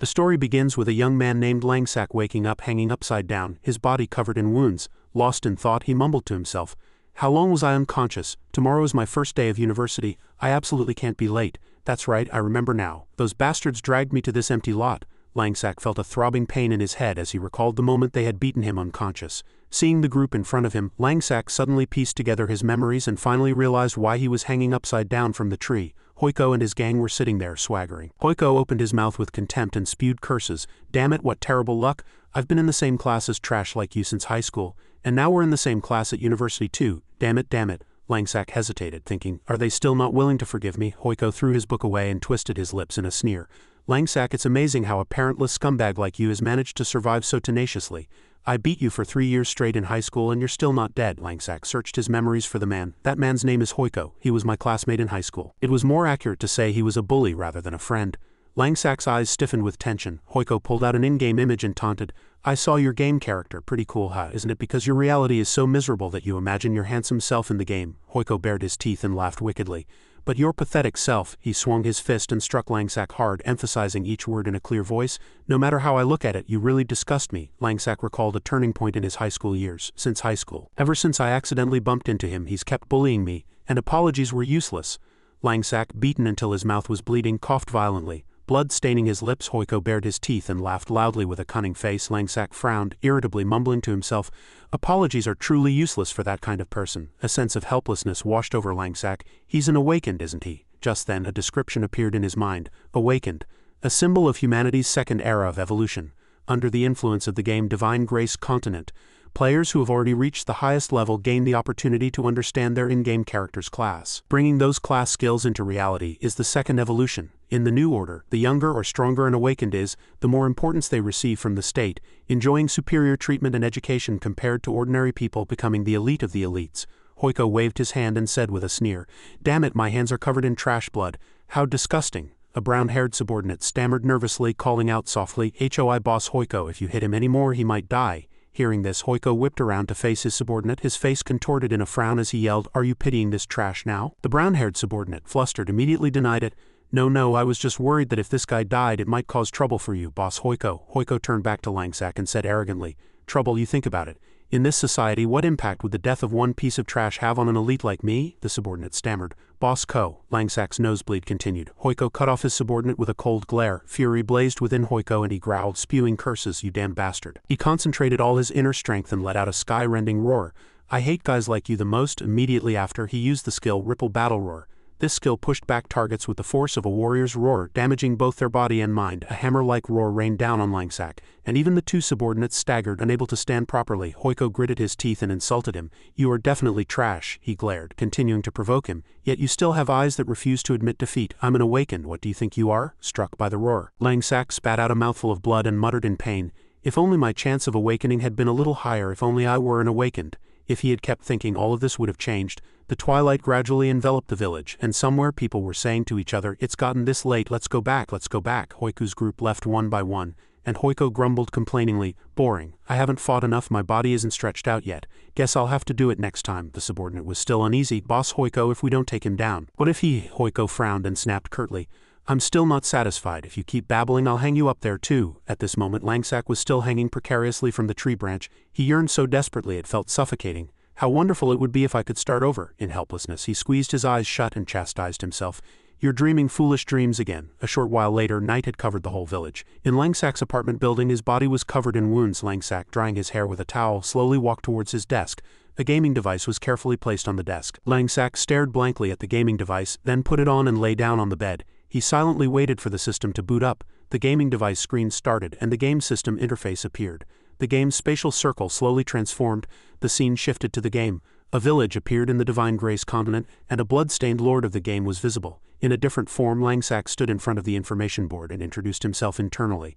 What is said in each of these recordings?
The story begins with a young man named Langsack waking up hanging upside down, his body covered in wounds. Lost in thought, he mumbled to himself, "How long was I unconscious? Tomorrow is my first day of university. I absolutely can't be late. That's right, I remember now. Those bastards dragged me to this empty lot." Langsack felt a throbbing pain in his head as he recalled the moment they had beaten him unconscious. Seeing the group in front of him, Langsack suddenly pieced together his memories and finally realized why he was hanging upside down from the tree. Hoiko and his gang were sitting there, swaggering. Hoiko opened his mouth with contempt and spewed curses. "Damn it, what terrible luck. I've been in the same class as trash like you since high school, and now we're in the same class at university too. Damn it, damn it." Langsack hesitated, thinking, "Are they still not willing to forgive me?" Hoiko threw his book away and twisted his lips in a sneer. "Langsack, it's amazing how a parentless scumbag like you has managed to survive so tenaciously. I beat you for 3 years straight in high school and you're still not dead." Langsack searched his memories for the man. "That man's name is Hoiko. He was my classmate in high school." It was more accurate to say he was a bully rather than a friend. Langsack's eyes stiffened with tension. Hoiko pulled out an in-game image and taunted, "I saw your game character. Pretty cool, huh? Isn't it because your reality is so miserable that you imagine your handsome self in the game?" Hoiko bared his teeth and laughed wickedly. "But your pathetic self." He swung his fist and struck Langsack hard, emphasizing each word in a clear voice. "No matter how I look at it, you really disgust me." Langsack recalled a turning point in his high school years. "Since high school. Ever since I accidentally bumped into him, he's kept bullying me, and apologies were useless." Langsack, beaten until his mouth was bleeding, coughed violently. Blood staining his lips, Hoiko bared his teeth and laughed loudly with a cunning face. Langsack frowned, irritably mumbling to himself, "Apologies are truly useless for that kind of person." A sense of helplessness washed over Langsack. "He's an awakened, isn't he?" Just then a description appeared in his mind. Awakened. A symbol of humanity's second era of evolution. Under the influence of the game Divine Grace Continent, players who have already reached the highest level gain the opportunity to understand their in-game character's class. Bringing those class skills into reality is the second evolution. In the new order, the younger or stronger an awakened is, the more importance they receive from the state, enjoying superior treatment and education compared to ordinary people, becoming the elite of the elites. Hoiko waved his hand and said with a sneer, "Damn it, my hands are covered in trash blood. How disgusting." A brown-haired subordinate stammered nervously, calling out softly, "HOI boss Hoiko, if you hit him anymore he might die." Hearing this, Hoiko whipped around to face his subordinate, his face contorted in a frown as he yelled, "Are you pitying this trash now?" The brown-haired subordinate, flustered, immediately denied it. No, I was just worried that if this guy died it might cause trouble for you, boss Hoiko." Hoiko turned back to Langsack and said arrogantly, "Trouble, you think about it. In this society, what impact would the death of one piece of trash have on an elite like me?" The subordinate stammered. "Boss Ko." Langsack's nosebleed continued. Hoiko cut off his subordinate with a cold glare. Fury blazed within Hoiko and he growled, spewing curses, "You damn bastard." He concentrated all his inner strength and let out a sky-rending roar. "I hate guys like you the most." Immediately after, he used the skill Ripple Battle Roar. This skill pushed back targets with the force of a warrior's roar, damaging both their body and mind. A hammer-like roar rained down on Langsack, and even the two subordinates staggered, unable to stand properly. Hoiko gritted his teeth and insulted him. "You are definitely trash," he glared, continuing to provoke him, "yet you still have eyes that refuse to admit defeat. I'm an awakened, what do you think you are?" Struck by the roar, Langsack spat out a mouthful of blood and muttered in pain, "If only my chance of awakening had been a little higher, if only I were an awakened." If he had kept thinking, all of this would have changed. The twilight gradually enveloped the village, and somewhere people were saying to each other, "It's gotten this late, let's go back, let's go back." Hoiko's group left one by one, and Hoiko grumbled complainingly, "Boring. I haven't fought enough, my body isn't stretched out yet. Guess I'll have to do it next time." The subordinate was still uneasy. "Boss Hoiko, if we don't take him down." "What if he?" Hoiko frowned and snapped curtly, "I'm still not satisfied. If you keep babbling I'll hang you up there too." At this moment Langsack was still hanging precariously from the tree branch. He yearned so desperately it felt suffocating. How wonderful it would be if I could start over. In helplessness he squeezed his eyes shut and chastised himself. "You're dreaming foolish dreams again." A short while later, night had covered the whole village. In Langsack's apartment building, his body was covered in wounds. Langsack, drying his hair with a towel, slowly walked towards his desk. A gaming device was carefully placed on the desk. Langsack stared blankly at the gaming device, then put it on and lay down on the bed. He silently waited for the system to boot up. The gaming device screen started and the game system interface appeared. The game's spatial circle slowly transformed. The scene shifted to the game. A village appeared in the Divine Grace Continent, and a blood-stained lord of the game was visible. In a different form, Langsack stood in front of the information board and introduced himself internally.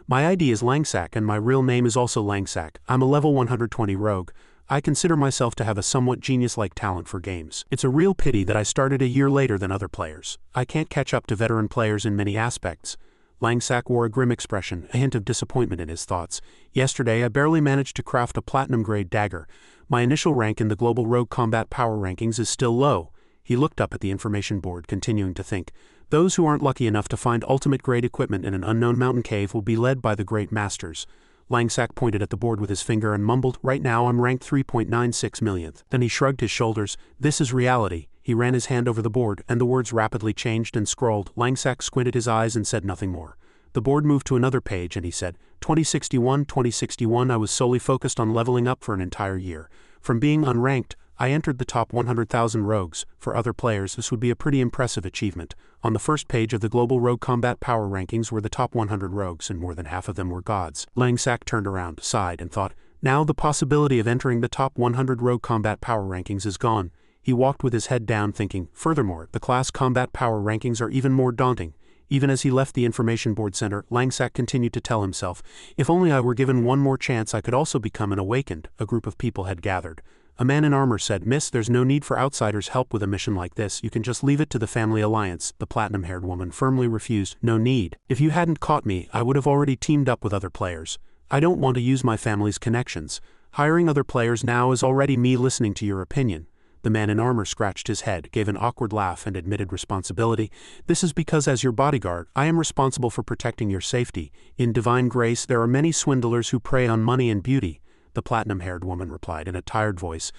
"My ID is Langsack and my real name is also Langsack. I'm a level 120 rogue. I consider myself to have a somewhat genius-like talent for games. It's a real pity that I started a year later than other players. I can't catch up to veteran players in many aspects." Langsack wore a grim expression, a hint of disappointment in his thoughts. "Yesterday I barely managed to craft a platinum-grade dagger. My initial rank in the global rogue combat power rankings is still low." He looked up at the information board, continuing to think. Those who aren't lucky enough to find ultimate-grade equipment in an unknown mountain cave will be led by the great masters. Langsack pointed at the board with his finger and mumbled, "Right now I'm ranked 3.96 millionth. Then he shrugged his shoulders. "This is reality." He ran his hand over the board, and the words rapidly changed and scrolled. Langsack squinted his eyes and said nothing more. The board moved to another page and he said, 2061. I was solely focused on leveling up for an entire year. From being unranked, I entered the top 100,000 rogues. For other players, this would be a pretty impressive achievement. On the first page of the global rogue combat power rankings were the top 100 rogues, and more than half of them were gods. Langsack turned around, sighed, and thought, now the possibility of entering the top 100 rogue combat power rankings is gone. He walked with his head down, thinking, furthermore, the class combat power rankings are even more daunting. Even as he left the information board center, Langsack continued to tell himself, if only I were given one more chance I could also become an awakened. A group of people had gathered. A man in armor said, "Miss, there's no need for outsiders' help with a mission like this. You can just leave it to the family alliance." The platinum-haired woman firmly refused. "No need. If you hadn't caught me, I would have already teamed up with other players. I don't want to use my family's connections. Hiring other players now is already me listening to your opinion." The man in armor scratched his head, gave an awkward laugh, and admitted responsibility. "This is because as your bodyguard, I am responsible for protecting your safety. In divine grace, there are many swindlers who prey on money and beauty." The platinum-haired woman replied in a tired voice,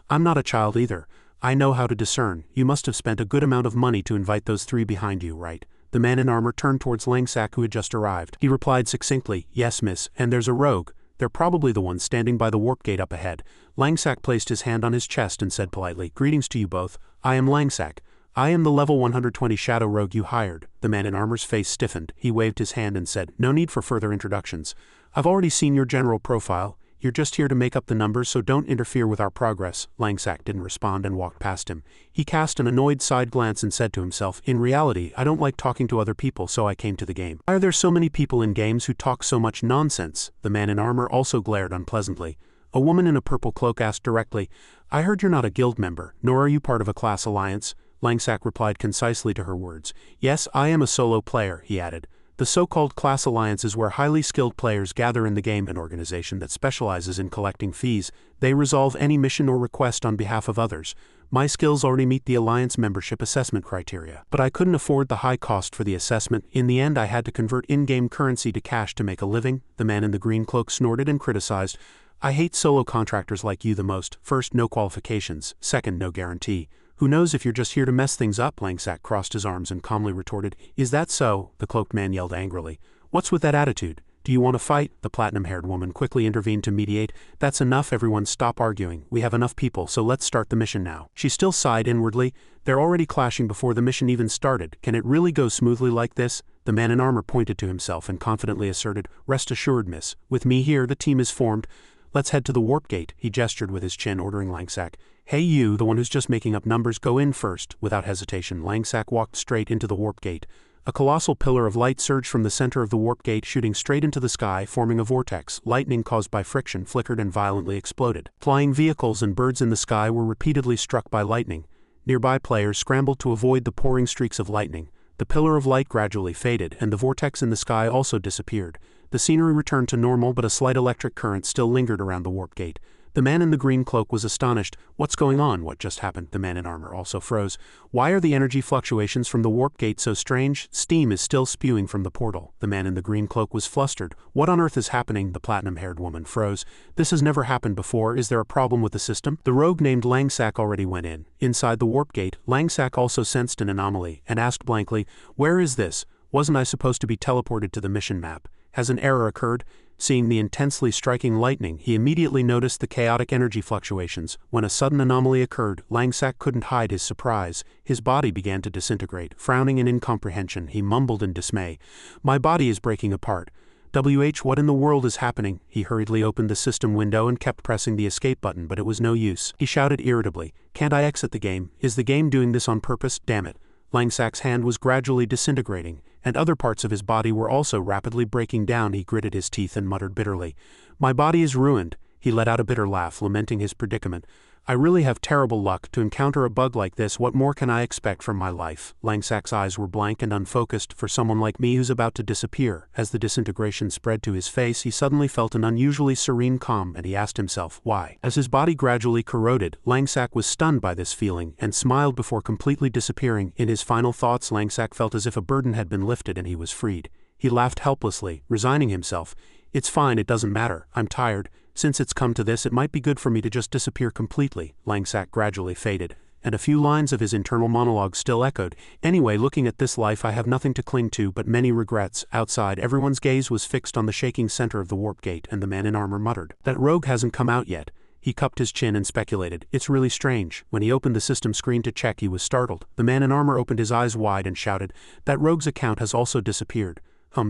"I'm not a child either. I know how to discern. You must have spent a good amount of money to invite those three behind you, right?" The man in armor turned towards Langsack, who had just arrived. He replied succinctly, "Yes, miss, and there's a rogue. They're probably the ones standing by the warp gate up ahead." Langsack placed his hand on his chest and said politely, "Greetings to you both. I am Langsack. I am the level 120 shadow rogue you hired." The man in armor's face stiffened. He waved his hand and said, "No need for further introductions. I've already seen your general profile. You're just here to make up the numbers, so don't interfere with our progress." Langsack didn't respond and walked past him. He cast an annoyed side glance and said to himself, "In reality, I don't like talking to other people, so I came to the game. Why are there so many people in games who talk so much nonsense?" The man in armor also glared unpleasantly. A woman in a purple cloak asked directly, "I heard you're not a guild member, nor are you part of a class alliance." Langsack replied concisely to her words. "Yes, I am a solo player," he added. The so-called class alliance is where highly skilled players gather in the game, an organization that specializes in collecting fees. They resolve any mission or request on behalf of others. My skills already meet the alliance membership assessment criteria, but I couldn't afford the high cost for the assessment. In the end, I had to convert in-game currency to cash to make a living." The man in the green cloak snorted and criticized, "I hate solo contractors like you the most. First, no qualifications. Second, no guarantee. Who knows if you're just here to mess things up?" Langsack crossed his arms and calmly retorted, "Is that so?" The cloaked man yelled angrily. "What's with that attitude? Do you want to fight?" The platinum-haired woman quickly intervened to mediate. "That's enough, everyone, stop arguing. We have enough people, so let's start the mission now." She still sighed inwardly. "They're already clashing before the mission even started. Can it really go smoothly like this?" The man in armor pointed to himself and confidently asserted, "Rest assured, miss. With me here, the team is formed. Let's head to the warp gate." He gestured with his chin, ordering Langsack, "Hey you, the one who's just making up numbers, go in first." Without hesitation, Langsack walked straight into the warp gate. A colossal pillar of light surged from the center of the warp gate, shooting straight into the sky, forming a vortex. Lightning caused by friction flickered and violently exploded. Flying vehicles and birds in the sky were repeatedly struck by lightning. Nearby players scrambled to avoid the pouring streaks of lightning. The pillar of light gradually faded, and the vortex in the sky also disappeared. The scenery returned to normal, but a slight electric current still lingered around the warp gate. The man in the green cloak was astonished. "What's going on? What just happened?" The man in armor also froze. "Why are the energy fluctuations from the warp gate so strange? Steam is still spewing from the portal." The man in the green cloak was flustered. "What on earth is happening?" The platinum-haired woman froze. "This has never happened before. Is there a problem with the system?" The rogue named Langsack already went in. Inside the warp gate, Langsack also sensed an anomaly, and asked blankly, "Where is this? Wasn't I supposed to be teleported to the mission map? Has an error occurred?" Seeing the intensely striking lightning, he immediately noticed the chaotic energy fluctuations. When a sudden anomaly occurred, Langsack couldn't hide his surprise. His body began to disintegrate. Frowning in incomprehension, he mumbled in dismay, "My body is breaking apart. What in the world is happening?" He hurriedly opened the system window and kept pressing the escape button, but it was no use. He shouted irritably, "Can't I exit the game? Is the game doing this on purpose? Damn it." Langsack's hand was gradually disintegrating, and other parts of his body were also rapidly breaking down. He gritted his teeth and muttered bitterly, "My body is ruined." He let out a bitter laugh, lamenting his predicament. I really have terrible luck to encounter a bug like this. What more can I expect from my life? Langsak's eyes were blank and unfocused for someone like me who's about to disappear. As the disintegration spread to his face, he suddenly felt an unusually serene calm, and he asked himself, why? As his body gradually corroded, Langsak was stunned by this feeling and smiled before completely disappearing. In his final thoughts, Langsak felt as if a burden had been lifted and he was freed. He laughed helplessly, resigning himself. It's fine, it doesn't matter. I'm tired. Since it's come to this, it might be good for me to just disappear completely. Langsak gradually faded, and a few lines of his internal monologue still echoed. Anyway, looking at this life, I have nothing to cling to but many regrets. Outside, everyone's gaze was fixed on the shaking center of the warp gate, and the man in armor muttered, "That rogue hasn't come out yet." He cupped his chin and speculated, "It's really strange." When he opened the system screen to check, he was startled. The man in armor opened his eyes wide and shouted, "That rogue's account has also disappeared."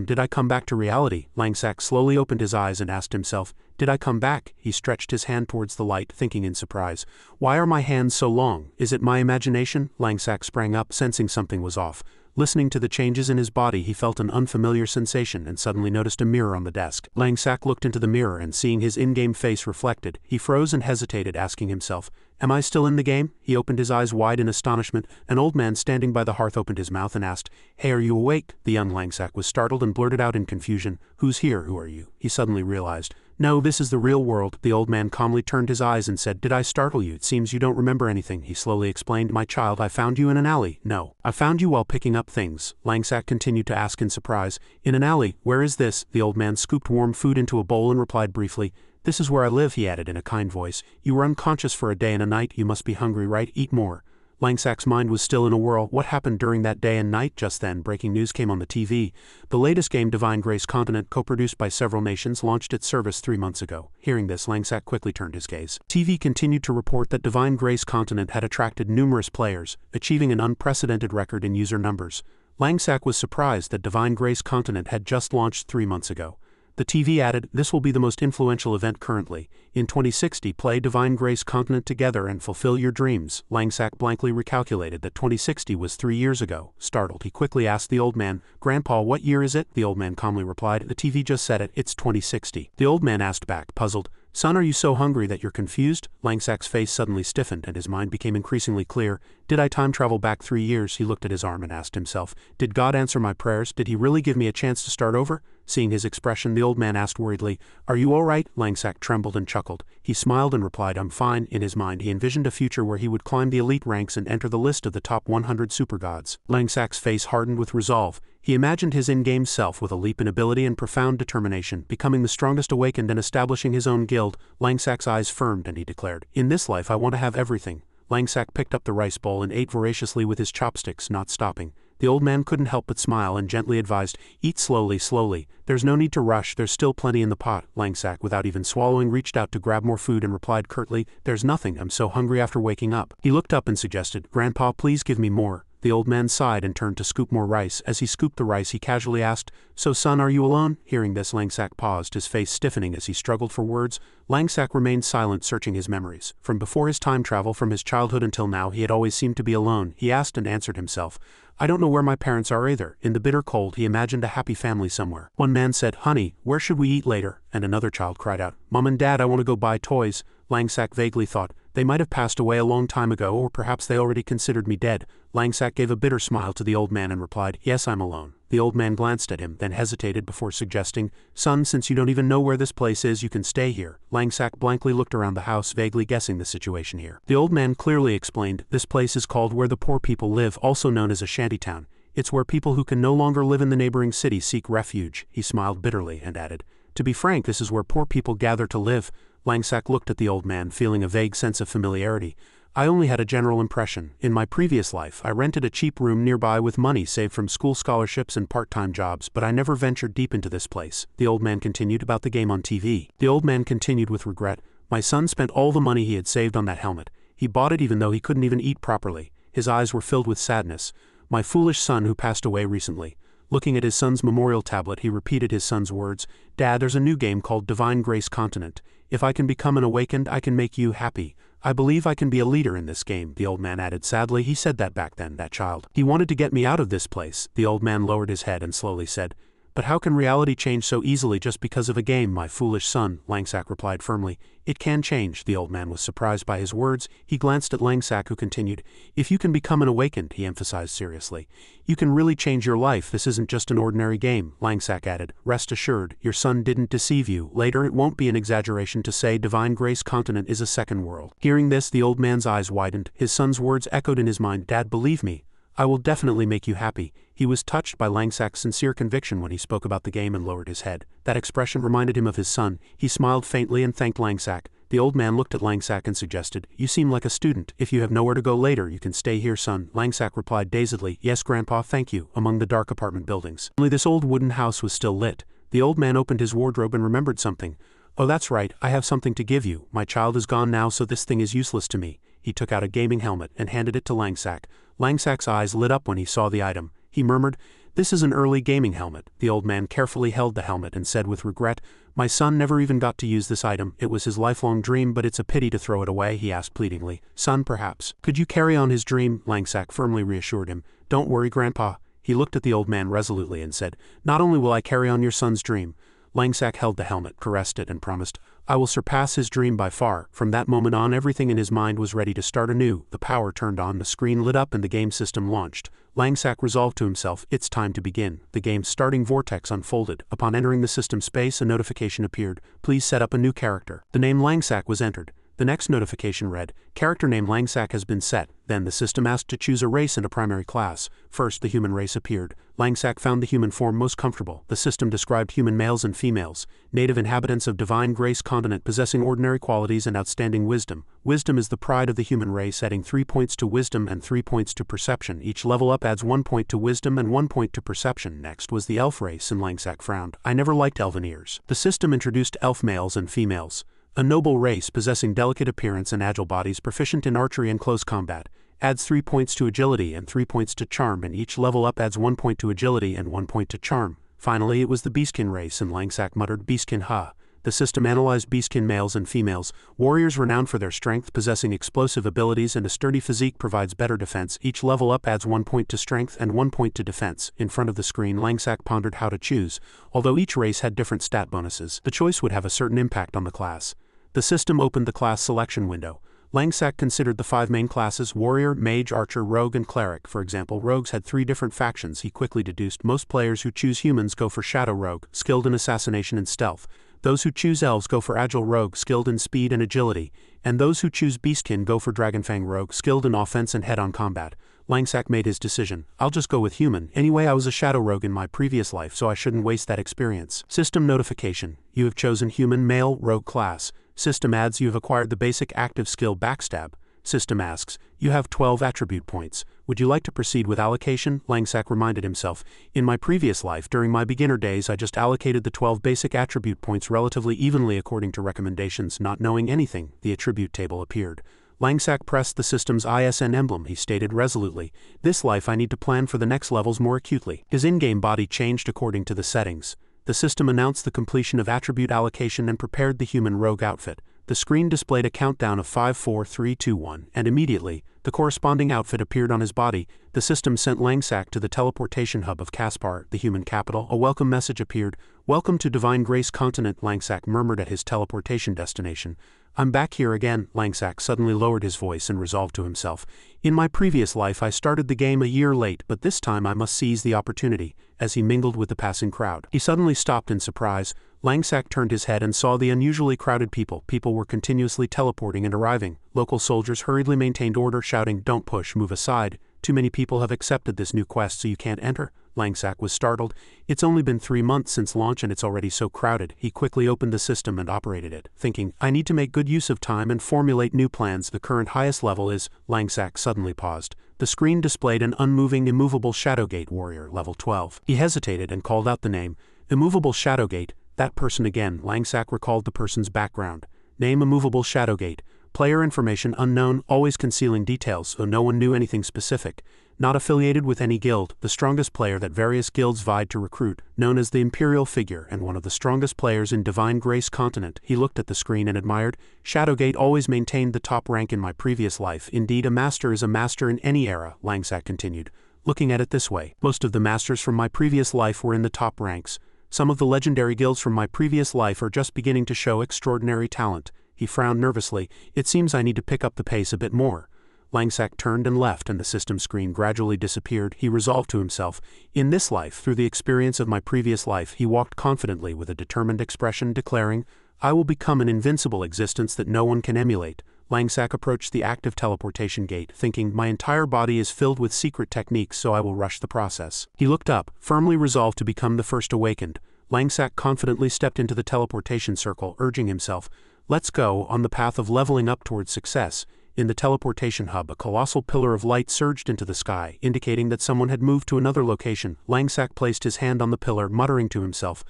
Did I come back to reality? Langsak slowly opened his eyes and asked himself, did I come back? He stretched his hand towards the light, thinking in surprise. Why are my hands so long? Is it my imagination? Langsak sprang up, sensing something was off. Listening to the changes in his body, he felt an unfamiliar sensation and suddenly noticed a mirror on the desk. Langsak looked into the mirror and seeing his in-game face reflected, he froze and hesitated, asking himself, am I still in the game? He opened his eyes wide in astonishment. An old man standing by the hearth opened his mouth and asked, "Hey, are you awake?" The young Langsak was startled and blurted out in confusion, "Who's here? Who are you?" He suddenly realized, "No, this is the real world." The old man calmly turned his eyes and said, "Did I startle you? It seems you don't remember anything." He slowly explained, "My child, I found you in an alley." "No, I found you while picking up things." Langsak continued to ask in surprise, "In an alley? Where is this?" The old man scooped warm food into a bowl and replied briefly, "This is where I live," he added in a kind voice. "You were unconscious for a day and a night. You must be hungry, right? Eat more." Langsak's mind was still in a whirl. What happened during that day and night? Just then, breaking news came on the TV. The latest game, Divine Grace Continent, co-produced by several nations, launched its service 3 months ago. Hearing this, Langsak quickly turned his gaze. TV continued to report that Divine Grace Continent had attracted numerous players, achieving an unprecedented record in user numbers. Langsak was surprised that Divine Grace Continent had just launched 3 months ago. The TV added, "This will be the most influential event currently. In 2060, play Divine Grace Continent together and fulfill your dreams." Langsak blankly recalculated that 2060 was 3 years ago. Startled, he quickly asked the old man, "Grandpa, what year is it?" The old man calmly replied, "The TV just said it, it's 2060. The old man asked back, puzzled, "Son, are you so hungry that you're confused?" Langsak's face suddenly stiffened and his mind became increasingly clear. Did I time travel back 3 years? He looked at his arm and asked himself, did God answer my prayers? Did he really give me a chance to start over? Seeing his expression, the old man asked worriedly, "Are you all right?" Langsak trembled and chuckled. He smiled and replied, "I'm fine." In his mind, he envisioned a future where he would climb the elite ranks and enter the list of the top 100 supergods. Langsak's face hardened with resolve. He imagined his in-game self with a leap in ability and profound determination, becoming the strongest awakened and establishing his own guild. Langsak's eyes firmed and he declared, "In this life I want to have everything." Langsak picked up the rice bowl and ate voraciously with his chopsticks, not stopping. The old man couldn't help but smile and gently advised, "Eat slowly, slowly. There's no need to rush, there's still plenty in the pot." Langsak, without even swallowing, reached out to grab more food and replied curtly, "There's nothing, I'm so hungry after waking up." He looked up and suggested, "Grandpa, please give me more." The old man sighed and turned to scoop more rice. As he scooped the rice, he casually asked, "So son, are you alone?" Hearing this, Langsak paused, his face stiffening as he struggled for words. Langsak remained silent, searching his memories. From before his time travel, from his childhood until now, he had always seemed to be alone. He asked and answered himself, "I don't know where my parents are either." In the bitter cold, he imagined a happy family somewhere. One man said, "Honey, where should we eat later?" And another child cried out, "Mom and Dad, I want to go buy toys." Langsak vaguely thought, they might have passed away a long time ago, or perhaps they already considered me dead. Langsak gave a bitter smile to the old man and replied, "Yes, I'm alone." The old man glanced at him, then hesitated before suggesting, "Son, since you don't even know where this place is, you can stay here." Langsak blankly looked around the house, vaguely guessing the situation here. The old man clearly explained, "This place is called Where the Poor People Live, also known as a shantytown. It's where people who can no longer live in the neighboring city seek refuge." He smiled bitterly and added, "To be frank, this is where poor people gather to live." Langsak looked at the old man, feeling a vague sense of familiarity. "I only had a general impression. In my previous life, I rented a cheap room nearby with money saved from school scholarships and part-time jobs, but I never ventured deep into this place." The old man continued about the game on TV. The old man continued with regret, "My son spent all the money he had saved on that helmet. He bought it even though he couldn't even eat properly." His eyes were filled with sadness. "My foolish son who passed away recently." Looking at his son's memorial tablet, he repeated his son's words, "Dad, there's a new game called Divine Grace Continent. If I can become an awakened, I can make you happy. I believe I can be a leader in this game." The old man added sadly, "He said that back then, that child. He wanted to get me out of this place." The old man lowered his head and slowly said, But how can reality change so easily just because of a game, my foolish son? Langsack replied firmly. It can change. The old man was surprised by his words. He glanced at Langsack, who continued. If you can become an awakened, he emphasized seriously, you can really change your life. This isn't just an ordinary game, Langsack added. Rest assured, your son didn't deceive you. Later it won't be an exaggeration to say Divine Grace Continent is a second world. Hearing this, the old man's eyes widened. His son's words echoed in his mind. Dad, believe me. I will definitely make you happy. He was touched by Langsack's sincere conviction when he spoke about the game and lowered his head. That expression reminded him of his son. He smiled faintly and thanked Langsack. The old man looked at Langsack and suggested, you seem like a student. If you have nowhere to go later, you can stay here, son. Langsack replied dazedly, yes, Grandpa, thank you, among the dark apartment buildings. Only this old wooden house was still lit. The old man opened his wardrobe and remembered something. Oh, that's right, I have something to give you. My child is gone now, so this thing is useless to me. He took out a gaming helmet and handed it to Langsack. Langsack's eyes lit up when he saw the item. He murmured, this is an early gaming helmet. The old man carefully held the helmet and said with regret, my son never even got to use this item. It was his lifelong dream, but it's a pity to throw it away. He asked pleadingly. Son, perhaps. Could you carry on his dream? Langsack firmly reassured him. Don't worry, Grandpa. He looked at the old man resolutely and said, not only will I carry on your son's dream. Langsack held the helmet, caressed it, and promised, I will surpass his dream by far. From that moment on, everything in his mind was ready to start anew. The power turned on, the screen lit up, and the game system launched. Langsack resolved to himself, it's time to begin. The game's starting vortex unfolded. Upon entering the system space, a notification appeared. Please set up a new character. The name Langsack was entered. The next notification read, character name Langsack has been set. Then the system asked to choose a race and a primary class. First, the human race appeared. Langsack found the human form most comfortable. The system described human males and females, native inhabitants of Divine Grace Continent possessing ordinary qualities and outstanding wisdom. Wisdom is the pride of the human race, adding 3 points to wisdom and 3 points to perception. Each level up adds 1 point to wisdom and 1 point to perception. Next was the elf race, and Langsack frowned. I never liked elven ears. The system introduced elf males and females. A noble race possessing delicate appearance and agile bodies, proficient in archery and close combat, adds 3 points to agility and 3 points to charm, and each level up adds 1 point to agility and 1 point to charm. Finally, it was the beastkin race, and Langsack muttered, beastkin, ha. The system analyzed beastkin males and females. Warriors renowned for their strength, possessing explosive abilities and a sturdy physique, provides better defense. Each level up adds 1 point to strength and 1 point to defense. In front of the screen, Langsack pondered how to choose. Although each race had different stat bonuses, the choice would have a certain impact on the class. The system opened the class selection window. Langsack considered the 5 main classes: warrior, mage, archer, rogue, and cleric. For example, rogues had 3 different factions. He quickly deduced most players who choose humans go for shadow rogue, skilled in assassination and stealth. Those who choose elves go for agile rogue, skilled in speed and agility. And those who choose beastkin go for dragonfang rogue, skilled in offense and head-on combat. Langsack made his decision. I'll just go with human. Anyway, I was a shadow rogue in my previous life, so I shouldn't waste that experience. System notification. You have chosen human male rogue class. System adds you have acquired the basic active skill backstab. System asks, you have 12 attribute points. Would you like to proceed with allocation? Langsack reminded himself. In my previous life, during my beginner days, I just allocated the 12 basic attribute points relatively evenly according to recommendations. Not knowing anything, the attribute table appeared. Langsack pressed the system's ISN emblem. He stated resolutely, this life I need to plan for the next levels more acutely. His in-game body changed according to the settings. The system announced the completion of attribute allocation and prepared the human rogue outfit. The screen displayed a countdown of 5, 4, 3, 2, 1, and immediately, the corresponding outfit appeared on his body. The system sent Langsack to the teleportation hub of Caspar, the human capital. A welcome message appeared. Welcome to Divine Grace Continent, Langsack murmured at his teleportation destination. I'm back here again. Langsack suddenly lowered his voice and resolved to himself. In my previous life I started the game a year late, but this time I must seize the opportunity. As he mingled with the passing crowd, he suddenly stopped in surprise. Langsack turned his head and saw the unusually crowded people. People were continuously teleporting and arriving. Local soldiers hurriedly maintained order, shouting, don't push, move aside. Too many people have accepted this new quest, so you can't enter. Langsack was startled. It's only been 3 months since launch and it's already so crowded. He quickly opened the system and operated it, thinking, I need to make good use of time and formulate new plans. The current highest level is... Langsack suddenly paused. The screen displayed an unmoving, immovable Shadowgate warrior, level 12. He hesitated and called out the name. Immovable Shadowgate. That person again. Langsack recalled the person's background. Name immovable Shadowgate. Player information unknown, always concealing details, though no one knew anything specific. Not affiliated with any guild, the strongest player that various guilds vied to recruit, known as the Imperial Figure, and one of the strongest players in Divine Grace Continent. He looked at the screen and admired. Shadowgate always maintained the top rank in my previous life. Indeed, a master is a master in any era, Langsack continued. Looking at it this way, most of the masters from my previous life were in the top ranks. Some of the legendary guilds from my previous life are just beginning to show extraordinary talent. He frowned nervously. It seems I need to pick up the pace a bit more. Langsack turned and left, and the system screen gradually disappeared. He resolved to himself, in this life, through the experience of my previous life, he walked confidently with a determined expression, declaring, I will become an invincible existence that no one can emulate. Langsack approached the active teleportation gate, thinking, my entire body is filled with secret techniques, so I will rush the process. He looked up, firmly resolved to become the first awakened. Langsack confidently stepped into the teleportation circle, urging himself, let's go, on the path of leveling up towards success. In the teleportation hub, a colossal pillar of light surged into the sky, indicating that someone had moved to another location. Langsack placed his hand on the pillar, muttering to himself,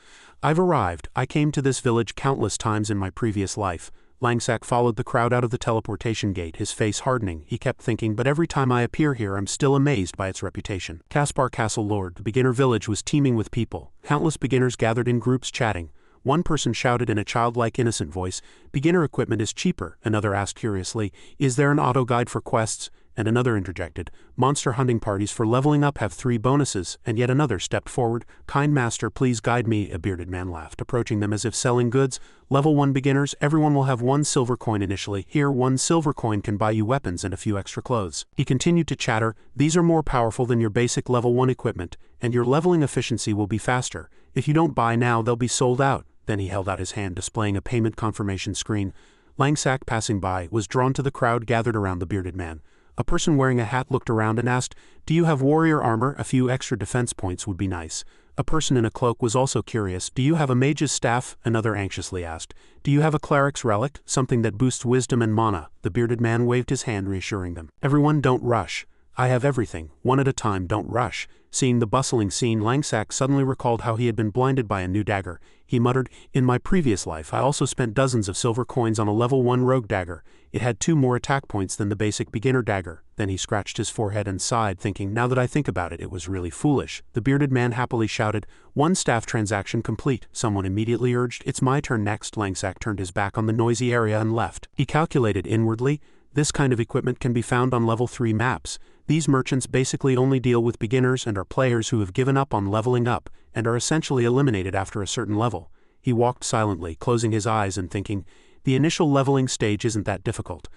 I've arrived. I came to this village countless times in my previous life. Langsack followed the crowd out of the teleportation gate, his face hardening. He kept thinking, but every time I appear here I'm still amazed by its reputation. Caspar Castle Lord, the beginner village was teeming with people. Countless beginners gathered in groups chatting. One person shouted in a childlike innocent voice, beginner equipment is cheaper. Another asked curiously, is there an auto guide for quests? And another interjected, monster hunting parties for leveling up have 3 bonuses. And yet another stepped forward, kind master, please guide me. A bearded man laughed, approaching them as if selling goods. Level 1 beginners, everyone will have 1 silver coin initially. Here, 1 silver coin can buy you weapons and a few extra clothes. He continued to chatter, these are more powerful than your basic level 1 equipment, and your leveling efficiency will be faster. If you don't buy now, they'll be sold out. Then he held out his hand, displaying a payment confirmation screen. Langsack, passing by, was drawn to the crowd gathered around the bearded man. A person wearing a hat looked around and asked, do you have warrior armor? A few extra defense points would be nice. A person in a cloak was also curious. Do you have a mage's staff? Another anxiously asked. Do you have a cleric's relic? Something that boosts wisdom and mana? The bearded man waved his hand, reassuring them. Everyone, don't rush. I have everything. One at a time, don't rush. Seeing the bustling scene, Langsack suddenly recalled how he had been blinded by a new dagger. He muttered, in my previous life I also spent dozens of silver coins on a level 1 rogue dagger. It had 2 more attack points than the basic beginner dagger. Then he scratched his forehead and sighed, thinking, now that I think about it, it was really foolish. The bearded man happily shouted, 1 staff transaction complete. Someone immediately urged, it's my turn next. Langsack turned his back on the noisy area and left. He calculated inwardly, this kind of equipment can be found on level 3 maps. These merchants basically only deal with beginners and are players who have given up on leveling up, and are essentially eliminated after a certain level. He walked silently, closing his eyes and thinking, the initial leveling stage isn't that difficult.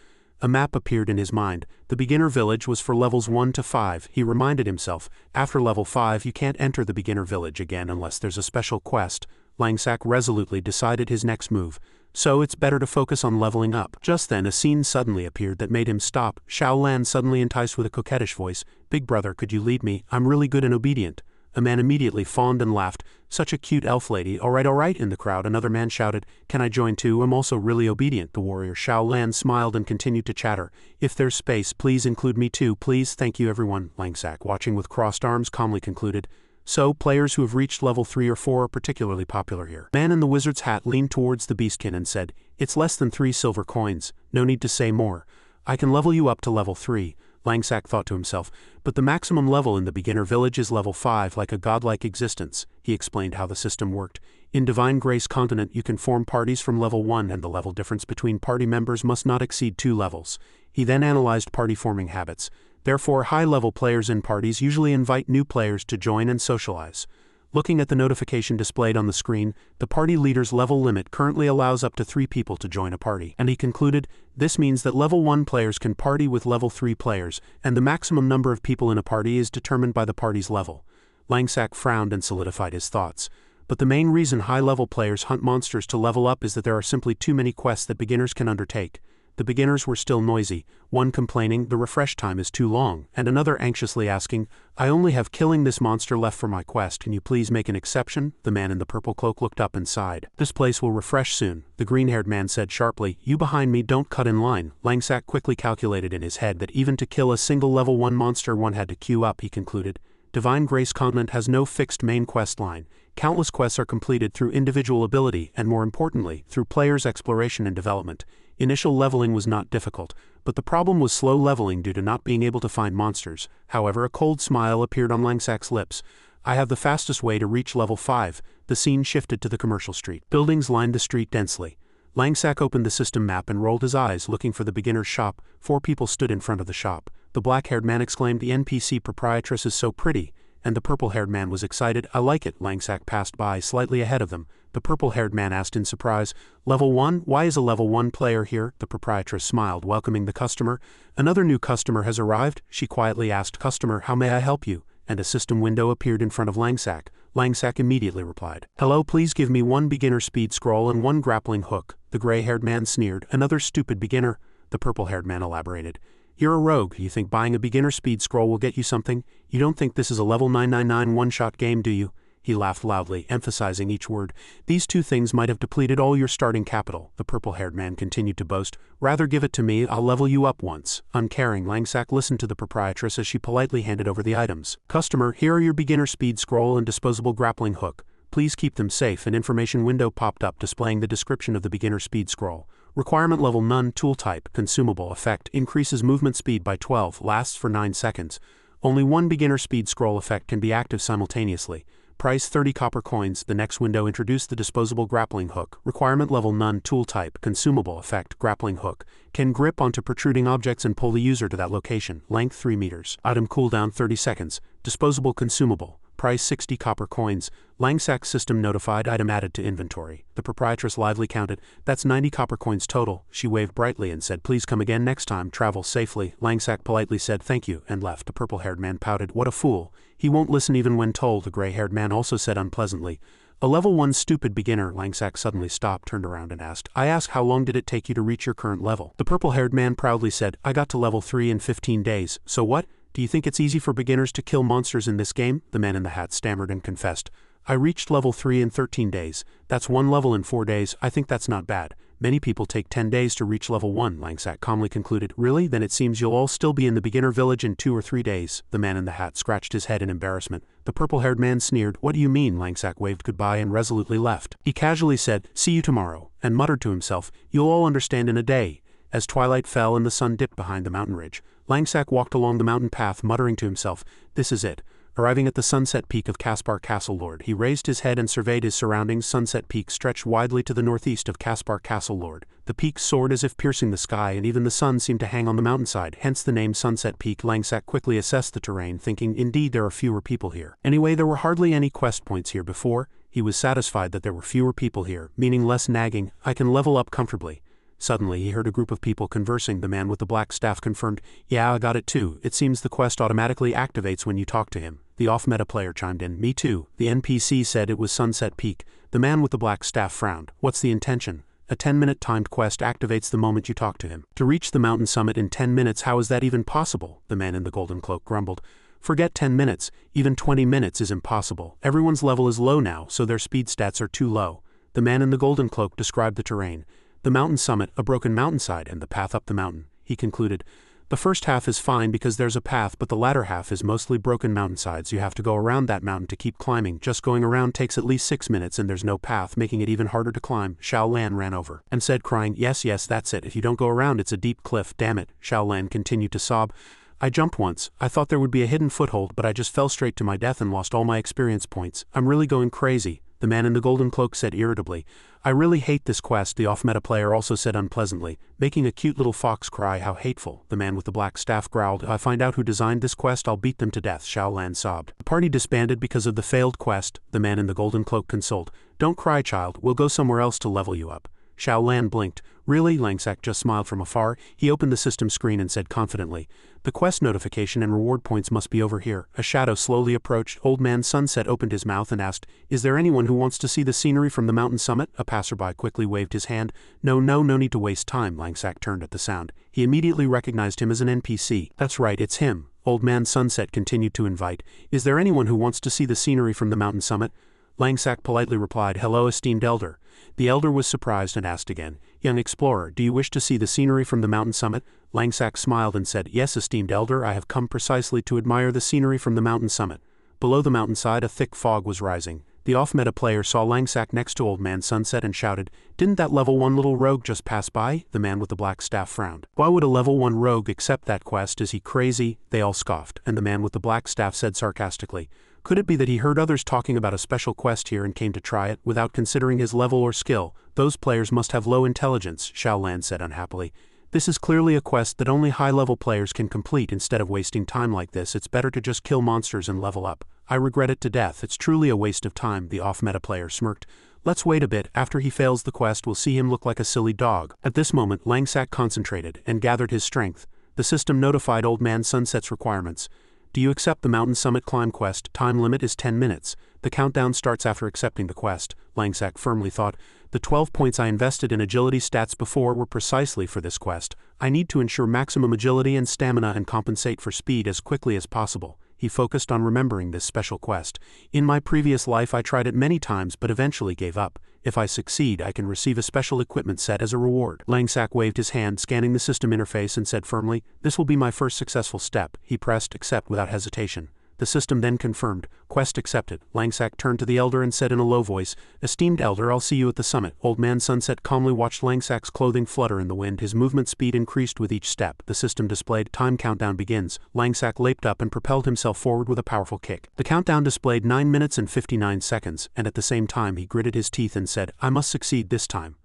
A map appeared in his mind. The beginner village was for levels 1 to 5. He reminded himself, after level 5 you can't enter the beginner village again unless there's a special quest. Langsack resolutely decided his next move. So it's better to focus on leveling up. Just then a scene suddenly appeared that made him stop. Xiao Lan suddenly enticed with a coquettish voice, big brother, could you lead me? I'm really good and obedient. A man immediately fawned and laughed, such a cute elf lady, all right. In the crowd another man shouted, can I join too? I'm also really obedient. The warrior Xiao Lan smiled and continued to chatter, if there's space, please include me too, please, thank you everyone. Langsack, watching with crossed arms, calmly concluded, so, players who have reached level 3 or 4 are particularly popular here. Man in the wizard's hat leaned towards the beastkin and said, it's less than 3 silver coins, no need to say more. I can level you up to level 3. Langsack thought to himself, but the maximum level in the beginner village is level 5, like a godlike existence. He explained how the system worked. In Divine Grace Continent you can form parties from level 1 and the level difference between party members must not exceed 2 levels. He then analyzed party forming habits. Therefore, high-level players in parties usually invite new players to join and socialize. Looking at the notification displayed on the screen, the party leader's level limit currently allows up to 3 people to join a party, and he concluded, this means that level 1 players can party with level 3 players, and the maximum number of people in a party is determined by the party's level. Langsack frowned and solidified his thoughts. But the main reason high-level players hunt monsters to level up is that there are simply too many quests that beginners can undertake. The beginners were still noisy, one complaining, the refresh time is too long, and another anxiously asking, I only have killing this monster left for my quest, can you please make an exception? The man in the purple cloak looked up and sighed. This place will refresh soon, the green-haired man said sharply, you behind me don't cut in line. Langsack quickly calculated in his head that even to kill a single level 1 monster one had to queue up, he concluded. Divine Grace Continent has no fixed main quest line. Countless quests are completed through individual ability and, more importantly, through players' exploration and development. Initial leveling was not difficult, but the problem was slow leveling due to not being able to find monsters. However, a cold smile appeared on Langsack's lips. I have the fastest way to reach level 5. The scene shifted to the commercial street. Buildings lined the street densely. Langsack opened the system map and rolled his eyes, looking for the beginner's shop. 4 people stood in front of the shop. the black-haired man exclaimed. The NPC proprietress is so pretty. And the purple-haired man was excited. I like it. Langsack passed by slightly ahead of them. The purple-haired man asked in surprise, Level 1? Why is a level 1 player here? The proprietress smiled, welcoming the customer. Another new customer has arrived, she quietly asked. Customer, how may I help you? And a system window appeared in front of Langsack. Langsack immediately replied, Hello, please give me 1 beginner speed scroll and 1 grappling hook. The gray-haired man sneered. Another stupid beginner. The purple-haired man elaborated. You're a rogue. You think buying a beginner speed scroll will get you something? You don't think this is a level 999 one-shot game, do you? He laughed loudly, emphasizing each word. These 2 things might have depleted all your starting capital. The purple-haired man continued to boast. Rather give it to me, I'll level you up once. Uncaring, Langsack listened to the proprietress as she politely handed over the items. Customer, here are your beginner speed scroll and disposable grappling hook. Please keep them safe. An information window popped up displaying the description of the beginner speed scroll. Requirement level none, tool type, consumable, effect, increases movement speed by 12, lasts for 9 seconds. Only 1 beginner speed scroll effect can be active simultaneously. Price 30 copper coins. The next window introduced the disposable grappling hook. Requirement level none, tool type, consumable, effect, grappling hook. Can grip onto protruding objects and pull the user to that location. Length 3 meters. Item cooldown 30 seconds. Disposable consumable. Price 60 copper coins. Langsack system notified. Item added to inventory. The proprietress lively counted. That's 90 copper coins total. She waved brightly and said, Please come again next time. Travel safely. Langsack politely said thank you and left. The purple-haired man pouted. What a fool. He won't listen even when told. The gray-haired man also said unpleasantly. A level 1 stupid beginner. Langsack suddenly stopped, turned around and asked, I ask how long did it take you to reach your current level? The purple-haired man proudly said, I got to level 3 in 15 days. So what? Do you think it's easy for beginners to kill monsters in this game? The man in the hat stammered and confessed. I reached level 3 in 13 days. That's 1 level in 4 days. I think that's not bad. Many people take 10 days to reach level 1, Langsack calmly concluded. Really? Then it seems you'll all still be in the beginner village in 2 or 3 days. The man in the hat scratched his head in embarrassment. The purple-haired man sneered. What do you mean? Langsack waved goodbye and resolutely left. He casually said, See you tomorrow, and muttered to himself, You'll all understand in a day. As twilight fell and the sun dipped behind the mountain ridge, Langsack walked along the mountain path, muttering to himself, This is it. Arriving at the sunset peak of Caspar Castle Lord, he raised his head and surveyed his surroundings. Sunset Peak stretched widely to the northeast of Caspar Castle Lord. The peak soared as if piercing the sky, and even the sun seemed to hang on the mountainside, hence the name Sunset Peak. Langsack quickly assessed the terrain, thinking, Indeed, there are fewer people here. Anyway, there were hardly any quest points here before. He was satisfied that there were fewer people here, meaning less nagging. I can level up comfortably. Suddenly he heard a group of people conversing. The man with the black staff confirmed, Yeah, I got it too. It seems the quest automatically activates when you talk to him. The off-meta player chimed in, Me too. The NPC said it was Sunset Peak. The man with the black staff frowned. What's the intention? A 10-minute timed quest activates the moment you talk to him. To reach the mountain summit in 10 minutes, how is that even possible? The man in the golden cloak grumbled. Forget 10 minutes. Even 20 minutes is impossible. Everyone's level is low now, so their speed stats are too low. The man in the golden cloak described the terrain. The mountain summit, a broken mountainside, and the path up the mountain. He concluded, The first half is fine because there's a path, but the latter half is mostly broken mountainsides. You have to go around that mountain to keep climbing. Just going around takes at least 6 minutes and there's no path, making it even harder to climb. Xiao Lan ran over and said, crying, Yes, that's it. If you don't go around, it's a deep cliff. Damn it. Xiao Lan continued to sob. I jumped once. I thought there would be a hidden foothold, but I just fell straight to my death and lost all my experience points. I'm really going crazy. The man in the golden cloak said irritably. I really hate this quest, the off-meta player also said unpleasantly, making a cute little fox cry. How hateful. The man with the black staff growled. If I find out who designed this quest, I'll beat them to death. Xiao Lan sobbed. The party disbanded because of the failed quest. The man in the golden cloak consoled. Don't cry, child. We'll go somewhere else to level you up. Xiao Lan blinked. Really? Langsack just smiled from afar. He opened the system screen and said confidently, The quest notification and reward points must be over here. A shadow slowly approached. Old Man Sunset opened his mouth and asked, Is there anyone who wants to see the scenery from the mountain summit? A passerby quickly waved his hand. No need to waste time. Langsack turned at the sound. He immediately recognized him as an NPC. That's right, it's him. Old Man Sunset continued to invite. Is there anyone who wants to see the scenery from the mountain summit? Langsack politely replied, Hello, esteemed elder. The elder was surprised and asked again, Young explorer, do you wish to see the scenery from the mountain summit? Langsack smiled and said, Yes, esteemed elder, I have come precisely to admire the scenery from the mountain summit. Below the mountainside a thick fog was rising. The off-meta player saw Langsack next to Old Man Sunset and shouted, Didn't that level 1 little rogue just pass by? The man with the black staff frowned. Why would a level 1 rogue accept that quest? Is he crazy? They all scoffed, and the man with the black staff said sarcastically, Could it be that he heard others talking about a special quest here and came to try it, without considering his level or skill? Those players must have low intelligence, Xiao Lan said unhappily. This is clearly a quest that only high-level players can complete. Instead of wasting time like this, it's better to just kill monsters and level up. I regret it to death. It's truly a waste of time, the off-meta player smirked. Let's wait a bit. After he fails the quest, we'll see him look like a silly dog. At this moment, Langsack concentrated and gathered his strength. The system notified Old Man Sunset's requirements. Do you accept the Mountain Summit Climb quest? Time limit is 10 minutes. The countdown starts after accepting the quest, Langsack firmly thought. The 12 points I invested in agility stats before were precisely for this quest. I need to ensure maximum agility and stamina and compensate for speed as quickly as possible. He focused on remembering this special quest. In my previous life I tried it many times but eventually gave up. If I succeed, I can receive a special equipment set as a reward. Langsack waved his hand, scanning the system interface, and said firmly, "This will be my first successful step." He pressed accept without hesitation. The system then confirmed, "Quest accepted." Langsack turned to the elder and said in a low voice, "Esteemed elder, I'll see you at the summit." Old Man Sunset calmly watched Langsack's clothing flutter in the wind. His movement speed increased with each step. The system displayed, "Time countdown begins." Langsack leaped up and propelled himself forward with a powerful kick. The countdown displayed 9 minutes and 59 seconds, and at the same time he gritted his teeth and said, "I must succeed this time."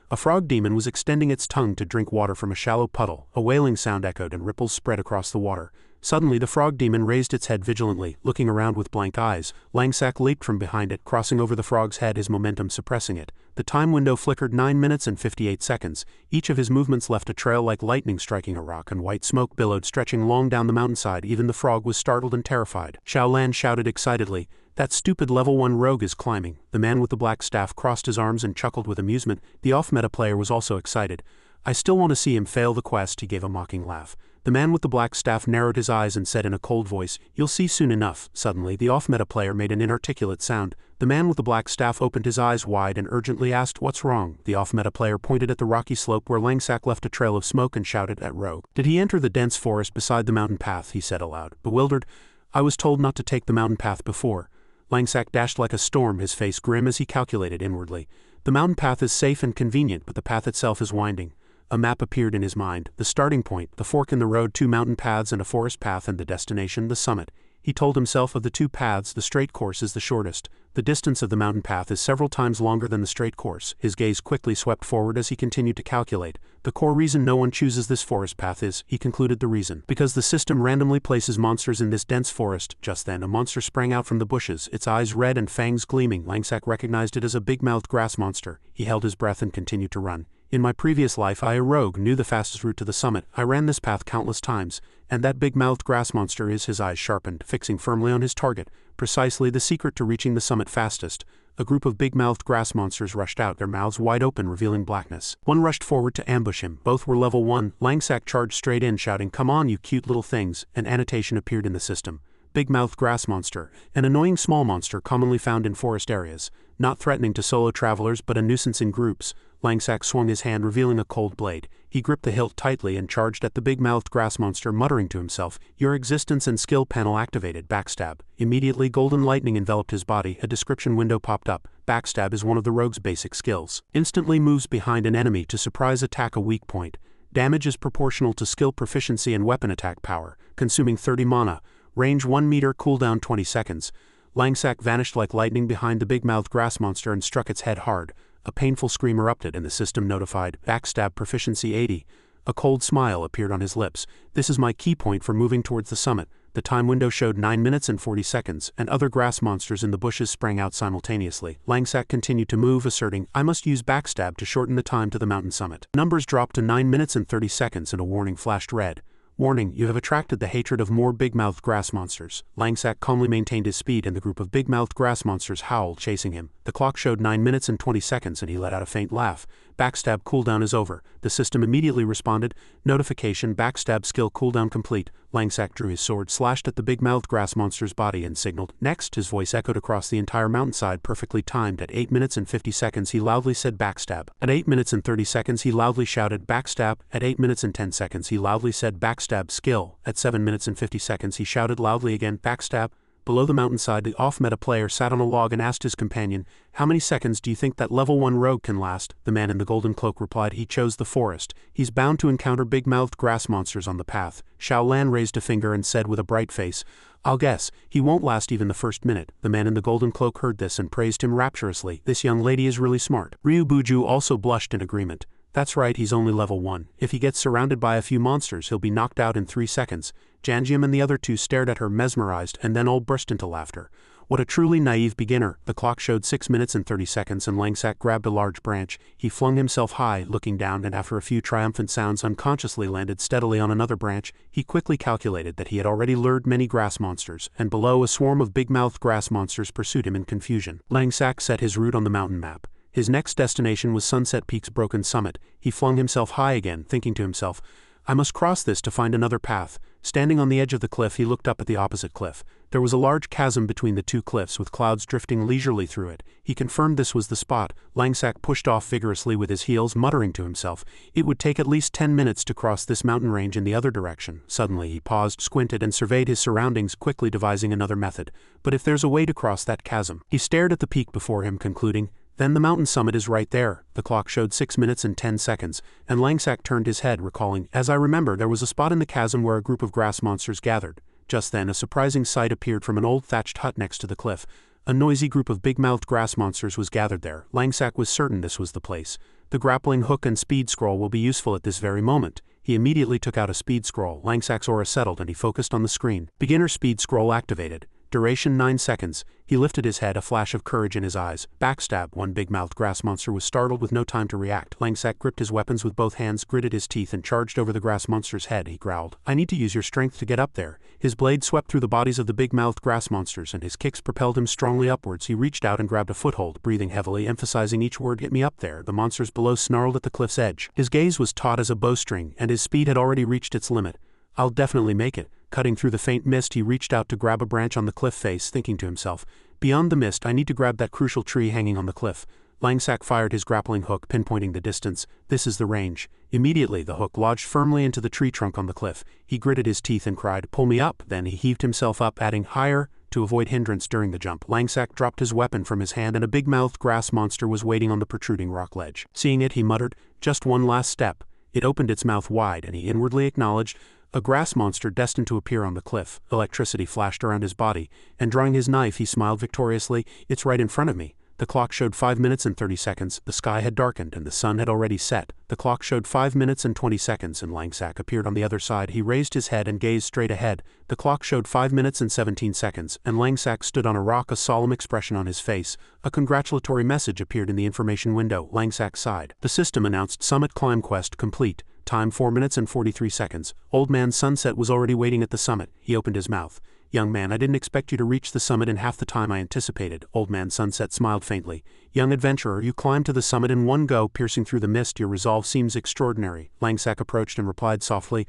A frog demon was extending its tongue to drink water from a shallow puddle. A wailing sound echoed and ripples spread across the water. Suddenly the frog demon raised its head vigilantly, looking around with blank eyes. Langsack leaped from behind it, crossing over the frog's head, his momentum suppressing it. The time window flickered 9 minutes and 58 seconds. Each of his movements left a trail like lightning striking a rock, and white smoke billowed, stretching long down the mountainside. Even the frog was startled and terrified. Xiaolan shouted excitedly, "That stupid level 1 rogue is climbing." The man with the black staff crossed his arms and chuckled with amusement. The off-meta player was also excited. "I still want to see him fail the quest," he gave a mocking laugh. The man with the black staff narrowed his eyes and said in a cold voice, "You'll see soon enough." Suddenly, the off-meta player made an inarticulate sound. The man with the black staff opened his eyes wide and urgently asked, "What's wrong?" The off-meta player pointed at the rocky slope where Langsack left a trail of smoke and shouted at Rogue. "Did he enter the dense forest beside the mountain path?" he said aloud. Bewildered, "I was told not to take the mountain path before." Langsack dashed like a storm, his face grim as he calculated inwardly. The mountain path is safe and convenient, but the path itself is winding. A map appeared in his mind, the starting point, the fork in the road, 2 mountain paths and a forest path, and the destination, the summit. He told himself, of the 2 paths, the straight course is the shortest. The distance of the mountain path is several times longer than the straight course. His gaze quickly swept forward as he continued to calculate. The core reason no one chooses this forest path is, he concluded, the reason. Because the system randomly places monsters in this dense forest. Just then, a monster sprang out from the bushes, its eyes red and fangs gleaming. Langsack recognized it as a big-mouthed grass monster. He held his breath and continued to run. "In my previous life I, a rogue, knew the fastest route to the summit. I ran this path countless times, and that big-mouthed grass monster is." His eyes sharpened, fixing firmly on his target. Precisely the secret to reaching the summit fastest. A group of big-mouthed grass monsters rushed out, their mouths wide open, revealing blackness. One rushed forward to ambush him. Both were level 1. Langsack charged straight in, shouting, "Come on, you cute little things." An annotation appeared in the system. Big-mouthed grass monster, an annoying small monster commonly found in forest areas. Not threatening to solo travelers but a nuisance in groups. Langsack swung his hand, revealing a cold blade. He gripped the hilt tightly and charged at the big-mouthed grass monster, muttering to himself, "Your existence and skill panel activated. Backstab." Immediately golden lightning enveloped his body. A description window popped up. Backstab is one of the rogue's basic skills. Instantly moves behind an enemy to surprise attack a weak point. Damage is proportional to skill proficiency and weapon attack power, consuming 30 mana. Range 1 meter, cooldown 20 seconds. Langsack vanished like lightning behind the big-mouthed grass monster and struck its head hard. A painful scream erupted and the system notified, "Backstab proficiency 80. A cold smile appeared on his lips. "This is my key point for moving towards the summit." The time window showed 9 minutes and 40 seconds, and other grass monsters in the bushes sprang out simultaneously. Langsack continued to move, asserting, "I must use backstab to shorten the time to the mountain summit." Numbers dropped to 9 minutes and 30 seconds and a warning flashed red. "Warning, you have attracted the hatred of more big-mouthed grass monsters." Langsack calmly maintained his speed and the group of big-mouthed grass monsters howled, chasing him. The clock showed 9 minutes and 20 seconds and he let out a faint laugh. "Backstab cooldown is over." The system immediately responded, "Notification, backstab skill cooldown complete." Langsack drew his sword, slashed at the big-mouthed grass monster's body and signaled, "Next." His voice echoed across the entire mountainside, perfectly timed. At 8 minutes and 50 seconds he loudly said, "Backstab." At 8 minutes and 30 seconds he loudly shouted, "Backstab." At 8 minutes and 10 seconds he loudly said, "Backstab skill." At 7 minutes and 50 seconds he shouted loudly again, "Backstab." Below the mountainside, the off-meta player sat on a log and asked his companion, "How many seconds do you think that level 1 rogue can last?" The man in the golden cloak replied, "He chose the forest. He's bound to encounter big-mouthed grass monsters on the path." Xiaolan raised a finger and said with a bright face, "I'll guess. He won't last even the first minute." The man in the golden cloak heard this and praised him rapturously. "This young lady is really smart." Ryu Buju also blushed in agreement. That's right, he's only level 1. If he gets surrounded by a few monsters, he'll be knocked out in 3 seconds. Janjium and the other two stared at her mesmerized and then all burst into laughter. What a truly naive beginner. The clock showed 6 minutes and 30 seconds and Langsak grabbed a large branch. He flung himself high, looking down, and after a few triumphant sounds unconsciously landed steadily on another branch. He quickly calculated that he had already lured many grass monsters, and below a swarm of big-mouthed grass monsters pursued him in confusion. Langsak set his route on the mountain map. His next destination was Sunset Peak's broken summit. He flung himself high again, thinking to himself, I must cross this to find another path. Standing on the edge of the cliff, he looked up at the opposite cliff. There was a large chasm between the two cliffs with clouds drifting leisurely through it. He confirmed this was the spot. Langsak pushed off vigorously with his heels, muttering to himself, it would take at least 10 minutes to cross this mountain range in the other direction. Suddenly he paused, squinted, and surveyed his surroundings, quickly devising another method. But if there's a way to cross that chasm. He stared at the peak before him, concluding, then the mountain summit is right there. The clock showed 6 minutes and 10 seconds, and Langsak turned his head, recalling, as I remember, there was a spot in the chasm where a group of grass monsters gathered. Just then a surprising sight appeared from an old thatched hut next to the cliff. A noisy group of big-mouthed grass monsters was gathered there. Langsak was certain this was the place. The grappling hook and speed scroll will be useful at this very moment. He immediately took out a speed scroll. Langsak's aura settled and he focused on the screen. Beginner speed scroll activated. Duration 9 seconds. He lifted his head, a flash of courage in his eyes. Backstab. One big-mouthed grass monster was startled with no time to react. Langsak gripped his weapons with both hands, gritted his teeth, and charged over the grass monster's head. He growled, I need to use your strength to get up there. His blade swept through the bodies of the big-mouthed grass monsters, and his kicks propelled him strongly upwards. He reached out and grabbed a foothold, breathing heavily, emphasizing each word, get me up there. The monsters below snarled at the cliff's edge. His gaze was taut as a bowstring, and his speed had already reached its limit. I'll definitely make it. Cutting through the faint mist, he reached out to grab a branch on the cliff face, thinking to himself, beyond the mist, I need to grab that crucial tree hanging on the cliff. Langsak fired his grappling hook, pinpointing the distance. This is the range. Immediately, the hook lodged firmly into the tree trunk on the cliff. He gritted his teeth and cried, pull me up. Then he heaved himself up, adding higher, to avoid hindrance during the jump. Langsak dropped his weapon from his hand and a big-mouthed grass monster was waiting on the protruding rock ledge. Seeing it, he muttered, just one last step. It opened its mouth wide, and he inwardly acknowledged, a grass monster destined to appear on the cliff. Electricity flashed around his body, and drawing his knife, he smiled victoriously. It's right in front of me. The clock showed 5 minutes and 30 seconds. The sky had darkened, and the sun had already set. The clock showed 5 minutes and 20 seconds, and Langsak appeared on the other side. He raised his head and gazed straight ahead. The clock showed 5 minutes and 17 seconds, and Langsak stood on a rock, a solemn expression on his face. A congratulatory message appeared in the information window. Langsak sighed. The system announced Summit Climb Quest complete. Time 4 minutes and 43 seconds. Old Man Sunset was already waiting at the summit. He opened his mouth. Young man, I didn't expect you to reach the summit in half the time I anticipated. Old Man Sunset smiled faintly. Young adventurer, you climbed to the summit in one go, piercing through the mist. Your resolve seems extraordinary. Langsak approached and replied softly,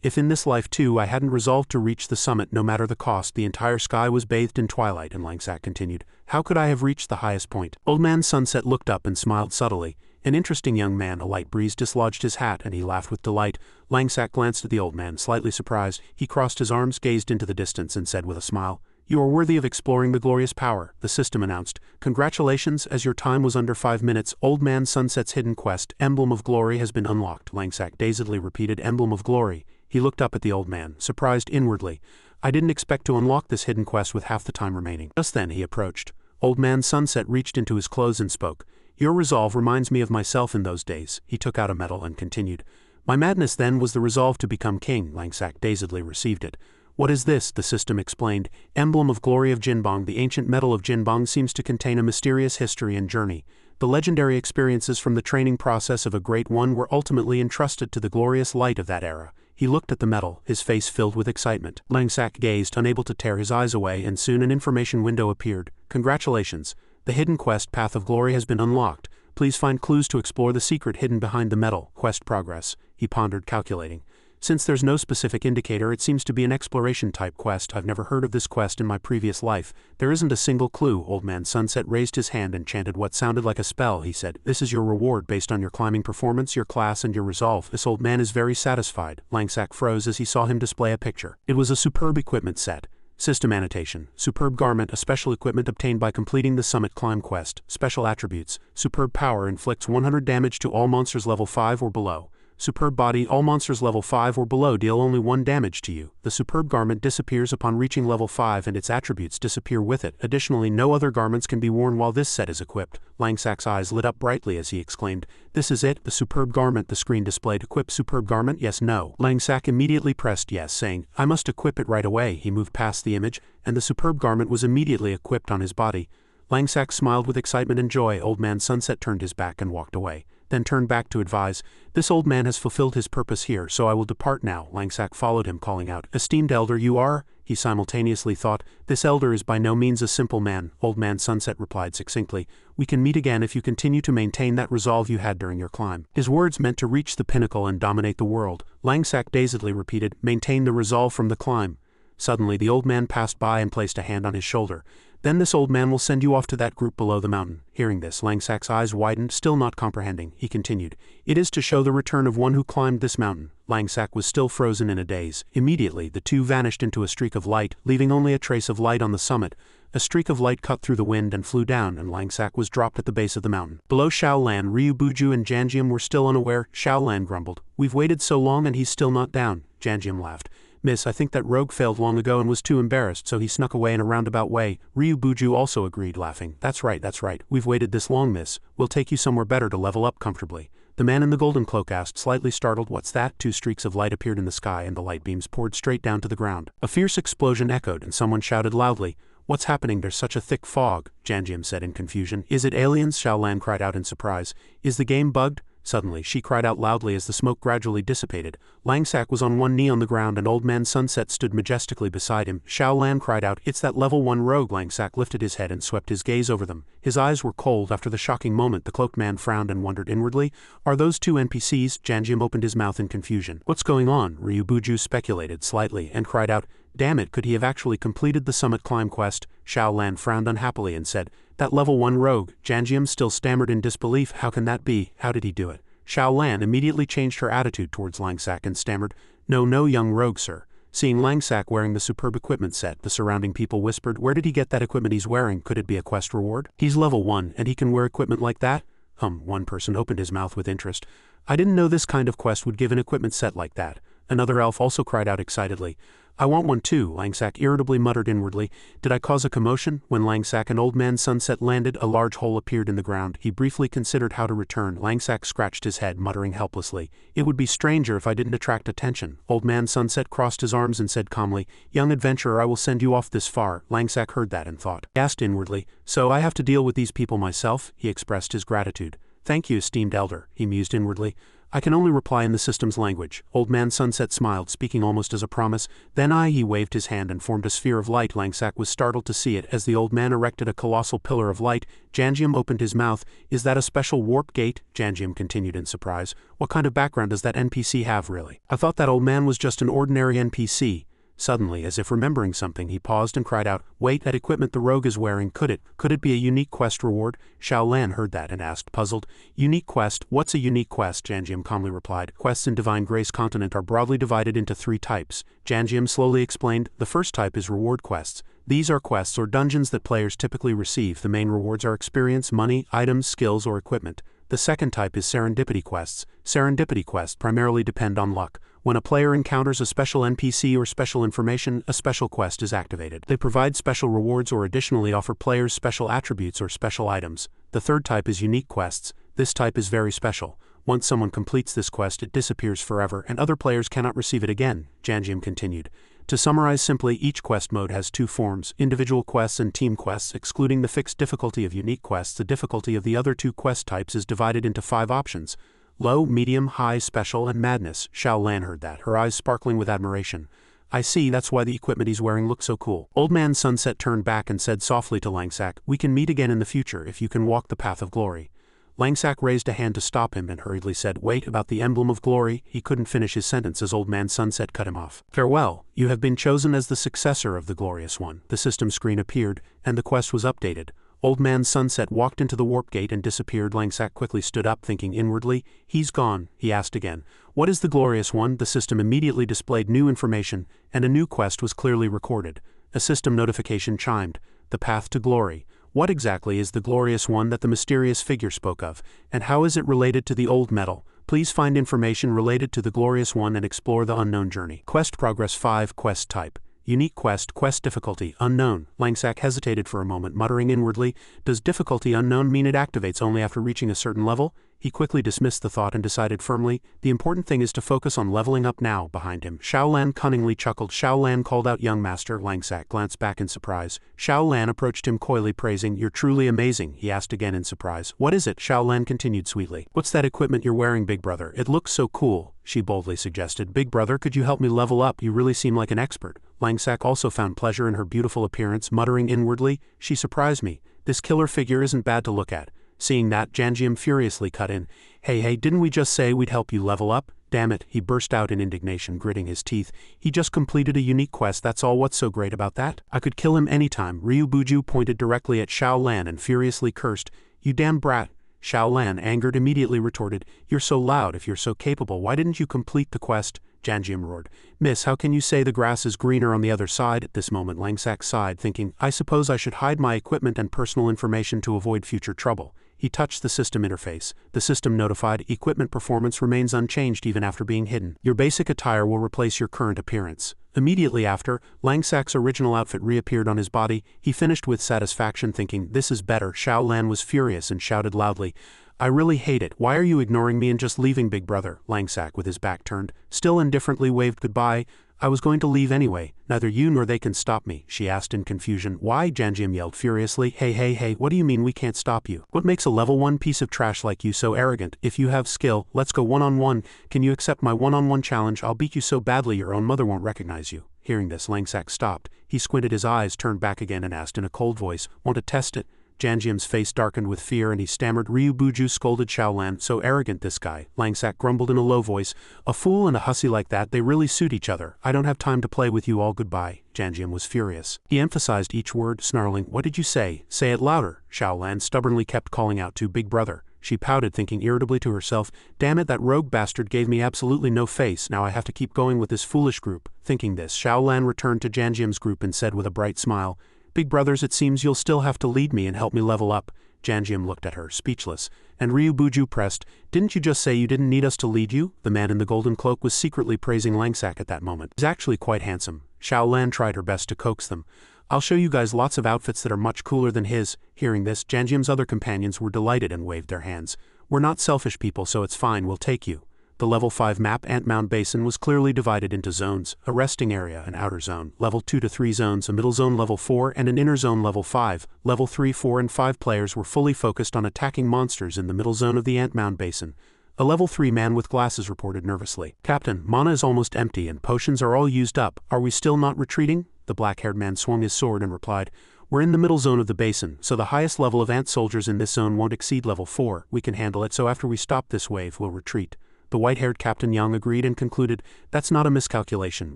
if in this life too I hadn't resolved to reach the summit no matter the cost. The entire sky was bathed in twilight. And Langsak continued, how could I have reached the highest point? Old Man Sunset looked up and smiled subtly. An interesting young man. A light breeze dislodged his hat, and he laughed with delight. Langsak glanced at the old man, slightly surprised. He crossed his arms, gazed into the distance, and said with a smile, you are worthy of exploring the glorious power. The system announced, congratulations, as your time was under 5 minutes. Old Man Sunset's hidden quest, Emblem of Glory, has been unlocked. Langsak dazedly repeated, Emblem of Glory. He looked up at the old man, surprised inwardly. I didn't expect to unlock this hidden quest with half the time remaining. Just then he approached. Old Man Sunset reached into his clothes and spoke. Your resolve reminds me of myself in those days. He took out a medal and continued. My madness then was the resolve to become king. Langsak dazedly received it. What is this? The system explained. Emblem of Glory of Jinbong. The ancient medal of Jinbong seems to contain a mysterious history and journey. The legendary experiences from the training process of a great one were ultimately entrusted to the glorious light of that era. He looked at the medal, his face filled with excitement. Langsak gazed, unable to tear his eyes away, and soon an information window appeared. Congratulations. The hidden quest Path of Glory has been unlocked. Please find clues to explore the secret hidden behind the medal. Quest progress. He pondered, calculating. Since there's no specific indicator, it seems to be an exploration-type quest. I've never heard of this quest in my previous life. There isn't a single clue. Old Man Sunset raised his hand and chanted what sounded like a spell. He said, this is your reward based on your climbing performance, your class, and your resolve. This old man is very satisfied. Langsak froze as he saw him display a picture. It was a superb equipment set. System annotation. Superb garment, a special equipment obtained by completing the Summit Climb quest. Special attributes. Superb power inflicts 100 damage to all monsters level 5 or below. Superb body, all monsters level 5 or below deal only 1 damage to you. The superb garment disappears upon reaching level 5 and its attributes disappear with it. Additionally, no other garments can be worn while this set is equipped. Langsak's eyes lit up brightly as he exclaimed, "This is it, the superb garment." The screen displayed, "Equip superb garment, yes, no." Langsak immediately pressed yes, saying, "I must equip it right away." He moved past the image, and the superb garment was immediately equipped on his body. Langsak smiled with excitement and joy. Old Man Sunset turned his back and walked away, then turned back to advise, "This old man has fulfilled his purpose here, so I will depart now." Langsak followed him, calling out, "Esteemed elder, you are?" He simultaneously thought, "This elder is by no means a simple man." Old Man Sunset replied succinctly, "We can meet again if you continue to maintain that resolve you had during your climb." His words meant to reach the pinnacle and dominate the world. Langsak dazedly repeated, "Maintain the resolve from the climb." Suddenly the old man passed by and placed a hand on his shoulder. "Then this old man will send you off to that group below the mountain." Hearing this, Langsak's eyes widened, still not comprehending. He continued, "It is to show the return of one who climbed this mountain." Langsak was still frozen in a daze. Immediately, the two vanished into a streak of light, leaving only a trace of light on the summit. A streak of light cut through the wind and flew down, and Langsak was dropped at the base of the mountain. Below Shaolan, Ryu Buju and Janjium were still unaware. Shaolan grumbled, "We've waited so long and he's still not down." Janjium laughed, "Miss, I think that rogue failed long ago and was too embarrassed, so he snuck away in a roundabout way." Ryu Buju also agreed, laughing, That's right. We've waited this long, miss. We'll take you somewhere better to level up comfortably." The man in the golden cloak asked, slightly startled, "What's that?" Two streaks of light appeared in the sky and the light beams poured straight down to the ground. A fierce explosion echoed and someone shouted loudly, "What's happening? There's such a thick fog," Janjium said in confusion. "Is it aliens?" Shaolan cried out in surprise. "Is the game bugged?" Suddenly, she cried out loudly as the smoke gradually dissipated. Langsak was on one knee on the ground and Old Man Sunset stood majestically beside him. Shaolan cried out, "It's that level 1 rogue." Langsak lifted his head and swept his gaze over them. His eyes were cold. After the shocking moment, the cloaked man frowned and wondered inwardly, "Are those 2 NPCs? Janjium opened his mouth in confusion. "What's going on?" Ryu Buju speculated slightly and cried out, "Damn it, could he have actually completed the summit climb quest?" Shaolan frowned unhappily and said, "That level 1 rogue." Janjium still stammered in disbelief. "How can that be? How did he do it?" Shaolan immediately changed her attitude towards Langsak and stammered, No, young rogue, sir." Seeing Langsak wearing the superb equipment set, the surrounding people whispered, "Where did he get that equipment he's wearing? Could it be a quest reward? He's level 1, and he can wear equipment like that?" One person opened his mouth with interest. "I didn't know this kind of quest would give an equipment set like that." Another elf also cried out excitedly, "I want one too." Langsak irritably muttered inwardly, "Did I cause a commotion?" When Langsak and Old Man Sunset landed, a large hole appeared in the ground. He briefly considered how to return. Langsak scratched his head, muttering helplessly, "It would be stranger if I didn't attract attention." Old Man Sunset crossed his arms and said calmly, "Young adventurer, I will send you off this far." Langsak heard that and thought. He asked inwardly, "So I have to deal with these people myself?" He expressed his gratitude. "Thank you, esteemed elder," he mused inwardly. "I can only reply in the system's language." Old Man Sunset smiled, speaking almost as a promise. "Then he waved his hand and formed a sphere of light." Langsak was startled to see it. As the old man erected a colossal pillar of light, Janjium opened his mouth. "Is that a special warp gate?" Janjium continued in surprise. "What kind of background does that NPC have, really? I thought that old man was just an ordinary NPC." Suddenly, as if remembering something, he paused and cried out, "Wait, that equipment the rogue is wearing, could it be a unique quest reward?" Shaolan heard that and asked, puzzled, "Unique quest? What's a unique quest?" Janjium calmly replied, "Quests in Divine Grace Continent are broadly divided into 3 types. Janjium slowly explained, "The first type is reward quests. These are quests or dungeons that players typically receive. The main rewards are experience, money, items, skills, or equipment. The second type is serendipity quests. Serendipity quests primarily depend on luck. When a player encounters a special NPC or special information, a special quest is activated. They provide special rewards or additionally offer players special attributes or special items. The third type is unique quests. This type is very special. Once someone completes this quest, it disappears forever, and other players cannot receive it again." Janjium continued. To summarize simply, each quest mode has 2 forms, individual quests and team quests. Excluding the fixed difficulty of unique quests, the difficulty of the other 2 quest types is divided into 5 options: low, medium, high, special, and madness. Shaolan heard that, her eyes sparkling with admiration. "I see, that's why the equipment he's wearing looks so cool." Old Man Sunset turned back and said softly to Langsak, "We can meet again in the future if you can walk the path of glory." Langsak raised a hand to stop him and hurriedly said, "Wait, about the emblem of glory." He couldn't finish his sentence as Old Man Sunset cut him off. "Farewell. You have been chosen as the successor of the Glorious One." The system screen appeared, and the quest was updated. Old Man Sunset walked into the warp gate and disappeared. Langsak quickly stood up, thinking inwardly, "He's gone." He asked again, "What is the Glorious One?" The system immediately displayed new information, and a new quest was clearly recorded. A system notification chimed. "The path to glory." What exactly is the Glorious One that the mysterious figure spoke of, and how is it related to the old metal? Please find information related to the Glorious One and explore the unknown journey. Quest progress 5. Quest type. Unique quest. Quest difficulty unknown. Langsack hesitated for a moment, muttering inwardly, does difficulty unknown mean it activates only after reaching a certain level? He quickly dismissed the thought and decided firmly, the important thing is to focus on leveling up now. Behind him, Xiao Lan cunningly chuckled. Xiao Lan called out, young master. Langsack glanced back in surprise. Xiao Lan approached him coyly, praising, you're truly amazing. He asked again in surprise. What is it? Xiao Lan continued sweetly. What's that equipment you're wearing, big brother? It looks so cool, she boldly suggested. Big brother, could you help me level up? You really seem like an expert. Langsack also found pleasure in her beautiful appearance, muttering inwardly, she surprised me. This killer figure isn't bad to look at. Seeing that, Janjium furiously cut in. Hey, didn't we just say we'd help you level up? Damn it, he burst out in indignation, gritting his teeth. He just completed a unique quest, that's all. What's so great about that? I could kill him anytime. Ryu Buju pointed directly at Xiao Lan and furiously cursed. You damn brat. Xiao Lan, angered, immediately retorted, you're so loud. If you're so capable, why didn't you complete the quest? Janjium roared. Miss, how can you say the grass is greener on the other side? At this moment, Langsack sighed, thinking, I suppose I should hide my equipment and personal information to avoid future trouble. He touched the system interface. The system notified, equipment performance remains unchanged even after being hidden. Your basic attire will replace your current appearance. Immediately after, Langsack's original outfit reappeared on his body. He finished with satisfaction, thinking, this is better. Xiao Lan was furious and shouted loudly, I really hate it. Why are you ignoring me and just leaving, big brother? Langsack, with his back turned, still indifferently waved goodbye. I was going to leave anyway. Neither you nor they can stop me, she asked in confusion. Why? Janjium yelled furiously. Hey, what do you mean we can't stop you? What makes a level 1 piece of trash like you so arrogant? If you have skill, let's go one-on-one. Can you accept my one-on-one challenge? I'll beat you so badly your own mother won't recognize you. Hearing this, Langsack stopped. He squinted his eyes, turned back again and asked in a cold voice, want to test it? Janjium's face darkened with fear and he stammered. Ryu Buju scolded Xiao Lan, so arrogant this guy. Langsack grumbled in a low voice, a fool and a hussy like that, they really suit each other. I don't have time to play with you all, goodbye. Janjium was furious. He emphasized each word, snarling, what did you say? Say it louder. Xiao Lan stubbornly kept calling out to big brother. She pouted, thinking irritably to herself, damn it, that rogue bastard gave me absolutely no face, now I have to keep going with this foolish group. Thinking this, Xiao Lan returned to Janjium's group and said with a bright smile, big brothers, it seems you'll still have to lead me and help me level up. Janjium looked at her, speechless, and Ryu Buju pressed, didn't you just say you didn't need us to lead you? The man in the golden cloak was secretly praising Langsack at that moment. He's actually quite handsome. Xiao Lan tried her best to coax them. I'll show you guys lots of outfits that are much cooler than his. Hearing this, Janjium's other companions were delighted and waved their hands. We're not selfish people, so it's fine, we'll take you. The level 5 map Ant Mound Basin was clearly divided into zones, a resting area, an outer zone, level 2 to 3 zones, a middle zone level 4, and an inner zone level 5. Level 3, 4, and 5 players were fully focused on attacking monsters in the middle zone of the Ant Mound Basin. A level 3 man with glasses reported nervously. Captain, mana is almost empty and potions are all used up. Are we still not retreating? The black-haired man swung his sword and replied, we're in the middle zone of the basin, so the highest level of ant soldiers in this zone won't exceed level 4. We can handle it, so after we stop this wave, we'll retreat. The white-haired Captain Young agreed and concluded, that's not a miscalculation.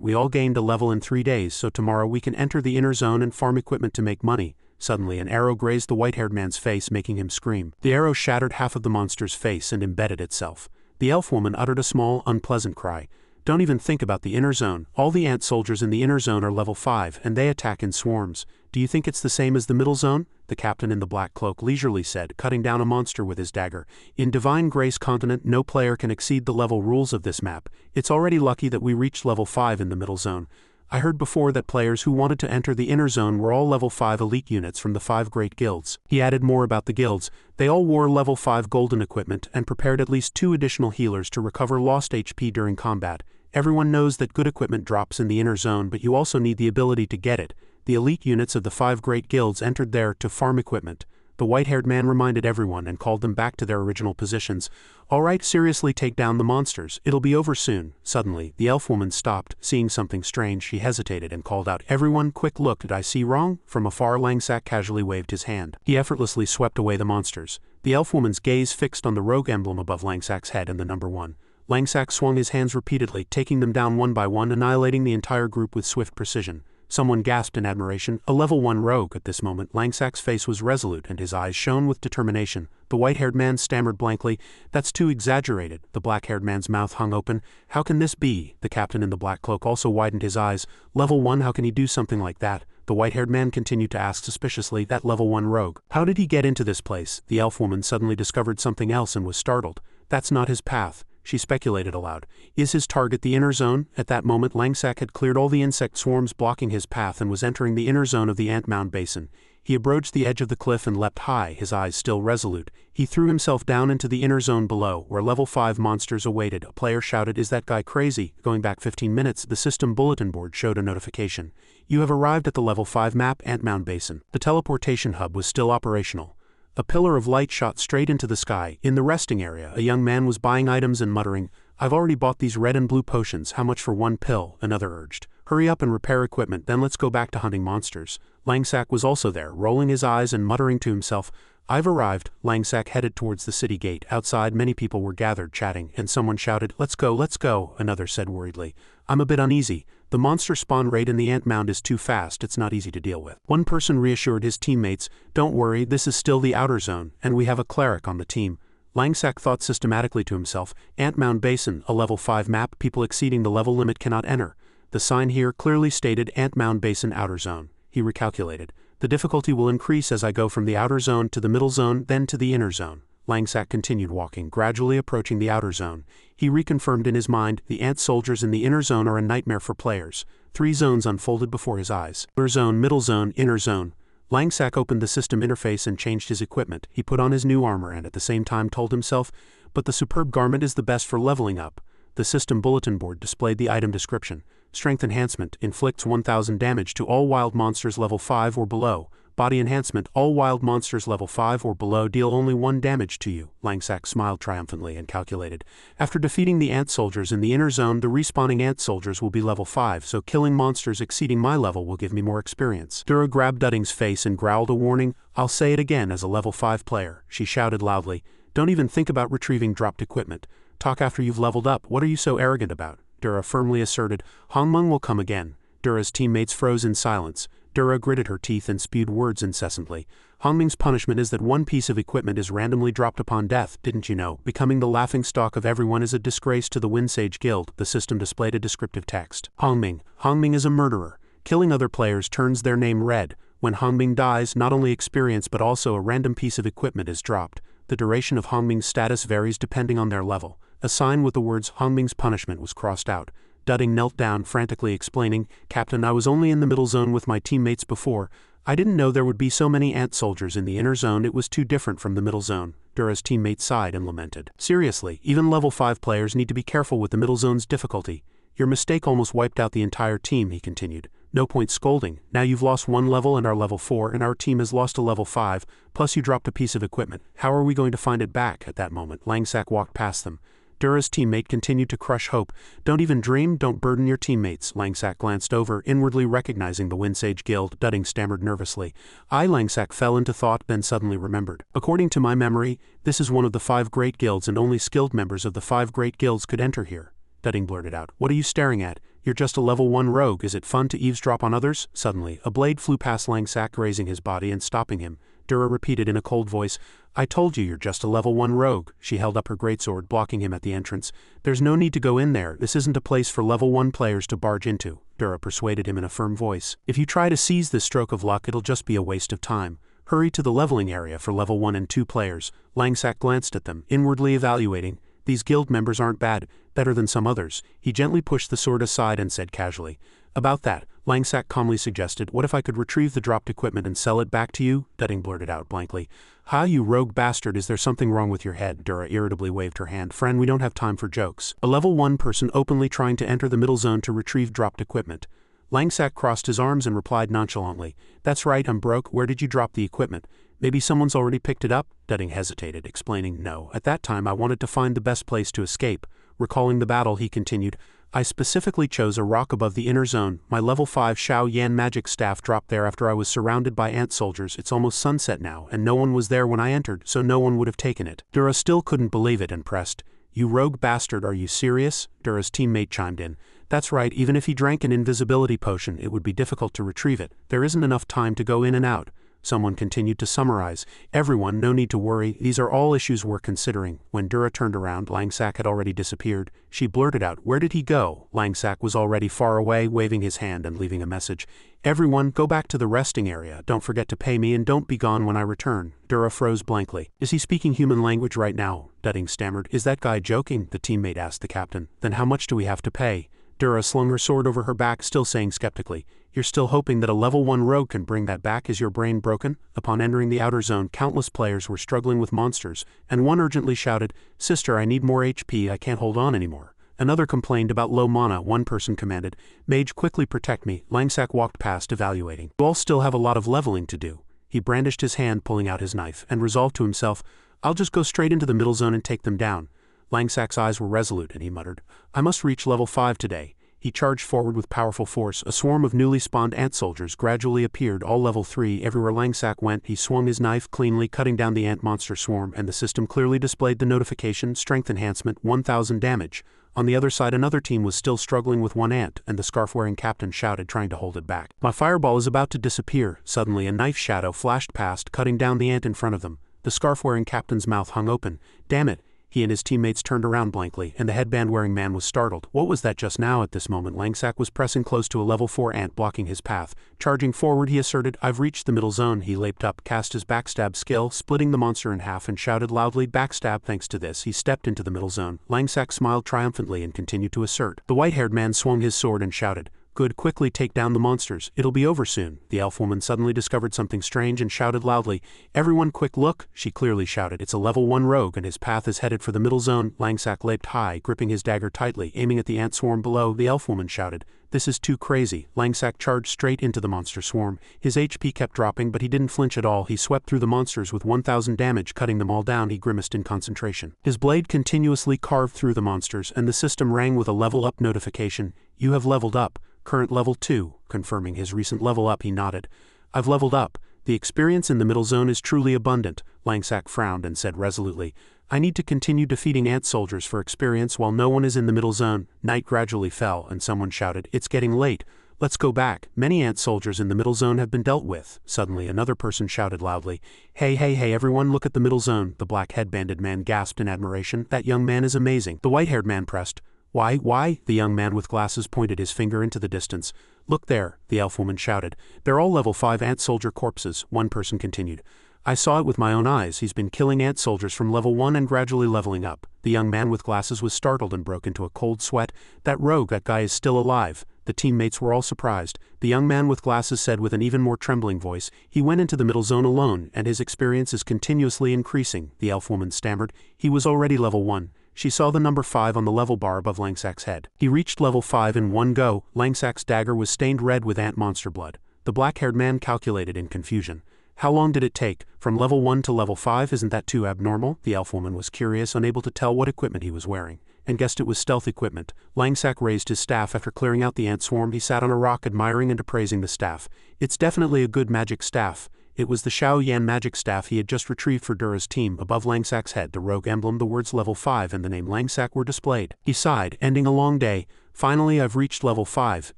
We all gained a level in 3 days, so tomorrow we can enter the inner zone and farm equipment to make money. Suddenly, an arrow grazed the white-haired man's face, making him scream. The arrow shattered half of the monster's face and embedded itself. The elf woman uttered a small, unpleasant cry. Don't even think about the inner zone. All the ant soldiers in the inner zone are level 5, and they attack in swarms. Do you think it's the same as the middle zone? The captain in the black cloak leisurely said, cutting down a monster with his dagger. In Divine Grace Continent, no player can exceed the level rules of this map. It's already lucky that we reached level 5 in the middle zone. I heard before that players who wanted to enter the inner zone were all level 5 elite units from the 5 great guilds. He added more about the guilds. They all wore level 5 golden equipment and prepared at least 2 additional healers to recover lost HP during combat. Everyone knows that good equipment drops in the inner zone, but you also need the ability to get it. The elite units of the 5 great guilds entered there to farm equipment. The white-haired man reminded everyone and called them back to their original positions. All right, seriously, take down the monsters. It'll be over soon. Suddenly, the elf woman stopped. Seeing something strange, she hesitated and called out, everyone, quick look, did I see wrong? From afar, Langsack casually waved his hand. He effortlessly swept away the monsters. The elf woman's gaze fixed on the rogue emblem above Langsack's head and the number 1. Langsack swung his hands repeatedly, taking them down one by one, annihilating the entire group with swift precision. Someone gasped in admiration. A level 1 rogue. At this moment, Langsack's face was resolute and his eyes shone with determination. The white-haired man stammered blankly, that's too exaggerated. The black-haired man's mouth hung open. How can this be? The captain in the black cloak also widened his eyes. Level 1, how can he do something like that? The white-haired man continued to ask suspiciously, that level 1 rogue. How did he get into this place? The elf woman suddenly discovered something else and was startled. That's not his path. she speculated aloud. Is his target the inner zone? At that moment Langsack had cleared all the insect swarms blocking his path and was entering the inner zone of the ant mound basin. He approached the edge of the cliff and leapt high, his eyes still resolute. He threw himself down into the inner zone below, where level 5 monsters awaited. A player shouted, "Is that guy crazy?" Going back 15 minutes, the system bulletin board showed a notification. You have arrived at the level 5 map, Ant Mound Basin. The teleportation hub was still operational. A pillar of light shot straight into the sky. In the resting area, a young man was buying items and muttering, "I've already bought these red and blue potions, how much for one pill?" Another urged, "Hurry up and repair equipment, then let's go back to hunting monsters." Langsack was also there, rolling his eyes and muttering to himself, "I've arrived." Langsack headed towards the city gate. Outside many people were gathered chatting, and someone shouted, "Let's go, let's go." Another said worriedly, "I'm a bit uneasy. The monster spawn rate in the ant mound is too fast, it's not easy to deal with." One person reassured his teammates, "Don't worry, this is still the outer zone, and we have a cleric on the team." Langsack thought systematically to himself, Ant Mound Basin, a level 5 map, people exceeding the level limit cannot enter. The sign here clearly stated Ant Mound Basin outer zone. He recalculated. The difficulty will increase as I go from the outer zone to the middle zone, then to the inner zone. Langsack continued walking, gradually approaching the outer zone. He reconfirmed in his mind, the ant soldiers in the inner zone are a nightmare for players. 3 zones unfolded before his eyes. Outer zone, middle zone, inner zone. Langsack opened the system interface and changed his equipment. He put on his new armor and at the same time told himself, "But the superb garment is the best for leveling up." The system bulletin board displayed the item description. Strength enhancement, inflicts 1000 damage to all wild monsters level 5 or below. Body enhancement, all wild monsters level 5 or below deal only 1 damage to you. Langsack smiled triumphantly and calculated. After defeating the ant soldiers in the inner zone, the respawning ant soldiers will be level 5, so killing monsters exceeding my level will give me more experience. Dura grabbed Dudding's face and growled a warning. "I'll say it again as a level 5 player," she shouted loudly. "Don't even think about retrieving dropped equipment. Talk after you've leveled up. What are you so arrogant about?" Dura firmly asserted. "Hongmeng will come again." Dura's teammates froze in silence. Dura gritted her teeth and spewed words incessantly. "Hongmeng's punishment is that one piece of equipment is randomly dropped upon death, didn't you know? Becoming the laughingstock of everyone is a disgrace to the Windsage Guild." The system displayed a descriptive text. Hongmeng is a murderer. Killing other players turns their name red. When Hongmeng dies, not only experience but also a random piece of equipment is dropped. The duration of Hongmeng's status varies depending on their level. A sign with the words "Hongmeng's punishment" was crossed out. Dudding knelt down, frantically explaining, "Captain, I was only in the middle zone with my teammates before. I didn't know there would be so many ant soldiers in the inner zone, it was too different from the middle zone." Dura's teammates sighed and lamented. "Seriously, even level 5 players need to be careful with the middle zone's difficulty. Your mistake almost wiped out the entire team," he continued. "No point scolding. Now you've lost 1 level and are level 4, and our team has lost a level 5, plus you dropped a piece of equipment. How are we going to find it back?" At that moment, Langsack walked past them. Dura's teammate continued to crush hope. "Don't even dream, don't burden your teammates." Langsack glanced over, inwardly recognizing the Windsage Guild. Dudding stammered nervously. Langsack fell into thought, then suddenly remembered. "According to my memory, this is one of the 5 great guilds and only skilled members of the 5 great guilds could enter here." Dudding blurted out, "What are you staring at? You're just a level 1 rogue. Is it fun to eavesdrop on others?" Suddenly, a blade flew past Langsack, grazing his body and stopping him. Dura repeated in a cold voice, "I told you you're just a level 1 rogue." She held up her greatsword, blocking him at the entrance. "There's no need to go in there. This isn't a place for level 1 players to barge into," Dura persuaded him in a firm voice. "If you try to seize this stroke of luck, it'll just be a waste of time. Hurry to the leveling area for level 1 and 2 players." Langsack glanced at them, inwardly evaluating. These guild members aren't bad, better than some others. He gently pushed the sword aside and said casually, "About that," Langsack calmly suggested, "what if I could retrieve the dropped equipment and sell it back to you?" Dudding blurted out blankly, "Ha, you rogue bastard, is there something wrong with your head?" Dura irritably waved her hand. "Friend, we don't have time for jokes." A level 1 person openly trying to enter the middle zone to retrieve dropped equipment. Langsack crossed his arms and replied nonchalantly, "That's right, I'm broke. Where did you drop the equipment? Maybe someone's already picked it up?" Dudding hesitated, explaining, "No, at that time I wanted to find the best place to escape." Recalling the battle, he continued, "I specifically chose a rock above the inner zone. My level 5 Xiao Yan magic staff dropped there after I was surrounded by ant soldiers. It's almost sunset now, and no one was there when I entered, so no one would have taken it." Dura still couldn't believe it and pressed, "You rogue bastard, are you serious?" Dura's teammate chimed in, "That's right, even if he drank an invisibility potion, it would be difficult to retrieve it. There isn't enough time to go in and out." someone continued to summarize. Everyone, no need to worry, these are all issues we're considering. When Dura turned around, Langsack had already disappeared. She blurted out, "Where did he go?" Langsack was already far away, waving his hand and leaving a message. "Everyone, go back to the resting area. Don't forget to pay me and don't be gone when I return." Dura froze blankly. "Is he speaking human language right now?" Dudding stammered. "Is that guy joking?" the teammate asked the captain. "Then how much do we have to pay?" Dura slung her sword over her back, still saying skeptically, "You're still hoping that a level 1 rogue can bring that back? Is your brain broken?" Upon entering the outer zone, countless players were struggling with monsters, and one urgently shouted, "Sister, I need more HP, I can't hold on anymore." Another complained about low mana. One person commanded, "Mage, quickly protect me." Langsack walked past, evaluating. "You all still have a lot of leveling to do." He brandished his hand, pulling out his knife, and resolved to himself, "I'll just go straight into the middle zone and take them down." Langsack's eyes were resolute, and he muttered, "I must reach level 5 today." He charged forward with powerful force. A swarm of newly spawned ant soldiers gradually appeared, all level 3. Everywhere Langsack went, he swung his knife cleanly, cutting down the ant monster swarm, and the system clearly displayed the notification, "Strength enhancement, 1000 damage." On the other side, another team was still struggling with one ant, and the scarf-wearing captain shouted, trying to hold it back, "My fireball is about to disappear." Suddenly, a knife shadow flashed past, cutting down the ant in front of them. The scarf-wearing captain's mouth hung open. "Damn it!" He and his teammates turned around blankly, and the headband-wearing man was startled. What was that just now? At this moment, Langsack was pressing close to a level 4 ant, blocking his path. Charging forward, he asserted, "I've reached the middle zone." He leaped up, cast his backstab skill, splitting the monster in half, and shouted loudly, "Backstab!" Thanks to this, he stepped into the middle zone. Langsack smiled triumphantly and continued to assert. The white-haired man swung his sword and shouted, "Good, quickly take down the monsters. It'll be over soon." The elf woman suddenly discovered something strange and shouted loudly, "Everyone quick look!" She clearly shouted, "It's a level 1 rogue and his path is headed for the middle zone." Langsack leaped high, gripping his dagger tightly, aiming at the ant swarm below. The elf woman shouted, "This is too crazy." Langsack charged straight into the monster swarm. His HP kept dropping, but he didn't flinch at all. He swept through the monsters with 1000 damage, cutting them all down. He grimaced in concentration. His blade continuously carved through the monsters, and the system rang with a level up notification. "You have leveled up. Current level 2, confirming his recent level up. He nodded. "I've leveled up. The experience in the middle zone is truly abundant." Langsack frowned and said resolutely, "I need to continue defeating ant soldiers for experience while no one is in the middle zone." Night gradually fell, and someone shouted, "It's getting late. Let's go back. Many ant soldiers in the middle zone have been dealt with." Suddenly, another person shouted loudly, "Hey, hey, hey, everyone, look at the middle zone." The black headbanded man gasped in admiration. "That young man is amazing." The white-haired man pressed, Why? The young man with glasses pointed his finger into the distance. "Look there," the elf woman shouted. "They're all level 5 ant soldier corpses." One person continued, "I saw it with my own eyes. He's been killing ant soldiers from level 1 and gradually leveling up." The young man with glasses was startled and broke into a cold sweat. "That rogue, that guy is still alive." The teammates were all surprised. The young man with glasses said with an even more trembling voice, "He went into the middle zone alone, and his experience is continuously increasing." The elf woman stammered, "He was already level 1. She saw the number 5 on the level bar above Langsack's head. "He reached level 5 in one go." Langsack's dagger was stained red with ant monster blood. The black-haired man calculated in confusion. "How long did it take? From level 1 to level 5, isn't that too abnormal?" The elf woman was curious, unable to tell what equipment he was wearing, and guessed it was stealth equipment. Langsack raised his staff after clearing out the ant swarm. He sat on a rock, admiring and appraising the staff. "It's definitely a good magic staff." It was the Xiao Yan magic staff he had just retrieved for Dura's team. Above Langsack's head, the rogue emblem, the words level 5 and the name Langsack were displayed. He sighed, ending a long day. "Finally, I've reached level 5.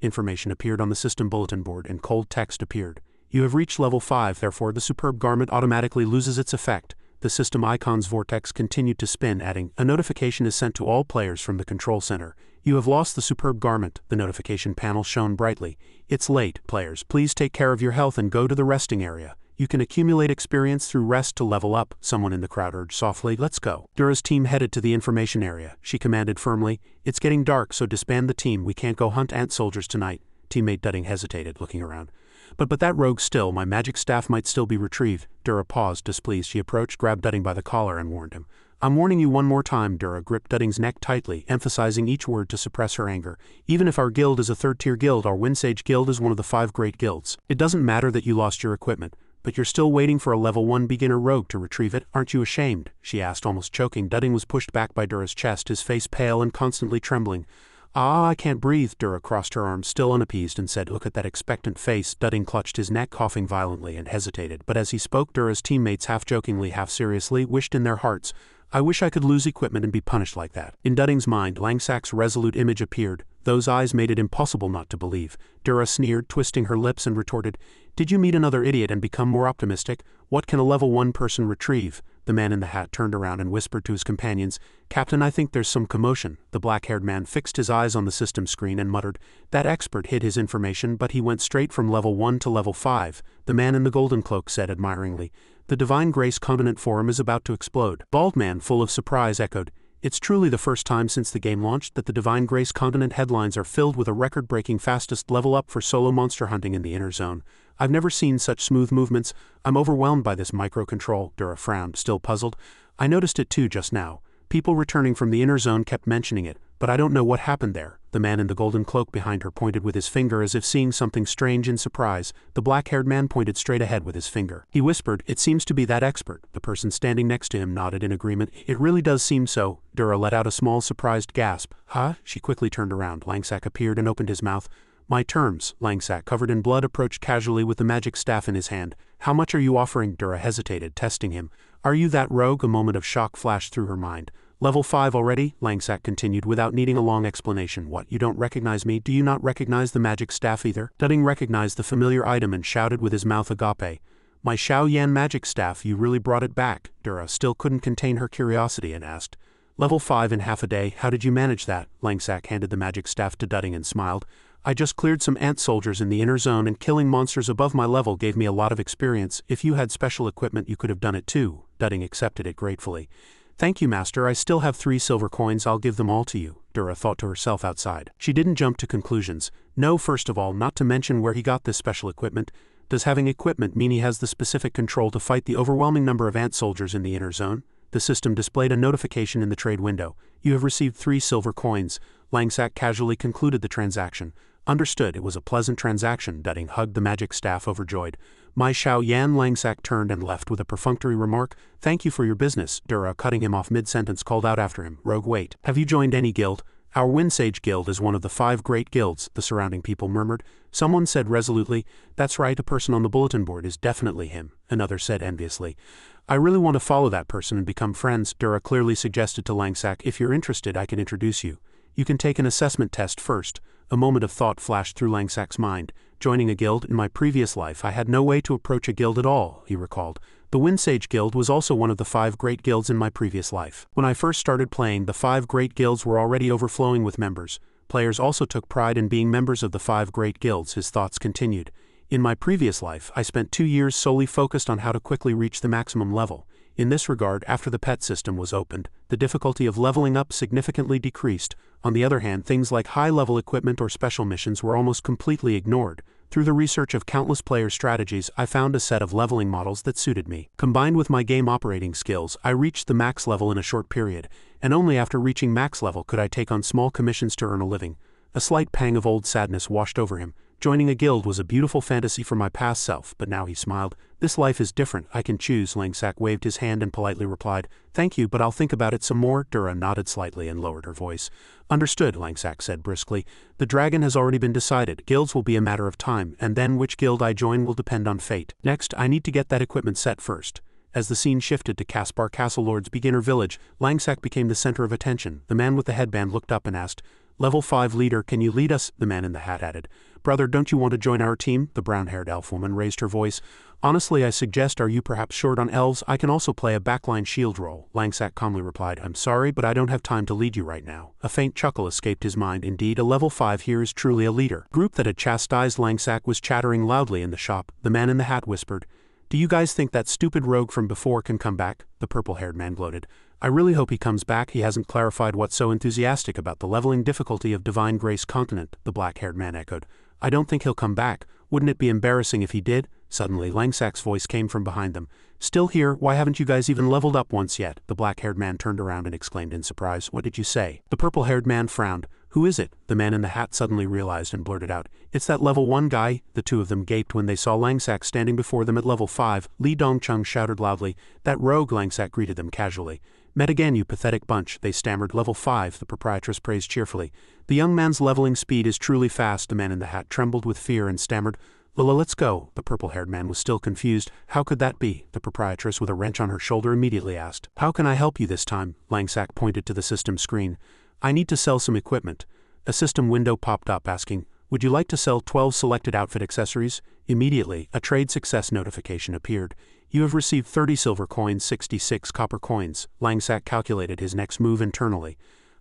Information appeared on the system bulletin board, and cold text appeared. "You have reached level 5, therefore the superb garment automatically loses its effect." The system icon's vortex continued to spin, adding, "A notification is sent to all players from the control center. You have lost the superb garment." The notification panel shone brightly. "It's late, players. Please take care of your health and go to the resting area. You can accumulate experience through rest to level up." Someone in the crowd urged softly, "Let's go." Dura's team headed to the information area. She commanded firmly, "It's getting dark, so disband the team. We can't go hunt ant soldiers tonight." Teammate Dudding hesitated, looking around. But that rogue still, my magic staff might still be retrieved." Dura paused, displeased. She approached, grabbed Dudding by the collar, and warned him. "I'm warning you one more time." Dura gripped Dudding's neck tightly, emphasizing each word to suppress her anger. "Even if our guild is a third-tier guild, our Windsage guild is one of the 5 great guilds. It doesn't matter that you lost your equipment, but you're still waiting for a level 1 beginner rogue to retrieve it. Aren't you ashamed?" she asked, almost choking. Dudding was pushed back by Dura's chest, his face pale and constantly trembling. "I can't breathe." Dura crossed her arms, still unappeased, and said, "Look at that expectant face." Dudding clutched his neck, coughing violently, and hesitated. But as he spoke, Dura's teammates, half jokingly, half seriously, wished in their hearts, "I wish I could lose equipment and be punished like that." In Dudding's mind, Langsack's resolute image appeared. Those eyes made it impossible not to believe. Dura sneered, twisting her lips, and retorted, "Did you meet another idiot and become more optimistic? What can a level 1 person retrieve?" The man in the hat turned around and whispered to his companions, "Captain, I think there's some commotion." The black-haired man fixed his eyes on the system screen and muttered, "That expert hid his information, but he went straight from level 1 to level 5. The man in the golden cloak said admiringly, "The Divine Grace Continent Forum is about to explode." Bald Man, full of surprise, echoed, "It's truly the first time since the game launched that the Divine Grace Continent headlines are filled with a record-breaking fastest level up for solo monster hunting in the inner zone. I've never seen such smooth movements. I'm overwhelmed by this microcontrol." Dura frowned, still puzzled. "I noticed it too just now. People returning from the inner zone kept mentioning it, but I don't know what happened there." The man in the golden cloak behind her pointed with his finger as if seeing something strange in surprise. The black-haired man pointed straight ahead with his finger. He whispered, "It seems to be that expert." The person standing next to him nodded in agreement. "It really does seem so." Dura let out a small surprised gasp. "Huh?" She quickly turned around. Langsack appeared and opened his mouth. "My terms." Langsack, covered in blood, approached casually with the magic staff in his hand. "How much are you offering?" Dura hesitated, testing him. "Are you that rogue?" A moment of shock flashed through her mind. "Level 5 already?" Langsack continued without needing a long explanation. "What, you don't recognize me? Do you not recognize the magic staff either?" Dudding recognized the familiar item and shouted with his mouth agape, "My Xiao Yan magic staff, you really brought it back." Dura still couldn't contain her curiosity and asked, "Level 5 in half a day, how did you manage that?" Langsack handed the magic staff to Dudding and smiled. "I just cleared some ant soldiers in the inner zone, and killing monsters above my level gave me a lot of experience. If you had special equipment you could have done it too." Dudding accepted it gratefully. "Thank you, Master. I still have 3 silver coins. I'll give them all to you," Dura thought to herself outside. She didn't jump to conclusions. No, first of all, not to mention where he got this special equipment. Does having equipment mean he has the specific control to fight the overwhelming number of ant soldiers in the inner zone? The system displayed a notification in the trade window. "You have received 3 silver coins." Langsack casually concluded the transaction. "Understood." It was a pleasant transaction. Dudding hugged the magic staff, overjoyed. "My Xiao Yan." Langsack turned and left with a perfunctory remark. "Thank you for your business." Dura, cutting him off mid-sentence, called out after him, "Rogue, wait. Have you joined any guild?" "Our Windsage Guild is one of the 5 great guilds," the surrounding people murmured. Someone said resolutely, "That's right, a person on the bulletin board is definitely him." Another said enviously, "I really want to follow that person and become friends." Dura clearly suggested to Langsack, "If you're interested, I can introduce you. You can take an assessment test first." A moment of thought flashed through Langsack's mind. "Joining a guild? In my previous life I had no way to approach a guild at all," he recalled. "The Windsage Guild was also one of the 5 great guilds in my previous life. When I first started playing, the 5 great guilds were already overflowing with members. Players also took pride in being members of the 5 great guilds." His thoughts continued. "In my previous life, I spent 2 years solely focused on how to quickly reach the maximum level. In this regard, after the pet system was opened, the difficulty of leveling up significantly decreased. On the other hand, things like high-level equipment or special missions were almost completely ignored. Through the research of countless player strategies, I found a set of leveling models that suited me. Combined with my game operating skills, I reached the max level in a short period, and only after reaching max level could I take on small commissions to earn a living." A slight pang of old sadness washed over him. Joining a guild was a beautiful fantasy for my past self, but now he smiled. "This life is different. I can choose." Langsack waved his hand and politely replied, "Thank you, but I'll think about it some more." Dura nodded slightly and lowered her voice. "Understood," Langsack said briskly. "The dragon has already been decided. Guilds will be a matter of time, and then which guild I join will depend on fate. Next, I need to get that equipment set first." As the scene shifted to Caspar Castle Lord's beginner village, Langsack became the center of attention. The man with the headband looked up and asked, "Level 5 leader, can you lead us?" The man in the hat added, "Brother, don't you want to join our team?" The brown-haired elf woman raised her voice. "Honestly, I suggest, are you perhaps short on elves? I can also play a backline shield role." Langsack calmly replied, "I'm sorry, but I don't have time to lead you right now." A faint chuckle escaped his mind. Indeed, a level 5 here is truly a leader. The group that had chastised Langsack was chattering loudly in the shop. The man in the hat whispered, "Do you guys think that stupid rogue from before can come back?" The purple-haired man gloated. "I really hope he comes back. He hasn't clarified what's so enthusiastic about the leveling difficulty of Divine Grace Continent." The black-haired man echoed, "I don't think he'll come back. Wouldn't it be embarrassing if he did?" Suddenly, Langsack's voice came from behind them. "Still here? Why haven't you guys even leveled up once yet?" The black-haired man turned around and exclaimed in surprise, "What did you say?" The purple-haired man frowned. "Who is it?" The man in the hat suddenly realized and blurted out, "It's that level 1 guy." The two of them gaped when they saw Langsack standing before them at level 5. Li Dongcheng shouted loudly, "That rogue!" Langsack greeted them casually. "Met again, you pathetic bunch," they stammered. "Level 5, the proprietress praised cheerfully. "The young man's leveling speed is truly fast." The man in the hat trembled with fear and stammered, Let's go." The purple-haired man was still confused. "How could that be?" The proprietress, with a wrench on her shoulder, immediately asked. "How can I help you this time?" Langsack pointed to the system screen. "I need to sell some equipment." A system window popped up asking, "Would you like to sell 12 selected outfit accessories?" Immediately, a trade success notification appeared. "You have received 30 silver coins, 66 copper coins." Langsack calculated his next move internally.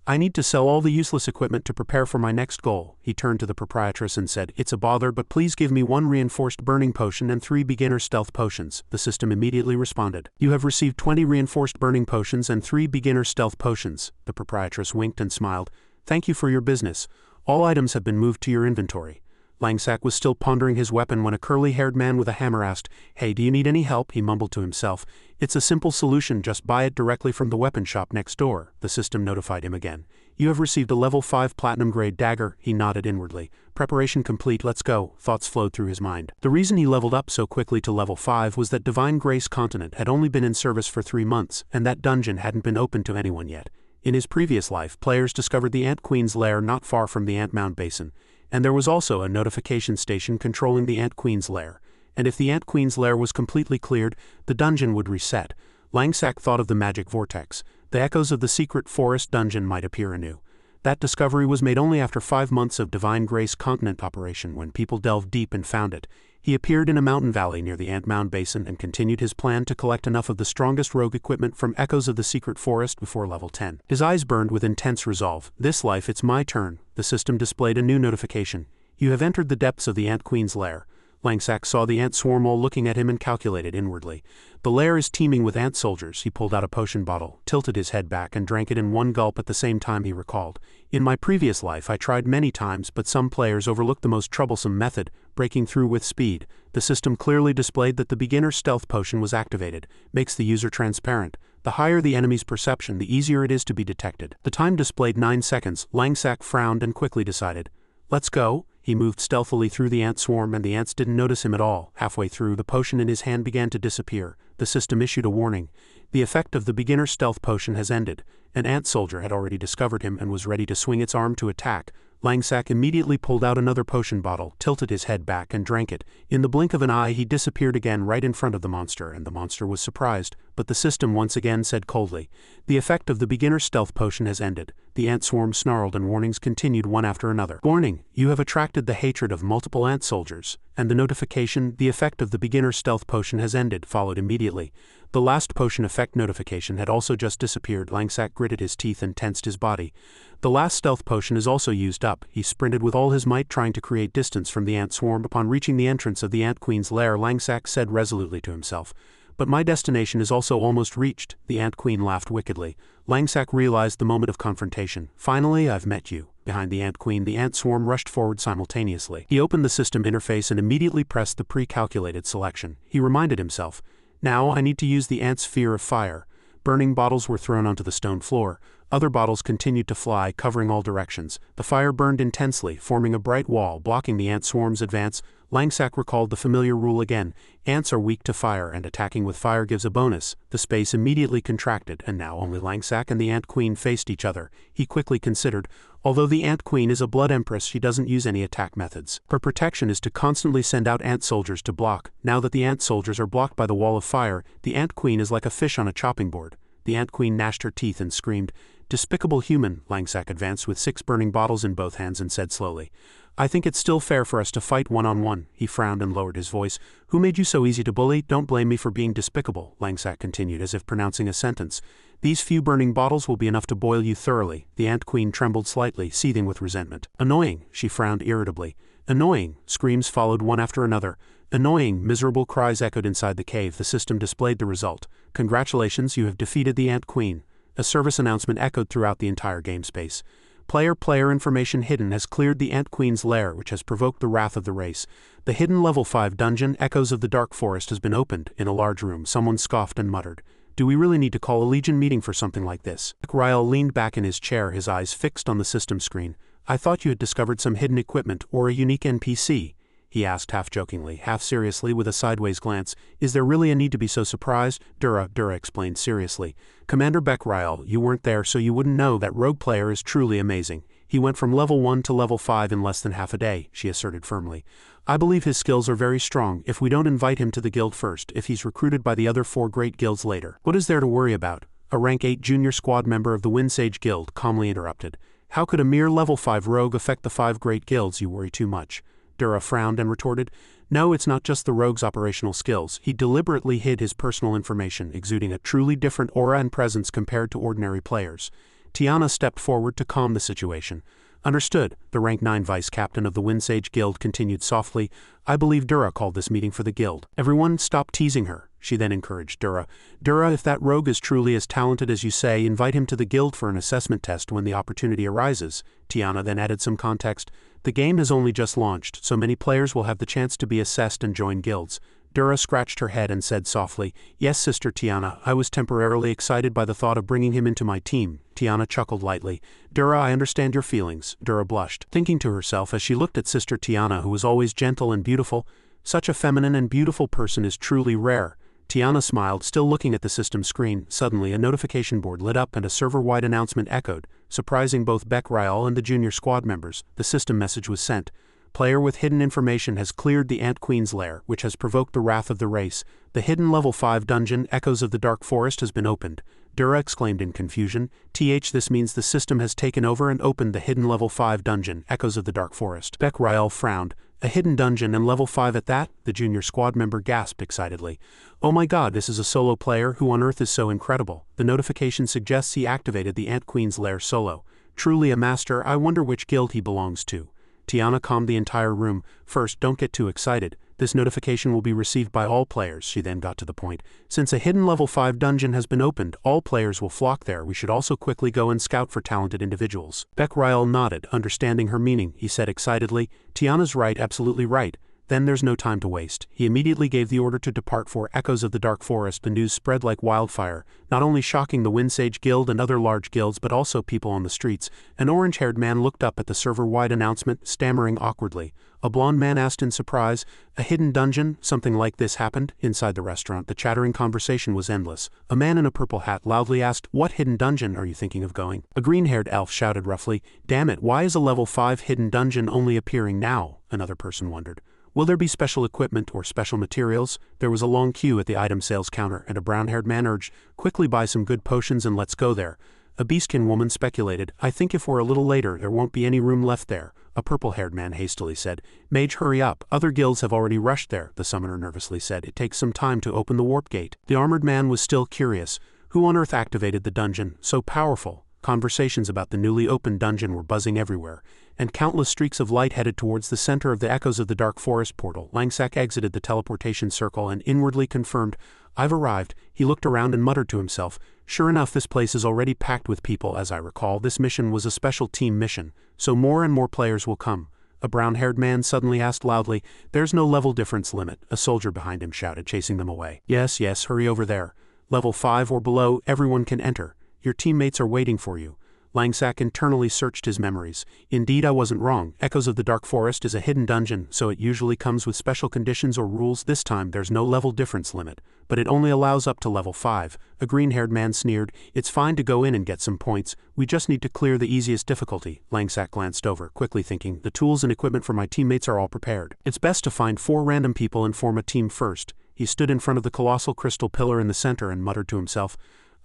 "I need to sell all the useless equipment to prepare for my next goal." He turned to the proprietress and said, "It's a bother, but please give me 1 reinforced burning potion and 3 beginner stealth potions." The system immediately responded, "You have received 20 reinforced burning potions and 3 beginner stealth potions." The proprietress winked and smiled. "Thank you for your business. All items have been moved to your inventory." Langsack was still pondering his weapon when a curly-haired man with a hammer asked, "Hey, do you need any help?" He mumbled to himself. "It's a simple solution, just buy it directly from the weapon shop next door." The system notified him again. "You have received a level 5 platinum-grade dagger." He nodded inwardly. "Preparation complete, let's go." Thoughts flowed through his mind. The reason he leveled up so quickly to level 5 was that Divine Grace Continent had only been in service for 3 months, and that dungeon hadn't been opened to anyone yet. In his previous life, players discovered the Ant Queen's lair not far from the Ant Mound Basin, and there was also a notification station controlling the Ant Queen's lair. And if the Ant Queen's lair was completely cleared, the dungeon would reset. Langsack thought of the magic vortex. The echoes of the secret forest dungeon might appear anew. That discovery was made only after 5 months of Divine Grace Continent operation, when people delved deep and found it. He appeared in a mountain valley near the Ant Mound Basin and continued his plan to collect enough of the strongest rogue equipment from echoes of the secret forest before level 10. His eyes burned with intense resolve. "This life, it's my turn." The system displayed a new notification. "You have entered the depths of the Ant Queen's lair." Langsack saw the ant swarm all looking at him and calculated inwardly. "The lair is teeming with ant soldiers." He pulled out a potion bottle, tilted his head back and drank it in one gulp at the same time. He recalled, "In my previous life I tried many times, but some players overlooked the most troublesome method, breaking through with speed." The system clearly displayed that the beginner stealth potion was activated. Makes the user transparent. The higher the enemy's perception, the easier it is to be detected. The time displayed 9 seconds. Langsack frowned and quickly decided, "Let's go." He moved stealthily through the ant swarm and the ants didn't notice him at all. Halfway through, the potion in his hand began to disappear. The system issued a warning. The effect of the beginner stealth potion has ended. An ant soldier had already discovered him and was ready to swing its arm to attack. Langsack immediately pulled out another potion bottle, tilted his head back and drank it. In the blink of an eye he disappeared again right in front of the monster, and the monster was surprised, but the system once again said coldly, "The effect of the beginner stealth potion has ended." The ant swarm snarled and warnings continued one after another. "Warning, you have attracted the hatred of multiple ant soldiers." And the notification, "The effect of the beginner stealth potion has ended," followed immediately. The last potion effect notification had also just disappeared. Langsack gritted his teeth and tensed his body. "The last stealth potion is also used up." He sprinted with all his might, trying to create distance from the ant swarm. Upon reaching the entrance of the Ant Queen's lair, Langsack said resolutely to himself, "But my destination is also almost reached." The Ant Queen laughed wickedly. Langsack realized the moment of confrontation. "Finally, I've met you." Behind the Ant Queen, the ant swarm rushed forward simultaneously. He opened the system interface and immediately pressed the pre-calculated selection. He reminded himself, "Now I need to use the ant's fear of fire." Burning bottles were thrown onto the stone floor. Other bottles continued to fly, covering all directions. The fire burned intensely, forming a bright wall, blocking the ant swarm's advance. Langsack recalled the familiar rule again. Ants are weak to fire, and attacking with fire gives a bonus. The space immediately contracted, and now only Langsack and the Ant Queen faced each other. He quickly considered, although the Ant Queen is a blood empress, she doesn't use any attack methods. Her protection is to constantly send out ant soldiers to block. Now that the ant soldiers are blocked by the wall of fire, the Ant Queen is like a fish on a chopping board. The Ant Queen gnashed her teeth and screamed, "Despicable human!" Langsack advanced with 6 burning bottles in both hands and said slowly, "I think it's still fair for us to fight one-on-one." He frowned and lowered his voice. "Who made you so easy to bully? Don't blame me for being despicable," Langsack continued as if pronouncing a sentence. "These few burning bottles will be enough to boil you thoroughly." The Ant Queen trembled slightly, seething with resentment. "Annoying," she frowned irritably. "Annoying." Screams followed one after another. Annoying, miserable cries echoed inside the cave. The system displayed the result. "Congratulations, you have defeated the Ant Queen." A service announcement echoed throughout the entire game space. Player information hidden has cleared the Ant Queen's lair, which has provoked the wrath of the race. The hidden level 5 dungeon, Echoes of the Dark Forest, has been opened. In a large room, someone scoffed and muttered, "Do we really need to call a Legion meeting for something like this?" Ryle leaned back in his chair, his eyes fixed on the system screen. "I thought you had discovered some hidden equipment or a unique NPC." He asked half jokingly, half seriously, with a sideways glance. "Is there really a need to be so surprised?" Dura explained seriously. "Commander Ryle, you weren't there, so you wouldn't know that rogue player is truly amazing. He went from level 1 to level 5 in less than half a day," she asserted firmly. "I believe his skills are very strong if we don't invite him to the guild first, if he's recruited by the other 4 great guilds later." "What is there to worry about?" A rank 8 junior squad member of the Windsage Guild calmly interrupted. How could a mere level 5 rogue affect the 5 great guilds? You worry too much. Dura frowned and retorted, no, it's not just the rogue's operational skills. He deliberately hid his personal information, exuding a truly different aura and presence compared to ordinary players. Tiana stepped forward to calm the situation. Understood, the rank 9 vice-captain of the Windsage Guild continued softly. I believe Dura called this meeting for the guild. Everyone stop teasing her, she then encouraged Dura. Dura, if that rogue is truly as talented as you say, invite him to the guild for an assessment test when the opportunity arises. Tiana then added some context. The game has only just launched, so many players will have the chance to be assessed and join guilds. Dura scratched her head and said softly, yes, Sister Tiana, I was temporarily excited by the thought of bringing him into my team. Tiana chuckled lightly. Dura, I understand your feelings. Dura blushed, thinking to herself as she looked at Sister Tiana, who was always gentle and beautiful. Such a feminine and beautiful person is truly rare. Tiana smiled, still looking at the system screen. Suddenly a notification board lit up and a server-wide announcement echoed, surprising both Beck Ryal and the junior squad members. The system message was sent. Player with hidden information has cleared the Ant Queen's lair, which has provoked the wrath of the race. The hidden level 5 dungeon, Echoes of the Dark Forest, has been opened. Dura exclaimed in confusion. This means the system has taken over and opened the hidden level 5 dungeon, Echoes of the Dark Forest. Beck Ryal frowned. A hidden dungeon and level 5 at that? The junior squad member gasped excitedly. Oh my god, this is a solo player. Who on earth is so incredible? The notification suggests he activated the Ant Queen's lair solo. Truly a master. I wonder which guild he belongs to. Tiana calmed the entire room. First, don't get too excited. This notification will be received by all players. She then got to the point. Since a hidden level 5 dungeon has been opened, all players will flock there. We should also quickly go and scout for talented individuals. Beck Ryal nodded, understanding her meaning. He said excitedly, Tiana's right, absolutely right. Then there's no time to waste. He immediately gave the order to depart for Echoes of the Dark Forest. The news spread like wildfire, not only shocking the Windsage Guild and other large guilds but also people on the streets. An orange-haired man looked up at the server-wide announcement, stammering awkwardly. A blonde man asked in surprise, a hidden dungeon? Something like this happened? Inside the restaurant, the chattering conversation was endless. A man in a purple hat loudly asked, what hidden dungeon are you thinking of going? A green-haired elf shouted roughly, damn it, why is a level 5 hidden dungeon only appearing now? Another person wondered. Will there be special equipment or special materials? There was a long queue at the item sales counter, and a brown-haired man urged, quickly buy some good potions and let's go there. A beastkin woman speculated, I think if we're a little later there won't be any room left there. A purple-haired man hastily said, Mage, hurry up, other guilds have already rushed there. The summoner nervously said, it takes some time to open the warp gate. The armored man was still curious. Who on earth activated the dungeon? So powerful. Conversations about the newly opened dungeon were buzzing everywhere, and countless streaks of light headed towards the center of the Echoes of the Dark Forest portal. Langsack exited the teleportation circle and inwardly confirmed, I've arrived. He looked around and muttered to himself, sure enough, this place is already packed with people. As I recall, this mission was a special team mission, so more and more players will come. A brown-haired man suddenly asked loudly, there's no level difference limit. A soldier behind him shouted, chasing them away. Yes, hurry over there. Level 5 or below, everyone can enter. Your teammates are waiting for you. Langsack internally searched his memories. Indeed, I wasn't wrong. Echoes of the Dark Forest is a hidden dungeon, so it usually comes with special conditions or rules. This time there's no level difference limit, but it only allows up to level 5. A green-haired man sneered, it's fine to go in and get some points. We just need to clear the easiest difficulty. Langsack glanced over, quickly thinking, the tools and equipment for my teammates are all prepared. It's best to find 4 random people and form a team first. He stood in front of the colossal crystal pillar in the center and muttered to himself,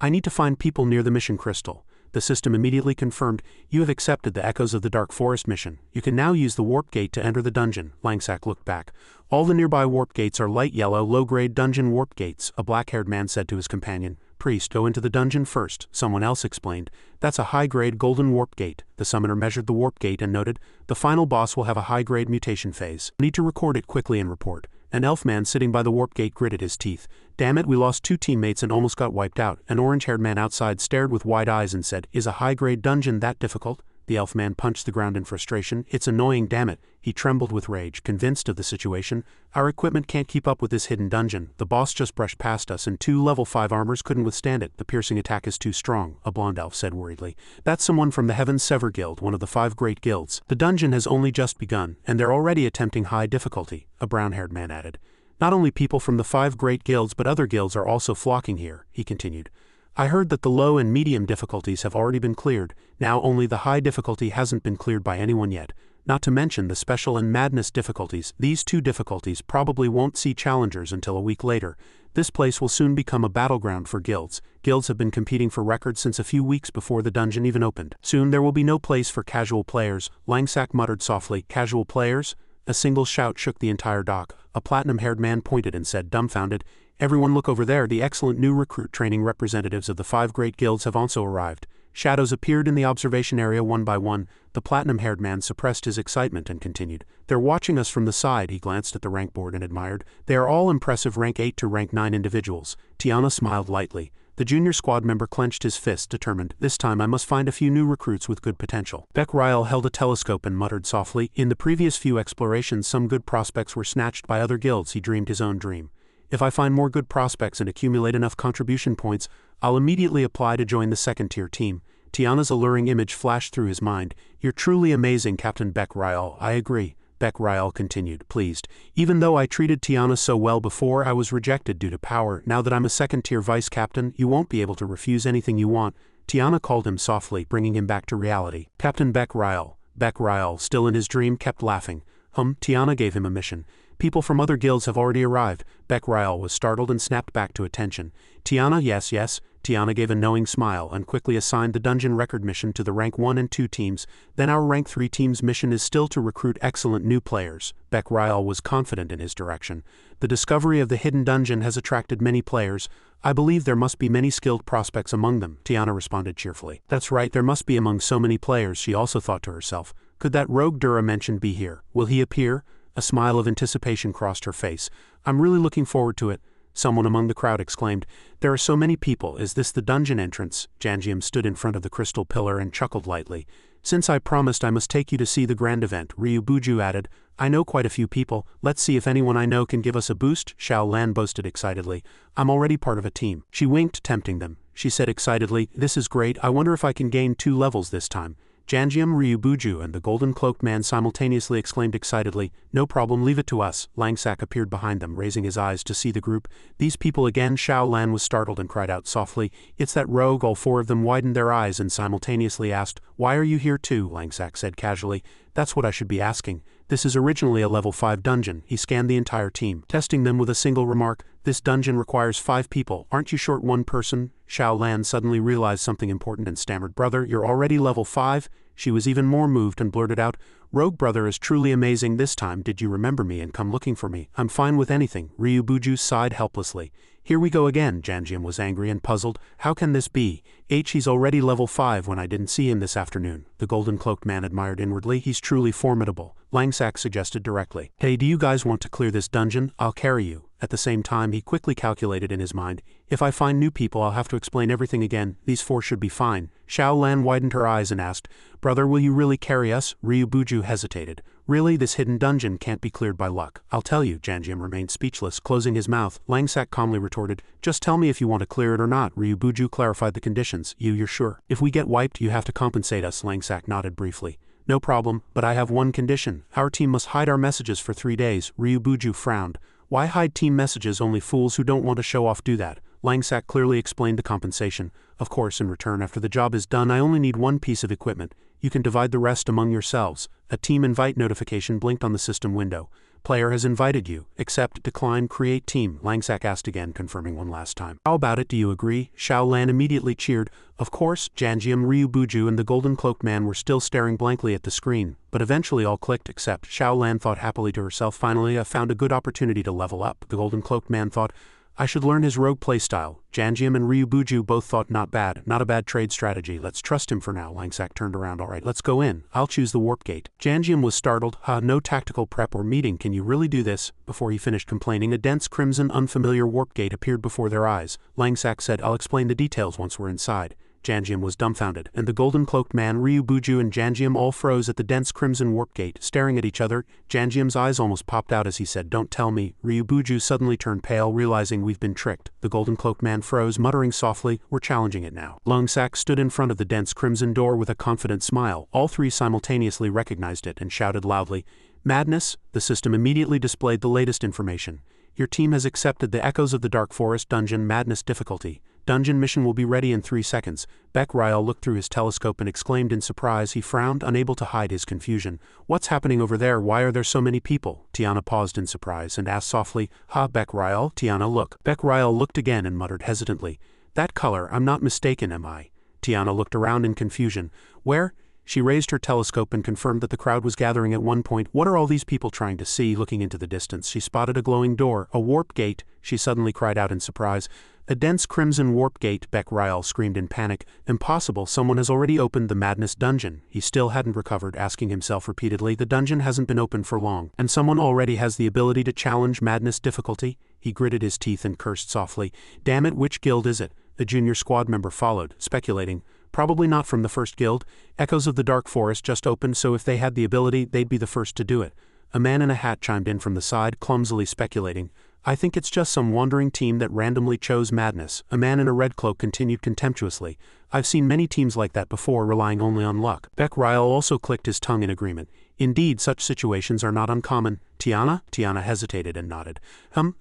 I need to find people near the mission crystal. The system immediately confirmed, you have accepted the Echoes of the Dark Forest mission. You can now use the warp gate to enter the dungeon. Langsack looked back. All the nearby warp gates are light yellow, low-grade dungeon warp gates, a black-haired man said to his companion. Priest, go into the dungeon first, someone else explained. That's a high-grade golden warp gate. The summoner measured the warp gate and noted, the final boss will have a high-grade mutation phase. Need to record it quickly and report. An elf man sitting by the warp gate gritted his teeth. Damn it, we lost 2 teammates and almost got wiped out. An orange-haired man outside stared with wide eyes and said, is a high-grade dungeon that difficult? The elf man punched the ground in frustration. It's annoying, damn it. He trembled with rage, convinced of the situation. Our equipment can't keep up with this hidden dungeon. The boss just brushed past us and 2 level 5 armors couldn't withstand it. The piercing attack is too strong, a blonde elf said worriedly. That's someone from the Heaven's Sever Guild, one of the 5 great guilds. The dungeon has only just begun, and they're already attempting high difficulty, a brown-haired man added. Not only people from the 5 great guilds but other guilds are also flocking here, he continued. I heard that the low and medium difficulties have already been cleared, now only the high difficulty hasn't been cleared by anyone yet. Not to mention the special and madness difficulties. These 2 difficulties probably won't see challengers until a week later. This place will soon become a battleground for guilds. Guilds have been competing for records since a few weeks before the dungeon even opened. Soon there will be no place for casual players, Langsack muttered softly. Casual players? A single shout shook the entire dock. A platinum-haired man pointed and said, dumbfounded, everyone look over there. The excellent new recruit training representatives of the 5 great guilds have also arrived. Shadows appeared in the observation area one by one. The platinum-haired man suppressed his excitement and continued. They're watching us from the side. He glanced at the rank board and admired. They are all impressive rank 8 to rank 9 individuals. Tiana smiled lightly. The junior squad member clenched his fist, determined. This time I must find a few new recruits with good potential. Beck-Ryle held a telescope and muttered softly. In the previous few explorations, some good prospects were snatched by other guilds. He dreamed his own dream. If I find more good prospects and accumulate enough contribution points, I'll immediately apply to join the second-tier team. Tiana's alluring image flashed through his mind. You're truly amazing, Captain Beck-Ryle. I agree. Beck-Ryle continued, pleased. Even though I treated Tiana so well before, I was rejected due to power. Now that I'm a second-tier vice-captain, you won't be able to refuse anything you want. Tiana called him softly, bringing him back to reality. Captain Beck-Ryle. Beck-Ryle, still in his dream, kept laughing. Tiana gave him a mission. People from other guilds have already arrived. Beck-Ryle was startled and snapped back to attention. Tiana, yes. Tiana gave a knowing smile and quickly assigned the dungeon record mission to the rank 1 and 2 teams. Then our rank 3 team's mission is still to recruit excellent new players. Beck-Ryle was confident in his direction. The discovery of the hidden dungeon has attracted many players. I believe there must be many skilled prospects among them, Tiana responded cheerfully. That's right, there must be among so many players, she also thought to herself. Could that rogue Dura mentioned be here? Will he appear? A smile of anticipation crossed her face. I'm really looking forward to it. Someone among the crowd exclaimed, there are so many people, is this the dungeon entrance? Janjium stood in front of the crystal pillar and chuckled lightly. Since I promised I must take you to see the grand event, Ryubuju added, I know quite a few people, let's see if anyone I know can give us a boost, Xiao Lan boasted excitedly. I'm already part of a team. She winked, tempting them. She said excitedly, this is great, I wonder if I can gain 2 levels this time. Janjium, Ryubuju and the golden-cloaked man simultaneously exclaimed excitedly, no problem, leave it to us. Langsack appeared behind them, raising his eyes to see the group. These people again? Xiao Lan was startled and cried out softly, it's that rogue. All 4 of them widened their eyes and simultaneously asked, why are you here too? Langsack said casually, that's what I should be asking. This is originally a level 5 dungeon. He scanned the entire team, testing them with a single remark, this dungeon requires 5 people, aren't you short 1 person? Xiao Lan suddenly realized something important and stammered, brother, you're already level 5? She was even more moved and blurted out, rogue brother is truly amazing. This time did you remember me and come looking for me? I'm fine with anything. Ryubuju sighed helplessly. Here we go again. Janjium was angry and puzzled. How can this be? He's already level 5 when I didn't see him this afternoon. The golden-cloaked man admired inwardly. He's truly formidable. Langsack suggested directly. Hey, do you guys want to clear this dungeon? I'll carry you. At the same time he quickly calculated in his mind, if I find new people I'll have to explain everything again, these 4 should be fine. Xiao Lan widened her eyes and asked, brother, will you really carry us? Ryubuju hesitated. Really, this hidden dungeon can't be cleared by luck. I'll tell you. Janjium remained speechless, closing his mouth. Langsack calmly retorted, just tell me if you want to clear it or not. Ryubuju clarified the conditions. You're sure? If we get wiped you have to compensate us. Langsack nodded briefly. No problem, but I have one condition. Our team must hide our messages for 3 days. Ryubuju frowned. Why hide team messages? Only fools who don't want to show off do that. Langsack clearly explained the compensation. Of course, in return, after the job is done, I only need 1 piece of equipment. You can divide the rest among yourselves. A team invite notification blinked on the system window. Player has invited you. Accept, decline, create team. Langsack asked again, confirming one last time. How about it? Do you agree? Xiao Lan immediately cheered. Of course. Janjium, Ryubuju and the golden-cloaked man were still staring blankly at the screen, but eventually all clicked except. Xiao Lan thought happily to herself, finally I found a good opportunity to level up. The golden-cloaked man thought, I should learn his rogue playstyle. Janjium and Ryubuju both thought not a bad trade strategy. Let's trust him for now. Langsack turned around. Alright, let's go in. I'll choose the warp gate. Janjium was startled. No tactical prep or meeting. Can you really do this? Before he finished complaining, a dense crimson unfamiliar warp gate appeared before their eyes. Langsack said, I'll explain the details once we're inside. Janjium was dumbfounded, and the golden-cloaked man, Ryubuju and Janjium all froze at the dense crimson warp gate, staring at each other. Janjium's eyes almost popped out as he said, don't tell me. Ryubuju suddenly turned pale, realizing we've been tricked. The golden-cloaked man froze, muttering softly, we're challenging it now. Langsack stood in front of the dense crimson door with a confident smile. All 3 simultaneously recognized it and shouted loudly, Madness? The system immediately displayed the latest information. Your team has accepted the Echoes of the Dark Forest Dungeon Madness difficulty. Dungeon mission will be ready in 3 seconds. Bek-Rial looked through his telescope and exclaimed in surprise. He frowned, unable to hide his confusion. What's happening over there? Why are there so many people? Tiana paused in surprise and asked softly, Ha, Bek-Rial? Tiana, look. Bek-Rial looked again and muttered hesitantly, That color, I'm not mistaken, am I? Tiana looked around in confusion. Where? She raised her telescope and confirmed that the crowd was gathering at one point. What are all these people trying to see? Looking into the distance, she spotted a glowing door, a warp gate. She suddenly cried out in surprise. A dense crimson warp gate, Bek-Rial screamed in panic. Impossible, someone has already opened the madness dungeon. He still hadn't recovered, asking himself repeatedly, the dungeon hasn't been opened for long, and someone already has the ability to challenge madness difficulty? He gritted his teeth and cursed softly. Damn it, which guild is it? A junior squad member followed, speculating. Probably not from the first guild. Echoes of the Dark Forest just opened, so if they had the ability, they'd be the first to do it. A man in a hat chimed in from the side, clumsily speculating. I think it's just some wandering team that randomly chose madness. A man in a red cloak continued contemptuously. I've seen many teams like that before, relying only on luck. Bek-Rial also clicked his tongue in agreement. Indeed, such situations are not uncommon. Tiana? Tiana hesitated and nodded.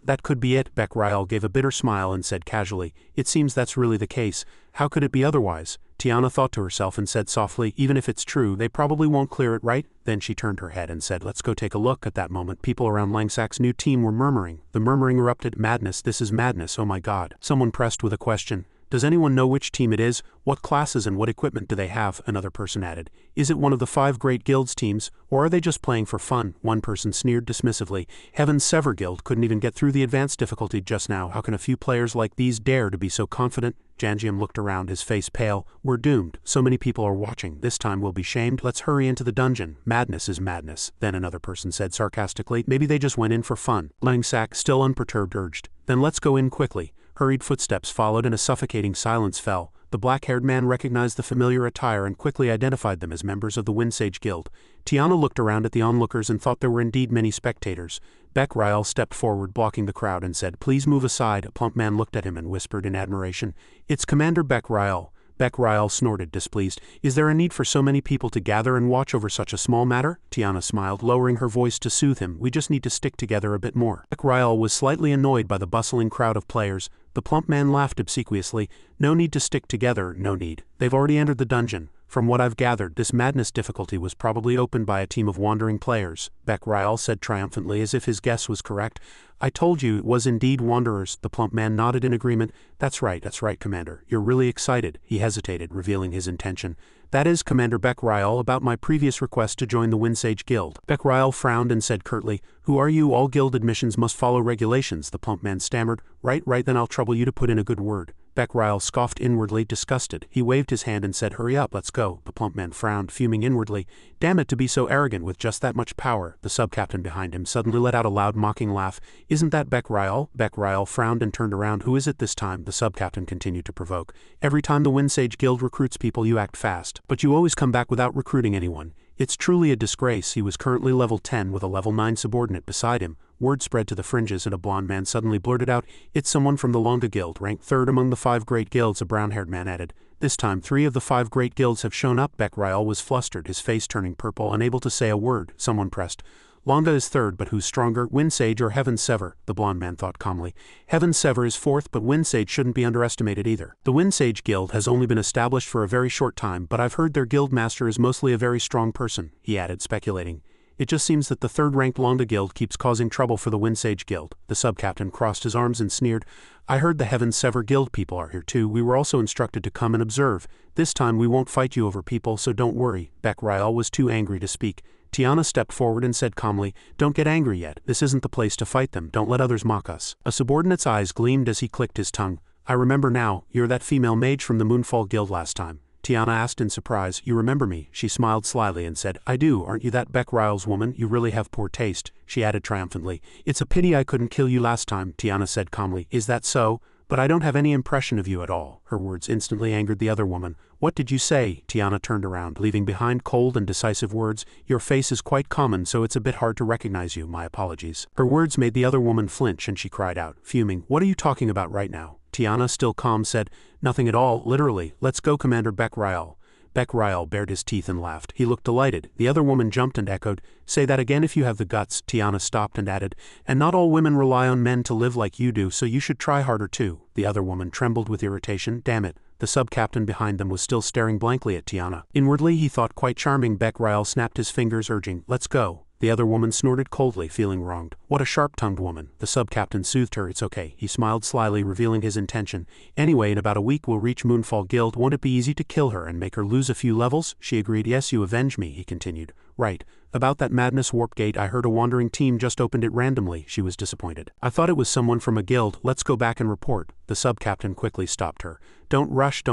That could be it. Bek-Rial gave a bitter smile and said casually, It seems that's really the case. How could it be otherwise? Tiana thought to herself and said softly, Even if it's true, they probably won't clear it, right? Then she turned her head and said, Let's go take a look. At that moment, people around Langsak's new team were murmuring. The murmuring erupted. Madness, this is madness, oh my god. Someone pressed with a question. Does anyone know which team it is? What classes and what equipment do they have? Another person added. Is it one of the 5 great guilds teams, or are they just playing for fun? One person sneered dismissively. Heaven's Sever Guild couldn't even get through the advanced difficulty just now. How can a few players like these dare to be so confident? Janjium looked around, his face pale. We're doomed. So many people are watching. This time we'll be shamed. Let's hurry into the dungeon. Madness is madness. Then another person said sarcastically. Maybe they just went in for fun. Langsak, still unperturbed, urged. Then let's go in quickly. Hurried footsteps followed and a suffocating silence fell. The black-haired man recognized the familiar attire and quickly identified them as members of the Windsage Guild. Tiana looked around at the onlookers and thought there were indeed many spectators. Bek-Rial stepped forward, blocking the crowd, and said, Please move aside. A plump man looked at him and whispered in admiration, It's Commander Bek-Rial. Bek-Rial snorted, displeased. Is there a need for so many people to gather and watch over such a small matter? Tiana smiled, lowering her voice to soothe him. We just need to stick together a bit more. Bek-Rial was slightly annoyed by the bustling crowd of players. The plump man laughed obsequiously. No need to stick together, no need. They've already entered the dungeon. From what I've gathered, this madness difficulty was probably opened by a team of wandering players, Bek-Rial said triumphantly as if his guess was correct. I told you it was indeed wanderers. The plump man nodded in agreement. That's right, Commander. You're really excited. He hesitated, revealing his intention. That is, Commander Bek-Rial, about my previous request to join the Windsage Guild. Bek-Rial frowned and said curtly, Who are you? All guild admissions must follow regulations. The plump man stammered. Right, then I'll trouble you to put in a good word. Bek-Rial scoffed inwardly, disgusted. He waved his hand and said, Hurry up, let's go. The plump man frowned, fuming inwardly. Damn it, to be so arrogant with just that much power. The sub-captain behind him suddenly let out a loud mocking laugh. Isn't that Bek-Rial? Bek-Rial frowned and turned around. Who is it this time? The sub-captain continued to provoke. Every time the Windsage Guild recruits people you act fast, but you always come back without recruiting anyone. It's truly a disgrace. He was currently level 10 with a level 9 subordinate beside him. Word spread to the fringes and a blond man suddenly blurted out, It's someone from the Longa Guild, ranked 3rd among the 5 great guilds, a brown-haired man added. This time 3 of the 5 great guilds have shown up. Bek-Rial was flustered, his face turning purple, unable to say a word. Someone pressed. Longa is 3rd, but who's stronger, Windsage or Heaven's Sever? The blond man thought calmly. Heaven's Sever is 4th, but Windsage shouldn't be underestimated either. The Windsage Guild has only been established for a very short time, but I've heard their guild master is mostly a very strong person, he added, speculating. It just seems that the 3rd-ranked Longa Guild keeps causing trouble for the Windsage Guild. The sub-captain crossed his arms and sneered. I heard the Heaven's Sever Guild people are here too. We were also instructed to come and observe. This time we won't fight you over people, so don't worry. Bek-Rial was too angry to speak. Tiana stepped forward and said calmly, Don't get angry yet. This isn't the place to fight them. Don't let others mock us. A subordinate's eyes gleamed as he clicked his tongue. I remember now. You're that female mage from the Moonfall Guild last time. Tiana asked in surprise, You remember me? She smiled slyly and said, I do. Aren't you that Bek-Rial's woman? You really have poor taste. She added triumphantly, It's a pity I couldn't kill you last time. Tiana said calmly, Is that so? But I don't have any impression of you at all. Her words instantly angered the other woman. What did you say? Tiana turned around, leaving behind cold and decisive words. Your face is quite common, so it's a bit hard to recognize you. My apologies. Her words made the other woman flinch and she cried out, fuming, What are you talking about right now? Tiana, still calm, said, Nothing at all, literally. Let's go, Commander Bek-Rial. Beck Ryle bared his teeth and laughed. He looked delighted. The other woman jumped and echoed, "Say that again if you have the guts." Tiana stopped and added, "And not all women rely on men to live like you do, so you should try harder too." The other woman trembled with irritation. Damn it. The sub-captain behind them was still staring blankly at Tiana. Inwardly he thought quite charming. Beck Ryle snapped his fingers, urging, "Let's go." The other woman snorted coldly, feeling wronged. What a sharp-tongued woman. The sub-captain soothed her. "It's okay." He smiled slyly, revealing his intention. "Anyway, in about a week we'll reach Moonfall Guild. Won't it be easy to kill her and make her lose a few levels?" She agreed. "Yes, you avenge me," he continued. "Right. About that madness warp gate, I heard a wandering team just opened it randomly." She was disappointed. "I thought it was someone from a guild. Let's go back and report." The sub-captain quickly stopped her. Don't rush.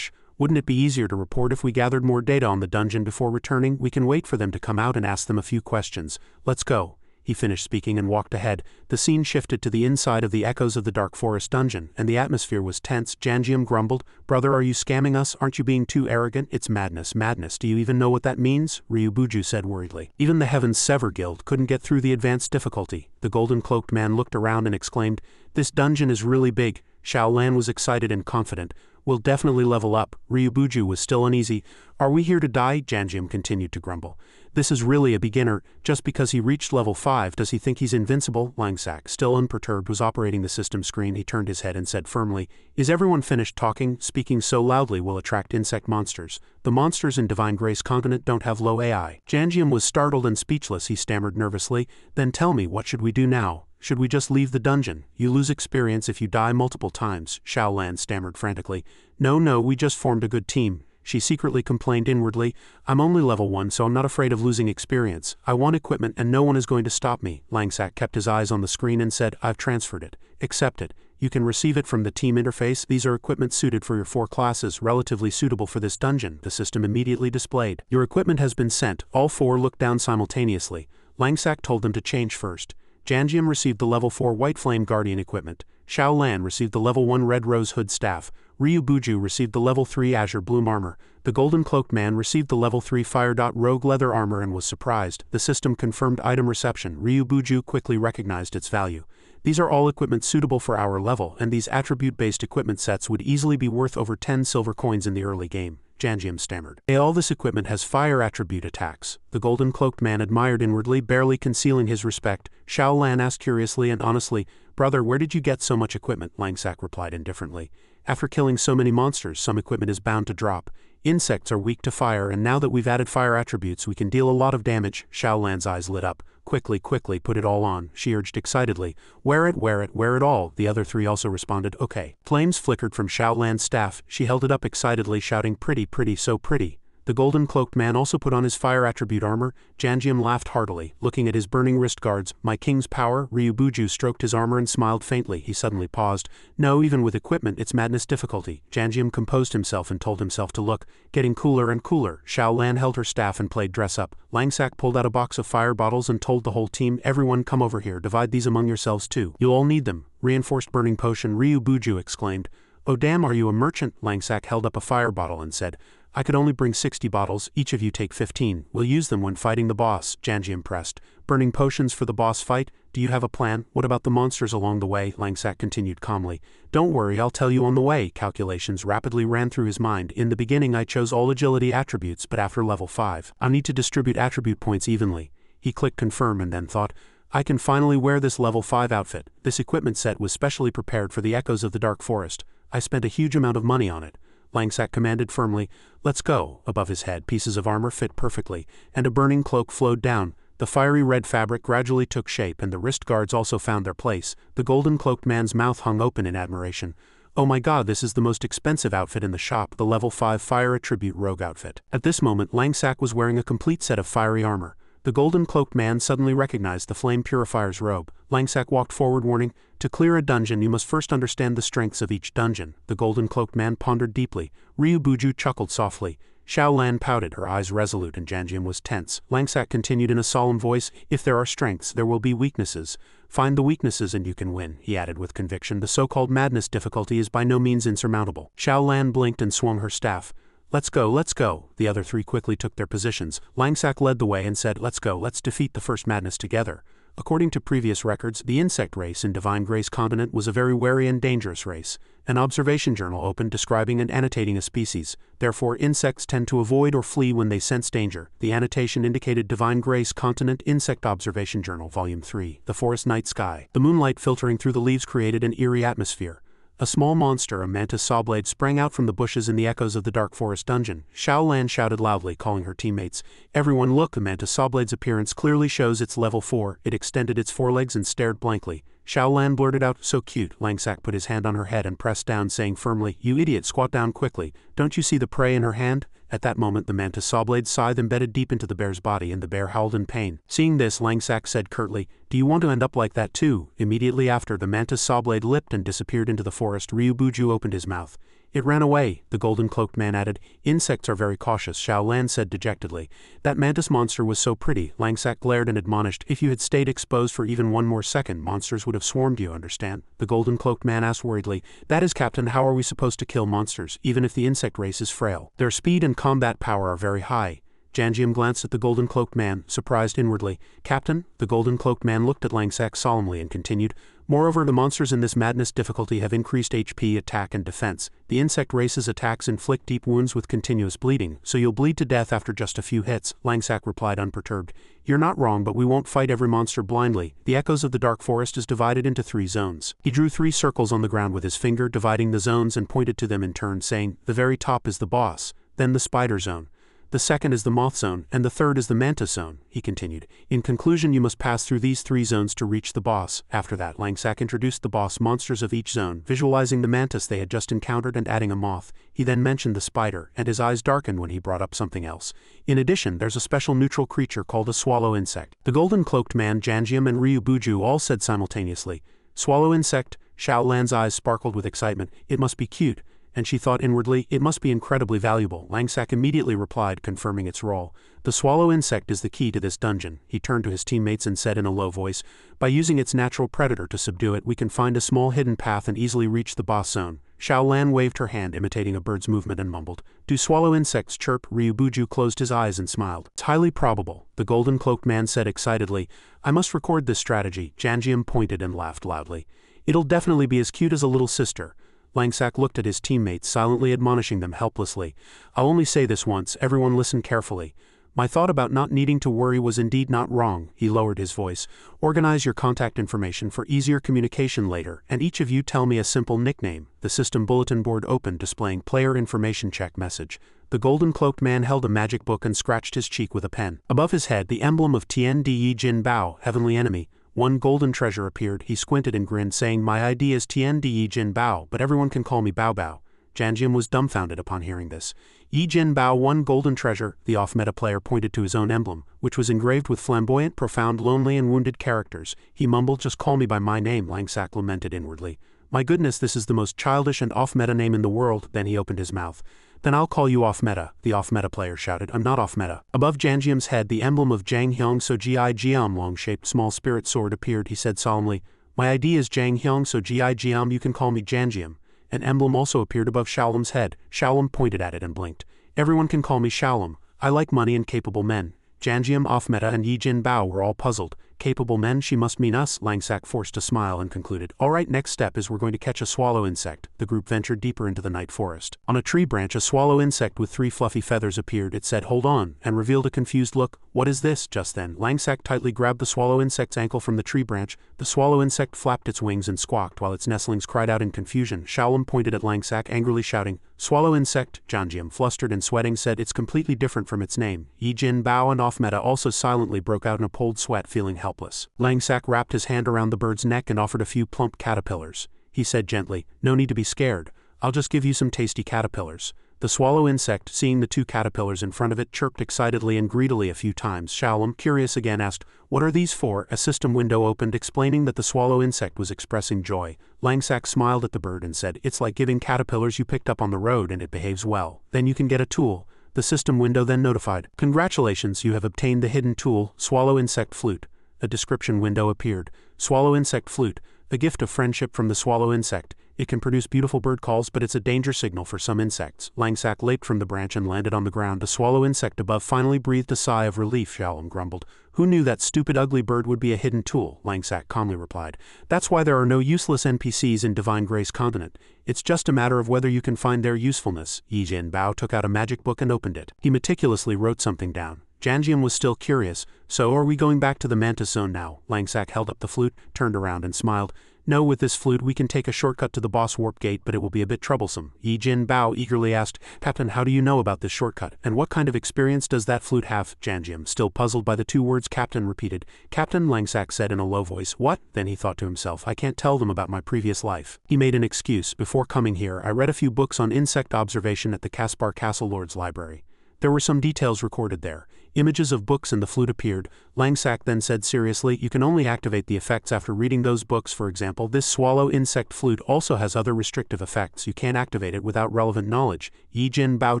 Wouldn't it be easier to report if we gathered more data on the dungeon before returning? We can wait for them to come out and ask them a few questions. Let's go." He finished speaking and walked ahead. The scene shifted to the inside of the Echoes of the Dark Forest dungeon, and the atmosphere was tense. Janjium grumbled, "Brother, are you scamming us? Aren't you being too arrogant? It's madness. Do you even know what that means?" Ryubuju said worriedly. "Even the Heaven's Sever Guild couldn't get through the advanced difficulty." The golden-cloaked man looked around and exclaimed, "This dungeon is really big." Xiao Lan was excited and confident. "We'll definitely level up." Ryubuju was still uneasy. "Are we here to die?" Janjium continued to grumble. "This is really a beginner. Just because he reached level 5, does he think he's invincible?" Langsak, still unperturbed, was operating the system screen. He turned his head and said firmly, "Is everyone finished talking? Speaking so loudly will attract insect monsters. The monsters in Divine Grace Continent don't have low AI." Janjium was startled and speechless. He stammered nervously, "Then tell me, what should we do now? Should we just leave the dungeon? You lose experience if you die multiple times." Xiao Lan stammered frantically. No, we just formed a good team." She secretly complained inwardly, "I'm only level 1, so I'm not afraid of losing experience. I want equipment and no one is going to stop me." Langsak kept his eyes on the screen and said, "I've transferred it. Accept it. You can receive it from the team interface. These are equipment suited for your 4 classes, relatively suitable for this dungeon." The system immediately displayed. "Your equipment has been sent." All 4 looked down simultaneously. Langsak told them to change first. Janjium received the level 4 White Flame Guardian equipment. Xiao Lan received the level 1 Red Rose Hood Staff. Ryubuju received the level 3 Azure Bloom Armor. The Golden Cloaked Man received the level 3 Fire Dot Rogue Leather Armor and was surprised. The system confirmed item reception. Ryubuju quickly recognized its value. "These are all equipment suitable for our level, and these attribute-based equipment sets would easily be worth over 10 silver coins in the early game." Janjium stammered. "All this equipment has fire attribute attacks." The golden-cloaked man admired inwardly, barely concealing his respect. Xiao Lan asked curiously and honestly, "Brother, where did you get so much equipment?" Langsak replied indifferently. "After killing so many monsters, some equipment is bound to drop. Insects are weak to fire, and now that we've added fire attributes, we can deal a lot of damage." Xiao Lan's eyes lit up. Quickly, put it all on," she urged excitedly. Wear it all." The other 3 also responded, "Okay." Flames flickered from Xiao Lan's staff. She held it up excitedly, shouting, "Pretty, so pretty." The golden-cloaked man also put on his fire attribute armor. Janjium laughed heartily, looking at his burning wrist guards. "My king's power?" Ryubuju stroked his armor and smiled faintly. He suddenly paused. "No, even with equipment, it's madness difficulty." Janjium composed himself and told himself to look, getting cooler and cooler. Xiao Lan held her staff and played dress-up. Langsak pulled out a box of fire bottles and told the whole team, "Everyone come over here, divide these among yourselves too. You'll all need them." "Reinforced burning potion," Ryubuju exclaimed. "Oh damn, are you a merchant?" Langsak held up a fire bottle and said, "I could only bring 60 bottles, each of you take 15. We'll use them when fighting the boss." Janjium pressed. "Burning potions for the boss fight? Do you have a plan? What about the monsters along the way?" Langsak continued calmly. "Don't worry, I'll tell you on the way." Calculations rapidly ran through his mind. "In the beginning I chose all agility attributes, but after level 5, I need to distribute attribute points evenly." He clicked confirm and then thought, "I can finally wear this level 5 outfit. This equipment set was specially prepared for the Echoes of the Dark Forest. I spent a huge amount of money on it." Langsak commanded firmly, "Let's go." Above his head, pieces of armor fit perfectly, and a burning cloak flowed down. The fiery red fabric gradually took shape, and the wrist guards also found their place. The golden-cloaked man's mouth hung open in admiration. "Oh my god, this is the most expensive outfit in the shop, the level 5 fire attribute rogue outfit." At this moment, Langsak was wearing a complete set of fiery armor. The golden-cloaked man suddenly recognized the flame purifier's robe. Langsak walked forward, warning, "To clear a dungeon, you must first understand the strengths of each dungeon." The golden-cloaked man pondered deeply. Ryubuju chuckled softly. Xiao Lan pouted, her eyes resolute, and Janjium was tense. Langsak continued in a solemn voice, "If there are strengths, there will be weaknesses. Find the weaknesses and you can win," he added with conviction. "The so-called madness difficulty is by no means insurmountable." Xiao Lan blinked and swung her staff. Let's go." The other 3 quickly took their positions. Langsak led the way and said, "Let's go, let's defeat the first madness together." According to previous records, the insect race in Divine Grace continent was a very wary and dangerous race. An observation journal opened describing and annotating a species. Therefore, insects tend to avoid or flee when they sense danger. The annotation indicated Divine Grace Continent Insect Observation Journal, Volume 3. The forest night sky. The moonlight filtering through the leaves created an eerie atmosphere. A small monster, a mantis sawblade, sprang out from the bushes in the echoes of the dark forest dungeon. Xiao Lan shouted loudly, calling her teammates. Everyone look, the mantis sawblade's appearance clearly shows it's level 4. It extended its forelegs and stared blankly. Xiao Lan blurted out, so cute. Langsak put his hand on her head and pressed down, saying firmly, you idiot, squat down quickly. Don't you see the prey in her hand? At that moment the mantis sawblade's scythe embedded deep into the bear's body and the bear howled in pain. Seeing this, Langsak said curtly, do you want to end up like that too? Immediately after, the mantis sawblade leapt and disappeared into the forest. Ryubuju opened his mouth. It ran away, the golden-cloaked man added. Insects are very cautious, Xiao Lan said dejectedly. That mantis monster was so pretty, Langsak glared and admonished. If you had stayed exposed for even one more second, monsters would have swarmed you, understand? The golden-cloaked man asked worriedly. That is, Captain, how are we supposed to kill monsters, even if the insect race is frail? Their speed and combat power are very high. Janjium glanced at the golden-cloaked man, surprised inwardly. Captain, the golden-cloaked man looked at Langsak solemnly and continued, moreover, the monsters in this madness difficulty have increased HP, attack, and defense. The insect race's attacks inflict deep wounds with continuous bleeding, so you'll bleed to death after just a few hits, Langsak replied unperturbed. You're not wrong, but we won't fight every monster blindly. The echoes of the dark forest is divided into 3 zones. He drew 3 circles on the ground with his finger, dividing the zones, and pointed to them in turn, saying, the very top is the boss, then the spider zone. The second is the moth zone, and the third is the mantis zone, he continued. In conclusion, you must pass through these 3 zones to reach the boss. After that, Langsak introduced the boss monsters of each zone, visualizing the mantis they had just encountered and adding a moth. He then mentioned the spider, and his eyes darkened when he brought up something else. In addition, there's a special neutral creature called a swallow insect. The golden-cloaked man, Janjium, and Ryubuju all said simultaneously, swallow insect. Xiao Lan's eyes sparkled with excitement. It must be cute. And she thought inwardly, it must be incredibly valuable. Langsak immediately replied, confirming its role. The swallow insect is the key to this dungeon. He turned to his teammates and said in a low voice, by using its natural predator to subdue it, we can find a small hidden path and easily reach the boss zone. Xiao Lan waved her hand, imitating a bird's movement, and mumbled, do swallow insects chirp? Ryubuju closed his eyes and smiled. It's highly probable, the golden-cloaked man said excitedly. I must record this strategy. Janjium pointed and laughed loudly. It'll definitely be as cute as a little sister. Langsak looked at his teammates, silently admonishing them helplessly. I'll only say this once, everyone listen carefully. My thought about not needing to worry was indeed not wrong, he lowered his voice. Organize your contact information for easier communication later, and each of you tell me a simple nickname. The system bulletin board opened, displaying player information check message. The golden-cloaked man held a magic book and scratched his cheek with a pen. Above his head, the emblem of Tiandi Jin Bao, heavenly enemy. One golden treasure appeared. He squinted and grinned, saying, my ID is Tiandi Jin Bao, but everyone can call me Bao Bao. Janjium was dumbfounded upon hearing this. Yi Jin Bao, one golden treasure. The off-meta player pointed to his own emblem, which was engraved with flamboyant, profound, lonely, and wounded characters. He mumbled, just call me by my name, Langsak lamented inwardly. My goodness, this is the most childish and off-meta name in the world. Then he opened his mouth. Then I'll call you off-meta, the off-meta player shouted. I'm not off-meta. Above Janjium's head, the emblem of Jang Hyung So Gi Jiam, long-shaped small spirit sword appeared. He said solemnly, my ID is Jang Hyung So Gi Jiam, you can call me Janjium. An emblem also appeared above Shaolam's head. Shaolam pointed at it and blinked. Everyone can call me Shaolam. I like money and capable men. Janjium, off-meta, and Yi Jin Bao were all puzzled. Capable men, she must mean us, Langsak forced a smile and concluded. Alright, next step is we're going to catch a swallow insect. The group ventured deeper into the night forest. On a tree branch, a swallow insect with 3 fluffy feathers appeared. It said, hold on, and revealed a confused look. What is this? Just then, Langsak tightly grabbed the swallow insect's ankle from the tree branch. The swallow insect flapped its wings and squawked while its nestlings cried out in confusion. Shaolam pointed at Langsak, angrily shouting, swallow insect. Janjium, flustered and sweating, said it's completely different from its name. Yi Jin Bao and off-meta also silently broke out in a cold sweat, feeling helpless. Langsak wrapped his hand around the bird's neck and offered a few plump caterpillars. He said gently, no need to be scared. I'll just give you some tasty caterpillars. The swallow insect, seeing the 2 caterpillars in front of it, chirped excitedly and greedily a few times. Shaolam, curious again, asked, what are these for? A system window opened, explaining that the swallow insect was expressing joy. Langsak smiled at the bird and said, it's like giving caterpillars you picked up on the road and it behaves well. Then you can get a tool. The system window then notified, congratulations, you have obtained the hidden tool, swallow insect flute. A description window appeared. Swallow insect flute, a gift of friendship from the swallow insect. It can produce beautiful bird calls, but it's a danger signal for some insects. Langsak leaped from the branch and landed on the ground. The swallow insect above finally breathed a sigh of relief, Shalom grumbled. Who knew that stupid ugly bird would be a hidden tool? Langsak calmly replied. That's why there are no useless NPCs in Divine Grace Continent. It's just a matter of whether you can find their usefulness. Yi Jin Bao took out a magic book and opened it. He meticulously wrote something down. Janjium was still curious. So are we going back to the Mantis Zone now? Langsak held up the flute, turned around and smiled. No, with this flute we can take a shortcut to the boss warp gate, but it will be a bit troublesome. Yi Jin Bao eagerly asked, Captain, how do you know about this shortcut, and what kind of experience does that flute have? Janjium, still puzzled by the two words Captain, repeated. Captain, Langsak said in a low voice. What? Then he thought to himself, I can't tell them about my previous life. He made an excuse. Before coming here, I read a few books on insect observation at the Caspar Castle Lord's Library. There were some details recorded there. Images of books and the flute appeared. Langsak then said seriously, you can only activate the effects after reading those books. For example, this swallow insect flute also has other restrictive effects. You can't activate it without relevant knowledge. Yi Jin Bao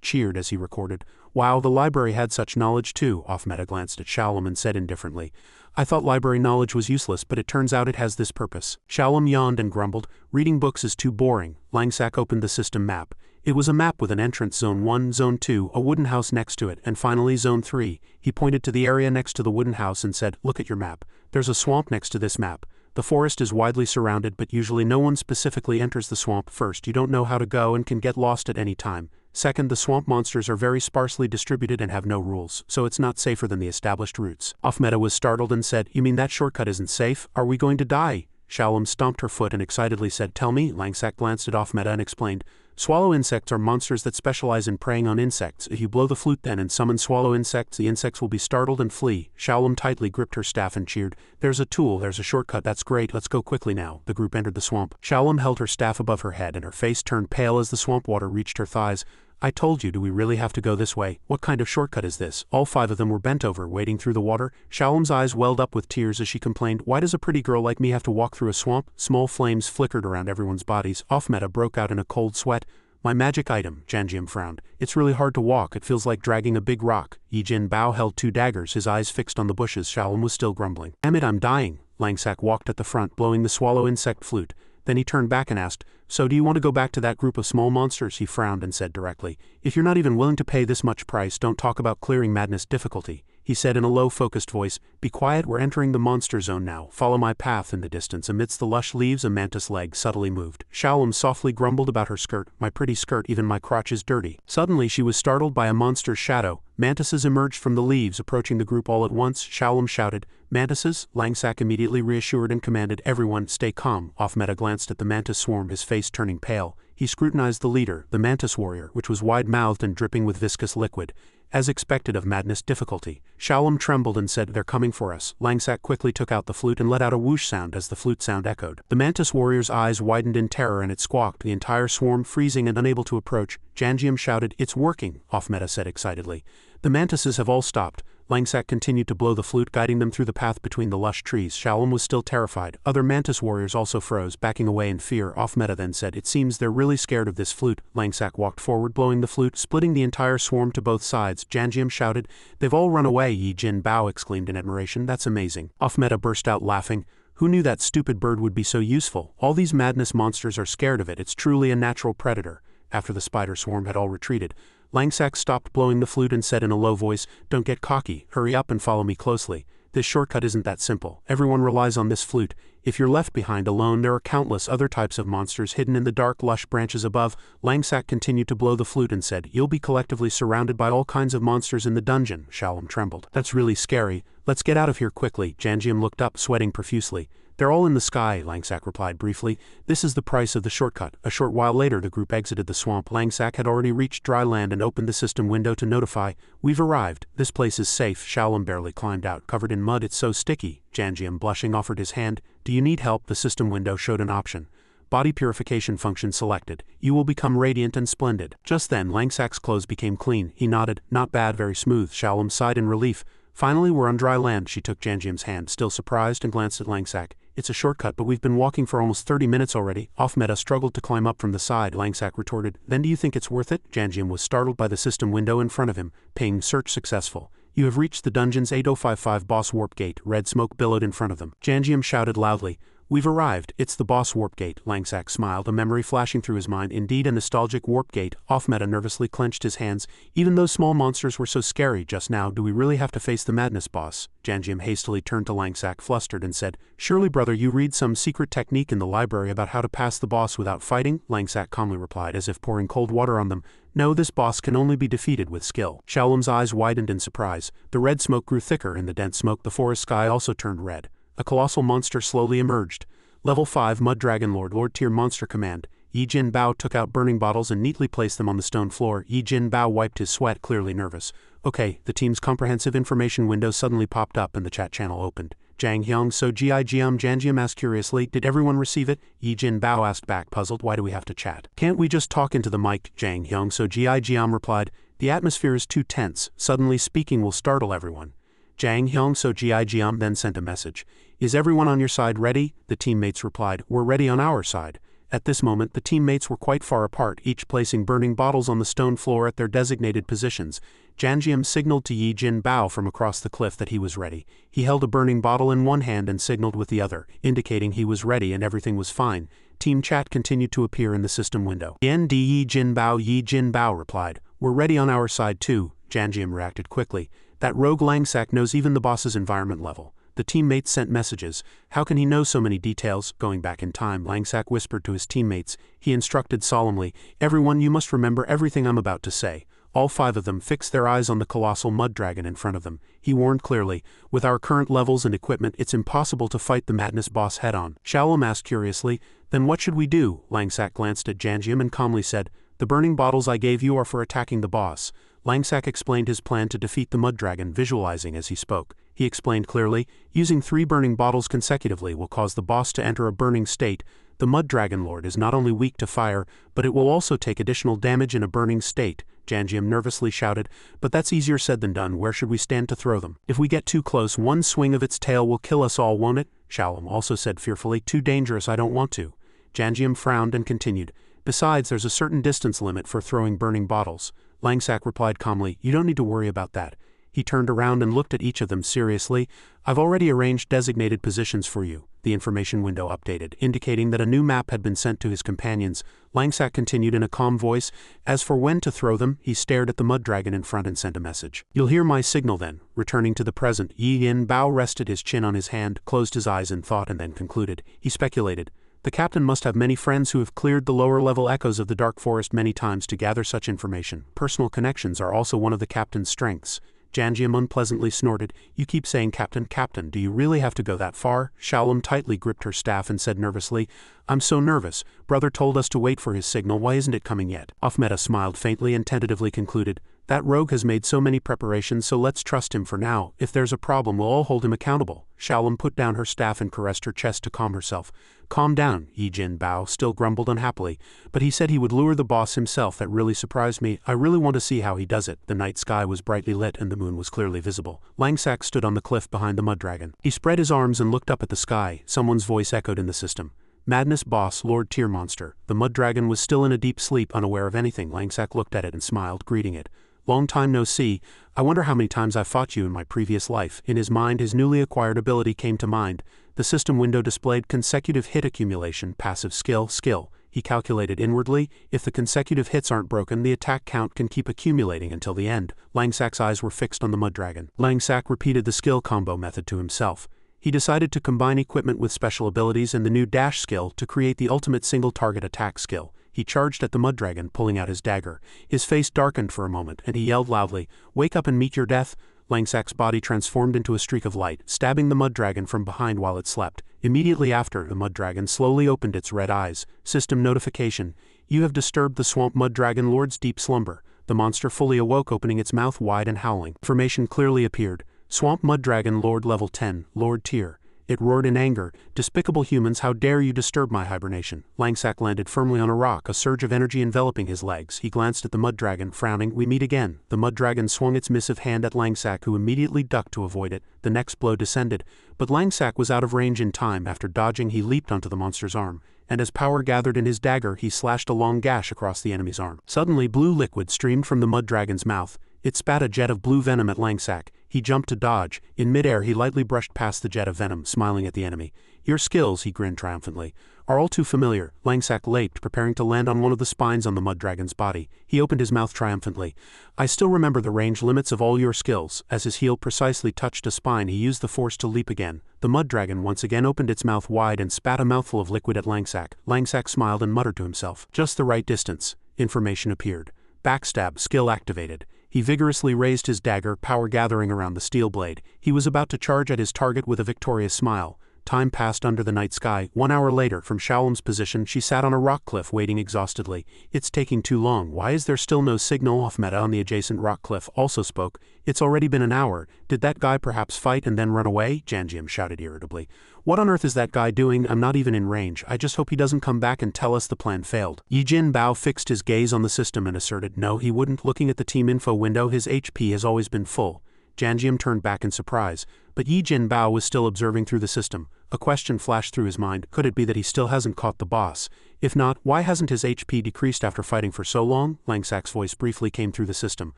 cheered as he recorded. Wow, the library had such knowledge too. Off-Meta glanced at Shalom and said indifferently, I thought library knowledge was useless, but it turns out it has this purpose. Shalom yawned and grumbled, reading books is too boring. Langsak opened the system map. It was a map with an entrance Zone 1, Zone 2, a wooden house next to it, and finally Zone 3. He pointed to the area next to the wooden house and said, look at your map. There's a swamp next to this map. The forest is widely surrounded, but usually no one specifically enters the swamp. First, you don't know how to go and can get lost at any time. Second, the swamp monsters are very sparsely distributed and have no rules, so it's not safer than the established routes. Off-Meta was startled and said, you mean that shortcut isn't safe? Are we going to die? Shalom stomped her foot and excitedly said, tell me. Langsak glanced at Off-Meta and explained, swallow insects are monsters that specialize in preying on insects. If you blow the flute then and summon swallow insects, the insects will be startled and flee. Shalom tightly gripped her staff and cheered, there's a tool, there's a shortcut, that's great, let's go quickly now. The group entered the swamp. Shalom held her staff above her head and her face turned pale as the swamp water reached her thighs. I told you, do we really have to go this way? What kind of shortcut is this? All five of them were bent over, wading through the water. Shalom's eyes welled up with tears as she complained, why does a pretty girl like me have to walk through a swamp? Small flames flickered around everyone's bodies. Off-Meta broke out in a cold sweat. My magic item, Janjium frowned. It's really hard to walk, it feels like dragging a big rock. Yi Jin Bao held two daggers, his eyes fixed on the bushes. Shalom was still grumbling. Damn it, I'm dying. Langsak walked at the front, blowing the swallow insect flute. Then he turned back and asked, so do you want to go back to that group of small monsters? He frowned and said directly, if you're not even willing to pay this much price, don't talk about clearing madness difficulty. He said in a low focused voice, be quiet, we're entering the monster zone now. Follow my path. In the distance, amidst the lush leaves, a mantis leg subtly moved. Shalom softly grumbled about her skirt, my pretty skirt, even my crotch is dirty. Suddenly she was startled by a monster's shadow. Mantises emerged from the leaves, approaching the group all at once. Shalom shouted, Mantises? Langsak immediately reassured and commanded, everyone, stay calm. Off-Meta glanced at the mantis swarm, his face turning pale. He scrutinized the leader, the mantis warrior, which was wide-mouthed and dripping with viscous liquid. As expected of madness difficulty. Shalom trembled and said, they're coming for us. Langsak quickly took out the flute and let out a whoosh sound as the flute sound echoed. The mantis warrior's eyes widened in terror and it squawked, the entire swarm freezing and unable to approach. Janjium shouted, it's working, Off-Meta said excitedly. The mantises have all stopped. Langsak continued to blow the flute, guiding them through the path between the lush trees. Shalom was still terrified. Other mantis warriors also froze, backing away in fear. Off-Meta then said, it seems they're really scared of this flute. Langsak walked forward, blowing the flute, splitting the entire swarm to both sides. Janjium shouted, they've all run away. Yi Jin Bao exclaimed in admiration, that's amazing. Off-Meta burst out laughing. Who knew that stupid bird would be so useful? All these madness monsters are scared of it. It's truly a natural predator. After the spider swarm had all retreated, Langsak stopped blowing the flute and said in a low voice, don't get cocky, hurry up and follow me closely. This shortcut isn't that simple. Everyone relies on this flute. If you're left behind alone, there are countless other types of monsters hidden in the dark, lush branches above. Langsak continued to blow the flute and said, you'll be collectively surrounded by all kinds of monsters in the dungeon. Shalom trembled. That's really scary. Let's get out of here quickly. Janjium looked up, sweating profusely. They're all in the sky, Langsak replied briefly. This is the price of the shortcut. A short while later the group exited the swamp. Langsak had already reached dry land and opened the system window to notify, we've arrived. This place is safe. Shalom barely climbed out, covered in mud, it's so sticky. Janjium, blushing, offered his hand. Do you need help? The system window showed an option. Body purification function selected. You will become radiant and splendid. Just then Langsak's clothes became clean. He nodded. Not bad, very smooth. Shalom sighed in relief. Finally we're on dry land. She took Janjium's hand, still surprised, and glanced at Langsak. It's a shortcut, but we've been walking for almost 30 minutes already. Off-Meta struggled to climb up from the side. Langsak retorted, then do you think it's worth it? Janjium was startled by the system window in front of him. Ping, search successful. You have reached the dungeon's 8055 boss warp gate. Red smoke billowed in front of them. Janjium shouted loudly, We've arrived, it's the boss warp gate, Langsack smiled, a memory flashing through his mind. Indeed, a nostalgic warp gate. Off-meta nervously clenched his hands. Even those small monsters were so scary just now. Do we really have to face the madness boss? Janjium hastily turned to Langsack, flustered, and said, Surely, brother, you read some secret technique in the library about how to pass the boss without fighting? Langsack calmly replied, as if pouring cold water on them. No, this boss can only be defeated with skill. Shaolom's eyes widened in surprise. The red smoke grew thicker. In the dense smoke, the forest sky also turned red. A colossal monster slowly emerged. Level 5 Mud Dragon Lord tier monster command. Yi Jin Bao took out burning bottles and neatly placed them on the stone floor. Yi Jin Bao wiped his sweat, clearly nervous. Okay, the team's comprehensive information window suddenly popped up and the chat channel opened. Jang Hyung So Giam Janjium asked curiously, did everyone receive it? Yi Jin Bao asked back, puzzled, why do we have to chat? Can't we just talk into the mic? Jang Hyung So Giam replied, the atmosphere is too tense, suddenly speaking will startle everyone. Jang Hyung So Giam then sent a message. Is everyone on your side ready? The teammates replied, we're ready on our side. At this moment the teammates were quite far apart, each placing burning bottles on the stone floor at their designated positions. Janjium signaled to Yi Jin Bao from across the cliff that he was ready. He held a burning bottle in one hand and signaled with the other, indicating he was ready and everything was fine. Team chat continued to appear in the system window. ND Yi Jin Bao replied, we're ready on our side too. Janjium reacted quickly. That rogue Langsack knows even the boss's environment level. The teammates sent messages. How can he know so many details? Going back in time, Langsack whispered to his teammates. He instructed solemnly, everyone, you must remember everything I'm about to say. All 5 of them fixed their eyes on the colossal mud dragon in front of them. He warned clearly, with our current levels and equipment it's impossible to fight the madness boss head-on. Shaolom asked curiously, then what should we do? Langsack glanced at Janjium and calmly said, the burning bottles I gave you are for attacking the boss. Langsack explained his plan to defeat the mud dragon, visualizing as he spoke. He explained clearly, using 3 burning bottles consecutively will cause the boss to enter a burning state. The Mud Dragon Lord is not only weak to fire, but it will also take additional damage in a burning state. Janjium nervously shouted, but that's easier said than done. Where should we stand to throw them? If we get too close, one swing of its tail will kill us all, won't it? Shaolom also said fearfully, too dangerous, I don't want to. Janjium frowned and continued, besides there's a certain distance limit for throwing burning bottles. Langsack replied calmly, you don't need to worry about that. He turned around and looked at each of them seriously. I've already arranged designated positions for you. The information window updated, indicating that a new map had been sent to his companions. Langsack continued in a calm voice. As for when to throw them, he stared at the mud dragon in front and sent a message. You'll hear my signal then. Returning to the present, Yi Jin Bao rested his chin on his hand, closed his eyes in thought and then concluded. He speculated. The captain must have many friends who have cleared the lower-level echoes of the dark forest many times to gather such information. Personal connections are also one of the captain's strengths. Janjium unpleasantly snorted. You keep saying captain, captain, do you really have to go that far? Shaolom tightly gripped her staff and said nervously, I'm so nervous. Brother told us to wait for his signal, why isn't it coming yet? Off-meta smiled faintly and tentatively concluded, that rogue has made so many preparations, so let's trust him for now. If there's a problem, we'll all hold him accountable. Shaolom put down her staff and caressed her chest to calm herself. Calm down, Yi Jin Bao still grumbled unhappily. But he said he would lure the boss himself. That really surprised me. I really want to see how he does it. The night sky was brightly lit and the moon was clearly visible. Langsack stood on the cliff behind the mud dragon. He spread his arms and looked up at the sky. Someone's voice echoed in the system. Madness boss, Lord Tier monster. The mud dragon was still in a deep sleep, unaware of anything. Langsack looked at it and smiled, greeting it. Long time no see. I wonder how many times I've fought you in my previous life. In his mind, his newly acquired ability came to mind. The system window displayed consecutive hit accumulation, passive skill. He calculated inwardly, if the consecutive hits aren't broken, the attack count can keep accumulating until the end. Langsack's eyes were fixed on the mud dragon. Langsack repeated the skill combo method to himself. He decided to combine equipment with special abilities and the new dash skill to create the ultimate single-target attack skill. He charged at the mud dragon, pulling out his dagger. His face darkened for a moment, and he yelled loudly, "Wake up and meet your death!" Langsack's body transformed into a streak of light, stabbing the mud dragon from behind while it slept. Immediately after, the mud dragon slowly opened its red eyes. System notification. You have disturbed the swamp mud dragon lord's deep slumber. The monster fully awoke, opening its mouth wide and howling. Information clearly appeared. Swamp mud dragon lord level 10, Lord Tier. It roared in anger. Despicable humans, how dare you disturb my hibernation. Langsack landed firmly on a rock, a surge of energy enveloping his legs. He glanced at the mud dragon, frowning. We meet again. The mud dragon swung its missive hand at Langsack, who immediately ducked to avoid it. The next blow descended, but Langsack was out of range in time. After dodging, he leaped onto the monster's arm, and as power gathered in his dagger, he slashed a long gash across the enemy's arm. Suddenly, blue liquid streamed from the mud dragon's mouth. It spat a jet of blue venom at Langsack. He jumped to dodge. In midair he lightly brushed past the jet of venom, smiling at the enemy. Your skills, he grinned triumphantly, are all too familiar. Langsak leaped, preparing to land on one of the spines on the mud dragon's body. He opened his mouth triumphantly. I still remember the range limits of all your skills. As his heel precisely touched a spine, he used the force to leap again. The mud dragon once again opened its mouth wide and spat a mouthful of liquid at Langsak. Langsak smiled and muttered to himself. Just the right distance. Information appeared. Backstab skill activated. He vigorously raised his dagger, power gathering around the steel blade. He was about to charge at his target with a victorious smile. Time passed under the night sky. 1 hour later, from Shaolam's position, she sat on a rock cliff waiting exhaustedly. It's taking too long. Why is there still no signal? Off-meta on the adjacent rock cliff also spoke. It's already been an hour. Did that guy perhaps fight and then run away? Janjium shouted irritably. What on earth is that guy doing? I'm not even in range. I just hope he doesn't come back and tell us the plan failed. Yi Jin Bao fixed his gaze on the system and asserted, no, he wouldn't. Looking at the team info window, his HP has always been full. Janjium turned back in surprise, but Yi Jin Bao was still observing through the system. A question flashed through his mind. Could it be that he still hasn't caught the boss? If not, why hasn't his HP decreased after fighting for so long? Langsak's voice briefly came through the system.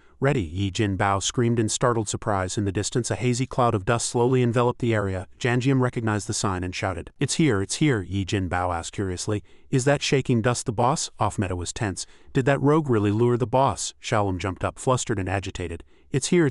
Ready, Yi Jin Bao screamed in startled surprise. In the distance, a hazy cloud of dust slowly enveloped the area. Janjium recognized the sign and shouted, It's here, Yi Jin Bao asked curiously. Is that shaking dust the boss? Off-meta was tense. Did that rogue really lure the boss? Shaolam jumped up, flustered and agitated. It's here.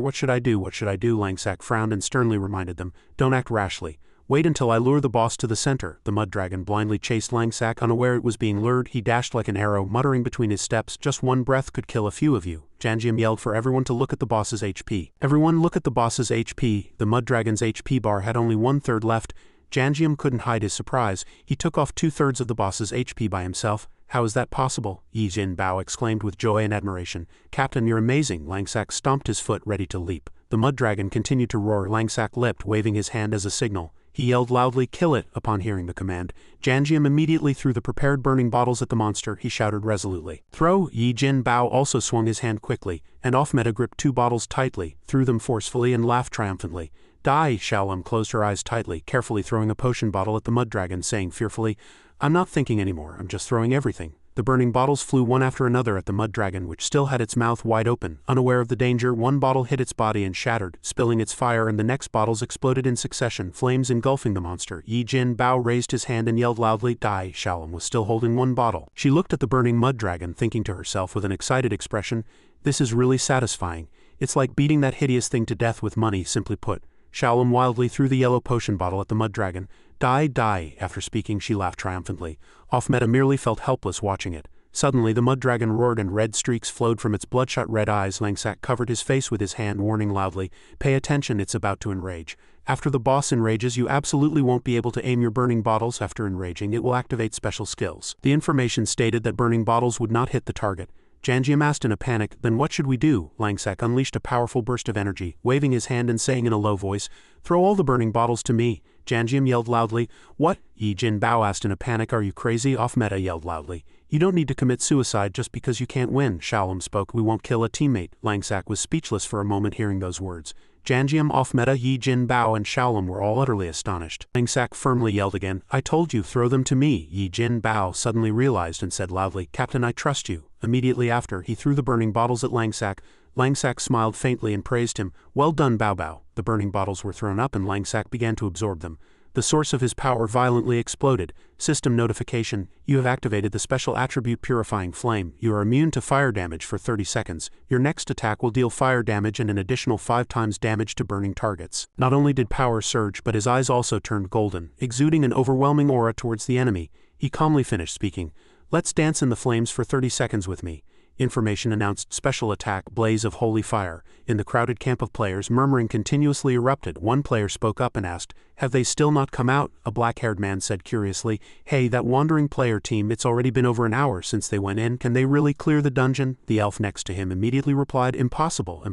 What should I do? Langsak frowned and sternly reminded them. Don't act rashly. Wait until I lure the boss to the center. The mud dragon blindly chased Langsak, unaware it was being lured. He dashed like an arrow, muttering between his steps, just one breath could kill a few of you. Janjium yelled for everyone to look at the boss's HP. Everyone look at the boss's HP. The mud dragon's HP bar had only 1/3 left. Janjium couldn't hide his surprise. He took off 2/3 of the boss's HP by himself. How is that possible? Yi Jin Bao exclaimed with joy and admiration. Captain, you're amazing. Langsak stomped his foot, ready to leap. The mud dragon continued to roar. Langsak leapt, waving his hand as a signal. He yelled loudly, kill it, upon hearing the command. Janjium immediately threw the prepared burning bottles at the monster. He shouted resolutely. Throw! Yi Jin Bao also swung his hand quickly, and off-meta gripped 2 bottles tightly, threw them forcefully and laughed triumphantly. Die! Shaolam closed her eyes tightly, carefully throwing a potion bottle at the mud dragon, saying fearfully, I'm not thinking anymore, I'm just throwing everything. The burning bottles flew one after another at the mud dragon, which still had its mouth wide open. Unaware of the danger, one bottle hit its body and shattered, spilling its fire, and the next bottles exploded in succession, flames engulfing the monster. Yi Jin Bao raised his hand and yelled loudly, Die! Shaolam was still holding one bottle. She looked at the burning mud dragon, thinking to herself with an excited expression, This is really satisfying. It's like beating that hideous thing to death with money, simply put. Shaolam wildly threw the yellow potion bottle at the mud dragon. Die! After speaking, she laughed triumphantly. Off-meta merely felt helpless watching it. Suddenly, the mud dragon roared and red streaks flowed from its bloodshot red eyes. Langsak covered his face with his hand, warning loudly, Pay attention, it's about to enrage. After the boss enrages, you absolutely won't be able to aim your burning bottles. After enraging, it will activate special skills. The information stated that burning bottles would not hit the target. Janjium asked in a panic, Then what should we do? Langsak unleashed a powerful burst of energy, waving his hand and saying in a low voice, Throw all the burning bottles to me. Janjium yelled loudly, What? Yi Jin Bao asked in a panic, Are you crazy? Off-meta yelled loudly, You don't need to commit suicide just because you can't win. Shaolam spoke, We won't kill a teammate. Langsak was speechless for a moment hearing those words. Janjium, off-meta, Yi Jin Bao and Shaolam were all utterly astonished. Langsak firmly yelled again, I told you, throw them to me. Yi Jin Bao suddenly realized and said loudly, Captain, I trust you. Immediately after, he threw the burning bottles at Langsak. Langsak smiled faintly and praised him. Well done, Bao Bao. The burning bottles were thrown up and Langsak began to absorb them. The source of his power violently exploded. System notification, you have activated the special attribute Purifying Flame. You are immune to fire damage for 30 seconds. Your next attack will deal fire damage and an additional 5 times damage to burning targets. Not only did power surge, but his eyes also turned golden, exuding an overwhelming aura towards the enemy. He calmly finished speaking. Let's dance in the flames for 30 seconds with me. Information announced special attack, Blaze of Holy Fire. In the crowded camp of players, murmuring continuously erupted. One player spoke up and asked, Have they still not come out? A black-haired man said curiously, Hey, that wandering player team, it's already been over an hour since they went in. Can they really clear the dungeon? The elf next to him immediately replied, Impossible.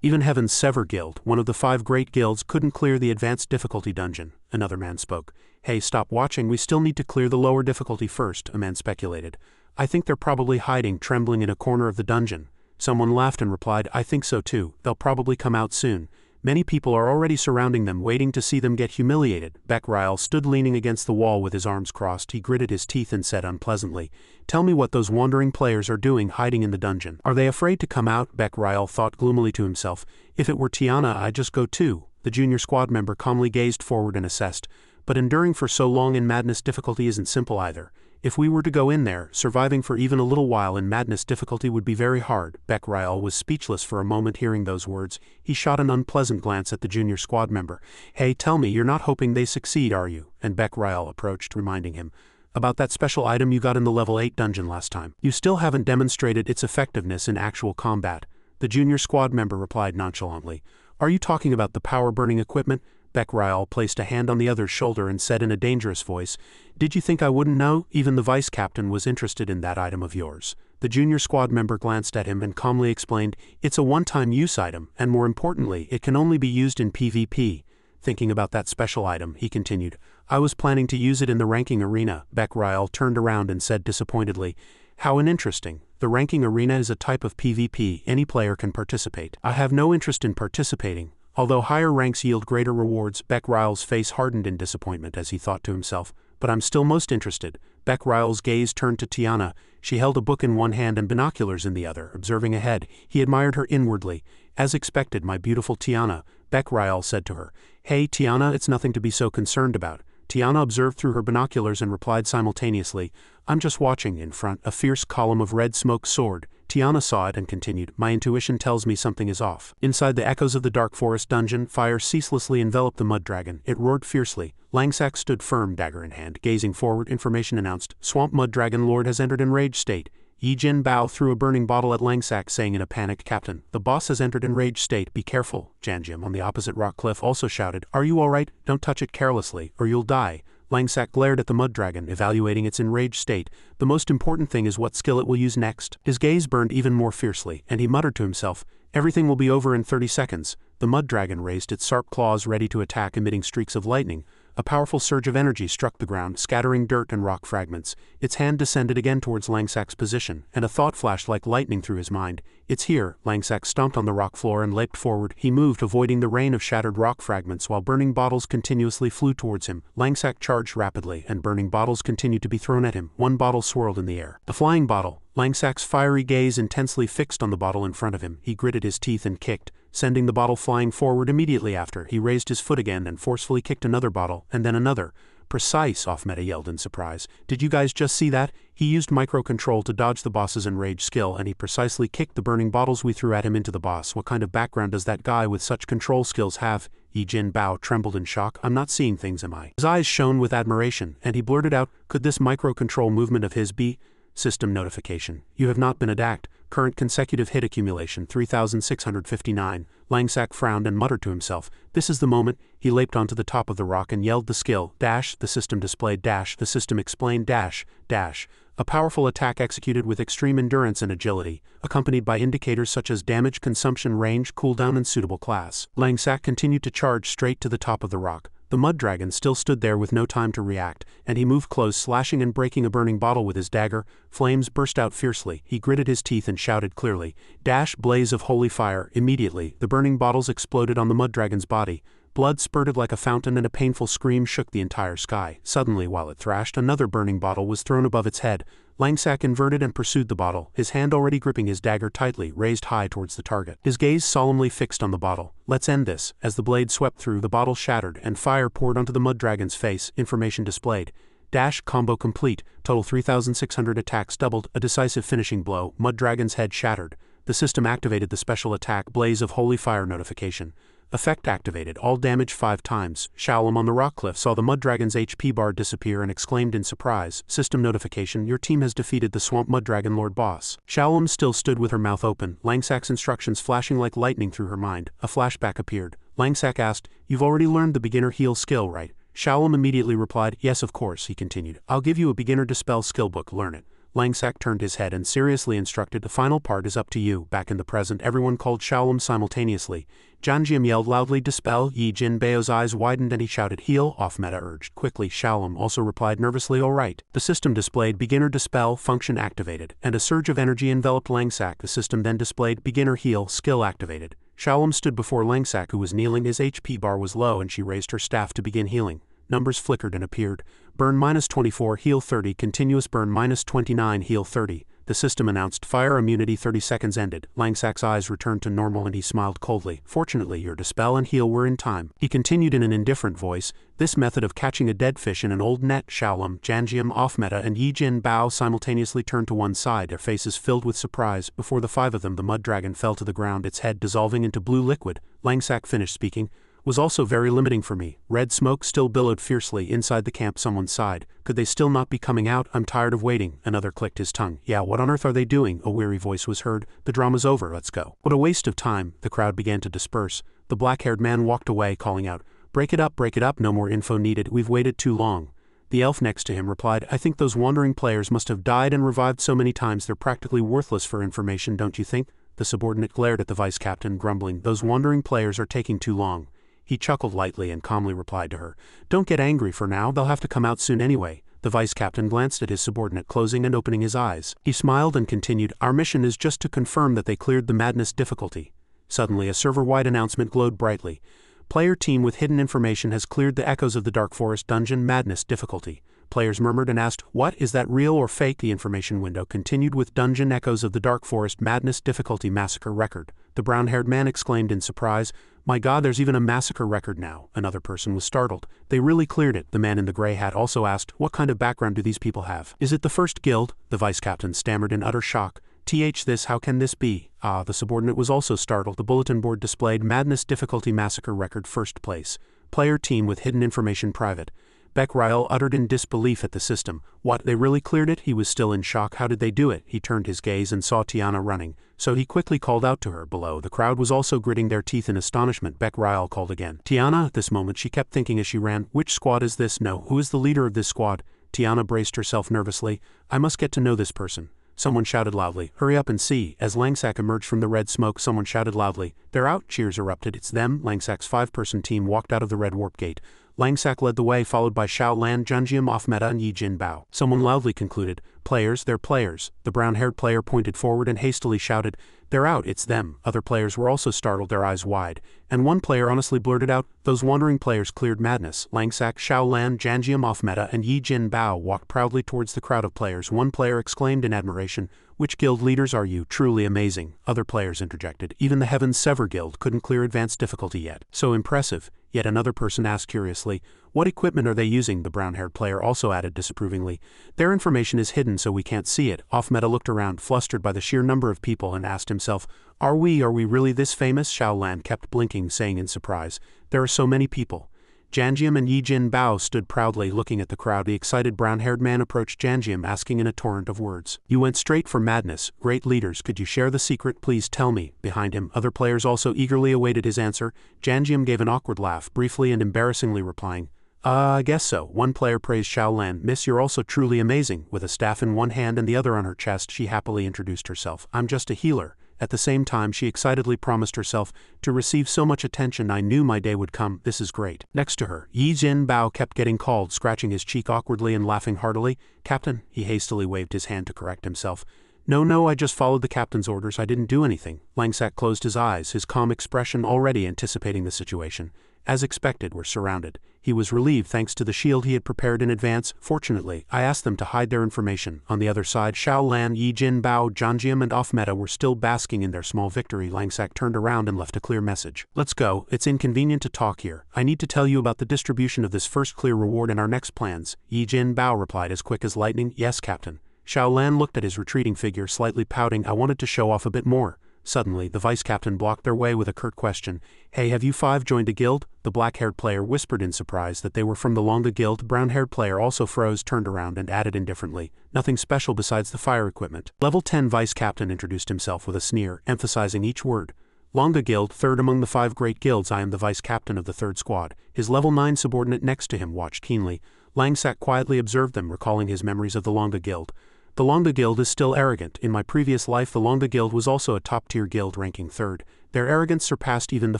Even Heaven's Sever Guild, one of the 5 great guilds, couldn't clear the advanced difficulty dungeon. Another man spoke. Hey, stop watching, we still need to clear the lower difficulty first, a man speculated. I think they're probably hiding, trembling in a corner of the dungeon. Someone laughed and replied, I think so too, they'll probably come out soon. Many people are already surrounding them, waiting to see them get humiliated. Beck-Ryle stood leaning against the wall with his arms crossed. He gritted his teeth and said unpleasantly, "Tell me what those wandering players are doing hiding in the dungeon. Are they afraid to come out?" Beck-Ryle thought gloomily to himself. "If it were Tiana, I'd just go too." The junior squad member calmly gazed forward and assessed. "But enduring for so long in madness difficulty isn't simple either. If we were to go in there, surviving for even a little while in madness difficulty would be very hard." Beck-Ryle was speechless for a moment hearing those words. He shot an unpleasant glance at the junior squad member. "Hey, tell me, you're not hoping they succeed, are you?" And Beck-Ryle approached, reminding him. "About that special item you got in the level 8 dungeon last time. You still haven't demonstrated its effectiveness in actual combat." The junior squad member replied nonchalantly. "Are you talking about the power-burning equipment?" Beck-Ryle placed a hand on the other's shoulder and said in a dangerous voice, "Did you think I wouldn't know? Even the vice captain was interested in that item of yours." The junior squad member glanced at him and calmly explained, "It's a one-time use item, and more importantly, it can only be used in PvP. Thinking about that special item," he continued, "I was planning to use it in the ranking arena." Beck-Ryle turned around and said disappointedly, "How uninteresting. The ranking arena is a type of PvP, any player can participate. I have no interest in participating. Although higher ranks yield greater rewards." Beck-Ryle's face hardened in disappointment as he thought to himself, "But I'm still most interested." Beck-Ryle's gaze turned to Tiana. She held a book in one hand and binoculars in the other, observing ahead. He admired her inwardly. "As expected, my beautiful Tiana," Beck-Ryle said to her. "Hey, Tiana, it's nothing to be so concerned about." Tiana observed through her binoculars and replied simultaneously, "I'm just watching." In front, a fierce column of red smoke soared. Tiana saw it and continued, "My intuition tells me something is off." Inside the echoes of the dark forest dungeon, fire ceaselessly enveloped the mud dragon. It roared fiercely. Langsack stood firm, dagger in hand, gazing forward. Information announced, "Swamp Mud Dragon Lord has entered enraged state." Yi Jin Bao threw a burning bottle at Langsack, saying in a panic, "Captain, the boss has entered enraged state, be careful." Janjim on the opposite rock cliff also shouted, "Are you alright? Don't touch it carelessly, or you'll die." Langsack glared at the mud dragon, evaluating its enraged state. "The most important thing is what skill it will use next." His gaze burned even more fiercely, and he muttered to himself, "Everything will be over in 30 seconds. The mud dragon raised its sharp claws ready to attack, emitting streaks of lightning. A powerful surge of energy struck the ground, scattering dirt and rock fragments. Its hand descended again towards Langsack's position, and a thought flashed like lightning through his mind. "It's here." Langsack stomped on the rock floor and leaped forward. He moved, avoiding the rain of shattered rock fragments while burning bottles continuously flew towards him. Langsack charged rapidly, and burning bottles continued to be thrown at him. One bottle swirled in the air. The flying bottle. Langsack's fiery gaze intensely fixed on the bottle in front of him. He gritted his teeth and kicked, sending the bottle flying forward. Immediately after, he raised his foot again and forcefully kicked another bottle, and then another. "Precise," Off-Meta yelled in surprise. "Did you guys just see that?" He used micro-control to dodge the boss's enraged skill, and he precisely kicked the burning bottles we threw at him into the boss. "What kind of background does that guy with such control skills have?" Yi Jin Bao trembled in shock. "I'm not seeing things, am I?" His eyes shone with admiration, and he blurted out, "Could this micro-control movement of his be?" System notification. "You have not been attacked. Current consecutive hit accumulation 3,659. Langsack frowned and muttered to himself, "This is the moment." He leaped onto the top of the rock and yelled the skill. Dash, the system displayed. Dash, the system explained. Dash, dash. A powerful attack executed with extreme endurance and agility, accompanied by indicators such as damage, consumption, range, cooldown, and suitable class. Langsack continued to charge straight to the top of the rock. The mud dragon still stood there with no time to react, and he moved close, slashing and breaking a burning bottle with his dagger. Flames burst out fiercely. He gritted his teeth and shouted clearly, "Dash, blaze of holy fire." Immediately, the burning bottles exploded on the mud dragon's body. Blood spurted like a fountain and a painful scream shook the entire sky. Suddenly, while it thrashed, another burning bottle was thrown above its head. Langsack inverted and pursued the bottle, his hand already gripping his dagger tightly, raised high towards the target. His gaze solemnly fixed on the bottle. "Let's end this." As the blade swept through, the bottle shattered, and fire poured onto the mud dragon's face. Information displayed. Dash, combo complete. Total 3,600 attacks doubled, a decisive finishing blow. Mud dragon's head shattered. The system activated the special attack Blaze of Holy Fire notification. Effect activated, all damage 5 times. Shaolin on the rock cliff saw the mud dragon's HP bar disappear and exclaimed in surprise, "System notification, your team has defeated the Swamp Mud Dragon Lord boss." Shaolin still stood with her mouth open, Langsack's instructions flashing like lightning through her mind. A flashback appeared. Langsack asked, "You've already learned the beginner heal skill, right?" Shaolin immediately replied, "Yes, of course," he continued. "I'll give you a beginner dispel skill book, learn it." Langsack turned his head and seriously instructed, "The final part is up to you." Back in the present, everyone called Shaolin simultaneously. Janjiam yelled loudly, "Dispel." Yi Jin Bao's eyes widened and he shouted, "Heal." Off-Meta urged. Quickly, Shaolin also replied nervously, "All right." The system displayed Beginner Dispel function activated, and a surge of energy enveloped Langsack. The system then displayed Beginner Heal skill activated. Shaolin stood before Langsak, who was kneeling. His HP bar was low and she raised her staff to begin healing. Numbers flickered and appeared. Burn -24, heal 30, continuous burn -29, heal 30. The system announced fire immunity 30 seconds ended. Langsak's eyes returned to normal and he smiled coldly. Fortunately, your dispel and heal were in time. He continued in an indifferent voice, this method of catching a dead fish in an old net. Shaolin, Janjium, Off-Meta and Yi Jin Bao simultaneously turned to one side, their faces filled with surprise. Before the five of them, the mud dragon fell to the ground, its head dissolving into blue liquid. Langsak finished speaking. Was also very limiting for me. Red smoke still billowed fiercely inside the camp. Someone sighed. Could they still not be coming out? I'm tired of waiting. Another clicked his tongue. Yeah, what on earth are they doing? A weary voice was heard. The drama's over, let's go. What a waste of time. The crowd began to disperse. The black-haired man walked away, calling out, break it up, no more info needed, we've waited too long. The elf next to him replied, I think those wandering players must have died and revived so many times they're practically worthless for information, don't you think? The subordinate glared at the vice captain, grumbling, those wandering players are taking too long. He chuckled lightly and calmly replied to her, don't get angry for now, they'll have to come out soon anyway. The vice captain glanced at his subordinate, closing and opening his eyes. He smiled and continued, our mission is just to confirm that they cleared the madness difficulty. Suddenly a server-wide announcement glowed brightly. Player team with hidden information has cleared the echoes of the Dark Forest dungeon madness difficulty. Players murmured and asked, what, is that real or fake? The information window continued with dungeon echoes of the Dark Forest madness difficulty massacre record. The brown-haired man exclaimed in surprise, my god, there's even a massacre record now. Another person was startled. They really cleared it. The man in the gray hat also asked, what kind of background do these people have? Is it the first guild? The vice captain stammered in utter shock. This, how can this be? The subordinate was also startled. The bulletin board displayed madness difficulty massacre record first place. Player team with hidden information private. Beck Ryle uttered in disbelief at the system. What, they really cleared it? He was still in shock. How did they do it? He turned his gaze and saw Tiana running, so he quickly called out to her. Below, the crowd was also gritting their teeth in astonishment. Beck Ryle called again. Tiana, at this moment she kept thinking as she ran, which squad is this? No, who is the leader of this squad? Tiana braced herself nervously. I must get to know this person. Someone shouted loudly, hurry up and see. As Langsak emerged from the red smoke, someone shouted loudly, they're out. Cheers erupted. It's them. Langsak's five-person team walked out of the red warp gate. Langsak led the way, followed by Shaolan, Junjiam, Off-Meta and Yi Jin Bao. Someone loudly concluded, players, they're players. The brown-haired player pointed forward and hastily shouted, they're out, it's them. Other players were also startled, their eyes wide. And one player honestly blurted out, those wandering players cleared madness. Langsak, Shaolan, Janjiam, Off-Meta and Yi Jin Bao walked proudly towards the crowd of players. One player exclaimed in admiration, which guild leaders are you? Truly amazing. Other players interjected, even the Heaven's Sever Guild couldn't clear advanced difficulty yet. So impressive. Yet another person asked curiously, what equipment are they using? The brown-haired player also added disapprovingly, their information is hidden so we can't see it. Off-Meta looked around, flustered by the sheer number of people, and asked himself, are we really this famous? Shaolan kept blinking, saying in surprise, there are so many people. Janjiam and Yi Jin Bao stood proudly looking at the crowd. The excited brown-haired man approached Janjiam, asking in a torrent of words, you went straight for madness. Great leaders, could you share the secret? Please tell me. Behind him, other players also eagerly awaited his answer. Janjiam gave an awkward laugh, briefly and embarrassingly replying, I guess so. One player praised Shaolan. Miss, you're also truly amazing. With a staff in one hand and the other on her chest, she happily introduced herself. I'm just a healer. At the same time, she excitedly promised herself, to receive so much attention I knew my day would come. This is great. Next to her, Yi Jin Bao kept getting called, scratching his cheek awkwardly and laughing heartily. Captain, he hastily waved his hand to correct himself. No, I just followed the captain's orders. I didn't do anything. Langsak closed his eyes, his calm expression already anticipating the situation. As expected, we're surrounded. He was relieved thanks to the shield he had prepared in advance. Fortunately, I asked them to hide their information. On the other side, Shaolan, Yi Jin Bao, Janjiam and Off-Meta were still basking in their small victory. Langsak turned around and left a clear message. Let's go. It's inconvenient to talk here. I need to tell you about the distribution of this first clear reward and our next plans. Yi Jin Bao replied as quick as lightning, yes, Captain. Shaolan looked at his retreating figure, slightly pouting. I wanted to show off a bit more. Suddenly, the vice-captain blocked their way with a curt question. Hey, have you five joined a guild? The black-haired player whispered in surprise that they were from the Longa Guild. The brown-haired player also froze, turned around, and added indifferently, nothing special besides the fire equipment. Level 10 vice-captain introduced himself with a sneer, emphasizing each word. Longa Guild, third among the 5 great guilds. I am the vice-captain of the 3rd squad. His level 9 subordinate next to him watched keenly. Langsak quietly observed them, recalling his memories of the Longa Guild. The Longa Guild is still arrogant. In my previous life, the Longa Guild was also a top-tier guild ranking 3rd. Their arrogance surpassed even the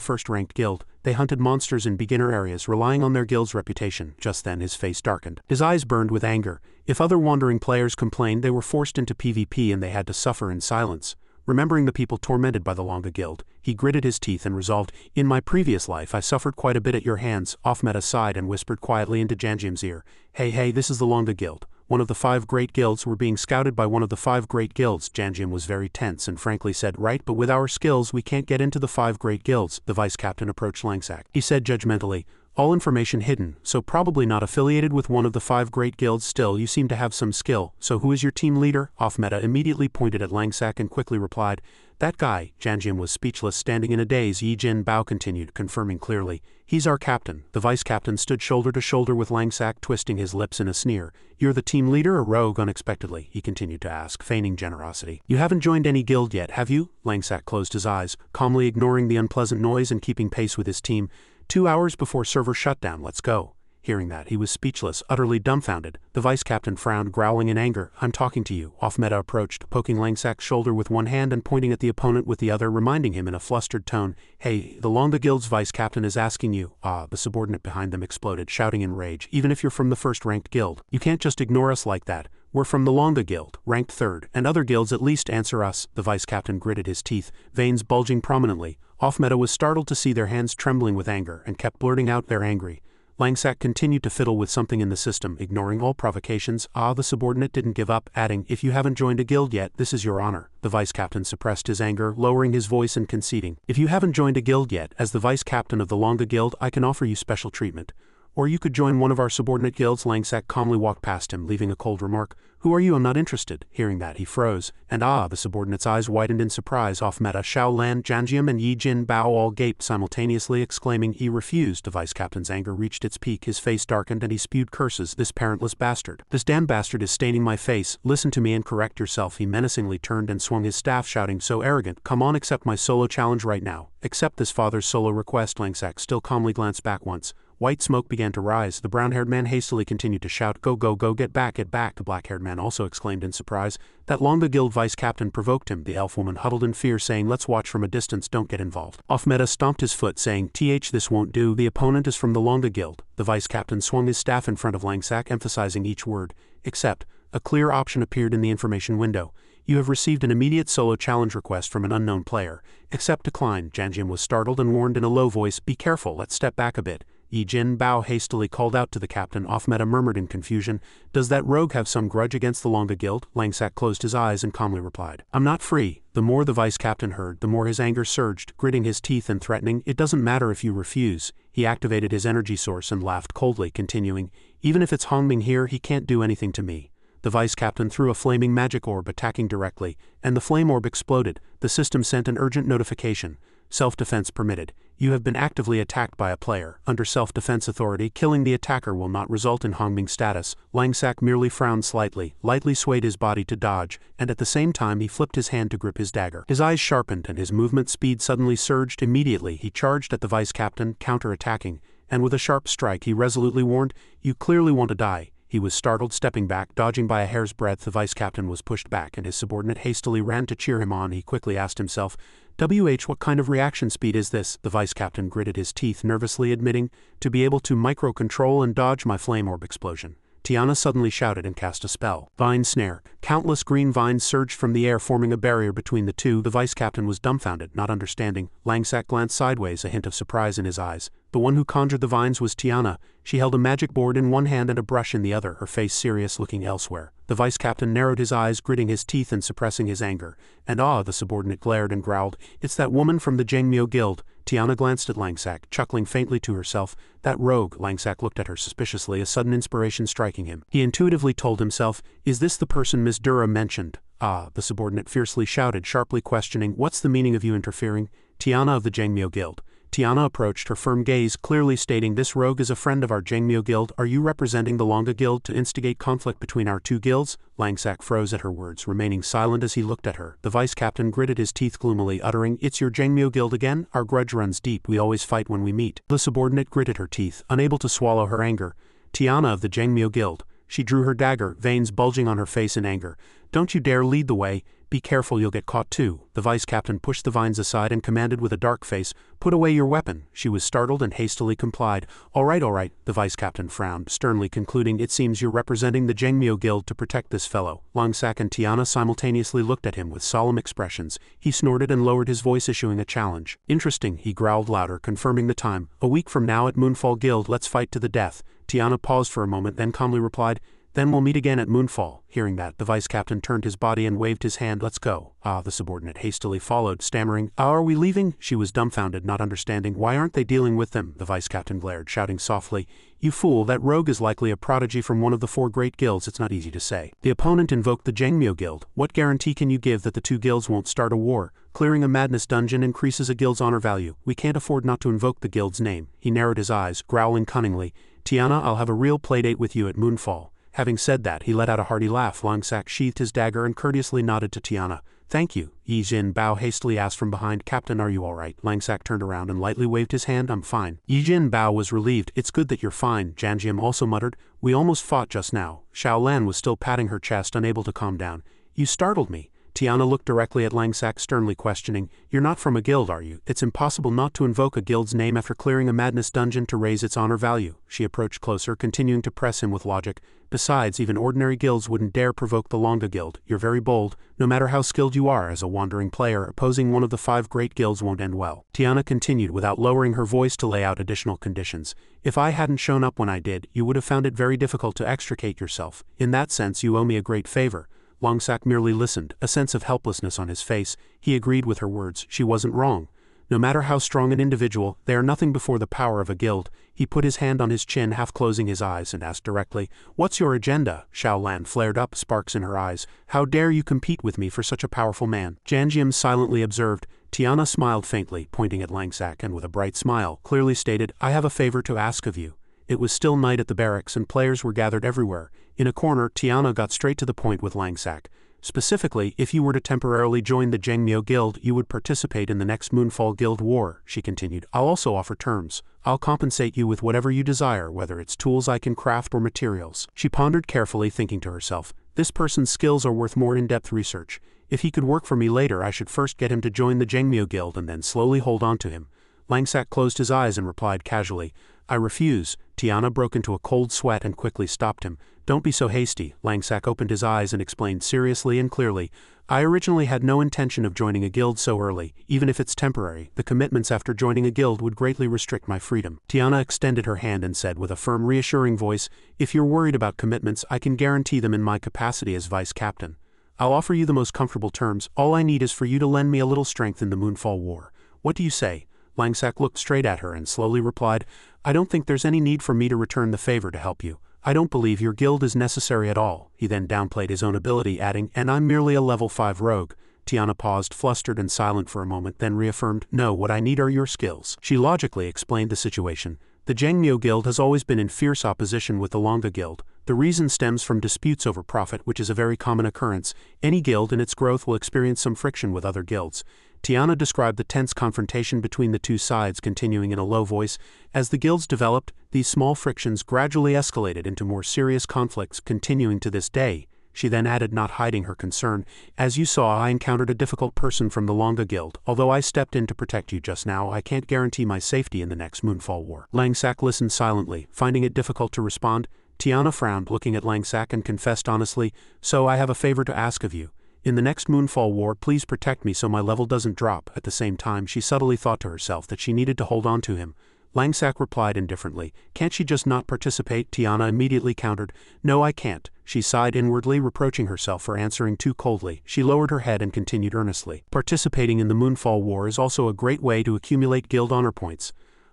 first-ranked guild. They hunted monsters in beginner areas, relying on their guild's reputation. Just then his face darkened. His eyes burned with anger. If other wandering players complained, they were forced into PvP and they had to suffer in silence. Remembering the people tormented by the Longa Guild, He gritted his teeth and resolved, "In my previous life I suffered quite a bit at your hands." Offmeta sighed and whispered quietly into Janjium's ear, Hey, this is the Longa Guild. One of the 5 great guilds. We're being scouted by one of the 5 great guilds." Janjium was very tense and frankly said, "Right, but with our skills we can't get into the 5 great guilds." The vice captain approached Langsak. He said judgmentally, "All information hidden, so probably not affiliated with one of the 5 great guilds. Still, you seem to have some skill, so who is your team leader?" Offmeta immediately pointed at Langsak and quickly replied, "That guy." Janjium was speechless, standing in a daze. Yi Jin Bao continued, confirming clearly, "He's our captain." The vice captain stood shoulder to shoulder with Langsak, twisting his lips in a sneer. "You're the team leader or rogue?" Unexpectedly, he continued to ask, feigning generosity. "You haven't joined any guild yet, have you?" Langsak closed his eyes, calmly ignoring the unpleasant noise and keeping pace with his team. 2 hours before server shutdown, let's go." Hearing that, he was speechless, utterly dumbfounded. The vice captain frowned, growling in anger. "I'm talking to you." Offmeta approached, poking Langsak's shoulder with one hand and pointing at the opponent with the other, reminding him in a flustered tone, "Hey, the Longa Guild's vice captain is asking you." The subordinate behind them exploded, shouting in rage, "Even if you're from the first-ranked guild, you can't just ignore us like that. We're from the Longa Guild, ranked 3rd, and other guilds at least answer us." The vice captain gritted his teeth, veins bulging prominently. Offmeta was startled to see their hands trembling with anger and kept blurting out, "They're angry." Langsak continued to fiddle with something in the system, ignoring all provocations. The subordinate didn't give up, adding, "If you haven't joined a guild yet, this is your honor." The vice captain suppressed his anger, lowering his voice and conceding, "If you haven't joined a guild yet, as the vice captain of the Longa Guild, I can offer you special treatment. Or you could join one of our subordinate guilds." Langsak calmly walked past him, leaving a cold remark, "Who are you? I'm not interested." Hearing that, he froze, and the subordinate's eyes widened in surprise. Offmeta, Xiaolan, Janjium and Yi Jin Bao all gaped simultaneously, exclaiming, "He refused." The vice captain's anger reached its peak, his face darkened and he spewed curses. "This parentless bastard. This damn bastard is staining my face. Listen to me and correct yourself." He menacingly turned and swung his staff, shouting, "So arrogant. Come on, accept my solo challenge right now. Accept this father's solo request." Langsak still calmly glanced back once. White smoke began to rise. The brown-haired man hastily continued to shout, "Go, get back, get back." The black-haired man also exclaimed in surprise. That Longa Guild vice captain provoked him. The elf woman huddled in fear, saying, "Let's watch from a distance, don't get involved." Offmeta stomped his foot, saying, "This won't do. The opponent is from the Longa Guild." The vice captain swung his staff in front of Langsak, emphasizing each word. "Except." A clear option appeared in the information window. "You have received an immediate solo challenge request from an unknown player. Accept decline." Janjium was startled and warned in a low voice, "Be careful, let's step back a bit." Yi Jin Bao hastily called out to the captain. Offmeta murmured in confusion, "Does that rogue have some grudge against the Longa Guild?" Langsak closed his eyes and calmly replied, "I'm not free." The more the vice captain heard, the more his anger surged, gritting his teeth and threatening, "It doesn't matter if you refuse." He activated his energy source and laughed coldly, continuing, "Even if it's Hongming here, he can't do anything to me." The vice captain threw a flaming magic orb, attacking directly, and the flame orb exploded. The system sent an urgent notification. Self-defense permitted. You have been actively attacked by a player. Under self-defense authority, killing the attacker will not result in Hongming status. Langsak merely frowned slightly, lightly swayed his body to dodge, and at the same time he flipped his hand to grip his dagger. His eyes sharpened and his movement speed suddenly surged. Immediately he charged at the vice captain, counter-attacking, and with a sharp strike he resolutely warned, "You clearly want to die." He was startled, stepping back, dodging by a hair's breadth. The vice captain was pushed back and his subordinate hastily ran to cheer him on. He quickly asked himself, what kind of reaction speed is this?" The vice captain gritted his teeth, nervously admitting, "To be able to micro-control and dodge my flame orb explosion." Tiana suddenly shouted and cast a spell. Vine snare. Countless green vines surged from the air, forming a barrier between the two. The vice captain was dumbfounded, not understanding. Langsak glanced sideways, a hint of surprise in his eyes. The one who conjured the vines was Tiana. She held a magic board in one hand and a brush in the other, her face serious, looking elsewhere. The vice captain narrowed his eyes, gritting his teeth and suppressing his anger. And the subordinate glared and growled, "It's that woman from the Jangmyo Guild." Tiana glanced at Langsak, chuckling faintly to herself. "That rogue." Langsak looked at her suspiciously, a sudden inspiration striking him. He intuitively told himself, "Is this the person Miss Dura mentioned?" The subordinate fiercely shouted, sharply questioning, "What's the meaning of you interfering?" "Tiana of the Jangmyo Guild." Tiana approached, her firm gaze clearly stating, "This rogue is a friend of our Jangmyo Guild. Are you representing the Longa Guild to instigate conflict between our two guilds?" Langsak froze at her words, remaining silent as he looked at her. The vice captain gritted his teeth gloomily, uttering, "It's your Jangmyo Guild again? Our grudge runs deep. We always fight when we meet." The subordinate gritted her teeth, unable to swallow her anger. "Tiana of the Jangmyo Guild." She drew her dagger, veins bulging on her face in anger. "Don't you dare lead the way." Be careful, you'll get caught too. The vice captain pushed the vines aside and commanded with a dark face, put away your weapon. She was startled and hastily complied. All right, the vice captain frowned, sternly concluding, it seems you're representing the Jengmyo Guild to protect this fellow. Langsak and Tiana simultaneously looked at him with solemn expressions. He snorted and lowered his voice, issuing a challenge. Interesting, he growled louder, confirming the time. A week from now at Moonfall Guild, let's fight to the death. Tiana paused for a moment, then calmly replied, then we'll meet again at Moonfall. Hearing that, the vice captain turned his body and waved his hand. Let's go. The subordinate hastily followed, stammering, are we leaving? She was dumbfounded, not understanding. Why aren't they dealing with them? The vice captain glared, shouting softly, you fool, that rogue is likely a prodigy from one of the 4 great guilds. It's not easy to say. The opponent invoked the Jengmyo Guild. What guarantee can you give that the 2 guilds won't start a war? Clearing a madness dungeon increases a guild's honor value. We can't afford not to invoke the guild's name. He narrowed his eyes, growling cunningly, Tiana, I'll have a real playdate with you at Moonfall. Having said that, he let out a hearty laugh. Langsak sheathed his dagger and courteously nodded to Tiana. Thank you. Yi Jin Bao hastily asked from behind, Captain, are you all right? Langsak turned around and lightly waved his hand. I'm fine. Yi Jin Bao was relieved. It's good that you're fine, Janjiam also muttered. We almost fought just now. Xiao Lan was still patting her chest, unable to calm down. You startled me. Tiana looked directly at Langsak, sternly questioning, you're not from a guild, are you? It's impossible not to invoke a guild's name after clearing a madness dungeon to raise its honor value. She approached closer, continuing to press him with logic. Besides, even ordinary guilds wouldn't dare provoke the Longa Guild. You're very bold. No matter how skilled you are as a wandering player, opposing one of the 5 great guilds won't end well. Tiana continued without lowering her voice to lay out additional conditions. If I hadn't shown up when I did, you would have found it very difficult to extricate yourself. In that sense, you owe me a great favor. Langsak merely listened, a sense of helplessness on his face. He agreed with her words. She wasn't wrong. No matter how strong an individual, they are nothing before the power of a guild. He put his hand on his chin, half closing his eyes, and asked directly, what's your agenda? Xiao Lan flared up, sparks in her eyes. How dare you compete with me for such a powerful man? Janjiam silently observed. Tiana smiled faintly, pointing at Langsak, and with a bright smile, clearly stated, I have a favor to ask of you. It was still night at the barracks and players were gathered everywhere. In a corner, Tiana got straight to the point with Langsak. Specifically, if you were to temporarily join the Jengmyo Guild, you would participate in the next Moonfall Guild War, she continued. I'll also offer terms. I'll compensate you with whatever you desire, whether it's tools I can craft or materials. She pondered carefully, thinking to herself, this person's skills are worth more in-depth research. If he could work for me later, I should first get him to join the Jengmyo Guild and then slowly hold on to him. Langsak closed his eyes and replied casually, I refuse. Tiana broke into a cold sweat and quickly stopped him. Don't be so hasty. Langsak opened his eyes and explained seriously and clearly, I originally had no intention of joining a guild so early, even if it's temporary. The commitments after joining a guild would greatly restrict my freedom. Tiana extended her hand and said with a firm, reassuring voice, if you're worried about commitments, I can guarantee them in my capacity as vice captain. I'll offer you the most comfortable terms. All I need is for you to lend me a little strength in the Moonfall War. What do you say? Langsak looked straight at her and slowly replied, I don't think there's any need for me to return the favor to help you. I don't believe your guild is necessary at all. He then downplayed his own ability, adding, and I'm merely a level 5 rogue. Tiana paused, flustered and silent for a moment, then reaffirmed, no, what I need are your skills. She logically explained the situation. The Jengmyo Guild has always been in fierce opposition with the Longa Guild. The reason stems from disputes over profit, which is a very common occurrence. Any guild in its growth will experience some friction with other guilds. Tiana described the tense confrontation between the two sides, continuing in a low voice. As the guilds developed, these small frictions gradually escalated into more serious conflicts, continuing to this day. She then added, not hiding her concern, as you saw, I encountered a difficult person from the Longa Guild. Although I stepped in to protect you just now, I can't guarantee my safety in the next Moonfall War. Langsak listened silently, finding it difficult to respond. Tiana frowned, looking at Langsak, and confessed honestly, so I have a favor to ask of you. In the next Moonfall War, please protect me so my level doesn't drop. At the same time, she subtly thought to herself that she needed to hold on to him. Langsak replied indifferently, can't she just not participate? Tiana immediately countered, no, I can't. She sighed inwardly, reproaching herself for answering too coldly. She lowered her head and continued earnestly, participating in the Moonfall War is also a great way to accumulate guild honor points.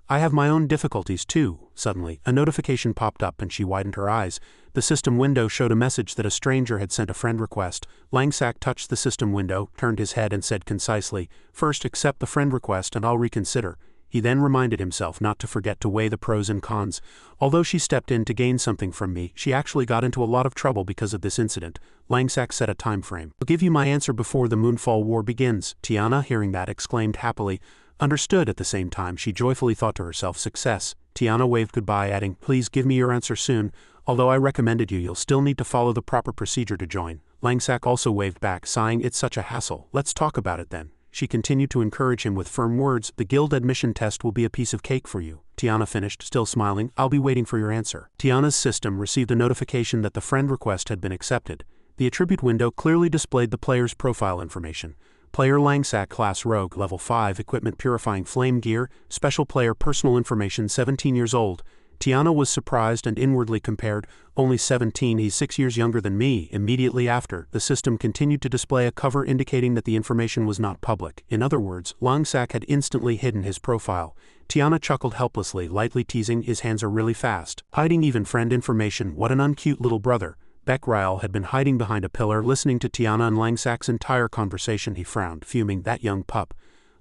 I have my own difficulties too. Suddenly, a notification popped up and she widened her eyes. The system window showed a message that a stranger had sent a friend request. Langsak touched the system window, turned his head and said concisely, first accept the friend request and I'll reconsider. He then reminded himself not to forget to weigh the pros and cons. Although she stepped in to gain something from me, she actually got into a lot of trouble because of this incident. Langsak set a time frame. I'll give you my answer before the Moonfall War begins. Tiana, hearing that, exclaimed happily. Understood. At the same time, she joyfully thought to herself, success. Tiana waved goodbye, adding, please give me your answer soon. Although I recommended you'll still need to follow the proper procedure to join. Langsak also waved back, sighing, "It's such a hassle. Let's talk about it then." She continued to encourage him with firm words, "The guild admission test will be a piece of cake for you." Tiana finished, still smiling, "I'll be waiting for your answer." Tiana's system received a notification that the friend request had been accepted. The attribute window clearly displayed the player's profile information. Player Langsak, class Rogue, level 5, equipment Purifying Flame Gear, special player personal information, 17 years old. Tiana was surprised and inwardly compared, "Only 17, he's 6 years younger than me." Immediately after, the system continued to display a cover indicating that the information was not public. In other words, Langsak had instantly hidden his profile. Tiana chuckled helplessly, lightly teasing, "His hands are really fast. Hiding even friend information, what an uncute little brother." Beckriel had been hiding behind a pillar listening to Tiana and Langsak's entire conversation. He frowned, fuming, "That young pup."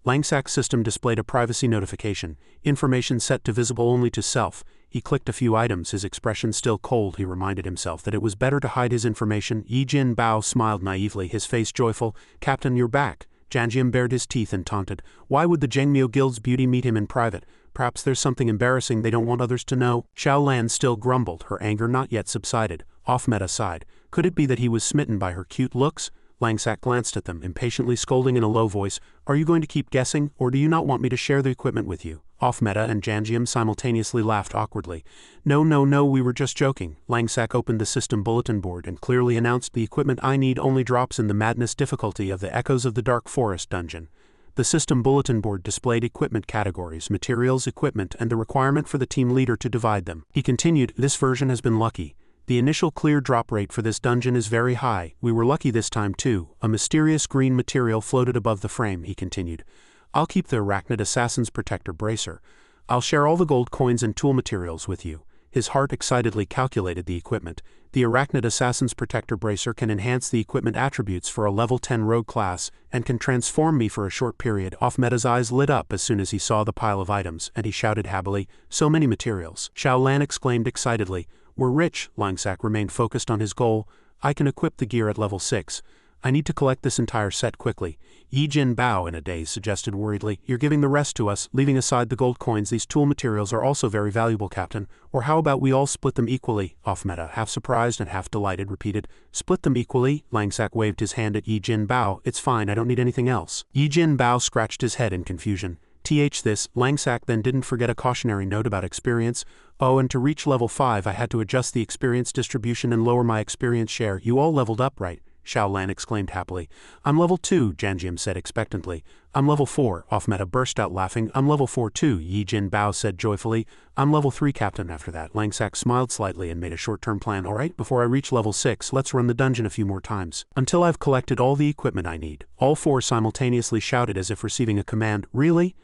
Langsak's system displayed a privacy notification, information set to visible only to self. He clicked a few items, his expression still cold. He reminded himself that it was better to hide his information. Yijin Bao smiled naively, his face joyful. "Captain, you're back." Janjium bared his teeth and taunted, "Why would the Jengmyo Guild's beauty meet him in private? Perhaps there's something embarrassing they don't want others to know." Xiao Lan still grumbled, her anger not yet subsided. Off-meta sighed. Could it be that he was smitten by her cute looks? Langsak glanced at them, impatiently scolding in a low voice, "Are you going to keep guessing, or do you not want me to share the equipment with you?" Off-meta and Janjium simultaneously laughed awkwardly. No, we were just joking." Langsak opened the system bulletin board and clearly announced, "The equipment I need only drops in the madness difficulty of the Echoes of the Dark Forest dungeon." The system bulletin board displayed equipment categories, materials, equipment, and the requirement for the team leader to divide them. He continued, "This version has been lucky. The initial clear drop rate for this dungeon is very high. We were lucky this time too." A mysterious green material floated above the frame, he continued. "I'll keep the Arachnid Assassin's Protector Bracer. I'll share all the gold coins and tool materials with you." His heart excitedly calculated the equipment. The Arachnid Assassin's Protector Bracer can enhance the equipment attributes for a level 10 rogue class, and can transform me for a short period. Off-meta's eyes lit up as soon as he saw the pile of items, and he shouted happily, "So many materials." Xiao Lan exclaimed excitedly, "We're rich." Langsak remained focused on his goal. "I can equip the gear at level 6. I need to collect this entire set quickly." Yijin Bao in a daze suggested worriedly, "You're giving the rest to us, leaving aside the gold coins. These tool materials are also very valuable, Captain. Or how about we all split them equally?" Off-meta, half surprised and half delighted, repeated, "Split them equally?" Langsak waved his hand at Yijin Bao. "It's fine, I don't need anything else." Yijin Bao scratched his head in confusion. This, Langsak then didn't forget a cautionary note about experience. "Oh, and to reach level 5 I had to adjust the experience distribution and lower my experience share. You all leveled up, right?" Xiao Lan exclaimed happily. "I'm level 2, Janjium said expectantly. "I'm level 4, Off-meta burst out laughing. "I'm level 4 too, Yijin Bao said joyfully. "I'm level 3, Captain." After that, Langsak smiled slightly and made a short-term plan. "All right, before I reach level 6, let's run the dungeon a few more times. Until I've collected all the equipment I need." All four simultaneously shouted as if receiving a command. "Really?"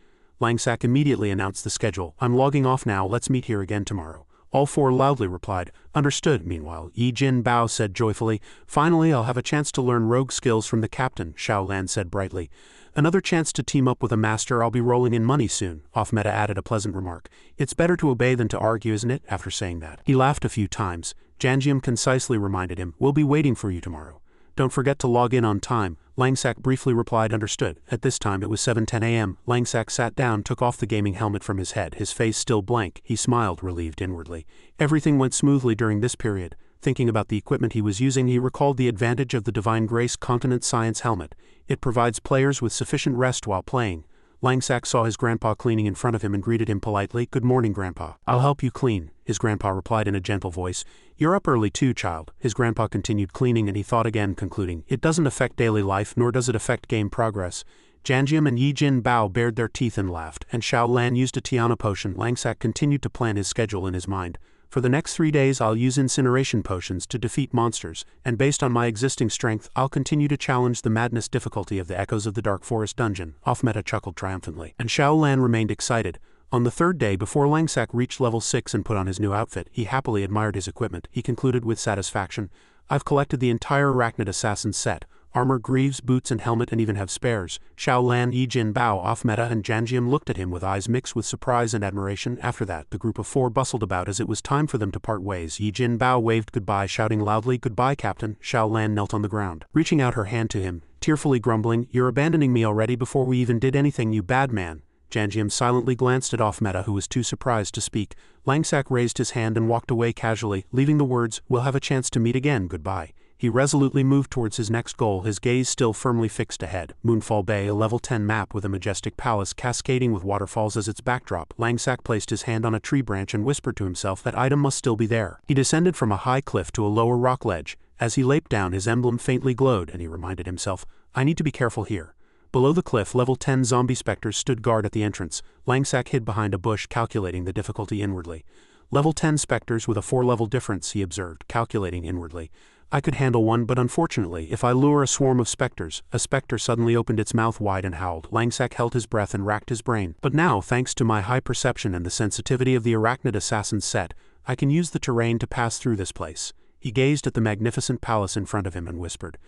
Langsak immediately announced the schedule. "I'm logging off now, let's meet here again tomorrow." All four loudly replied, "Understood." Meanwhile, Yijin Bao said joyfully, "Finally I'll have a chance to learn rogue skills from the captain," Xiao Lan said brightly. "Another chance to team up with a master. I'll be rolling in money soon." Off-meta added a pleasant remark. "It's better to obey than to argue, isn't it?" After saying that, he laughed a few times. Janjium concisely reminded him, "We'll be waiting for you tomorrow. Don't forget to log in on time." Langsak briefly replied, "Understood." At this time it was 7:10 a.m. Langsak sat down, took off the gaming helmet from his head, his face still blank. He smiled, relieved inwardly. Everything went smoothly during this period. Thinking about the equipment he was using, he recalled the advantage of the Divine Grace Continent Science helmet. It provides players with sufficient rest while playing. Langsak saw his grandpa cleaning in front of him and greeted him politely. "Good morning, Grandpa." "I'll help you clean," his grandpa replied in a gentle voice. "You're up early too, child." His grandpa continued cleaning and he thought again, concluding, "It doesn't affect daily life, nor does it affect game progress." Janjium and Yijin Bao bared their teeth and laughed, and Xiao Lan used a Tiana potion. Langsak continued to plan his schedule in his mind. "For the next 3 days I'll use incineration potions to defeat monsters, and based on my existing strength I'll continue to challenge the madness difficulty of the Echoes of the Dark Forest dungeon." Off-meta chuckled triumphantly, and Xiao Lan remained excited. On the third day, before Langsak reached level 6 and put on his new outfit, he happily admired his equipment. He concluded with satisfaction, "I've collected the entire Arachnid Assassin set. Armor, greaves, boots and helmet, and even have spares." Xiao Lan, Yijin Bao, Off-meta and Janjium looked at him with eyes mixed with surprise and admiration. After that, the group of four bustled about as it was time for them to part ways. Yijin Bao waved goodbye, shouting loudly, "Goodbye, Captain." Xiao Lan knelt on the ground, reaching out her hand to him, tearfully grumbling, "You're abandoning me already before we even did anything, you bad man." Janjium silently glanced at Off-meta, who was too surprised to speak. Langsak raised his hand and walked away casually, leaving the words, "We'll have a chance to meet again, goodbye." He resolutely moved towards his next goal, his gaze still firmly fixed ahead. Moonfall Bay, a level 10 map with a majestic palace cascading with waterfalls as its backdrop. Langsack placed his hand on a tree branch and whispered to himself that item must still be there. He descended from a high cliff to a lower rock ledge. As he leaped down, his emblem faintly glowed, and he reminded himself, I need to be careful here. Below the cliff, level 10 zombie specters stood guard at the entrance. Langsack hid behind a bush, calculating the difficulty inwardly. Level 10 specters with a 4-level difference, he observed, calculating inwardly. I could handle one, but unfortunately, if I lure a swarm of specters. A specter suddenly opened its mouth wide and howled. Langsack held his breath and racked his brain. But now, thanks to my high perception and the sensitivity of the arachnid assassin's set, I can use the terrain to pass through this place. He gazed at the magnificent palace in front of him and whispered,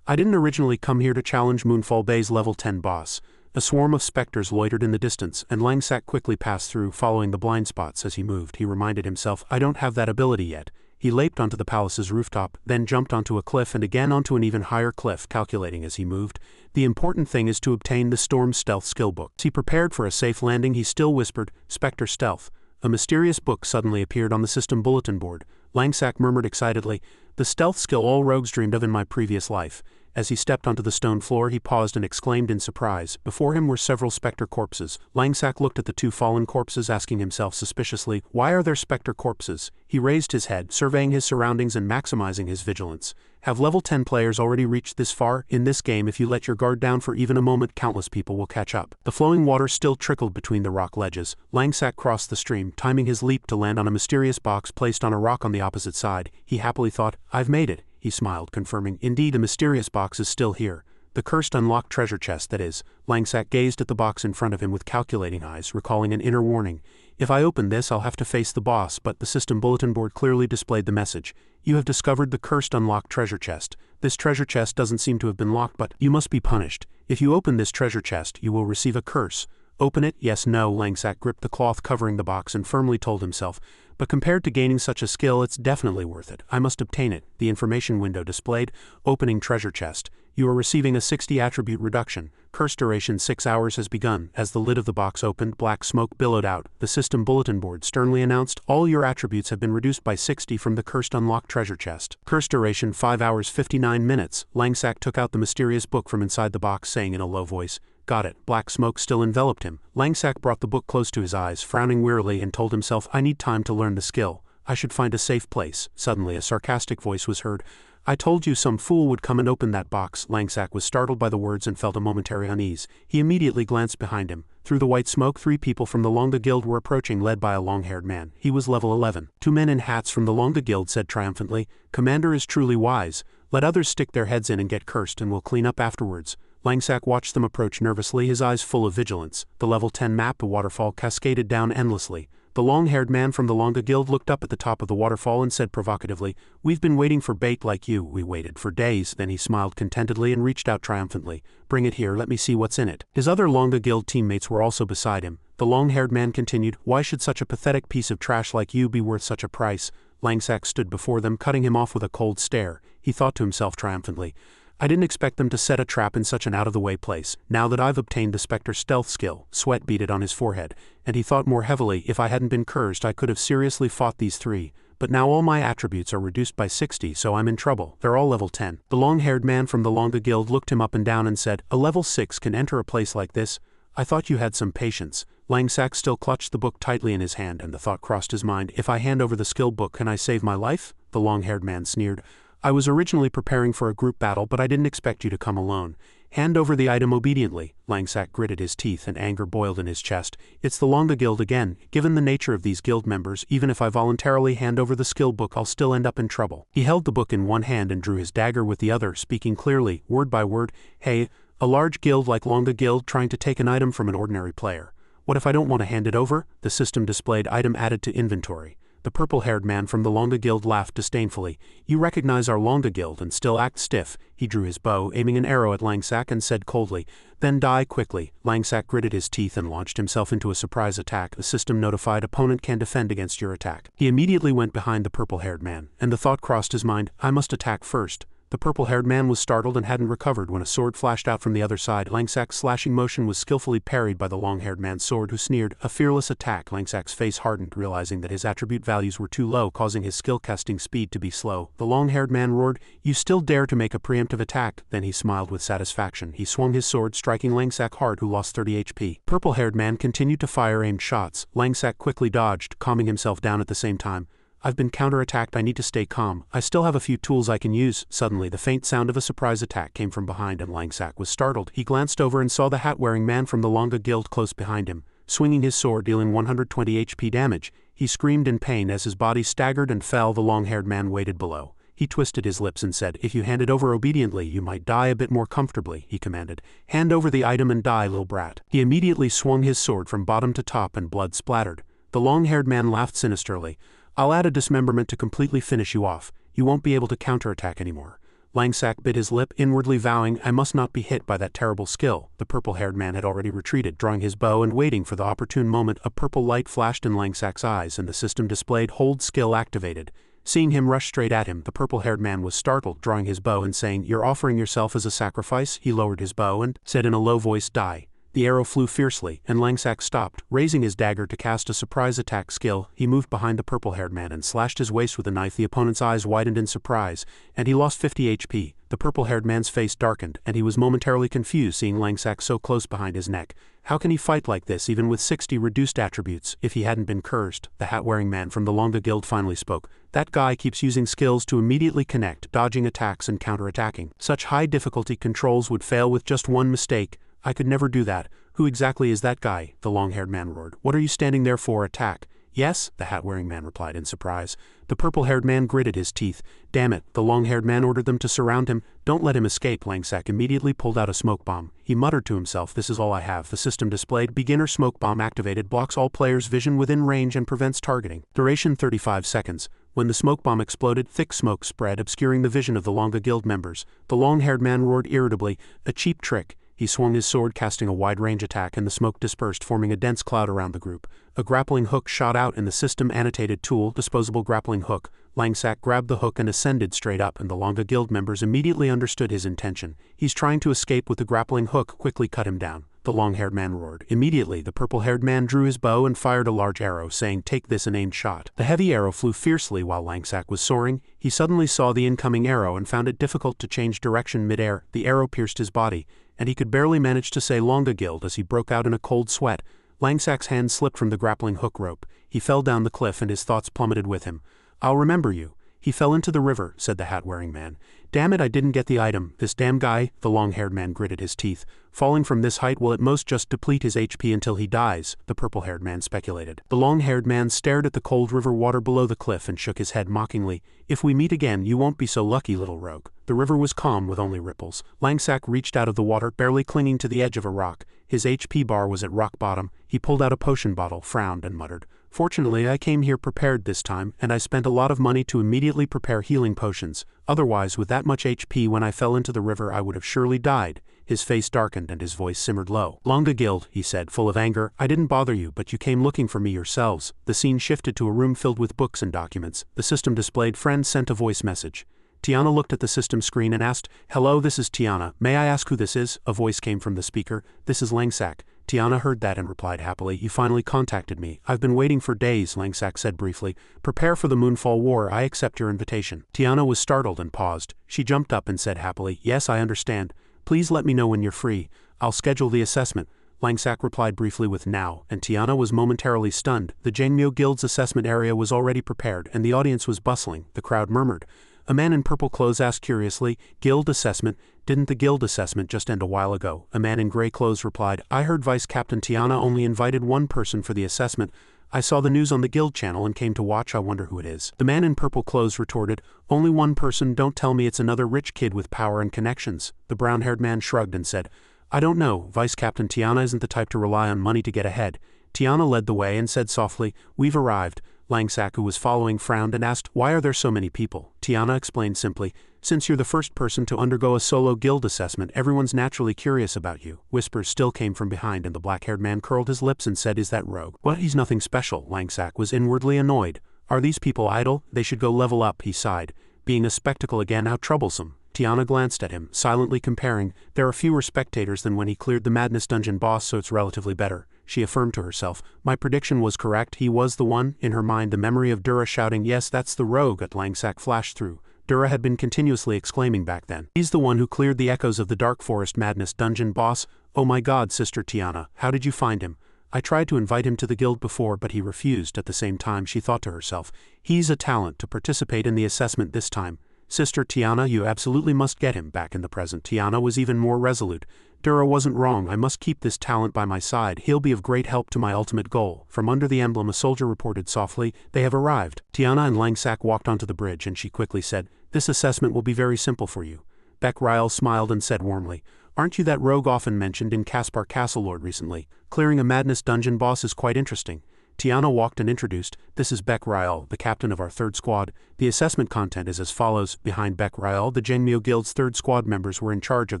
I didn't originally come here to challenge Moonfall Bay's level 10 boss. A swarm of specters loitered in the distance, and Langsack quickly passed through, following the blind spots as he moved. He reminded himself, I don't have that ability yet. He leaped onto the palace's rooftop, then jumped onto a cliff and again onto an even higher cliff, calculating as he moved. The important thing is to obtain the Storm Stealth skill book. As he prepared for a safe landing, he still whispered, Spectre Stealth. A mysterious book suddenly appeared on the system bulletin board. Langsack murmured excitedly, the stealth skill all rogues dreamed of in my previous life. As he stepped onto the stone floor, he paused and exclaimed in surprise. Before him were several spectre corpses. Langsack looked at the 2 fallen corpses, asking himself suspiciously, why are there spectre corpses? He raised his head, surveying his surroundings and maximizing his vigilance. Have level 10 players already reached this far? In this game, if you let your guard down for even a moment, countless people will catch up. The flowing water still trickled between the rock ledges. Langsack crossed the stream, timing his leap to land on a mysterious box placed on a rock on the opposite side. He happily thought, I've made it. He smiled, confirming, indeed, a mysterious box is still here. The cursed unlocked treasure chest, that is. Langsack gazed at the box in front of him with calculating eyes, recalling an inner warning. If I open this, I'll have to face the boss, but the system bulletin board clearly displayed the message. You have discovered the cursed unlocked treasure chest. This treasure chest doesn't seem to have been locked, but you must be punished. If you open this treasure chest, you will receive a curse. Open it? Yes, no. Langsack gripped the cloth covering the box and firmly told himself, but compared to gaining such a skill, it's definitely worth it. I must obtain it. The information window displayed, opening treasure chest. You are receiving a 60 attribute reduction. Curse duration 6 hours has begun. As the lid of the box opened, black smoke billowed out. The system bulletin board sternly announced, all your attributes have been reduced by 60 from the cursed unlocked treasure chest. Curse duration 5 hours 59 minutes. Langsack took out the mysterious book from inside the box, saying in a low voice, got it. Black smoke still enveloped him. Langsack brought the book close to his eyes, frowning wearily, and told himself, I need time to learn the skill. I should find a safe place. Suddenly a sarcastic voice was heard. I told you some fool would come and open that box. Langsack was startled by the words and felt a momentary unease. He immediately glanced behind him. Through the white smoke, 3 people from the Longa Guild were approaching, led by a long-haired man. He was level 11. 2 men in hats from the Longa Guild said triumphantly, Commander is truly wise. Let others stick their heads in and get cursed, and we'll clean up afterwards. Langsack watched them approach nervously, his eyes full of vigilance. The level 10 map, a waterfall, cascaded down endlessly. The long-haired man from the Longa Guild looked up at the top of the waterfall and said provocatively, We've been waiting for bait like you. We waited for days. Then he smiled contentedly and reached out triumphantly. Bring it here, let me see what's in it. His other Longa Guild teammates were also beside him. The long-haired man continued, Why should such a pathetic piece of trash like you be worth such a price? Langsack stood before them, cutting him off with a cold stare. He thought to himself triumphantly, I didn't expect them to set a trap in such an out-of-the-way place. Now that I've obtained the Spectre stealth skill, sweat beaded on his forehead, and he thought more heavily, if I hadn't been cursed I could have seriously fought these 3. But now all my attributes are reduced by 60, so I'm in trouble. They're all level 10. The long-haired man from the Longa Guild looked him up and down and said, A level 6 can enter a place like this? I thought you had some patience. Langsack still clutched the book tightly in his hand, and the thought crossed his mind, if I hand over the skill book, can I save my life? The long-haired man sneered. I was originally preparing for a group battle, but I didn't expect you to come alone. Hand over the item obediently. Langsack gritted his teeth and anger boiled in his chest. It's the Longa Guild again. Given the nature of these guild members, even if I voluntarily hand over the skill book, I'll still end up in trouble. He held the book in one hand and drew his dagger with the other, speaking clearly, word by word. Hey, a large guild like Longa Guild trying to take an item from an ordinary player. What if I don't want to hand it over? The system displayed item added to inventory. The purple-haired man from the Longa Guild laughed disdainfully. You recognize our Longa Guild and still act stiff. He drew his bow, aiming an arrow at Langsack, and said coldly, Then die quickly. Langsack gritted his teeth and launched himself into a surprise attack. The system notified opponent can defend against your attack. He immediately went behind the purple-haired man, and the thought crossed his mind, I must attack first. The The purple-haired man was startled and hadn't recovered when a sword flashed out from the other side. Langsak's slashing motion was skillfully parried by the long-haired man's sword, who sneered, "A fearless attack." Langsak's face hardened, realizing that his attribute values were too low, causing his skill casting speed to be slow. The long-haired man roared, "You still dare to make a preemptive attack?" Then he smiled with satisfaction. He swung his sword, striking Langsak hard, who lost 30 HP. Purple-haired man continued to fire aimed shots. Langsak quickly dodged, calming himself down at the same time. "I've been counterattacked. I need to stay calm. I still have a few tools I can use." Suddenly, the faint sound of a surprise attack came from behind, and Langsak was startled. He glanced over and saw the hat-wearing man from the Longa Guild close behind him, swinging his sword, dealing 120 HP damage. He screamed in pain as his body staggered and fell. The long-haired man waited below. He twisted his lips and said, "If you hand it over obediently, you might die a bit more comfortably," he commanded. "Hand over the item and die, little brat." He immediately swung his sword from bottom to top, and blood splattered. The long-haired man laughed sinisterly. "I'll add a dismemberment to completely finish you off. You won't be able to counterattack anymore." Langsak bit his lip, inwardly vowing, "I must not be hit by that terrible skill." The purple-haired man had already retreated, drawing his bow and waiting for the opportune moment. A purple light flashed in Langsak's eyes, and the system displayed "Hold skill activated." Seeing him rush straight at him, the purple-haired man was startled, drawing his bow and saying, "You're offering yourself as a sacrifice?" He lowered his bow and said in a low voice, "Die." The arrow flew fiercely, and Langsak stopped. Raising his dagger to cast a surprise attack skill, he moved behind the purple-haired man and slashed his waist with a knife. The opponent's eyes widened in surprise, and he lost 50 HP. The purple-haired man's face darkened, and he was momentarily confused seeing Langsak so close behind his neck. How can he fight like this, even with 60 reduced attributes, if he hadn't been cursed? The hat-wearing man from the Longa Guild finally spoke. "That guy keeps using skills to immediately connect, dodging attacks and counterattacking. Such high-difficulty controls would fail with just one mistake. I could never do that." "Who exactly is that guy?" the long-haired man roared. "What are you standing there for? Attack." "Yes," the hat-wearing man replied in surprise. The purple-haired man gritted his teeth. "Damn it," the long-haired man ordered them to surround him. "Don't let him escape." Langsak immediately pulled out a smoke bomb. He muttered to himself, "This is all I have." The system displayed, "Beginner smoke bomb activated, blocks all players' vision within range and prevents targeting. Duration 35 seconds. When the smoke bomb exploded, thick smoke spread, obscuring the vision of the Longa Guild members. The long-haired man roared irritably, "A cheap trick." He swung his sword, casting a wide-range attack, and the smoke dispersed, forming a dense cloud around the group. A grappling hook shot out in the system-annotated tool, disposable grappling hook. Langsak grabbed the hook and ascended straight up, and the Longa Guild members immediately understood his intention. "He's trying to escape with the grappling hook. Quickly cut him down," the long-haired man roared. Immediately, the purple-haired man drew his bow and fired a large arrow, saying, "Take this," and aimed shot. The heavy arrow flew fiercely while Langsak was soaring. He suddenly saw the incoming arrow and found it difficult to change direction mid-air. The arrow pierced his body, and he could barely manage to say Longa Guild as he broke out in a cold sweat. Langsak's hand slipped from the grappling hook rope. He fell down the cliff, and his thoughts plummeted with him. "I'll remember you." "He fell into the river," said the hat-wearing man. "Damn it, I didn't get the item. This damn guy," the long-haired man gritted his teeth. "Falling from this height will at most just deplete his HP until he dies," the purple-haired man speculated. The long-haired man stared at the cold river water below the cliff and shook his head mockingly. "If we meet again, you won't be so lucky, little rogue." The river was calm with only ripples. Langsak reached out of the water, barely clinging to the edge of a rock. His HP bar was at rock bottom. He pulled out a potion bottle, frowned, and muttered, "Fortunately, I came here prepared this time, and I spent a lot of money to immediately prepare healing potions. Otherwise, with that much HP when I fell into the river, I would have surely died." His face darkened and his voice simmered low. "Longa Guild," he said, full of anger, "I didn't bother you, but you came looking for me yourselves." The scene shifted to a room filled with books and documents. The system displayed, "Friend sent a voice message." Tiana looked at the system screen and asked, "Hello, this is Tiana. May I ask who this is?" A voice came from the speaker. "This is Langsak." Tiana heard that and replied happily, "You finally contacted me. I've been waiting for days," Langsak said briefly. "Prepare for the Moonfall War. I accept your invitation." Tiana was startled and paused. She jumped up and said happily, "Yes, I understand. Please let me know when you're free. I'll schedule the assessment." Langsak replied briefly with "now," and Tiana was momentarily stunned. The Jangmyo Guild's assessment area was already prepared, and the audience was bustling. The crowd murmured. A man in purple clothes asked curiously, "Guild assessment? Didn't the guild assessment just end a while ago?" A man in gray clothes replied, "I heard Vice Captain Tiana only invited one person for the assessment. I saw the news on the guild channel and came to watch. I wonder who it is." The man in purple clothes retorted, "Only one person? Don't tell me it's another rich kid with power and connections." The brown-haired man shrugged and said, "I don't know. Vice Captain Tiana isn't the type to rely on money to get ahead." Tiana led the way and said softly, "We've arrived." Langsak, who was following, frowned and asked, "Why are there so many people?" Tiana explained simply, "Since you're the first person to undergo a solo guild assessment, everyone's naturally curious about you." Whispers still came from behind, and the black-haired man curled his lips and said, "Is that rogue?" "What? He's nothing special." Langsak was inwardly annoyed. "Are these people idle? They should go level up," he sighed. "Being a spectacle again, how troublesome." Tiana glanced at him, silently comparing. There are fewer spectators than when he cleared the Madness Dungeon boss, so it's relatively better, she affirmed to herself. My prediction was correct, he was the one. In her mind, the memory of Dura shouting, "Yes, that's the rogue," at Langsack flashed through. Dura had been continuously exclaiming back then. He's the one who cleared the echoes of the Dark Forest Madness Dungeon boss. Oh my god, Sister Tiana, how did you find him? I tried to invite him to the guild before, but he refused. At the same time, she thought to herself, he's a talent to participate in the assessment this time. Sister Tiana, you absolutely must get him back in the present. Tiana was even more resolute. Dura wasn't wrong, I must keep this talent by my side, he'll be of great help to my ultimate goal. From under the emblem a soldier reported softly, they have arrived. Tiana and Langsack walked onto the bridge and she quickly said, this assessment will be very simple for you. Beck Ryle smiled and said warmly, aren't you that rogue often mentioned in Caspar Castle Lord recently? Clearing a Madness Dungeon boss is quite interesting. Tiana walked and introduced, this is Beck Ryle, the captain of our third squad. The assessment content is as follows. Behind Beck Ryle, the Jangmyo Guild's third squad members were in charge of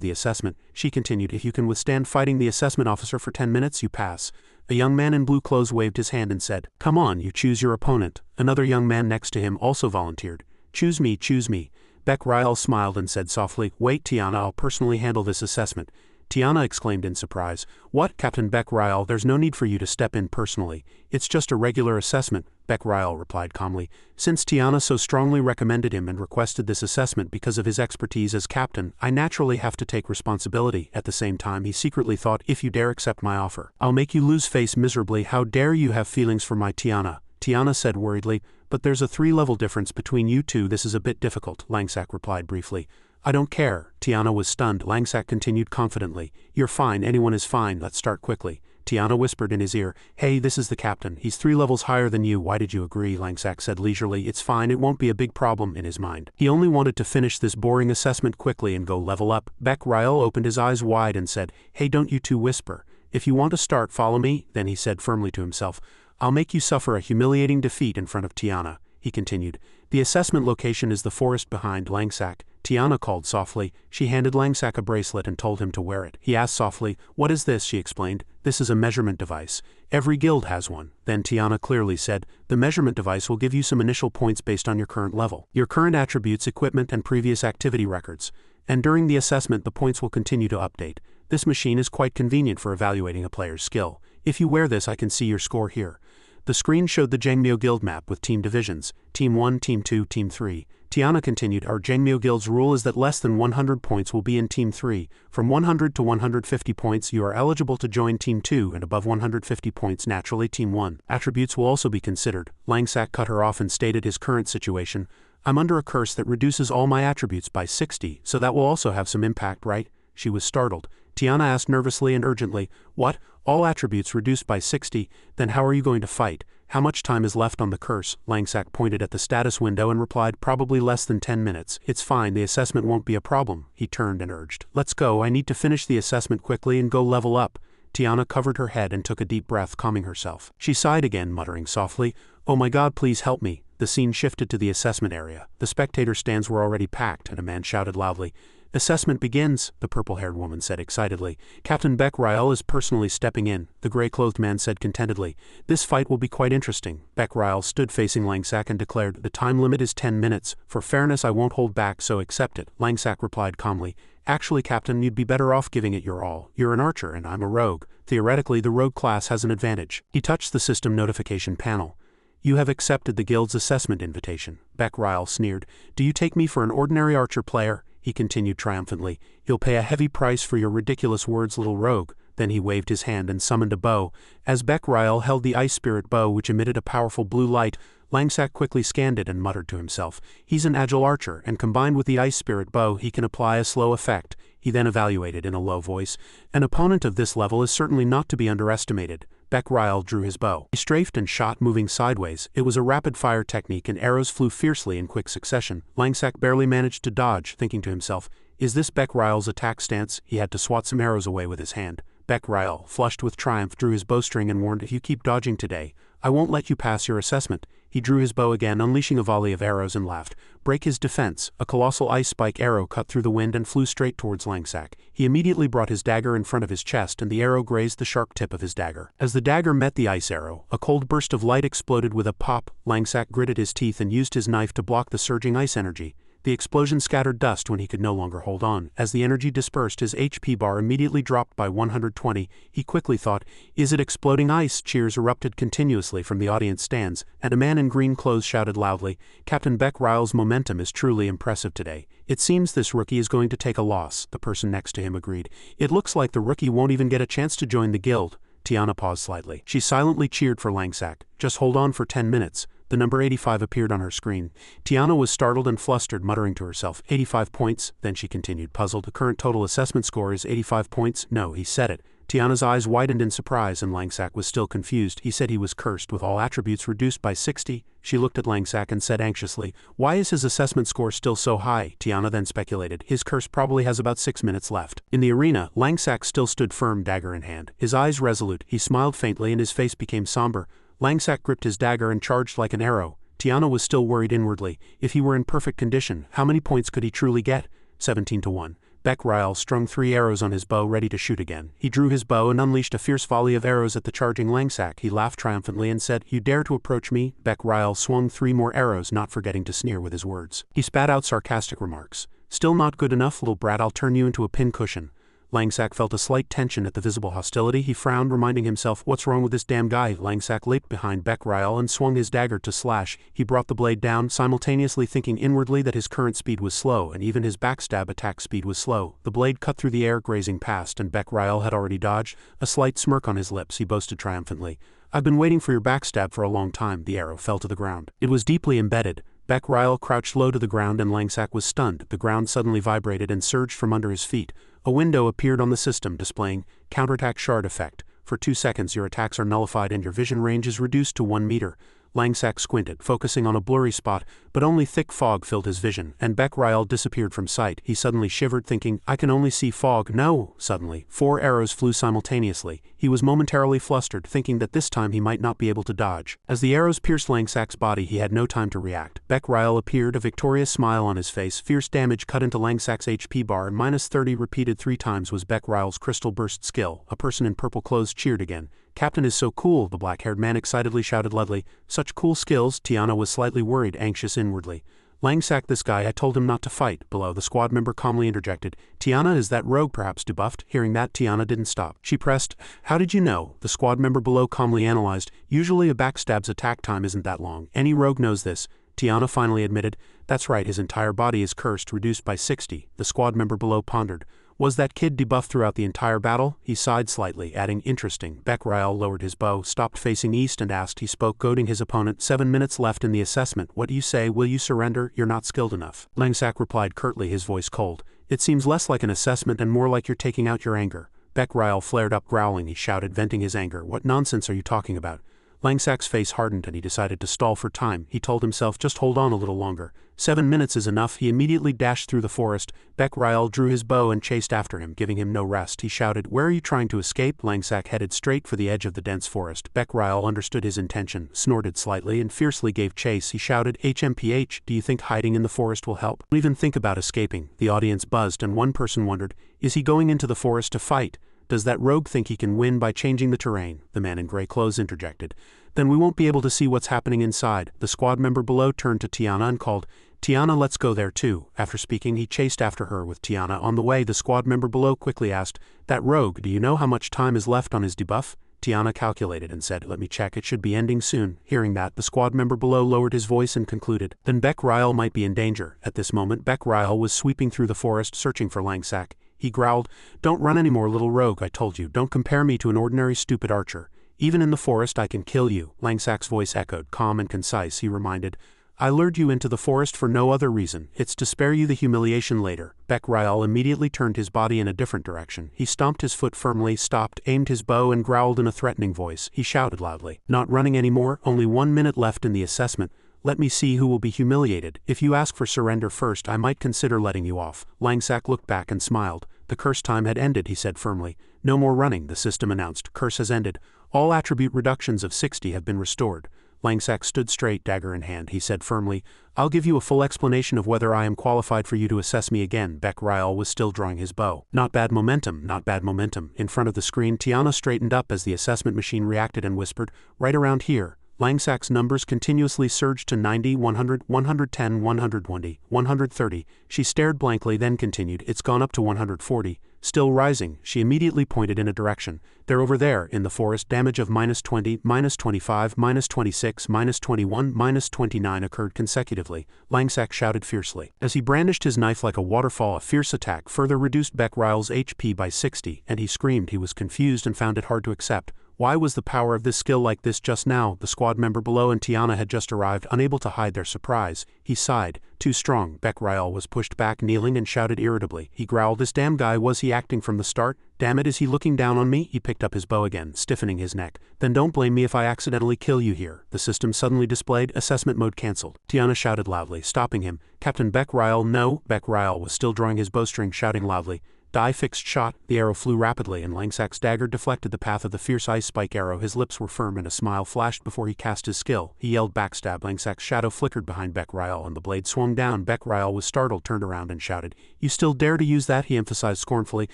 the assessment. She continued, if you can withstand fighting the assessment officer for 10 minutes, you pass. A young man in blue clothes waved his hand and said, come on, you choose your opponent. Another young man next to him also volunteered. Choose me, choose me. Beck Ryle smiled and said softly, wait Tiana, I'll personally handle this assessment. Tiana exclaimed in surprise, what, Captain Beck Ryle, there's no need for you to step in personally. It's just a regular assessment, Beck Ryle replied calmly. Since Tiana so strongly recommended him and requested this assessment because of his expertise as captain, I naturally have to take responsibility. At the same time he secretly thought, if you dare accept my offer, I'll make you lose face miserably. How dare you have feelings for my Tiana? Tiana said worriedly, but there's a 3-level difference between you two, this is a bit difficult, Langsack replied briefly. I don't care. Tiana was stunned. Langsack continued confidently, you're fine, anyone is fine, let's start quickly. Tiana whispered in his ear, hey, this is the captain, he's 3 levels higher than you, why did you agree? Langsack said leisurely, it's fine, it won't be a big problem. In his mind, he only wanted to finish this boring assessment quickly and go level up. Beck Ryle opened his eyes wide and said, hey, don't you two whisper. If you want to start, follow me. Then he said firmly to himself, I'll make you suffer a humiliating defeat in front of Tiana. He continued, the assessment location is the forest behind Langsack. Tiana called softly. She handed Langsack a bracelet and told him to wear it. He asked softly, what is this? She explained, this is a measurement device. Every guild has one. Then Tiana clearly said, the measurement device will give you some initial points based on your current level, your current attributes, equipment, and previous activity records. And during the assessment the points will continue to update. This machine is quite convenient for evaluating a player's skill. If you wear this I can see your score here. The screen showed the Jangmyo Guild map with team divisions, Team 1, Team 2, Team 3. Tiana continued, our Jangmyo Guild's rule is that less than 100 points will be in Team 3. From 100 to 150 points you are eligible to join Team 2, and above 150 points naturally Team 1. Attributes will also be considered. Langsack cut her off and stated his current situation. I'm under a curse that reduces all my attributes by 60, so that will also have some impact, right? She was startled. Tiana asked nervously and urgently, what? All attributes reduced by 60, then how are you going to fight? How much time is left on the curse? Langsack pointed at the status window and replied, probably less than 10 minutes. It's fine, the assessment won't be a problem. He turned and urged, let's go, I need to finish the assessment quickly and go level up. Tiana covered her head and took a deep breath, calming herself. She sighed again, muttering softly, oh my god, please help me. The scene shifted to the assessment area. The spectator stands were already packed, and a man shouted loudly, assessment begins, the purple-haired woman said excitedly. Captain Beck Ryle is personally stepping in, the gray-clothed man said contentedly. This fight will be quite interesting. Beck Ryle stood facing Langsack and declared, the time limit is 10 minutes. For fairness I won't hold back, so accept it. Langsack replied calmly, actually Captain, you'd be better off giving it your all. You're an archer and I'm a rogue. Theoretically the rogue class has an advantage. He touched the system notification panel. You have accepted the guild's assessment invitation. Beck Ryle sneered, do you take me for an ordinary archer player? He continued triumphantly, you'll pay a heavy price for your ridiculous words, little rogue. Then he waved his hand and summoned a bow. As Beck Ryle held the ice spirit bow which emitted a powerful blue light, Langsack quickly scanned it and muttered to himself, he's an agile archer, and combined with the ice spirit bow he can apply a slow effect. He then evaluated in a low voice, an opponent of this level is certainly not to be underestimated. Beck Ryle drew his bow. He strafed and shot, moving sideways. It was a rapid-fire technique and arrows flew fiercely in quick succession. Langsack barely managed to dodge, thinking to himself, is this Beck Ryle's attack stance? He had to swat some arrows away with his hand. Beck Ryle, flushed with triumph, drew his bowstring and warned, if you keep dodging today, I won't let you pass your assessment. He drew his bow again, unleashing a volley of arrows, and laughed. Break his defense. A colossal ice spike arrow cut through the wind and flew straight towards Langsack. He immediately brought his dagger in front of his chest and the arrow grazed the sharp tip of his dagger. As the dagger met the ice arrow, a cold burst of light exploded with a pop. Langsack gritted his teeth and used his knife to block the surging ice energy. The explosion scattered dust when he could no longer hold on. As the energy dispersed, his HP bar immediately dropped by 120. He quickly thought, "Is it exploding ice?" Cheers erupted continuously from the audience stands, and a man in green clothes shouted loudly, "Captain Beck Ryle's momentum is truly impressive today. It seems this rookie is going to take a loss." The person next to him agreed. "It looks like the rookie won't even get a chance to join the guild." Tiana paused slightly. She silently cheered for Langsack. "Just hold on for 10 minutes. The number 85 appeared on her screen. Tiana was startled and flustered, muttering to herself, 85 points, then she continued, puzzled. The current total assessment score is 85 points? No, he said it. Tiana's eyes widened in surprise, and Langsack was still confused. He said he was cursed with all attributes reduced by 60. She looked at Langsack and said anxiously, "Why is his assessment score still so high?" Tiana then speculated, "His curse probably has about 6 minutes left." In the arena, Langsack still stood firm, dagger in hand. His eyes resolute, he smiled faintly and his face became somber. Langsack gripped his dagger and charged like an arrow. Tiana was still worried inwardly. If he were in perfect condition, how many points could he truly get? 17-1. Beck Ryle strung 3 arrows on his bow, ready to shoot again. He drew his bow and unleashed a fierce volley of arrows at the charging Langsack. He laughed triumphantly and said, "You dare to approach me?" Beck Ryle swung 3 more arrows, not forgetting to sneer with his words. He spat out sarcastic remarks. "Still not good enough, little brat, I'll turn you into a pincushion." Langsack felt a slight tension at the visible hostility. He frowned, reminding himself, "What's wrong with this damn guy?" Langsack leaped behind Beck Ryle and swung his dagger to slash. He brought the blade down, simultaneously thinking inwardly that his current speed was slow, and even his backstab attack speed was slow. The blade cut through the air, grazing past, and Beck Ryle had already dodged. A slight smirk on his lips, he boasted triumphantly, "I've been waiting for your backstab for a long time." The arrow fell to the ground. It was deeply embedded. Beck Ryle crouched low to the ground and Langsack was stunned. The ground suddenly vibrated and surged from under his feet. A window appeared on the system displaying counterattack shard effect. For 2 seconds your attacks are nullified and your vision range is reduced to 1 meter. Langsack squinted, focusing on a blurry spot, but only thick fog filled his vision, and Beck Ryle disappeared from sight. He suddenly shivered, thinking, "I can only see fog." No! Suddenly, 4 arrows flew simultaneously. He was momentarily flustered, thinking that this time he might not be able to dodge. As the arrows pierced Langsack's body, he had no time to react. Beck Ryle appeared, a victorious smile on his face. Fierce damage cut into Langsack's HP bar, and -30 repeated 3 times was Beck Ryle's crystal burst skill. A person in purple clothes cheered again. "Captain is so cool," the black-haired man excitedly shouted loudly. "Such cool skills." Tiana was slightly worried, anxious inwardly. "Langsack, this guy, I told him not to fight." Below, the squad member calmly interjected, "Tiana, is that rogue perhaps debuffed?" Hearing that, Tiana didn't stop. She pressed, "How did you know?" The squad member below calmly analyzed, "Usually a backstab's attack time isn't that long. Any rogue knows this." Tiana finally admitted, "That's right, his entire body is cursed, reduced by 60. The squad member below pondered, "Was that kid debuffed throughout the entire battle?" He sighed slightly, adding, "Interesting." Beck Ryle lowered his bow, stopped facing east and asked, he spoke, goading his opponent, 7 minutes left in the assessment. "What do you say? Will you surrender? You're not skilled enough." Langsack replied curtly, his voice cold, "It seems less like an assessment and more like you're taking out your anger." Beck Ryle flared up, growling. He shouted, venting his anger, "What nonsense are you talking about?" Langsack's face hardened and he decided to stall for time. He told himself, "Just hold on a little longer. 7 minutes is enough." He immediately dashed through the forest. Beck Ryle drew his bow and chased after him, giving him no rest. He shouted, "Where are you trying to escape?" Langsack headed straight for the edge of the dense forest. Beck Ryle understood his intention, snorted slightly, and fiercely gave chase. He shouted, "HMPH, do you think hiding in the forest will help? Don't even think about escaping." The audience buzzed and one person wondered, "Is he going into the forest to fight? Does that rogue think he can win by changing the terrain?" The man in gray clothes interjected, "Then we won't be able to see what's happening inside." The squad member below turned to Tiana and called, "Tiana, let's go there too." After speaking, he chased after her with Tiana. On the way, the squad member below quickly asked, "That rogue, do you know how much time is left on his debuff?" Tiana calculated and said, "Let me check, it should be ending soon." Hearing that, the squad member below lowered his voice and concluded, "Then Beck Ryle might be in danger." At this moment, Beck Ryle was sweeping through the forest, searching for Langsack. He growled, "Don't run anymore, little rogue, I told you. Don't compare me to an ordinary stupid archer. Even in the forest I can kill you." Langsack's voice echoed, calm and concise. He reminded, "I lured you into the forest for no other reason. It's to spare you the humiliation later." Beck Ryle immediately turned his body in a different direction. He stomped his foot firmly, stopped, aimed his bow, and growled in a threatening voice. He shouted loudly, "Not running anymore? Only 1 minute left in the assessment. Let me see who will be humiliated. If you ask for surrender first, I might consider letting you off." Langsack looked back and smiled. The curse time had ended, he said firmly. "No more running," the system announced. "Curse has ended. All attribute reductions of 60 have been restored." Langsack stood straight, dagger in hand. He said firmly, "I'll give you a full explanation of whether I am qualified for you to assess me again." Beck Ryle was still drawing his bow. "Not bad momentum, not bad momentum." In front of the screen, Tiana straightened up as the assessment machine reacted and whispered, "Right around here." Langsak's numbers continuously surged to 90, 100, 110, 120, 130. She stared blankly, then continued, "It's gone up to 140. Still rising." She immediately pointed in a direction. "They're over there, in the forest." Damage of -20, -25, -26, -21, -29 occurred consecutively. Langsak shouted fiercely. As he brandished his knife like a waterfall, a fierce attack further reduced Beckryle's HP by 60, and he screamed. He was confused and found it hard to accept. Why was the power of this skill like this just now? The squad member below and Tiana had just arrived, unable to hide their surprise. He sighed. Too strong. Beckryle was pushed back, kneeling, and shouted irritably. He growled, "This damn guy, was he acting from the start? Damn it, is he looking down on me?" He picked up his bow again, stiffening his neck. "Then don't blame me if I accidentally kill you here." The system suddenly displayed, assessment mode cancelled. Tiana shouted loudly, stopping him. "Captain Beckryle, no!" Beckryle was still drawing his bowstring, shouting loudly. Die fixed shot. The arrow flew rapidly, and Langsak's dagger deflected the path of the fierce ice spike arrow. His lips were firm, and a smile flashed before he cast his skill. He yelled backstab. Langsak's shadow flickered behind Beckryle, and the blade swung down. Beckryle was startled, turned around, and shouted, "You still dare to use that?" he emphasized scornfully.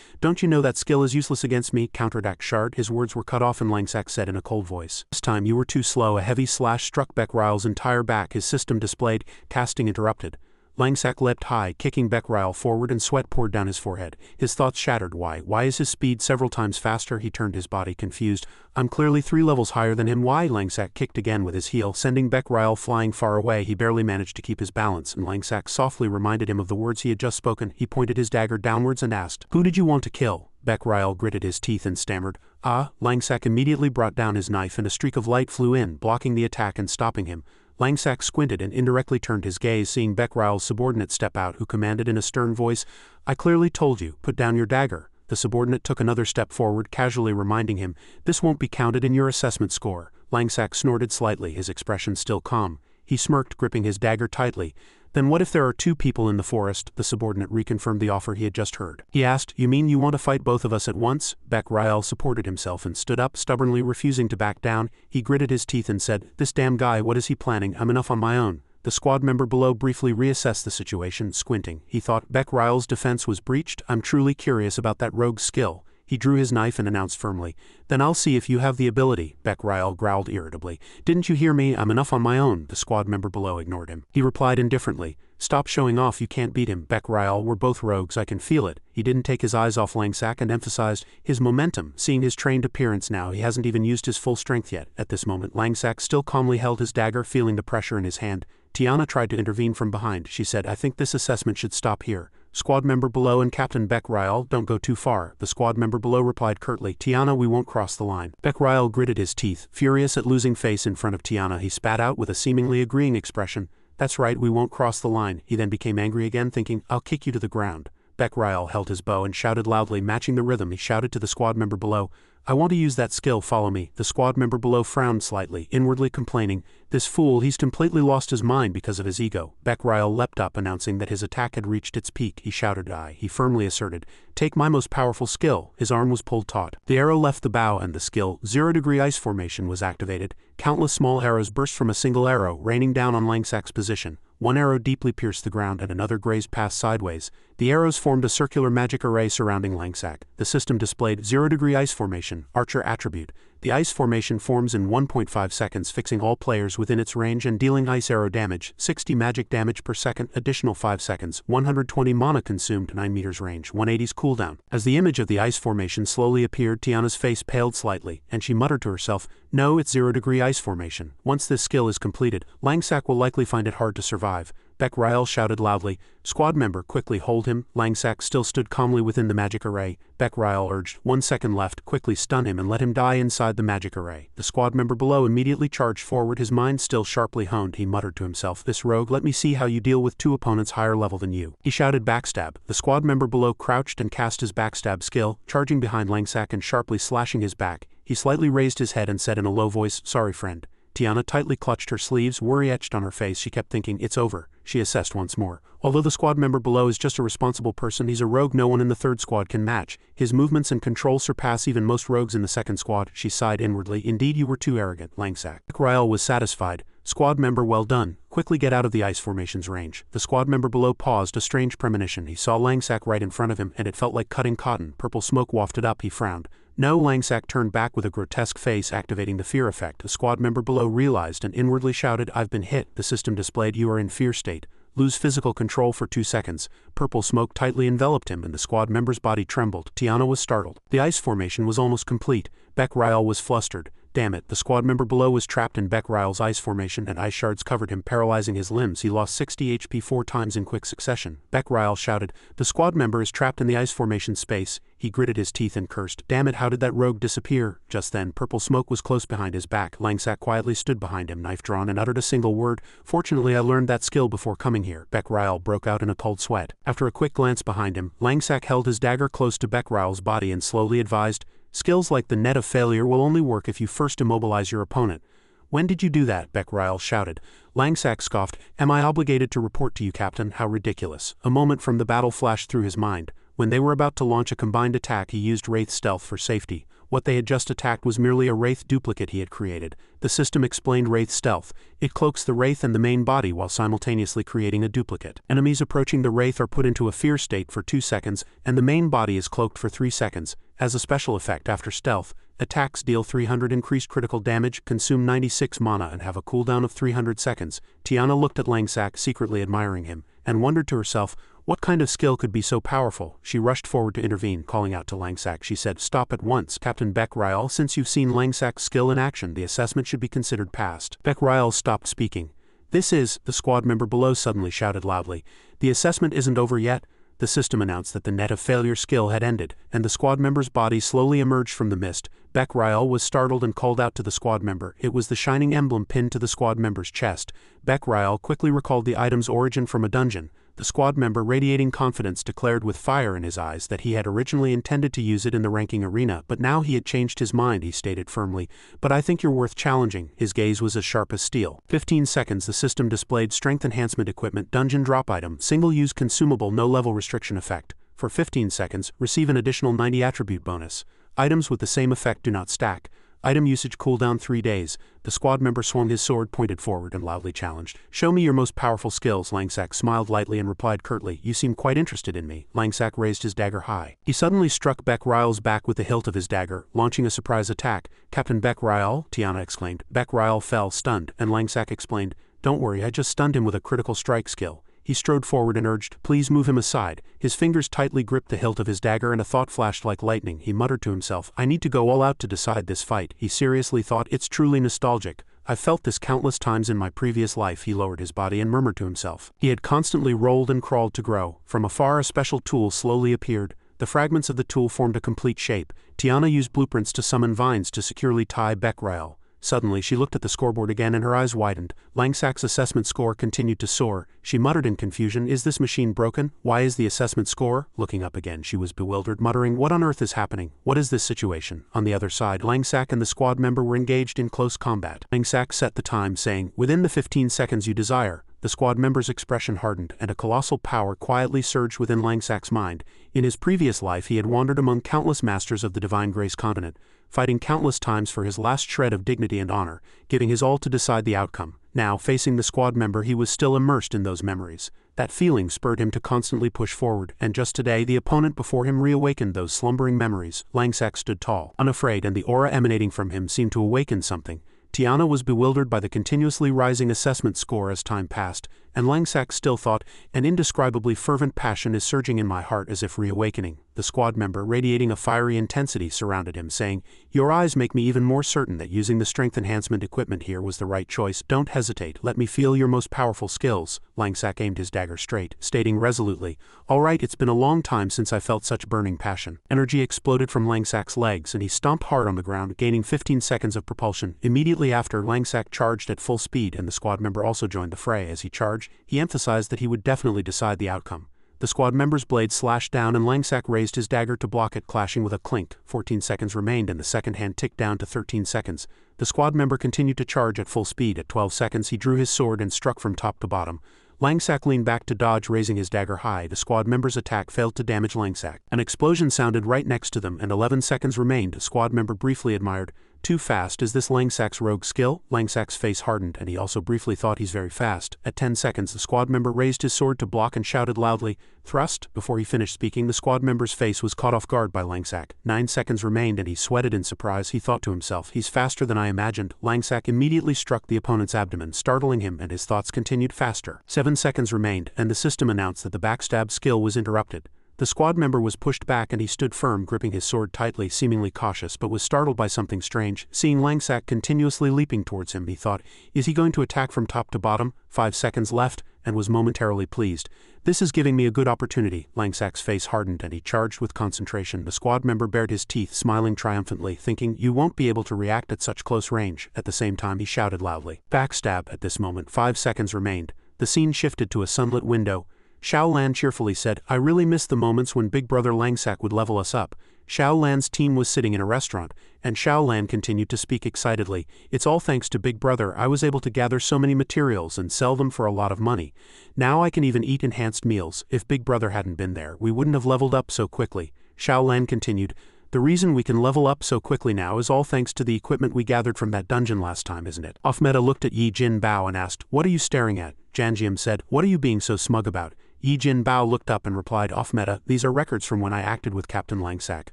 "Don't you know that skill is useless against me?" Counterattack shard. His words were cut off, and Langsak said in a cold voice, "This time you were too slow." A heavy slash struck Beckryle's entire back. His system displayed, casting interrupted. Langsak leapt high, kicking Beckryle forward, and sweat poured down his forehead. His thoughts shattered. Why is his speed several times faster? He turned his body, confused. "I'm clearly 3 levels higher than him." Why? Langsak kicked again with his heel, sending Beckryle flying far away. He barely managed to keep his balance, and Langsak softly reminded him of the words he had just spoken. He pointed his dagger downwards and asked, "Who did you want to kill?" Beckryle gritted his teeth and stammered, "Ah." Langsak immediately brought down his knife, and a streak of light flew in, blocking the attack and stopping him. Langsak squinted and indirectly turned his gaze, seeing Beckryle's subordinate step out, who commanded in a stern voice, "I clearly told you, put down your dagger." The subordinate took another step forward, casually reminding him, "This won't be counted in your assessment score." Langsak snorted slightly, his expression still calm. He smirked, gripping his dagger tightly. "Then what if there are 2 people in the forest?" The subordinate reconfirmed the offer he had just heard. He asked, "You mean you want to fight both of us at once?" Beckryle supported himself and stood up, stubbornly refusing to back down. He gritted his teeth and said, "This damn guy, what is he planning? I'm enough on my own." The squad member below briefly reassessed the situation, squinting. He thought Beckryle's defense was breached. "I'm truly curious about that rogue's skill." He drew his knife and announced firmly, "Then I'll see if you have the ability." Beckryle growled irritably, "Didn't you hear me? I'm enough on my own." The squad member below ignored him. He replied indifferently, "Stop showing off, you can't beat him." Beckryle, "We're both rogues, I can feel it." He didn't take his eyes off Langsak and emphasized, "His momentum." Seeing his trained appearance now, he hasn't even used his full strength yet. At this moment, Langsak still calmly held his dagger, feeling the pressure in his hand. Tiana tried to intervene from behind. She said, "I think this assessment should stop here. Squad member below and Captain Beckryle, don't go too far." The squad member below replied curtly, "Tiana, we won't cross the line." Beckryle gritted his teeth. Furious at losing face in front of Tiana, he spat out with a seemingly agreeing expression, "That's right, we won't cross the line." He then became angry again, thinking, "I'll kick you to the ground." Beckryle held his bow and shouted loudly, matching the rhythm. He shouted to the squad member below, "I want to use that skill, follow me." The squad member below frowned slightly, inwardly complaining, "This fool, he's completely lost his mind because of his ego." Beckryle leapt up, announcing that his attack had reached its peak. He shouted, "I." He firmly asserted, "Take my most powerful skill." His arm was pulled taut. The arrow left the bow, and the skill, 0° ice formation, was activated. Countless small arrows burst from a single arrow, raining down on Langsak's position. One arrow deeply pierced the ground, and another grazed past sideways. The arrows formed a circular magic array surrounding Langsak. The system displayed 0° ice formation, Archer attribute. The ice formation forms in 1.5 seconds, fixing all players within its range and dealing ice arrow damage, 60 magic damage per second, additional 5 seconds, 120 mana consumed, 9 meters range, 180s cooldown. As the image of the ice formation slowly appeared, Tiana's face paled slightly, and she muttered to herself, "No, it's 0° ice formation. Once this skill is completed, Langsak will likely find it hard to survive." Beckryle shouted loudly, "Squad member, quickly hold him." Langsak still stood calmly within the magic array. Beckryle urged, 1 second left, quickly stun him and let him die inside the magic array. The squad member below immediately charged forward, his mind still sharply honed. He muttered to himself, "This rogue, let me see how you deal with 2 opponents higher level than you." He shouted backstab. The squad member below crouched and cast his backstab skill, charging behind Langsak and sharply slashing his back. He slightly raised his head and said in a low voice, "Sorry, friend." Tiana tightly clutched her sleeves, worry etched on her face. She kept thinking, "It's over." She assessed once more. Although the squad member below is just a responsible person, he's a rogue no one in the 3rd squad can match. His movements and control surpass even most rogues in the 2nd squad. She sighed inwardly. "Indeed, you were too arrogant, Langsak." Beckryle was satisfied. "Squad member, well done. Quickly get out of the ice formation's range." The squad member below paused, a strange premonition. He saw Langsak right in front of him, and it felt like cutting cotton. Purple smoke wafted up. He frowned. No, Langsack turned back with a grotesque face, activating the fear effect. A squad member below realized and inwardly shouted, "I've been hit." The system displayed, "You are in fear state. Lose physical control for 2 seconds." Purple smoke tightly enveloped him and the squad member's body trembled. Tiana was startled. The ice formation was almost complete. Beck Ryle was flustered. Damn it, the squad member below was trapped in Beck Ryle's ice formation and ice shards covered him, paralyzing his limbs. He lost 60 HP 4 times in quick succession. Beck Ryle shouted, "The squad member is trapped in the ice formation space." He gritted his teeth and cursed, "Damn it, how did that rogue disappear?" Just then, purple smoke was close behind his back. Langsack quietly stood behind him, knife drawn, and uttered a single word, "Fortunately I learned that skill before coming here." Beck Ryle broke out in a cold sweat. After a quick glance behind him, Langsack held his dagger close to Beck Ryle's body and slowly advised, "Skills like the net of failure will only work if you first immobilize your opponent." "When did you do that?" Beck Ryle shouted. Langsack scoffed, "Am I obligated to report to you, Captain? How ridiculous." A moment from the battle flashed through his mind. When they were about to launch a combined attack, he used Wraith Stealth for safety. What they had just attacked was merely a Wraith duplicate he had created. The system explained Wraith Stealth. It cloaks the Wraith and the main body while simultaneously creating a duplicate. Enemies approaching the Wraith are put into a fear state for 2 seconds, and the main body is cloaked for 3 seconds. As a special effect, after stealth, attacks deal 300 increased critical damage, consume 96 mana, and have a cooldown of 300 seconds. Tiana looked at Langsack, secretly admiring him, and wondered to herself, what kind of skill could be so powerful? She rushed forward to intervene, calling out to Langsack. She said, "Stop at once, Captain Beck Ryle. Since you've seen Langsack's skill in action, the assessment should be considered passed." Beck Ryle stopped speaking. "This is," the squad member below suddenly shouted loudly. "The assessment isn't over yet." The system announced that the net of failure skill had ended, and the squad member's body slowly emerged from the mist. Beck Ryle was startled and called out to the squad member. It was the shining emblem pinned to the squad member's chest. Beck Ryle quickly recalled the item's origin from a dungeon. The squad member, radiating confidence, declared with fire in his eyes that he had originally intended to use it in the ranking arena, but now he had changed his mind, he stated firmly. "But I think you're worth challenging." His gaze was as sharp as steel. 15 seconds, the system displayed strength enhancement equipment, dungeon drop item, single-use consumable, no level restriction effect. For 15 seconds, receive an additional 90 attribute bonus. Items with the same effect do not stack. Item usage cooldown 3 days. The squad member swung his sword, pointed forward, and loudly challenged. "Show me your most powerful skills." Langsack smiled lightly and replied curtly, "You seem quite interested in me." Langsack raised his dagger high. He suddenly struck Beck Ryle's back with the hilt of his dagger, launching a surprise attack. "Captain Beck Ryle?" Tiana exclaimed. Beck Ryle fell, stunned, and Langsack explained, "Don't worry, I just stunned him with a critical strike skill." He strode forward and urged, "Please move him aside." His fingers tightly gripped the hilt of his dagger and a thought flashed like lightning. He muttered to himself, "I need to go all out to decide this fight." He seriously thought, "It's truly nostalgic. I've felt this countless times in my previous life." He lowered his body and murmured to himself. He had constantly rolled and crawled to grow. From afar a special tool slowly appeared. The fragments of the tool formed a complete shape. Tiana used blueprints to summon vines to securely tie Beck Ryle. Suddenly she looked at the scoreboard again and her eyes widened. Langsack's assessment score continued to soar. She muttered in confusion, "Is this machine broken? Why is the assessment score?" Looking up again, she was bewildered, muttering, "What on earth is happening? What is this situation?" On the other side, Langsack and the squad member were engaged in close combat. Langsack set the time, saying, "Within the 15 seconds you desire." The squad member's expression hardened, and a colossal power quietly surged within Langsack's mind. In his previous life he had wandered among countless masters of the Divine Grace continent, fighting countless times for his last shred of dignity and honor, giving his all to decide the outcome. Now, facing the squad member, he was still immersed in those memories. That feeling spurred him to constantly push forward, and just today the opponent before him reawakened those slumbering memories. Langsack stood tall, unafraid, and the aura emanating from him seemed to awaken something. Tiana was bewildered by the continuously rising assessment score as time passed, and Langsack still thought, "An indescribably fervent passion is surging in my heart as if reawakening." The squad member, radiating a fiery intensity, surrounded him, saying, "Your eyes make me even more certain that using the strength enhancement equipment here was the right choice. Don't hesitate, let me feel your most powerful skills." Langsack aimed his dagger straight, stating resolutely, "All right, it's been a long time since I felt such burning passion." Energy exploded from Langsack's legs, and he stomped hard on the ground, gaining 15 seconds of propulsion. Immediately after, Langsack charged at full speed, and the squad member also joined the fray. As he charged, he emphasized that he would definitely decide the outcome. The squad member's blade slashed down and Langsack raised his dagger to block it, clashing with a clink. 14 seconds remained and the second hand ticked down to 13 seconds. The squad member continued to charge at full speed. At 12 seconds he drew his sword and struck from top to bottom. Langsack leaned back to dodge, raising his dagger high. The squad member's attack failed to damage Langsack. An explosion sounded right next to them and 11 seconds remained. The squad member briefly admired, Too fast, is this Langsak's rogue skill? Langsak's face hardened, and he also briefly thought he's very fast. At 10 seconds, the squad member raised his sword to block and shouted loudly, "Thrust!" Before he finished speaking, the squad member's face was caught off guard by Langsak. 9 seconds remained, and he sweated in surprise. He thought to himself, "He's faster than I imagined." Langsak immediately struck the opponent's abdomen, startling him, and his thoughts continued faster. 7 seconds remained, and the system announced that the backstab skill was interrupted. The squad member was pushed back and he stood firm, gripping his sword tightly, seemingly cautious, but was startled by something strange. Seeing Langsak continuously leaping towards him, he thought, "Is he going to attack from top to bottom?" 5 seconds left, and was momentarily pleased. "This is giving me a good opportunity." Langsak's face hardened and he charged with concentration. The squad member bared his teeth, smiling triumphantly, thinking, "You won't be able to react at such close range." At the same time, he shouted loudly, "Backstab!" At this moment, 5 seconds remained. The scene shifted to a sunlit window. Xiao Lan cheerfully said, "I really miss the moments when Big Brother Langsak would level us up." Xiao Lan's team was sitting in a restaurant, and Xiao Lan continued to speak excitedly. "It's all thanks to Big Brother. I was able to gather so many materials and sell them for a lot of money. Now I can even eat enhanced meals. If Big Brother hadn't been there, we wouldn't have leveled up so quickly." Xiao Lan continued, "The reason we can level up so quickly now is all thanks to the equipment we gathered from that dungeon last time, isn't it?" Off-Meta looked at Yi Jin Bao and asked, "What are you staring at?" Janjiam said, "What are you being so smug about?" Yi Jin Bao looked up and replied, "Off-Meta, these are records from when I acted with Captain Langsak.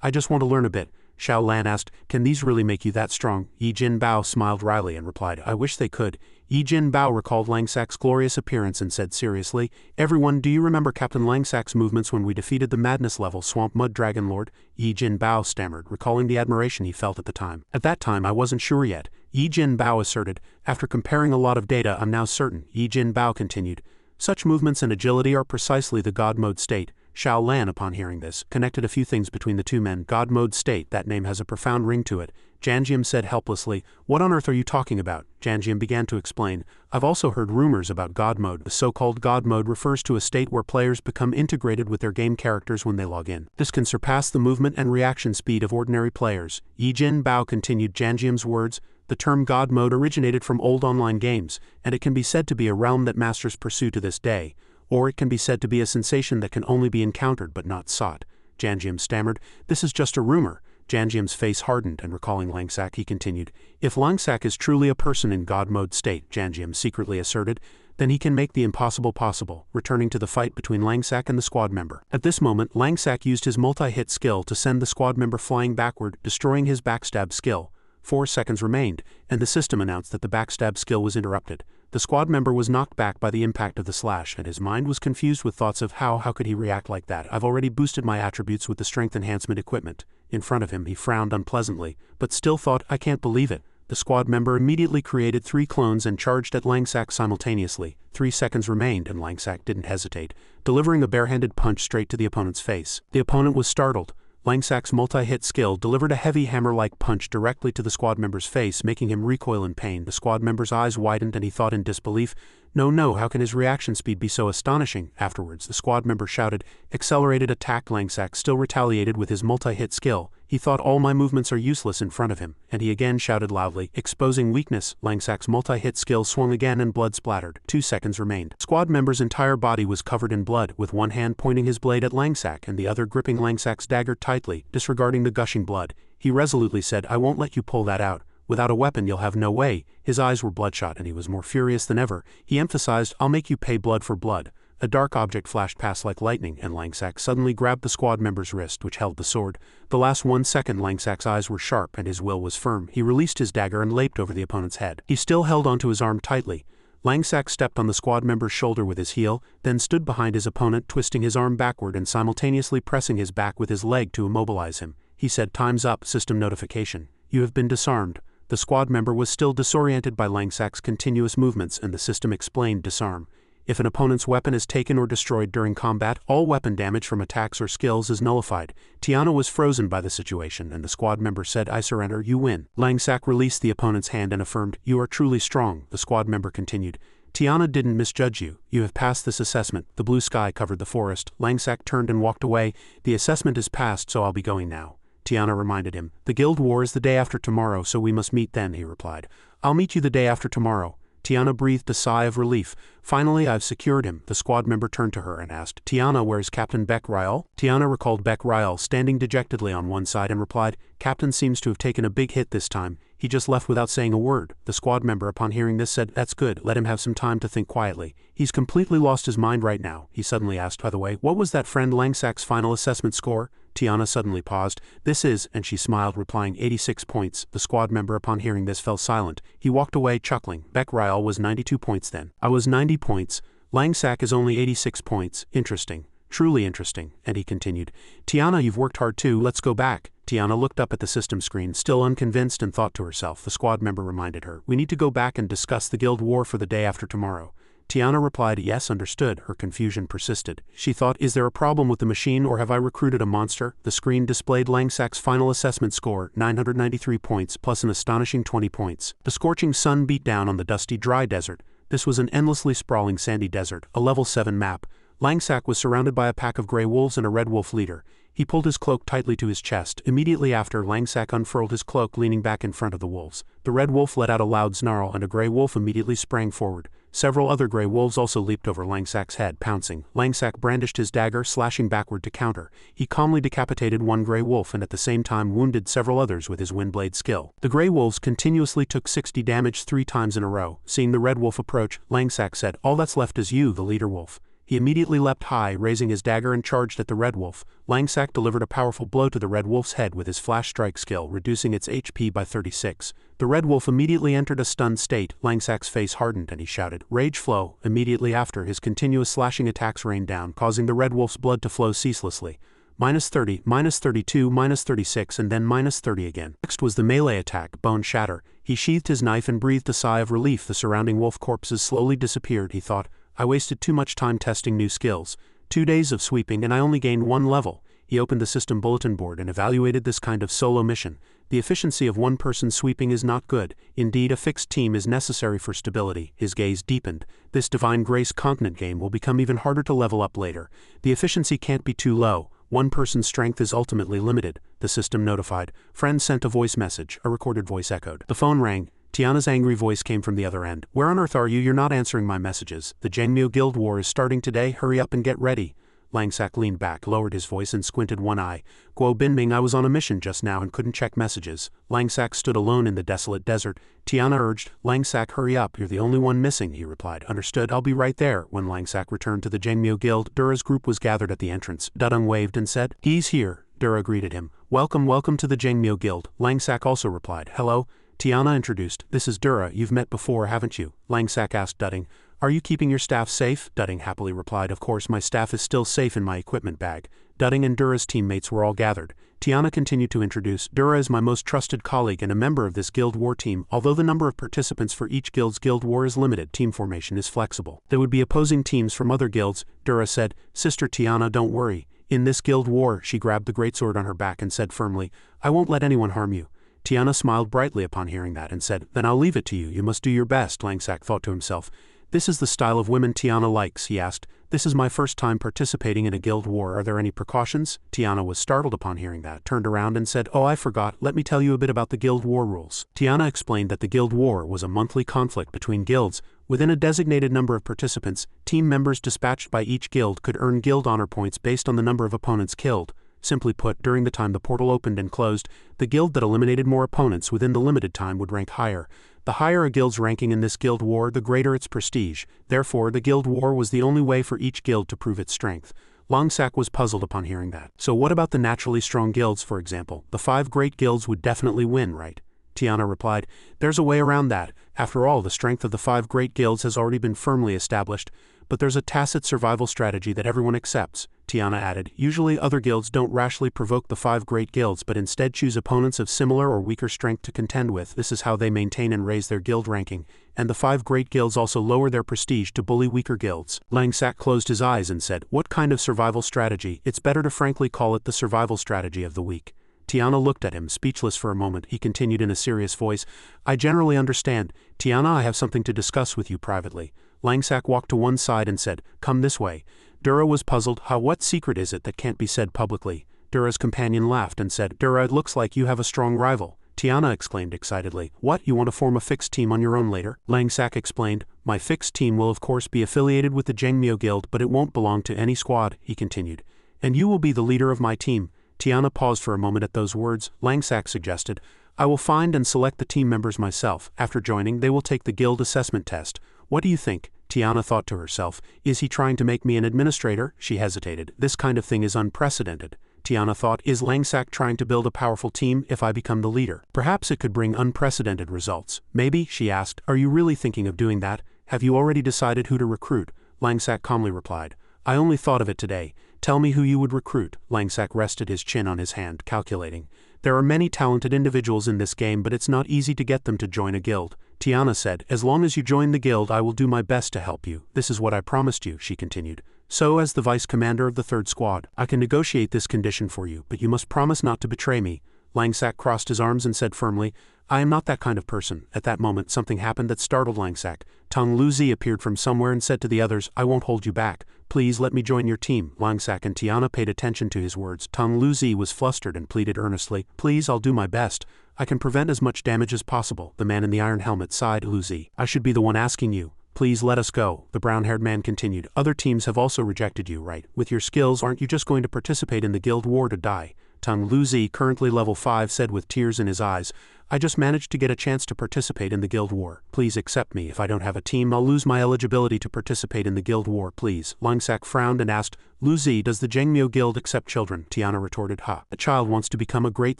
I just want to learn a bit." Xiao Lan asked, "Can these really make you that strong?" Yi Jin Bao smiled wryly and replied, "I wish they could." Yi Jin Bao recalled Langsak's glorious appearance and said seriously, "Everyone, do you remember Captain Langsak's movements when we defeated the madness level Swamp Mud Dragon Lord?" Yi Jin Bao stammered, recalling the admiration he felt at the time. "At that time I wasn't sure yet," Yi Jin Bao asserted. "After comparing a lot of data, I'm now certain." Yi Jin Bao continued, "Such movements and agility are precisely the God Mode state." Xiao Lan, upon hearing this, connected a few things between the two men. God Mode state, that name has a profound ring to it. Janjiam said helplessly, "What on earth are you talking about?" Janjiam began to explain, "I've also heard rumors about God Mode. The so-called God Mode refers to a state where players become integrated with their game characters when they log in. This can surpass the movement and reaction speed of ordinary players." Yi Jin Bao continued Janjiam's words, "The term God Mode originated from old online games, and it can be said to be a realm that masters pursue to this day. Or it can be said to be a sensation that can only be encountered but not sought." Janjiam stammered, "This is just a rumor." Janjiam's face hardened, and recalling Langsak, he continued, "If Langsak is truly a person in God Mode state," Janjiam secretly asserted, "then he can make the impossible possible," returning to the fight between Langsak and the squad member. At this moment, Langsak used his multi-hit skill to send the squad member flying backward, destroying his backstab skill. 4 seconds remained, and the system announced that the backstab skill was interrupted. The squad member was knocked back by the impact of the slash, and his mind was confused with thoughts of how could he react like that? I've already boosted my attributes with the strength enhancement equipment. In front of him, he frowned unpleasantly, but still thought, "I can't believe it." The squad member immediately created 3 clones and charged at Langsak simultaneously. 3 seconds remained, and Langsak didn't hesitate, delivering a barehanded punch straight to the opponent's face. The opponent was startled. Langsak's multi-hit skill delivered a heavy hammer-like punch directly to the squad member's face, making him recoil in pain. The squad member's eyes widened and he thought in disbelief, No, how can his reaction speed be so astonishing?" Afterwards, the squad member shouted, "Accelerated attack!" Langsak still retaliated with his multi-hit skill. He thought all my movements are useless in front of him, and he again shouted loudly, exposing weakness. Langsak's multi-hit skill swung again and blood splattered. 2 seconds remained. Squad member's entire body was covered in blood, with one hand pointing his blade at Langsak and the other gripping Langsak's dagger tightly, disregarding the gushing blood. He resolutely said, "I won't let you pull that out. Without a weapon you'll have no way." His eyes were bloodshot and he was more furious than ever. He emphasized, "I'll make you pay blood for blood." A dark object flashed past like lightning, and Langsak suddenly grabbed the squad member's wrist, which held the sword. The last 1 second, Langsak's eyes were sharp and his will was firm. He released his dagger and leaped over the opponent's head. He still held onto his arm tightly. Langsak stepped on the squad member's shoulder with his heel, then stood behind his opponent, twisting his arm backward and simultaneously pressing his back with his leg to immobilize him. He said, "Time's up, system notification. You have been disarmed." The squad member was still disoriented by Langsak's continuous movements, and the system explained disarm. If an opponent's weapon is taken or destroyed during combat, all weapon damage from attacks or skills is nullified. Tiana was frozen by the situation, and the squad member said, "I surrender, you win." Langsak released the opponent's hand and affirmed, "You are truly strong." The squad member continued, "Tiana didn't misjudge you. You have passed this assessment." The blue sky covered the forest. Langsak turned and walked away. "The assessment is passed, so I'll be going now." Tiana reminded him. "The guild war is the day after tomorrow, so we must meet then," he replied. "I'll meet you the day after tomorrow." Tiana breathed a sigh of relief. Finally, I've secured him. The squad member turned to her and asked, Tiana, where's Captain Beck Ryal? Tiana recalled Beck Ryal standing dejectedly on one side and replied, Captain seems to have taken a big hit this time. He just left without saying a word. The squad member, upon hearing this, said, That's good, let him have some time to think quietly. He's completely lost his mind right now. He suddenly asked, by the way, what was that friend Langsak's final assessment score? Tiana suddenly paused. This is, and she smiled, replying 86 points. The squad member, upon hearing this, fell silent. He walked away, chuckling. Beck Ryal was 92 points then. I was 90 points. Langsak is only 86 points. Interesting. Truly interesting. And he continued, Tiana, you've worked hard too, let's go back. Tiana looked up at the system screen, still unconvinced, and thought to herself. The squad member reminded her, we need to go back and discuss the guild war for the day after tomorrow. Tiana replied, yes, understood. Her confusion persisted. She thought, is there a problem with the machine or have I recruited a monster? The screen displayed Langsak's final assessment score, 993 points, plus an astonishing 20 points. The scorching sun beat down on the dusty, dry desert. This was an endlessly sprawling sandy desert, a level 7 map. Langsak was surrounded by a pack of gray wolves and a red wolf leader. He pulled his cloak tightly to his chest. Immediately after, Langsak unfurled his cloak, leaning back in front of the wolves. The red wolf let out a loud snarl, and a gray wolf immediately sprang forward. Several other gray wolves also leaped over Langsak's head, pouncing. Langsak brandished his dagger, slashing backward to counter. He calmly decapitated one gray wolf and at the same time wounded several others with his windblade skill. The gray wolves continuously took 60 damage 3 times in a row. Seeing the red wolf approach, Langsak said, all that's left is you, the leader wolf. He immediately leapt high, raising his dagger and charged at the red wolf. Langsak delivered a powerful blow to the red wolf's head with his flash strike skill, reducing its HP by 36. The red wolf immediately entered a stunned state. Langsak's face hardened and he shouted, Rage flow. Immediately after, his continuous slashing attacks rained down, causing the red wolf's blood to flow ceaselessly. -30, -32, -36 and then -30 again. Next was the melee attack, Bone Shatter. He sheathed his knife and breathed a sigh of relief. The surrounding wolf corpses slowly disappeared. He thought, I wasted too much time testing new skills. 2 days of sweeping and I only gained 1 level. He opened the system bulletin board and evaluated this kind of solo mission. The efficiency of one person sweeping is not good. Indeed, a fixed team is necessary for stability. His gaze deepened. This Divine Grace continent game will become even harder to level up later. The efficiency can't be too low. One person's strength is ultimately limited. The system notified. Friend sent a voice message. A recorded voice echoed. The phone rang. Tiana's angry voice came from the other end. Where on earth are you? You're not answering my messages. The Jangmyo Guild War is starting today. Hurry up and get ready. Langsak leaned back, lowered his voice and squinted one eye. Guo Binming, I was on a mission just now and couldn't check messages. Langsak stood alone in the desolate desert. Tiana urged, Langsak, hurry up. You're the only one missing, he replied. Understood, I'll be right there. When Langsak returned to the Jangmyo Guild, Dura's group was gathered at the entrance. Dudung waved and said, He's here. Dura greeted him. Welcome, welcome to the Jangmyo Guild. Langsak also replied, Hello. Tiana introduced, This is Dura, you've met before, haven't you? Langsak asked Dudung, Are you keeping your staff safe? Dudung happily replied, Of course, my staff is still safe in my equipment bag. Dudung and Dura's teammates were all gathered. Tiana continued to introduce, Dura is my most trusted colleague and a member of this guild war team. Although the number of participants for each guild's guild war is limited, team formation is flexible. There would be opposing teams from other guilds. Dura said, Sister Tiana, don't worry. In this guild war, she grabbed the greatsword on her back and said firmly, I won't let anyone harm you. Tiana smiled brightly upon hearing that and said, Then I'll leave it to you, you must do your best. Langsak thought to himself. This is the style of women Tiana likes, he asked. This is my first time participating in a guild war, are there any precautions? Tiana was startled upon hearing that, turned around and said, Oh, I forgot, let me tell you a bit about the guild war rules. Tiana explained that the guild war was a monthly conflict between guilds. Within a designated number of participants, team members dispatched by each guild could earn guild honor points based on the number of opponents killed. Simply put, during the time the portal opened and closed, the guild that eliminated more opponents within the limited time would rank higher. The higher a guild's ranking in this guild war, the greater its prestige. Therefore, the guild war was the only way for each guild to prove its strength. Langsak was puzzled upon hearing that. So what about the naturally strong guilds, for example? The 5 great guilds would definitely win, right? Tiana replied, There's a way around that. After all, the strength of the 5 great guilds has already been firmly established. But there's a tacit survival strategy that everyone accepts. Tiana added, Usually other guilds don't rashly provoke the 5 great guilds but instead choose opponents of similar or weaker strength to contend with. This is how they maintain and raise their guild ranking. And the 5 great guilds also lower their prestige to bully weaker guilds. Langsak closed his eyes and said, What kind of survival strategy? It's better to frankly call it the survival strategy of the weak. Tiana looked at him, speechless for a moment. He continued in a serious voice, I generally understand. Tiana, I have something to discuss with you privately. Langsak walked to one side and said, Come this way. Dura was puzzled. What secret is it that can't be said publicly? Dura's companion laughed and said, Dura, it looks like you have a strong rival. Tiana exclaimed excitedly. What, you want to form a fixed team on your own later? Langsak explained. My fixed team will of course be affiliated with the Jengmyo Guild, but it won't belong to any squad, he continued. And you will be the leader of my team. Tiana paused for a moment at those words. Langsak suggested, I will find and select the team members myself. After joining, they will take the guild assessment test. What do you think? Tiana thought to herself. Is he trying to make me an administrator? She hesitated. This kind of thing is unprecedented. Tiana thought, is Langsak trying to build a powerful team if I become the leader? Perhaps it could bring unprecedented results. Maybe, she asked, are you really thinking of doing that? Have you already decided who to recruit? Langsak calmly replied. I only thought of it today. Tell me who you would recruit. Langsak rested his chin on his hand, calculating. There are many talented individuals in this game, but it's not easy to get them to join a guild. Tiana said, as long as you join the guild, I will do my best to help you. This is what I promised you, she continued. So, as the vice commander of the 3rd squad, I can negotiate this condition for you, but you must promise not to betray me. Langsak crossed his arms and said firmly, I am not that kind of person. At that moment, something happened that startled Langsak. Tong Luzi appeared from somewhere and said to the others, I won't hold you back. Please let me join your team. Langsak and Tiana paid attention to his words. Tong Luzi was flustered and pleaded earnestly, please, I'll do my best. I can prevent as much damage as possible. The man in the iron helmet sighed. Luzi, I should be the one asking you. Please let us go, the brown-haired man continued. Other teams have also rejected you, right? With your skills, aren't you just going to participate in the guild war to die? Tong Luzi, currently level 5, said with tears in his eyes, I just managed to get a chance to participate in the guild war. Please accept me. If I don't have a team, I'll lose my eligibility to participate in the guild war, please. Langsak frowned and asked, Luzi, does the Jengmyo Guild accept children? Tiana retorted, ha. A child wants to become a great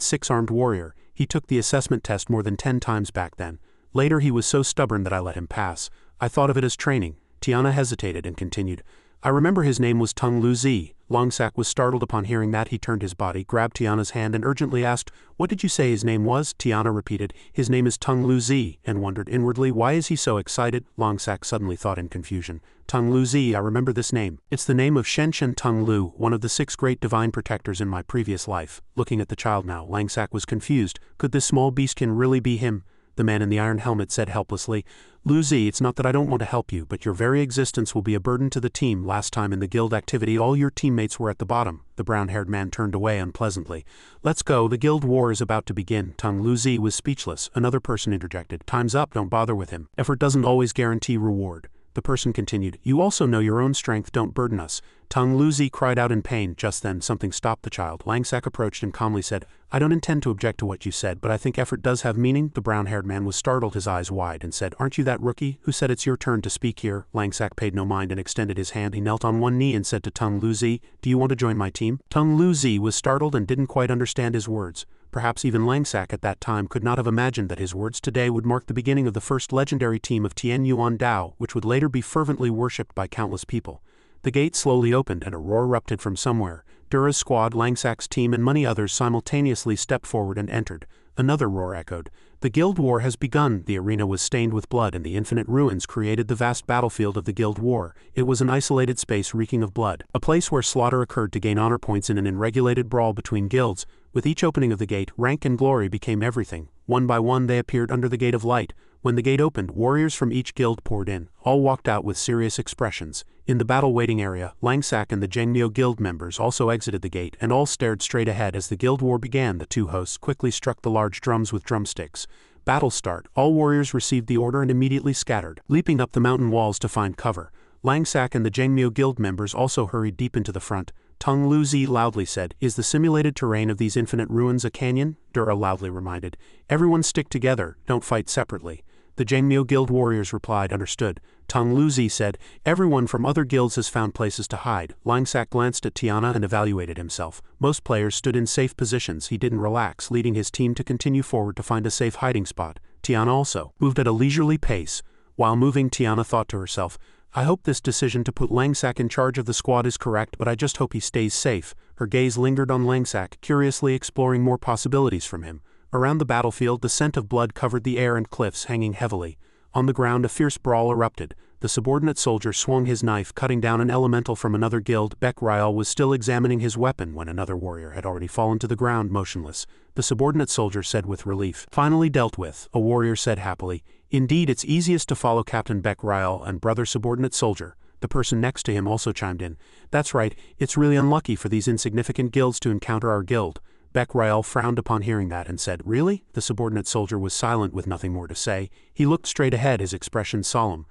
6-armed warrior. He took the assessment test more than 10 times back then. Later he was so stubborn that I let him pass. I thought of it as training. Tiana hesitated and continued, I remember his name was Tong Luzi. Langsak was startled upon hearing that. He turned his body, grabbed Tiana's hand and urgently asked, what did you say his name was? Tiana repeated, his name is Tong Luzi, and wondered inwardly, why is he so excited? Langsak suddenly thought in confusion. Tong Luzi, I remember this name. It's the name of Shenshen Tong Lu, one of the 6 great divine protectors in my previous life. Looking at the child now, Langsak was confused. Could this small beastkin really be him? The man in the iron helmet said helplessly, Luzi, it's not that I don't want to help you, but your very existence will be a burden to the team. Last time in the guild activity, all your teammates were at the bottom. The brown-haired man turned away unpleasantly. Let's go, the guild war is about to begin. Tong Luzi was speechless. Another person interjected, time's up, don't bother with him. Effort doesn't always guarantee reward. The person continued, you also know your own strength, don't burden us. Tong Luzi cried out in pain. Just then, something stopped the child. Langsak approached and calmly said, I don't intend to object to what you said, but I think effort does have meaning. The brown-haired man was startled, his eyes wide, and said, aren't you that rookie who said it's your turn to speak here? Langsak paid no mind and extended his hand. He knelt on one knee and said to Tong Luzi, do you want to join my team? Tong Luzi was startled and didn't quite understand his words. Perhaps even Langsak at that time could not have imagined that his words today would mark the beginning of the first legendary team of Tian Yuan Dao, which would later be fervently worshipped by countless people. The gate slowly opened and a roar erupted from somewhere. Dura's squad, Langsak's team and many others simultaneously stepped forward and entered. Another roar echoed. The guild war has begun. The arena was stained with blood and the infinite ruins created the vast battlefield of the guild war. It was an isolated space reeking of blood, a place where slaughter occurred to gain honor points in an unregulated brawl between guilds. With each opening of the gate, rank and glory became everything. One by one they appeared under the gate of light. When the gate opened, warriors from each guild poured in. All walked out with serious expressions. In the battle waiting area, Langsak and the Jengmyo guild members also exited the gate and all stared straight ahead. As the guild war began, the two hosts quickly struck the large drums with drumsticks. Battle start. All warriors received the order and immediately scattered, leaping up the mountain walls to find cover. Langsak and the Jengmyo guild members also hurried deep into the front. Tong Luzi loudly said, is the simulated terrain of these infinite ruins a canyon? Dura loudly reminded. Everyone stick together, don't fight separately. The Jengmyo guild warriors replied, understood. Tong Luzi said, everyone from other guilds has found places to hide. Langsak glanced at Tiana and evaluated himself. Most players stood in safe positions. He didn't relax, leading his team to continue forward to find a safe hiding spot. Tiana also moved at a leisurely pace. While moving, Tiana thought to herself, I hope this decision to put Langsak in charge of the squad is correct, but I just hope he stays safe. Her gaze lingered on Langsak, curiously exploring more possibilities from him. Around the battlefield, the scent of blood covered the air and cliffs hanging heavily. On the ground, a fierce brawl erupted. The subordinate soldier swung his knife, cutting down an elemental from another guild. Bek Ryal was still examining his weapon when another warrior had already fallen to the ground motionless. The subordinate soldier said with relief, finally dealt with. A warrior said happily, indeed, it's easiest to follow Captain Bek Ryal and brother subordinate soldier. The person next to him also chimed in, that's right, it's really unlucky for these insignificant guilds to encounter our guild. Rael frowned upon hearing that and said, "Really?" The subordinate soldier was silent with nothing more to say. He looked straight ahead, his expression solemn.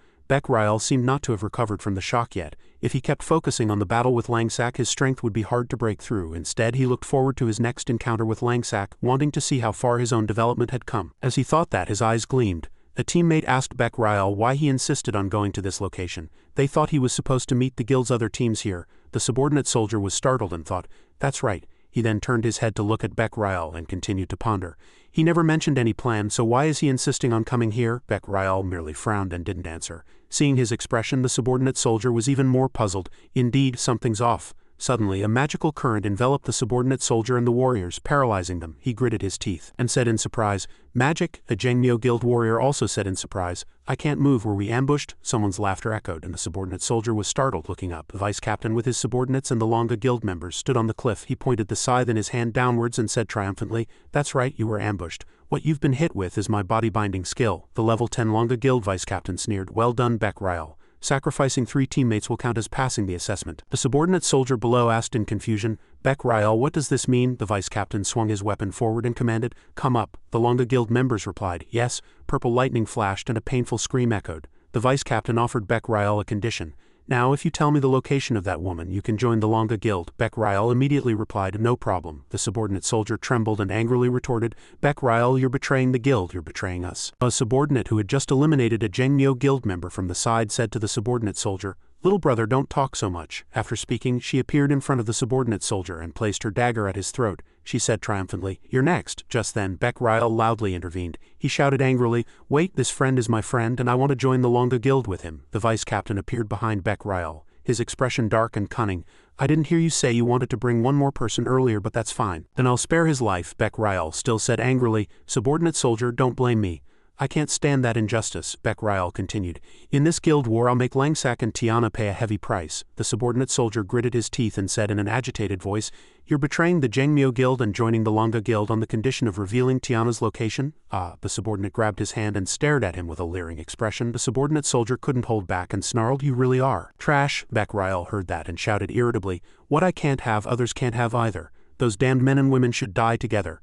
Rael seemed not to have recovered from the shock yet. If he kept focusing on the battle with Langsack, his strength would be hard to break through. Instead, he looked forward to his next encounter with Langsack, wanting to see how far his own development had come. As he thought that, his eyes gleamed. A teammate asked Rael why he insisted on going to this location. They thought he was supposed to meet the guild's other teams here. The subordinate soldier was startled and thought, "That's right." He then turned his head to look at Rael and continued to ponder. He never mentioned any plan, so why is he insisting on coming here? Rael merely frowned and didn't answer. Seeing his expression, the subordinate soldier was even more puzzled. Indeed, something's off. Suddenly, a magical current enveloped the subordinate soldier and the warriors, paralyzing them. He gritted his teeth and said in surprise, "Magic?" A Jangmyo Guild warrior also said in surprise, "I can't move, were we ambushed?" Someone's laughter echoed, and the subordinate soldier was startled, looking up. The vice captain with his subordinates and the Longa Guild members stood on the cliff. He pointed the scythe in his hand downwards and said triumphantly, "That's right, you were ambushed. What you've been hit with is my body-binding skill." The level 10 Longa Guild vice captain sneered, "Well done, Rael. Sacrificing 3 teammates will count as passing the assessment." The subordinate soldier below asked in confusion, "Rael, what does this mean?" The vice captain swung his weapon forward and commanded, "Come up." The Longa Guild members replied, "Yes." Purple lightning flashed and a painful scream echoed. The vice captain offered Rael a condition. "Now if you tell me the location of that woman, you can join the Longa Guild." Rael immediately replied, "No problem." The subordinate soldier trembled and angrily retorted, "Rael, you're betraying the guild, you're betraying us." A subordinate who had just eliminated a Jangmyo Guild member from the side said to the subordinate soldier, "Little brother, don't talk so much." After speaking, she appeared in front of the subordinate soldier and placed her dagger at his throat. She said triumphantly, "You're next." Just then, Rael loudly intervened. He shouted angrily, "Wait, this friend is my friend and I want to join the Longa Guild with him." The vice captain appeared behind Rael, his expression dark and cunning. "I didn't hear you say you wanted to bring one more person earlier, but that's fine." "Then I'll spare his life," Rael still said angrily. "Subordinate soldier, don't blame me. I can't stand that injustice," Rael continued. "In this guild war I'll make Langsack and Tiana pay a heavy price." The subordinate soldier gritted his teeth and said in an agitated voice, "You're betraying the Jangmyo Guild and joining the Longa Guild on the condition of revealing Tiana's location?" "Ah." The subordinate grabbed his hand and stared at him with a leering expression. The subordinate soldier couldn't hold back and snarled, "You really are." "Trash." Rael heard that and shouted irritably, "What I can't have, others can't have either. Those damned men and women should die together."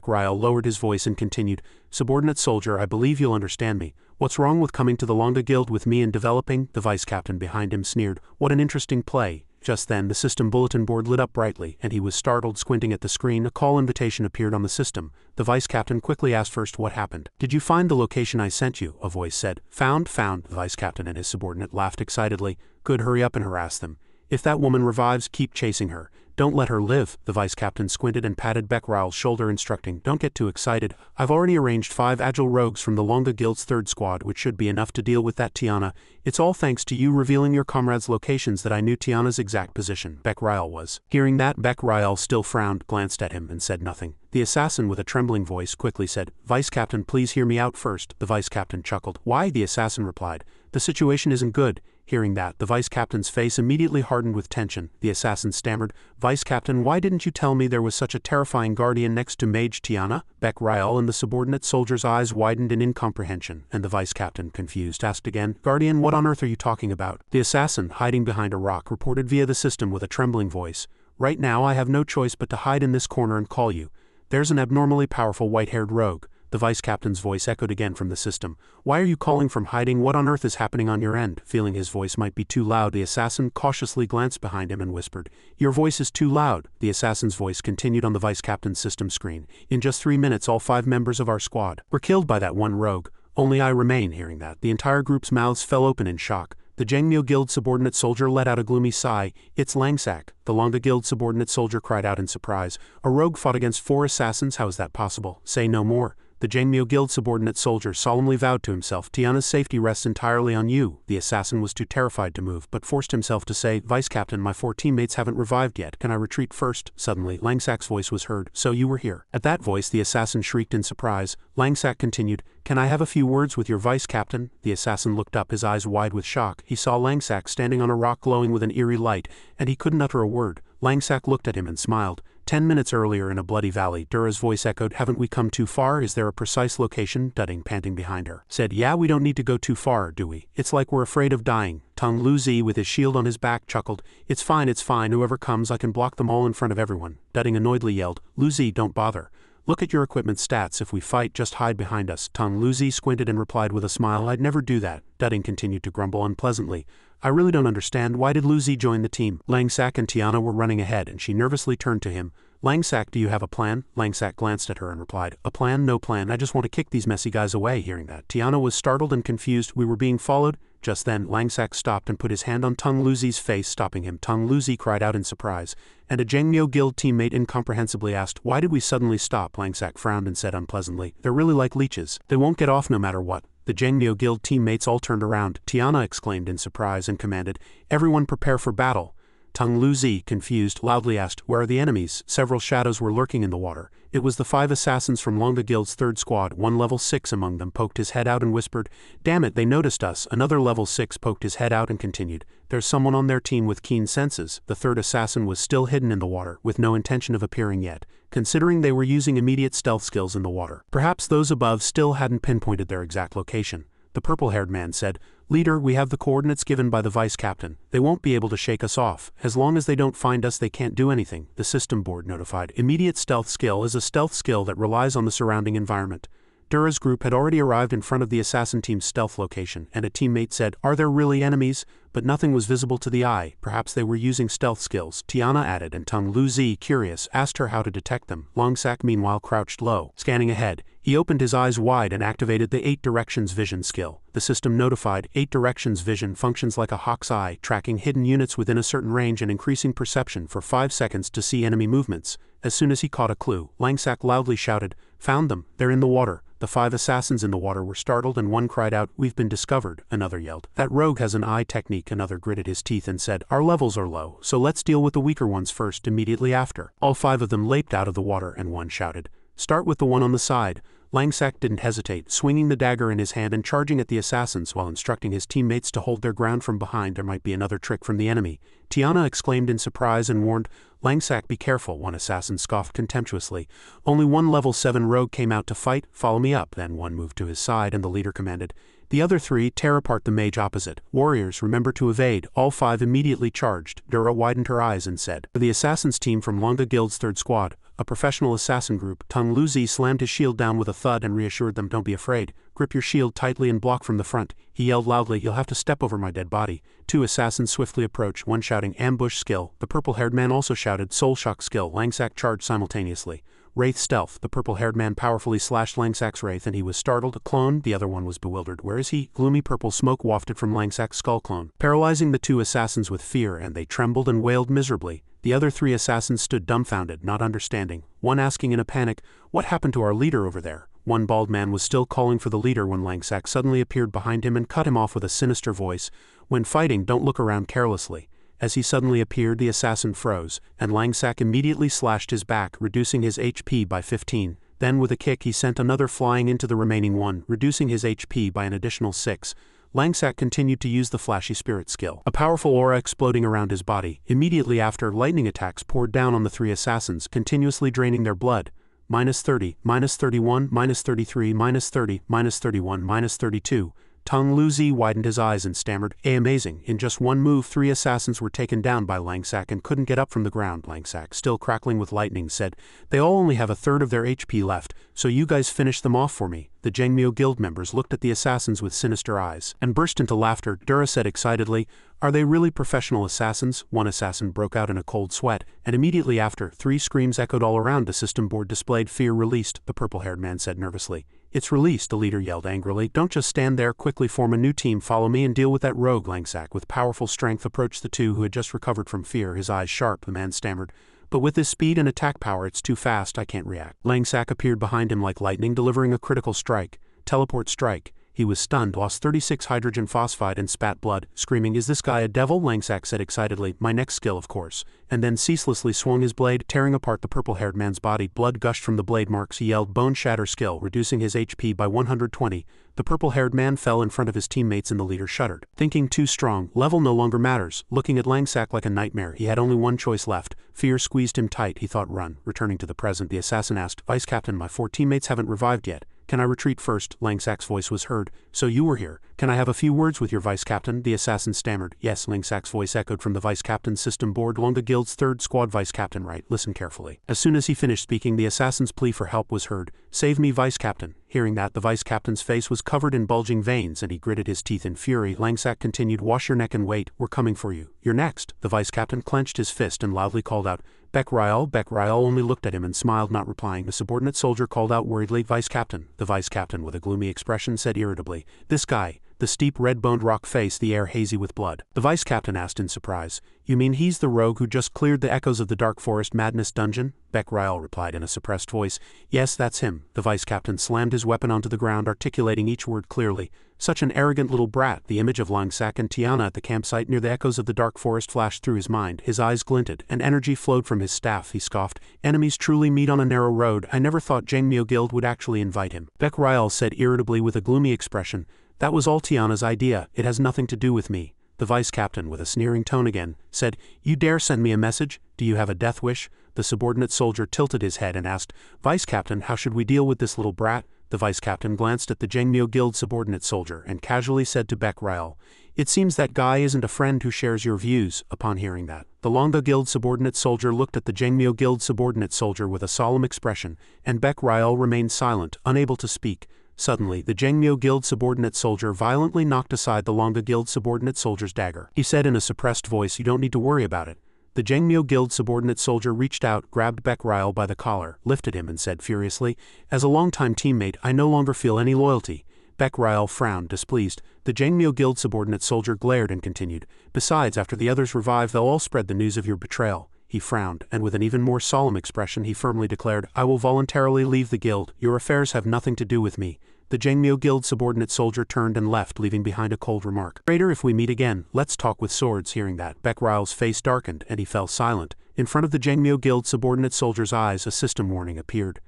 Rael lowered his voice and continued, "Subordinate soldier, I believe you'll understand me. What's wrong with coming to the Longa Guild with me and developing?" The vice captain behind him sneered, "What an interesting play." Just then, the system bulletin board lit up brightly, and he was startled, squinting at the screen. A call invitation appeared on the system. The vice captain quickly asked first what happened. "Did you find the location I sent you?" a voice said. Found. The vice captain and his subordinate laughed excitedly. "Good, hurry up and harass them. If that woman revives, keep chasing her. Don't let her live." The vice captain squinted and patted Rael's shoulder, instructing, "Don't get too excited. I've already arranged 5 agile rogues from the Longa Guild's 3rd squad, which should be enough to deal with that Tiana. It's all thanks to you revealing your comrades' locations that I knew Tiana's exact position." Rael was. Hearing that, Rael still frowned, glanced at him, and said nothing. The assassin with a trembling voice quickly said, "Vice captain, please hear me out first." The vice captain chuckled. "Why?" the assassin replied. "The situation isn't good." Hearing that, the vice captain's face immediately hardened with tension. The assassin stammered, "Vice captain, why didn't you tell me there was such a terrifying guardian next to Mage Tiana?" Rael and the subordinate soldier's eyes widened in incomprehension, and the vice captain, confused, asked again, "Guardian, what on earth are you talking about?" The assassin, hiding behind a rock, reported via the system with a trembling voice, "Right now I have no choice but to hide in this corner and call you. There's an abnormally powerful white-haired rogue." The vice captain's voice echoed again from the system. "Why are you calling from hiding? What on earth is happening on your end?" Feeling his voice might be too loud, the assassin cautiously glanced behind him and whispered, "Your voice is too loud." The assassin's voice continued on the vice captain's system screen. "In just 3 minutes all 5 members of our squad were killed by that one rogue. Only I remain." Hearing that, the entire group's mouths fell open in shock. The Jangmyo Guild subordinate soldier let out a gloomy sigh. "It's Langsack." The Longa Guild subordinate soldier cried out in surprise. "A rogue fought against 4 assassins? How is that possible?" "Say no more." The Jangmyo Guild subordinate soldier solemnly vowed to himself, "Tiana's safety rests entirely on you." The assassin was too terrified to move, but forced himself to say, "Vice captain, my 4 teammates haven't revived yet. Can I retreat first?" Suddenly, Langsack's voice was heard. "So you were here." At that voice, the assassin shrieked in surprise. Langsack continued, "Can I have a few words with your vice captain?" The assassin looked up, his eyes wide with shock. He saw Langsack standing on a rock glowing with an eerie light, and he couldn't utter a word. Langsack looked at him and smiled. 10 minutes earlier in a bloody valley, Dura's voice echoed, haven't we come too far? Is there a precise location? Dudding, panting behind her, said, yeah, we don't need to go too far, do we? It's like we're afraid of dying. Tung Luzi, with his shield on his back, chuckled, it's fine, whoever comes, I can block them all in front of everyone. Dudding annoyedly yelled, Luzi, don't bother. Look at your equipment stats, if we fight, just hide behind us. Tung Luzi squinted and replied with a smile, I'd never do that. Dudding continued to grumble unpleasantly, I really don't understand, why did Luzi join the team? Langsak and Tiana were running ahead and she nervously turned to him. Langsak, do you have a plan? Langsak glanced at her and replied, a plan? No plan, I just want to kick these messy guys away. Hearing that, Tiana was startled and confused, we were being followed? Just then, Langsak stopped and put his hand on Tung Luzi's face, stopping him. Tung Luzi cried out in surprise, and a Jangmyo Guild teammate incomprehensibly asked, why did we suddenly stop? Langsak frowned and said unpleasantly, they're really like leeches. They won't get off no matter what. The Jangmyo Guild teammates all turned around. Tiana exclaimed in surprise and commanded, everyone prepare for battle. Tung Luzi, confused, loudly asked, where are the enemies? Several shadows were lurking in the water. It was the 5 assassins from Longa Guild's 3rd squad. One level 6 among them poked his head out and whispered, damn it, they noticed us. Another level 6 poked his head out and continued, there's someone on their team with keen senses. The 3rd assassin was still hidden in the water, with no intention of appearing yet, considering they were using immediate stealth skills in the water. Perhaps those above still hadn't pinpointed their exact location. The purple-haired man said, Leader, we have the coordinates given by the vice captain. They won't be able to shake us off. As long as they don't find us, they can't do anything. The system board notified. Immediate stealth skill is a stealth skill that relies on the surrounding environment. Dura's group had already arrived in front of the assassin team's stealth location, and a teammate said, are there really enemies? But nothing was visible to the eye. Perhaps they were using stealth skills, Tiana added, and Tung Luzi, curious, asked her how to detect them. Langsak meanwhile crouched low, scanning ahead. He opened his eyes wide and activated the 8 directions vision skill. The system notified, 8 directions vision functions like a hawk's eye, tracking hidden units within a certain range and increasing perception for 5 seconds to see enemy movements. As soon as he caught a clue, Langsak loudly shouted, found them, they're in the water. The 5 assassins in the water were startled and one cried out, we've been discovered. Another yelled, that rogue has an eye technique. Another gritted his teeth and said, our levels are low, so let's deal with the weaker ones first. Immediately after, all 5 of them leaped out of the water and one shouted, start with the one on the side. Langsak didn't hesitate, swinging the dagger in his hand and charging at the assassins while instructing his teammates to hold their ground from behind. There might be another trick from the enemy. Tiana exclaimed in surprise and warned, Langsak, be careful. One assassin scoffed contemptuously. Only one level 7 rogue came out to fight, follow me up. Then one moved to his side and the leader commanded, the other 3 tear apart the mage opposite. Warriors, remember to evade. All 5 immediately charged. Dura widened her eyes and said, for the assassins team from Longa Guild's 3rd squad, a professional assassin group. Tung Luzi slammed his shield down with a thud and reassured them, don't be afraid. Grip your shield tightly and block from the front. He yelled loudly, you'll have to step over my dead body. 2 assassins swiftly approached, one shouting, ambush skill. The purple-haired man also shouted, soul shock skill. Langsak charged simultaneously. Wraith stealth. The purple-haired man powerfully slashed Langsak's wraith and he was startled. A clone? The other one was bewildered. Where is he? Gloomy purple smoke wafted from Langsak's skull clone, paralyzing the 2 assassins with fear, and they trembled and wailed miserably. The other 3 assassins stood dumbfounded, not understanding, one asking in a panic, what happened to our leader over there? One bald man was still calling for the leader when Langsak suddenly appeared behind him and cut him off with a sinister voice, when fighting, don't look around carelessly. As he suddenly appeared, the assassin froze, and Langsak immediately slashed his back, reducing his HP by 15. Then with a kick he sent another flying into the remaining one, reducing his HP by an additional 6. Langsak continued to use the flashy spirit skill, a powerful aura exploding around his body. Immediately after, lightning attacks poured down on the 3 assassins, continuously draining their blood. -30, -31, -33, -30, -31, -32. Tung Luzi widened his eyes and stammered, amazing. In just one move 3 assassins were taken down by Langsak and couldn't get up from the ground. Langsak, still crackling with lightning, said, they all only have a third of their HP left, so you guys finish them off for me. The Jangmyo Guild members looked at the assassins with sinister eyes and burst into laughter. Dura said excitedly, are they really professional assassins? One assassin broke out in a cold sweat, and immediately after, 3 screams echoed all around. The system board displayed fear released, the purple-haired man said nervously. It's released, the leader yelled angrily. Don't just stand there, quickly form a new team, follow me and deal with that rogue. Langsak with powerful strength approached the 2 who had just recovered from fear, his eyes sharp. The man stammered, but with his speed and attack power it's too fast, I can't react. Langsak appeared behind him like lightning, delivering a critical strike. Teleport strike. He was stunned, lost 36 hydrogen phosphide and spat blood, screaming, "Is this guy a devil?" Langsack said excitedly, "My next skill, of course," and then ceaselessly swung his blade, tearing apart the purple-haired man's body. Blood gushed from the blade marks. He yelled, "Bone shatter skill," reducing his HP by 120. The purple-haired man fell in front of his teammates and the leader shuddered. Thinking too strong, level no longer matters. Looking at Langsack like a nightmare, he had only one choice left. Fear squeezed him tight. He thought, run. Returning to the present, the assassin asked, "Vice Captain, my 4 teammates haven't revived yet. Can I retreat first?" Langsack's voice was heard. "So you were here. Can I have a few words with your vice captain?" The assassin stammered. "Yes," Langsack's voice echoed from the vice captain's system board. "Longa Guild's 3rd Squad vice captain, right? Listen carefully." As soon as he finished speaking, the assassin's plea for help was heard. "Save me, vice captain." Hearing that, the vice captain's face was covered in bulging veins and he gritted his teeth in fury. Langsack continued, "Wash your neck and wait. We're coming for you. You're next." The vice captain clenched his fist and loudly called out, "Beck-Ryal." Beck-Ryal only looked at him and smiled, not replying. The subordinate soldier called out worriedly, "Vice captain." The vice captain, with a gloomy expression, said irritably, "This guy." The steep red-boned rock face, the air hazy with blood. The vice captain asked in surprise, "You mean he's the rogue who just cleared the echoes of the Dark Forest Madness dungeon?" Beck-Ryal replied in a suppressed voice, "Yes, that's him." The vice captain slammed his weapon onto the ground, articulating each word clearly. Such an arrogant little brat. The image of Langsack and Tiana at the campsite near the echoes of the Dark Forest flashed through his mind. His eyes glinted, and energy flowed from his staff. He scoffed, "Enemies truly meet on a narrow road. I never thought Jangmyo Guild would actually invite him." Beck-Ryal said irritably with a gloomy expression, "That was all Tiana's idea. It has nothing to do with me." The vice captain, with a sneering tone again, said, "You dare send me a message? Do you have a death wish?" The subordinate soldier tilted his head and asked, "Vice captain, how should we deal with this little brat?" The vice captain glanced at the Jangmyo Guild subordinate soldier and casually said to Beck-Ryal, "It seems that guy isn't a friend who shares your views." Upon hearing that, the Longa Guild subordinate soldier looked at the Jangmyo Guild subordinate soldier with a solemn expression, and Beck-Ryal remained silent, unable to speak. Suddenly, the Jangmyo Guild subordinate soldier violently knocked aside the Longa Guild subordinate soldier's dagger. He said in a suppressed voice, "You don't need to worry about it." The Jangmyo Guild subordinate soldier reached out, grabbed Beck-Ryal by the collar, lifted him and said furiously, "As a longtime teammate, I no longer feel any loyalty." Beck-Ryal frowned, displeased. The Jangmyo Guild subordinate soldier glared and continued, "Besides, after the others revive, they'll all spread the news of your betrayal." He frowned, and with an even more solemn expression he firmly declared, "I will voluntarily leave the guild. Your affairs have nothing to do with me." The Jangmyo Guild subordinate soldier turned and left, leaving behind a cold remark. "Traitor, if we meet again, let's talk with swords." Hearing that, Beck-Ryal's face darkened and he fell silent. In front of the Jangmyo Guild subordinate soldier's eyes a system warning appeared.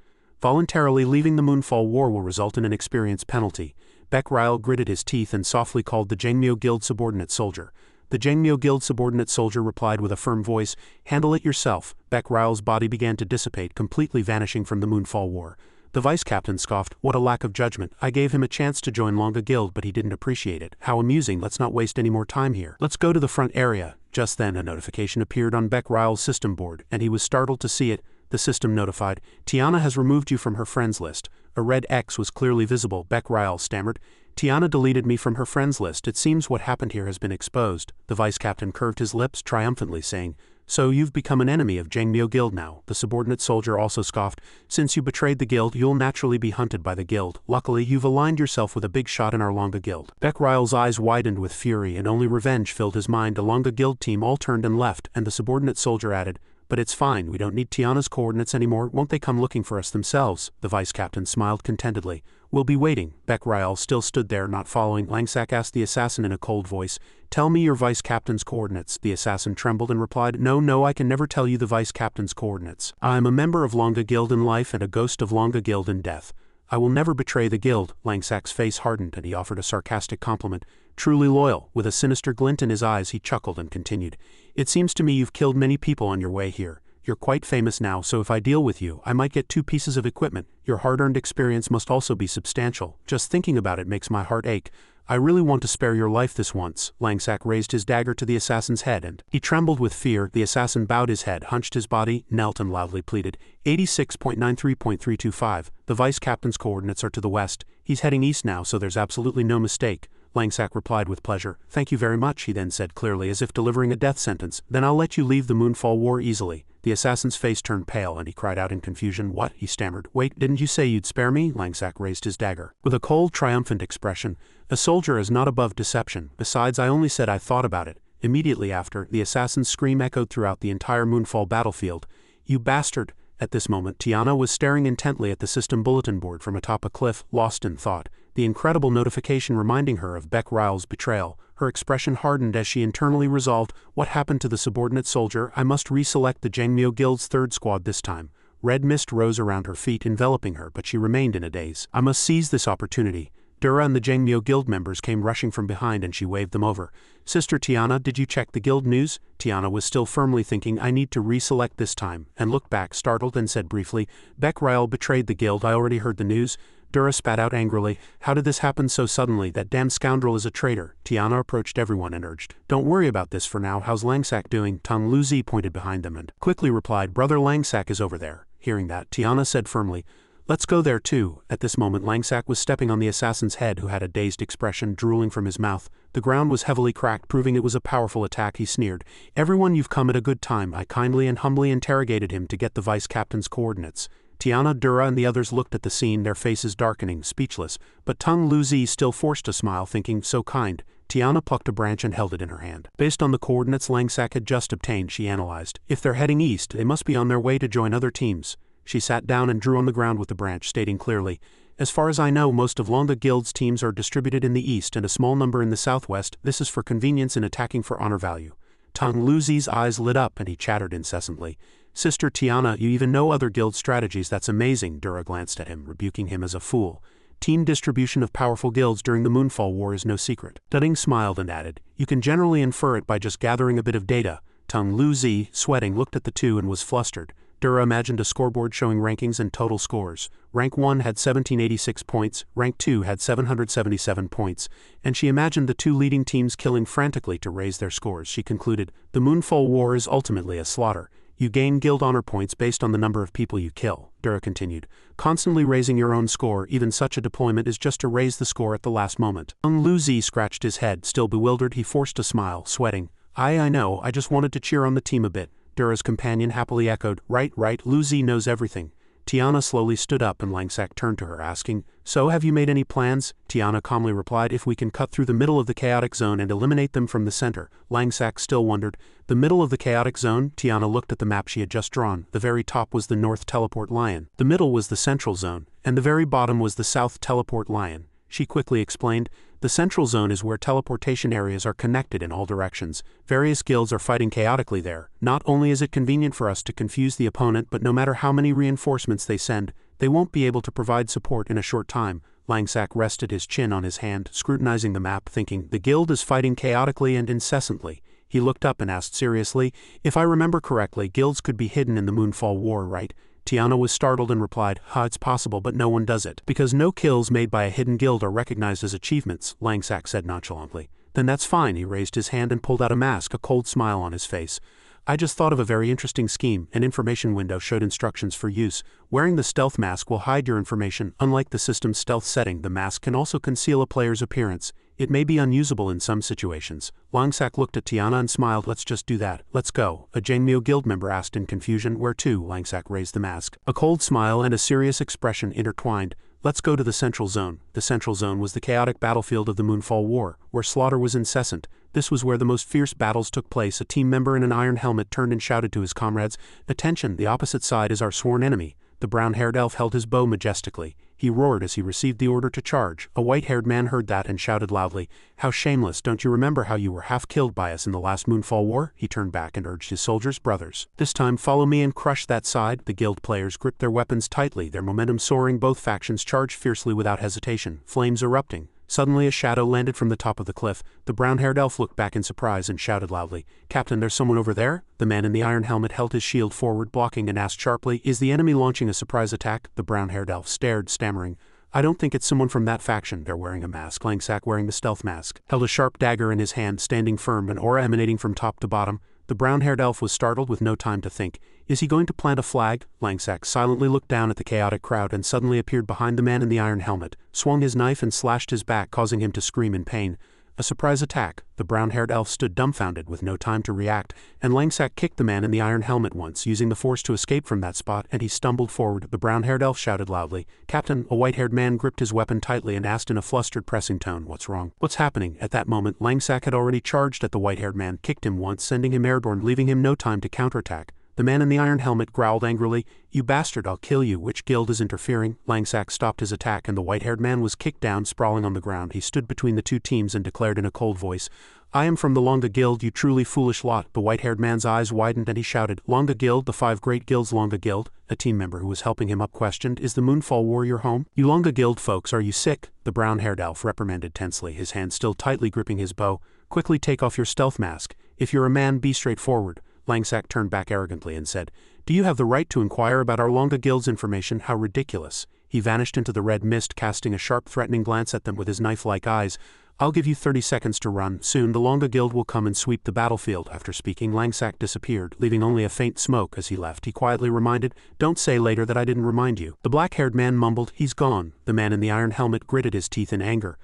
"Voluntarily leaving the Moonfall War will result in an experience penalty." Beck-Ryal gritted his teeth and softly called the Jangmyo Guild subordinate soldier. The Jangmyo Guild subordinate soldier replied with a firm voice, "Handle it yourself." Beck-Ryal's body began to dissipate, completely vanishing from the Moonfall War. The vice captain scoffed, "What a lack of judgment. I gave him a chance to join Longa Guild, but he didn't appreciate it. How amusing. Let's not waste any more time here. Let's go to the front area." Just then a notification appeared on Beck-Ryal's system board, and he was startled to see it. The system notified, "Tiana has removed you from her friends list." A red X was clearly visible. Beck-Ryal stammered, "Tiana deleted me from her friends list. It seems what happened here has been exposed." The vice captain curved his lips triumphantly, saying, "So you've become an enemy of Jangmyo Guild now." The subordinate soldier also scoffed, "Since you betrayed the guild, you'll naturally be hunted by the guild. Luckily, you've aligned yourself with a big shot in our Longa Guild." Beck-Ryal's eyes widened with fury and only revenge filled his mind. The Longa Guild team all turned and left, and the subordinate soldier added, "But it's fine, we don't need Tiana's coordinates anymore. Won't they come looking for us themselves?" The vice captain smiled contentedly. "We'll be waiting." Beck-Ryal still stood there, not following. Langsack asked the assassin in a cold voice, "Tell me your vice captain's coordinates." The assassin trembled and replied, No, I can never tell you the vice captain's coordinates. I am a member of Longa Guild in life and a ghost of Longa Guild in death. I will never betray the guild." Langsack's face hardened and he offered a sarcastic compliment. "Truly loyal." With a sinister glint in his eyes he chuckled and continued, "It seems to me you've killed many people on your way here. You're quite famous now, so if I deal with you, I might get 2 pieces of equipment. Your hard-earned experience must also be substantial. Just thinking about it makes my heart ache. I really want to spare your life this once." Langsack raised his dagger to the assassin's head and he trembled with fear. The assassin bowed his head, hunched his body, knelt and loudly pleaded, 86.93.325. The vice captain's coordinates are to the west. He's heading east now, so there's absolutely no mistake. Langsack replied with pleasure. "Thank you very much," he then said clearly, as if delivering a death sentence. "Then I'll let you leave the Moonfall War easily." The assassin's face turned pale and he cried out in confusion, "What?" he stammered. "Wait, didn't you say you'd spare me?" Langsack raised his dagger with a cold, triumphant expression. "A soldier is not above deception. Besides, I only said I thought about it." Immediately after, the assassin's scream echoed throughout the entire Moonfall battlefield. "You bastard!" At this moment, Tiana was staring intently at the system bulletin board from atop a cliff, lost in thought. the incredible notification reminding her of Beck Ryle's betrayal. Her expression hardened as she internally resolved, what happened to the subordinate soldier? I must reselect the Jangmyo Guild's third squad this time. Red mist rose around her feet, enveloping her, but she remained in a daze. I must seize this opportunity. Dura and the Jangmyo Guild members came rushing from behind and she waved them over. Sister Tiana, did you check the guild news? Tiana was still firmly thinking, I need to reselect this time, and looked back startled and said briefly, Beck Ryle betrayed the guild. I already heard the news. Dura spat out angrily, how did this happen so suddenly? That damn scoundrel is a traitor. Tiana approached everyone and urged, don't worry about this for now. How's Langsak doing? Tang Luzi pointed behind them and quickly replied, Brother Langsak is over there. Hearing that, Tiana said firmly, let's go there too. At this moment Langsak was stepping on the assassin's head, who had a dazed expression drooling from his mouth. The ground was heavily cracked, proving it was a powerful attack. He sneered, everyone, you've come at a good time. I kindly and humbly interrogated him to get the vice-captain's coordinates. Tiana, Dura and the others looked at the scene, their faces darkening, speechless, but Tung Luzi still forced a smile, thinking, so kind. Tiana plucked a branch and held it in her hand. Based on the coordinates Langsak had just obtained, she analyzed, if they're heading east, they must be on their way to join other teams. She sat down and drew on the ground with the branch, stating clearly, as far as I know, most of Longa Guild's teams are distributed in the east and a small number in the southwest. This is for convenience in attacking for honor value. Tung Luzi's eyes lit up and he chattered incessantly. Sister Tiana, you even know other guild strategies. That's amazing. Dura glanced at him, rebuking him as a fool. Team distribution of powerful guilds during the Moonfall War is no secret. Dunning smiled and added, you can generally infer it by just gathering a bit of data. Tung Luzi, sweating, looked at the two and was flustered. Dura imagined a scoreboard showing rankings and total scores. Rank 1 had 1786 points, Rank 2 had 777 points, and she imagined the two leading teams killing frantically to raise their scores. She concluded, the Moonfall War is ultimately a slaughter. You gain guild honor points based on the number of people you kill. Dura continued, constantly raising your own score. Even such a deployment is just to raise the score at the last moment. Luzi scratched his head, still bewildered. He forced a smile, sweating. I know, I just wanted to cheer on the team a bit. Dura's companion happily echoed, right, Luzi knows everything. Tiana slowly stood up and Langsak turned to her, asking, so have you made any plans? Tiana calmly replied, if we can cut through the middle of the chaotic zone and eliminate them from the center. Langsak still wondered, the middle of the chaotic zone? Tiana looked at the map she had just drawn. The very top was the North Teleport Lion, the middle was the Central Zone, and the very bottom was the South Teleport Lion. She quickly explained, the Central Zone is where teleportation areas are connected in all directions. Various guilds are fighting chaotically there. Not only is it convenient for us to confuse the opponent, but no matter how many reinforcements they send, they won't be able to provide support in a short time. Langsak rested his chin on his hand, scrutinizing the map, thinking, the guild is fighting chaotically and incessantly. He looked up and asked seriously, if I remember correctly, guilds could be hidden in the Moonfall War, right? Tiana was startled and replied, it's possible, but no one does it. Because no kills made by a hidden guild are recognized as achievements, Langsak said nonchalantly. Then that's fine. He raised his hand and pulled out a mask, a cold smile on his face. I just thought of a very interesting scheme. An information window showed instructions for use. Wearing the stealth mask will hide your information. Unlike the system's stealth setting, the mask can also conceal a player's appearance. It may be unusable in some situations. Langsak looked at Tiana and smiled. Let's just do that. Let's go. A Jangmyo Guild member asked in confusion. Where to? Langsak raised the mask. A cold smile and a serious expression intertwined. Let's go to the Central Zone. The Central Zone was the chaotic battlefield of the Moonfall War, where slaughter was incessant. This was where the most fierce battles took place. A team member in an iron helmet turned and shouted to his comrades, attention, the opposite side is our sworn enemy. The brown-haired elf held his bow majestically. He roared as he received the order to charge. A white-haired man heard that and shouted loudly, how shameless, don't you remember how you were half killed by us in the last Moonfall War? He turned back and urged his soldiers, brothers, this time follow me and crush that side. The guild players gripped their weapons tightly, their momentum soaring. Both factions charged fiercely without hesitation, flames erupting. Suddenly a shadow landed from the top of the cliff. The brown-haired elf looked back in surprise and shouted loudly, Captain, there's someone over there? The man in the iron helmet held his shield forward, blocking, and asked sharply, is the enemy launching a surprise attack? The brown-haired elf stared, stammering, I don't think it's someone from that faction. They're wearing a mask. Langsak, wearing the stealth mask, held a sharp dagger in his hand, standing firm, an aura emanating from top to bottom. The brown-haired elf was startled with no time to think. Is he going to plant a flag? Langsak silently looked down at the chaotic crowd and suddenly appeared behind the man in the iron helmet, swung his knife and slashed his back, causing him to scream in pain. A surprise attack. The brown-haired elf stood dumbfounded with no time to react, and Langsak kicked the man in the iron helmet once, using the force to escape from that spot, and he stumbled forward. The brown-haired elf shouted loudly, Captain. A white-haired man gripped his weapon tightly and asked in a flustered, pressing tone, what's wrong? What's happening? At that moment, Langsak had already charged at the white-haired man, kicked him once, sending him airborne, leaving him no time to counterattack. The man in the iron helmet growled angrily, "You bastard, I'll kill you. Which guild is interfering?" Langsack stopped his attack and the white-haired man was kicked down, sprawling on the ground. He stood between the two teams and declared in a cold voice, "I am from the Longa Guild, you truly foolish lot." The white-haired man's eyes widened and he shouted, "Longa Guild, the 5 great guilds." Longa Guild, a team member who was helping him up questioned, "Is the Moonfall War your home?" "You Longa Guild folks, are you sick?" The brown-haired elf reprimanded tensely, his hand still tightly gripping his bow. "Quickly take off your stealth mask. If you're a man, be straightforward." Langsack turned back arrogantly and said, "Do you have the right to inquire about our Longa Guild's information? How ridiculous." He vanished into the red mist, casting a sharp, threatening glance at them with his knife-like eyes. "I'll give you 30 seconds to run. Soon the Longa Guild will come and sweep the battlefield." After speaking, Langsack disappeared, leaving only a faint smoke as he left. He quietly reminded, "Don't say later that I didn't remind you." The black-haired man mumbled, "He's gone." The man in the iron helmet gritted his teeth in anger.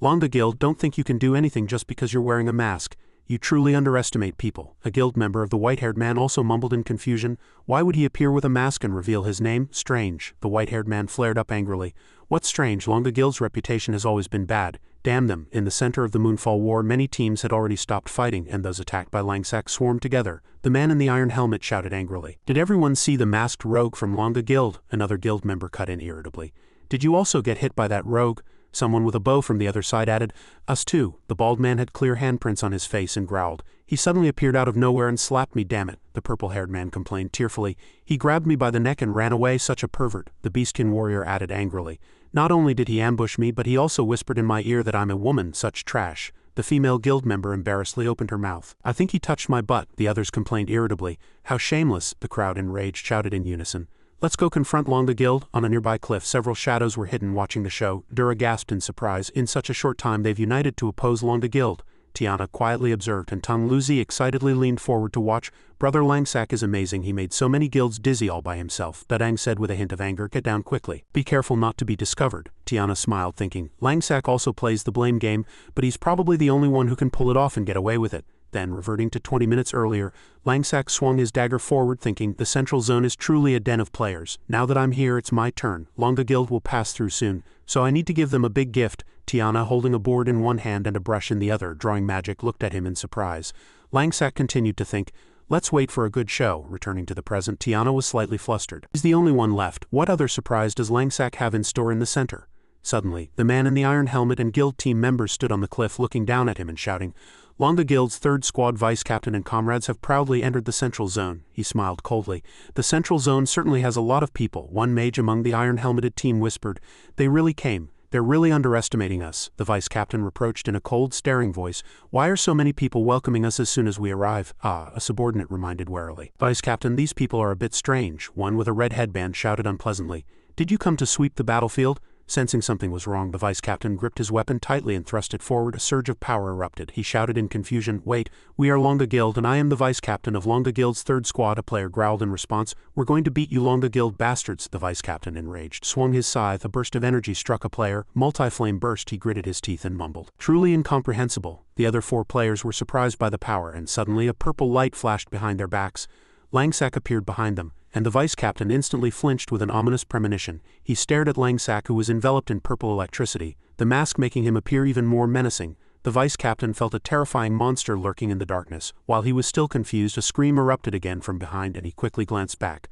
"Longa Guild, don't think you can do anything just because you're wearing a mask. You truly underestimate people." A guild member of the white-haired man also mumbled in confusion. Why would he appear with a mask and reveal his name? Strange. The white-haired man flared up angrily. "What's strange? Longa Guild's reputation has always been bad. Damn them." In the center of the Moonfall War, many teams had already stopped fighting, and those attacked by Langsack swarmed together. The man in the iron helmet shouted angrily, "Did everyone see the masked rogue from Longa Guild?" Another guild member cut in irritably. "Did you also get hit by that rogue?" Someone with a bow from the other side added, "Us too." The bald man had clear handprints on his face and growled. "He suddenly appeared out of nowhere and slapped me, damn it." The purple-haired man complained tearfully. "He grabbed me by the neck and ran away, such a pervert." The beastkin warrior added angrily, "Not only did he ambush me, but he also whispered in my ear that I'm a woman, such trash." The female guild member embarrassedly opened her mouth. "I think he touched my butt," the others complained irritably. "How shameless," the crowd enraged shouted in unison. "Let's go confront Longa Guild." On a nearby cliff, several shadows were hidden watching the show. Dura gasped in surprise. "In such a short time they've united to oppose Longa Guild," Tiana quietly observed, and Tang Luzi excitedly leaned forward to watch. "Brother Langsack is amazing. He made so many guilds dizzy all by himself." Dadang said with a hint of anger, "Get down quickly. Be careful not to be discovered." Tiana smiled, thinking, Langsack also plays the blame game, but he's probably the only one who can pull it off and get away with it. Then, reverting to 20 minutes earlier, Langsack swung his dagger forward, thinking, "The central zone is truly a den of players. Now that I'm here, it's my turn. Longa Guild will pass through soon, so I need to give them a big gift." Tiana, holding a board in one hand and a brush in the other, drawing magic, looked at him in surprise. Langsack continued to think, "Let's wait for a good show." Returning to the present, Tiana was slightly flustered. He's the only one left. What other surprise does Langsack have in store in the center? Suddenly, the man in the iron helmet and guild team members stood on the cliff looking down at him and shouting, "Longa Guild's 3rd Squad vice captain and comrades have proudly entered the central zone." He smiled coldly. "The central zone certainly has a lot of people," one mage among the iron-helmeted team whispered. "They really came. They're really underestimating us." The vice captain reproached in a cold, staring voice, "Why are so many people welcoming us as soon as we arrive?" "Ah," a subordinate reminded warily. "Vice captain, these people are a bit strange." One with a red headband shouted unpleasantly, "Did you come to sweep the battlefield?" Sensing something was wrong, the vice captain gripped his weapon tightly and thrust it forward. A surge of power erupted. He shouted in confusion, "Wait, we are Longa Guild and I am the vice captain of Longa Guild's 3rd Squad." A player growled in response, "We're going to beat you Longa Guild bastards." The vice captain, enraged, swung his scythe. A burst of energy struck a player. Multi-flame burst. He gritted his teeth and mumbled, "Truly incomprehensible." The other 4 players were surprised by the power, and suddenly a purple light flashed behind their backs. Langsack appeared behind them, and the vice captain instantly flinched with an ominous premonition. He stared at Langsack, who was enveloped in purple electricity, the mask making him appear even more menacing. The vice captain felt a terrifying monster lurking in the darkness. While he was still confused, a scream erupted again from behind, and he quickly glanced back.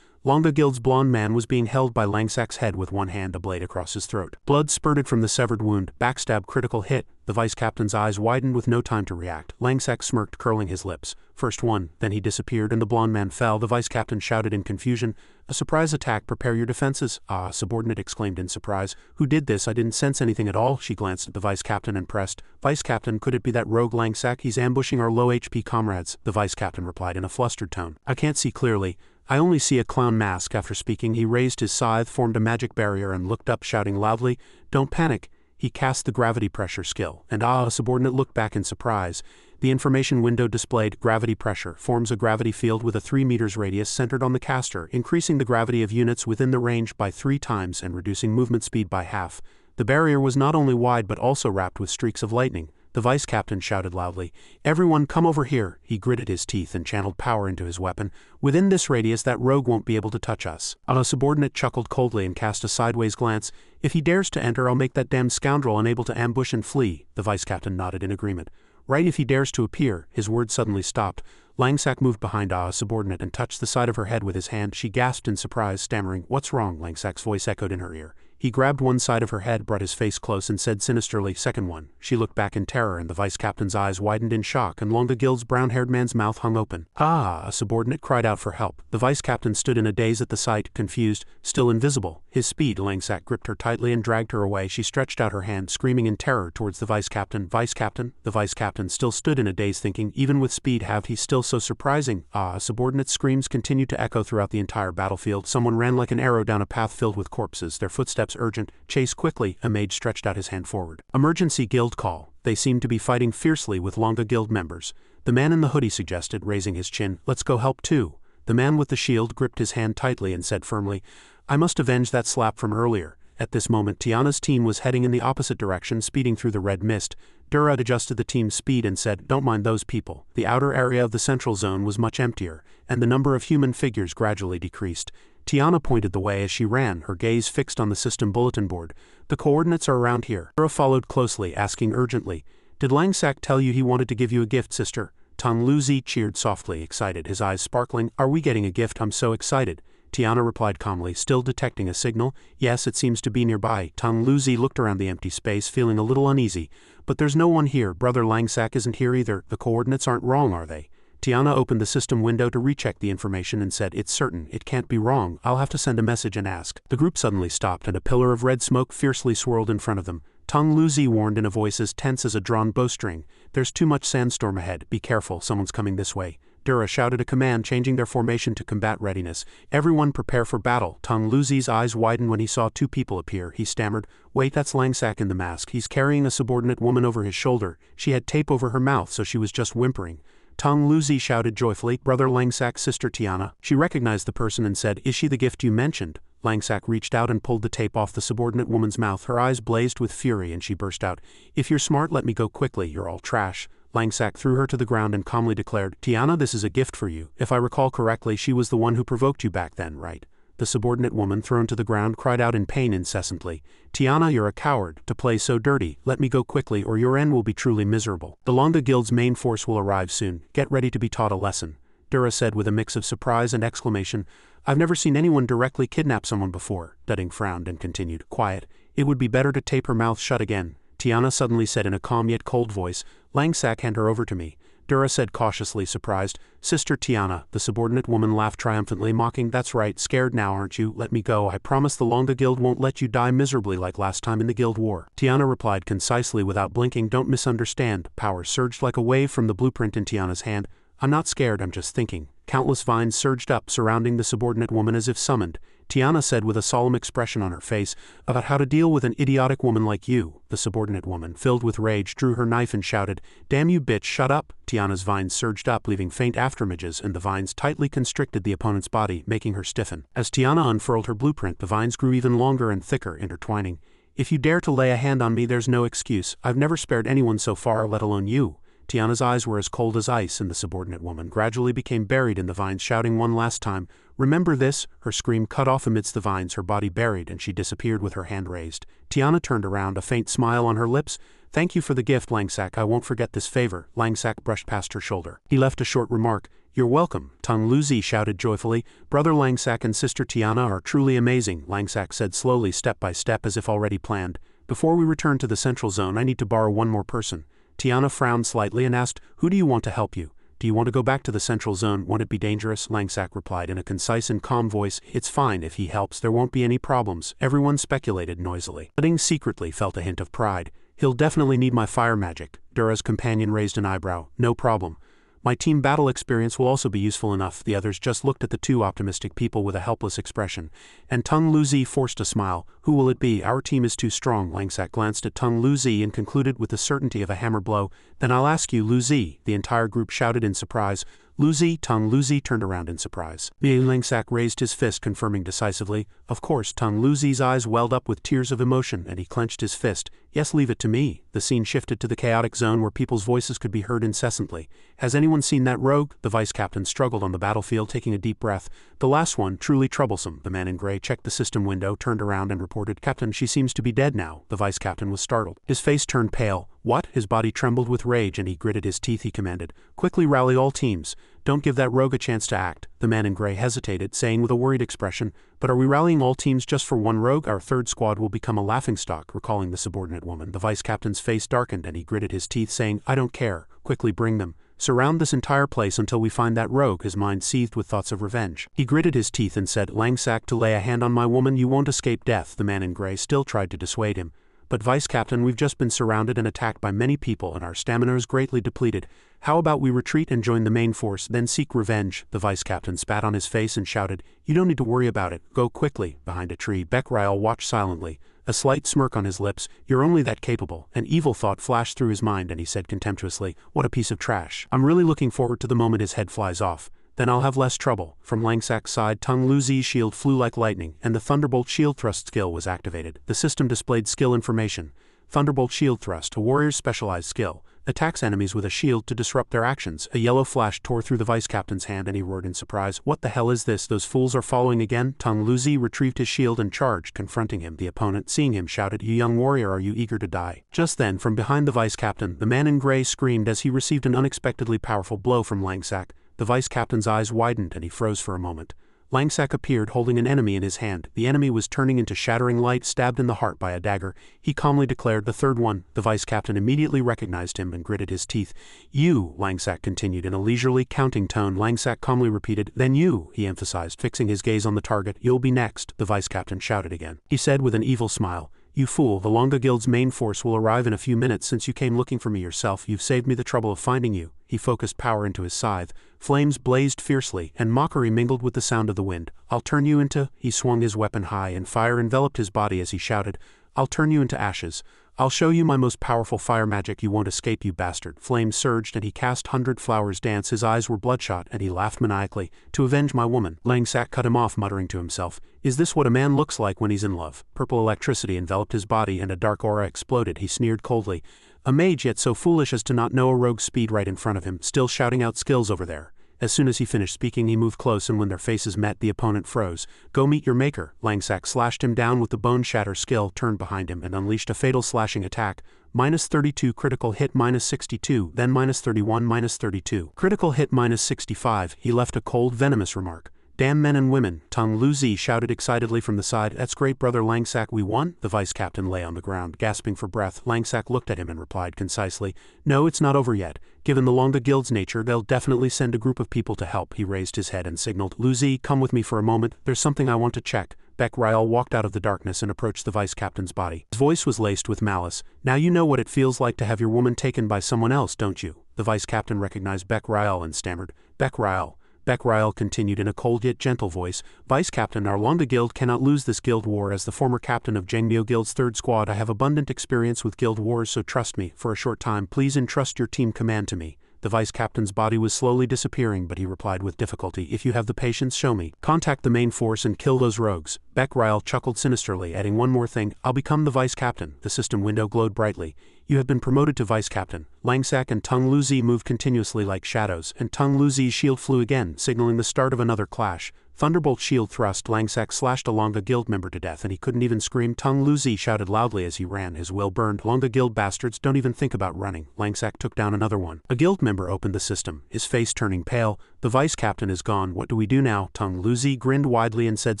Longa Guild's blonde man was being held by Langsack's head with one hand, a blade across his throat. Blood spurted from the severed wound. Backstab, critical hit. The vice captain's eyes widened with no time to react. Langsack smirked, curling his lips. First one, then he disappeared and the blonde man fell. The vice captain shouted in confusion, "A surprise attack, prepare your defenses." "Ah," subordinate exclaimed in surprise. "Who did this? I didn't sense anything at all." She glanced at the vice captain and pressed, "Vice captain, could it be that rogue Langsack? He's ambushing our low HP comrades." The vice captain replied in a flustered tone, "I can't see clearly. I only see a clown mask." After speaking, he raised his scythe, formed a magic barrier, and looked up, shouting loudly, "Don't panic." He cast the gravity pressure skill, and a subordinate looked back in surprise. The information window displayed, "Gravity pressure forms a gravity field with a 3 meters radius centered on the caster, increasing the gravity of units within the range by 3 times and reducing movement speed by half." The barrier was not only wide but also wrapped with streaks of lightning. The vice captain shouted loudly, "Everyone come over here." He gritted his teeth and channeled power into his weapon. "Within this radius, that rogue won't be able to touch us." A subordinate chuckled coldly and cast a sideways glance. "If he dares to enter, I'll make that damned scoundrel unable to ambush and flee." The vice captain nodded in agreement. "Right, if he dares to appear." His words suddenly stopped. Langsak moved behind A's subordinate and touched the side of her head with his hand. She gasped in surprise, stammering, "What's wrong?" Langsak's voice echoed in her ear. He grabbed one side of her head, brought his face close, and said sinisterly, "Second one." She looked back in terror, and the vice captain's eyes widened in shock, and Longa Guild's brown-haired man's mouth hung open. "Ah!" A subordinate cried out for help. The vice captain stood in a daze at the sight, confused, still invisible. His speed. Langsak gripped her tightly and dragged her away. She stretched out her hand, screaming in terror towards the vice captain. "Vice captain?" The vice captain still stood in a daze, thinking, even with speed, have he still so surprising? Ah! Subordinate screams continued to echo throughout the entire battlefield. Someone ran like an arrow down a path filled with corpses, their footsteps urgent. "Chase quickly." A mage stretched out his hand forward. "Emergency guild call." They seemed to be fighting fiercely with Longa Guild members. The man in the hoodie suggested, raising his chin, "Let's go help too." The man with the shield gripped his hand tightly and said firmly, "I must avenge that slap from earlier." At this moment, Tiana's team was heading in the opposite direction, speeding through the red mist. Durad adjusted the team's speed and said, "Don't mind those people." The outer area of the central zone was much emptier, and the number of human figures gradually decreased. Tiana pointed the way as she ran, her gaze fixed on the system bulletin board. "The coordinates are around here." Dura followed closely, asking urgently, "Did Langsak tell you he wanted to give you a gift, sister?" Tang Luzi cheered softly, excited, his eyes sparkling. "Are we getting a gift? I'm so excited." Tiana replied calmly, still detecting a signal. "Yes, it seems to be nearby." Tang Luzi looked around the empty space, feeling a little uneasy. "But there's no one here. Brother Langsak isn't here either. The coordinates aren't wrong, are they?" Tiana opened the system window to recheck the information and said, "It's certain. It can't be wrong. I'll have to send a message and ask." The group suddenly stopped, and a pillar of red smoke fiercely swirled in front of them. Tang Luzi warned in a voice as tense as a drawn bowstring, "There's too much sandstorm ahead. Be careful. Someone's coming this way." Dura shouted a command, changing their formation to combat readiness. "Everyone prepare for battle." Tang Luzi's eyes widened when he saw two people appear. He stammered, "Wait, that's Langsak in the mask. He's carrying a subordinate woman over his shoulder. She had tape over her mouth, so she was just whimpering." Tang Luzi shouted joyfully, "Brother Langsak, Sister Tiana." She recognized the person and said, "Is she the gift you mentioned?" Langsak reached out and pulled the tape off the subordinate woman's mouth. Her eyes blazed with fury and she burst out, "If you're smart, let me go quickly. You're all trash." Langsak threw her to the ground and calmly declared, "Tiana, this is a gift for you. If I recall correctly, she was the one who provoked you back then, right?" The subordinate woman, thrown to the ground, cried out in pain incessantly, "Tiana, you're a coward, to play so dirty. Let me go quickly or your end will be truly miserable. The Longa Guild's main force will arrive soon. Get ready to be taught a lesson." Dura said with a mix of surprise and exclamation, "I've never seen anyone directly kidnap someone before." Dudding frowned and continued, "Quiet. It would be better to tape her mouth shut again." Tiana suddenly said in a calm yet cold voice, "Langsak, hand her over to me." Dura said cautiously, surprised, "Sister Tiana." The subordinate woman laughed triumphantly, mocking, "That's right, scared now, aren't you? Let me go. I promise the Longa Guild won't let you die miserably like last time in the Guild War." Tiana replied concisely without blinking, "Don't misunderstand." Power surged like a wave from the blueprint in Tiana's hand. "I'm not scared, I'm just thinking." Countless vines surged up, surrounding the subordinate woman as if summoned. Tiana said with a solemn expression on her face, "About how to deal with an idiotic woman like you." The subordinate woman, filled with rage, drew her knife and shouted, "Damn you bitch, shut up!" Tiana's vines surged up, leaving faint afterimages, and the vines tightly constricted the opponent's body, making her stiffen. As Tiana unfurled her blueprint, the vines grew even longer and thicker, intertwining. "If you dare to lay a hand on me, there's no excuse. I've never spared anyone so far, let alone you." Tiana's eyes were as cold as ice, and the subordinate woman gradually became buried in the vines, shouting one last time, "Remember this!" Her scream cut off amidst the vines, her body buried, and she disappeared with her hand raised. Tiana turned around, a faint smile on her lips. "Thank you for the gift, Langsak. I won't forget this favor." Langsak brushed past her shoulder. He left a short remark, "You're welcome." Tang Luzi shouted joyfully, "Brother Langsak and Sister Tiana are truly amazing." Langsak said slowly, step by step, as if already planned, "Before we return to the central zone, I need to borrow one more person." Tiana frowned slightly and asked, "Who do you want to help you?" "Do you want to go back to the central zone? Won't it be dangerous?" Langsak replied in a concise and calm voice, "It's fine. If he helps, there won't be any problems." Everyone speculated noisily. Dudding secretly felt a hint of pride. "He'll definitely need my fire magic." Dura's companion raised an eyebrow. "No problem. My team battle experience will also be useful enough." The others just looked at the two optimistic people with a helpless expression. And Tang Luzi forced a smile. "Who will it be? Our team is too strong." Langsak glanced at Tang Luzi and concluded with the certainty of a hammer blow, "Then I'll ask you, Luzi." The entire group shouted in surprise, "Luzi!" Tang Luzi turned around in surprise. Langsak raised his fist, confirming decisively, "Of course." Tang Luzi's eyes welled up with tears of emotion, and he clenched his fist. "Yes, leave it to me." The scene shifted to the chaotic zone where people's voices could be heard incessantly. "Has anyone seen that rogue?" The vice captain struggled on the battlefield, taking a deep breath. "The last one, truly troublesome." The man in gray checked the system window, turned around and reported, "Captain, she seems to be dead now." The vice captain was startled. His face turned pale. What? His body trembled with rage and he gritted his teeth. He commanded, quickly rally all teams. Don't give that rogue a chance to act. The man in gray hesitated, saying with a worried expression, but are we rallying all teams just for one rogue? Our third squad will become a laughingstock. Recalling the subordinate woman, the vice captain's face darkened and he gritted his teeth, saying, I don't care. Quickly bring them. Surround this entire place until we find that rogue. His mind seethed with thoughts of revenge. He gritted his teeth and said, Langsack, to lay a hand on my woman, you won't escape death. The man in gray still tried to dissuade him. But Vice Captain, we've just been surrounded and attacked by many people and our stamina is greatly depleted. How about we retreat and join the main force, then seek revenge? The Vice Captain spat on his face and shouted, You don't need to worry about it. Go quickly. Behind a tree, Beck-Rial watched silently, a slight smirk on his lips. You're only that capable. An evil thought flashed through his mind and he said contemptuously, What a piece of trash. I'm really looking forward to the moment his head flies off. Then I'll have less trouble. From Langsack's side, Tung Luzi's shield flew like lightning, and the Thunderbolt Shield Thrust skill was activated. The system displayed skill information. Thunderbolt Shield Thrust, a warrior's specialized skill, attacks enemies with a shield to disrupt their actions. A yellow flash tore through the vice captain's hand and he roared in surprise. What the hell is this? Those fools are following again? Tung Luzi retrieved his shield and charged, confronting him. The opponent, seeing him, shouted, You young warrior, are you eager to die? Just then, from behind the vice captain, the man in gray screamed as he received an unexpectedly powerful blow from Langsack. The vice captain's eyes widened and he froze for a moment. Langsack appeared holding an enemy in his hand. The enemy was turning into shattering light, stabbed in the heart by a dagger. He calmly declared, The third one. The vice captain immediately recognized him and gritted his teeth. You, Langsack continued in a leisurely, counting tone. Langsack calmly repeated, Then you, he emphasized, fixing his gaze on the target. You'll be next. The vice captain shouted again. He said with an evil smile, You fool, the Longa Guild's main force will arrive in a few minutes. Since you came looking for me yourself, you've saved me the trouble of finding you. He focused power into his scythe. Flames blazed fiercely, and mockery mingled with the sound of the wind. I'll turn you into... He swung his weapon high, and fire enveloped his body as he shouted, I'll turn you into ashes. I'll show you my most powerful fire magic. You won't escape, you bastard. Flames surged and he cast 100 flowers dance. His eyes were bloodshot and he laughed maniacally. To avenge my woman. Langsack cut him off, muttering to himself, Is this what a man looks like when he's in love? Purple electricity enveloped his body and a dark aura exploded. He sneered coldly. A mage, yet so foolish as to not know a rogue's speed right in front of him, still shouting out skills over there. As soon as he finished speaking, he moved close, and when their faces met, the opponent froze. Go meet your maker. Langsack slashed him down with the Bone Shatter skill, turned behind him, and unleashed a fatal slashing attack. -32 critical hit, -62, then -31, -32. Critical hit, -65. He left a cold, venomous remark. Damn men and women, Tung Luzi shouted excitedly from the side. That's great, brother Langsack, we won? The vice captain lay on the ground, gasping for breath. Langsack looked at him and replied concisely, No, it's not over yet. Given the Longa Guild's nature, they'll definitely send a group of people to help. He raised his head and signaled, Luzi, come with me for a moment, there's something I want to check. Beck-Rial walked out of the darkness and approached the vice captain's body. His voice was laced with malice. Now you know what it feels like to have your woman taken by someone else, don't you? The vice captain recognized Beck-Rial and stammered, Beck-Rial. Beck-Rial continued in a cold yet gentle voice, Vice Captain, our Longa Guild cannot lose this guild war. As the former captain of Jengmyo Guild's third squad, I have abundant experience with guild wars, so trust me, for a short time, please entrust your team command to me. The vice captain's body was slowly disappearing, but he replied with difficulty, If you have the patience, show me. Contact the main force and kill those rogues. Beck-Rial chuckled sinisterly, adding one more thing, I'll become the vice captain. The system window glowed brightly. You have been promoted to vice captain. Langsack and Tung Luzi moved continuously like shadows, and Tung Luzi's shield flew again, signaling the start of another clash. Thunderbolt Shield Thrust. Langsack slashed a Longa Guild member to death and he couldn't even scream. Tung Luzi shouted loudly as he ran. His will burned. Longa Guild bastards, don't even think about running. Langsack took down another one. A guild member opened the system, his face turning pale. The vice captain is gone. What do we do now? Tung Luzi grinned widely and said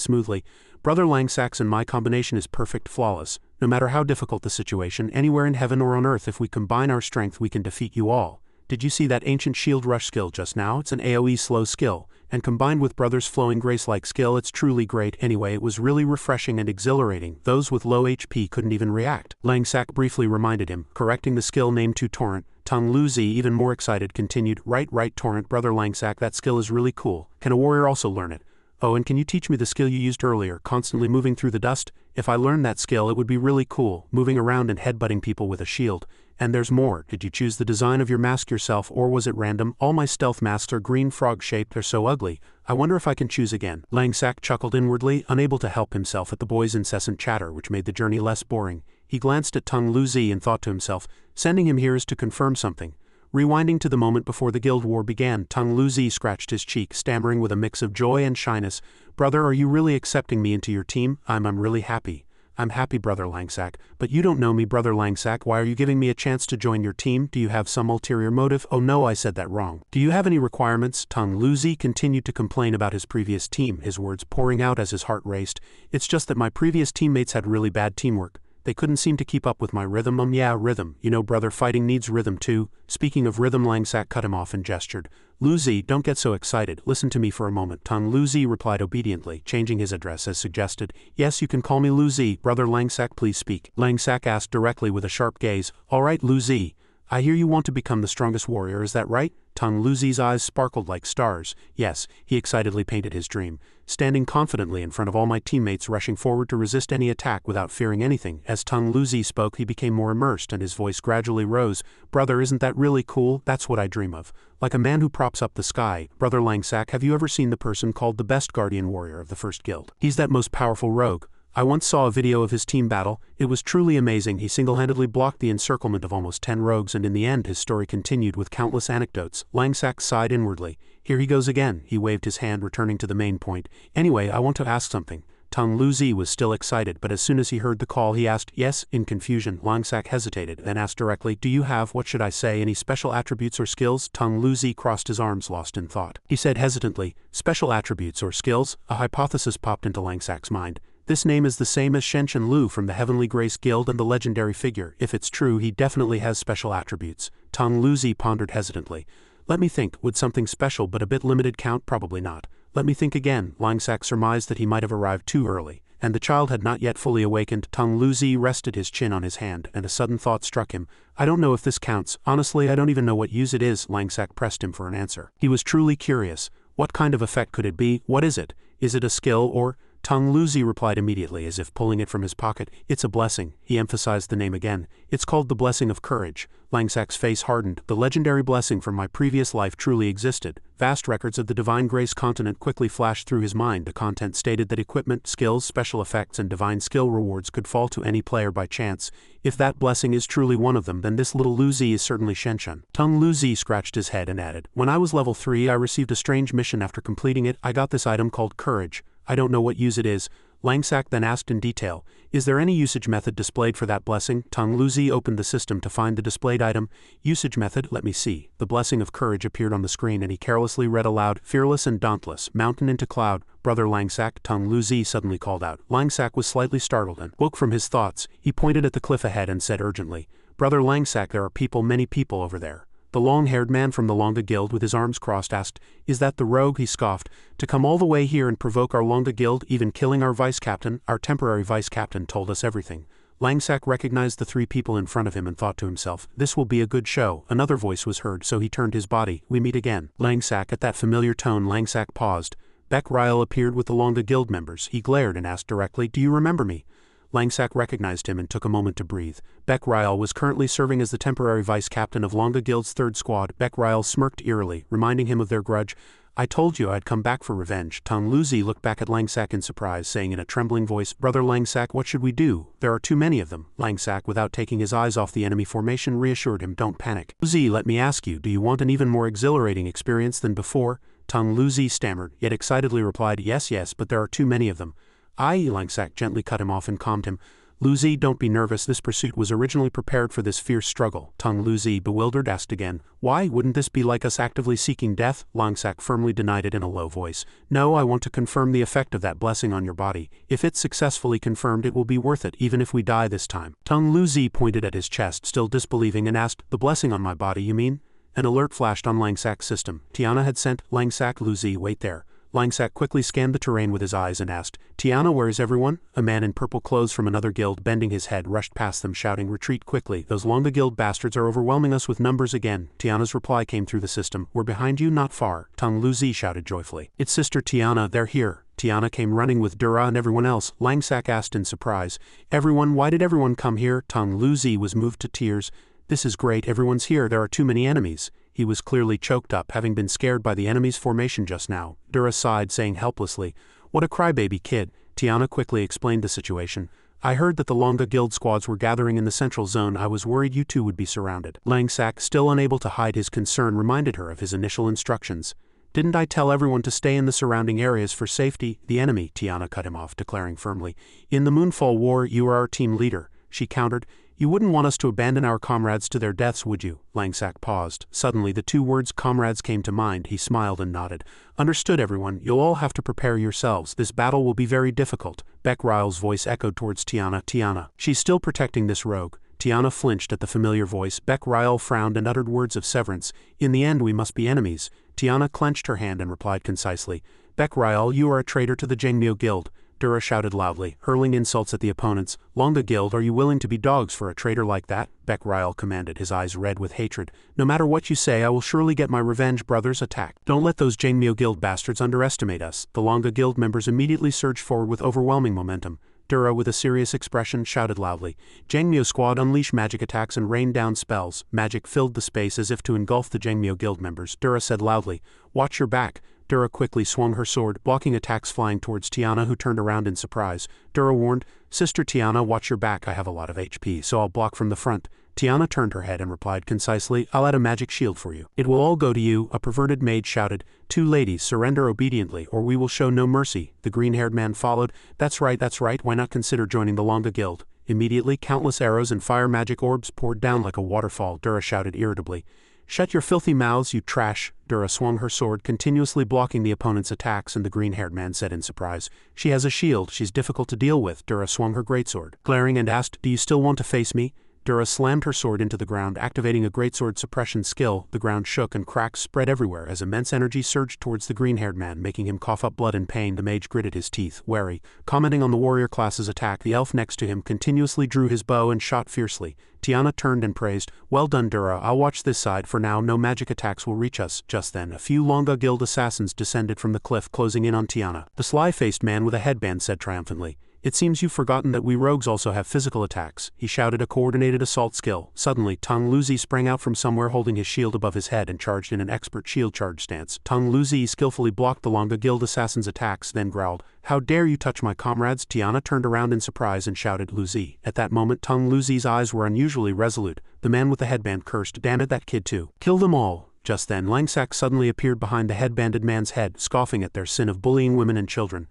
smoothly, Brother Langsack's and my combination is perfect, flawless. No matter how difficult the situation, anywhere in heaven or on earth, if we combine our strength we can defeat you all. Did you see that ancient shield rush skill just now? It's an AoE slow skill, and combined with Brother's flowing grace-like skill, it's truly great. Anyway, it was really refreshing and exhilarating. Those with low HP couldn't even react. Langsack briefly reminded him, correcting the skill named to Torrent. Tung Luzi, even more excited, continued, Right, Torrent, Brother Langsack, that skill is really cool. Can a warrior also learn it? Oh, and can you teach me the skill you used earlier, constantly moving through the dust? If I learned that skill, it would be really cool, moving around and headbutting people with a shield. And there's more. Did you choose the design of your mask yourself, or was it random? All my stealth masks are green frog-shaped, they're so ugly. I wonder if I can choose again. Langsack chuckled inwardly, unable to help himself at the boy's incessant chatter, which made the journey less boring. He glanced at Tung Luzi and thought to himself, sending him here is to confirm something. Rewinding to the moment before the guild war began, Tung Luzi scratched his cheek, stammering with a mix of joy and shyness. Brother, are you really accepting me into your team? I'm really happy. I'm happy, Brother Langsack, but you don't know me, Brother Langsack. Why are you giving me a chance to join your team? Do you have some ulterior motive? Oh no, I said that wrong. Do you have any requirements? Tang Luzi continued to complain about his previous team, his words pouring out as his heart raced. It's just that my previous teammates had really bad teamwork. They couldn't seem to keep up with my rhythm. Yeah, rhythm. You know, brother, fighting needs rhythm too. Speaking of rhythm, Langsack cut him off and gestured. Luzi, don't get so excited. Listen to me for a moment. Tang Luzi replied obediently, changing his address as suggested. Yes, you can call me Luzi. Brother Langsack, please speak. Langsack asked directly with a sharp gaze. All right, Luzi. I hear you want to become the strongest warrior, is that right? Tang Luzi's eyes sparkled like stars. Yes, he excitedly painted his dream. Standing confidently in front of all my teammates, rushing forward to resist any attack without fearing anything. As Tang Luzi spoke, he became more immersed and his voice gradually rose. Brother, isn't that really cool? That's what I dream of. Like a man who props up the sky. Brother Langsack, have you ever seen the person called the best guardian warrior of the first guild? He's that most powerful rogue. I once saw a video of his team battle. It was truly amazing. He single-handedly blocked the encirclement of almost 10 rogues, and in the end his story continued with countless anecdotes. Langsack sighed inwardly. Here he goes again. He waved his hand, returning to the main point. Anyway, I want to ask something. Tang Luzi was still excited, but as soon as he heard the call he asked, yes, in confusion. Langsack hesitated, then asked directly, do you have, what should I say, any special attributes or skills? Tang Luzi crossed his arms, lost in thought. He said hesitantly, special attributes or skills? A hypothesis popped into Langsack's mind. This name is the same as Shenshin Lu from the Heavenly Grace Guild and the legendary figure. If it's true, he definitely has special attributes. Tang Luzi pondered hesitantly. Let me think, would something special but a bit limited count? Probably not. Let me think again. Langsack surmised that he might have arrived too early, and the child had not yet fully awakened. Tang Luzi rested his chin on his hand, and a sudden thought struck him. I don't know if this counts. Honestly, I don't even know what use it is. Langsack pressed him for an answer. He was truly curious. What kind of effect could it be? What is it? Is it a skill or... Tang Luzi replied immediately, as if pulling it from his pocket. It's a blessing. He emphasized the name again. It's called the Blessing of Courage. Langsack's face hardened. The legendary blessing from my previous life truly existed. Vast records of the Divine Grace continent quickly flashed through his mind. The content stated that equipment, skills, special effects, and divine skill rewards could fall to any player by chance. If that blessing is truly one of them, then this little Luzi is certainly Shenshin. Tang Luzi scratched his head and added, when I was level 3, I received a strange mission. After completing it, I got this item called Courage. I don't know what use it is. Langsack then asked in detail, is there any usage method displayed for that blessing? Tang Luzi opened the system to find the displayed item. Usage method, let me see. The Blessing of Courage appeared on the screen and he carelessly read aloud, fearless and dauntless, mountain into cloud. Brother Langsack, Tang Luzi suddenly called out. Langsack was slightly startled and woke from his thoughts. He pointed at the cliff ahead and said urgently, Brother Langsack, there are people, many people over there. The long-haired man from the Longa Guild with his arms crossed asked, is that the rogue? He scoffed. To come all the way here and provoke our Longa Guild, even killing our vice-captain, our temporary vice-captain told us everything. Langsack recognized the 3 people in front of him and thought to himself, this will be a good show. Another voice was heard, so he turned his body. We meet again. Langsack, at that familiar tone, Langsack paused. Beck Ryle appeared with the Longa Guild members. He glared and asked directly, do you remember me? Langsack recognized him and took a moment to breathe. Beck Ryle was currently serving as the temporary vice-captain of Longa Guild's 3rd squad. Beck Ryle smirked eerily, reminding him of their grudge. I told you I'd come back for revenge. Tang Luzi looked back at Langsack in surprise, saying in a trembling voice, Brother Langsack, what should we do? There are too many of them. Langsack, without taking his eyes off the enemy formation, reassured him, don't panic. Luzi, let me ask you, do you want an even more exhilarating experience than before? Tang Luzi stammered, yet excitedly replied, yes, but there are too many of them. Langsack gently cut him off and calmed him. Luzi, don't be nervous. This pursuit was originally prepared for this fierce struggle. Tang Luzi, bewildered, asked again, why? Wouldn't this be like us actively seeking death? Langsack firmly denied it in a low voice. No, I want to confirm the effect of that blessing on your body. If it's successfully confirmed, it will be worth it, even if we die this time. Tang Luzi pointed at his chest, still disbelieving, and asked, the blessing on my body, you mean? An alert flashed on Langsack's system. Tiana had sent, Langsack, Luzi, wait there. Langsack quickly scanned the terrain with his eyes and asked, Tiana, where is everyone? A man in purple clothes from another guild, bending his head, rushed past them, shouting, retreat quickly, those Longa Guild bastards are overwhelming us with numbers again. Tiana's reply came through the system, we're behind you, not far. Tang Luzi shouted joyfully. It's Sister Tiana, they're here. Tiana came running with Dura and everyone else. Langsack asked in surprise, everyone, why did everyone come here? Tang Luzi was moved to tears. This is great, everyone's here, there are too many enemies. He was clearly choked up, having been scared by the enemy's formation just now. Dura sighed, saying helplessly, what a crybaby kid. Tiana quickly explained the situation. I heard that the Longa Guild squads were gathering in the central zone. I was worried you two would be surrounded. Langsack, still unable to hide his concern, reminded her of his initial instructions. Didn't I tell everyone to stay in the surrounding areas for safety? The enemy, Tiana cut him off, declaring firmly. In the Moonfall War, you are our team leader, she countered. You wouldn't want us to abandon our comrades to their deaths, would you? Langsack paused. Suddenly the two words comrades came to mind. He smiled and nodded. Understood, everyone. You'll all have to prepare yourselves. This battle will be very difficult. Beck Ryle's voice echoed towards Tiana. Tiana. She's still protecting this rogue. Tiana flinched at the familiar voice. Beck Ryle frowned and uttered words of severance. In the end we must be enemies. Tiana clenched her hand and replied concisely. Beck Ryle, you are a traitor to the Jengmyo Guild. Dura shouted loudly, hurling insults at the opponents. Longa Guild, are you willing to be dogs for a traitor like that? Beck Ryle commanded, his eyes red with hatred. No matter what you say, I will surely get my revenge, brothers. Attack. Don't let those Jengmyo Guild bastards underestimate us. The Longa Guild members immediately surged forward with overwhelming momentum. Dura, with a serious expression, shouted loudly. Jengmyo squad, unleash magic attacks and rain down spells. Magic filled the space as if to engulf the Jengmyo Guild members. Dura said loudly, watch your back. Dura quickly swung her sword, blocking attacks flying towards Tiana, who turned around in surprise. Dura warned, Sister Tiana, watch your back. I have a lot of HP, so I'll block from the front. Tiana turned her head and replied concisely, I'll add a magic shield for you. It will all go to you, a perverted maid shouted. Two ladies, surrender obediently, or we will show no mercy. The green-haired man followed. That's right, why not consider joining the Longa Guild? Immediately, countless arrows and fire magic orbs poured down like a waterfall. Dura shouted irritably. Shut your filthy mouths, you trash. Dura swung her sword, continuously blocking the opponent's attacks, and the green-haired man said in surprise, She has a shield, she's difficult to deal with. Dura swung her greatsword, glaring, and asked, Do you still want to face me? Dura slammed her sword into the ground, activating a greatsword suppression skill. The ground shook and cracks spread everywhere as immense energy surged towards the green-haired man, making him cough up blood in pain. The mage gritted his teeth, wary. Commenting on the warrior class's attack, the elf next to him continuously drew his bow and shot fiercely. Tiana turned and praised, Well done, Dura, I'll watch this side. For now, no magic attacks will reach us. Just then, a few Longa Guild assassins descended from the cliff, closing in on Tiana. The sly-faced man with a headband said triumphantly, It seems you've forgotten that we rogues also have physical attacks. He shouted a coordinated assault skill. Suddenly, Tang Luzi sprang out from somewhere holding his shield above his head and charged in an expert shield charge stance. Tang Luzi skillfully blocked the Longa Guild assassin's attacks, then growled, How dare you touch my comrades? Tiana turned around in surprise and shouted, Luzi. At that moment, Tang Luzi's eyes were unusually resolute. The man with the headband cursed, Damn it, that kid too. Kill them all. Just then, Langsack suddenly appeared behind the headbanded man's head, scoffing at their sin of bullying women and children.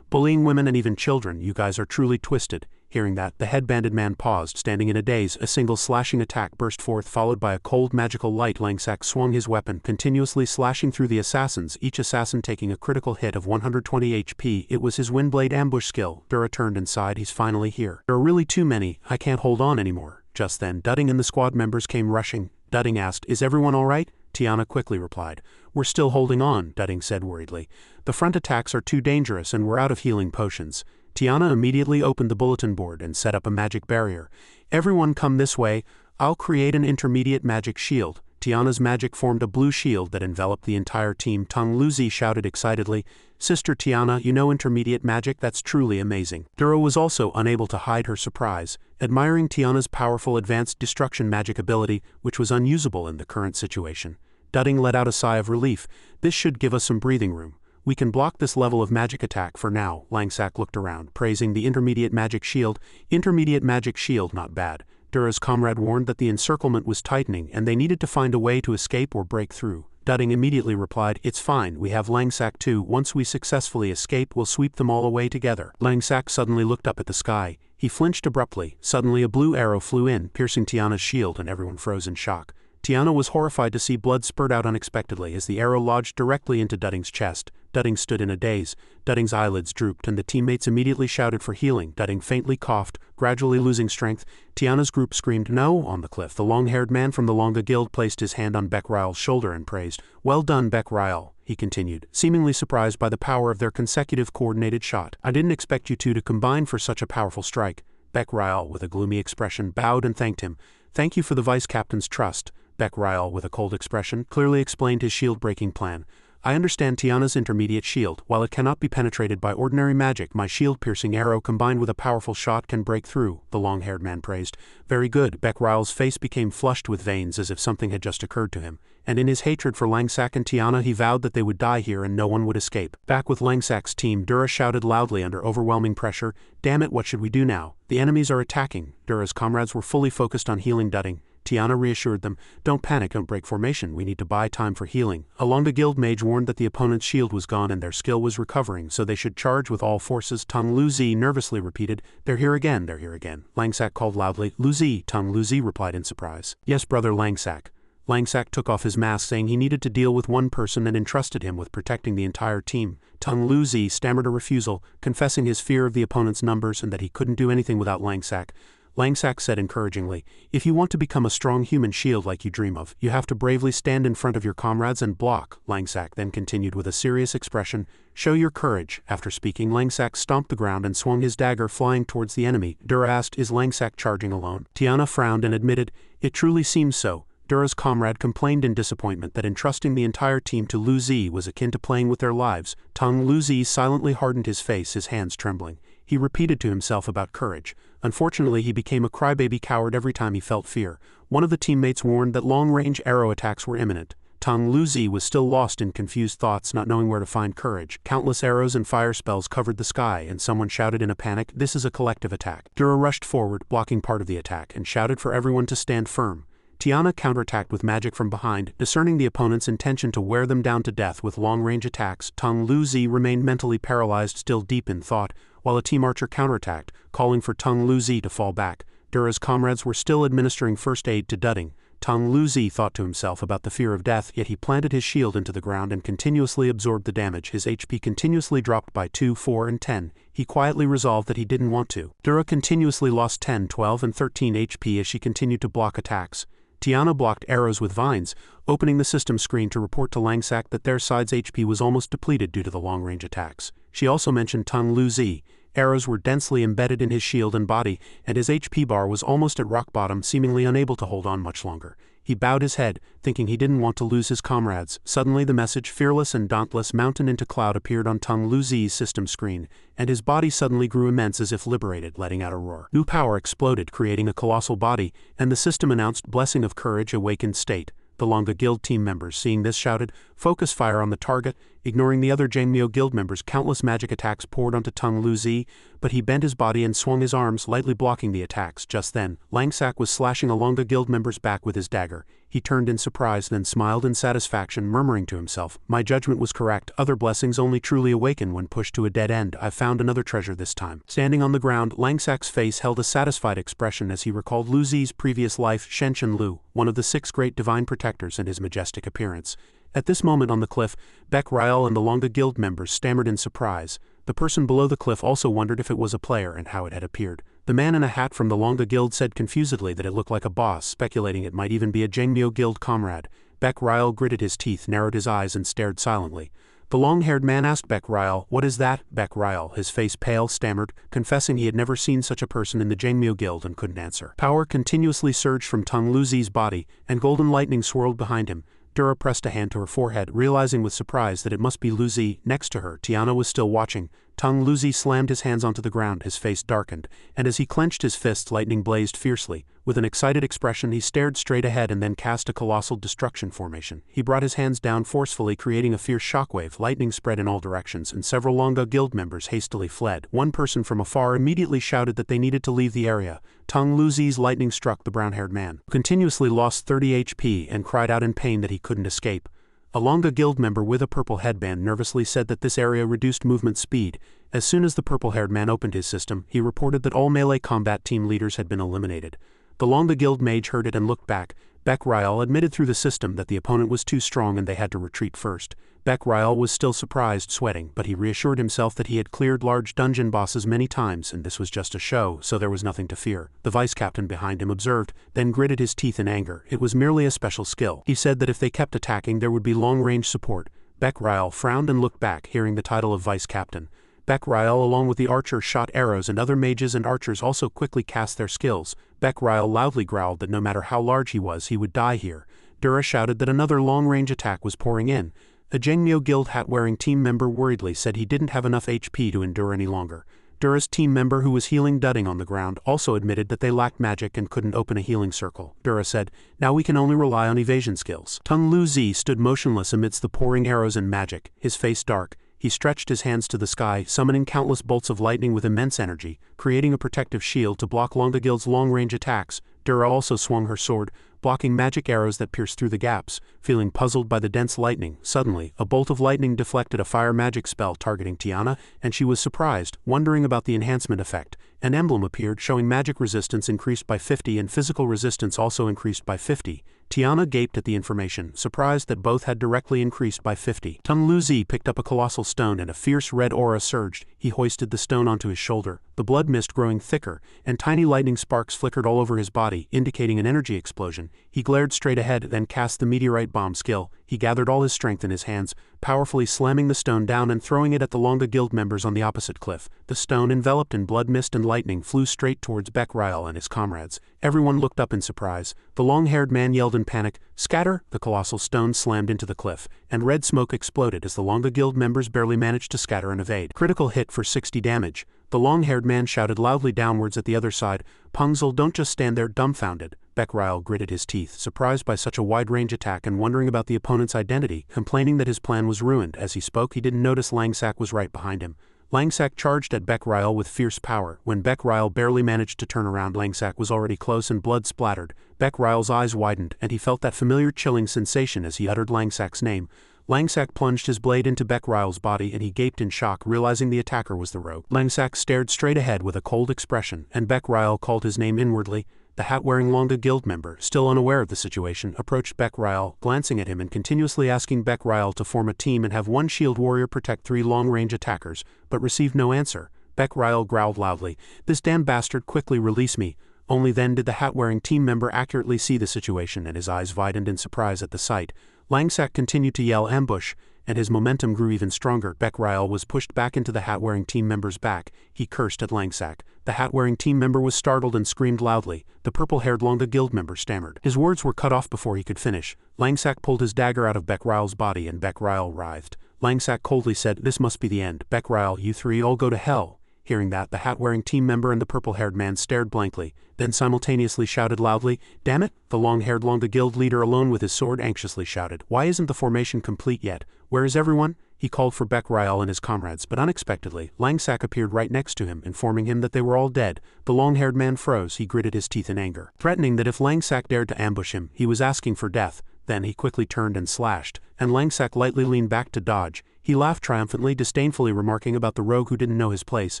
Bullying women and even children, you guys are truly twisted. Hearing that, the headbanded man paused, standing in a daze. A single slashing attack burst forth, followed by a cold magical light. Langsack swung his weapon, continuously slashing through the assassins, each assassin taking a critical hit of 120 HP. It was his Windblade ambush skill. Dura turned and sighed, he's finally here. There are really too many, I can't hold on anymore. Just then, Dudding and the squad members came rushing. Dudding asked, Is everyone all right? Tiana quickly replied, We're still holding on, Dudding said worriedly. The front attacks are too dangerous and we're out of healing potions. Tiana immediately opened the bulletin board and set up a magic barrier. Everyone come this way, I'll create an intermediate magic shield. Tiana's magic formed a blue shield that enveloped the entire team. Tang Luzi shouted excitedly, Sister Tiana, you know intermediate magic? That's truly amazing. Dura was also unable to hide her surprise, admiring Tiana's powerful advanced destruction magic ability, which was unusable in the current situation. Dudding let out a sigh of relief. This should give us some breathing room. We can block this level of magic attack for now. Langsack looked around, praising the intermediate magic shield. Intermediate magic shield, not bad. Dura's comrade warned that the encirclement was tightening and they needed to find a way to escape or break through. Dudding immediately replied, It's fine, we have Langsack too. Once we successfully escape, we'll sweep them all away together. Langsack suddenly looked up at the sky. He flinched abruptly. Suddenly a blue arrow flew in, piercing Tiana's shield, and everyone froze in shock. Tiana was horrified to see blood spurt out unexpectedly as the arrow lodged directly into Dudding's chest. Dudding stood in a daze. Dudding's eyelids drooped and the teammates immediately shouted for healing. Dudding faintly coughed, gradually losing strength. Tiana's group screamed no on the cliff. The long-haired man from the Longa Guild placed his hand on Beck Ryle's shoulder and praised. Well done, Beck Ryle, he continued, seemingly surprised by the power of their consecutive coordinated shot. I didn't expect you two to combine for such a powerful strike. Beck Ryle, with a gloomy expression, bowed and thanked him. Thank you for the vice-captain's trust. Beck Ryle, with a cold expression, clearly explained his shield-breaking plan. I understand Tiana's intermediate shield. While it cannot be penetrated by ordinary magic, my shield-piercing arrow combined with a powerful shot can break through, the long-haired man praised. Very good. Beck Ryle's face became flushed with veins as if something had just occurred to him, and in his hatred for Langsack and Tiana he vowed that they would die here and no one would escape. Back with Langsack's team, Dura shouted loudly under overwhelming pressure, Damn it, what should we do now? The enemies are attacking. Dura's comrades were fully focused on healing Dudding. Tiana reassured them, "Don't panic, don't break formation, we need to buy time for healing." A Longa Guild mage warned that the opponent's shield was gone and their skill was recovering, so they should charge with all forces. Tong Luzi nervously repeated, "They're here again, they're here again." Langsak called loudly, "Luzi!" Tong Luzi replied in surprise. "Yes, brother Langsak." Langsak took off his mask, saying he needed to deal with one person and entrusted him with protecting the entire team. Tong Luzi stammered a refusal, confessing his fear of the opponent's numbers and that he couldn't do anything without Langsak. Langsak said encouragingly, "If you want to become a strong human shield like you dream of, you have to bravely stand in front of your comrades and block." Langsak then continued with a serious expression, "Show your courage." After speaking, Langsak stomped the ground and swung his dagger flying towards the enemy. Dura asked, "Is Langsak charging alone?" Tiana frowned and admitted, "It truly seems so." Dura's comrade complained in disappointment that entrusting the entire team to Lu Zi was akin to playing with their lives. Tong Lu Zi silently hardened his face, his hands trembling. He repeated to himself about courage. Unfortunately, he became a crybaby coward every time he felt fear. One of the teammates warned that long-range arrow attacks were imminent. Tong Lu Zi was still lost in confused thoughts, not knowing where to find courage. Countless arrows and fire spells covered the sky, and someone shouted in a panic, "This is a collective attack." Dura rushed forward, blocking part of the attack, and shouted for everyone to stand firm. Tiana counterattacked with magic from behind, discerning the opponent's intention to wear them down to death with long-range attacks. Tong Lu Zi remained mentally paralyzed, still deep in thought, while a team archer counterattacked, calling for Tong Lu Zi to fall back. Dura's comrades were still administering first aid to Dudding. Tong Lu Zi thought to himself about the fear of death, yet he planted his shield into the ground and continuously absorbed the damage. His HP continuously dropped by 2, 4, and 10. He quietly resolved that he didn't want to. Dura continuously lost 10, 12, and 13 HP as she continued to block attacks. Tiana blocked arrows with vines, opening the system screen to report to Langsak that their side's HP was almost depleted due to the long-range attacks. She also mentioned Tong Lu Zi. Arrows were densely embedded in his shield and body, and his HP bar was almost at rock bottom, seemingly unable to hold on much longer. He bowed his head, thinking he didn't want to lose his comrades. Suddenly the message, "Fearless and Dauntless, Mountain into Cloud," appeared on Tong Lu Zi's system screen, and his body suddenly grew immense as if liberated, letting out a roar. New power exploded, creating a colossal body, and the system announced, "Blessing of Courage, Awakened State." The Longa Guild team members, seeing this, shouted, "Focus fire on the target." Ignoring the other Jangmyo Guild members, countless magic attacks poured onto Tong Lu Zi, but he bent his body and swung his arms, lightly blocking the attacks. Just then, Langsak was slashing a Longa Guild member's back with his dagger. He turned in surprise, then smiled in satisfaction, murmuring to himself, "My judgment was correct. Other blessings only truly awaken when pushed to a dead end. I've found another treasure this time." Standing on the ground, Langsak's face held a satisfied expression as he recalled Lu Zi's previous life, Shenshin Lu, one of the 6 great divine protectors, and his majestic appearance. At this moment on the cliff, Beck Ryal and the Longa Guild members stammered in surprise. The person below the cliff also wondered if it was a player and how it had appeared. The man in a hat from the Longa Guild said confusedly that it looked like a boss, speculating it might even be a Jangmyo Guild comrade. Beck Ryal gritted his teeth, narrowed his eyes, and stared silently. The long-haired man asked Beck Ryal, "What is that?" Beck Ryal, his face pale, stammered, confessing he had never seen such a person in the Jangmyo Guild and couldn't answer. Power continuously surged from Tong Lu Zi's body, and golden lightning swirled behind him. Dura pressed a hand to her forehead, realizing with surprise that it must be Lu Zi. Next to her, Tiana was still watching. Tong Lu Zi slammed his hands onto the ground, his face darkened, and as he clenched his fists, lightning blazed fiercely. With an excited expression, he stared straight ahead and then cast a colossal destruction formation. He brought his hands down forcefully, creating a fierce shockwave. Lightning spread in all directions, and several Longa Guild members hastily fled. One person from afar immediately shouted that they needed to leave the area. Tong Lu Zi's lightning struck the brown-haired man, who continuously lost 30 HP and cried out in pain that he couldn't escape. A Longa Guild member with a purple headband nervously said that this area reduced movement speed. As soon as the purple-haired man opened his system, he reported that all melee combat team leaders had been eliminated. The Longa Guild mage heard it and looked back. Beck Ryal admitted through the system that the opponent was too strong and they had to retreat first. Beck Ryal was still surprised, sweating, but he reassured himself that he had cleared large dungeon bosses many times and this was just a show, so there was nothing to fear. The vice-captain behind him observed, then gritted his teeth in anger. It was merely a special skill. He said that if they kept attacking, there would be long-range support. Beck Ryal frowned and looked back, hearing the title of vice-captain. Beck Ryal, along with the archer, shot arrows, and other mages and archers also quickly cast their skills. Beck Ryal loudly growled that no matter how large he was, he would die here. Dura shouted that another long-range attack was pouring in. A Jangmyo Guild hat-wearing team member worriedly said he didn't have enough HP to endure any longer. Dura's team member, who was healing Dudding on the ground, also admitted that they lacked magic and couldn't open a healing circle. Dura said, "Now we can only rely on evasion skills." Tong Lu Zi stood motionless amidst the pouring arrows and magic, his face dark. He stretched his hands to the sky, summoning countless bolts of lightning with immense energy, creating a protective shield to block Longa Guild's long-range attacks. Dura also swung her sword, blocking magic arrows that pierced through the gaps. Feeling puzzled by the dense lightning, suddenly, a bolt of lightning deflected a fire magic spell targeting Tiana, and she was surprised, wondering about the enhancement effect. An emblem appeared showing magic resistance increased by 50 and physical resistance also increased by 50. Tiana gaped at the information, surprised that both had directly increased by 50. Tung Luzi picked up a colossal stone and a fierce red aura surged. He hoisted the stone onto his shoulder, the blood mist growing thicker, and tiny lightning sparks flickered all over his body, indicating an energy explosion. He glared straight ahead, then cast the meteorite bomb skill. He gathered all his strength in his hands, powerfully slamming the stone down and throwing it at the Longa Guild members on the opposite cliff. The stone, enveloped in blood mist and lightning, flew straight towards Beck-Ryle and his comrades. Everyone looked up in surprise. The long-haired man yelled in panic, "Scatter!" The colossal stone slammed into the cliff, and red smoke exploded as the Longa Guild members barely managed to scatter and evade. Critical hit for 60 damage. The long-haired man shouted loudly downwards at the other side, "Pungzel, don't just stand there dumbfounded." Beck-Ryle gritted his teeth, surprised by such a wide-range attack and wondering about the opponent's identity, complaining that his plan was ruined. As he spoke, he didn't notice Langsack was right behind him. Langsack charged at Beck-Ryle with fierce power. When Beck-Ryle barely managed to turn around, Langsack was already close and blood splattered. Beck-Ryle's eyes widened, and he felt that familiar chilling sensation as he uttered Langsack's name. Langsack plunged his blade into Beck-Ryle's body and he gaped in shock, realizing the attacker was the rogue. Langsack stared straight ahead with a cold expression, and Beck-Ryle called his name inwardly. The hat-wearing Longa Guild member, still unaware of the situation, approached Beck-Ryle, glancing at him and continuously asking Beck-Ryle to form a team and have one shield warrior protect 3 long-range attackers, but received no answer. Beck-Ryle growled loudly, "This damn bastard, quickly release me." Only then did the hat-wearing team member accurately see the situation, and his eyes widened in surprise at the sight. Langsack continued to yell ambush, and his momentum grew even stronger. Beck-Ryle was pushed back into the hat-wearing team member's back. He cursed at Langsack. The hat-wearing team member was startled and screamed loudly. The purple-haired Longa Guild member stammered. His words were cut off before he could finish. Langsack pulled his dagger out of Beck-Ryle's body and Beck-Ryle writhed. Langsack coldly said, "This must be the end. Beck-Ryle, you 3 all go to hell." Hearing that, the hat-wearing team member and the purple-haired man stared blankly, then simultaneously shouted loudly, "Damn it!" The long-haired Longa Guild leader alone with his sword anxiously shouted, "Why isn't the formation complete yet? Where is everyone?" He called for Beck-Ryle and his comrades, but unexpectedly, Langsack appeared right next to him, informing him that they were all dead. The long-haired man froze. He gritted his teeth in anger, threatening that if Langsack dared to ambush him, he was asking for death. Then he quickly turned and slashed, and Langsack lightly leaned back to dodge. He laughed triumphantly, disdainfully remarking about the rogue who didn't know his place.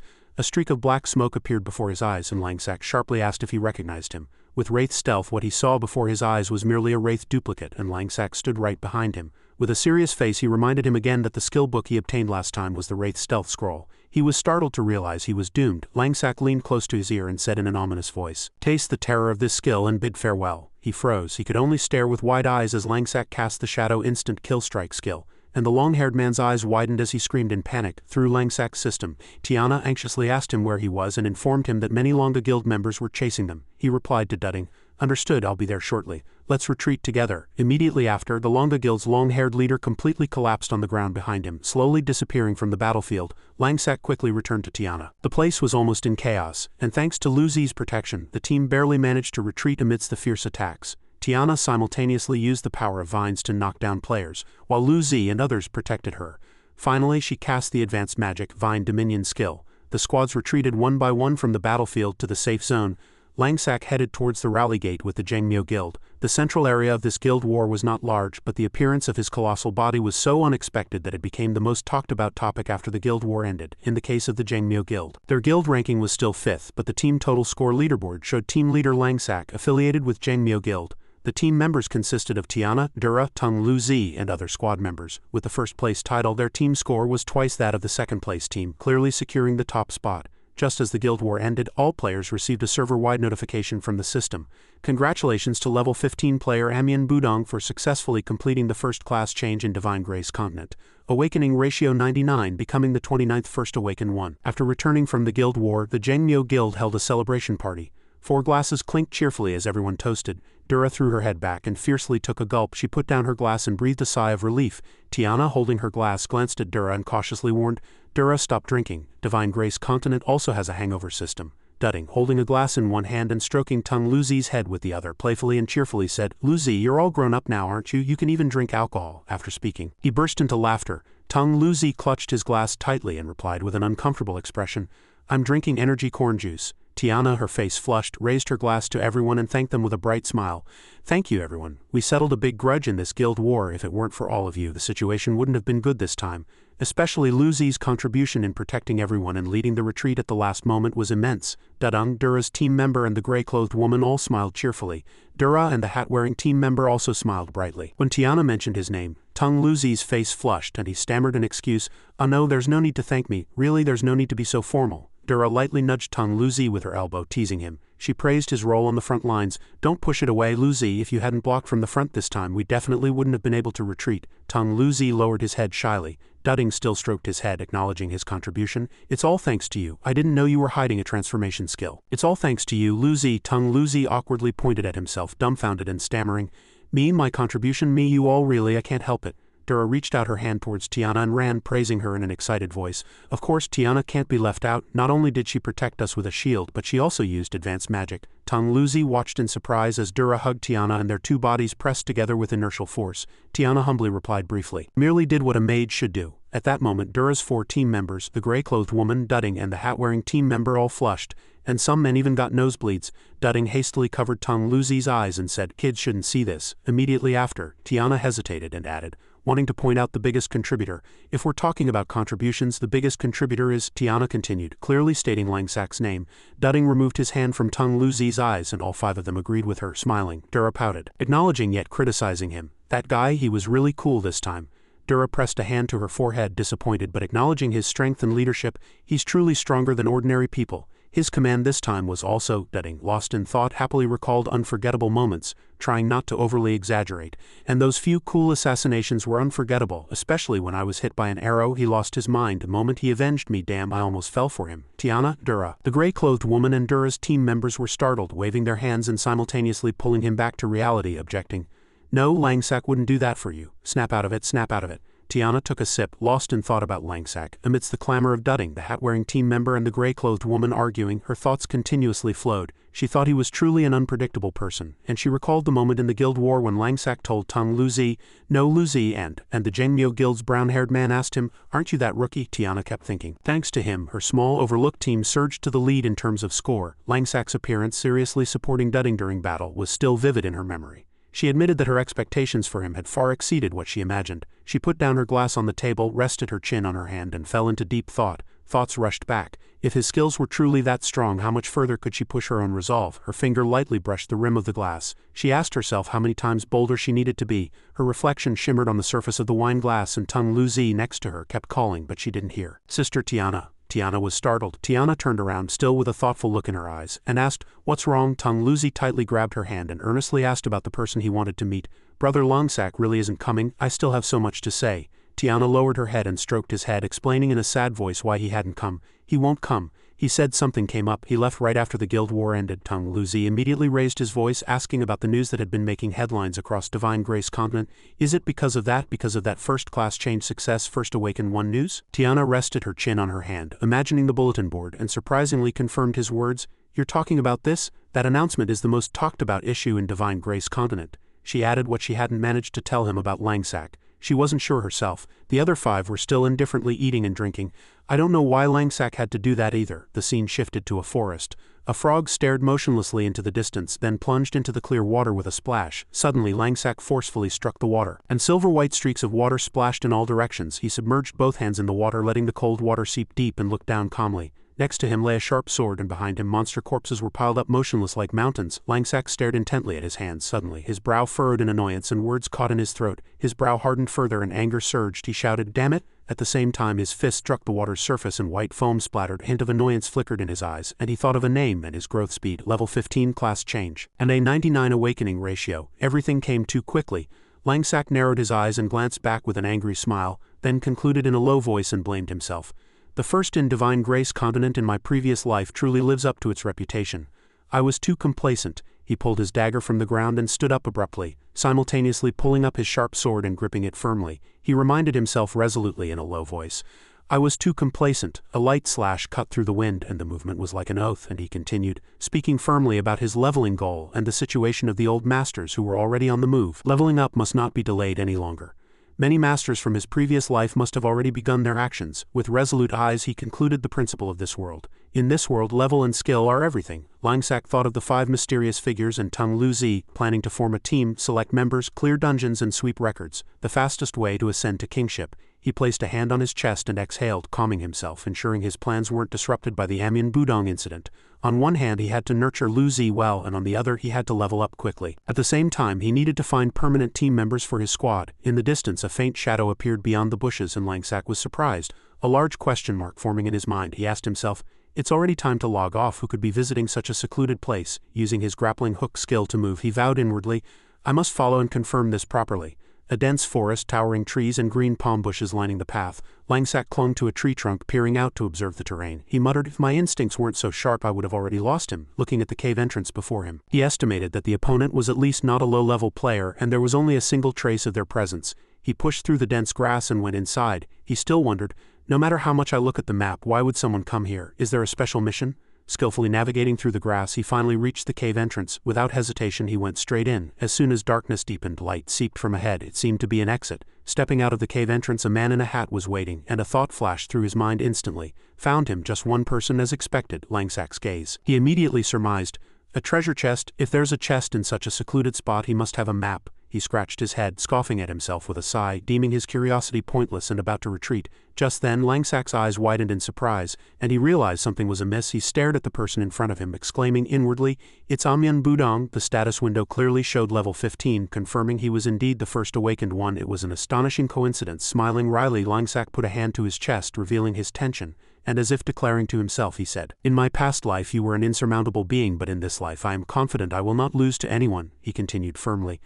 A streak of black smoke appeared before his eyes, and Langsack sharply asked if he recognized him. With Wraith stealth, what he saw before his eyes was merely a Wraith duplicate, and Langsack stood right behind him. With a serious face, he reminded him again that the skill book he obtained last time was the Wraith stealth scroll. He was startled to realize he was doomed. Langsack leaned close to his ear and said in an ominous voice, "Taste the terror of this skill and bid farewell." He froze. He could only stare with wide eyes as Langsack cast the Shadow Instant Kill Strike skill, and the long-haired man's eyes widened as he screamed in panic. Through Langsack's system, Tiana anxiously asked him where he was and informed him that many Longa Guild members were chasing them. He replied to Dudding, "Understood, I'll be there shortly. Let's retreat together." Immediately after, the Longa Guild's long-haired leader completely collapsed on the ground behind him, slowly disappearing from the battlefield. Langsack quickly returned to Tiana. The place was almost in chaos, and thanks to Luzi's protection, the team barely managed to retreat amidst the fierce attacks. Tiana simultaneously used the power of vines to knock down players, while Luzi and others protected her. Finally, she cast the advanced magic Vine Dominion skill. The squads retreated one by one from the battlefield to the safe zone. Langsack headed towards the rally gate with the Jangmyo Guild. The central area of this guild war was not large, but the appearance of his colossal body was so unexpected that it became the most talked about topic after the guild war ended. In the case of the Jangmyo Guild, their guild ranking was still 5th, but the team total score leaderboard showed team leader Langsack affiliated with Jangmyo Guild. The team members consisted of Tiana, Dura, Tung Luzi, and other squad members. With the first place title, their team score was twice that of the second place team, clearly securing the top spot. Just as the guild war ended, all players received a server-wide notification from the system. Congratulations to level 15 player Amian Budong for successfully completing the first class change in Divine Grace Continent. Awakening ratio 99, becoming the 29th First Awakened one. After returning from the guild war, the Jangmyo Guild held a celebration party. 4 glasses clinked cheerfully as everyone toasted. Dura threw her head back and fiercely took a gulp. She put down her glass and breathed a sigh of relief. Tiana, holding her glass, glanced at Dura and cautiously warned, "Dura, stop drinking. Divine Grace Continent also has a hangover system." Dudding, holding a glass in one hand and stroking Tung Luzi's head with the other, playfully and cheerfully said, "Luzi, you're all grown up now, aren't you? You can even drink alcohol." After speaking, he burst into laughter. Tung Luzi clutched his glass tightly and replied with an uncomfortable expression, "I'm drinking energy corn juice." Tiana, her face flushed, raised her glass to everyone and thanked them with a bright smile. "Thank you, everyone. We settled a big grudge in this guild war. If it weren't for all of you, the situation wouldn't have been good this time. Especially Lu Zi's contribution in protecting everyone and leading the retreat at the last moment was immense." Dadang, Dura's team member, and the gray-clothed woman all smiled cheerfully. Dura and the hat-wearing team member also smiled brightly. When Tiana mentioned his name, Tung Lu Zi's face flushed and he stammered an excuse. "Oh no, there's no need to thank me. Really, there's no need to be so formal." Dura lightly nudged Tung Lu Zi with her elbow, teasing him. She praised his role on the front lines. "Don't push it away, Lu Zi. If you hadn't blocked from the front this time, we definitely wouldn't have been able to retreat." Tung Lu Zi lowered his head shyly. Dudding still stroked his head, acknowledging his contribution. "It's all thanks to you. I didn't know you were hiding a transformation skill." "It's all thanks to you, Lu Zi." Tung Lu Zi awkwardly pointed at himself, dumbfounded and stammering. "Me, my contribution, me, you all really, I can't help it." Dura reached out her hand towards Tiana and ran, praising her in an excited voice. "Of course, Tiana can't be left out. Not only did she protect us with a shield, but she also used advanced magic." Tung Lu Zi watched in surprise as Dura hugged Tiana and their two bodies pressed together with inertial force. Tiana humbly replied briefly, "Merely did what a maid should do." At that moment, Dura's 4 team members, the gray-clothed woman, Dudding, and the hat-wearing team member all flushed, and some men even got nosebleeds. Dudding hastily covered Tung Lu Zi's eyes and said, "Kids shouldn't see this." Immediately after, Tiana hesitated and added, wanting to point out the biggest contributor. "If we're talking about contributions, the biggest contributor is," Tiana continued, clearly stating Langsak's name. Dudding removed his hand from Tung Lu Zi's eyes and all 5 of them agreed with her, smiling. Dura pouted, acknowledging yet criticizing him. "That guy, he was really cool this time." Dura pressed a hand to her forehead, disappointed but acknowledging his strength and leadership. "He's truly stronger than ordinary people." His command this time was also, Dudding, lost in thought, happily recalled unforgettable moments, trying not to overly exaggerate. "And those few cool assassinations were unforgettable, especially when I was hit by an arrow. He lost his mind the moment he avenged me. Damn, I almost fell for him." Tiana, Dura. The gray-clothed woman and Dura's team members were startled, waving their hands and simultaneously pulling him back to reality, objecting. "No, Langsak wouldn't do that for you. Snap out of it, snap out of it." Tiana took a sip, lost in thought about Langsak. Amidst the clamor of Dudding, the hat-wearing team member and the gray-clothed woman arguing, her thoughts continuously flowed. She thought he was truly an unpredictable person, and she recalled the moment in the guild war when Langsak told Tung Lu Zi, "No, Lu Zi," and the Jengmyo Guild's brown-haired man asked him, "Aren't you that rookie?" Tiana kept thinking. Thanks to him, her small, overlooked team surged to the lead in terms of score. Langsak's appearance, seriously supporting Dudding during battle, was still vivid in her memory. She admitted that her expectations for him had far exceeded what she imagined. She put down her glass on the table, rested her chin on her hand, and fell into deep thought. Thoughts rushed back. If his skills were truly that strong, how much further could she push her own resolve? Her finger lightly brushed the rim of the glass. She asked herself how many times bolder she needed to be. Her reflection shimmered on the surface of the wine glass, and Tung Lu Zi next to her kept calling, but she didn't hear. "Sister Tiana." Tiana was startled. Tiana turned around, still with a thoughtful look in her eyes, and asked, "What's wrong?" Tung Lu Zi tightly grabbed her hand and earnestly asked about the person he wanted to meet. "Brother Langsak really isn't coming. I still have so much to say." Tiana lowered her head and stroked his head, explaining in a sad voice why he hadn't come. "He won't come. He said something came up. He left right after the guild war ended." Tung Lu Zi immediately raised his voice, asking about the news that had been making headlines across Divine Grace continent. "Is it because of that first-class change success First Awaken 1 news?" Tiana rested her chin on her hand, imagining the bulletin board, and surprisingly confirmed his words. "You're talking about this? That announcement is the most talked-about issue in Divine Grace continent." She added what she hadn't managed to tell him about Langsak. She wasn't sure herself. The other 5 were still indifferently eating and drinking. "I don't know why Langsak had to do that either." The scene shifted to a forest. A frog stared motionlessly into the distance, then plunged into the clear water with a splash. Suddenly Langsak forcefully struck the water, and silver-white streaks of water splashed in all directions. He submerged both hands in the water, letting the cold water seep deep, and looked down calmly. Next to him lay a sharp sword, and behind him monster corpses were piled up motionless like mountains. Langsak stared intently at his hands. Suddenly, his brow furrowed in annoyance and words caught in his throat. His brow hardened further and anger surged. He shouted, "Damn it!" At the same time, his fist struck the water's surface and white foam splattered. A hint of annoyance flickered in his eyes, and he thought of a name and his growth speed, level 15 class change, and a 99 awakening ratio. Everything came too quickly. Langsak narrowed his eyes and glanced back with an angry smile, then concluded in a low voice and blamed himself. "The first in Divine Grace continent in my previous life truly lives up to its reputation. I was too complacent." He pulled his dagger from the ground and stood up abruptly, simultaneously pulling up his sharp sword and gripping it firmly. He reminded himself resolutely in a low voice. "I was too complacent." A light slash cut through the wind, and the movement was like an oath, and he continued, speaking firmly about his leveling goal and the situation of the old masters who were already on the move. Leveling up must not be delayed any longer. Many masters from his previous life must have already begun their actions. With resolute eyes he concluded the principle of this world. In this world, level and skill are everything. Langsak thought of the 5 mysterious figures and Tung Lu Zi, planning to form a team, select members, clear dungeons and sweep records, the fastest way to ascend to kingship. He placed a hand on his chest and exhaled, calming himself, ensuring his plans weren't disrupted by the Amiens Budong incident. On one hand he had to nurture Lu Zi well, and on the other he had to level up quickly. At the same time he needed to find permanent team members for his squad. In the distance a faint shadow appeared beyond the bushes and Langsak was surprised, a large question mark forming in his mind. He asked himself, "It's already time to log off. Who could be visiting such a secluded place?" Using his grappling hook skill to move, he vowed inwardly, "I must follow and confirm this properly." A dense forest, towering trees and green palm bushes lining the path. Langsak clung to a tree trunk, peering out to observe the terrain. He muttered, "If my instincts weren't so sharp I would have already lost him," looking at the cave entrance before him. He estimated that the opponent was at least not a low-level player, and there was only a single trace of their presence. He pushed through the dense grass and went inside. He still wondered, "No matter how much I look at the map, why would someone come here? Is there a special mission?" Skillfully navigating through the grass, he finally reached the cave entrance. Without hesitation he went straight in. As soon as darkness deepened, light seeped from ahead. It seemed to be an exit. Stepping out of the cave entrance, a man in a hat was waiting, and a thought flashed through his mind instantly. Found him, just one person as expected. Langsak's gaze. He immediately surmised, "A treasure chest. If there's a chest in such a secluded spot he must have a map." He scratched his head, scoffing at himself with a sigh, deeming his curiosity pointless and about to retreat. Just then Langsak's eyes widened in surprise, and he realized something was amiss. He stared at the person in front of him, exclaiming inwardly, "It's Amiens Budong." The status window clearly showed level 15, confirming he was indeed the first awakened one. It was an astonishing coincidence. Smiling wryly, Langsak put a hand to his chest, revealing his tension, and as if declaring to himself he said, "In my past life you were an insurmountable being, but in this life I am confident I will not lose to anyone." He continued firmly,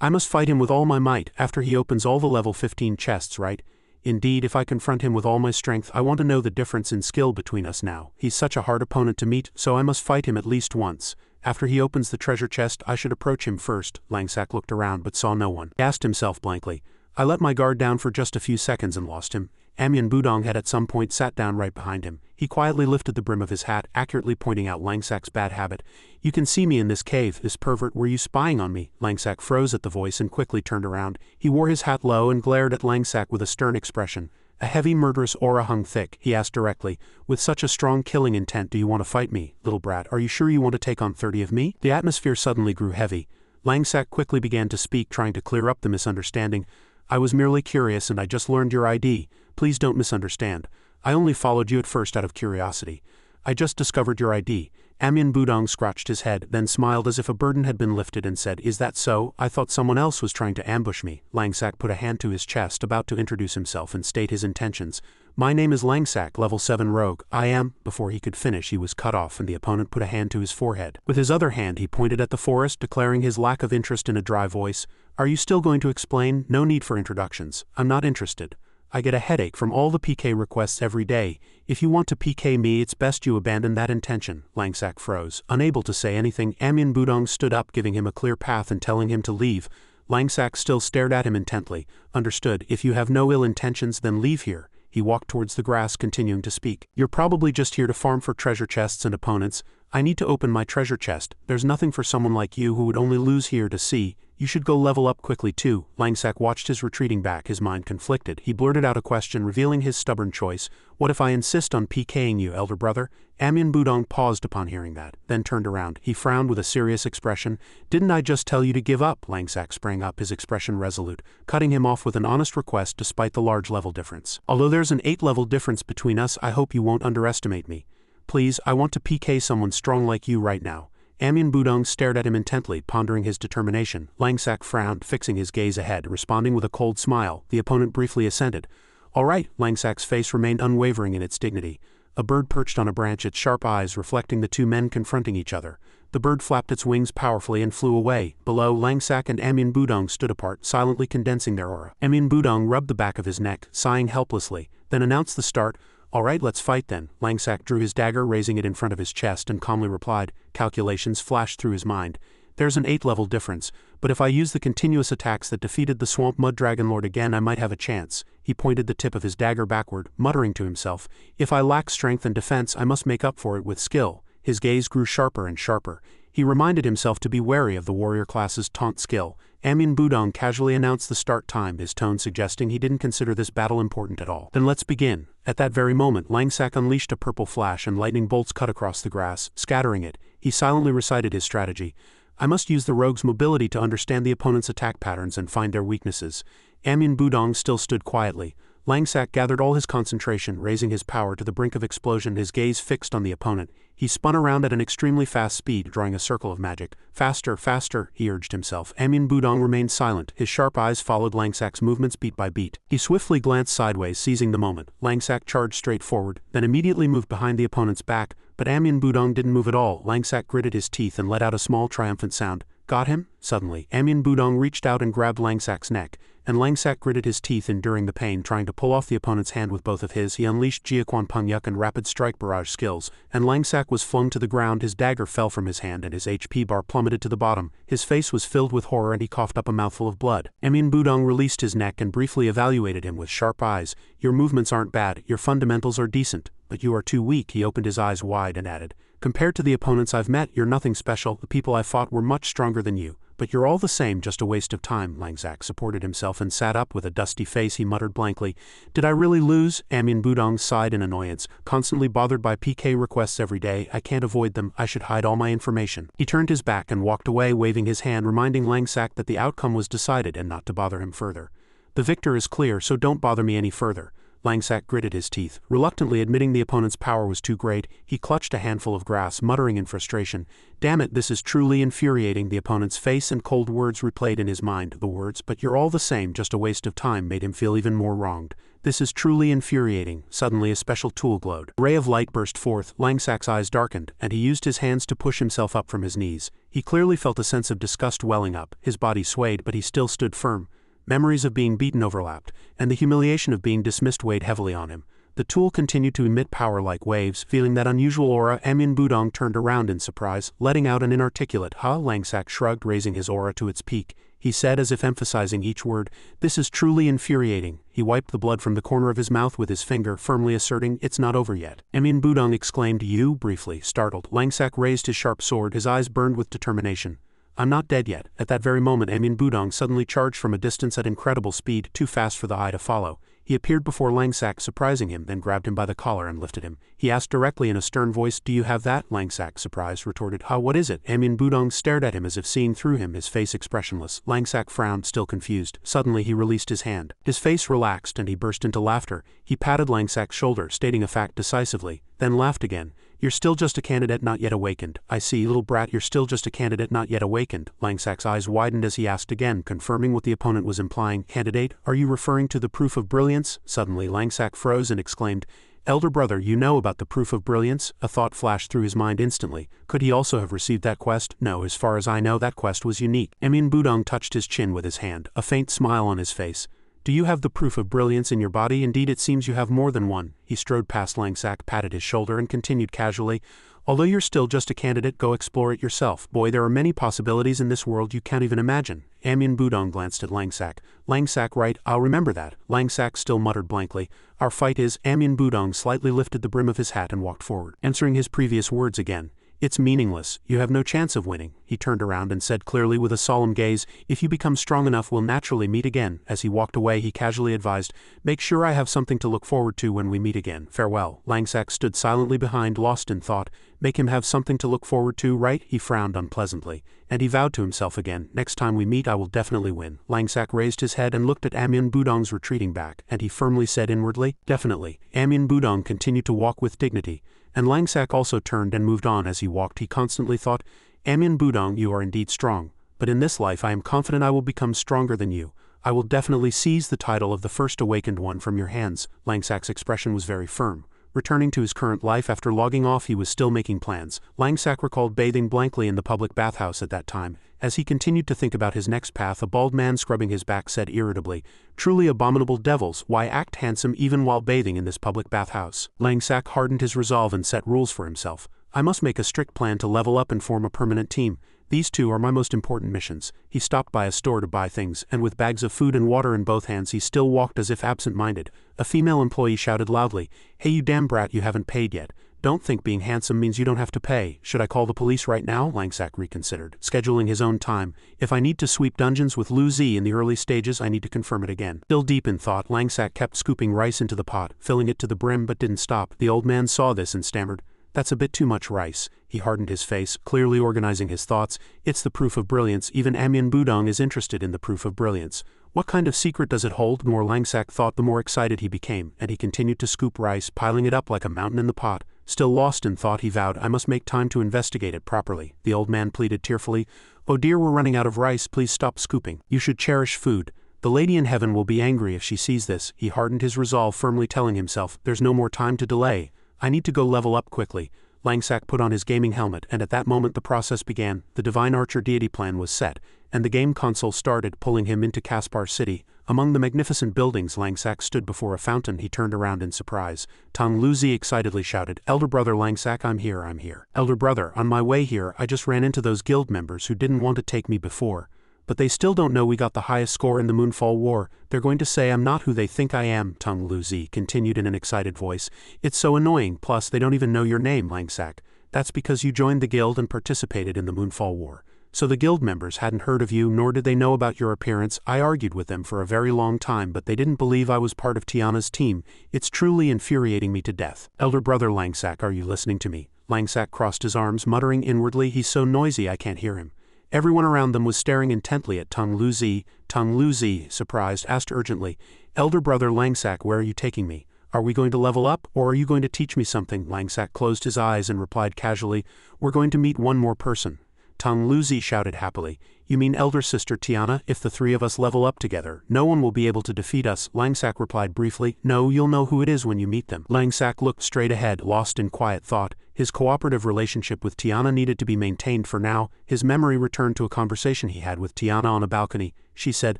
"I must fight him with all my might, after he opens all the level 15 chests, right? Indeed, if I confront him with all my strength, I want to know the difference in skill between us now. He's such a hard opponent to meet, so I must fight him at least once. After he opens the treasure chest, I should approach him first." Langsak looked around but saw no one. He asked himself blankly, "I let my guard down for just a few seconds and lost him." Amiens Budong had at some point sat down right behind him. He quietly lifted the brim of his hat, accurately pointing out Langsak's bad habit. "You can see me in this cave. This pervert, were you spying on me?" Langsak froze at the voice and quickly turned around. He wore his hat low and glared at Langsak with a stern expression. A heavy murderous aura hung thick. He asked directly, "With such a strong killing intent, do you want to fight me? Little brat, are you sure you want to take on 30 of me?" The atmosphere suddenly grew heavy. Langsak quickly began to speak, trying to clear up the misunderstanding. "I was merely curious and I just learned your ID. Please don't misunderstand. I only followed you at first out of curiosity. I just discovered your ID." Amiens Budong scratched his head, then smiled as if a burden had been lifted and said, "Is that so? I thought someone else was trying to ambush me." Langsak put a hand to his chest, about to introduce himself and state his intentions. "My name is Langsak, level 7 rogue. I am—" Before he could finish he was cut off and the opponent put a hand to his forehead. With his other hand he pointed at the forest, declaring his lack of interest in a dry voice. "Are you still going to explain? No need for introductions. I'm not interested. I get a headache from all the PK requests every day. If you want to PK me, it's best you abandon that intention." Langsak froze. Unable to say anything, Amiens Budong stood up, giving him a clear path and telling him to leave. Langsak still stared at him intently. "Understood. If you have no ill intentions, then leave here." He walked towards the grass, continuing to speak. "You're probably just here to farm for treasure chests and opponents. I need to open my treasure chest. There's nothing for someone like you who would only lose here to see. You should go level up quickly too." Langsak watched his retreating back, his mind conflicted. He blurted out a question, revealing his stubborn choice. "What if I insist on PKing you, elder brother?" Amiens Budong paused upon hearing that, then turned around. He frowned with a serious expression. "Didn't I just tell you to give up?" Langsak sprang up, his expression resolute, cutting him off with an honest request despite the large level difference. "Although there's an 8-level difference between us, I hope you won't underestimate me. Please, I want to PK someone strong like you right now." Amiens Budong stared at him intently, pondering his determination. Langsak frowned, fixing his gaze ahead, responding with a cold smile. The opponent briefly assented. "All right." Langsak's face remained unwavering in its dignity. A bird perched on a branch, its sharp eyes reflecting the two men confronting each other. The bird flapped its wings powerfully and flew away. Below, Langsak and Amiens Budong stood apart, silently condensing their aura. Amiens Budong rubbed the back of his neck, sighing helplessly, then announced the start. "All right, let's fight then." Langsak drew his dagger, raising it in front of his chest, and calmly replied. Calculations flashed through his mind. "There's an 8-level difference, but if I use the continuous attacks that defeated the Swamp Mud Dragon Lord again, I might have a chance." He pointed the tip of his dagger backward, muttering to himself, "If I lack strength and defense, I must make up for it with skill." His gaze grew sharper and sharper. He reminded himself to be wary of the warrior class's taunt skill. Amyun Budong casually announced the start time, his tone suggesting he didn't consider this battle important at all. Then let's begin. At that very moment, Langsak unleashed a purple flash and lightning bolts cut across the grass, scattering it. He silently recited his strategy. I must use the rogue's mobility to understand the opponent's attack patterns and find their weaknesses. Amyun Budong still stood quietly. Langsak gathered all his concentration, raising his power to the brink of explosion, his gaze fixed on the opponent. He spun around at an extremely fast speed, drawing a circle of magic. Faster, faster, he urged himself. Amyun Budong remained silent. His sharp eyes followed Langsak's movements beat by beat. He swiftly glanced sideways, seizing the moment. Langsak charged straight forward, then immediately moved behind the opponent's back, but Amyun Budong didn't move at all. Langsak gritted his teeth and let out a small triumphant sound. Got him? Suddenly, Amyun Budong reached out and grabbed Langsak's neck, and Langsak gritted his teeth, enduring the pain, trying to pull off the opponent's hand with both of his. He unleashed Jiaquan Pangyuk and rapid strike barrage skills, and Langsak was flung to the ground. His dagger fell from his hand and his HP bar plummeted to the bottom. His face was filled with horror and he coughed up a mouthful of blood. Amyun Budong released his neck and briefly evaluated him with sharp eyes. Your movements aren't bad, your fundamentals are decent, but you are too weak. He opened his eyes wide and added, compared to the opponents I've met, you're nothing special. The people I fought were much stronger than you. But you're all the same, just a waste of time. Langsak supported himself and sat up with a dusty face. He muttered blankly, did I really lose? Amyun Budong sighed in annoyance. Constantly bothered by PK requests every day, I can't avoid them, I should hide all my information. He turned his back and walked away, waving his hand, reminding Langsak that the outcome was decided and not to bother him further. The victor is clear, so don't bother me any further. Langsak gritted his teeth, reluctantly admitting the opponent's power was too great. He clutched a handful of grass, muttering in frustration, damn it, this is truly infuriating. The opponent's face and cold words replayed in his mind. The words, but you're all the same, just a waste of time, made him feel even more wronged. This is truly infuriating. Suddenly a special tool glowed. A ray of light burst forth. Langsak's eyes darkened, and he used his hands to push himself up from his knees. He clearly felt a sense of disgust welling up. His body swayed, but he still stood firm. Memories of being beaten overlapped, and the humiliation of being dismissed weighed heavily on him. The tool continued to emit power like waves. Feeling that unusual aura, Amyun Budong turned around in surprise, letting out an inarticulate "huh?" Langsak shrugged, raising his aura to its peak. He said, as if emphasizing each word, this is truly infuriating. He wiped the blood from the corner of his mouth with his finger, firmly asserting, it's not over yet. Amyun Budong exclaimed, you? Briefly, startled, Langsak raised his sharp sword, his eyes burned with determination. I'm not dead yet. At that very moment, Amyun Budong suddenly charged from a distance at incredible speed, too fast for the eye to follow. He appeared before Langsak, surprising him, then grabbed him by the collar and lifted him. He asked directly in a stern voice, do you have that? Langsak, surprised, retorted, what is it? Amyun Budong stared at him as if seeing through him, his face expressionless. Langsak frowned, still confused. Suddenly he released his hand. His face relaxed and he burst into laughter. He patted Langsak's shoulder, stating a fact decisively, then laughed again. You're still just a candidate not yet awakened. I see, little brat, you're still just a candidate not yet awakened. Langsak's eyes widened as he asked again, confirming what the opponent was implying. Candidate? Are you referring to the proof of brilliance? Suddenly Langsak froze and exclaimed, Elder brother, you know about the proof of brilliance? A thought flashed through his mind instantly. Could he also have received that quest? No, as far as I know, that quest was unique. Amyun Budong touched his chin with his hand, a faint smile on his face. Do you have the proof of brilliance in your body? Indeed, it seems you have more than one. He strode past Langsak, patted his shoulder, and continued casually, although you're still just a candidate, go explore it yourself. Boy, there are many possibilities in this world you can't even imagine. Amyun Budong glanced at Langsak. Langsak, right, I'll remember that. Langsak still muttered blankly. Our fight is... Amyun Budong slightly lifted the brim of his hat and walked forward, answering his previous words again. It's meaningless. You have no chance of winning. He turned around and said clearly with a solemn gaze, if you become strong enough, we'll naturally meet again. As he walked away, he casually advised, make sure I have something to look forward to when we meet again. Farewell. Langsak stood silently behind, lost in thought. Make him have something to look forward to, right? He frowned unpleasantly, and he vowed to himself again, next time we meet I will definitely win. Langsak raised his head and looked at Amyun Budong's retreating back, and he firmly said inwardly, definitely. Amyun Budong continued to walk with dignity, and Langsak also turned and moved on. As he walked, he constantly thought, Amyun Budong, you are indeed strong, but in this life I am confident I will become stronger than you. I will definitely seize the title of the first awakened one from your hands. Langsak's expression was very firm. Returning to his current life after logging off, he was still making plans. Langsak recalled bathing blankly in the public bathhouse at that time. As he continued to think about his next path, a bald man scrubbing his back said irritably, truly abominable devils, why act handsome even while bathing in this public bathhouse? Langsak hardened his resolve and set rules for himself. I must make a strict plan to level up and form a permanent team. These two are my most important missions. He stopped by a store to buy things, and with bags of food and water in both hands he still walked as if absent-minded. A female employee shouted loudly, hey you damn brat, you haven't paid yet. Don't think being handsome means you don't have to pay. Should I call the police right now? Langsak reconsidered, scheduling his own time. If I need to sweep dungeons with Lu Zi in the early stages, I need to confirm it again. Still deep in thought, Langsak kept scooping rice into the pot, filling it to the brim but didn't stop. The old man saw this and stammered, "That's a bit too much rice." He hardened his face, clearly organizing his thoughts. It's the proof of brilliance. Even Amyen Budong is interested in the proof of brilliance. What kind of secret does it hold? The more Langsak thought, the more excited he became, and he continued to scoop rice, piling it up like a mountain in the pot. Still lost in thought, he vowed, "I must make time to investigate it properly." The old man pleaded tearfully, "Oh dear, we're running out of rice. Please stop scooping. You should cherish food. The lady in heaven will be angry if she sees this." He hardened his resolve, firmly telling himself, "There's no more time to delay. I need to go level up quickly." Langsak put on his gaming helmet, and at that moment the process began. The Divine Archer deity plan was set, and the game console started, pulling him into Caspar City. Among the magnificent buildings, Langsak stood before a fountain. He turned around in surprise. Tang Luzi excitedly shouted, "Elder brother Langsak, I'm here, I'm here. Elder brother, on my way here, I just ran into those guild members who didn't want to take me before. But they still don't know we got the highest score in the Moonfall War. They're going to say I'm not who they think I am," Tang Luzi continued in an excited voice. "It's so annoying, plus they don't even know your name, Langsak. That's because you joined the guild and participated in the Moonfall War. So the guild members hadn't heard of you, nor did they know about your appearance. I argued with them for a very long time, but they didn't believe I was part of Tiana's team. It's truly infuriating me to death. Elder brother Langsak, are you listening to me?" Langsak crossed his arms, muttering inwardly, "He's so noisy I can't hear him." Everyone around them was staring intently at Tang Luzi. Tang Luzi, surprised, asked urgently, "Elder brother Langsak, where are you taking me? Are we going to level up, or are you going to teach me something?" Langsak closed his eyes and replied casually, "We're going to meet one more person." Tang Luzi shouted happily, "You mean elder sister Tiana? If the three of us level up together, no one will be able to defeat us." Langsak replied briefly, "No, you'll know who it is when you meet them." Langsak looked straight ahead, lost in quiet thought. His cooperative relationship with Tiana needed to be maintained for now. His memory returned to a conversation he had with Tiana on a balcony. She said,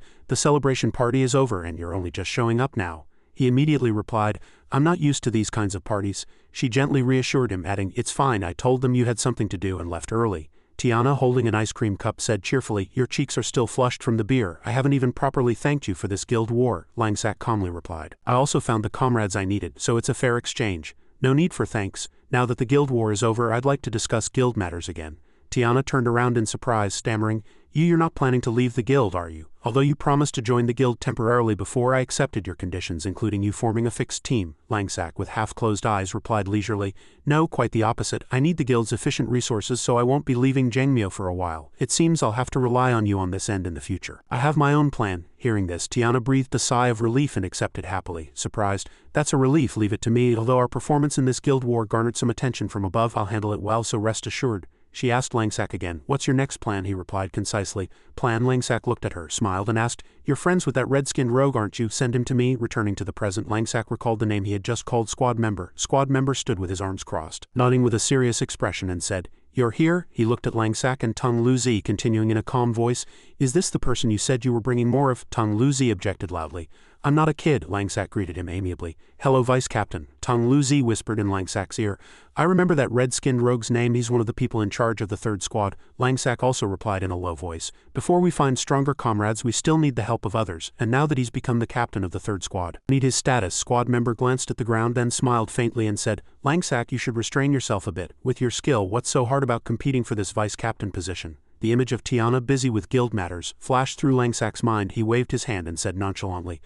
"The celebration party is over and you're only just showing up now." He immediately replied, "I'm not used to these kinds of parties." She gently reassured him, adding, "It's fine, I told them you had something to do and left early." Tiana, holding an ice cream cup, said cheerfully, "Your cheeks are still flushed from the beer. I haven't even properly thanked you for this guild war." Langsak calmly replied, "I also found the comrades I needed, so it's a fair exchange. No need for thanks. Now that the guild war is over, I'd like to discuss guild matters again." Tiana turned around in surprise, stammering, You're not planning to leave the guild, are you? Although you promised to join the guild temporarily before I accepted your conditions, including you forming a fixed team," Langsak, with half-closed eyes, replied leisurely. "No, quite the opposite. I need the guild's efficient resources, so I won't be leaving Jangmyo for a while. It seems I'll have to rely on you on this end in the future. I have my own plan." Hearing this, Tiana breathed a sigh of relief and accepted happily, surprised. "That's a relief, leave it to me. Although our performance in this guild war garnered some attention from above, I'll handle it well, so rest assured." She asked Langsak again, "What's your next plan?" He replied concisely, "Plan?" Langsak looked at her, smiled, and asked, "You're friends with that red-skinned rogue, aren't you? Send him to me." Returning to the present, Langsak recalled the name he had just called Squad Member. Squad Member stood with his arms crossed, nodding with a serious expression, and said, "You're here?" He looked at Langsak and Tang Luzi, continuing in a calm voice, "Is this the person you said you were bringing more of?" Tang Luzi objected loudly. "I'm not a kid," Langsak greeted him amiably. "Hello, Vice Captain." Tang Luzi whispered in Langsak's ear, "I remember that red-skinned rogue's name. He's one of the people in charge of the third squad." Langsak also replied in a low voice, "Before we find stronger comrades, we still need the help of others, and now that he's become the captain of the third squad, need his status." Squad Member glanced at the ground, then smiled faintly and said, "Langsak, you should restrain yourself a bit. With your skill, what's so hard about competing for this vice captain position?" The image of Tiana, busy with guild matters, flashed through Langsak's mind. He waved his hand and said nonchalantly,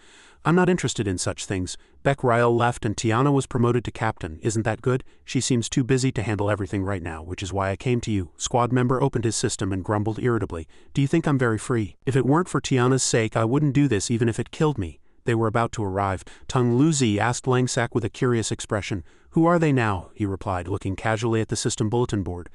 "I'm not interested in such things. Beck Ryle left and Tiana was promoted to captain. Isn't that good? She seems too busy to handle everything right now, which is why I came to you." Squad Member opened his system and grumbled irritably, "Do you think I'm very free? If it weren't for Tiana's sake, I wouldn't do this even if it killed me." They were about to arrive. Tang Luzi asked Langsak with a curious expression, "Who are they now?" He replied, looking casually at the system bulletin board.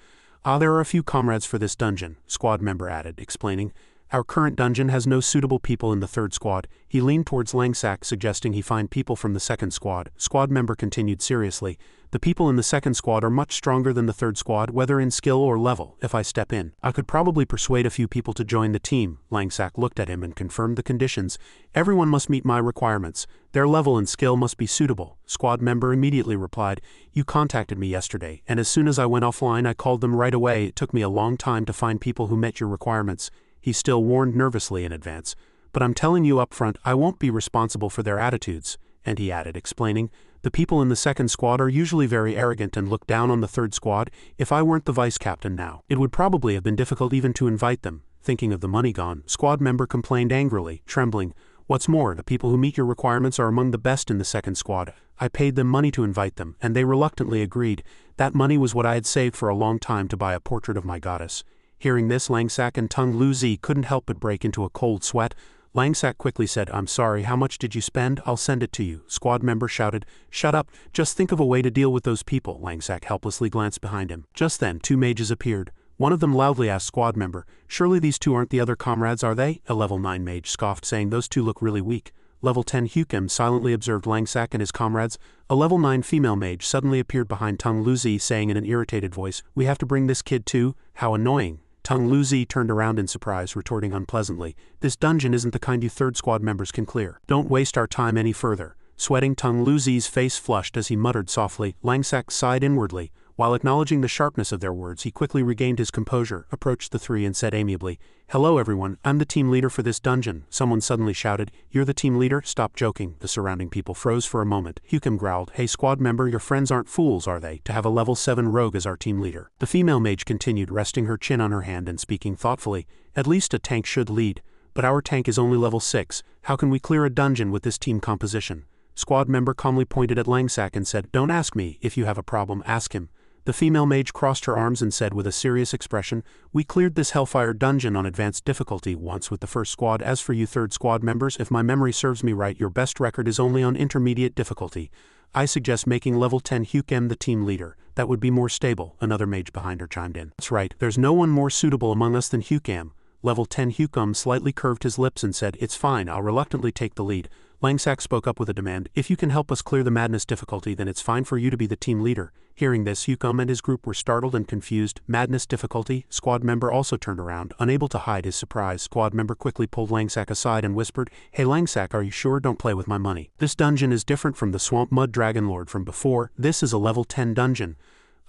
"Ah, there are a few comrades for this dungeon," Squad Member added, explaining. "Our current dungeon has no suitable people in the third squad." He leaned towards Langsak, suggesting he find people from the second squad. Squad Member continued seriously, "The people in the second squad are much stronger than the third squad, whether in skill or level. If I step in, I could probably persuade a few people to join the team." Langsak looked at him and confirmed the conditions. "Everyone must meet my requirements. Their level and skill must be suitable." Squad Member immediately replied, "You contacted me yesterday, and as soon as I went offline I called them right away. It took me a long time to find people who met your requirements." He still warned nervously in advance, "But I'm telling you up front, I won't be responsible for their attitudes." And he added, explaining, The people in the second squad are usually very arrogant and look down on the third squad. If I weren't the vice captain now, it would probably have been difficult even to invite them. Thinking of the money gone, squad member complained angrily, trembling. What's more, the people who meet your requirements are among the best in the second squad. I paid them money to invite them, and they reluctantly agreed. That money was what I had saved for a long time to buy a portrait of my goddess. Hearing this, Langsak and Tung Lu-zi couldn't help but break into a cold sweat. Langsak quickly said, "I'm sorry, how much did you spend? I'll send it to you." Squad member shouted, "Shut up, just think of a way to deal with those people." Langsak helplessly glanced behind him. Just then, two mages appeared. One of them loudly asked squad member, "Surely these two aren't the other comrades, are they?" A level 9 mage scoffed, saying, "Those two look really weak." Level 10 Hukim silently observed Langsak and his comrades. A level 9 female mage suddenly appeared behind Tung Lu-zi, saying in an irritated voice, "We have to bring this kid too? How annoying." Tung Lu-zi turned around in surprise, retorting unpleasantly, "This dungeon isn't the kind you third squad members can clear. Don't waste our time any further." Sweating, Tung Lu-zi's face flushed as he muttered softly. Langsak sighed inwardly. While acknowledging the sharpness of their words, he quickly regained his composure, approached the three and said amiably, "Hello everyone, I'm the team leader for this dungeon." Someone suddenly shouted, "You're the team leader? Stop joking." The surrounding people froze for a moment. Hukim growled, "Hey squad member, your friends aren't fools, are they, to have a level 7 rogue as our team leader?" The female mage continued, resting her chin on her hand and speaking thoughtfully, "At least a tank should lead. But our tank is only level 6, how can we clear a dungeon with this team composition?" Squad member calmly pointed at Langsak and said, "Don't ask me, if you have a problem, ask him." The female mage crossed her arms and said with a serious expression, "We cleared this Hellfire dungeon on advanced difficulty once with the first squad. As for you third squad members, if my memory serves me right, your best record is only on intermediate difficulty. I suggest making level 10 Hukim the team leader. That would be more stable." Another mage behind her chimed in. "That's right, there's no one more suitable among us than Hukim." Level 10 Hukim slightly curved his lips and said, "It's fine, I'll reluctantly take the lead." Langsak spoke up with a demand, "If you can help us clear the madness difficulty, then it's fine for you to be the team leader." Hearing this, Hukim and his group were startled and confused. Madness difficulty? Squad member also turned around, unable to hide his surprise. Squad member quickly pulled Langsak aside and whispered, "Hey Langsak, are you sure? Don't play with my money. This dungeon is different from the Swamp Mud Dragon Lord from before. This is a level 10 dungeon.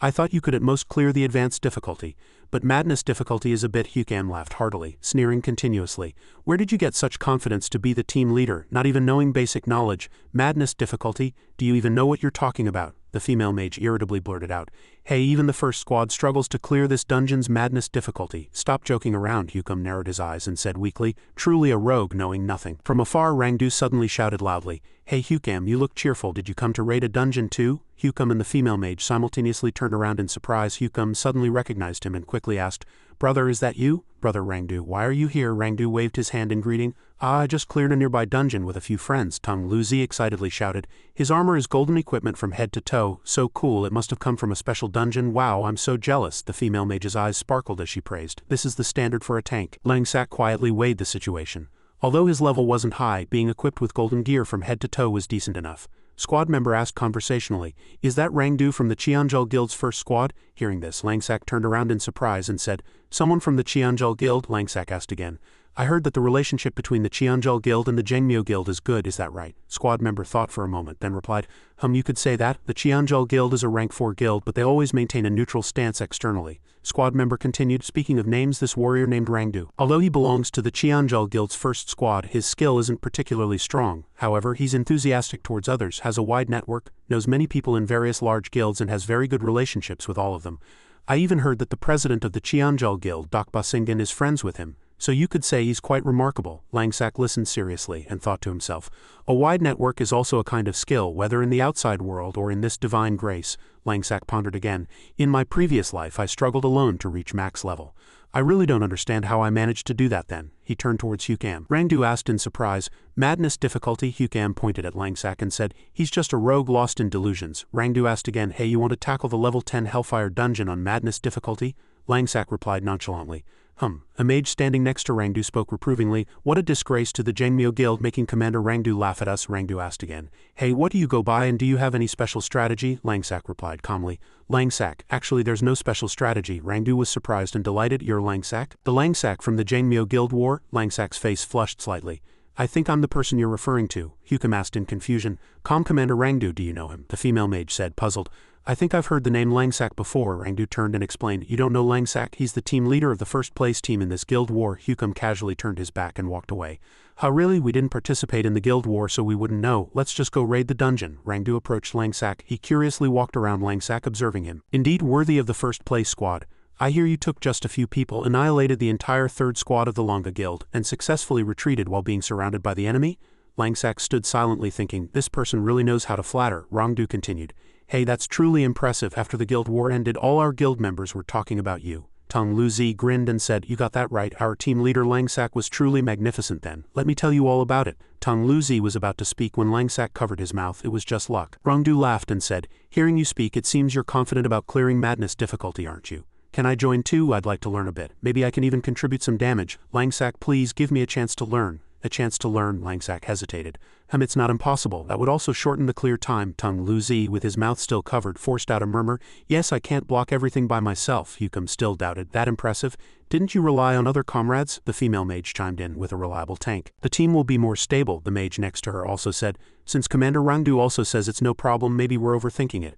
I thought you could at most clear the advanced difficulty, but madness difficulty is a bit." Hukim laughed heartily, sneering continuously. "Where did you get such confidence to be the team leader, not even knowing basic knowledge? Madness difficulty? Do you even know what you're talking about?" The female mage irritably blurted out, "Hey, even the first squad struggles to clear this dungeon's madness difficulty. Stop joking around." Hukim narrowed his eyes and said weakly, "Truly a rogue knowing nothing." From afar, Rangdu suddenly shouted loudly, "Hey Hukim, you look cheerful. Did you come to raid a dungeon too?" Hukim and the female mage simultaneously turned around in surprise. Hukim suddenly recognized him and quickly asked, "Brother, is that you?" "Brother Rangdu, why are you here?" Rangdu waved his hand in greeting. "Ah, I just cleared a nearby dungeon with a few friends," Tung Lu-zi excitedly shouted. "His armor is golden equipment from head to toe. So cool, it must have come from a special dungeon. Wow, I'm so jealous." The female mage's eyes sparkled as she praised. "This is the standard for a tank." Langsak quietly weighed the situation. Although his level wasn't high, being equipped with golden gear from head to toe was decent enough. Squad member asked conversationally, "Is that Rangdu from the Cheonjul Guild's first squad?" Hearing this, Langsak turned around in surprise and said, "Someone from the Cheonjul Guild?" Langsak asked again. "I heard that the relationship between the Cheonjul Guild and the Jengmyo Guild is good, is that right?" Squad member thought for a moment, then replied, You could say that. The Cheonjul Guild is a rank 4 guild, but they always maintain a neutral stance externally." Squad member continued, "Speaking of names, this warrior named Rangdu. Although he belongs to the Cheonjul Guild's first squad, his skill isn't particularly strong. However, he's enthusiastic towards others, has a wide network, knows many people in various large guilds and has very good relationships with all of them. I even heard that the president of the Cheonjul Guild, Dokba Singen, is friends with him. So you could say he's quite remarkable." Langsak listened seriously and thought to himself, "A wide network is also a kind of skill, whether in the outside world or in this divine grace." Langsak pondered again. "In my previous life I struggled alone to reach max level. I really don't understand how I managed to do that then." He turned towards Hukim. Rangdu asked in surprise, "Madness difficulty?" Hukim pointed at Langsak and said, "He's just a rogue lost in delusions." Rangdu asked again, "Hey, you want to tackle the level 10 Hellfire dungeon on madness difficulty?" Langsak replied nonchalantly, A mage standing next to Rangdu spoke reprovingly, "What a disgrace to the Jengmyo Guild making Commander Rangdu laugh at us." Rangdu asked again, "Hey, what do you go by and do you have any special strategy?" Langsak replied calmly, "Langsak, actually there's no special strategy." Rangdu was surprised and delighted. "You're Langsak?" "The Langsak from the Jengmyo Guild War?" Langsak's face flushed slightly. "I think I'm the person you're referring to," Hukim asked in confusion. Commander Rangdu, do you know him?" The female mage said, puzzled. I think I've heard the name Langsak before, Rangdu turned and explained. You don't know Langsak? He's the team leader of the first place team in this guild war. Hukum casually turned his back and walked away. How really? We didn't participate in the guild war so we wouldn't know. Let's just go raid the dungeon. Rangdu approached Langsak. He curiously walked around Langsak observing him. Indeed worthy of the first place squad. I hear you took just a few people, annihilated the entire third squad of the Longa Guild, and successfully retreated while being surrounded by the enemy? Langsak stood silently thinking, this person really knows how to flatter. Rangdu continued. Hey, that's truly impressive. After the guild war ended, all our guild members were talking about you. Tong Luzi grinned and said, you got that right. Our team leader Langsak was truly magnificent then. Let me tell you all about it. Tong Luzi was about to speak when Langsak covered his mouth. It was just luck. Rangdu laughed and said, hearing you speak, it seems you're confident about clearing madness difficulty, aren't you? Can I join too? I'd like to learn a bit. Maybe I can even contribute some damage. Langsak, please give me a chance to learn. A chance to learn, Langsak hesitated. It's not impossible. That would also shorten the clear time. Tung Luzi, with his mouth still covered, forced out a murmur. Yes, I can't block everything by myself. Hukum still doubted. That impressive? Didn't you rely on other comrades? The female mage chimed in with a reliable tank. The team will be more stable, the mage next to her also said. Since Commander Rangdu also says it's no problem, maybe we're overthinking it.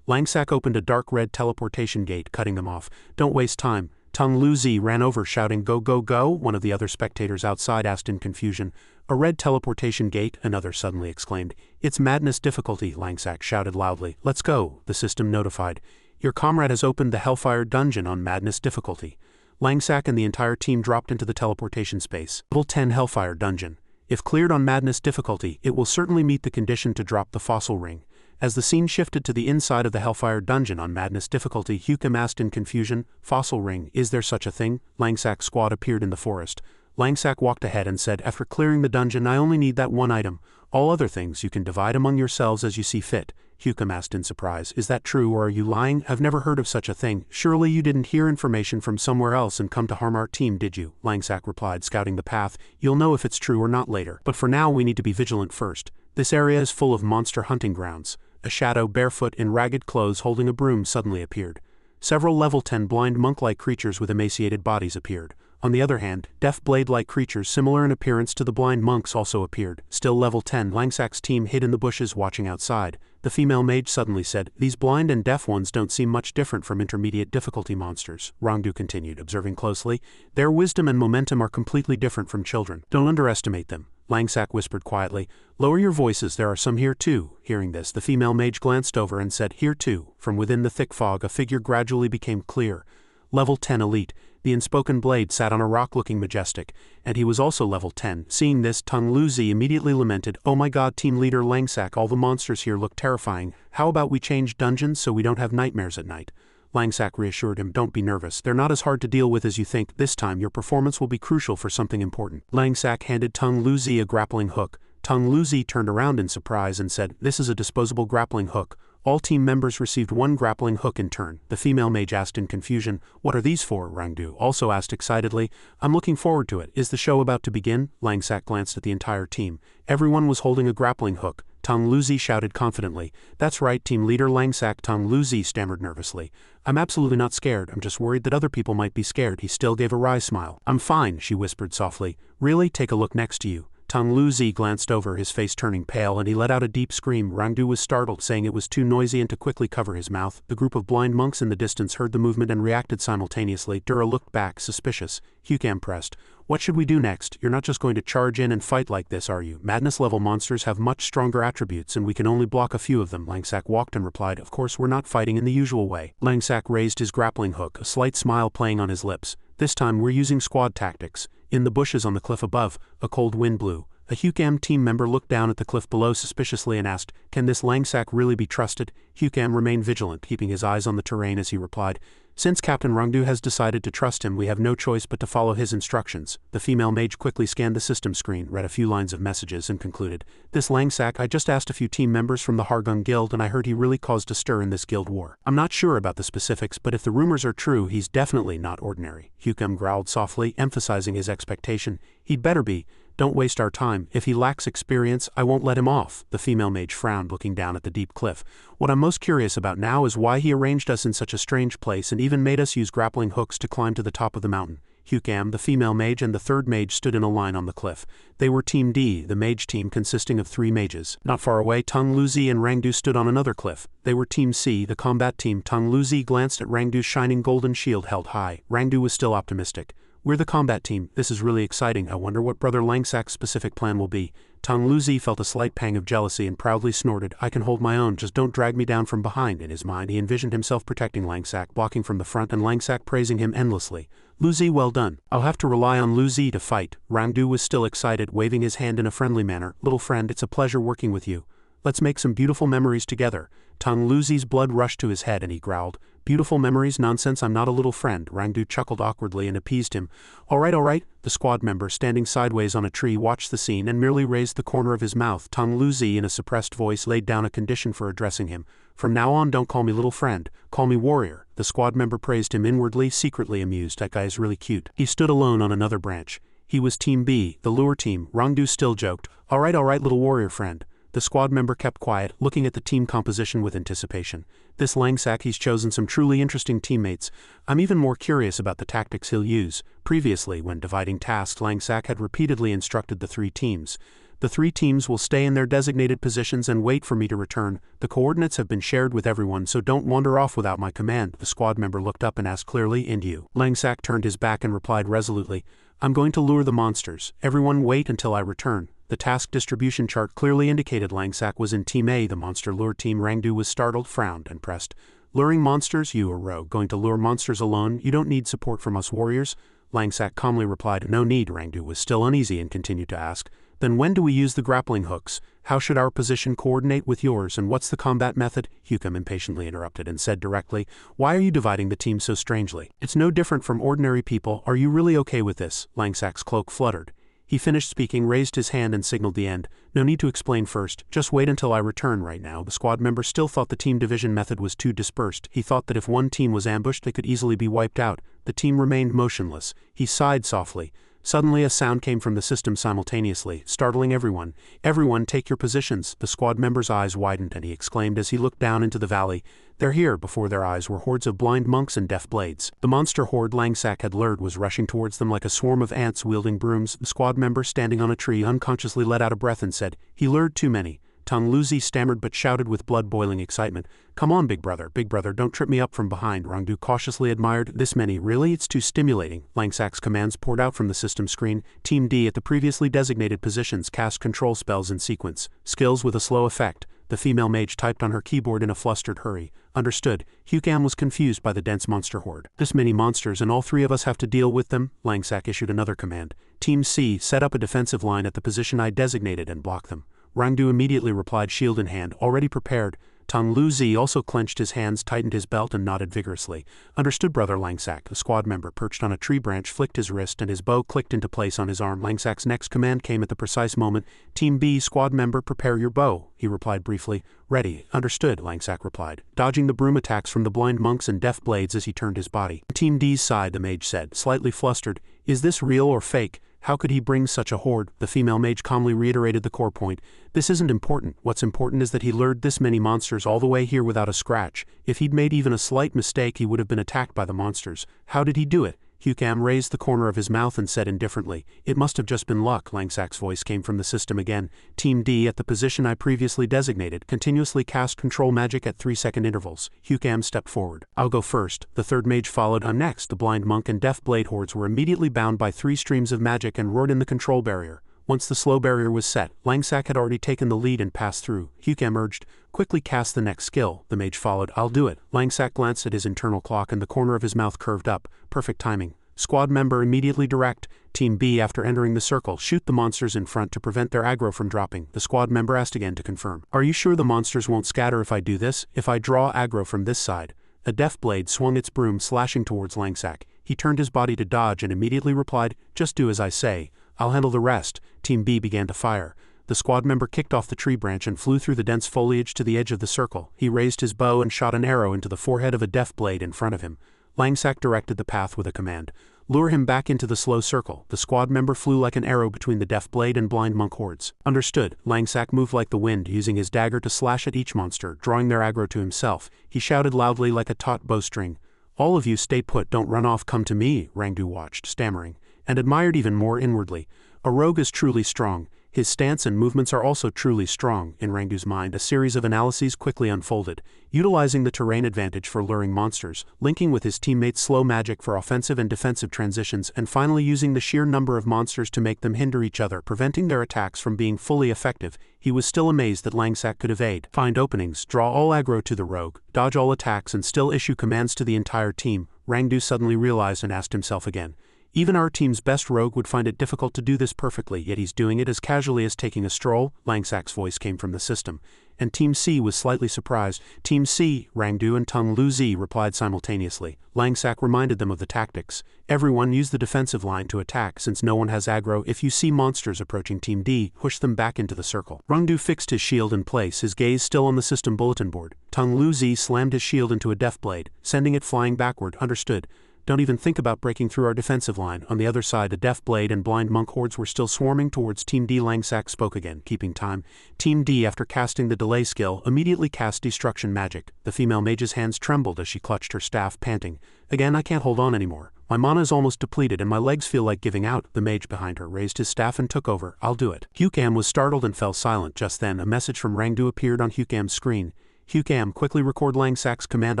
Langsak opened a dark red teleportation gate, cutting them off. Don't waste time. Tung Luzi ran over shouting, go, go, go. One of the other spectators outside asked in confusion. A red teleportation gate, another suddenly exclaimed. It's madness difficulty, Langsak shouted loudly. Let's go, the system notified. Your comrade has opened the Hellfire dungeon on madness difficulty. Langsak and the entire team dropped into the teleportation space. Level 10 Hellfire dungeon. If cleared on madness difficulty, it will certainly meet the condition to drop the fossil ring. As the scene shifted to the inside of the Hellfire dungeon on madness difficulty, Hukum asked in confusion, fossil ring, is there such a thing? Langsak's squad appeared in the forest. Langsak walked ahead and said, after clearing the dungeon, I only need that one item. All other things you can divide among yourselves as you see fit. Hukum asked in surprise, is that true or are you lying? I've never heard of such a thing. Surely you didn't hear information from somewhere else and come to harm our team, did you? Langsak replied, scouting the path. You'll know if it's true or not later. But for now we need to be vigilant first. This area is full of monster hunting grounds. A shadow barefoot in ragged clothes holding a broom suddenly appeared. Several level 10 blind monk-like creatures with emaciated bodies appeared. On the other hand, deaf blade-like creatures similar in appearance to the blind monks also appeared. Still level 10, Langsak's team hid in the bushes watching outside. The female mage suddenly said, these blind and deaf ones don't seem much different from intermediate difficulty monsters. Rangdu continued, observing closely. Their wisdom and momentum are completely different from children. Don't underestimate them. Langsak whispered quietly, lower your voices, there are some here too. Hearing this, the female mage glanced over and said, here too. From within the thick fog a figure gradually became clear. Level 10 elite. The unspoken blade sat on a rock looking majestic, and he was also level 10. Seeing this, Tung Luzi immediately lamented, oh my god, team leader Langsak, all the monsters here look terrifying. How about we change dungeons so we don't have nightmares at night? Langsak reassured him, don't be nervous, they're not as hard to deal with as you think. This time your performance will be crucial for something important. Langsak handed Tung Luzi a grappling hook. Tung Luzi turned around in surprise and said, this is a disposable grappling hook. All team members received one grappling hook in turn. The female mage asked in confusion, what are these for? Rangdu also asked excitedly. I'm looking forward to it. Is the show about to begin? Langsak glanced at the entire team. Everyone was holding a grappling hook. Tung Luzi shouted confidently. That's right, team leader Langsak. Tung Luzi stammered nervously. I'm absolutely not scared, I'm just worried that other people might be scared. He still gave a wry smile. I'm fine, she whispered softly. Really? Take a look next to you. Tung Luzi glanced over, his face turning pale, and he let out a deep scream. Rangdu was startled, saying it was too noisy and to quickly cover his mouth. The group of blind monks in the distance heard the movement and reacted simultaneously. Dura looked back, suspicious. Hukum pressed. What should we do next? You're not just going to charge in and fight like this, are you? Madness-level monsters have much stronger attributes and we can only block a few of them. Langsak walked and replied, of course we're not fighting in the usual way. Langsak raised his grappling hook, a slight smile playing on his lips. This time we're using squad tactics. In the bushes on the cliff above, a cold wind blew. A Hukum team member looked down at the cliff below suspiciously and asked, can this Langsak really be trusted? Hukum remained vigilant, keeping his eyes on the terrain as he replied, since Captain Rangdu has decided to trust him, we have no choice but to follow his instructions. The female mage quickly scanned the system screen, read a few lines of messages, and concluded, this Langsak, I just asked a few team members from the Hargung Guild and I heard he really caused a stir in this guild war. I'm not sure about the specifics, but if the rumors are true, he's definitely not ordinary. Hukum growled softly, emphasizing his expectation. He'd better be. Don't waste our time. If he lacks experience, I won't let him off. The female mage frowned, looking down at the deep cliff. What I'm most curious about now is why he arranged us in such a strange place and even made us use grappling hooks to climb to the top of the mountain. Hyukam, the female mage, and the third mage stood in a line on the cliff. They were Team D, the mage team consisting of 3 mages. Not far away, Tang Luzi and Rangdu stood on another cliff. They were Team C, the combat team. Tang Luzi glanced at Rangdu's shining golden shield held high. Rangdu was still optimistic. We're the combat team. This is really exciting. I wonder what Brother Langsak's specific plan will be. Tang Luzi felt a slight pang of jealousy and proudly snorted, I can hold my own, just don't drag me down from behind. In his mind he envisioned himself protecting Langsak, blocking from the front, and Langsak praising him endlessly. Luzi, well done. I'll have to rely on Luzi to fight. Rangdu was still excited, waving his hand in a friendly manner. Little friend, it's a pleasure working with you. Let's make some beautiful memories together. Tang Luzi's blood rushed to his head and he growled, beautiful memories? Nonsense, I'm not a little friend. Rangdu chuckled awkwardly and appeased him. All right. The squad member, standing sideways on a tree, watched the scene and merely raised the corner of his mouth. Tang Luzi, in a suppressed voice, laid down a condition for addressing him. From now on, don't call me little friend. Call me warrior. The squad member praised him inwardly, secretly amused. That guy is really cute. He stood alone on another branch. He was Team B, the lure team. Rangdu still joked, all right, little warrior friend. The squad member kept quiet, looking at the team composition with anticipation. This Langsak, he's chosen some truly interesting teammates. I'm even more curious about the tactics he'll use. Previously, when dividing tasks, Langsak had repeatedly instructed the 3 teams. The 3 teams will stay in their designated positions and wait for me to return. The coordinates have been shared with everyone, so don't wander off without my command. The squad member looked up and asked clearly, and you? Langsak turned his back and replied resolutely, I'm going to lure the monsters. Everyone wait until I return. The task distribution chart clearly indicated Langsak was in Team A, the monster lure team. Rangdu was startled, frowned, and pressed. Luring monsters? You a rogue, going to lure monsters alone? You don't need support from us warriors? Langsak calmly replied, no need. Rangdu was still uneasy and continued to ask, then when do we use the grappling hooks? How should our position coordinate with yours, and what's the combat method? Hyukam impatiently interrupted and said directly, why are you dividing the team so strangely? It's no different from ordinary people. Are you really okay with this? Langsak's cloak fluttered. He finished speaking, raised his hand and signaled the end. No need to explain first, just wait until I return right now. The squad member still thought the team division method was too dispersed. He thought that if one team was ambushed they could easily be wiped out. The team remained motionless. He sighed softly. Suddenly a sound came from the system simultaneously, startling everyone. Everyone, take your positions. The squad member's eyes widened and he exclaimed as he looked down into the valley. They're here. Before their eyes were hordes of blind monks and deaf blades. The monster horde Langsak had lured was rushing towards them like a swarm of ants wielding brooms. The squad member, standing on a tree, unconsciously let out a breath and said, he lured too many. Tang Luzi stammered but shouted with blood-boiling excitement, come on, big brother, don't trip me up from behind. Rangdu cautiously admired, this many, really? It's too stimulating. Langsak's commands poured out from the system screen. Team D at the previously designated positions cast control spells in sequence. Skills with a slow effect. The female mage typed on her keyboard in a flustered hurry. Understood. Hyukam was confused by the dense monster horde. This many monsters and all 3 of us have to deal with them? Langsak issued another command. Team C, set up a defensive line at the position I designated and block them. Rangdu immediately replied, shield in hand, already prepared. Tang Luzi also clenched his hands, tightened his belt, and nodded vigorously. Understood, Brother Langsak. The squad member, perched on a tree branch, flicked his wrist and his bow clicked into place on his arm. Langsak's next command came at the precise moment. Team B, squad member, prepare your bow. He replied briefly. Ready. Understood, Langsak replied, dodging the broom attacks from the blind monks and deaf blades as he turned his body. Team D's side, the mage said, slightly flustered. Is this real or fake? How could he bring such a horde? The female mage calmly reiterated the core point. This isn't important. What's important is that he lured this many monsters all the way here without a scratch. If he'd made even a slight mistake, he would have been attacked by the monsters. How did he do it? Hyukam raised the corner of his mouth and said indifferently, it must have just been luck. Langsak's voice came from the system again. Team D, at the position I previously designated, continuously cast control magic at 3-second intervals. Hyukam stepped forward. I'll go first. The third mage followed. I'm next. The blind monk and deaf blade hordes were immediately bound by 3 streams of magic and roared in the control barrier. Once the slow barrier was set, Langsak had already taken the lead and passed through. Hyukam urged, quickly cast the next skill. The mage followed. I'll do it. Langsak glanced at his internal clock and the corner of his mouth curved up. Perfect timing. Squad member, immediately direct. Team B, after entering the circle, shoot the monsters in front to prevent their aggro from dropping. The squad member asked again to confirm. Are you sure the monsters won't scatter if I do this? If I draw aggro from this side? A deaf blade swung its broom, slashing towards Langsak. He turned his body to dodge and immediately replied, just do as I say. I'll handle the rest. Team B began to fire. The squad member kicked off the tree branch and flew through the dense foliage to the edge of the circle. He raised his bow and shot an arrow into the forehead of a deaf blade in front of him. Langsak directed the path with a command. Lure him back into the slow circle. The squad member flew like an arrow between the deaf blade and blind monk hordes. Understood. Langsak moved like the wind, using his dagger to slash at each monster, drawing their aggro to himself. He shouted loudly like a taut bowstring. All of you stay put, don't run off, come to me, Rangdu watched, stammering, and admired even more inwardly. A rogue is truly strong. His stance and movements are also truly strong. In Rangdu's mind, a series of analyses quickly unfolded, utilizing the terrain advantage for luring monsters, linking with his teammates' slow magic for offensive and defensive transitions, and finally using the sheer number of monsters to make them hinder each other, preventing their attacks from being fully effective. He was still amazed that Langsak could evade, find openings, draw all aggro to the rogue, dodge all attacks, and still issue commands to the entire team. Rangdu suddenly realized and asked himself again. Even our team's best rogue would find it difficult to do this perfectly, yet he's doing it as casually as taking a stroll. Langsak's voice came from the system, and Team C was slightly surprised. Team C, Rangdu and Tung Lu Zi replied simultaneously. Langsak reminded them of the tactics. Everyone use the defensive line to attack since no one has aggro. If you see monsters approaching Team D, push them back into the circle. Rangdu fixed his shield in place, his gaze still on the system bulletin board. Tung Lu Zi slammed his shield into a death blade, sending it flying backward. Understood. Don't even think about breaking through our defensive line. On the other side, the Death Blade and Blind Monk hordes were still swarming towards Team D. Langsak spoke again, keeping time. Team D, after casting the delay skill, immediately cast destruction magic. The female mage's hands trembled as she clutched her staff, panting. Again, I can't hold on anymore. My mana is almost depleted and my legs feel like giving out. The mage behind her raised his staff and took over. I'll do it. Hukam was startled and fell silent. Just then, a message from Rangdu appeared on Hukam's screen. Hukam, quickly record Langsak's command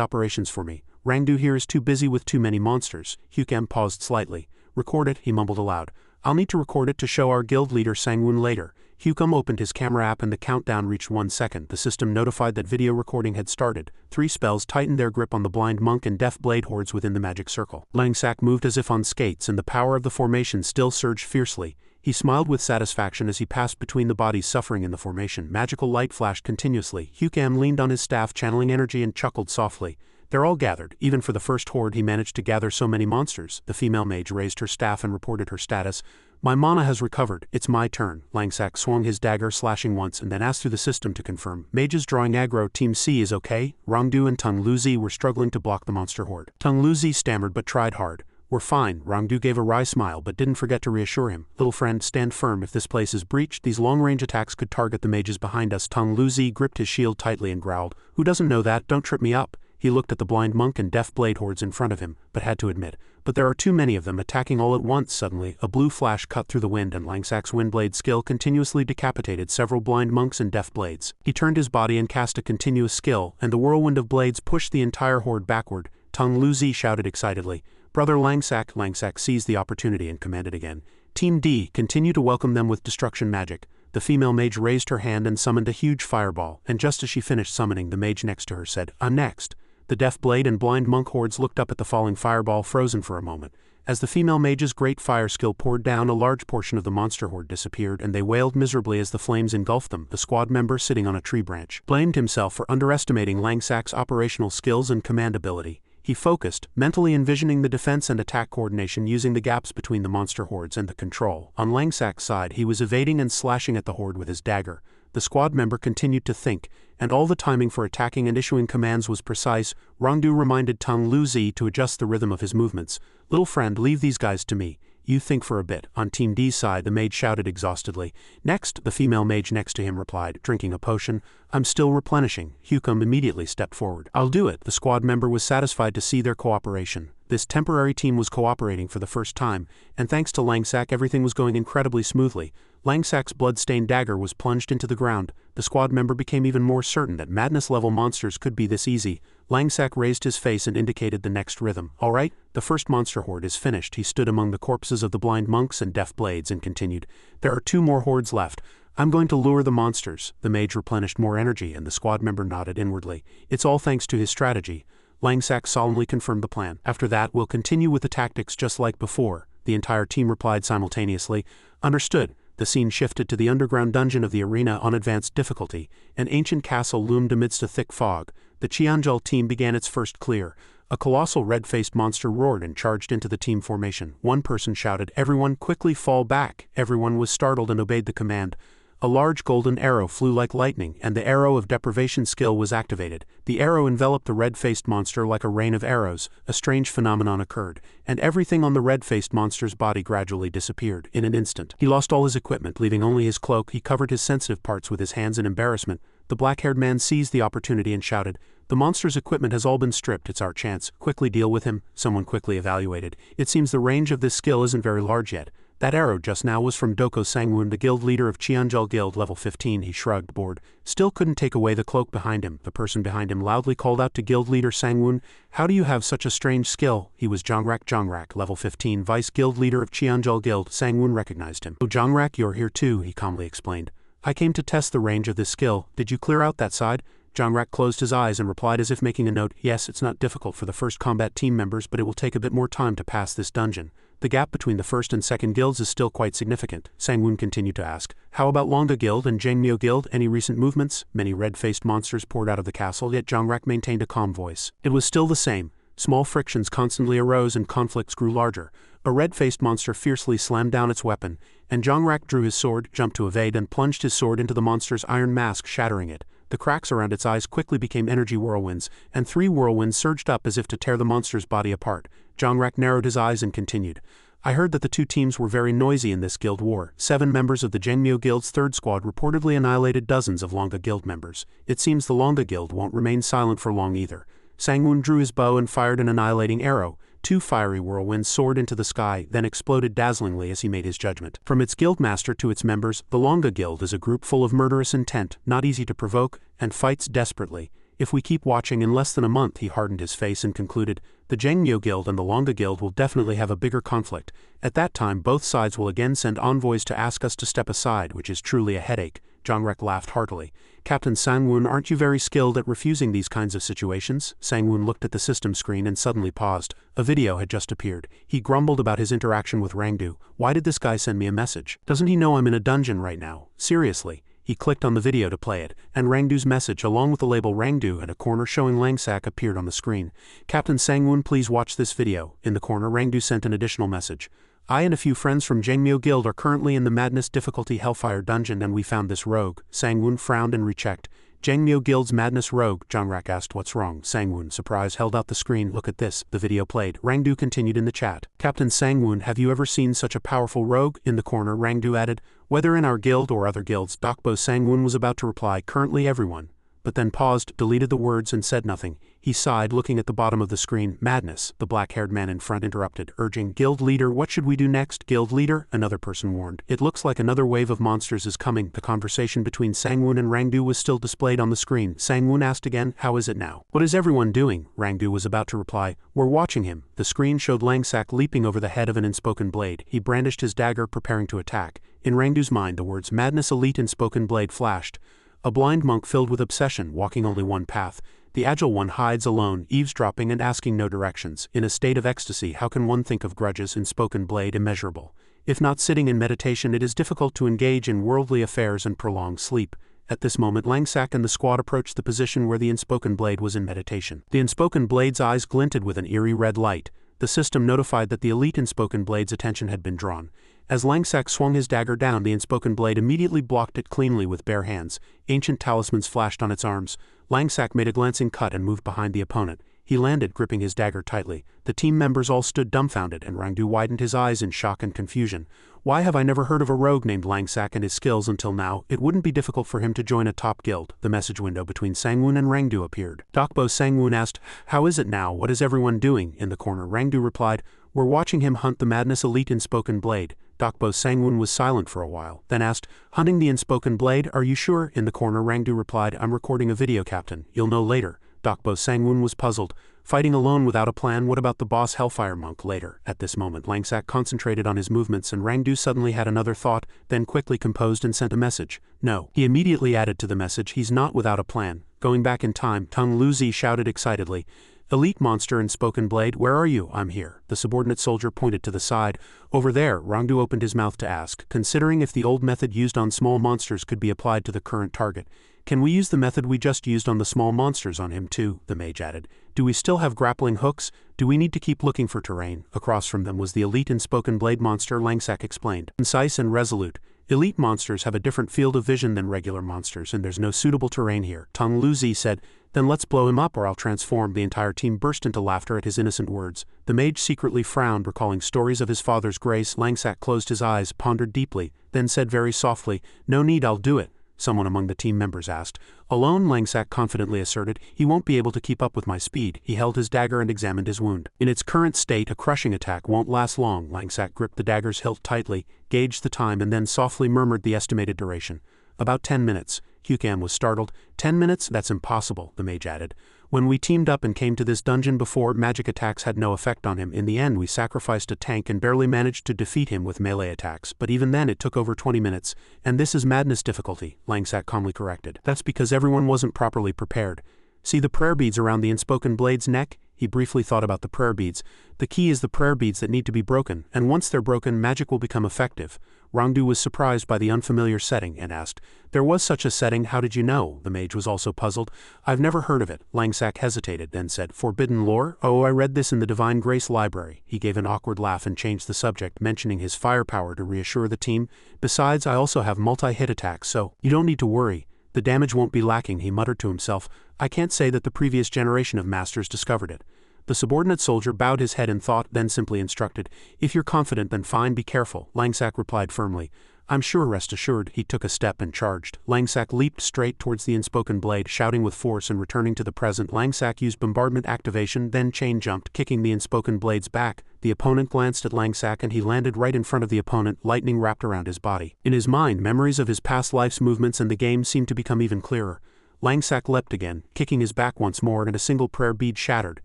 operations for me. Rangdu here is too busy with too many monsters. Hukam paused slightly. Record it, he mumbled aloud. I'll need to record it to show our guild leader Sangwon later. Hukam opened his camera app and the countdown reached 1 second. The system notified that video recording had started. 3 spells tightened their grip on the Blind Monk and Death Blade hordes within the magic circle. Langsak moved as if on skates and the power of the formation still surged fiercely. He smiled with satisfaction as he passed between the bodies suffering in the formation. Magical light flashed continuously. Hukam leaned on his staff, channeling energy, and chuckled softly. They're all gathered. Even for the first horde he managed to gather so many monsters. The female mage raised her staff and reported her status. My mana has recovered. It's my turn. Langsak swung his dagger, slashing once, and then asked through the system to confirm. Mages drawing aggro. Team C is okay. Rangdu and Tung Lu Zi were struggling to block the monster horde. Tung Lu Zi stammered but tried hard. We're fine. Rangdu gave a wry smile but didn't forget to reassure him. Little friend, stand firm. If this place is breached, these long-range attacks could target the mages behind us. Tung Lu Zi gripped his shield tightly and growled. Who doesn't know that? Don't trip me up. He looked at the Blind Monk and Death Blade hordes in front of him, but had to admit, but there are too many of them attacking all at once. Suddenly, a blue flash cut through the wind and Langsak's Windblade skill continuously decapitated several Blind Monks and Death Blades. He turned his body and cast a continuous skill, and the whirlwind of blades pushed the entire horde backward. Tung Lu Zi shouted excitedly. Brother Langsak. Langsak seized the opportunity and commanded again. Team D, continue to welcome them with destruction magic. The female mage raised her hand and summoned a huge fireball, and just as she finished summoning, the mage next to her said, I'm next. The Death Blade and Blind Monk hordes looked up at the falling fireball, frozen for a moment. As the female mage's great fire skill poured down, a large portion of the monster horde disappeared and they wailed miserably as the flames engulfed them. The squad member sitting on a tree branch blamed himself for underestimating Langsak's operational skills and command ability. He focused, mentally envisioning the defense and attack coordination using the gaps between the monster hordes and the control. On Langsak's side, he was evading and slashing at the horde with his dagger. The squad member continued to think, and all the timing for attacking and issuing commands was precise. Rangdu reminded Tung Lu Zi to adjust the rhythm of his movements. Little friend, leave these guys to me. You think for a bit. On Team D's side, the mage shouted exhaustedly. Next, the female mage next to him replied, drinking a potion. I'm still replenishing. Hukam immediately stepped forward. I'll do it. The squad member was satisfied to see their cooperation. This temporary team was cooperating for the first time, and thanks to Langsak everything was going incredibly smoothly. Langsak's blood-stained dagger was plunged into the ground. The squad member became even more certain that madness-level monsters could be this easy. Langsak raised his face and indicated the next rhythm. All right, the first monster horde is finished. He stood among the corpses of the Blind Monks and Death Blades and continued. There are 2 more hordes left. I'm going to lure the monsters. The mage replenished more energy and the squad member nodded inwardly. It's all thanks to his strategy. Langsak solemnly confirmed the plan. After that, we'll continue with the tactics just like before. The entire team replied simultaneously. Understood. The scene shifted to the underground dungeon of the arena on advanced difficulty. An ancient castle loomed amidst a thick fog. The Qianzhou team began its first clear. A colossal red-faced monster roared and charged into the team formation. One person shouted, "Everyone quickly fall back." Everyone was startled and obeyed the command. A large golden arrow flew like lightning, and the arrow of deprivation skill was activated. The arrow enveloped the red-faced monster like a rain of arrows. A strange phenomenon occurred, and everything on the red-faced monster's body gradually disappeared. In an instant, he lost all his equipment, leaving only his cloak. He covered his sensitive parts with his hands in embarrassment. The black-haired man seized the opportunity and shouted, The monster's equipment has all been stripped, it's our chance. Quickly deal with him, someone quickly evaluated. It seems the range of this skill isn't very large yet. That arrow just now was from Doko Sangwon, the guild leader of Cheonjul Guild, level 15, he shrugged, bored. Still couldn't take away the cloak behind him. The person behind him loudly called out to guild leader Sangwon, how do you have such a strange skill? He was Jongrak, level 15, vice guild leader of Cheonjul Guild. Sangwon recognized him. Oh Jongrak, you're here too, he calmly explained. I came to test the range of this skill. Did you clear out that side? Jongrak closed his eyes and replied as if making a note, yes, it's not difficult for the first combat team members, but it will take a bit more time to pass this dungeon. The gap between the first and second guilds is still quite significant. Sangwon continued to ask, how about Longa Guild and Jengmyo Guild? Any recent movements? Many red-faced monsters poured out of the castle, yet Jongrak maintained a calm voice. It was still the same. Small frictions constantly arose and conflicts grew larger. A red-faced monster fiercely slammed down its weapon, and Jongrak drew his sword, jumped to evade, and plunged his sword into the monster's iron mask, shattering it. The cracks around its eyes quickly became energy whirlwinds, and 3 whirlwinds surged up as if to tear the monster's body apart. Jongrak narrowed his eyes and continued. I heard that the 2 teams were very noisy in this guild war. 7 members of the Jengmyo Guild's 3rd squad reportedly annihilated dozens of Longa Guild members. It seems the Longa Guild won't remain silent for long either. Sangwon drew his bow and fired an annihilating arrow. 2 fiery whirlwinds soared into the sky, then exploded dazzlingly as he made his judgment. From its guildmaster to its members, the Longa Guild is a group full of murderous intent, not easy to provoke, and fights desperately. If we keep watching, in less than a month, he hardened his face and concluded, the Jengmyo Guild and the Longa Guild will definitely have a bigger conflict. At that time both sides will again send envoys to ask us to step aside, which is truly a headache. Jongrak laughed heartily. Captain Sangwon, aren't you very skilled at refusing these kinds of situations? Sangwon looked at the system screen and suddenly paused. A video had just appeared. He grumbled about his interaction with Rangdu. Why did this guy send me a message? Doesn't he know I'm in a dungeon right now? Seriously. He clicked on the video to play it, and Rangdu's message along with the label Rangdu and a corner showing Langsak appeared on the screen. Captain Sangwon, please watch this video. In the corner, Rangdu sent an additional message. I and a few friends from Jengmyo Guild are currently in the Madness difficulty Hellfire dungeon and we found this rogue. Sangwon frowned and rechecked. Jengmyo Guild's Madness rogue, Jongrak asked what's wrong. Sangwon, surprised, held out the screen. Look at this. The video played. Rangdu continued in the chat. Captain Sangwon, have you ever seen such a powerful rogue? In the corner, Rangdu added, whether in our guild or other guilds. Dokbo Sangwon was about to reply, currently everyone, but then paused, deleted the words and said nothing. He sighed, looking at the bottom of the screen. Madness, the black-haired man in front interrupted, urging, Guild leader, what should we do next? Guild leader, another person warned. It looks like another wave of monsters is coming. The conversation between Sangwon and Rangdu was still displayed on the screen. Sangwon asked again, how is it now? What is everyone doing? Rangdu was about to reply, we're watching him. The screen showed Langsak leaping over the head of an Inspoken Blade. He brandished his dagger, preparing to attack. In Rangdu's mind, the words Madness Elite Inspoken Blade flashed. A blind monk filled with obsession, walking only one path. The agile one hides alone, eavesdropping and asking no directions. In a state of ecstasy, how can one think of grudges? Inspoken Blade immeasurable. If not sitting in meditation, it is difficult to engage in worldly affairs and prolong sleep. At this moment, Langsak and the squad approached the position where the Inspoken Blade was in meditation. The Inspoken Blade's eyes glinted with an eerie red light. The system notified that the elite Inspoken Blade's attention had been drawn. As Langsak swung his dagger down, the Inspoken Blade immediately blocked it cleanly with bare hands. Ancient talismans flashed on its arms. Langsak made a glancing cut and moved behind the opponent. He landed, gripping his dagger tightly. The team members all stood dumbfounded, and Rangdu widened his eyes in shock and confusion. Why have I never heard of a rogue named Langsak and his skills until now? It wouldn't be difficult for him to join a top guild. The message window between Sangwon and Rangdu appeared. Dokbo Sangwon asked, how is it now? What is everyone doing? In the corner, Rangdu replied, we're watching him hunt the Madness Elite Inspoken Blade. Dokbo Sangwon was silent for a while, then asked, hunting the Inspoken Blade, are you sure? In the corner, Rangdu replied, I'm recording a video, Captain. You'll know later. Dokbo Sangwon was puzzled. Fighting alone without a plan, what about the boss Hellfire Monk later? At this moment, Langsak concentrated on his movements and Rangdu suddenly had another thought, then quickly composed and sent a message. No. He immediately added to the message, he's not without a plan. Going back in time, Tung Luzi shouted excitedly, Elite Monster Inspoken Blade, where are you? I'm here. The subordinate soldier pointed to the side. Over there, Rangdu opened his mouth to ask, considering if the old method used on small monsters could be applied to the current target. Can we use the method we just used on the small monsters on him too? The mage added. Do we still have grappling hooks? Do we need to keep looking for terrain? Across from them was the elite Inspoken Blade monster, Langsak explained. Concise and resolute. Elite monsters have a different field of vision than regular monsters, and there's no suitable terrain here. Tung Luzi said, then let's blow him up or I'll transform. The entire team burst into laughter at his innocent words. The mage secretly frowned, recalling stories of his father's grace. Langsak closed his eyes, pondered deeply, then said very softly, no need, I'll do it. someone among the team members asked. Alone, Langsack confidently asserted, he won't be able to keep up with my speed. He held his dagger and examined his wound. In its current state, a crushing attack won't last long. Langsack gripped the dagger's hilt tightly, gauged the time and then softly murmured the estimated duration. About 10 minutes. Hyukam was startled. 10 minutes? That's impossible, the mage added. When we teamed up and came to this dungeon before, magic attacks had no effect on him. In the end, we sacrificed a tank and barely managed to defeat him with melee attacks, but even then it took over 20 minutes. And this is madness difficulty, Langsack calmly corrected. That's because everyone wasn't properly prepared. See the prayer beads around the Inspoken Blade's neck? He briefly thought about the prayer beads. The key is the prayer beads that need to be broken, and once they're broken, magic will become effective. Rangdu was surprised by the unfamiliar setting and asked, there was such a setting, how did you know? The mage was also puzzled. I've never heard of it. Langsack hesitated, then said, forbidden lore? Oh, I read this in the Divine Grace Library. He gave an awkward laugh and changed the subject, mentioning his firepower to reassure the team. Besides, I also have multi-hit attacks, so you don't need to worry. The damage won't be lacking, he muttered to himself. I can't say that the previous generation of masters discovered it. The subordinate soldier bowed his head in thought, then simply instructed, if you're confident, then fine, be careful. Langsack replied firmly. I'm sure, rest assured. He took a step and charged. Langsack leaped straight towards the Inspoken Blade, shouting with force and returning to the present. Langsack used bombardment activation, then chain jumped, kicking the Inspoken Blade's back. The opponent glanced at Langsack and he landed right in front of the opponent, lightning wrapped around his body. In his mind, memories of his past life's movements and the game seemed to become even clearer. Langsack leapt again, kicking his back once more, and a single prayer bead shattered.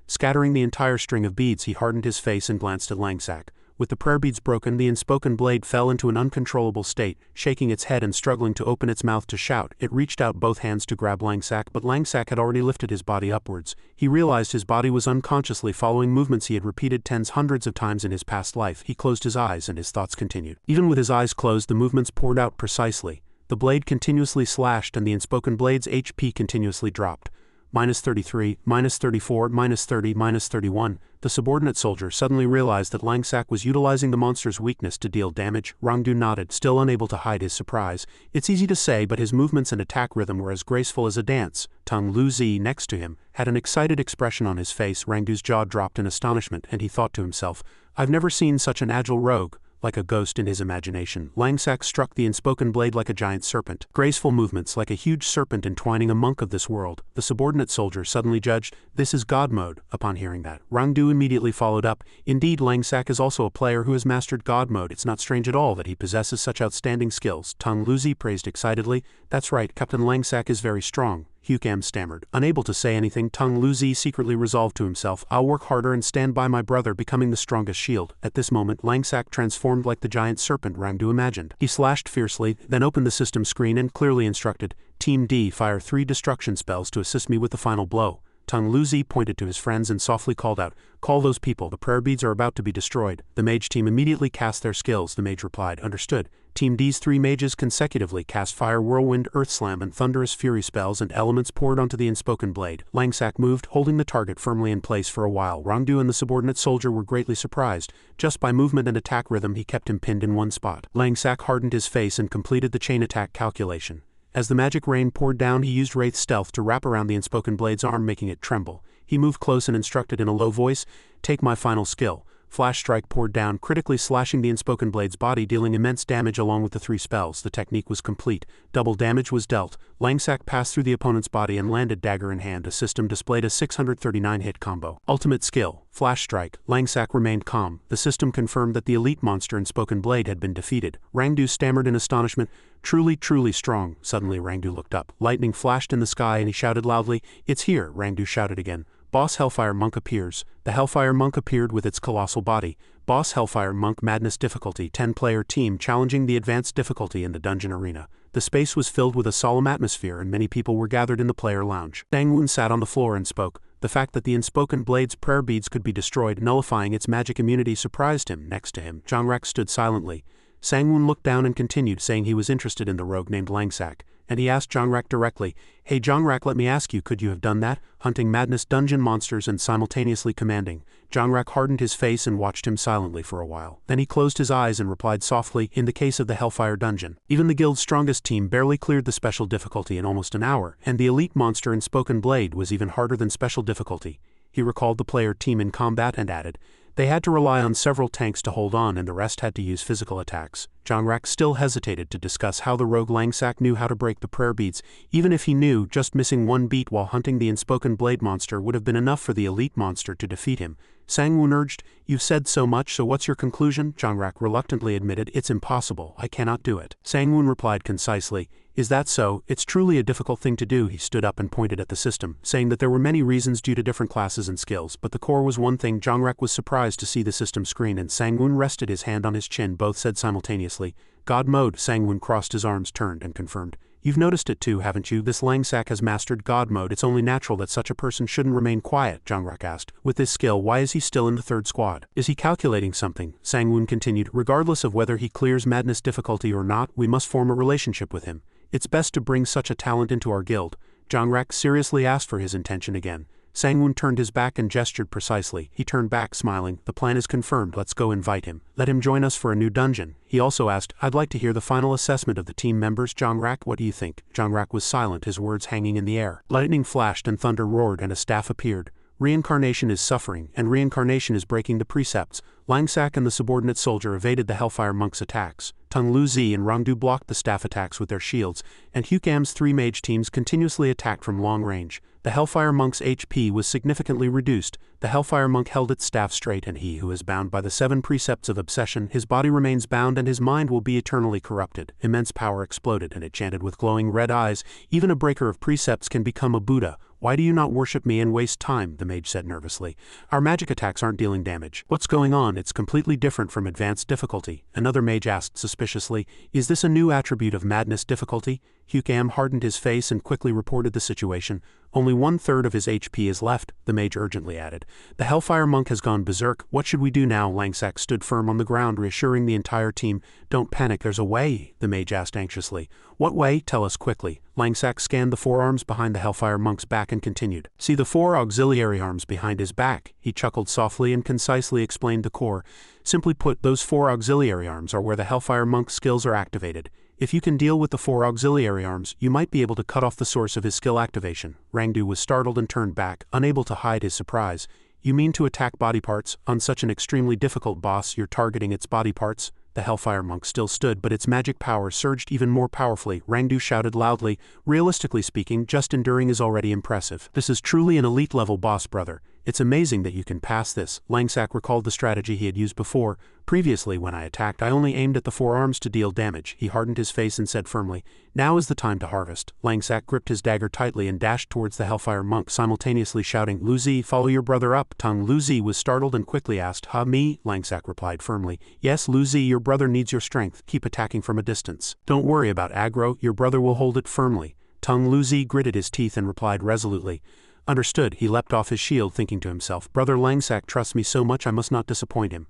Scattering the entire string of beads, he hardened his face and glanced at Langsack. With the prayer beads broken, the Inspoken Blade fell into an uncontrollable state, shaking its head and struggling to open its mouth to shout. It reached out both hands to grab Langsack, but Langsack had already lifted his body upwards. He realized his body was unconsciously following movements he had repeated hundreds of times in his past life. He closed his eyes and his thoughts continued. Even with his eyes closed, the movements poured out precisely. The blade continuously slashed and the Inspoken Blade's HP continuously dropped. -33, -34, -30, -31. The subordinate soldier suddenly realized that Langsack was utilizing the monster's weakness to deal damage. Rangdu nodded, still unable to hide his surprise. It's easy to say, but his movements and attack rhythm were as graceful as a dance. Tung Lu-zi, next to him, had an excited expression on his face. Rangdu's jaw dropped in astonishment, and he thought to himself, I've never seen such an agile rogue. Like a ghost in his imagination, Langsack struck the Inspoken Blade like a giant serpent. Graceful movements like a huge serpent entwining a monk of this world. The subordinate soldier suddenly judged, this is God mode. Upon hearing that, Rangdu immediately followed up, indeed Langsack is also a player who has mastered God mode. It's not strange at all that he possesses such outstanding skills. Tung Lu-zi praised excitedly, that's right, Captain Langsack is very strong. Hyukam stammered. Unable to say anything, Tung Lu-zi secretly resolved to himself, I'll work harder and stand by my brother, becoming the strongest shield. At this moment, Langsack transformed like the giant serpent Rangdu imagined. He slashed fiercely, then opened the system screen and clearly instructed, Team D, fire 3 destruction spells to assist me with the final blow. Tung Lu-zi pointed to his friends and softly called out, call those people, the prayer beads are about to be destroyed. The mage team immediately cast their skills. The mage replied, understood. Team D's 3 mages consecutively cast Fire, Whirlwind, Earth Slam and Thunderous Fury spells, and elements poured onto the Inspoken Blade. Langsack moved, holding the target firmly in place for a while. Rangdu and the subordinate soldier were greatly surprised. Just by movement and attack rhythm he kept him pinned in one spot. Langsack hardened his face and completed the chain attack calculation. As the magic rain poured down, he used Wraith Stealth to wrap around the Inspoken Blade's arm, making it tremble. He moved close and instructed in a low voice, take my final skill. Flash Strike poured down, critically slashing the Inspoken Blade's body, dealing immense damage along with the 3 spells. The technique was complete. Double damage was dealt. Langsack passed through the opponent's body and landed dagger in hand. A system displayed a 639 hit combo. Ultimate skill, Flash Strike. Langsack remained calm. The system confirmed that the elite monster Inspoken Blade had been defeated. Rangdu stammered in astonishment, truly, truly strong. Suddenly Rangdu looked up. Lightning flashed in the sky and he shouted loudly, it's here. Rangdu shouted again. Boss Hellfire Monk appears. The Hellfire Monk appeared with its colossal body. Boss Hellfire Monk Madness difficulty, 10-player team challenging the advanced difficulty in the dungeon arena. The space was filled with a solemn atmosphere and many people were gathered in the player lounge. Sang-woon sat on the floor and spoke. The fact that the Inspoken Blade's prayer beads could be destroyed, nullifying its magic immunity, surprised him. Next to him, Jongrak stood silently. Sang-woon looked down and continued, saying he was interested in the rogue named Langsack. And he asked Jongrak directly, hey Jongrak, let me ask you, could you have done that? Hunting madness dungeon monsters and simultaneously commanding. Jongrak hardened his face and watched him silently for a while. Then he closed his eyes and replied softly, in the case of the Hellfire dungeon. Even the guild's strongest team barely cleared the special difficulty in almost an hour, and the elite monster Inspoken Blade was even harder than special difficulty. He recalled the player team in combat and added, They had to rely on several tanks to hold on and the rest had to use physical attacks. Jongrak still hesitated to discuss how the rogue Langsak knew how to break the prayer beads. Even if he knew, just missing one beat while hunting the unspoken blade monster would have been enough for the elite monster to defeat him. Sang-Woon urged, "You've said so much, so what's your conclusion?" Jongrak reluctantly admitted, "It's impossible, I cannot do it." Sang-Woon replied concisely, "Is that so? It's truly a difficult thing to do." He stood up and pointed at the system, saying that there were many reasons due to different classes and skills, but the core was one thing. Jongrak was surprised to see the system screen and Sang-Woon rested his hand on his chin. Both said simultaneously, "God mode." Sang-Woon crossed his arms, turned, and confirmed, "You've noticed it too, haven't you? This Langsak has mastered God mode. It's only natural that such a person shouldn't remain quiet," Jongrak asked. "With this skill, why is he still in the third squad? Is he calculating something?" Sang-Woon continued, "Regardless of whether he clears madness difficulty or not, we must form a relationship with him. It's best to bring such a talent into our guild." Jongrak seriously asked for his intention again. Sang-Woon turned his back and gestured precisely. He turned back, smiling. "The plan is confirmed. Let's go invite him. Let him join us for a new dungeon." He also asked, "I'd like to hear the final assessment of the team members, Jongrak. What do you think?" Jongrak was silent, his words hanging in the air. Lightning flashed and thunder roared and a staff appeared. Reincarnation is suffering, and Reincarnation is breaking the precepts. Langsak and the subordinate soldier evaded the Hellfire Monk's attacks. Tung Lu-zi and Rangdu blocked the staff attacks with their shields, and Hukam's three mage teams continuously attacked from long range. The Hellfire Monk's HP was significantly reduced. The Hellfire Monk held its staff straight, and he who is bound by the 7 precepts of obsession, his body remains bound and his mind will be eternally corrupted. Immense power exploded, and it chanted with glowing red eyes, "Even a breaker of precepts can become a Buddha. Why do you not worship me and waste time?" the mage said nervously. "Our magic attacks aren't dealing damage." "What's going on? It's completely different from advanced difficulty." Another mage asked suspiciously, "Is this a new attribute of madness difficulty?" Hukam hardened his face and quickly reported the situation. "Only 1/3 of his HP is left," the mage urgently added. "The Hellfire Monk has gone berserk. What should we do now?" Langsak stood firm on the ground, reassuring the entire team. "Don't panic, there's a way," the mage asked anxiously. "What way? Tell us quickly." Langsak scanned the 4 arms behind the Hellfire Monk's back and continued. "See the 4 auxiliary arms behind his back?" He chuckled softly and concisely explained the core. "Simply put, those 4 auxiliary arms are where the Hellfire Monk's skills are activated. If you can deal with the 4 auxiliary arms, you might be able to cut off the source of his skill activation." Rangdu was startled and turned back, unable to hide his surprise. "You mean to attack body parts? On such an extremely difficult boss, you're targeting its body parts?" The Hellfire Monk still stood, but its magic power surged even more powerfully. Rangdu shouted loudly, "Realistically speaking, just enduring is already impressive. This is truly an elite-level boss, brother. It's amazing that you can pass this." Langsak recalled the strategy he had used before. "Previously, when I attacked, I only aimed at the 4 arms to deal damage." He hardened his face and said firmly, "Now is the time to harvest." Langsak gripped his dagger tightly and dashed towards the Hellfire Monk, simultaneously shouting, "Lu-zi, follow your brother up." Tung Lu-zi was startled and quickly asked, "Ha, me?" Langsak replied firmly, "Yes, Lu-zi, your brother needs your strength. Keep attacking from a distance. Don't worry about aggro, your brother will hold it firmly." Tung Lu-zi gritted his teeth and replied resolutely, "Understood." He leapt off his shield, thinking to himself, "Brother Langsak trusts me so much I must not disappoint him."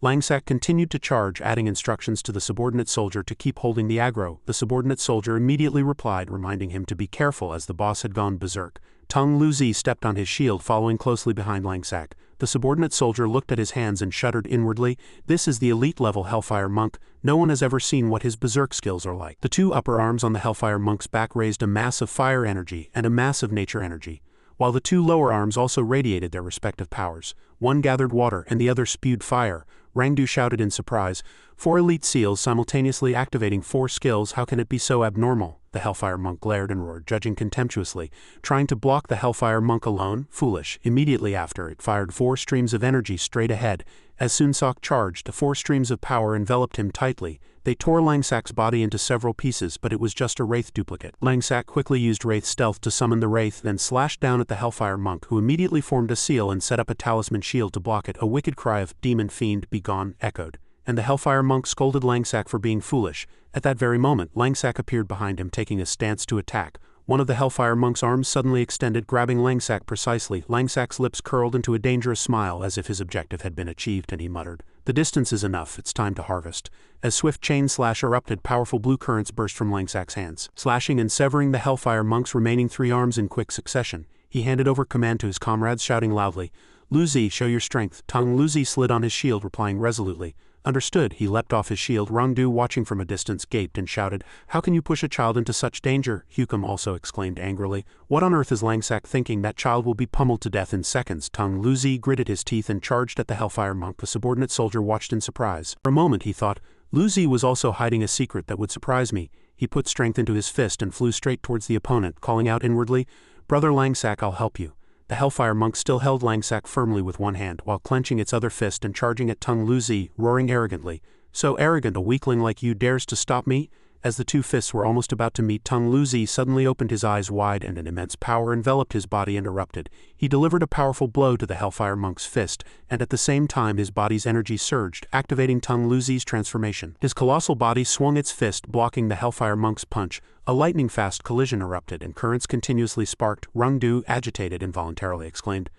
Langsak continued to charge, adding instructions to the subordinate soldier to keep holding the aggro. The subordinate soldier immediately replied, reminding him to be careful as the boss had gone berserk. Tung Lu-zi stepped on his shield, following closely behind Langsak. The subordinate soldier looked at his hands and shuddered inwardly. This is the elite-level Hellfire Monk. No one has ever seen what his berserk skills are like. The 2 upper arms on the Hellfire Monk's back raised a mass of fire energy and a mass of nature energy, while the 2 lower arms also radiated their respective powers. One gathered water and the other spewed fire. Rangdu shouted in surprise, 4 elite seals simultaneously activating 4 skills, how can it be so abnormal? The Hellfire Monk glared and roared, judging contemptuously. Trying to block the Hellfire Monk alone? Foolish. Immediately after, it fired 4 streams of energy straight ahead. As Sunsok charged, the 4 streams of power enveloped him tightly. They tore Langsak's body into several pieces, but it was just a Wraith duplicate. Langsak quickly used Wraith stealth to summon the Wraith, then slashed down at the Hellfire Monk, who immediately formed a seal and set up a talisman shield to block it. A wicked cry of "Demon Fiend, be gone!" echoed, and the Hellfire Monk scolded Langsak for being foolish. At that very moment, Langsak appeared behind him, taking a stance to attack. One of the Hellfire Monk's arms suddenly extended, grabbing Langsak precisely. Langsak's lips curled into a dangerous smile, as if his objective had been achieved, and he muttered, "The distance is enough, it's time to harvest." As swift chain slash erupted, powerful blue currents burst from Langsak's hands, slashing and severing the Hellfire Monk's remaining 3 arms in quick succession. He handed over command to his comrades, shouting loudly, "Lu-zi, show your strength." Tung Lu-zi slid on his shield, replying resolutely, Understood. He leapt off his shield. Rangdu, watching from a distance, gaped and shouted, "How can you push a child into such danger?" Hukum also exclaimed angrily, "What on earth is Langsak thinking? That child will be pummeled to death in seconds." Tung Luzi gritted his teeth and charged at the Hellfire Monk. The subordinate soldier watched in surprise. For a moment he thought, Luzi was also hiding a secret that would surprise me. He put strength into his fist and flew straight towards the opponent, calling out inwardly, "Brother Langsak, I'll help you." The Hellfire Monk still held Langsak firmly with one hand, while clenching its other fist and charging at Tung Luzi, roaring arrogantly, "So arrogant, a weakling like you dares to stop me?" As the two fists were almost about to meet, Tung Luzi suddenly opened his eyes wide and an immense power enveloped his body and erupted. He delivered a powerful blow to the Hellfire Monk's fist, and at the same time his body's energy surged, activating Tung Luzi's transformation. His colossal body swung its fist, blocking the Hellfire Monk's punch. A lightning-fast collision erupted and currents continuously sparked. Rangdu, agitated, involuntarily exclaimed,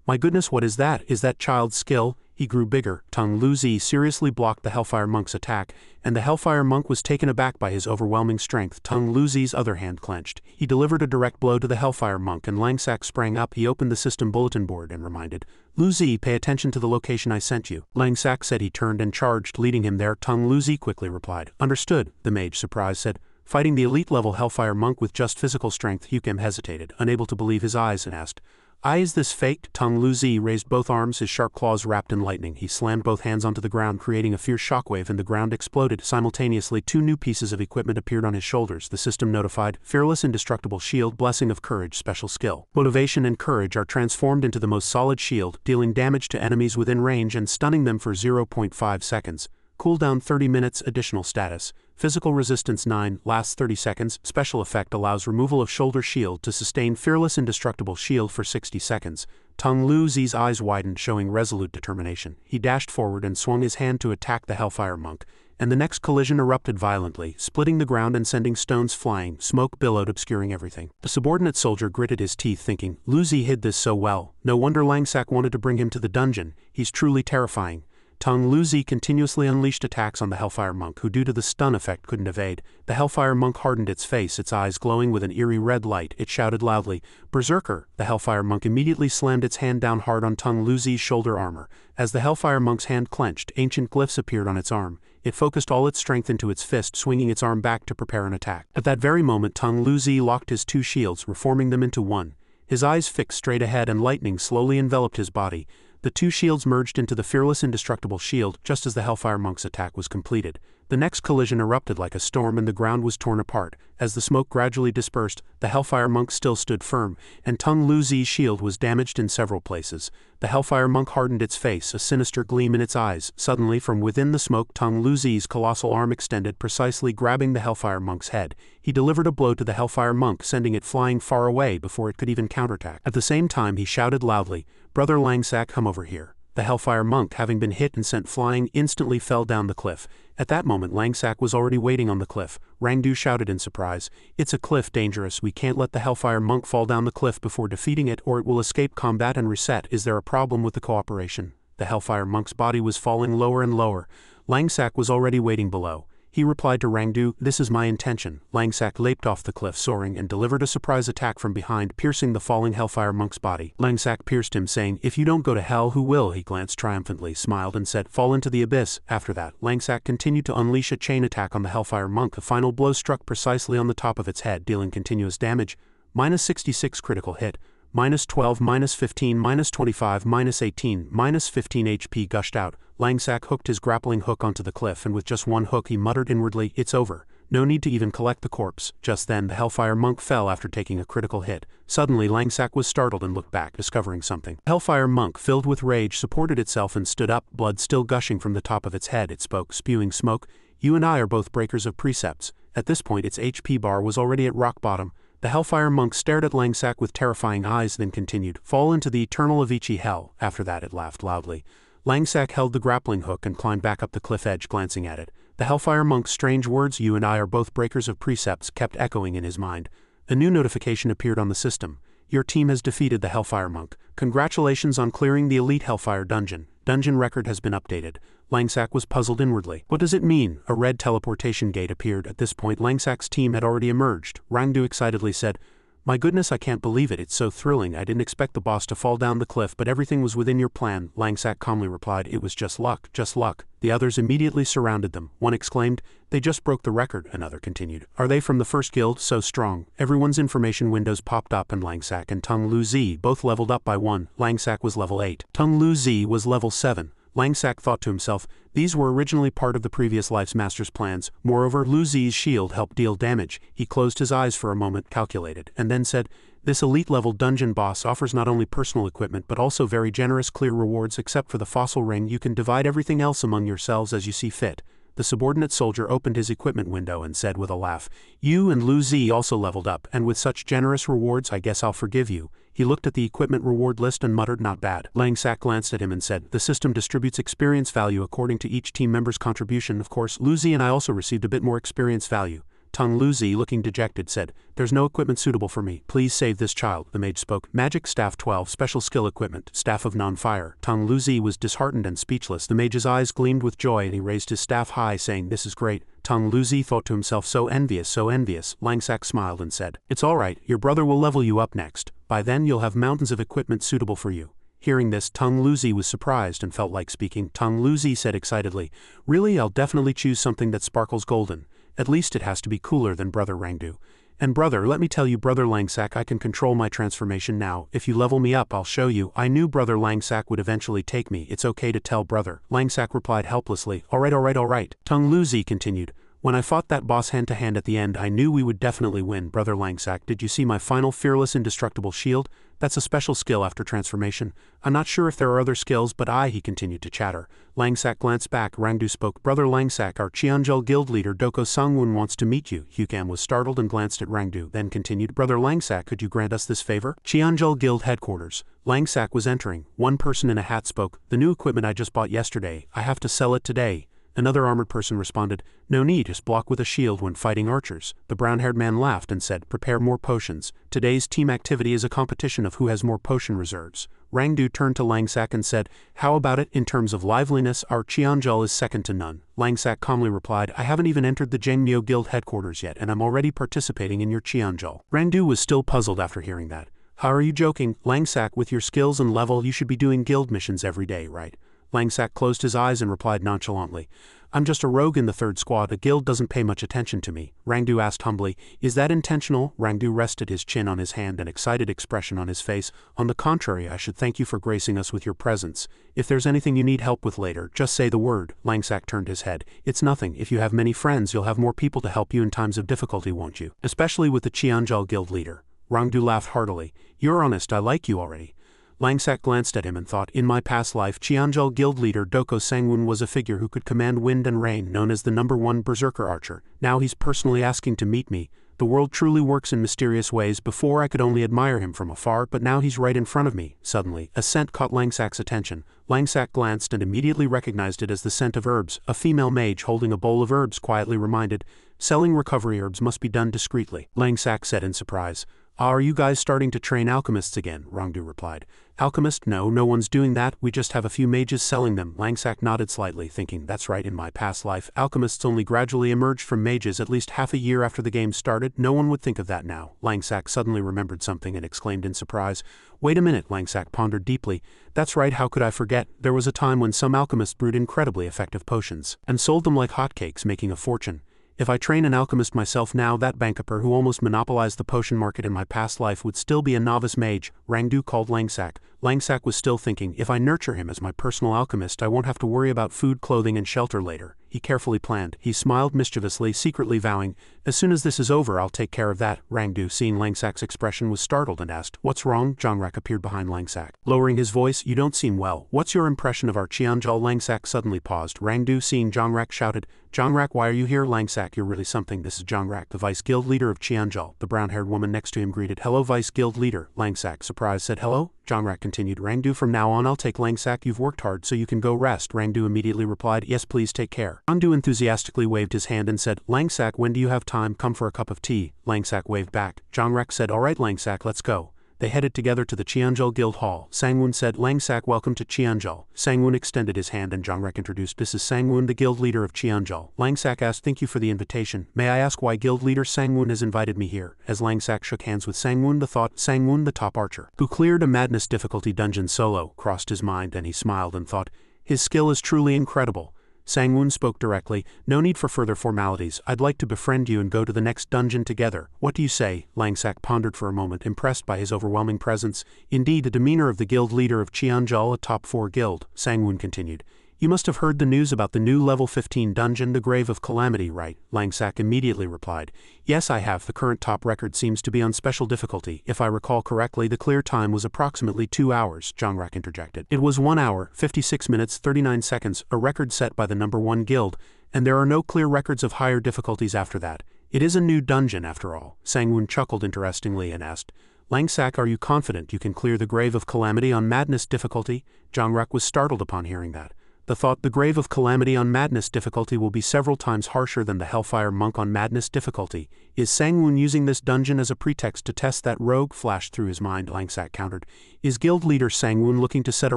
"My goodness, what is that? Is that child's skill?" He grew bigger. Tung Luzi seriously blocked the Hellfire Monk's attack, and the Hellfire Monk was taken aback by his overwhelming strength. Tung Luzi's other hand clenched. He delivered a direct blow to the Hellfire Monk, and Langsak sprang up. He opened the system bulletin board and reminded, "Luzi, pay attention to the location I sent you." Langsak said. He turned and charged, leading him there. Tung Luzi quickly replied, "Understood." The mage, surprised, said, "Fighting the elite-level Hellfire Monk with just physical strength?" Hukim hesitated, unable to believe his eyes, and asked, "Is this fake?" Tung Luzi raised both arms, his sharp claws wrapped in lightning. He slammed both hands onto the ground, creating a fierce shockwave, and the ground exploded. Simultaneously, two new pieces of equipment appeared on his shoulders. The system notified, "Fearless Indestructible Shield, Blessing of Courage, Special Skill. Motivation and courage are transformed into the most solid shield, dealing damage to enemies within range and stunning them for 0.5 seconds. Cooldown 30 minutes. Additional status. Physical resistance 9, lasts 30 seconds. Special effect allows removal of shoulder shield to sustain Fearless Indestructible Shield for 60 seconds. Tung Luzi's eyes widened, showing resolute determination. He dashed forward and swung his hand to attack the Hellfire Monk, and the next collision erupted violently, splitting the ground and sending stones flying. Smoke billowed, obscuring everything. The subordinate soldier gritted his teeth, thinking, Luzi hid this so well. No wonder Langsak wanted to bring him to the dungeon. He's truly terrifying. Tung Luzi continuously unleashed attacks on the Hellfire Monk, who due to the stun effect couldn't evade. The Hellfire Monk hardened its face, its eyes glowing with an eerie red light. It shouted loudly, "Berserker!" The Hellfire Monk immediately slammed its hand down hard on Tung Luzi's shoulder armor. As the Hellfire Monk's hand clenched, ancient glyphs appeared on its arm. It focused all its strength into its fist, swinging its arm back to prepare an attack. At that very moment, Tung Luzi locked his two shields, reforming them into one. His eyes fixed straight ahead, and lightning slowly enveloped his body. The two shields merged into the Fearless Indestructible Shield just as the Hellfire Monk's attack was completed. The next collision erupted like a storm, and the ground was torn apart. As the smoke gradually dispersed, the Hellfire Monk still stood firm, and Tung Luzi's shield was damaged in several places. The Hellfire Monk hardened its face, a sinister gleam in its eyes. Suddenly, from within the smoke, Tung Luzi's colossal arm extended, precisely grabbing the Hellfire Monk's head. He delivered a blow to the Hellfire Monk, sending it flying far away before it could even counterattack. At the same time, he shouted loudly, "Brother Langsak, come over here." The Hellfire Monk, having been hit and sent flying, instantly fell down the cliff. At that moment, Langsak was already waiting on the cliff. Rangdu shouted in surprise, "It's a cliff, dangerous. We can't let the Hellfire Monk fall down the cliff before defeating it, or it will escape combat and reset. Is there a problem with the cooperation?" The Hellfire Monk's body was falling lower and lower. Langsak was already waiting below. He replied to Rangdu, "This is my intention." Langsak leaped off the cliff, soaring, and delivered a surprise attack from behind, piercing the falling Hellfire Monk's body. Langsak pierced him, saying, "If you don't go to hell, who will?" He glanced triumphantly, smiled, and said, "Fall into the abyss." After that, Langsak continued to unleash a chain attack on the Hellfire Monk. The final blow struck precisely on the top of its head, dealing continuous damage. -66 critical hit. -12, -15, -25, -18, -15 HP gushed out. Langsak hooked his grappling hook onto the cliff, and with just one hook he muttered inwardly, "It's over. No need to even collect the corpse." Just then the Hellfire Monk fell after taking a critical hit. Suddenly Langsak was startled and looked back, discovering something. The Hellfire Monk, filled with rage, supported itself and stood up, blood still gushing from the top of its head. It spoke, spewing smoke, "You and I are both breakers of precepts." At this point its HP bar was already at rock bottom. The Hellfire Monk stared at Langsak with terrifying eyes, then continued, "Fall into the eternal Avicii hell." After that it laughed loudly. Langsak held the grappling hook and climbed back up the cliff edge, glancing at it. The Hellfire Monk's strange words, "You and I are both breakers of precepts," kept echoing in his mind. A new notification appeared on the system. "Your team has defeated the Hellfire Monk. Congratulations on clearing the Elite Hellfire Dungeon. Dungeon record has been updated." Langsak was puzzled inwardly. What does it mean? A red teleportation gate appeared. At this point Langsak's team had already emerged. Rangdu excitedly said, My goodness, I can't believe it, it's so thrilling. I didn't expect the boss to fall down the cliff, but everything was within your plan. Langsack calmly replied, it was just luck, just luck. The others immediately surrounded them. One exclaimed, they just broke the record, another continued. Are they from the first guild? So strong. Everyone's information windows popped up and Langsack and Tung Lu Zi both leveled up by 1. Langsack was level 8. Tung Lu Zi was level 7. Langsack thought to himself, these were originally part of the previous life's master's plans. Moreover, Lu Zi's shield helped deal damage. He closed his eyes for a moment, calculated, and then said, this elite-level dungeon boss offers not only personal equipment but also very generous clear rewards. Except for the fossil ring, you can divide everything else among yourselves as you see fit. The subordinate soldier opened his equipment window and said with a laugh, you and Lu Zi also leveled up, and with such generous rewards I guess I'll forgive you. He looked at the equipment reward list and muttered, not bad. Langsack glanced at him and said, the system distributes experience value according to each team member's contribution. Of course, Lu Zi and I also received a bit more experience value. Tung Lu Zi, looking dejected, said, there's no equipment suitable for me. Please save this child. The mage spoke. Magic Staff 12, special skill equipment, Staff of Non-Fire. Tung Lu Zi was disheartened and speechless. The mage's eyes gleamed with joy and he raised his staff high, saying, this is great. Tung Lu Zi thought to himself, so envious, so envious. Langsack smiled and said, it's all right, your brother will level you up next. By then you'll have mountains of equipment suitable for you. Hearing this, Tung Lu Zi was surprised and felt like speaking. Tung Lu Zi said excitedly, really, I'll definitely choose something that sparkles golden. At least it has to be cooler than Brother Rangdu. And brother, let me tell you, Brother Langsack, I can control my transformation now. If you level me up, I'll show you. I knew Brother Langsack would eventually take me. It's okay to tell brother. Langsack replied helplessly, all right. Tung Lu Zi continued, when I fought that boss hand-to-hand at the end, I knew we would definitely win. Brother Langsack, did you see my final fearless indestructible shield? That's a special skill after transformation. I'm not sure if there are other skills, but he continued to chatter. Langsack glanced back. Rangdu spoke. Brother Langsack, our Qianzhou guild leader Doko Sangwon wants to meet you. Hukam was startled and glanced at Rangdu, then continued, Brother Langsack, could you grant us this favor? Qianzhou guild headquarters. Langsack was entering. One person in a hat spoke. The new equipment I just bought yesterday. I have to sell it today. Another armored person responded, no need, just block with a shield when fighting archers. The brown-haired man laughed and said, prepare more potions. Today's team activity is a competition of who has more potion reserves. Rangdu turned to Langsack and said, how about it, in terms of liveliness, our Qianzhou is second to none. Langsack calmly replied, I haven't even entered the Zhengmyo guild headquarters yet, and I'm already participating in your Qianzhou. Rangdu was still puzzled after hearing that. How are you joking? Langsack, with your skills and level, you should be doing guild missions every day, right? Langsack closed his eyes and replied nonchalantly, I'm just a rogue in the third squad, the guild doesn't pay much attention to me. Rangdu asked humbly, is that intentional? Rangdu rested his chin on his hand, an excited expression on his face. On the contrary, I should thank you for gracing us with your presence. If there's anything you need help with later, just say the word. Langsack turned his head. It's nothing. If you have many friends, you'll have more people to help you in times of difficulty, won't you? Especially with the Qianzhou guild leader. Rangdu laughed heartily. You're honest, I like you already. Langsack glanced at him and thought, in my past life, Qianzhou guild leader Doko Sangwon was a figure who could command wind and rain, known as the #1 berserker archer. Now he's personally asking to meet me. The world truly works in mysterious ways. Before I could only admire him from afar, but now he's right in front of me. Suddenly, a scent caught Langsack's attention. Langsack glanced and immediately recognized it as the scent of herbs. A female mage holding a bowl of herbs quietly reminded, selling recovery herbs must be done discreetly. Langsack said in surprise, are you guys starting to train alchemists again? Rangdu replied. Alchemist? No one's doing that, we just have a few mages selling them. Langsack nodded slightly, thinking, that's right, in my past life, alchemists only gradually emerged from mages at least half a year after the game started. No one would think of that now. Langsack suddenly remembered something and exclaimed in surprise, wait a minute. Langsack pondered deeply. That's right, how could I forget? There was a time when some alchemists brewed incredibly effective potions, and sold them like hotcakes, making a fortune. If I train an alchemist myself now, that bankupper who almost monopolized the potion market in my past life would still be a novice mage. Rangdu called Langsack. Langsack was still thinking, if I nurture him as my personal alchemist, I won't have to worry about food, clothing, and shelter later. He carefully planned. He smiled mischievously, secretly vowing, as soon as this is over, I'll take care of that. Rangdu, seeing Langsack's expression, was startled and asked, what's wrong? Jongrak appeared behind Langsack. Lowering his voice, you don't seem well. What's your impression of our Qianzhou? Langsack suddenly paused. Rangdu, seeing Jongrak, shouted, Jongrak, why are you here? Langsack, you're really something. This is Jongrak, the vice guild leader of Qianzhou. The brown-haired woman next to him greeted, hello, vice guild leader. Langsack, surprised, said, hello? Jongrak continued, Rangdu, from now on I'll take Langsack, you've worked hard so you can go rest. Rangdu immediately replied, yes please, take care. Rangdu enthusiastically waved his hand and said, Langsack, when do you have time? Come for a cup of tea. Langsack waved back. Jongrak said, alright Langsack, let's go. They headed together to the Qianzhou Guild Hall. Sangwon said, Langsak, welcome to Qianzhou. Sangwon extended his hand and Zhangrek introduced, this is Sangwon, the guild leader of Qianzhou. Langsak asked, thank you for the invitation. May I ask why guild leader Sangwon has invited me here? As Langsak shook hands with Sangwon, the thought, Sangwon, the top archer, who cleared a madness difficulty dungeon solo, crossed his mind. Then he smiled and thought, his skill is truly incredible. Sangwon spoke directly, no need for further formalities, I'd like to befriend you and go to the next dungeon together. What do you say? Langsak pondered for a moment, impressed by his overwhelming presence. Indeed, the demeanor of the guild leader of Qianzhou, a top 4 guild. Sangwon continued. You must have heard the news about the new level 15 dungeon, the Grave of Calamity, right? Langsak immediately replied. Yes, I have. The current top record seems to be on special difficulty. If I recall correctly, the clear time was approximately 2 hours, Zhangrek interjected. It was 1 hour, 56 minutes, 39 seconds, a record set by the number 1 guild, and there are no clear records of higher difficulties after that. It is a new dungeon after all. Sangwon chuckled interestingly and asked, Langsak, are you confident you can clear the Grave of Calamity on madness difficulty? Zhangrek was startled upon hearing that. The thought, the Grave of Calamity on madness difficulty will be several times harsher than the Hellfire Monk on madness difficulty. Is Sangwon using this dungeon as a pretext to test that rogue? Flashed through his mind. Langsak countered. Is guild leader Sangwon looking to set a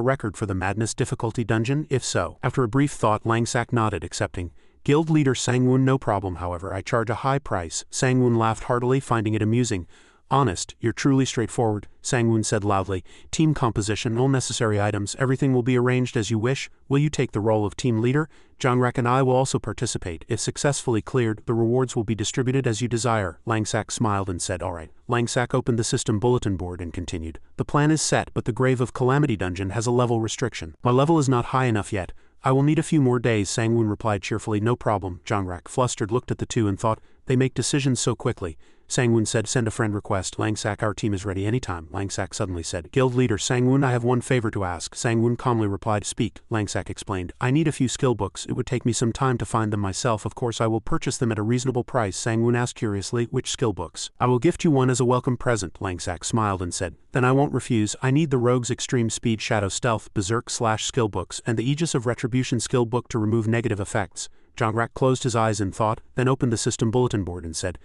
record for the madness difficulty dungeon? If so. After a brief thought, Langsak nodded, accepting. Guild leader Sangwon, no problem, however, I charge a high price. Sangwon laughed heartily, finding it amusing. Honest, you're truly straightforward, Sangwon said loudly. Team composition, all necessary items, everything will be arranged as you wish. Will you take the role of team leader? Zhangrek and I will also participate. If successfully cleared, the rewards will be distributed as you desire. Langsak smiled and said, all right. Langsak opened the system bulletin board and continued. The plan is set, but the Grave of Calamity dungeon has a level restriction. My level is not high enough yet. I will need a few more days, Sangwon replied cheerfully. No problem. Zhangrek, flustered, looked at the two and thought, they make decisions so quickly. Sangwon said, send a friend request. Langsak, our team is ready anytime. Langsak suddenly said, guild leader Sangwon, I have one favor to ask. Sangwon calmly replied, speak. Langsak explained, I need a few skill books. It would take me some time to find them myself. Of course I will purchase them at a reasonable price. Sangwon asked curiously, which skill books? I will gift you one as a welcome present. Langsak smiled and said, then I won't refuse. I need the Rogue's Extreme Speed Shadow Stealth Berserk / skill books and the Aegis of Retribution skill book to remove negative effects. Zhangrek closed his eyes in thought, then opened the system bulletin board and said,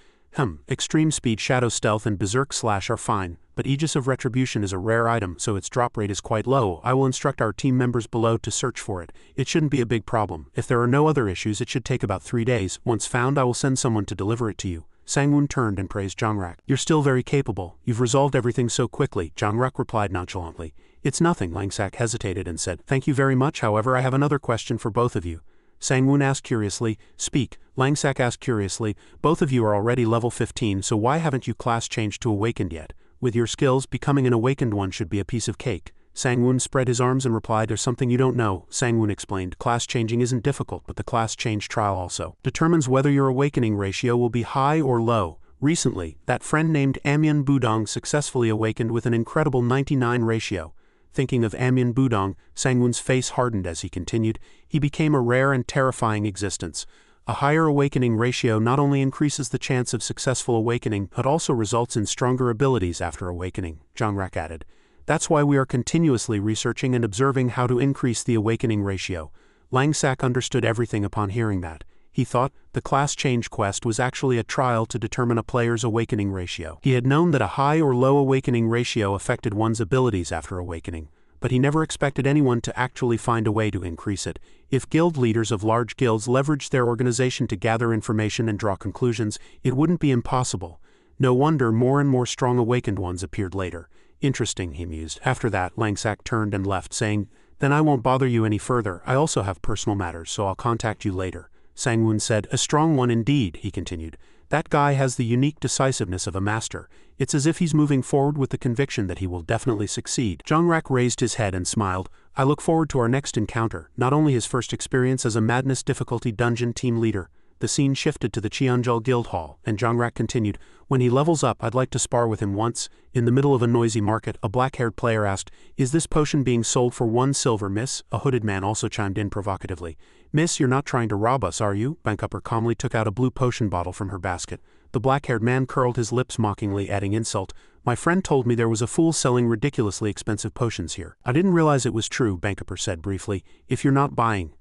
Extreme Speed Shadow Stealth and Berserk / are fine, but Aegis of Retribution is a rare item, so its drop rate is quite low. I will instruct our team members below to search for it. It shouldn't be a big problem. If there are no other issues, it should take about 3 days. Once found, I will send someone to deliver it to you. Sangwon turned and praised Zhangrek. You're still very capable. You've resolved everything so quickly. Zhangrek replied nonchalantly. It's nothing. Langsak hesitated and said, thank you very much. However, I have another question for both of you. Sangwon asked curiously. Speak. Langsak asked curiously. Both of you are already level 15, so why haven't you class changed to awakened yet? With your skills, becoming an awakened one should be a piece of cake. Sangwon spread his arms and replied, there's something you don't know. Sangwon explained, class changing isn't difficult, but the class change trial also determines whether your awakening ratio will be high or low. Recently, that friend named Amyeon Budong successfully awakened with an incredible 99 ratio. Thinking of Amyeon Budong, Sangwon's face hardened as he continued, he became a rare and terrifying existence. A higher awakening ratio not only increases the chance of successful awakening, but also results in stronger abilities after awakening, Zhangrek added. That's why we are continuously researching and observing how to increase the awakening ratio. Langsak understood everything upon hearing that. He thought, the class change quest was actually a trial to determine a player's awakening ratio. He had known that a high or low awakening ratio affected one's abilities after awakening, but he never expected anyone to actually find a way to increase it. If guild leaders of large guilds leveraged their organization to gather information and draw conclusions, it wouldn't be impossible. No wonder more and more strong awakened ones appeared later. Interesting, he mused. After that, Langsak turned and left, saying, then I won't bother you any further. I also have personal matters, so I'll contact you later. Sangwon said, a strong one indeed, he continued. That guy has the unique decisiveness of a master. It's as if he's moving forward with the conviction that he will definitely succeed. Zhangrek raised his head and smiled. I look forward to our next encounter, not only his first experience as a madness difficulty dungeon team leader. The scene shifted to the Qianzhou Guild Hall, and Zhangrek continued, when he levels up, I'd like to spar with him once. In the middle of a noisy market, a black-haired player asked, is this potion being sold for 1 silver, miss? A hooded man also chimed in provocatively. Miss, you're not trying to rob us, are you? Bankupper calmly took out a blue potion bottle from her basket. The black-haired man curled his lips mockingly, adding insult. My friend told me there was a fool selling ridiculously expensive potions here. I didn't realize it was true, Bankupper said briefly. If you're not buying.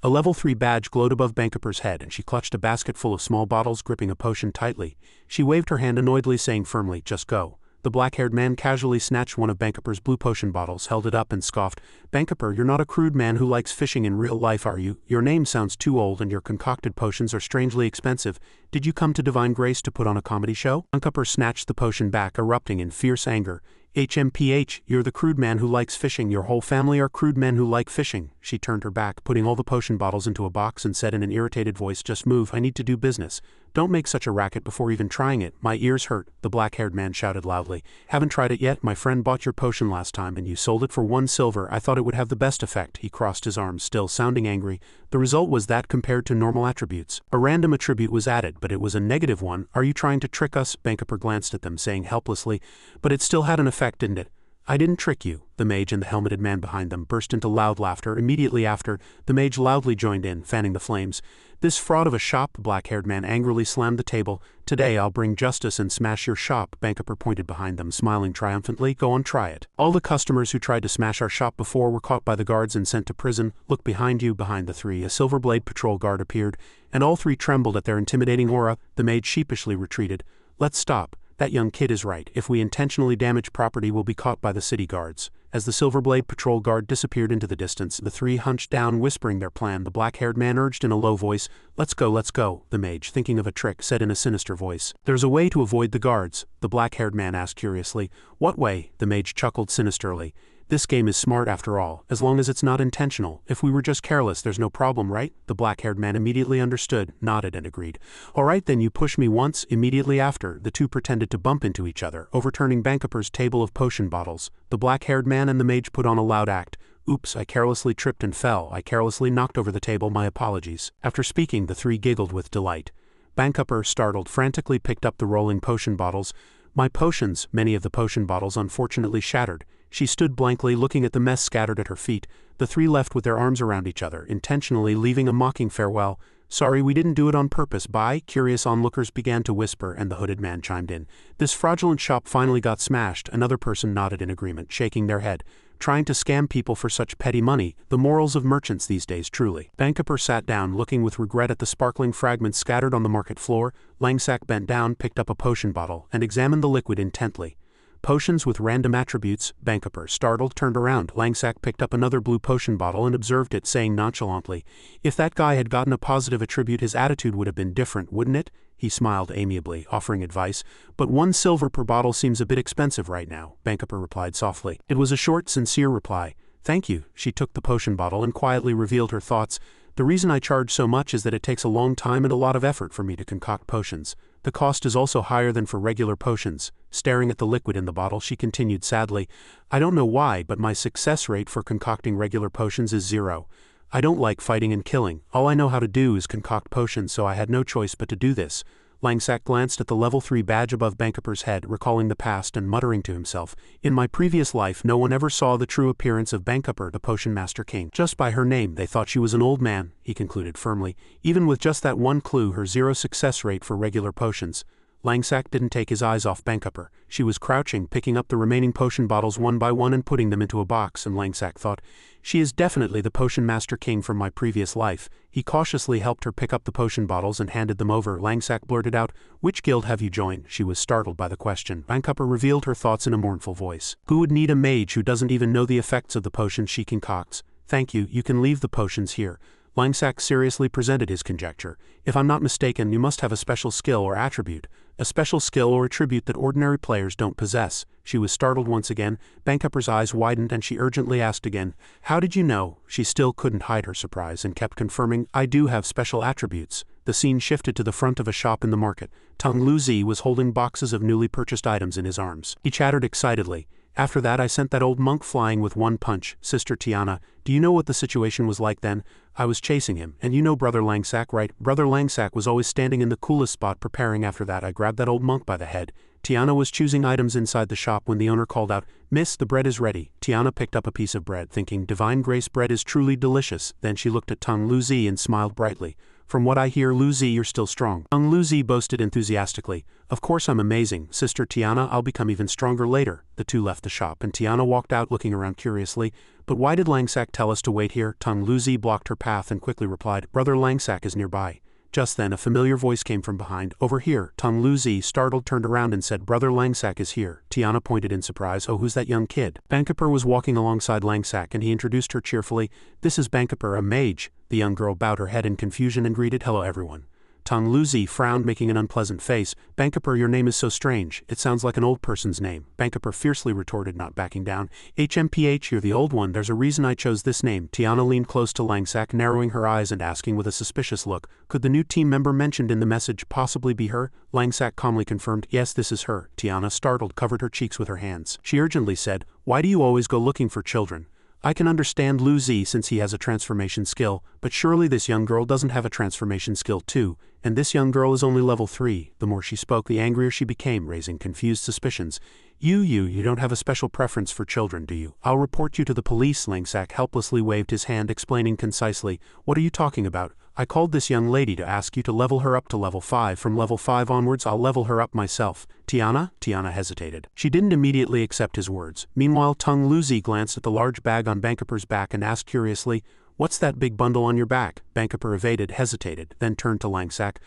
A level 3 badge glowed above Bankupper's head and she clutched a basket full of small bottles, gripping a potion tightly. She waved her hand annoyedly, saying firmly, just go. The black-haired man casually snatched one of Bankupper's blue potion bottles, held it up and scoffed. Bankupper, you're not a crude man who likes fishing in real life, are you? Your name sounds too old and your concocted potions are strangely expensive. Did you come to Divine Grace to put on a comedy show? Bankupper snatched the potion back, erupting in fierce anger. HMPH, you're the crude man who likes fishing. Your whole family are crude men who like fishing. She turned her back, putting all the potion bottles into a box and said in an irritated voice, just move, I need to do business. Don't make such a racket before even trying it. My ears hurt, the black-haired man shouted loudly. Haven't tried it yet? My friend bought your potion last time and you sold it for 1 silver. I thought it would have the best effect. He crossed his arms, still sounding angry. The result was that compared to normal attributes, a random attribute was added, but it was a negative one. Are you trying to trick us? Bankupper glanced at them, saying helplessly, but it still had an effect, didn't it? I didn't trick you. The mage and the helmeted man behind them burst into loud laughter. Immediately after, the mage loudly joined in, fanning the flames. This fraud of a shop, the black-haired man angrily slammed the table. Today I'll bring justice and smash your shop. Bankupper pointed behind them, smiling triumphantly. Go on, try it. All the customers who tried to smash our shop before were caught by the guards and sent to prison. Look behind you. Behind the three, a Silverblade patrol guard appeared, and all three trembled at their intimidating aura. The mage sheepishly retreated. Let's stop. That young kid is right. If we intentionally damage property, we'll be caught by the city guards. As the Silverblade patrol guard disappeared into the distance, the three hunched down, whispering their plan. The black-haired man urged in a low voice, let's go, the mage, thinking of a trick, said in a sinister voice. There's a way to avoid the guards, the black-haired man asked curiously. What way? The mage chuckled sinisterly. This game is smart after all, as long as it's not intentional. If we were just careless, there's no problem, right? The black-haired man immediately understood, nodded and agreed. All right, then you push me once. Immediately after, the two pretended to bump into each other, overturning Bankupper's table of potion bottles. The black-haired man and the mage put on a loud act. Oops, I carelessly tripped and fell. I carelessly knocked over the table. My apologies. After speaking, the three giggled with delight. Bankupper, startled, frantically picked up the rolling potion bottles. My potions, many of the potion bottles unfortunately shattered. She stood blankly looking at the mess scattered at her feet. The three left with their arms around each other, intentionally leaving a mocking farewell. Sorry, we didn't do it on purpose. Bye. Curious onlookers began to whisper, and the hooded man chimed in. This fraudulent shop finally got smashed. Another person nodded in agreement, shaking their head. Trying to scam people for such petty money, the morals of merchants these days, truly. Bankupper sat down, looking with regret at the sparkling fragments scattered on the market floor. Langsack bent down, picked up a potion bottle, and examined the liquid intently. Potions with random attributes. Bankupper, startled, turned around. Langsack picked up another blue potion bottle and observed it, saying nonchalantly, if that guy had gotten a positive attribute, his attitude would have been different, wouldn't it? He smiled amiably, offering advice. But 1 silver per bottle seems a bit expensive right now, Bankupper replied softly. It was a short, sincere reply. Thank you. She took the potion bottle and quietly revealed her thoughts. The reason I charge so much is that it takes a long time and a lot of effort for me to concoct potions. The cost is also higher than for regular potions. Staring at the liquid in the bottle, she continued sadly, I don't know why, but my success rate for concocting regular potions is 0. I don't like fighting and killing. All I know how to do is concoct potions, so I had no choice but to do this. Langsack glanced at the level 3 badge above Bankupper's head, recalling the past and muttering to himself, in my previous life no one ever saw the true appearance of Bankupper, the Potion Master King. Just by her name they thought she was an old man, he concluded firmly. Even with just that one clue, her 0 success rate for regular potions. Langsack didn't take his eyes off Bankupper. She was crouching, picking up the remaining potion bottles one by one and putting them into a box, and Langsack thought, she is definitely the Potion Master King from my previous life. He cautiously helped her pick up the potion bottles and handed them over. Langsack blurted out, which guild have you joined? She was startled by the question. Bankupper revealed her thoughts in a mournful voice. Who would need a mage who doesn't even know the effects of the potions she concocts? Thank you, you can leave the potions here. Langsack seriously presented his conjecture. If I'm not mistaken, you must have a special skill or attribute. A special skill or attribute that ordinary players don't possess. She was startled once again. Bankupper's eyes widened and she urgently asked again, how did you know? She still couldn't hide her surprise and kept confirming, I do have special attributes. The scene shifted to the front of a shop in the market. Tung Lu Zi was holding boxes of newly purchased items in his arms. He chattered excitedly. After that I sent that old monk flying with one punch. Sister Tiana, do you know what the situation was like then? I was chasing him, and you know Brother Langsack, right? Brother Langsack was always standing in the coolest spot preparing. After that I grabbed that old monk by the head. Tiana was choosing items inside the shop when the owner called out, Miss, the bread is ready. Tiana picked up a piece of bread, thinking Divine Grace bread is truly delicious. Then she looked at Tung Lu Zi and smiled brightly. From what I hear, Lu Zi, you're still strong. Tung Lu Zi boasted enthusiastically. Of course I'm amazing. Sister Tiana, I'll become even stronger later. The two left the shop and Tiana walked out looking around curiously. But why did Langsack tell us to wait here? Tung Lu Zi blocked her path and quickly replied, Brother Langsack is nearby. Just then a familiar voice came from behind. Over here. Tong Luzi, startled, turned around and said, Brother Langsak is here. Tiana pointed in surprise. Oh, who's that young kid? Bankipur was walking alongside Langsak and he introduced her cheerfully. This is Bankipur, a mage. The young girl bowed her head in confusion and greeted, hello everyone. Tong Luzi frowned, making an unpleasant face. Bankipur, your name is so strange. It sounds like an old person's name. Bankipur fiercely retorted, not backing down. HMPH, you're the old one. There's a reason I chose this name. Tiana leaned close to Langsak, narrowing her eyes and asking with a suspicious look, could the new team member mentioned in the message possibly be her? Langsak calmly confirmed, yes, this is her. Tiana, startled, covered her cheeks with her hands. She urgently said, why do you always go looking for children? I can understand Lu Zi since he has a transformation skill, but surely this young girl doesn't have a transformation skill too, and this young girl is only level 3. The more she spoke, the angrier she became, raising confused suspicions. You don't have a special preference for children, do you? I'll report you to the police. Langsak helplessly waved his hand, explaining concisely, what are you talking about? I called this young lady to ask you to level her up to level 5. From level 5 onwards, I'll level her up myself. Tiana? Tiana hesitated. She didn't immediately accept his words. Meanwhile, Tong Luzi glanced at the large bag on Bankipur's back and asked curiously, what's that big bundle on your back? Bankipur evaded, hesitated, then turned to Langsak.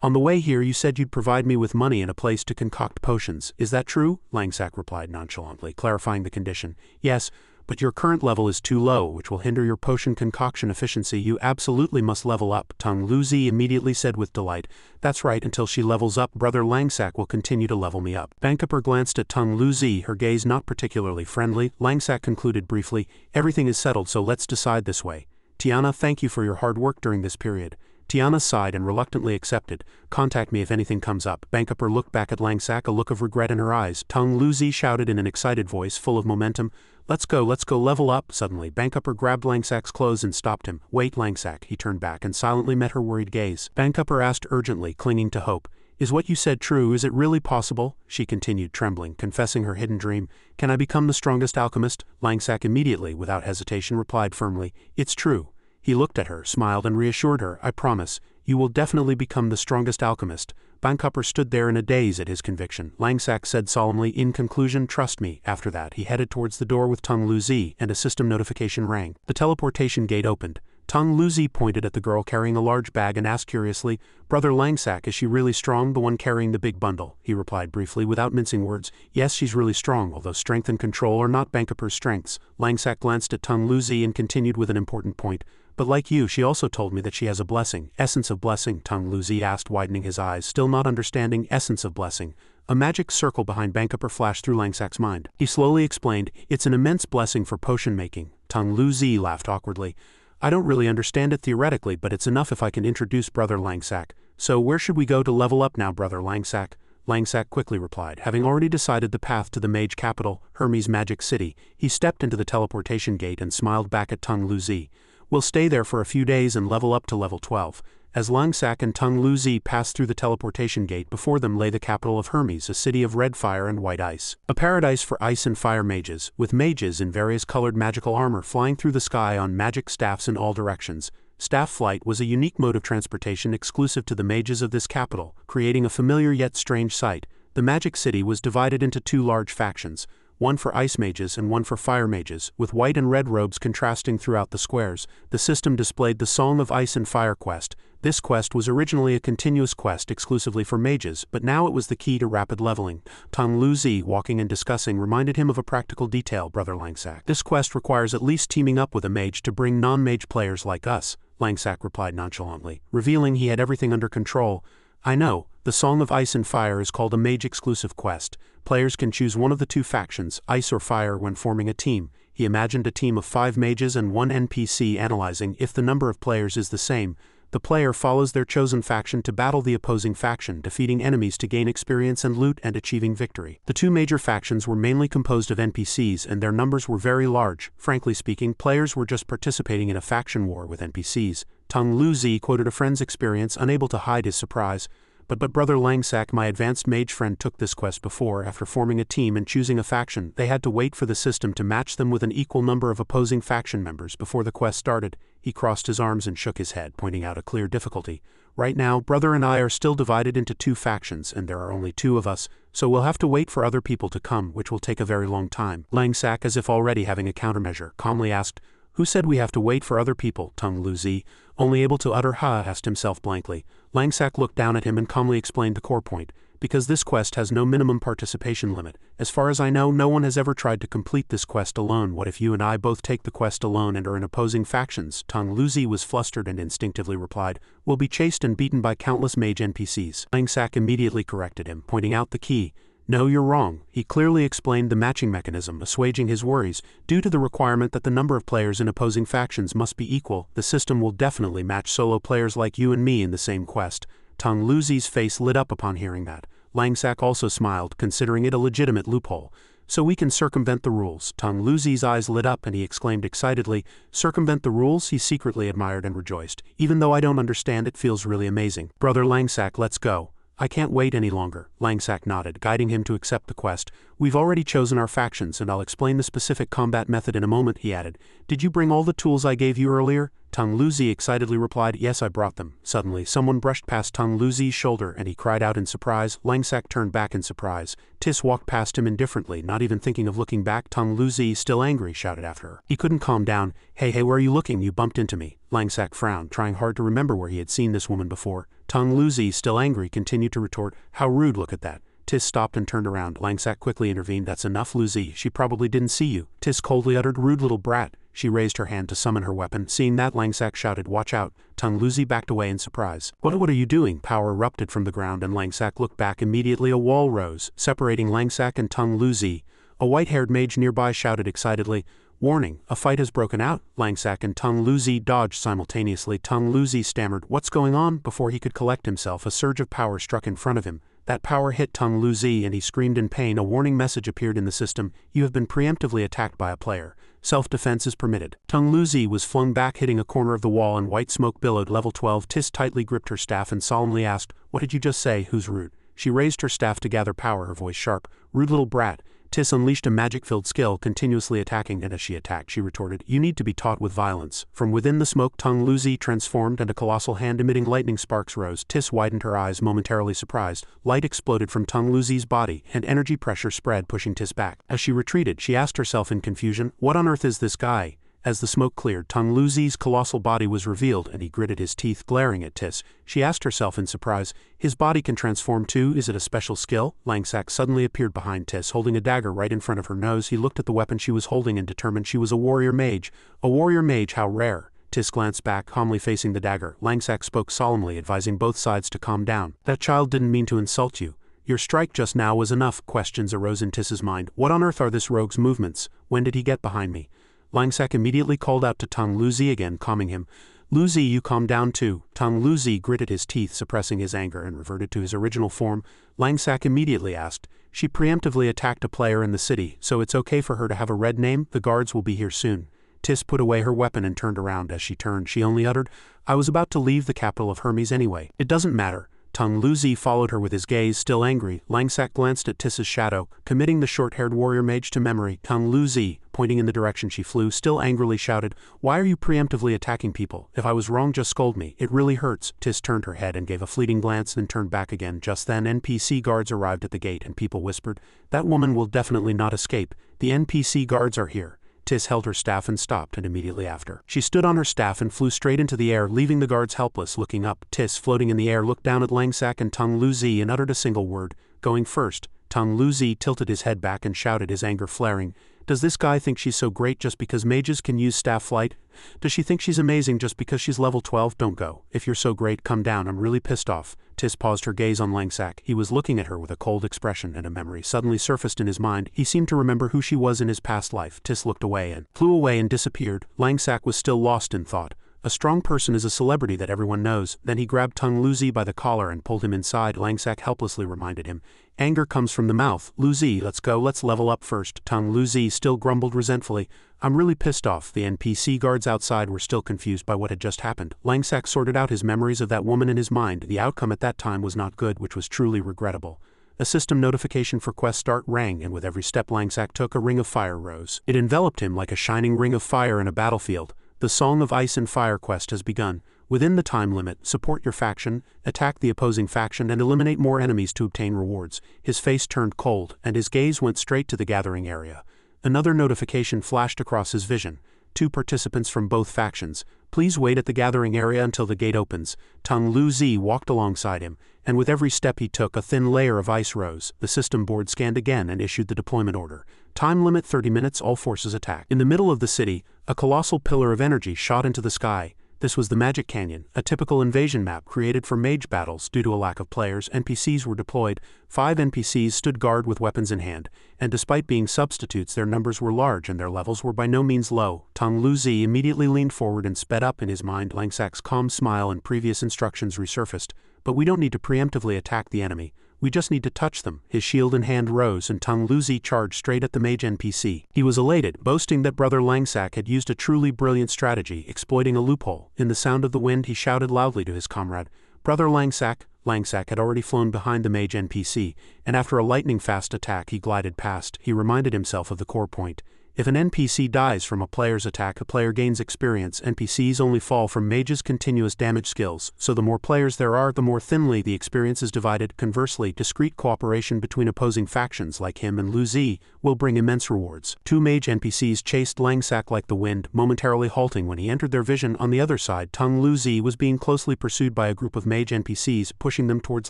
On the way here you said you'd provide me with money and a place to concoct potions. Is that true? Langsak replied nonchalantly, clarifying the condition. Yes, but your current level is too low, which will hinder your potion concoction efficiency. You absolutely must level up, Tong Luzi immediately said with delight. That's right, until she levels up, Brother Langsak will continue to level me up. Bankipur glanced at Tong Luzi, her gaze not particularly friendly. Langsak concluded briefly, everything is settled, so let's decide this way. Tiana, thank you for your hard work during this period. Tiana sighed and reluctantly accepted. Contact me if anything comes up. Bankipur looked back at Langsak, a look of regret in her eyes. Tong Luzi shouted in an excited voice, full of momentum, let's go, level up. Suddenly, Bankipur grabbed Langsak's clothes and stopped him. Wait, Langsak. He turned back and silently met her worried gaze. Bankipur asked urgently, clinging to hope, is what you said true? Is it really possible? She continued, trembling, confessing her hidden dream. Can I become the strongest alchemist? Langsak immediately, without hesitation, replied firmly, it's true. He looked at her, smiled and reassured her, I promise, you will definitely become the strongest alchemist. Bankipur stood there in a daze at his conviction. Langsak said solemnly, in conclusion, trust me. After that, he headed towards the door with Tong Luzi, and a system notification rang. The teleportation gate opened. Tong Luzi pointed at the girl carrying a large bag and asked curiously, Brother Langsak, is she really strong, the one carrying the big bundle? He replied briefly, without mincing words, yes, she's really strong, although strength and control are not Bankipur's strengths. Langsak glanced at Tong Luzi and continued with an important point. But like you, she also told me that she has a blessing. Essence of blessing? Tong Luzi asked, widening his eyes, still not understanding. Essence of blessing. A magic circle behind Bankipur flashed through Langsak's mind. He slowly explained, it's an immense blessing for potion making. Tong Luzi laughed awkwardly. I don't really understand it theoretically, but it's enough if I can introduce Brother Langsak. So where should we go to level up now, Brother Langsak? Langsak quickly replied, having already decided the path to the mage capital, Hermes' magic city. He stepped into the teleportation gate and smiled back at Tong Luzi. We'll stay there for a few days and level up to level 12. As Langsak and Tong Luzi passed through the teleportation gate, before them lay the capital of Hermes, a city of red fire and white ice. A paradise for ice and fire mages, with mages in various colored magical armor flying through the sky on magic staffs in all directions. Staff flight was a unique mode of transportation exclusive to the mages of this capital, creating a familiar yet strange sight. The magic city was divided into two large factions, one for ice mages and one for fire mages, with white and red robes contrasting throughout the squares. The system displayed the Song of Ice and Fire quest. This quest was originally a continuous quest exclusively for mages, but now it was the key to rapid leveling. Tong Luzi, walking and discussing, reminded him of a practical detail, Brother Langsak. This quest requires at least teaming up with a mage to bring non-mage players like us, Langsak replied nonchalantly, revealing he had everything under control. I know. The Song of Ice and Fire is called a mage-exclusive quest. Players can choose one of the two factions, ice or fire, when forming a team. He imagined a team of 5 mages and 1 NPC, analyzing if the number of players is the same. The player follows their chosen faction to battle the opposing faction, defeating enemies to gain experience and loot and achieving victory. The two major factions were mainly composed of NPCs and their numbers were very large. Frankly speaking, players were just participating in a faction war with NPCs. Tong Luzi quoted a friend's experience, unable to hide his surprise. But Brother Langsak, my advanced mage friend, took this quest before. After forming a team and choosing a faction, they had to wait for the system to match them with an equal number of opposing faction members before the quest started. He crossed his arms and shook his head, pointing out a clear difficulty. Right now, Brother and I are still divided into 2 factions, and there are only 2 of us, so we'll have to wait for other people to come, which will take a very long time. Langsak, as if already having a countermeasure, calmly asked, Who said we have to wait for other people? Tung Luzi, only able to utter ha, asked himself blankly. Langsak looked down at him and calmly explained the core point. Because this quest has no minimum participation limit. As far as I know, no one has ever tried to complete this quest alone. What if you and I both take the quest alone and are in opposing factions? Tung Luzi was flustered and instinctively replied, we'll be chased and beaten by countless mage NPCs. Langsak immediately corrected him, pointing out the key. No, you're wrong. He clearly explained the matching mechanism, assuaging his worries. Due to the requirement that the number of players in opposing factions must be equal, the system will definitely match solo players like you and me in the same quest. Tung Luzi's face lit up upon hearing that. Langsak also smiled, considering it a legitimate loophole. So we can circumvent the rules. Tung Luzi's eyes lit up and he exclaimed excitedly, circumvent the rules? He secretly admired and rejoiced. Even though I don't understand, it feels really amazing. Brother Langsak, let's go. I can't wait any longer. Langsak nodded, guiding him to accept the quest. We've already chosen our factions and I'll explain the specific combat method in a moment, he added. Did you bring all the tools I gave you earlier? Tung Luzi excitedly replied, yes, I brought them. Suddenly, someone brushed past Tung Luzi's shoulder and he cried out in surprise. Langsak turned back in surprise. Tis walked past him indifferently, not even thinking of looking back. Tung Luzi, still angry, shouted after her. He couldn't calm down. Hey, where are you looking? You bumped into me. Langsak frowned, trying hard to remember where he had seen this woman before. Tung Luzi, still angry, continued to retort, how rude, look at that. Tis stopped and turned around. Langsak quickly intervened. That's enough, Luzi. She probably didn't see you. Tis coldly uttered, rude little brat. She raised her hand to summon her weapon. Seeing that, Langsak shouted, watch out. Tung Luzi backed away in surprise. What are you doing? Power erupted from the ground and Langsak looked back. Immediately a wall rose, separating Langsak and Tung Luzi. A white-haired mage nearby shouted excitedly, warning, a fight has broken out. Langsak and Tung Luzi dodged simultaneously. Tung Luzi stammered, what's going on? Before he could collect himself, a surge of power struck in front of him. That power hit Tung Luzi and he screamed in pain. A warning message appeared in the system. You have been preemptively attacked by a player. Self-defense is permitted. Tung Luzi was flung back, hitting a corner of the wall, and white smoke billowed. Level 12. Tis tightly gripped her staff and solemnly asked, what did you just say? Who's rude? She raised her staff to gather power, her voice sharp. Rude little brat. Tis unleashed a magic-filled skill, continuously attacking, and as she attacked, she retorted, you need to be taught with violence. From within the smoke, Tung Luzi transformed and a colossal hand emitting lightning sparks rose. Tis widened her eyes, momentarily surprised. Light exploded from Tung Luzi's body, and energy pressure spread, pushing Tis back. As she retreated, she asked herself in confusion, what on earth is this guy? As the smoke cleared, Tung Luzi's colossal body was revealed, and he gritted his teeth, glaring at Tis. She asked herself in surprise, his body can transform too? Is it a special skill? Langsak suddenly appeared behind Tis, holding a dagger right in front of her nose. He looked at the weapon she was holding and determined she was a warrior mage. A warrior mage, how rare. Tis glanced back, calmly facing the dagger. Langsak spoke solemnly, advising both sides to calm down. That child didn't mean to insult you. Your strike just now was enough. Questions arose in Tis's mind. What on earth are this rogue's movements? When did he get behind me? Langsak immediately called out to Tung Luzi, again calming him. Luzi, you calm down too. Tung Luzi gritted his teeth, suppressing his anger, and reverted to his original form. Langsak immediately asked, she preemptively attacked a player in the city, so it's okay for her to have a red name? The guards will be here soon. Tis put away her weapon and turned around. As she turned, she only uttered, I was about to leave the capital of Hermes anyway. It doesn't matter. Tung Luzi followed her with his gaze, still angry. Langsak glanced at Tis's shadow, committing the short-haired warrior mage to memory. Tung Luzi, pointing in the direction she flew, still angrily shouted, why are you preemptively attacking people? If I was wrong, just scold me. It really hurts. Tis turned her head and gave a fleeting glance, then turned back again. Just then NPC guards arrived at the gate and people whispered, that woman will definitely not escape. The NPC guards are here. Tis held her staff and stopped, and immediately after, she stood on her staff and flew straight into the air, leaving the guards helpless. Looking up, Tis, floating in the air, looked down at Langsak and Tung Luzi and uttered a single word, going first. Tung Luzi tilted his head back and shouted, his anger flaring, does this guy think she's so great just because mages can use staff flight? Does she think she's amazing just because she's level 12? Don't go. If you're so great, come down. I'm really pissed off. Tis paused her gaze on Langsak. He was looking at her with a cold expression, and a memory suddenly surfaced in his mind. He seemed to remember who she was in his past life. Tis looked away and flew away and disappeared. Langsak was still lost in thought. A strong person is a celebrity that everyone knows. Then he grabbed Tung Luzi by the collar and pulled him inside. Langsak helplessly reminded him, anger comes from the mouth. Luzi, let's go, let's level up first. Tung Luzi still grumbled resentfully, I'm really pissed off. The NPC guards outside were still confused by what had just happened. Langsak sorted out his memories of that woman in his mind. The outcome at that time was not good, which was truly regrettable. A system notification for quest start rang, and with every step Langsak took, a ring of fire rose. It enveloped him like a shining ring of fire in a battlefield. The Song of Ice and Fire quest has begun. Within the time limit, support your faction, attack the opposing faction, and eliminate more enemies to obtain rewards. His face turned cold, and his gaze went straight to the gathering area. Another notification flashed across his vision. 2 participants from both factions. Please wait at the gathering area until the gate opens. Tung Lu-zi walked alongside him, and with every step he took a thin layer of ice rose. The system board scanned again and issued the deployment order. Time limit 30 minutes, all forces attack. In the middle of the city, a colossal pillar of energy shot into the sky. This was the Magic Canyon, a typical invasion map created for mage battles. Due to a lack of players, NPCs were deployed. 5 NPCs stood guard with weapons in hand, and despite being substitutes their numbers were large and their levels were by no means low. Tung Lu-zi immediately leaned forward and sped up. In his mind, Langsak's calm smile and previous instructions resurfaced. But we don't need to preemptively attack the enemy. We just need to touch them. His shield in hand rose and Tung Lu-zi charged straight at the mage NPC. He was elated, boasting that Brother Langsak had used a truly brilliant strategy, exploiting a loophole. In the sound of the wind he shouted loudly to his comrade, "Brother Langsak!" Langsak had already flown behind the mage NPC, and after a lightning-fast attack he glided past. He reminded himself of the core point. If an NPC dies from a player's attack, a player gains experience. NPCs only fall from mages' continuous damage skills, so the more players there are, the more thinly the experience is divided. Conversely, discreet cooperation between opposing factions like him and Lu-zi will bring immense rewards. 2 mage NPCs chased Langsak like the wind, momentarily halting when he entered their vision. On the other side, Tung Lu-zi was being closely pursued by a group of mage NPCs, pushing them towards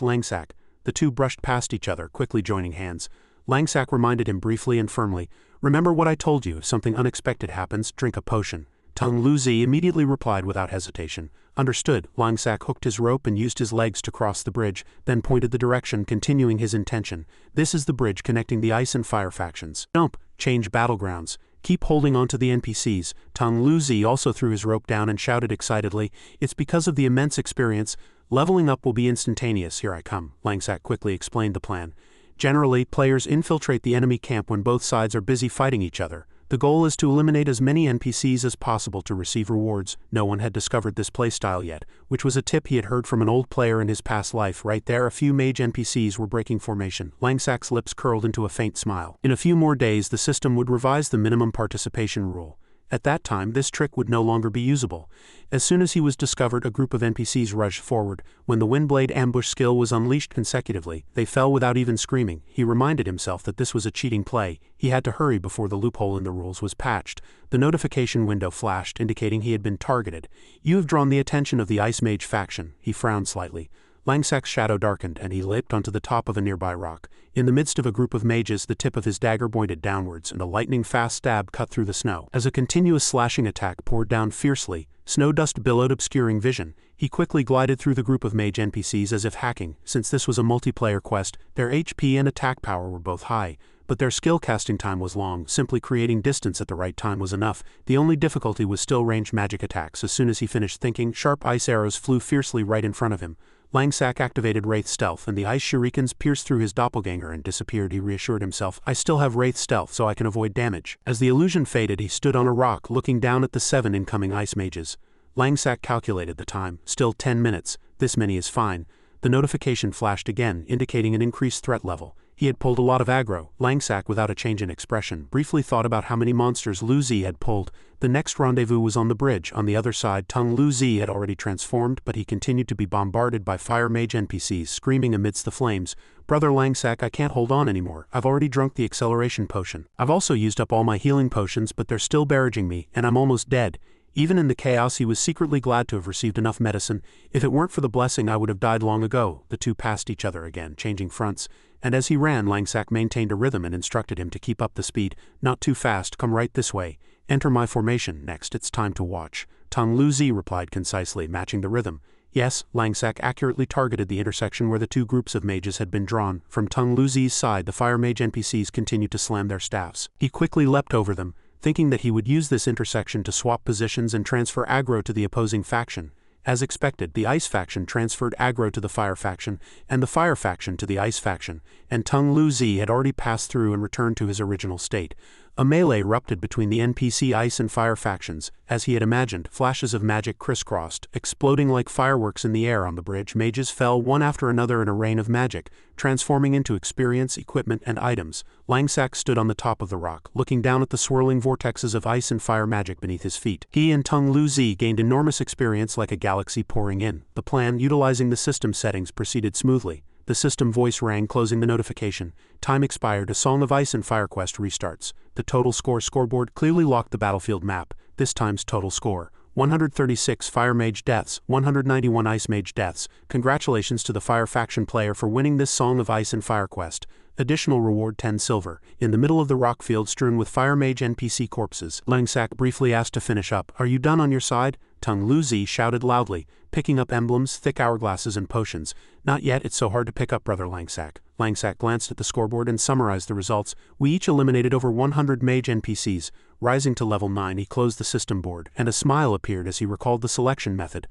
Langsak. The two brushed past each other, quickly joining hands. Langsak reminded him briefly and firmly, "Remember what I told you, if something unexpected happens, drink a potion." Tung Lu-zi immediately replied without hesitation, "Understood." Langsak hooked his rope and used his legs to cross the bridge, then pointed the direction, continuing his intention. "This is the bridge connecting the ice and fire factions. Jump, change battlegrounds. Keep holding on to the NPCs." Tung Lu-zi also threw his rope down and shouted excitedly, "It's because of the immense experience. Leveling up will be instantaneous. Here I come." Langsak quickly explained the plan. Generally, players infiltrate the enemy camp when both sides are busy fighting each other. The goal is to eliminate as many NPCs as possible to receive rewards. No one had discovered this playstyle yet, which was a tip he had heard from an old player in his past life. Right there, a few mage NPCs were breaking formation. Langsak's lips curled into a faint smile. In a few more days, the system would revise the minimum participation rule. At that time, this trick would no longer be usable. As soon as he was discovered, a group of NPCs rushed forward. When the Windblade ambush skill was unleashed consecutively, they fell without even screaming. He reminded himself that this was a cheating play. He had to hurry before the loophole in the rules was patched. The notification window flashed, indicating he had been targeted. "You have drawn the attention of the Ice Mage faction." He frowned slightly. Langsak's shadow darkened, and he leaped onto the top of a nearby rock. In the midst of a group of mages, the tip of his dagger pointed downwards, and a lightning-fast stab cut through the snow. As a continuous slashing attack poured down fiercely, snow dust billowed, obscuring vision. He quickly glided through the group of mage NPCs as if hacking. Since this was a multiplayer quest, their HP and attack power were both high, but their skill casting time was long. Simply creating distance at the right time was enough. The only difficulty was still ranged magic attacks. As soon as he finished thinking, sharp ice arrows flew fiercely right in front of him. Langsak activated Wraith Stealth, and the ice shurikens pierced through his doppelganger and disappeared. He reassured himself, "I still have Wraith Stealth, so I can avoid damage." As the illusion faded, he stood on a rock, looking down at the 7 incoming ice mages. Langsak calculated the time. Still 10 minutes. This many is fine. The notification flashed again, indicating an increased threat level. He had pulled a lot of aggro. Langsak, without a change in expression, briefly thought about how many monsters Lu-zi had pulled. The next rendezvous was on the bridge. On the other side, Tung Lu-zi had already transformed, but he continued to be bombarded by fire mage NPCs, screaming amidst the flames, "Brother Langsak, I can't hold on anymore. I've already drunk the acceleration potion. I've also used up all my healing potions, but they're still barraging me, and I'm almost dead." Even in the chaos, he was secretly glad to have received enough medicine. "If it weren't for the blessing, I would have died long ago." The two passed each other again, changing fronts, and as he ran, Langsak maintained a rhythm and instructed him to keep up the speed. "Not too fast, come right this way. Enter my formation. Next, it's time to watch." Tung Lu-zi replied concisely, matching the rhythm. "Yes." Langsak accurately targeted the intersection where the two groups of mages had been drawn. From Tung Lu-zi's side, the fire mage NPCs continued to slam their staffs. He quickly leapt over them, thinking that he would use this intersection to swap positions and transfer aggro to the opposing faction. As expected, the ice faction transferred aggro to the fire faction, and the fire faction to the ice faction, and Tung Lu-zi had already passed through and returned to his original state. A melee erupted between the NPC ice and fire factions. As he had imagined, flashes of magic crisscrossed, exploding like fireworks in the air on the bridge. Mages fell one after another in a rain of magic, transforming into experience, equipment, and items. Langsak stood on the top of the rock, looking down at the swirling vortexes of ice and fire magic beneath his feet. He and Tung Lu-zi gained enormous experience like a galaxy pouring in. The plan, utilizing the system settings, proceeded smoothly. The system voice rang, closing the notification. Time expired. A Song of Ice and Fire quest restarts. The total score scoreboard clearly locked the battlefield map. this time's total score. 136 Fire Mage deaths, 191 Ice Mage deaths. Congratulations to the Fire faction player for winning this Song of Ice and Fire quest. Additional reward 10 silver. In the middle of the rock field strewn with Fire Mage NPC corpses, Langsak briefly asked to finish up. Are you done on your side? Tung Luzi shouted loudly, picking up emblems, thick hourglasses and potions. Not yet, it's so hard to pick up, brother Langsak. Langsak glanced at the scoreboard and summarized the results. We each eliminated over 100 mage NPCs. Rising to level 9, he closed the system board, and a smile appeared as he recalled the selection method.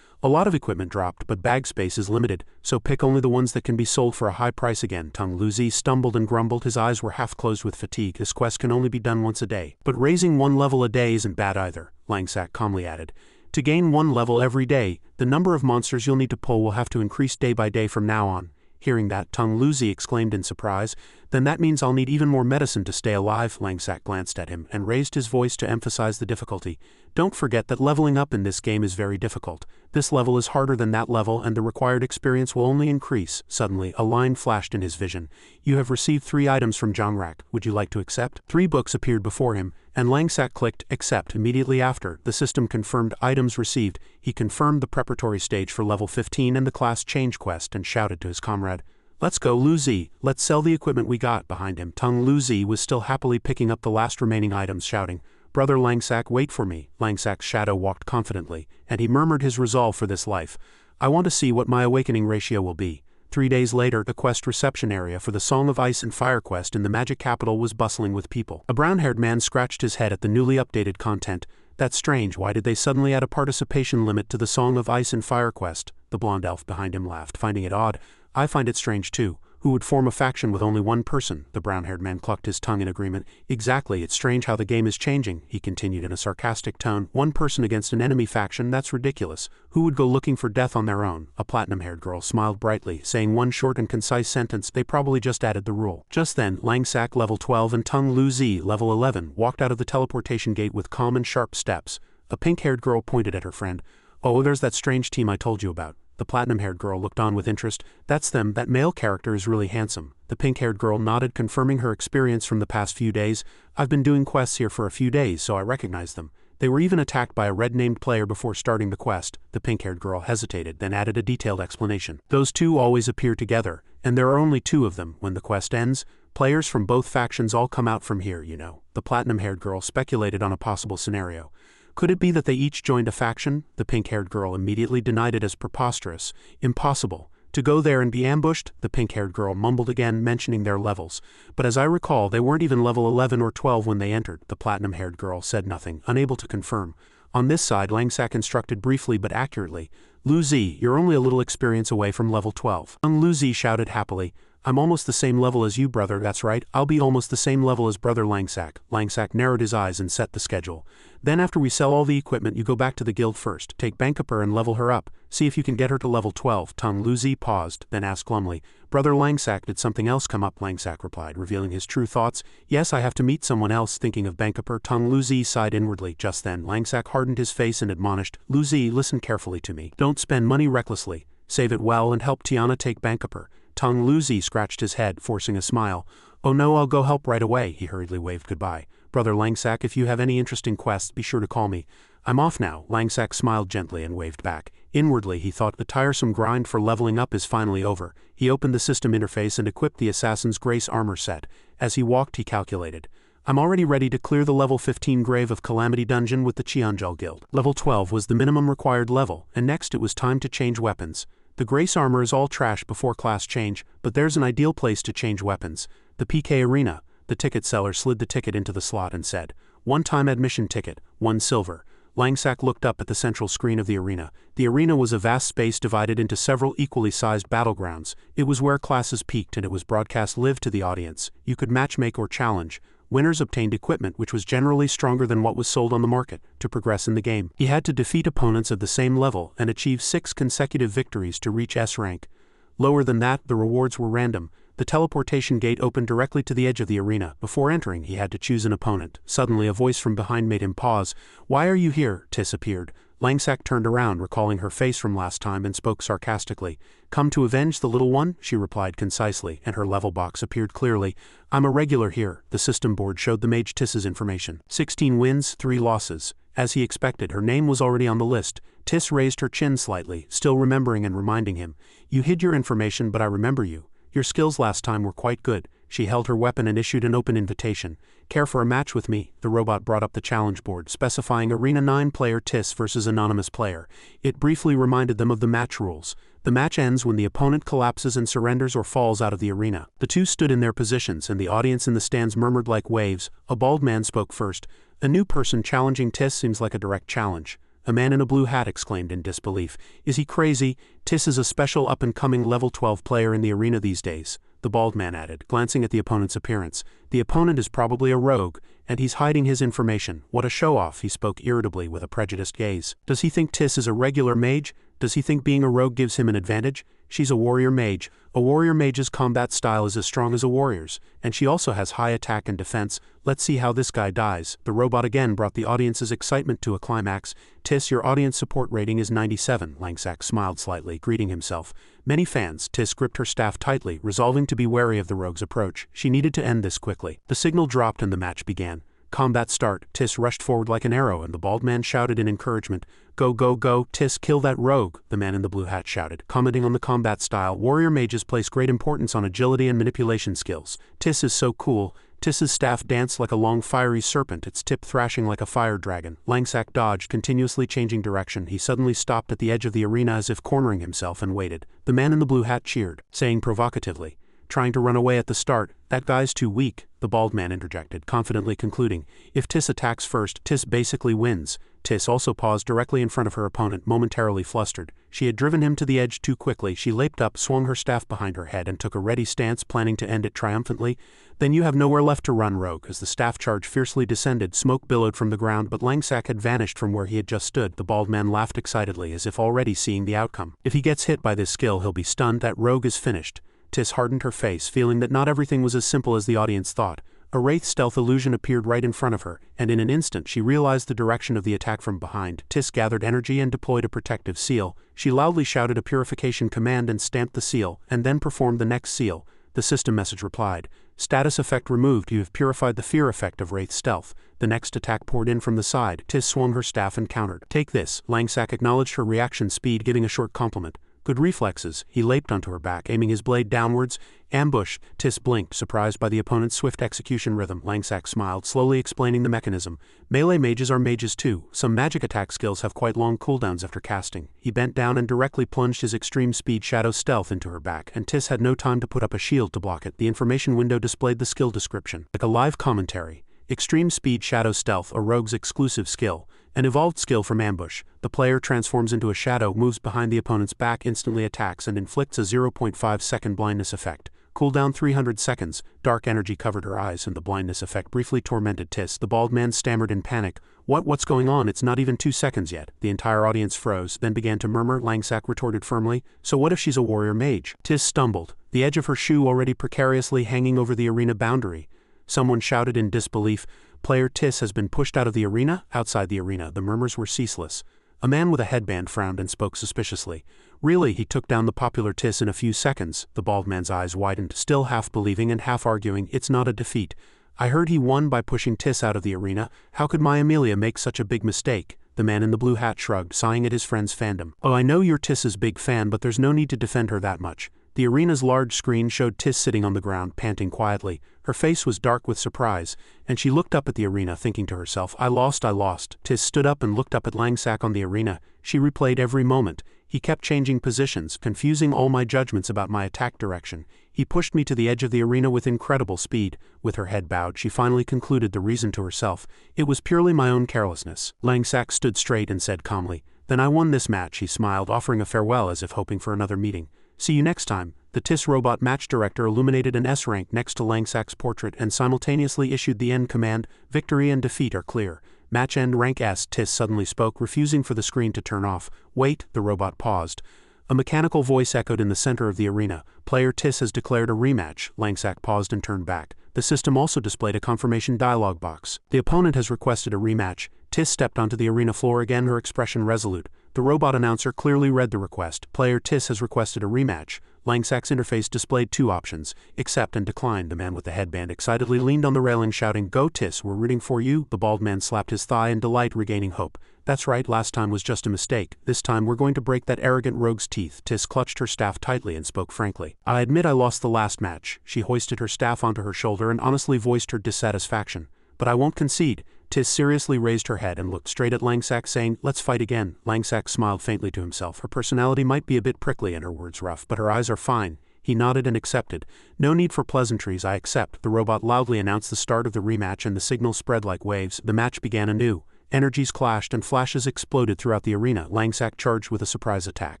A lot of equipment dropped, but bag space is limited, so pick only the ones that can be sold for a high price again. Tung Luzi stumbled and grumbled, his eyes were half closed with fatigue. This quest can only be done once a day. But raising one level a day isn't bad either, Langsak calmly added. To gain one level every day, the number of monsters you'll need to pull will have to increase day by day from now on. Hearing that, Tung Luzi exclaimed in surprise. Then that means I'll need even more medicine to stay alive. Langsak glanced at him and raised his voice to emphasize the difficulty. Don't forget that leveling up in this game is very difficult. This level is harder than that level and the required experience will only increase. Suddenly, a line flashed in his vision. You have received 3 items from Jongrak. Would you like to accept? 3 books appeared before him, and Langsak clicked accept. Immediately after, the system confirmed items received. He confirmed the preparatory stage for level 15 and the class change quest and shouted to his comrade. Let's go, Luzi. Let's sell the equipment we got. Behind him, Tung Luzi was still happily picking up the last remaining items, shouting, Brother Langsak, wait for me. Langsak's shadow walked confidently, and he murmured his resolve for this life. I want to see what my awakening ratio will be. 3 days later, the quest reception area for the Song of Ice and Fire quest in the magic capital was bustling with people. A brown-haired man scratched his head at the newly updated content. That's strange, why did they suddenly add a participation limit to the Song of Ice and Fire quest? The blonde elf behind him laughed, finding it odd. I find it strange too. Who would form a faction with only one person? The brown-haired man clucked his tongue in agreement. Exactly, it's strange how the game is changing, he continued in a sarcastic tone. One person against an enemy faction, that's ridiculous. Who would go looking for death on their own? A platinum-haired girl smiled brightly, saying one short and concise sentence. They probably just added the rule. Just then, Langsak, level 12, and Tung Luzi, level 11, walked out of the teleportation gate with calm and sharp steps. A pink-haired girl pointed at her friend. Oh, there's that strange team I told you about. The platinum-haired girl looked on with interest. That's them, that male character is really handsome. The pink-haired girl nodded, confirming her experience from the past few days. I've been doing quests here for a few days, so I recognize them. They were even attacked by a red-named player before starting the quest. The pink-haired girl hesitated, then added a detailed explanation. Those two always appear together, and there are only 2 of them. When the quest ends, players from both factions all come out from here, you know. The platinum-haired girl speculated on a possible scenario. Could it be that they each joined a faction? The pink-haired girl immediately denied it as preposterous. Impossible. To go there and be ambushed? The pink-haired girl mumbled again, mentioning their levels. But as I recall, they weren't even level 11 or 12 when they entered. The platinum-haired girl said nothing, unable to confirm. On this side, Langsak instructed briefly but accurately. Luzi, you're only a little experience away from level 12. Young Luzi shouted happily. I'm almost the same level as you, brother. That's right, I'll be almost the same level as brother Langsak. Langsak narrowed his eyes and set the schedule. Then after we sell all the equipment, you go back to the guild first, take Bankaper and level her up. See if you can get her to level 12. Tung Luzi paused, then asked glumly, Brother Langsak, did something else come up? Langsak replied, revealing his true thoughts. Yes, I have to meet someone else. Thinking of Bankaper, Tung Luzi sighed inwardly. Just then, Langsak hardened his face and admonished, Luzi, listen carefully to me. Don't spend money recklessly. Save it well and help Tiana take Bankaper. Tung Luzi scratched his head, forcing a smile. Oh no, I'll go help right away. He hurriedly waved goodbye. Brother Langsak, if you have any interesting quests, be sure to call me. I'm off now. Langsak smiled gently and waved back. Inwardly, he thought the tiresome grind for leveling up is finally over. He opened the system interface and equipped the Assassin's Grace armor set. As he walked, he calculated. I'm already ready to clear the level 15 Grave of Calamity dungeon with the Cheonjal Guild. Level 12 was the minimum required level, and next it was time to change weapons. The Grace armor is all trash before class change, but there's an ideal place to change weapons. The PK Arena. The ticket seller slid the ticket into the slot and said, One-time admission ticket, 1 silver. Langsak looked up at the central screen of the arena. The arena was a vast space divided into several equally sized battlegrounds. It was where classes peaked and it was broadcast live to the audience. You could matchmake or challenge. Winners obtained equipment which was generally stronger than what was sold on the market to progress in the game. He had to defeat opponents of the same level and achieve 6 consecutive victories to reach S rank. Lower than that, the rewards were random. The teleportation gate opened directly to the edge of the arena. Before entering, he had to choose an opponent. Suddenly, a voice from behind made him pause. Why are you here? Tis appeared. Langsak turned around, recalling her face from last time, and spoke sarcastically. Come to avenge the little one? She replied concisely, and her level box appeared clearly. I'm a regular here. The system board showed the mage Tiss's information. 16 wins, 3 losses. As he expected, her name was already on the list. Tis raised her chin slightly, still remembering and reminding him. You hid your information, but I remember you. Your skills last time were quite good. She held her weapon and issued an open invitation. Care for a match with me? The robot brought up the challenge board, specifying Arena 9 player Tis versus anonymous player. It briefly reminded them of the match rules. The match ends when the opponent collapses and surrenders or falls out of the arena. The two stood in their positions, and the audience in the stands murmured like waves. A bald man spoke first. A new person challenging Tis seems like a direct challenge. A man in a blue hat exclaimed in disbelief. Is he crazy? Tis is a special up-and-coming level 12 player in the arena these days. The bald man added, glancing at the opponent's appearance. The opponent is probably a rogue, and he's hiding his information. What a show-off, he spoke irritably with a prejudiced gaze. Does he think Tis is a regular mage? Does he think being a rogue gives him an advantage? She's a warrior mage. A warrior mage's combat style is as strong as a warrior's, and she also has high attack and defense. Let's see how this guy dies. The robot again brought the audience's excitement to a climax. Tis, your audience support rating is 97. Langsack smiled slightly, greeting himself. Many fans. Tis gripped her staff tightly, resolving to be wary of the rogue's approach. She needed to end this quickly. The signal dropped and the match began. Combat start. Tis rushed forward like an arrow, and the bald man shouted in encouragement. Go, go, go, Tis, kill that rogue, the man in the blue hat shouted. Commenting on the combat style, warrior mages place great importance on agility and manipulation skills. Tis is so cool. Tis's staff danced like a long fiery serpent, its tip thrashing like a fire dragon. Langsack dodged, continuously changing direction. He suddenly stopped at the edge of the arena as if cornering himself and waited. The man in the blue hat cheered, saying provocatively, trying to run away at the start. That guy's too weak, the bald man interjected, confidently concluding. If Tis attacks first, Tis basically wins. Tis also paused directly in front of her opponent, momentarily flustered. She had driven him to the edge too quickly. She leaped up, swung her staff behind her head, and took a ready stance, planning to end it triumphantly. Then you have nowhere left to run, rogue. As the staff charge fiercely descended, smoke billowed from the ground, but Langsack had vanished from where he had just stood. The bald man laughed excitedly, as if already seeing the outcome. If he gets hit by this skill, he'll be stunned. That rogue is finished. Tis hardened her face, feeling that not everything was as simple as the audience thought. A wraith stealth illusion appeared right in front of her, and in an instant she realized the direction of the attack from behind. Tis gathered energy and deployed a protective seal. She loudly shouted a purification command and stamped the seal, and then performed the next seal. The system message replied, status effect removed, you have purified the fear effect of wraith stealth. The next attack poured in from the side. Tis swung her staff and countered. Take this. Langsack acknowledged her reaction speed, giving a short compliment. Good reflexes. He leaped onto her back, aiming his blade downwards. Ambush. Tis blinked, surprised by the opponent's swift execution rhythm. Langsack smiled, slowly explaining the mechanism. Melee mages are mages too. Some magic attack skills have quite long cooldowns after casting. He bent down and directly plunged his extreme speed shadow stealth into her back, and Tis had no time to put up a shield to block it. The information window displayed the skill description, like a live commentary. Extreme Speed Shadow Stealth, a rogue's exclusive skill. An evolved skill from Ambush. The player transforms into a shadow, moves behind the opponent's back, instantly attacks, and inflicts a 0.5-second blindness effect. Cooldown 300 seconds. Dark energy covered her eyes, and the blindness effect briefly tormented Tis. The bald man stammered in panic. What's going on? It's not even 2 seconds yet. The entire audience froze, then began to murmur. Langsack retorted firmly, so what if she's a warrior mage? Tis stumbled, the edge of her shoe already precariously hanging over the arena boundary. Someone shouted in disbelief, player Tis has been pushed out of the arena. Outside the arena, the murmurs were ceaseless. A man with a headband frowned and spoke suspiciously. Really, he took down the popular Tis in a few seconds. The bald man's eyes widened, still half believing and half arguing. It's not a defeat. I heard he won by pushing Tis out of the arena. How could my Amelia make such a big mistake? The man in the blue hat shrugged, sighing at his friend's fandom. Oh, I know you're Tis's big fan, but there's no need to defend her that much. The arena's large screen showed Tis sitting on the ground, panting quietly. Her face was dark with surprise, and she looked up at the arena, thinking to herself, I lost. Tis stood up and looked up at Langsack on the arena. She replayed every moment. He kept changing positions, confusing all my judgments about my attack direction. He pushed me to the edge of the arena with incredible speed. With her head bowed, she finally concluded the reason to herself. It was purely my own carelessness. Langsack stood straight and said calmly, Then I won this match. He smiled, offering a farewell as if hoping for another meeting. See you next time. The Tis robot match director illuminated an S rank next to Langsack's portrait and simultaneously issued the end command. Victory and defeat are clear. Match end rank S. Tis suddenly spoke, refusing for the screen to turn off. Wait, the robot paused. A mechanical voice echoed in the center of the arena. Player Tis has declared a rematch. Langsack paused and turned back. The system also displayed a confirmation dialog box. The opponent has requested a rematch. Tis stepped onto the arena floor again, her expression resolute. The robot announcer clearly read the request. Player Tis has requested a rematch. Langsak's interface displayed two options, accept and decline. The man with the headband excitedly leaned on the railing shouting, "Go Tis, we're rooting for you." The bald man slapped his thigh in delight, regaining hope. "That's right, last time was just a mistake. This time we're going to break that arrogant rogue's teeth." Tis clutched her staff tightly and spoke frankly. "I admit I lost the last match." She hoisted her staff onto her shoulder and honestly voiced her dissatisfaction. "But I won't concede." Tis seriously raised her head and looked straight at Langsak, saying, "Let's fight again." Langsak smiled faintly to himself. Her personality might be a bit prickly and her words rough, but her eyes are fine. He nodded and accepted. "No need for pleasantries, I accept." The robot loudly announced the start of the rematch and the signal spread like waves. The match began anew. Energies clashed and flashes exploded throughout the arena. Langsak charged with a surprise attack,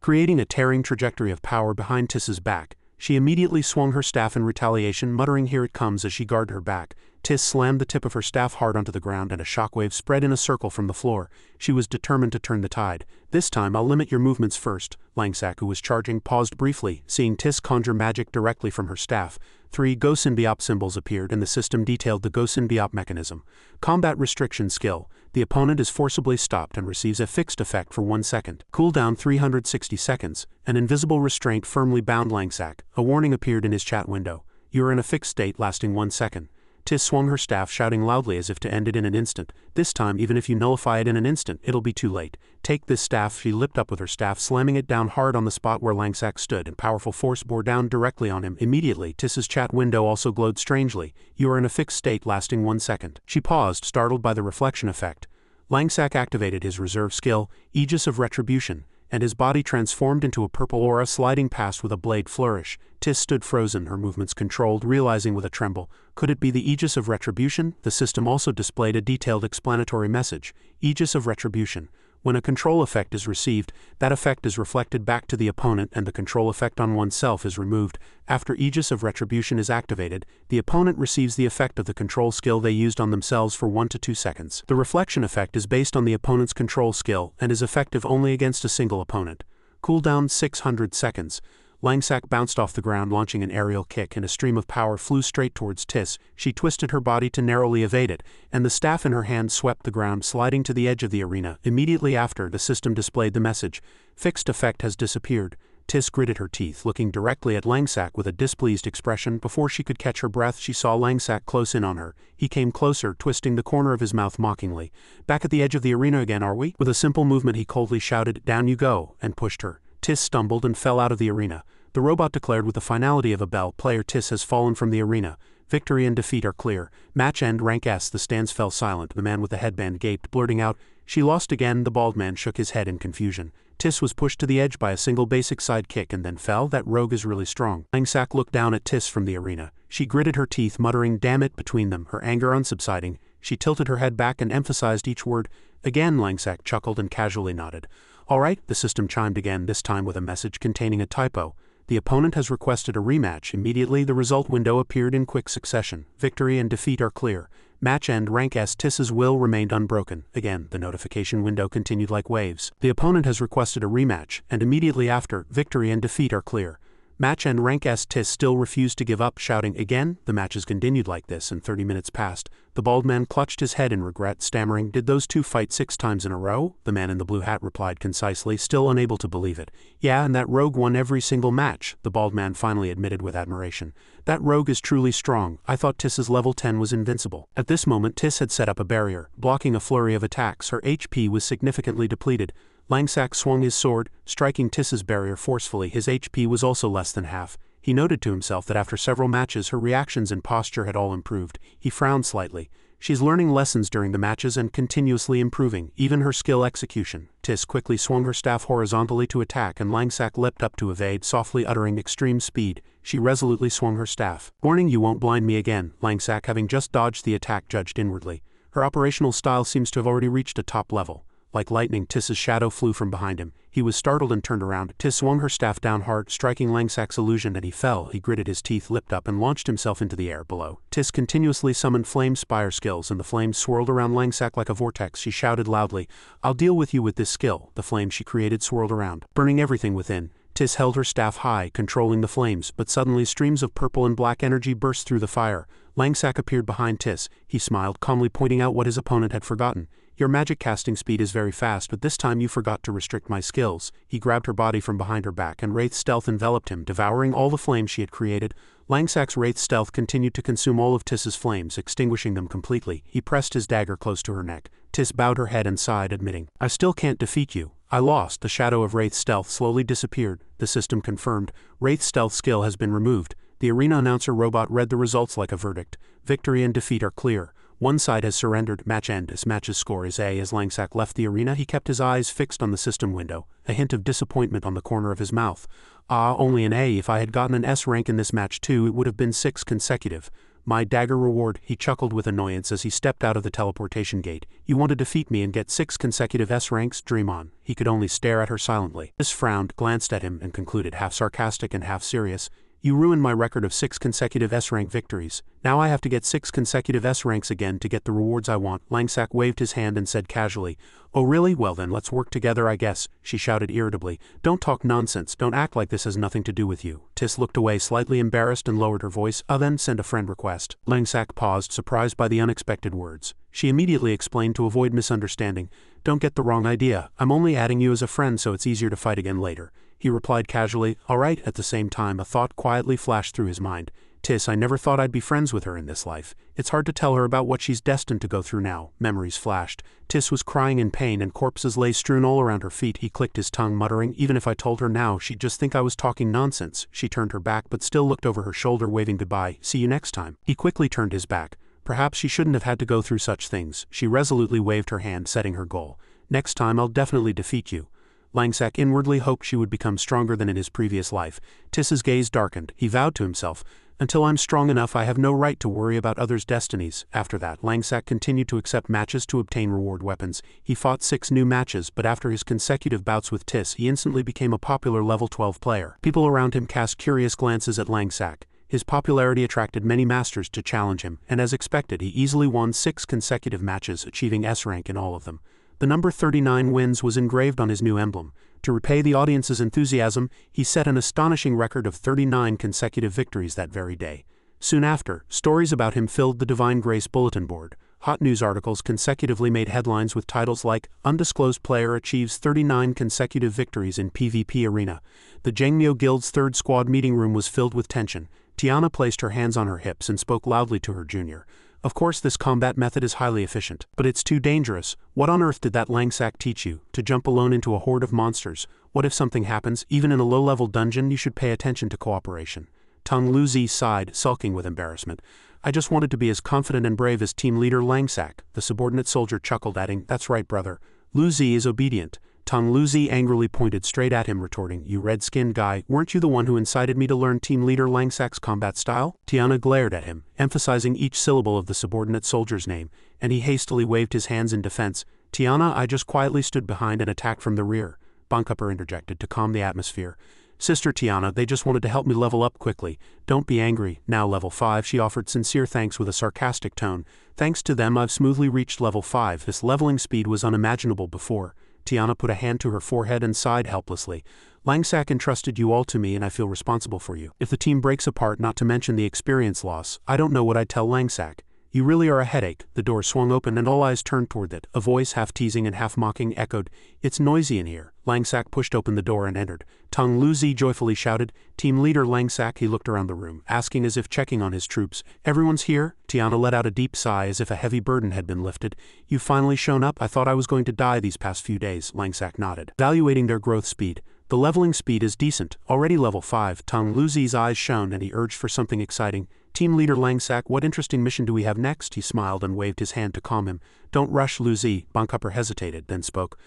creating a tearing trajectory of power behind Tiss's back. She immediately swung her staff in retaliation, muttering, "Here it comes," as she guarded her back. Tiss slammed the tip of her staff hard onto the ground and a shockwave spread in a circle from the floor. She was determined to turn the tide. "This time I'll limit your movements first." Langsak, who was charging, paused briefly, seeing Tiss conjure magic directly from her staff. 3 Go Synbiop symbols appeared and the system detailed the Go Synbiop mechanism. Combat restriction skill. The opponent is forcibly stopped and receives a fixed effect for 1 second. Cooldown 360 seconds. An invisible restraint firmly bound Langsak. A warning appeared in his chat window. "You are in a fixed state lasting 1 second. Tiss swung her staff, shouting loudly as if to end it in an instant. "This time, even if you nullify it in an instant, it'll be too late. Take this staff." She leapt up with her staff, slamming it down hard on the spot where Langsak stood, and powerful force bore down directly on him. Immediately, Tiss's chat window also glowed strangely. "You are in a fixed state lasting 1 second. She paused, startled by the reflection effect. Langsak activated his reserve skill, Aegis of Retribution, and his body transformed into a purple aura, sliding past with a blade flourish. Tiss stood frozen, her movements controlled, realizing with a tremble, could it be the Aegis of Retribution? The system also displayed a detailed explanatory message. Aegis of Retribution. When a control effect is received, that effect is reflected back to the opponent and the control effect on oneself is removed. After Aegis of Retribution is activated, the opponent receives the effect of the control skill they used on themselves for 1 to 2 seconds. The reflection effect is based on the opponent's control skill and is effective only against a single opponent. Cooldown 600 seconds. Langsak bounced off the ground, launching an aerial kick, and a stream of power flew straight towards Tiss. She twisted her body to narrowly evade it, and the staff in her hand swept the ground, sliding to the edge of the arena. Immediately after, the system displayed the message, "Fixed effect has disappeared." Tiss gritted her teeth, looking directly at Langsak with a displeased expression. Before she could catch her breath, she saw Langsak close in on her. He came closer, twisting the corner of his mouth mockingly. "Back at the edge of the arena again, are we?" With a simple movement, he coldly shouted, "Down you go," and pushed her. Tiss stumbled and fell out of the arena. The robot declared with the finality of a bell, "Player Tiss has fallen from the arena. Victory and defeat are clear. Match end, rank S." The stands fell silent. The man with the headband gaped, blurting out, "She lost again." The bald man shook his head in confusion. Tiss was pushed to the edge by a single basic side kick and then fell. "That rogue is really strong." Langsak looked down at Tiss from the arena. She gritted her teeth, muttering, "Damn it," between them, her anger unsubsiding. She tilted her head back and emphasized each word. "Again." Langsak chuckled and casually nodded. "All right," the system chimed again, this time with a message containing a typo. "The opponent has requested a rematch." Immediately, the result window appeared in quick succession. Victory and defeat are clear. Match end, rank S. Tiss's will remained unbroken. Again, the notification window continued like waves. "The opponent has requested a rematch," and immediately after, "Victory and defeat are clear. Match end, rank S." Tiss still refused to give up, shouting, "Again." The matches continued like this, and 30 minutes passed. The bald man clutched his head in regret, stammering, "Did those two fight 6 times in a row?" The man in the blue hat replied concisely, still unable to believe it. "Yeah, and that rogue won every single match," the bald man finally admitted with admiration. "That rogue is truly strong. I thought Tiss's level 10 was invincible." At this moment, Tiss had set up a barrier, blocking a flurry of attacks. Her HP was significantly depleted. Langsak swung his sword, striking Tiss's barrier forcefully. His HP was also less than half. He noted to himself that after several matches her reactions and posture had all improved. He frowned slightly. She's learning lessons during the matches and continuously improving, even her skill execution. Tiss quickly swung her staff horizontally to attack and Langsak leapt up to evade, softly uttering extreme speed. She resolutely swung her staff. "Warning, you won't blind me again." Langsak, having just dodged the attack, judged inwardly. Her operational style seems to have already reached a top level. Like lightning, Tiss's shadow flew from behind him. He was startled and turned around. Tiss swung her staff down hard, striking Langsak's illusion, and he fell. He gritted his teeth, leapt up, and launched himself into the air below. Tiss continuously summoned flame spire skills, and the flames swirled around Langsak like a vortex. She shouted loudly, "I'll deal with you with this skill." The flames she created swirled around, burning everything within. Tiss held her staff high, controlling the flames, but suddenly streams of purple and black energy burst through the fire. Langsak appeared behind Tiss. He smiled, calmly pointing out what his opponent had forgotten. Your magic casting speed is very fast, but this time you forgot to restrict my skills. He grabbed her body from behind her back and Wraith's stealth enveloped him, devouring all the flames she had created. Langsak's Wraith stealth continued to consume all of Tiss's flames, extinguishing them completely. He pressed his dagger close to her neck. Tiss bowed her head and sighed, admitting, I still can't defeat you. I lost. The shadow of Wraith's stealth slowly disappeared. The system confirmed. Wraith's stealth skill has been removed. The arena announcer robot read the results like a verdict. Victory and defeat are clear. One side has surrendered. Match end. This match's score is A. As Langsak left the arena, he kept his eyes fixed on the system window, a hint of disappointment on the corner of his mouth. Ah, only an A. If I had gotten an S rank in this match too, it would have been 6 consecutive. My dagger reward, he chuckled with annoyance as he stepped out of the teleportation gate. You want to defeat me and get 6 consecutive S ranks? Dream on. He could only stare at her silently. Tiss frowned, glanced at him, and concluded, half sarcastic and half serious. You ruined my record of 6 consecutive S-rank victories. Now I have to get 6 consecutive S-ranks again to get the rewards I want. Langsak waved his hand and said casually, Oh really? Well then let's work together I guess, she shouted irritably. Don't talk nonsense, don't act like this has nothing to do with you. Tiss looked away slightly embarrassed and lowered her voice. Then send a friend request. Langsak paused, surprised by the unexpected words. She immediately explained to avoid misunderstanding. Don't get the wrong idea, I'm only adding you as a friend so it's easier to fight again later. He replied casually, all right. At the same time, a thought quietly flashed through his mind. Tiss, I never thought I'd be friends with her in this life. It's hard to tell her about what she's destined to go through now. Memories flashed. Tiss was crying in pain and corpses lay strewn all around her feet. He clicked his tongue, muttering, even if I told her now, she'd just think I was talking nonsense. She turned her back but still looked over her shoulder, waving goodbye. See you next time. He quickly turned his back. Perhaps she shouldn't have had to go through such things. She resolutely waved her hand, setting her goal. Next time I'll definitely defeat you. Langsak inwardly hoped she would become stronger than in his previous life. Tiss's gaze darkened. He vowed to himself, until I'm strong enough I have no right to worry about others' destinies. After that, Langsak continued to accept matches to obtain reward weapons. He fought 6 new matches, but after his consecutive bouts with Tiss, he instantly became a popular level 12 player. People around him cast curious glances at Langsak. His popularity attracted many masters to challenge him, and as expected, he easily won 6 consecutive matches, achieving S rank in all of them. The number 39 wins was engraved on his new emblem. To repay the audience's enthusiasm, he set an astonishing record of 39 consecutive victories that very day. Soon after, stories about him filled the Divine Grace bulletin board. Hot news articles consecutively made headlines with titles like, Undisclosed Player Achieves 39 Consecutive Victories in PvP Arena. The Jengmyo Guild's 3rd squad meeting room was filled with tension. Tiana placed her hands on her hips and spoke loudly to her junior. Of course this combat method is highly efficient, but it's too dangerous. What on earth did that Langsak teach you? To jump alone into a horde of monsters? What if something happens? Even in a low-level dungeon you should pay attention to cooperation. Tang Luzi sighed, sulking with embarrassment. I just wanted to be as confident and brave as team leader Langsak. The subordinate soldier chuckled, adding, That's right, brother. Luzi is obedient. Tang Luzi angrily pointed straight at him, retorting, You red-skinned guy, weren't you the one who incited me to learn team leader Langsak's combat style? Tiana glared at him, emphasizing each syllable of the subordinate soldier's name, and he hastily waved his hands in defense. Tiana, I just quietly stood behind and attacked from the rear. Bankupper interjected to calm the atmosphere. Sister Tiana, they just wanted to help me level up quickly. Don't be angry. Now level 5, she offered sincere thanks with a sarcastic tone. Thanks to them I've smoothly reached level 5. This leveling speed was unimaginable before. Tiana put a hand to her forehead and sighed helplessly. Langsak entrusted you all to me and I feel responsible for you. If the team breaks apart, not to mention the experience loss, I don't know what I'd tell Langsak. You really are a headache. The door swung open and all eyes turned toward it. A voice half teasing and half mocking echoed, It's noisy in here. Langsak pushed open the door and entered. Tang Luzi joyfully shouted, Team leader Langsak. He looked around the room, asking as if checking on his troops. Everyone's here? Tiana let out a deep sigh as if a heavy burden had been lifted. You've finally shown up. I thought I was going to die these past few days. Langsak nodded, evaluating their growth speed. The leveling speed is decent, already level 5. Tang Luzi's eyes shone and he urged for something exciting. Team leader Langsak, what interesting mission do we have next? He smiled and waved his hand to calm him. Don't rush, Luzi. Bankupper hesitated, then spoke.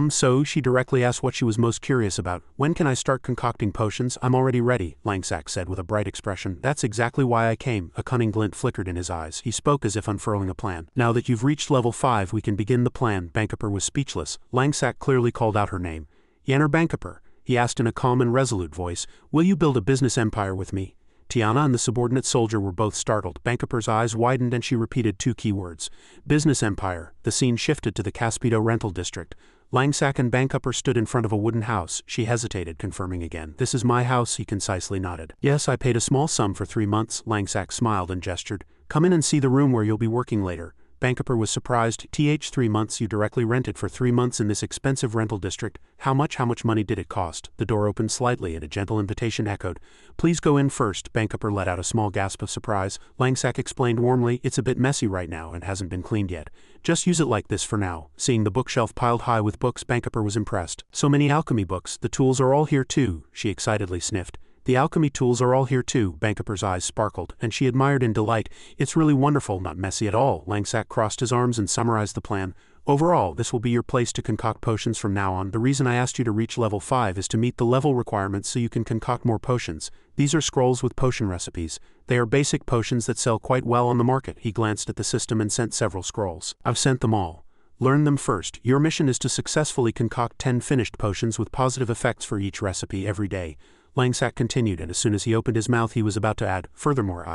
So she directly asked what she was most curious about. When can I start concocting potions? I'm already ready, Langsak said with a bright expression. That's exactly why I came. A cunning glint flickered in his eyes. He spoke as if unfurling a plan. Now that you've reached level 5, we can begin the plan. Bankupper was speechless. Langsak clearly called out her name. Yenner Bankupper, he asked in a calm and resolute voice. Will you build a business empire with me? Tiana and the subordinate soldier were both startled. Bankupper's eyes widened and she repeated 2 key words. Business empire. The scene shifted to the Caspido rental district. Langsak and Bankupper stood in front of a wooden house. She hesitated, confirming again. This is my house, he concisely nodded. Yes, I paid a small sum for 3 months. Langsak smiled and gestured. Come in and see the room where you'll be working later. Bankupper was surprised. 3 months? You directly rented for 3 months in this expensive rental district? How much money did it cost? The door opened slightly and a gentle invitation echoed. Please go in first. Bankupper let out a small gasp of surprise. Langsack explained warmly, it's a bit messy right now and hasn't been cleaned yet. Just use it like this for now. Seeing the bookshelf piled high with books, Bankupper was impressed. So many alchemy books. The tools are all here too, she excitedly sniffed. The alchemy tools are all here too. Bankupper's eyes sparkled, and she admired in delight. It's really wonderful, not messy at all. Langsack crossed his arms and summarized the plan. Overall, this will be your place to concoct potions from now on. The reason I asked you to reach level 5 is to meet the level requirements so you can concoct more potions. These are scrolls with potion recipes. They are basic potions that sell quite well on the market. He glanced at the system and sent several scrolls. I've sent them all. Learn them first. Your mission is to successfully concoct 10 finished potions with positive effects for each recipe every day. Langsack continued, and as soon as he opened his mouth he was about to add, furthermore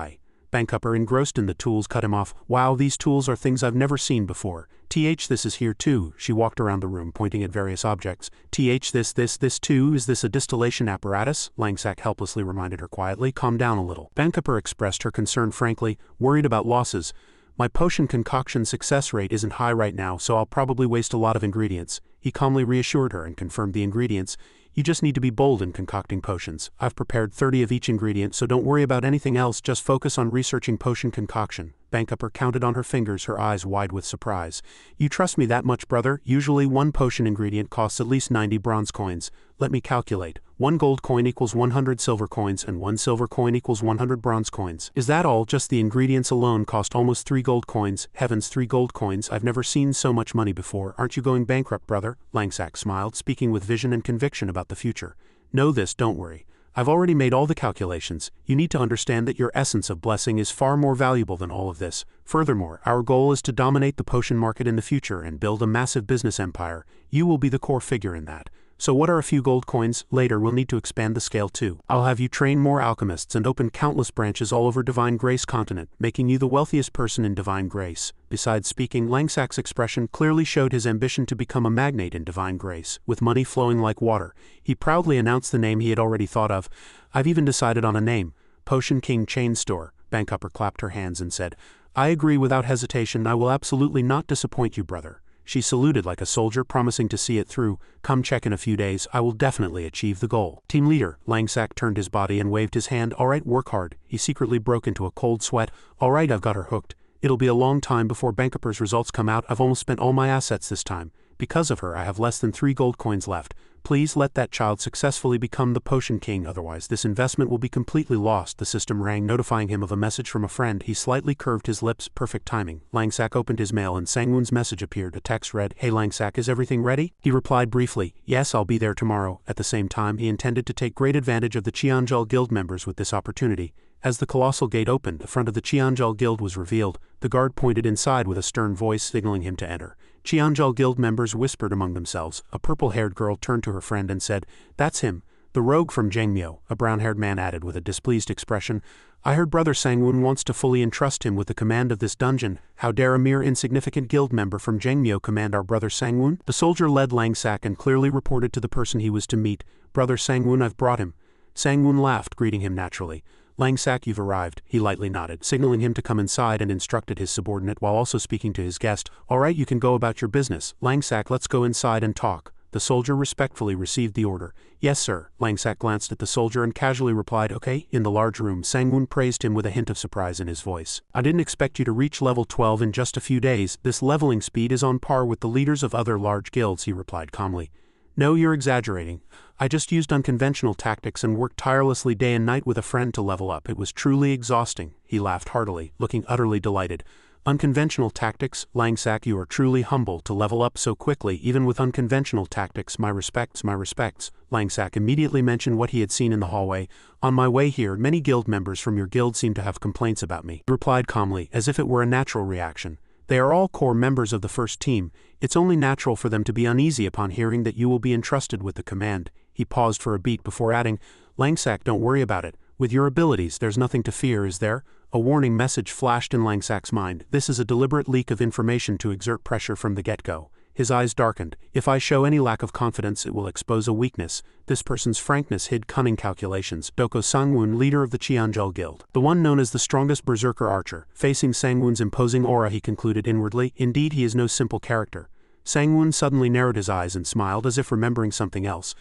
Bankupper, engrossed in the tools, cut him off. Wow, these tools are things I've never seen before. This is here too. She walked around the room pointing at various objects. This too? Is this a distillation apparatus? Langsack helplessly reminded her quietly. Calm down a little. Bankupper expressed her concern frankly, worried about losses. My potion concoction success rate isn't high right now, so I'll probably waste a lot of ingredients. He calmly reassured her and confirmed the ingredients. You just need to be bold in concocting potions. I've prepared 30 of each ingredient, so don't worry about anything else, just focus on researching potion concoction. Bankupper counted on her fingers, her eyes wide with surprise. You trust me that much, brother? Usually one potion ingredient costs at least 90 bronze coins. Let me calculate. 1 gold coin equals 100 silver coins, and 1 silver coin equals 100 bronze coins. Is that all? Just the ingredients alone cost almost 3 gold coins. Heavens, 3 gold coins. I've never seen so much money before. Aren't you going bankrupt, brother? Langsack smiled, speaking with vision and conviction about the future. Know this, don't worry. I've already made all the calculations. You need to understand that your essence of blessing is far more valuable than all of this. Furthermore, our goal is to dominate the potion market in the future and build a massive business empire. You will be the core figure in that. So what are a few gold coins? Later we'll need to expand the scale too. I'll have you train more alchemists and open countless branches all over Divine Grace continent, making you the wealthiest person in Divine Grace. Besides speaking, Langsack's expression clearly showed his ambition to become a magnate in Divine Grace, with money flowing like water. He proudly announced the name he had already thought of. I've even decided on a name. Potion King Chain Store. Bankupper clapped her hands and said, I agree without hesitation. I will absolutely not disappoint you, brother. She saluted like a soldier, promising to see it through. Come check in a few days. I will definitely achieve the goal. Team leader. Langsack turned his body and waved his hand. All right, work hard. He secretly broke into a cold sweat. All right, I've got her hooked. It'll be a long time before Bankupper's results come out. I've almost spent all my assets this time. Because of her, I have less than 3 gold coins left. Please let that child successfully become the Potion King, otherwise this investment will be completely lost. The system rang, notifying him of a message from a friend. He slightly curved his lips. Perfect timing. Langsack opened his mail and Sangwoo's message appeared. A text read, Hey Langsack, is everything ready? He replied briefly, Yes, I'll be there tomorrow. At the same time, he intended to take great advantage of the Qianzhou Guild members with this opportunity. As the colossal gate opened, the front of the Qianzhou Guild was revealed. The guard pointed inside with a stern voice, signaling him to enter. Qianzhou Guild members whispered among themselves. A purple-haired girl turned to her friend and said, That's him. The rogue from Zhengmyo. A brown-haired man added with a displeased expression, I heard Brother Sangwoon wants to fully entrust him with the command of this dungeon. How dare a mere insignificant guild member from Zhengmyo command our Brother Sangwoon? The soldier led Langsack and clearly reported to the person he was to meet, Brother Sangwoon, I've brought him. Sangwoon laughed, greeting him naturally. Langsack, you've arrived. He lightly nodded, signaling him to come inside, and instructed his subordinate while also speaking to his guest. All right, you can go about your business. Langsack, let's go inside and talk. The soldier respectfully received the order. Yes, sir. Langsack glanced at the soldier and casually replied, Okay. In the large room, Sangwoon praised him with a hint of surprise in his voice. I didn't expect you to reach level 12 in just a few days. This leveling speed is on par with the leaders of other large guilds, he replied calmly. No, you're exaggerating. I just used unconventional tactics and worked tirelessly day and night with a friend to level up. It was truly exhausting. He laughed heartily, looking utterly delighted. Unconventional tactics? Langsack, you are truly humble to level up so quickly, even with unconventional tactics. My respects, my respects. Langsack immediately mentioned what he had seen in the hallway. On my way here, many guild members from your guild seem to have complaints about me. He replied calmly, as if it were a natural reaction. They are all core members of the first team. It's only natural for them to be uneasy upon hearing that you will be entrusted with the command. He paused for a beat before adding, Langsack, don't worry about it. With your abilities, there's nothing to fear, is there? A warning message flashed in Langsack's mind. This is a deliberate leak of information to exert pressure from the get-go. His eyes darkened. If I show any lack of confidence, it will expose a weakness. This person's frankness hid cunning calculations. Doko Sangwon, leader of the Qianzhou Guild, the one known as the strongest berserker archer. Facing Sangwon's imposing aura, he concluded inwardly, indeed he is no simple character. Sangwon suddenly narrowed his eyes and smiled as if remembering something else.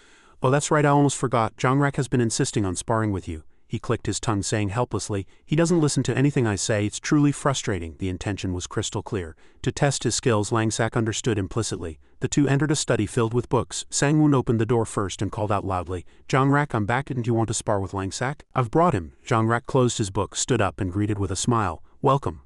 Oh, that's right, I almost forgot. Jongrak has been insisting on sparring with you. He clicked his tongue, saying helplessly, he doesn't listen to anything I say, it's truly frustrating. The intention was crystal clear. To test his skills, Langsak understood implicitly. The two entered a study filled with books. Sangwon opened the door first and called out loudly, Jongrak, I'm back, didn't you want to spar with Langsak? I've brought him. Jongrak closed his book, stood up and greeted with a smile, welcome.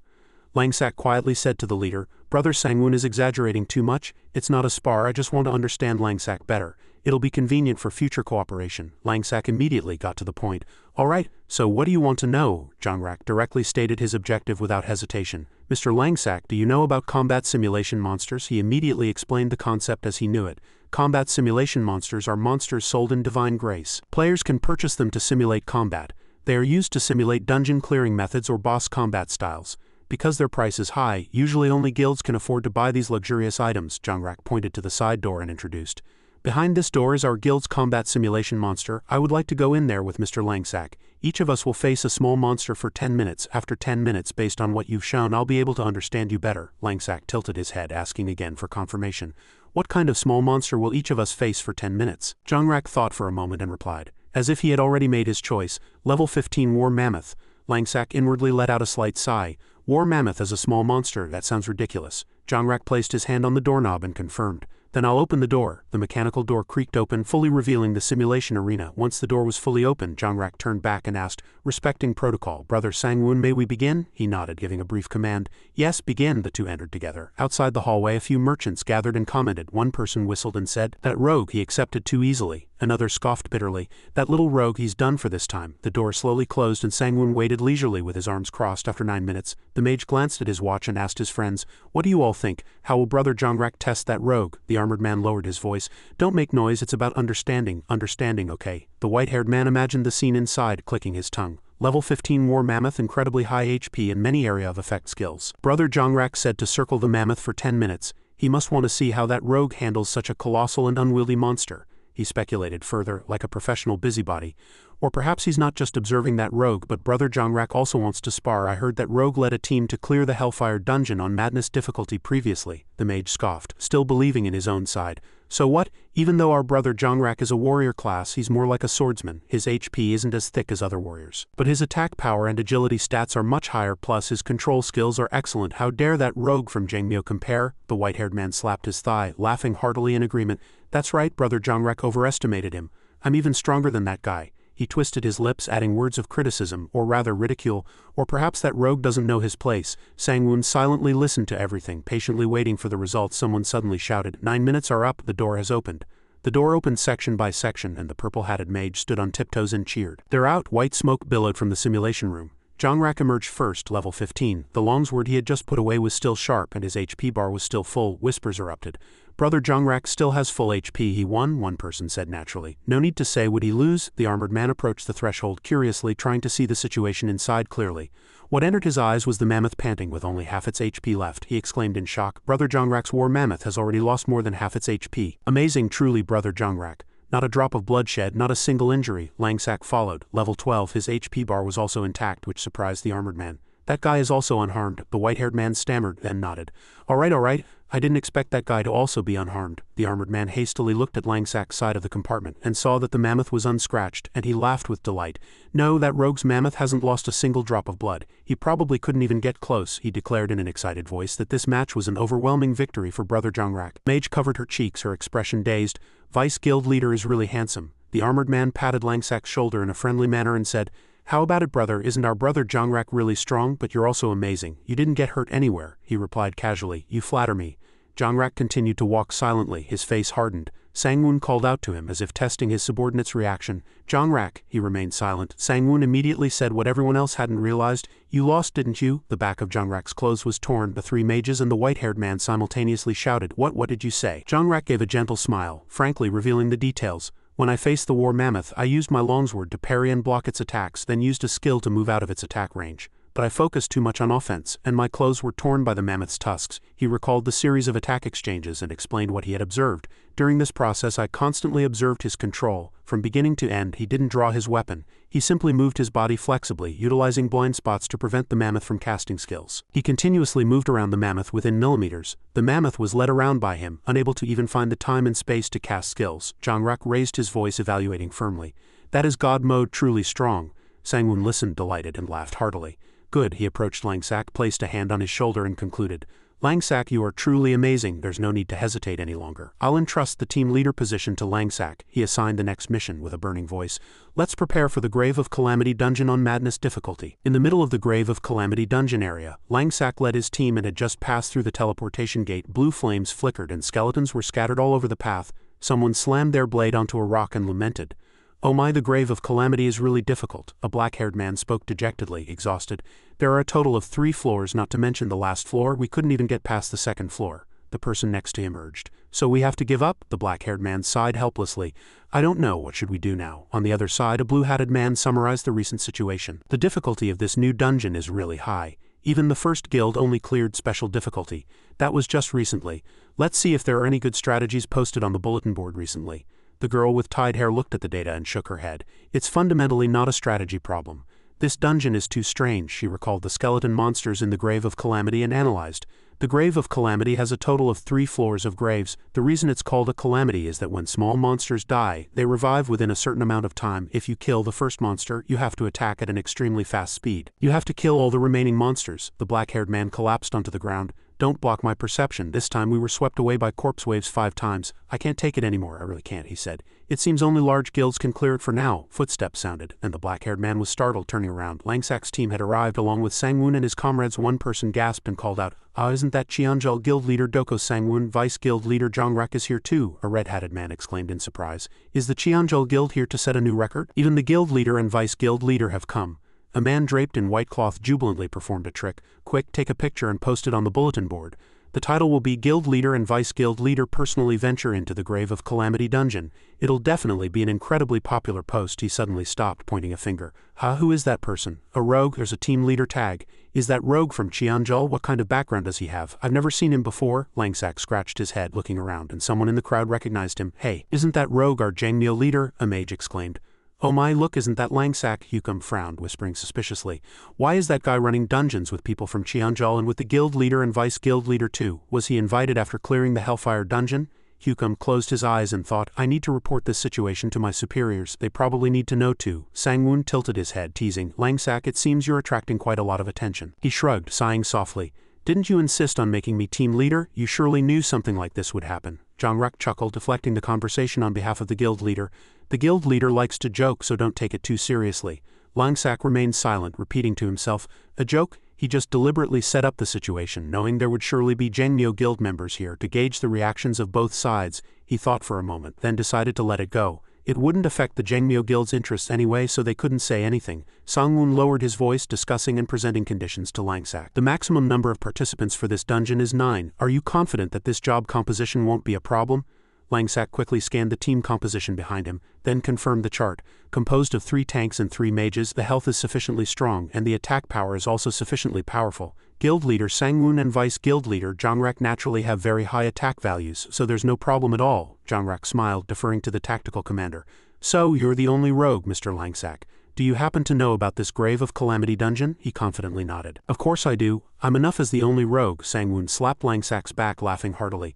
Langsak quietly said to the leader, Brother Sangwon is exaggerating too much, it's not a spar, I just want to understand Langsak better. It'll be convenient for future cooperation. Langsak immediately got to the point. All right, so what do you want to know? Jongrak directly stated his objective without hesitation. Mr. Langsak, do you know about combat simulation monsters? He immediately explained the concept as he knew it. Combat simulation monsters are monsters sold in divine grace. Players can purchase them to simulate combat. They are used to simulate dungeon clearing methods or boss combat styles. Because their price is high, usually only guilds can afford to buy these luxurious items. Jongrak pointed to the side door and introduced. Behind this door is our guild's combat simulation monster. I would like to go in there with Mr. Langsak. Each of us will face a small monster for 10 minutes. After 10 minutes, based on what you've shown, I'll be able to understand you better. Langsak tilted his head, asking again for confirmation. What kind of small monster will each of us face for 10 minutes? Jongrak thought for a moment and replied, as if he had already made his choice, level 15 War Mammoth. Langsak inwardly let out a slight sigh. War Mammoth as a small monster, that sounds ridiculous. Jongrak placed his hand on the doorknob and confirmed. Then I'll open the door. The mechanical door creaked open, fully revealing the simulation arena. Once the door was fully open, Jongrak turned back and asked, respecting protocol, Brother Sangwon, may we begin? He nodded, giving a brief command. Yes, begin. The two entered together. Outside the hallway, a few merchants gathered and commented. One person whistled and said, that rogue, he accepted too easily. Another scoffed bitterly, that little rogue, he's done for this time. The door slowly closed and Sangwon waited leisurely with his arms crossed. After 9 minutes, the mage glanced at his watch and asked his friends, what do you all think? How will Brother Jongrak test that rogue? The armored man lowered his voice. Don't make noise, it's about understanding, okay? The white-haired man imagined the scene inside, clicking his tongue. Level 15 War Mammoth, incredibly high HP and many area of effect skills. Brother Jongrak said to circle the mammoth for 10 minutes. He must want to see how that rogue handles such a colossal and unwieldy monster. He speculated further, like a professional busybody. Or perhaps he's not just observing that rogue, but Brother Jongrak also wants to spar. I heard that rogue led a team to clear the Hellfire dungeon on madness difficulty previously. The mage scoffed, still believing in his own side. So what? Even though our Brother Jongrak is a warrior class, he's more like a swordsman. His HP isn't as thick as other warriors. But his attack power and agility stats are much higher, plus his control skills are excellent. How dare that rogue from Jangmyo compare? The white-haired man slapped his thigh, laughing heartily in agreement. That's right, Brother Jongrak overestimated him. I'm even stronger than that guy. He twisted his lips, adding words of criticism, or rather ridicule, or perhaps that rogue doesn't know his place. Sangwon silently listened to everything, patiently waiting for the results. Someone suddenly shouted, 9 minutes are up, the door has opened. The door opened section by section, and the purple-hatted mage stood on tiptoes and cheered. They're out. White smoke billowed from the simulation room. Jongrak emerged first, level 15. The longsword he had just put away was still sharp, and his HP bar was still full. Whispers erupted. Brother Jongrak still has full HP. He won, one person said naturally. No need to say, would he lose? The armored man approached the threshold curiously, trying to see the situation inside clearly. What entered his eyes was the mammoth panting with only half its HP left. He exclaimed in shock, Brother Jongrak's war mammoth has already lost more than half its HP. Amazing truly, Brother Jongrak. Not a drop of bloodshed, not a single injury. Langsak followed. Level 12, his HP bar was also intact, which surprised the armored man. That guy is also unharmed. The white-haired man stammered, then nodded. All right. I didn't expect that guy to also be unharmed. The armored man hastily looked at Langsak's side of the compartment and saw that the mammoth was unscratched, and he laughed with delight. No, that rogue's mammoth hasn't lost a single drop of blood. He probably couldn't even get close. He declared in an excited voice that this match was an overwhelming victory for Brother Jongrak. Mage covered her cheeks, her expression dazed. Vice guild leader is really handsome. The armored man patted Langsak's shoulder in a friendly manner and said, How about it, brother? Isn't our Brother Jongrak really strong? But you're also amazing. You didn't get hurt anywhere. He replied casually. You flatter me. Jongrak continued to walk silently, his face hardened. Sangwon called out to him as if testing his subordinate's reaction. Jongrak, he remained silent. Sangwon immediately said what everyone else hadn't realized. You lost, didn't you? The back of Jongrak's clothes was torn. The three mages and the white-haired man simultaneously shouted, What did you say? Jongrak gave a gentle smile, frankly revealing the details. When I faced the war mammoth, I used my longsword to parry and block its attacks, then used a skill to move out of its attack range. but I focused too much on offense, and my clothes were torn by the mammoth's tusks. He recalled the series of attack exchanges and explained what he had observed. During this process I constantly observed his control. From beginning to end he didn't draw his weapon. He simply moved his body flexibly, utilizing blind spots to prevent the mammoth from casting skills. He continuously moved around the mammoth within millimeters. The mammoth was led around by him, unable to even find the time and space to cast skills. Jongrak raised his voice, evaluating firmly. That is God mode, truly strong. Sangwon listened, delighted, and laughed heartily. Good, he approached Langsak, placed a hand on his shoulder and concluded. Langsak, you are truly amazing, there's no need to hesitate any longer. I'll entrust the team leader position to Langsak. He assigned the next mission with a burning voice. Let's prepare for the Grave of Calamity dungeon on madness difficulty. In the middle of the Grave of Calamity dungeon area, Langsak led his team and had just passed through the teleportation gate. Blue flames flickered and skeletons were scattered all over the path. Someone slammed their blade onto a rock and lamented. Oh my, the Grave of Calamity is really difficult. A black-haired man spoke dejectedly, exhausted. There are a total of 3 floors, not to mention the last floor. We couldn't even get past the 2nd floor. The person next to him urged. So we have to give up? The black-haired man sighed helplessly. I don't know, what should we do now? On the other side, a blue-hatted man summarized the recent situation. The difficulty of this new dungeon is really high. Even the first guild only cleared special difficulty. That was just recently. Let's see if there are any good strategies posted on the bulletin board recently. The girl with tied hair looked at the data and shook her head. It's fundamentally not a strategy problem. This dungeon is too strange. She recalled the skeleton monsters in the Grave of Calamity and analyzed. The Grave of Calamity has a total of 3 floors of graves. The reason it's called a calamity is that when small monsters die, they revive within a certain amount of time. If you kill the first monster, you have to attack at an extremely fast speed. You have to kill all the remaining monsters. The black-haired man collapsed onto the ground. Don't block my perception. This time we were swept away by corpse waves 5 times. I can't take it anymore. I really can't, he said. It seems only large guilds can clear it for now. Footsteps sounded, and the black-haired man was startled, turning around. Langsak's team had arrived along with Sangwon and his comrades. One person gasped and called out, isn't that Cheonjul guild leader Doko? Sangwon, vice guild leader Jongrak is here too, a red-hatted man exclaimed in surprise. Is the Cheonjul guild here to set a new record? Even the guild leader and vice guild leader have come. A man draped in white cloth jubilantly performed a trick. Quick, take a picture and post it on the bulletin board. The title will be Guild Leader and Vice Guild Leader Personally Venture into the Grave of Calamity Dungeon. It'll definitely be an incredibly popular post. He suddenly stopped, pointing a finger. Who is that person? A rogue? There's a team leader tag. Is that rogue from Cheonjul? What kind of background does he have? I've never seen him before. Langsak scratched his head, looking around, and someone in the crowd recognized him. Hey, isn't that rogue our Jangmyo leader? A mage exclaimed. Oh my, look, isn't that Langsak? Hukum frowned, whispering suspiciously. Why is that guy running dungeons with people from Cheonjul and with the guild leader and vice guild leader too? Was he invited after clearing the Hellfire dungeon? Hukum closed his eyes and thought, I need to report this situation to my superiors. They probably need to know too. Sangwon tilted his head, teasing, Langsak, it seems you're attracting quite a lot of attention. He shrugged, sighing softly. Didn't you insist on making me team leader? You surely knew something like this would happen. Jongrak chuckled, deflecting the conversation on behalf of the guild leader. The guild leader likes to joke, so don't take it too seriously. Langsak remained silent, repeating to himself, a joke? He just deliberately set up the situation, knowing there would surely be Jangmyo guild members here to gauge the reactions of both sides. He thought for a moment, then decided to let it go. It wouldn't affect the Jangmyo guild's interests anyway, so they couldn't say anything. Sangwon lowered his voice, discussing and presenting conditions to Langsak. The maximum number of participants for this dungeon is 9. Are you confident that this job composition won't be a problem? Langsak quickly scanned the team composition behind him, then confirmed the chart. Composed of 3 tanks and 3 mages, the health is sufficiently strong, and the attack power is also sufficiently powerful. Guild leader Sangwon and vice guild leader Jongrak naturally have very high attack values, so there's no problem at all. Jongrak smiled, deferring to the tactical commander. So, you're the only rogue, Mr. Langsak. Do you happen to know about this Grave of Calamity dungeon? He confidently nodded. Of course I do. I'm enough as the only rogue. Sangwon slapped Langsak's back, laughing heartily.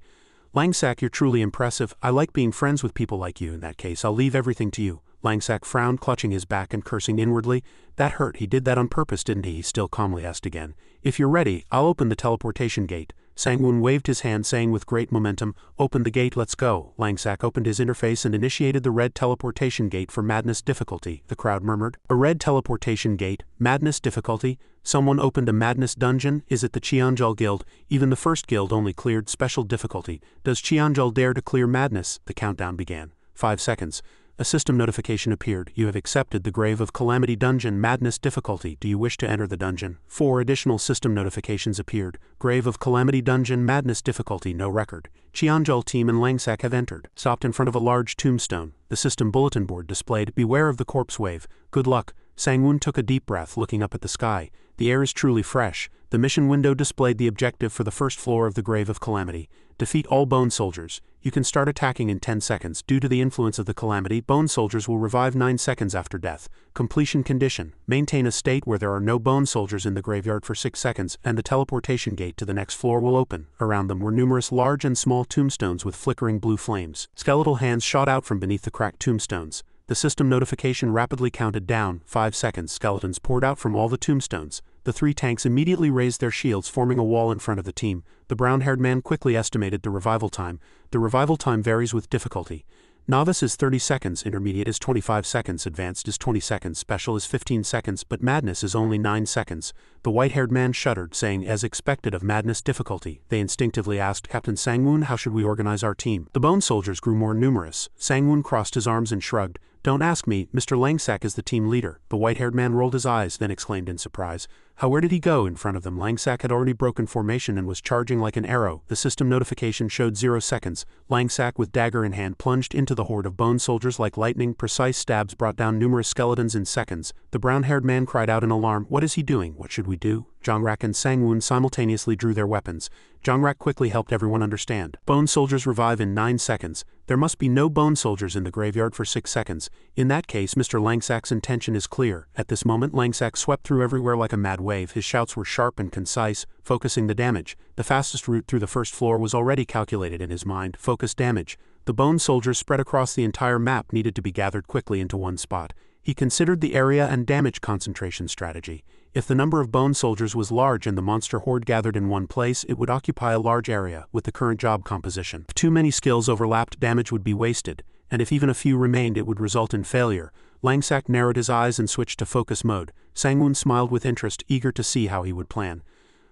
Langsak, you're truly impressive. I like being friends with people like you. In that case, I'll leave everything to you. Langsak frowned, clutching his back and cursing inwardly. That hurt. He did that on purpose, didn't he? He still calmly asked again. If you're ready, I'll open the teleportation gate. Sangwon waved his hand, saying with great momentum, open the gate, let's go. Langsak opened his interface and initiated the red teleportation gate for madness difficulty. The crowd murmured. A red teleportation gate? Madness difficulty? Someone opened a madness dungeon? Is it the Cheonjul guild? Even the first guild only cleared special difficulty. Does Cheonjul dare to clear madness? The countdown began. 5 seconds. A system notification appeared. You have accepted the Grave of Calamity dungeon, madness difficulty. Do you wish to enter the dungeon? 4 additional system notifications appeared. Grave of Calamity dungeon, madness difficulty, no record. Cheonjul team and Langsak have entered. Stopped in front of a large tombstone. The system bulletin board displayed, beware of the corpse wave. Good luck. Sang-won took a deep breath, looking up at the sky. The air is truly fresh. The mission window displayed the objective for the first floor of the Grave of Calamity. Defeat all bone soldiers. You can start attacking in 10 seconds. Due to the influence of the calamity, bone soldiers will revive 9 seconds after death. Completion condition. Maintain a state where there are no bone soldiers in the graveyard for 6 seconds, and the teleportation gate to the next floor will open. Around them were numerous large and small tombstones with flickering blue flames. Skeletal hands shot out from beneath the cracked tombstones. The system notification rapidly counted down. 5 seconds. Skeletons poured out from all the tombstones. The 3 tanks immediately raised their shields, forming a wall in front of the team. The brown-haired man quickly estimated the revival time. The revival time varies with difficulty. Novice is 30 seconds, intermediate is 25 seconds, advanced is 20 seconds, special is 15 seconds, but madness is only 9 seconds. The white-haired man shuddered, saying, as expected of madness difficulty. They instinctively asked Captain Sang-won, how should we organize our team? The bone soldiers grew more numerous. Sang-won crossed his arms and shrugged. Don't ask me, Mr. Langsak is the team leader. The white-haired man rolled his eyes, then exclaimed in surprise. Where did he go? In front of them, Langsak had already broken formation and was charging like an arrow. The system notification showed 0 seconds. Langsak, with dagger in hand, plunged into the horde of bone soldiers like lightning. Precise stabs brought down numerous skeletons in seconds. The brown-haired man cried out in alarm. What is he doing? What should we do? Jongrak and Sang-won simultaneously drew their weapons. Jongrak quickly helped everyone understand. Bone soldiers revive in 9 seconds. There must be no bone soldiers in the graveyard for 6 seconds. In that case, Mr. Langsak's intention is clear. At this moment, Langsak swept through everywhere like a mad wave. His shouts were sharp and concise, focusing the damage. The fastest route through the first floor was already calculated in his mind. Focus damage. The bone soldiers spread across the entire map needed to be gathered quickly into one spot. He considered the area and damage concentration strategy. If the number of bone soldiers was large and the monster horde gathered in one place, it would occupy a large area. With the current job composition, if too many skills overlapped, damage would be wasted, and if even a few remained, it would result in failure. Langsak narrowed his eyes and switched to focus mode. Sang-won smiled with interest, eager to see how he would plan.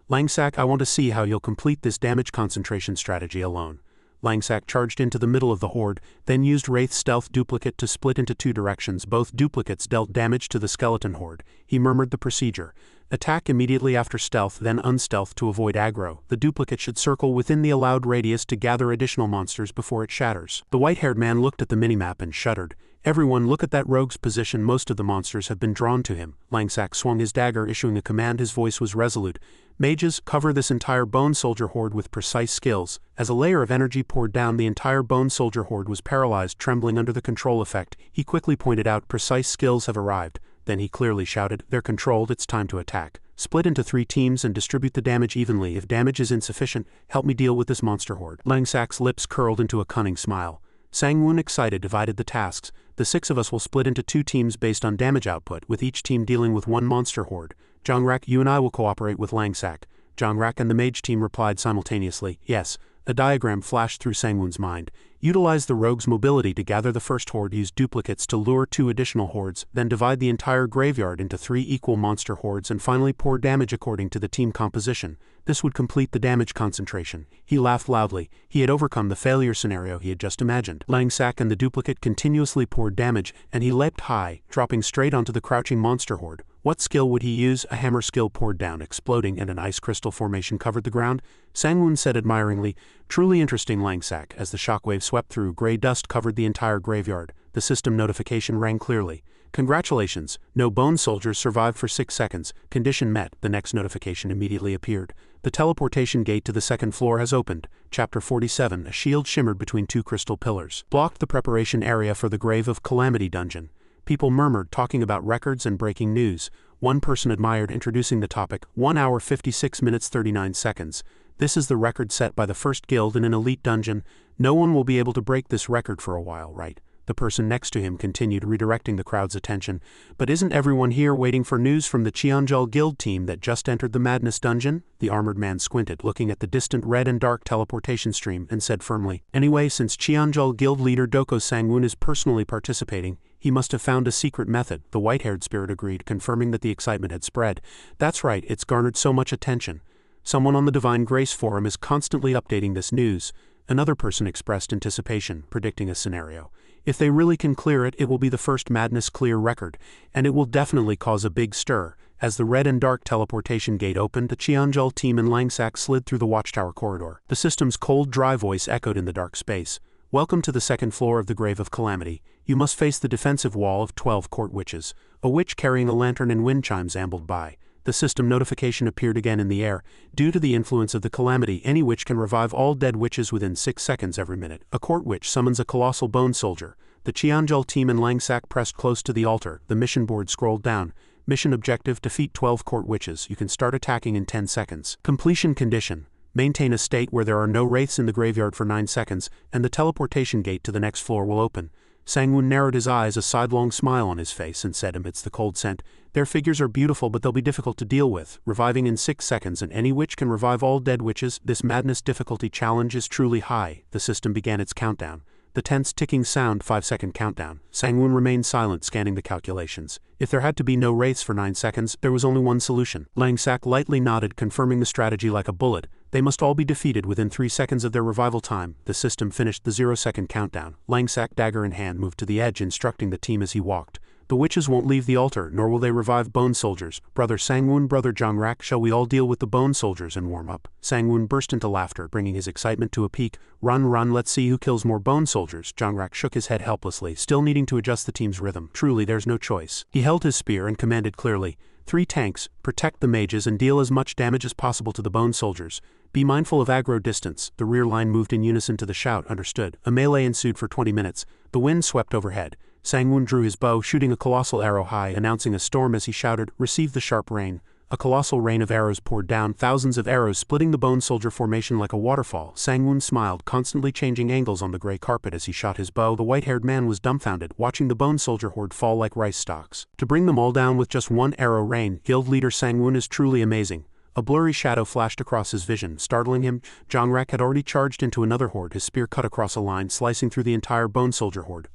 Langsak, I want to see how you'll complete this damage concentration strategy alone. Langsak charged into the middle of the horde, then used Wraith's stealth duplicate to split into 2 directions. Both duplicates dealt damage to the skeleton horde. He murmured the procedure. Attack immediately after stealth, then unstealth to avoid aggro. The duplicate should circle within the allowed radius to gather additional monsters before it shatters. The white-haired man looked at the minimap and shuddered. Everyone look at that rogue's position. Most of the monsters have been drawn to him. Langsak swung his dagger, issuing a command. His voice was resolute. Mages, cover this entire bone soldier horde with precise skills. As a layer of energy poured down, the entire bone soldier horde was paralyzed, trembling under the control effect. He quickly pointed out, precise skills have arrived. Then he clearly shouted, they're controlled, it's time to attack. Split into 3 teams and distribute the damage evenly. If damage is insufficient, help me deal with this monster horde. Langsak's lips curled into a cunning smile. Sang-won, excited, divided the tasks. The 6 of us will split into 2 teams based on damage output, with each team dealing with 1 monster horde. Jongrak, you and I will cooperate with Langsak. Jongrak and the mage team replied simultaneously, yes. A diagram flashed through Sang-won's mind. Utilize the rogue's mobility to gather the first horde, use duplicates to lure 2 additional hordes, then divide the entire graveyard into 3 equal monster hordes, and finally pour damage according to the team composition. This would complete the damage concentration. He laughed loudly. He had overcome the failure scenario he had just imagined. Langsak and the duplicate continuously poured damage, and he leapt high, dropping straight onto the crouching monster horde. What skill would he use? A hammer skill poured down, exploding, and an ice crystal formation covered the ground. Sang-won said admiringly, truly interesting, Langsak. As the shockwave swept through, gray dust covered the entire graveyard. The system notification rang clearly. Congratulations, no bone soldiers survived for 6 seconds. Condition met. The next notification immediately appeared. The teleportation gate to the 2nd floor has opened. Chapter 47. A shield shimmered between 2 crystal pillars, blocked the preparation area for the Grave of Calamity dungeon. People murmured, talking about records and breaking news. One person admired, introducing the topic, 1 hour 56 minutes 39 seconds. This is the record set by the first guild in an elite dungeon. No one will be able to break this record for a while, right? The person next to him continued, redirecting the crowd's attention. But isn't everyone here waiting for news from the Cheonjul Guild team that just entered the Madness Dungeon? The armored man squinted, looking at the distant red and dark teleportation stream, and said firmly, anyway, since Cheonjul Guild leader Doko Sang-won is personally participating, he must have found a secret method. The white-haired spirit agreed, confirming that the excitement had spread. That's right, it's garnered so much attention. Someone on the Divine Grace forum is constantly updating this news. Another person expressed anticipation, predicting a scenario. If they really can clear it, it will be the first Madness clear record, and it will definitely cause a big stir. As the red and dark teleportation gate opened, the Cheonjul team and Langsak slid through the watchtower corridor. The system's cold, dry voice echoed in the dark space. Welcome to the 2nd floor of the Grave of Calamity. You must face the defensive wall of 12 court witches. A witch carrying a lantern and wind chimes ambled by. The system notification appeared again in the air. Due to the influence of the calamity, any witch can revive all dead witches within 6 seconds every minute. A court witch summons a colossal bone soldier. The Cheonjul team and Langsak pressed close to the altar. The mission board scrolled down. Mission objective: defeat 12 court witches. You can start attacking in 10 seconds. Completion condition: maintain a state where there are no wraiths in the graveyard for 9 seconds, and the teleportation gate to the next floor will open. Sangwon narrowed his eyes, a sidelong smile on his face, and said amidst the cold scent, "Their figures are beautiful, but they'll be difficult to deal with. Reviving in 6 seconds, and any witch can revive all dead witches. This madness difficulty challenge is truly high." The system began its countdown. The tense ticking sound, 5-second countdown. Sangwon remained silent, scanning the calculations. If there had to be no wraiths for 9 seconds, there was only one solution. Langsak lightly nodded, confirming the strategy like a bullet. They must all be defeated within 3 seconds of their revival time. The system finished the 0-second countdown. Langsak, dagger in hand, moved to the edge, instructing the team as he walked. "The witches won't leave the altar, nor will they revive bone soldiers. Brother Sangwon, Brother Jongrak, shall we all deal with the bone soldiers and warm up?" Sangwon burst into laughter, bringing his excitement to a peak. Run, let's see who kills more bone soldiers." Jongrak shook his head helplessly, still needing to adjust the team's rhythm. Truly, there's no choice. He held his spear and commanded clearly, "3 tanks, protect the mages and deal as much damage as possible to the bone soldiers. Be mindful of aggro distance." The rear line moved in unison to the shout, "Understood." A melee ensued for 20 minutes. The wind swept overhead. Sangwon drew his bow, shooting a colossal arrow high, announcing a storm as he shouted, "Receive the sharp rain." A colossal rain of arrows poured down, thousands of arrows splitting the bone soldier formation like a waterfall. Sangwon smiled, constantly changing angles on the gray carpet as he shot his bow. The white-haired man was dumbfounded, watching the bone soldier horde fall like rice stalks. To bring them all down with just one arrow rain, guild leader Sangwon is truly amazing. A blurry shadow flashed across his vision, startling him. Jongrak had already charged into another horde, his spear cut across a line, slicing through the entire bone soldier horde.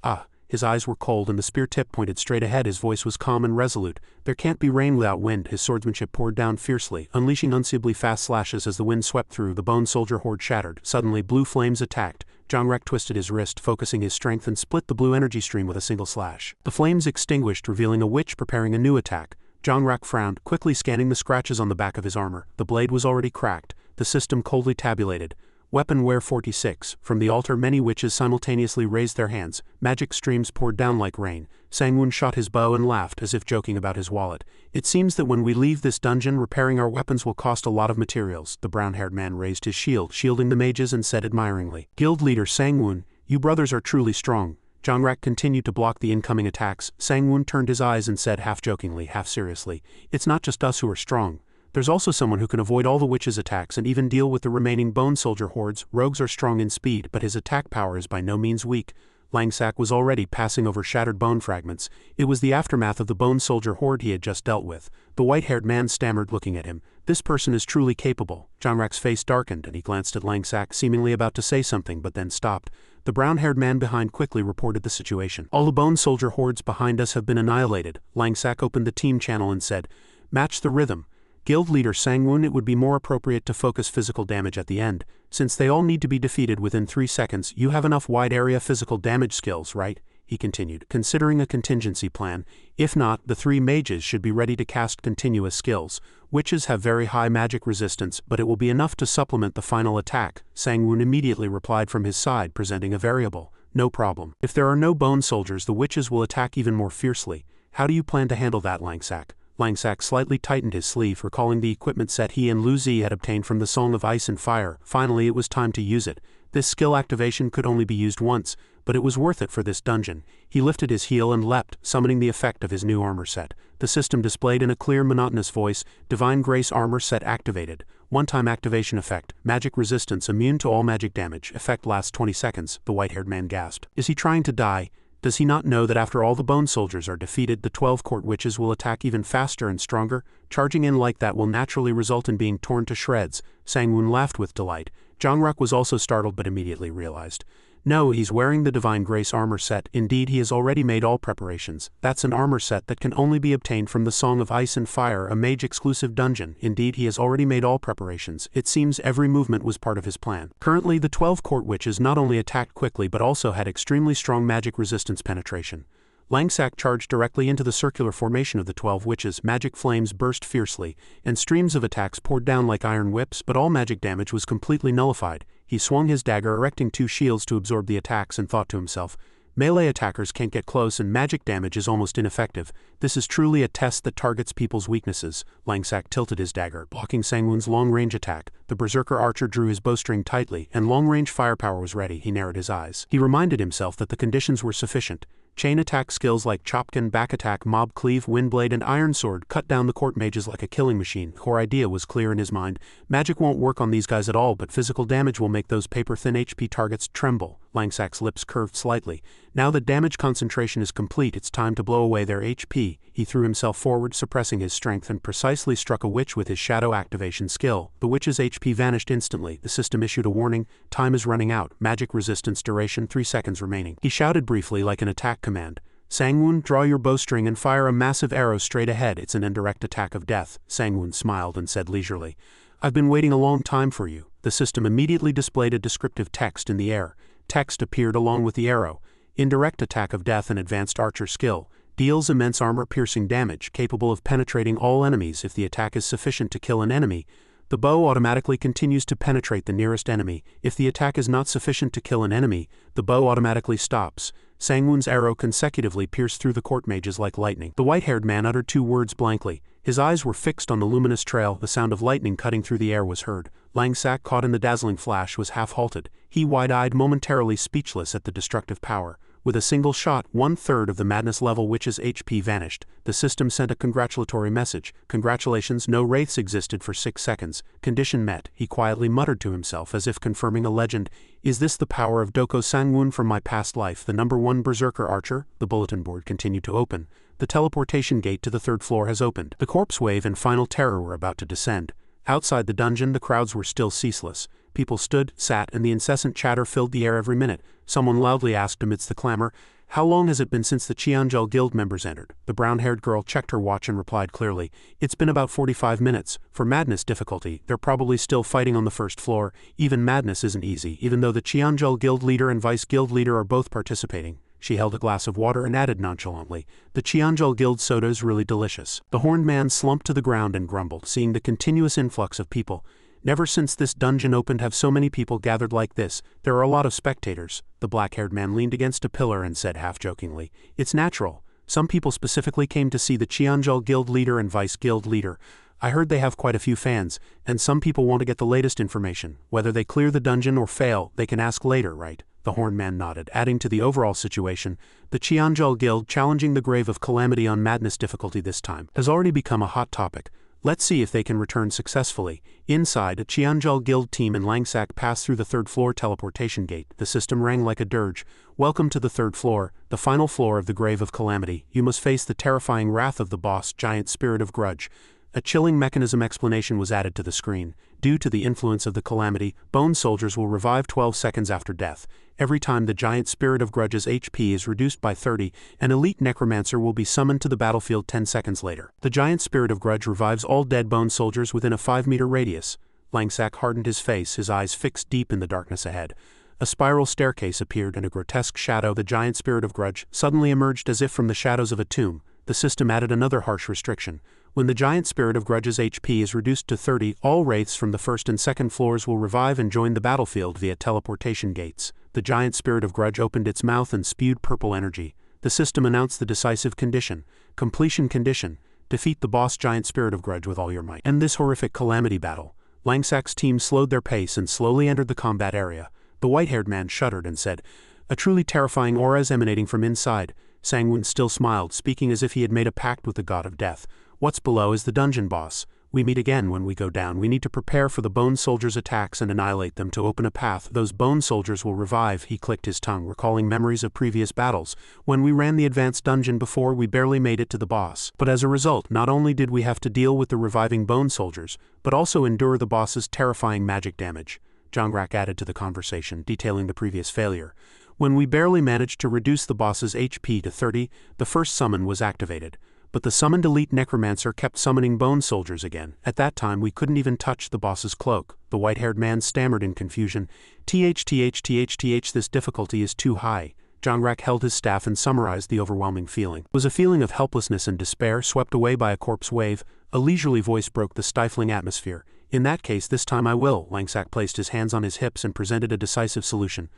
His eyes were cold and the spear tip pointed straight ahead. His voice was calm and resolute. "There can't be rain without wind." His swordsmanship poured down fiercely, unleashing unseeably fast slashes as the wind swept through. The bone soldier horde shattered. Suddenly, blue flames attacked. Jongrak twisted his wrist, focusing his strength, and split the blue energy stream with a single slash. The flames extinguished, revealing a witch preparing a new attack. Jongrak frowned, quickly scanning the scratches on the back of his armor. The blade was already cracked. The system coldly tabulated. Weapon wear 46. From the altar, many witches simultaneously raised their hands. Magic streams poured down like rain. Sangwon shot his bow and laughed, as if joking about his wallet. "It seems that when we leave this dungeon, repairing our weapons will cost a lot of materials." The brown-haired man raised his shield, shielding the mages, and said admiringly, "Guild leader Sangwon, you brothers are truly strong." Jongrak continued to block the incoming attacks. Sangwon turned his eyes and said, half jokingly, half seriously, "It's not just us who are strong. There's also someone who can avoid all the witches' attacks and even deal with the remaining bone soldier hordes. Rogues are strong in speed, but his attack power is by no means weak." Langsak was already passing over shattered bone fragments. It was the aftermath of the bone soldier horde he had just dealt with. The white-haired man stammered, looking at him. "This person is truly capable." Jongrak's face darkened and he glanced at Langsak, seemingly about to say something but then stopped. The brown-haired man behind quickly reported the situation. "All the bone soldier hordes behind us have been annihilated." Langsak opened the team channel and said, "Match the rhythm. Guild leader Sangwon, it would be more appropriate to focus physical damage at the end. Since they all need to be defeated within 3 seconds, you have enough wide-area physical damage skills, right?" he continued, considering a contingency plan. "If not, the 3 mages should be ready to cast continuous skills. Witches have very high magic resistance, but it will be enough to supplement the final attack." Sangwon immediately replied from his side, presenting a variable. "No problem. If there are no bone soldiers, the witches will attack even more fiercely. How do you plan to handle that, Langsak?" Langsak slightly tightened his sleeve, recalling the equipment set he and Lu Zi had obtained from the Song of Ice and Fire. Finally, it was time to use it. This skill activation could only be used once, but it was worth it for this dungeon. He lifted his heel and leapt, summoning the effect of his new armor set. The system displayed in a clear, monotonous voice, "Divine Grace armor set activated. One-time activation effect. Magic resistance immune to all magic damage. Effect lasts 20 seconds. The white-haired man gasped. Is he trying to die? Does he not know that after all the bone soldiers are defeated, the 12 court witches will attack even faster and stronger? Charging in like that will naturally result in being torn to shreds." Sangwon laughed with delight. Jongrak was also startled but immediately realized. "No, he's wearing the Divine Grace armor set. Indeed, he has already made all preparations. That's an armor set that can only be obtained from the Song of Ice and Fire, a mage-exclusive dungeon. Indeed, he has already made all preparations. It seems every movement was part of his plan." Currently, the 12 court witches not only attacked quickly but also had extremely strong magic resistance penetration. Langsak charged directly into the circular formation of the 12 witches. Magic flames burst fiercely, and streams of attacks poured down like iron whips, but all magic damage was completely nullified. He swung his dagger, erecting 2 shields to absorb the attacks, and thought to himself, Melee attackers can't get close and magic damage is almost ineffective. This is truly a test that targets people's weaknesses. Langsak tilted his dagger, blocking Sangwoo's long-range attack. The berserker archer drew his bowstring tightly, and long-range firepower was ready. He narrowed his eyes. He reminded himself that the conditions were sufficient. Chain attack skills like Chopkin, back attack, mob cleave, windblade, and iron sword cut down the court mages like a killing machine. The core idea was clear in his mind. Magic won't work on these guys at all, but physical damage will make those paper-thin HP targets tremble. Langsak's lips curved slightly. Now that damage concentration is complete, it's time to blow away their HP. He threw himself forward, suppressing his strength, and precisely struck a witch with his shadow activation skill. The witch's HP vanished instantly. The system issued a warning. Time is running out. Magic resistance duration 3 seconds remaining. He shouted briefly like an attack command. Sangwoon, draw your bowstring and fire a massive arrow straight ahead. It's an indirect attack of death. Sangwoon smiled and said leisurely, I've been waiting a long time for you. The system immediately displayed a descriptive text in the air. Text appeared along with the arrow. Indirect attack of death and advanced archer skill. Deals immense armor-piercing damage, capable of penetrating all enemies if the attack is sufficient to kill an enemy. The bow automatically continues to penetrate the nearest enemy. If the attack is not sufficient to kill an enemy, the bow automatically stops. Sangwoon's arrow consecutively pierced through the court mages like lightning. The white-haired man uttered 2 words blankly. His eyes were fixed on the luminous trail. The sound of lightning cutting through the air was heard. Langsak, caught in the dazzling flash, was half-halted. He wide-eyed, momentarily speechless at the destructive power. With a single shot, 1/3 of the madness level witch's HP vanished. The system sent a congratulatory message. Congratulations, no wraiths existed for 6 seconds. Condition met, he quietly muttered to himself as if confirming a legend. Is this the power of Doko Sangwoon from my past life, the #1 berserker archer? The bulletin board continued to open. The teleportation gate to the 3rd floor has opened. The corpse wave and final terror were about to descend. Outside the dungeon, the crowds were still ceaseless. People stood, sat, and the incessant chatter filled the air every minute. Someone loudly asked amidst the clamor, How long has it been since the Cheonjul Guild members entered? The brown-haired girl checked her watch and replied clearly, It's been about 45 minutes. For madness difficulty, they're probably still fighting on the 1st floor. Even madness isn't easy, even though the Cheonjul Guild leader and vice guild leader are both participating. She held a glass of water and added nonchalantly, The Cheonjul Guild soda is really delicious. The horned man slumped to the ground and grumbled, seeing the continuous influx of people. Never since this dungeon opened have so many people gathered like this. There are a lot of spectators. The black-haired man leaned against a pillar and said half-jokingly, It's natural. Some people specifically came to see the Cheonjul Guild leader and vice guild leader. I heard they have quite a few fans, and some people want to get the latest information. Whether they clear the dungeon or fail, they can ask later, right? The horned man nodded, adding to the overall situation, the Cheonjul Guild challenging the grave of calamity on madness difficulty this time has already become a hot topic. Let's see if they can return successfully. Inside, a Cheonjul Guild team and Langsak passed through the 3rd floor teleportation gate. The system rang like a dirge. Welcome to the 3rd floor, the final floor of the Grave of Calamity. You must face the terrifying wrath of the boss, Giant Spirit of Grudge. A chilling mechanism explanation was added to the screen. Due to the influence of the calamity, bone soldiers will revive 12 seconds after death. Every time the Giant Spirit of Grudge's HP is reduced by 30, an elite necromancer will be summoned to the battlefield 10 seconds later. The Giant Spirit of Grudge revives all dead bone soldiers within a 5-meter radius. Langsak hardened his face, his eyes fixed deep in the darkness ahead. A spiral staircase appeared and a grotesque shadow. The Giant Spirit of Grudge suddenly emerged as if from the shadows of a tomb. The system added another harsh restriction. When the Giant Spirit of Grudge's HP is reduced to 30, all wraiths from the 1st and 2nd floors will revive and join the battlefield via teleportation gates. The Giant Spirit of Grudge opened its mouth and spewed purple energy. The system announced the decisive condition. Completion condition. Defeat the boss Giant Spirit of Grudge with all your might. End this horrific calamity battle. Langsak's team slowed their pace and slowly entered the combat area. The white-haired man shuddered and said, A truly terrifying aura is emanating from inside. Sangwoon still smiled, speaking as if he had made a pact with the god of death. What's below is the dungeon boss. We meet again when we go down. We need to prepare for the bone soldiers' attacks and annihilate them to open a path. Those bone soldiers will revive. He clicked his tongue, recalling memories of previous battles. When we ran the advanced dungeon before, we barely made it to the boss. But as a result, not only did we have to deal with the reviving bone soldiers, but also endure the boss's terrifying magic damage. Jongrak added to the conversation, detailing the previous failure. When we barely managed to reduce the boss's HP to 30, the first summon was activated. But the summoned elite necromancer kept summoning bone soldiers again. At that time we couldn't even touch the boss's cloak. The white-haired man stammered in confusion. Th, this difficulty is too high. Jongrak held his staff and summarized the overwhelming feeling. It was a feeling of helplessness and despair, swept away by a corpse wave. A leisurely voice broke the stifling atmosphere. In that case, this time I will. Langsak placed his hands on his hips and presented a decisive solution.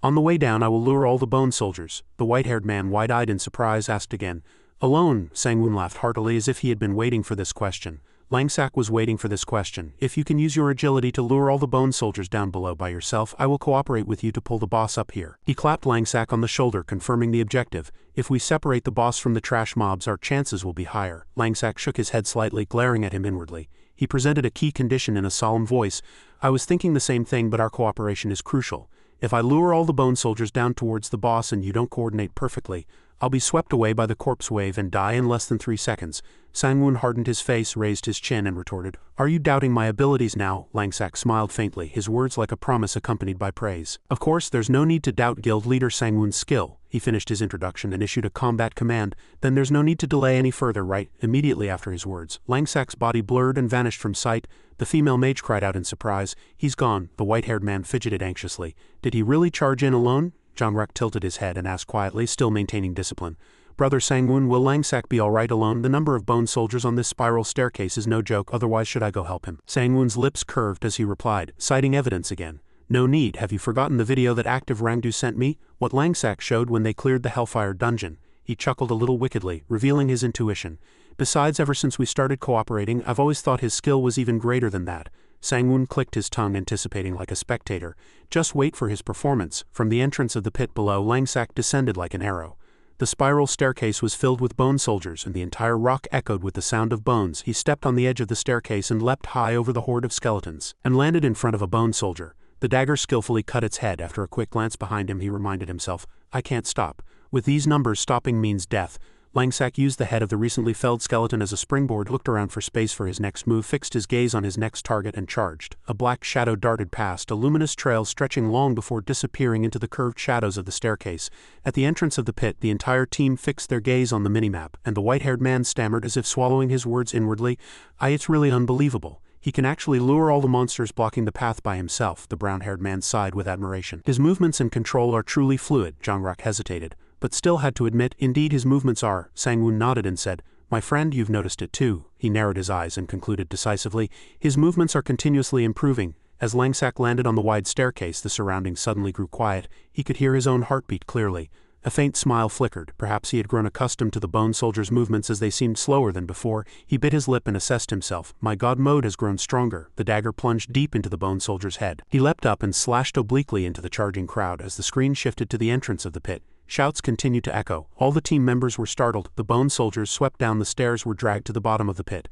On the way down I will lure all the bone soldiers. The white-haired man, wide-eyed in surprise, asked again. Alone? Sang-Woon laughed heartily as if he had been waiting for this question. Langsak was waiting for this question. If you can use your agility to lure all the bone soldiers down below by yourself, I will cooperate with you to pull the boss up here. He clapped Langsak on the shoulder, confirming the objective. If we separate the boss from the trash mobs, our chances will be higher. Langsak shook his head slightly, glaring at him inwardly. He presented a key condition in a solemn voice. I was thinking the same thing, but our cooperation is crucial. If I lure all the bone soldiers down towards the boss and you don't coordinate perfectly, I'll be swept away by the corpse wave and die in less than 3 seconds. Sang-Woon hardened his face, raised his chin, and retorted, Are you doubting my abilities now? Langsak smiled faintly, his words like a promise accompanied by praise. Of course, there's no need to doubt guild leader Sang-Woon's skill. He finished his introduction and issued a combat command. Then there's no need to delay any further, right? Immediately after his words, Langsak's body blurred and vanished from sight. The female mage cried out in surprise. He's gone. The white-haired man fidgeted anxiously. Did he really charge in alone? Jongrak tilted his head and asked quietly, still maintaining discipline. Brother Sang-Woon, will Langsak be alright alone? The number of bone soldiers on this spiral staircase is no joke, otherwise should I go help him? Sang-Woon's lips curved as he replied, citing evidence again. No need. Have you forgotten the video that active Rangdu sent me? What Langsak showed when they cleared the Hellfire dungeon? He chuckled a little wickedly, revealing his intuition. Besides, ever since we started cooperating, I've always thought his skill was even greater than that. Sang-Woon clicked his tongue, anticipating like a spectator. Just wait for his performance. From the entrance of the pit below, Langsak descended like an arrow. The spiral staircase was filled with bone soldiers, and the entire rock echoed with the sound of bones. He stepped on the edge of the staircase and leapt high over the horde of skeletons, and landed in front of a bone soldier. The dagger skillfully cut its head. After a quick glance behind him, he reminded himself, I can't stop. With these numbers, stopping means death. Langsak used the head of the recently felled skeleton as a springboard, looked around for space for his next move, fixed his gaze on his next target, and charged. A black shadow darted past, a luminous trail stretching long before disappearing into the curved shadows of the staircase. At the entrance of the pit, the entire team fixed their gaze on the minimap, and the white-haired man stammered as if swallowing his words inwardly. It's really unbelievable. He can actually lure all the monsters blocking the path by himself. The brown-haired man sighed with admiration. His movements and control are truly fluid. Jongrak hesitated, but still had to admit, indeed his movements are. Sang-Woon nodded and said, My friend, you've noticed it too. He narrowed his eyes and concluded decisively, his movements are continuously improving. As Langsak landed on the wide staircase, the surroundings suddenly grew quiet. He could hear his own heartbeat clearly. A faint smile flickered. Perhaps he had grown accustomed to the bone soldier's movements as they seemed slower than before. He bit his lip and assessed himself. My god mode has grown stronger. The dagger plunged deep into the bone soldier's head. He leapt up and slashed obliquely into the charging crowd as the screen shifted to the entrance of the pit. Shouts continued to echo. All the team members were startled. The bone soldiers swept down the stairs, were dragged to the bottom of the pit.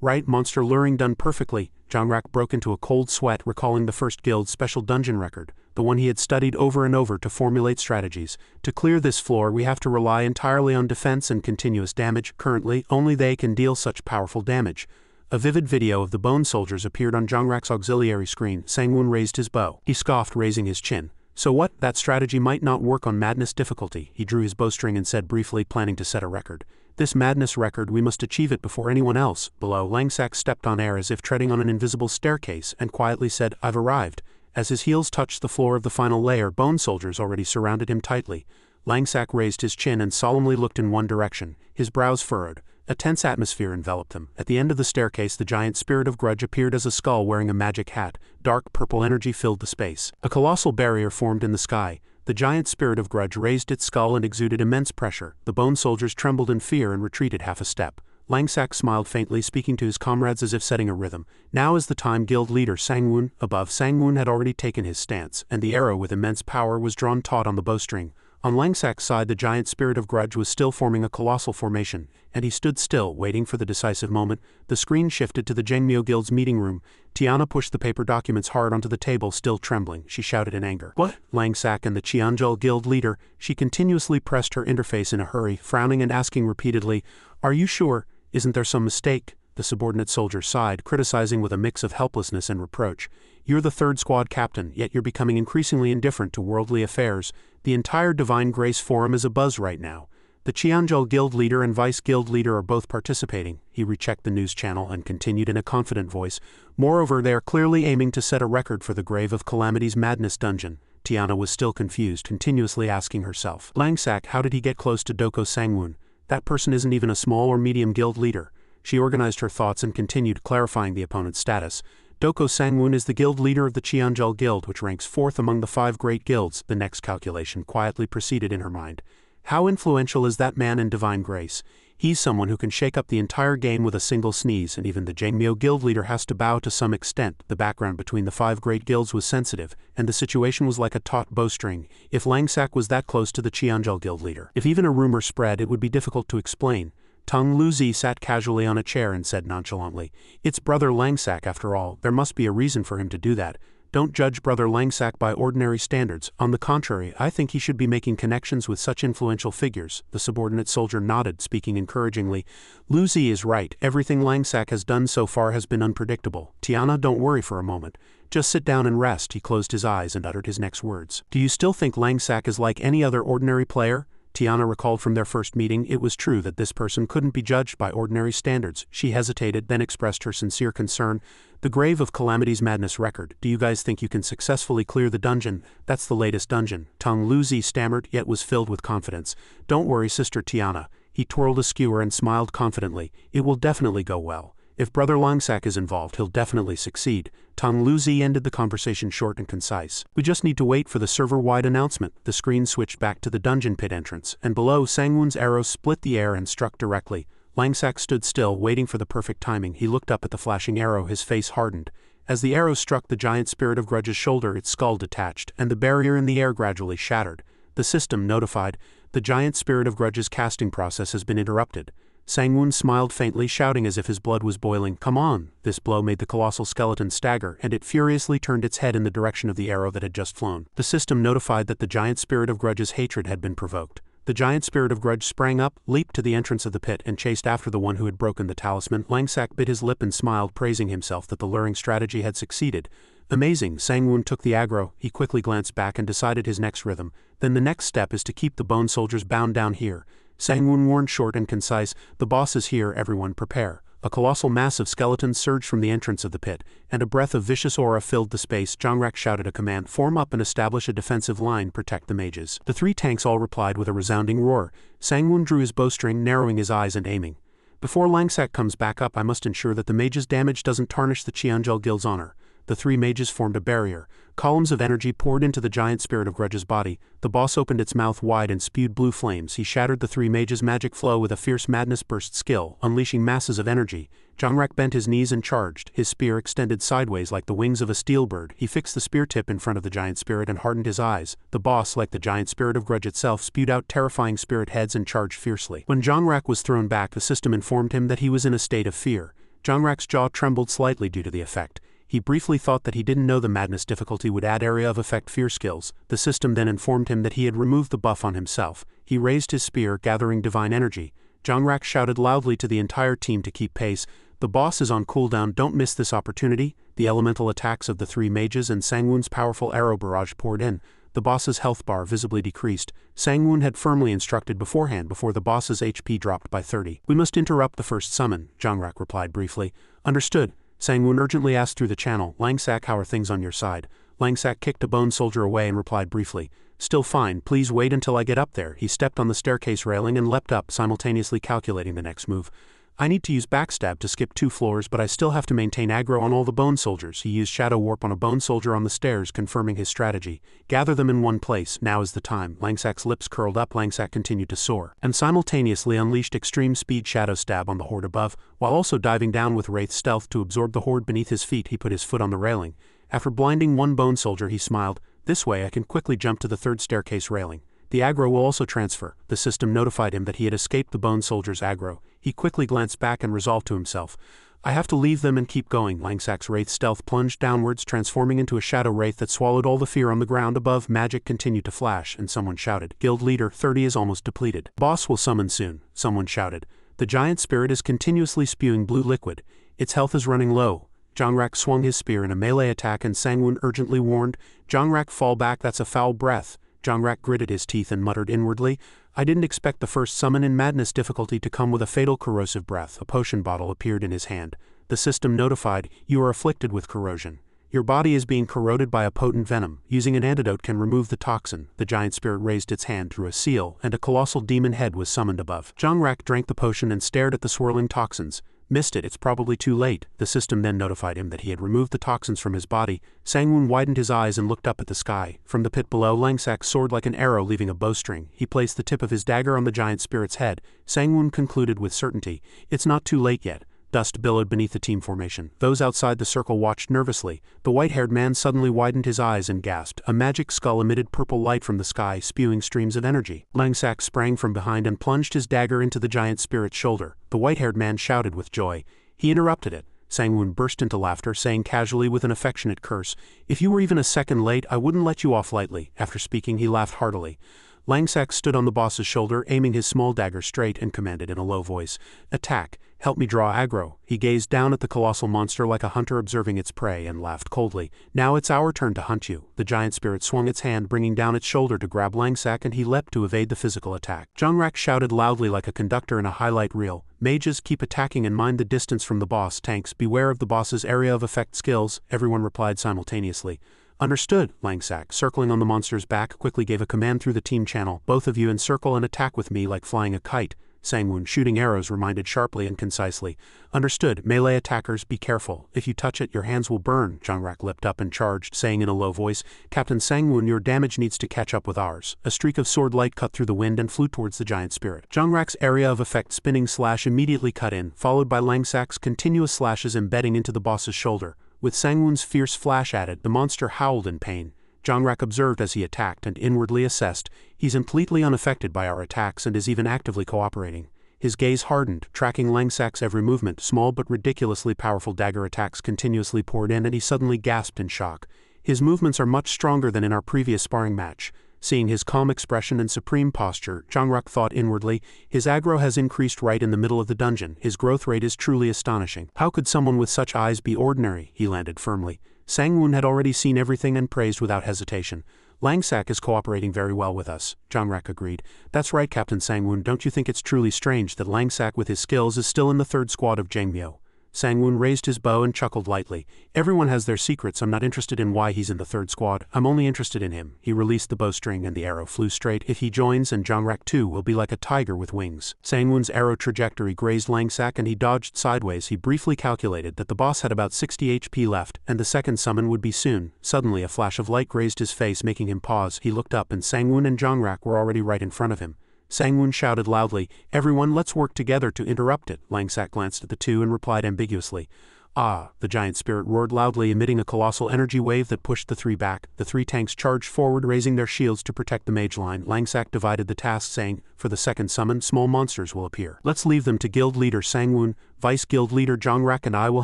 Right, monster luring done perfectly. Jongrak broke into a cold sweat, recalling the first guild's special dungeon record, the one he had studied over and over to formulate strategies. To clear this floor, we have to rely entirely on defense and continuous damage. Currently, only they can deal such powerful damage. A vivid video of the bone soldiers appeared on Jongrak's auxiliary screen. Sang-Woon raised his bow. He scoffed, raising his chin. So what? That strategy might not work on madness difficulty. He drew his bowstring and said briefly, planning to set a record. This madness record, we must achieve it before anyone else. Below, Langsak stepped on air as if treading on an invisible staircase, and quietly said, I've arrived. As his heels touched the floor of the final layer, bone soldiers already surrounded him tightly. Langsak raised his chin and solemnly looked in one direction, his brows furrowed. A tense atmosphere enveloped them. At the end of the staircase, the giant spirit of grudge appeared as a skull wearing a magic hat. Dark purple energy filled the space. A colossal barrier formed in the sky. The giant spirit of grudge raised its skull and exuded immense pressure. The bone soldiers trembled in fear and retreated half a step. Langsak smiled faintly, speaking to his comrades as if setting a rhythm. Now is the time. Guild leader Sang-Woon. Above, Sang-Woon had already taken his stance, and the arrow with immense power was drawn taut on the bowstring. On Langsak's side, the giant spirit of grudge was still forming a colossal formation, and he stood still, waiting for the decisive moment. The screen shifted to the Jengmyo Guild's meeting room. Tiana pushed the paper documents hard onto the table, still trembling. She shouted in anger. What? Langsak and the Cheonjul Guild leader. She continuously pressed her interface in a hurry, frowning and asking repeatedly, Are you sure? Isn't there some mistake? The subordinate soldier sighed, criticizing with a mix of helplessness and reproach. You're the third squad captain, yet you're becoming increasingly indifferent to worldly affairs. The entire Divine Grace Forum is abuzz right now. The Cheonjul Guild leader and vice guild leader are both participating. He rechecked the news channel and continued in a confident voice. Moreover, they are clearly aiming to set a record for the Grave of Calamity's Madness dungeon. Tiana was still confused, continuously asking herself, Langsak, how did he get close to Doko Sang-Woon? That person isn't even a small or medium guild leader. She organized her thoughts and continued, clarifying the opponent's status. Doko Sangwon is the guild leader of the Cheonjul Guild, which ranks 4th among the 5 great guilds, the next calculation quietly proceeded in her mind. How influential is that man in divine grace? He's someone who can shake up the entire game with a single sneeze, and even the Jangmyo guild leader has to bow to some extent. The background between the 5 great guilds was sensitive, and the situation was like a taut bowstring. If Langsak was that close to the Cheonjul guild leader, if even a rumor spread, it would be difficult to explain. Tung Luzi sat casually on a chair and said nonchalantly, "It's Brother Langsak after all, there must be a reason for him to do that. Don't judge Brother Langsak by ordinary standards. On the contrary, I think he should be making connections with such influential figures." The subordinate soldier nodded, speaking encouragingly. "Luzi is right. Everything Langsak has done so far has been unpredictable. Tiana, don't worry for a moment. Just sit down and rest." He closed his eyes and uttered his next words. "Do you still think Langsak is like any other ordinary player?" Tiana recalled from their first meeting. It was true that this person couldn't be judged by ordinary standards. She hesitated, then expressed her sincere concern. "The Grave of Calamity's Madness record. Do you guys think you can successfully clear the dungeon? That's the latest dungeon." Tung Luzi stammered, yet was filled with confidence. "Don't worry, Sister Tiana." He twirled a skewer and smiled confidently. "It will definitely go well. If Brother Langsak is involved, he'll definitely succeed." Tung Luzi ended the conversation short and concise. "We just need to wait for the server-wide announcement." The screen switched back to the dungeon pit entrance, and below, Sangwon's arrow split the air and struck directly. Langsak stood still, waiting for the perfect timing. He looked up at the flashing arrow, his face hardened. As the arrow struck the giant spirit of Grudge's shoulder, its skull detached, and the barrier in the air gradually shattered. The system notified, "The giant spirit of Grudge's casting process has been interrupted." Sangwon smiled faintly, shouting as if his blood was boiling, "Come on!" This blow made the colossal skeleton stagger, and it furiously turned its head in the direction of the arrow that had just flown. The system notified that the giant spirit of Grudge's hatred had been provoked. The giant spirit of Grudge sprang up, leaped to the entrance of the pit, and chased after the one who had broken the talisman. Langsak bit his lip and smiled, praising himself that the luring strategy had succeeded. "Amazing." Sangwon took the aggro. He quickly glanced back and decided his next rhythm. "Then the next step is to keep the bone soldiers bound down here." Sangwon warned, short and concise, "The boss is here, everyone prepare." A colossal mass of skeletons surged from the entrance of the pit, and a breath of vicious aura filled the space. Jongrak shouted a command, "Form up and establish a defensive line, protect the mages." The 3 tanks all replied with a resounding roar. Sangwon drew his bowstring, narrowing his eyes and aiming. "Before Langsak comes back up, I must ensure that the mages' damage doesn't tarnish the Cheonjul Guild's honor." The 3 mages formed a barrier. Columns of energy poured into the giant spirit of Grudge's body. The boss opened its mouth wide and spewed blue flames. He shattered the 3 mages' magic flow with a fierce madness burst skill, unleashing masses of energy. Jongrak bent his knees and charged, his spear extended sideways like the wings of a steel bird. He fixed the spear tip in front of the giant spirit and hardened his eyes. The boss, like the giant spirit of Grudge itself, spewed out terrifying spirit heads and charged fiercely. When Jongrak was thrown back, the system informed him that he was in a state of fear. Jongrak's jaw trembled slightly due to the effect. He briefly thought that he didn't know the madness difficulty would add area of effect fear skills. The system then informed him that he had removed the buff on himself. He raised his spear, gathering divine energy. Jongrak shouted loudly to the entire team to keep pace. "The boss is on cooldown, don't miss this opportunity." The elemental attacks of the 3 mages and Sangwon's powerful arrow barrage poured in. The boss's health bar visibly decreased. Sangwon had firmly instructed beforehand before the boss's HP dropped by 30. "We must interrupt the first summon," Jongrak replied briefly. "Understood." Sangwon urgently asked through the channel, "Langsak, how are things on your side?" Langsak kicked a bone soldier away and replied briefly, "Still fine, please wait until I get up there." He stepped on the staircase railing and leapt up, simultaneously calculating the next move. "I need to use backstab to skip 2 floors, but I still have to maintain aggro on all the bone soldiers." He used shadow warp on a bone soldier on the stairs, confirming his strategy. "Gather them in one place, now is the time." Langsak's lips curled up. Langsak continued to soar, and simultaneously unleashed extreme speed shadow stab on the horde above, while also diving down with wraith stealth to absorb the horde beneath his feet. He put his foot on the railing. After blinding 1 bone soldier, he smiled, "This way I can quickly jump to the 3rd staircase railing. The aggro will also transfer." The system notified him that he had escaped the bone soldier's aggro. He quickly glanced back and resolved to himself, "I have to leave them and keep going." Langsak's wraith stealth plunged downwards, transforming into a shadow wraith that swallowed all the fear on the ground above. Magic continued to flash, and someone shouted, "Guild leader, 30 is almost depleted. Boss will summon soon." Someone shouted, "The giant spirit is continuously spewing blue liquid. Its health is running low." Jongrak swung his spear in a melee attack, and Sangwon urgently warned, "Jongrak, fall back, that's a foul breath." Jongrak gritted his teeth and muttered inwardly, "I didn't expect the first summon in madness difficulty to come with a fatal corrosive breath." A potion bottle appeared in his hand. The system notified, "You are afflicted with corrosion. Your body is being corroded by a potent venom. Using an antidote can remove the toxin." The giant spirit raised its hand, drew a seal, and a colossal demon head was summoned above. Jongrak drank the potion and stared at the swirling toxins. Missed it, it's probably too late. The system then notified him that he had removed the toxins from his body. Sangwon widened his eyes and looked up at the sky. From the pit below, Langsak soared like an arrow leaving a bowstring. He placed the tip of his dagger on the giant spirit's head. Sangwon concluded with certainty, "It's not too late yet." Dust billowed beneath the team formation. Those outside the circle watched nervously. The white-haired man suddenly widened his eyes and gasped. A magic skull emitted purple light from the sky, spewing streams of energy. Langsak sprang from behind and plunged his dagger into the giant spirit's shoulder. The white-haired man shouted with joy. He interrupted it. Sangwon burst into laughter, saying casually with an affectionate curse, "If you were even a second late, I wouldn't let you off lightly." After speaking, he laughed heartily. Langsak stood on the boss's shoulder, aiming his small dagger straight, and commanded in a low voice, "Attack! Help me draw aggro." He gazed down at the colossal monster like a hunter observing its prey and laughed coldly. "Now it's our turn to hunt you." The giant spirit swung its hand, bringing down its shoulder to grab Langsak, and he leapt to evade the physical attack. Jongrak shouted loudly like a conductor in a highlight reel, "Mages, keep attacking and mind the distance from the boss. Tanks, beware of the boss's area of effect skills." Everyone replied simultaneously. "Understood." Langsak, circling on the monster's back, quickly gave a command through the team channel. "Both of you encircle and attack with me like flying a kite." Sangwon, shooting arrows, reminded sharply and concisely. "Understood. Melee attackers, be careful. If you touch it, your hands will burn." Jongrak leapt up and charged, saying in a low voice, "Captain Sangwon, your damage needs to catch up with ours." A streak of sword light cut through the wind and flew towards the giant spirit. Jongrak's area of effect spinning slash immediately cut in, followed by Langsak's continuous slashes embedding into the boss's shoulder. With Sangwon's fierce flash added, the monster howled in pain. Jongrak observed as he attacked and inwardly assessed, "He's completely unaffected by our attacks and is even actively cooperating." His gaze hardened, tracking Langsak's every movement. Small but ridiculously powerful dagger attacks continuously poured in, and he suddenly gasped in shock. "His movements are much stronger than in our previous sparring match." Seeing his calm expression and supreme posture, Jongrak thought inwardly, "His aggro has increased right in the middle of the dungeon. His growth rate is truly astonishing. How could someone with such eyes be ordinary?" He landed firmly. Sangwon had already seen everything and praised without hesitation. "Langsak is cooperating very well with us," Jongrak agreed. "That's right, Captain Sangwon. Don't you think it's truly strange that Langsak with his skills is still in the third squad of Jangmyo?" Sangwon raised his bow and chuckled lightly. "Everyone has their secrets. I'm not interested in why he's in the third squad. I'm only interested in him." He released the bowstring and the arrow flew straight. "If he joins, and Jongrak too, will be like a tiger with wings." Sangwon's arrow trajectory grazed Langsak and he dodged sideways. He briefly calculated that the boss had about 60 HP left, and the second summon would be soon. Suddenly a flash of light grazed his face, making him pause. He looked up and Sangwon and Jongrak were already right in front of him. Sangwon shouted loudly, "Everyone, let's work together to interrupt it." Langsak glanced at the two and replied ambiguously, "Ah!" The giant spirit roared loudly, emitting a colossal energy wave that pushed the three back. The three tanks charged forward, raising their shields to protect the mage line. Langsak divided the task, saying, "For the second summon, small monsters will appear. Let's leave them to guild leader Sangwon, vice guild leader Jongrak, and I will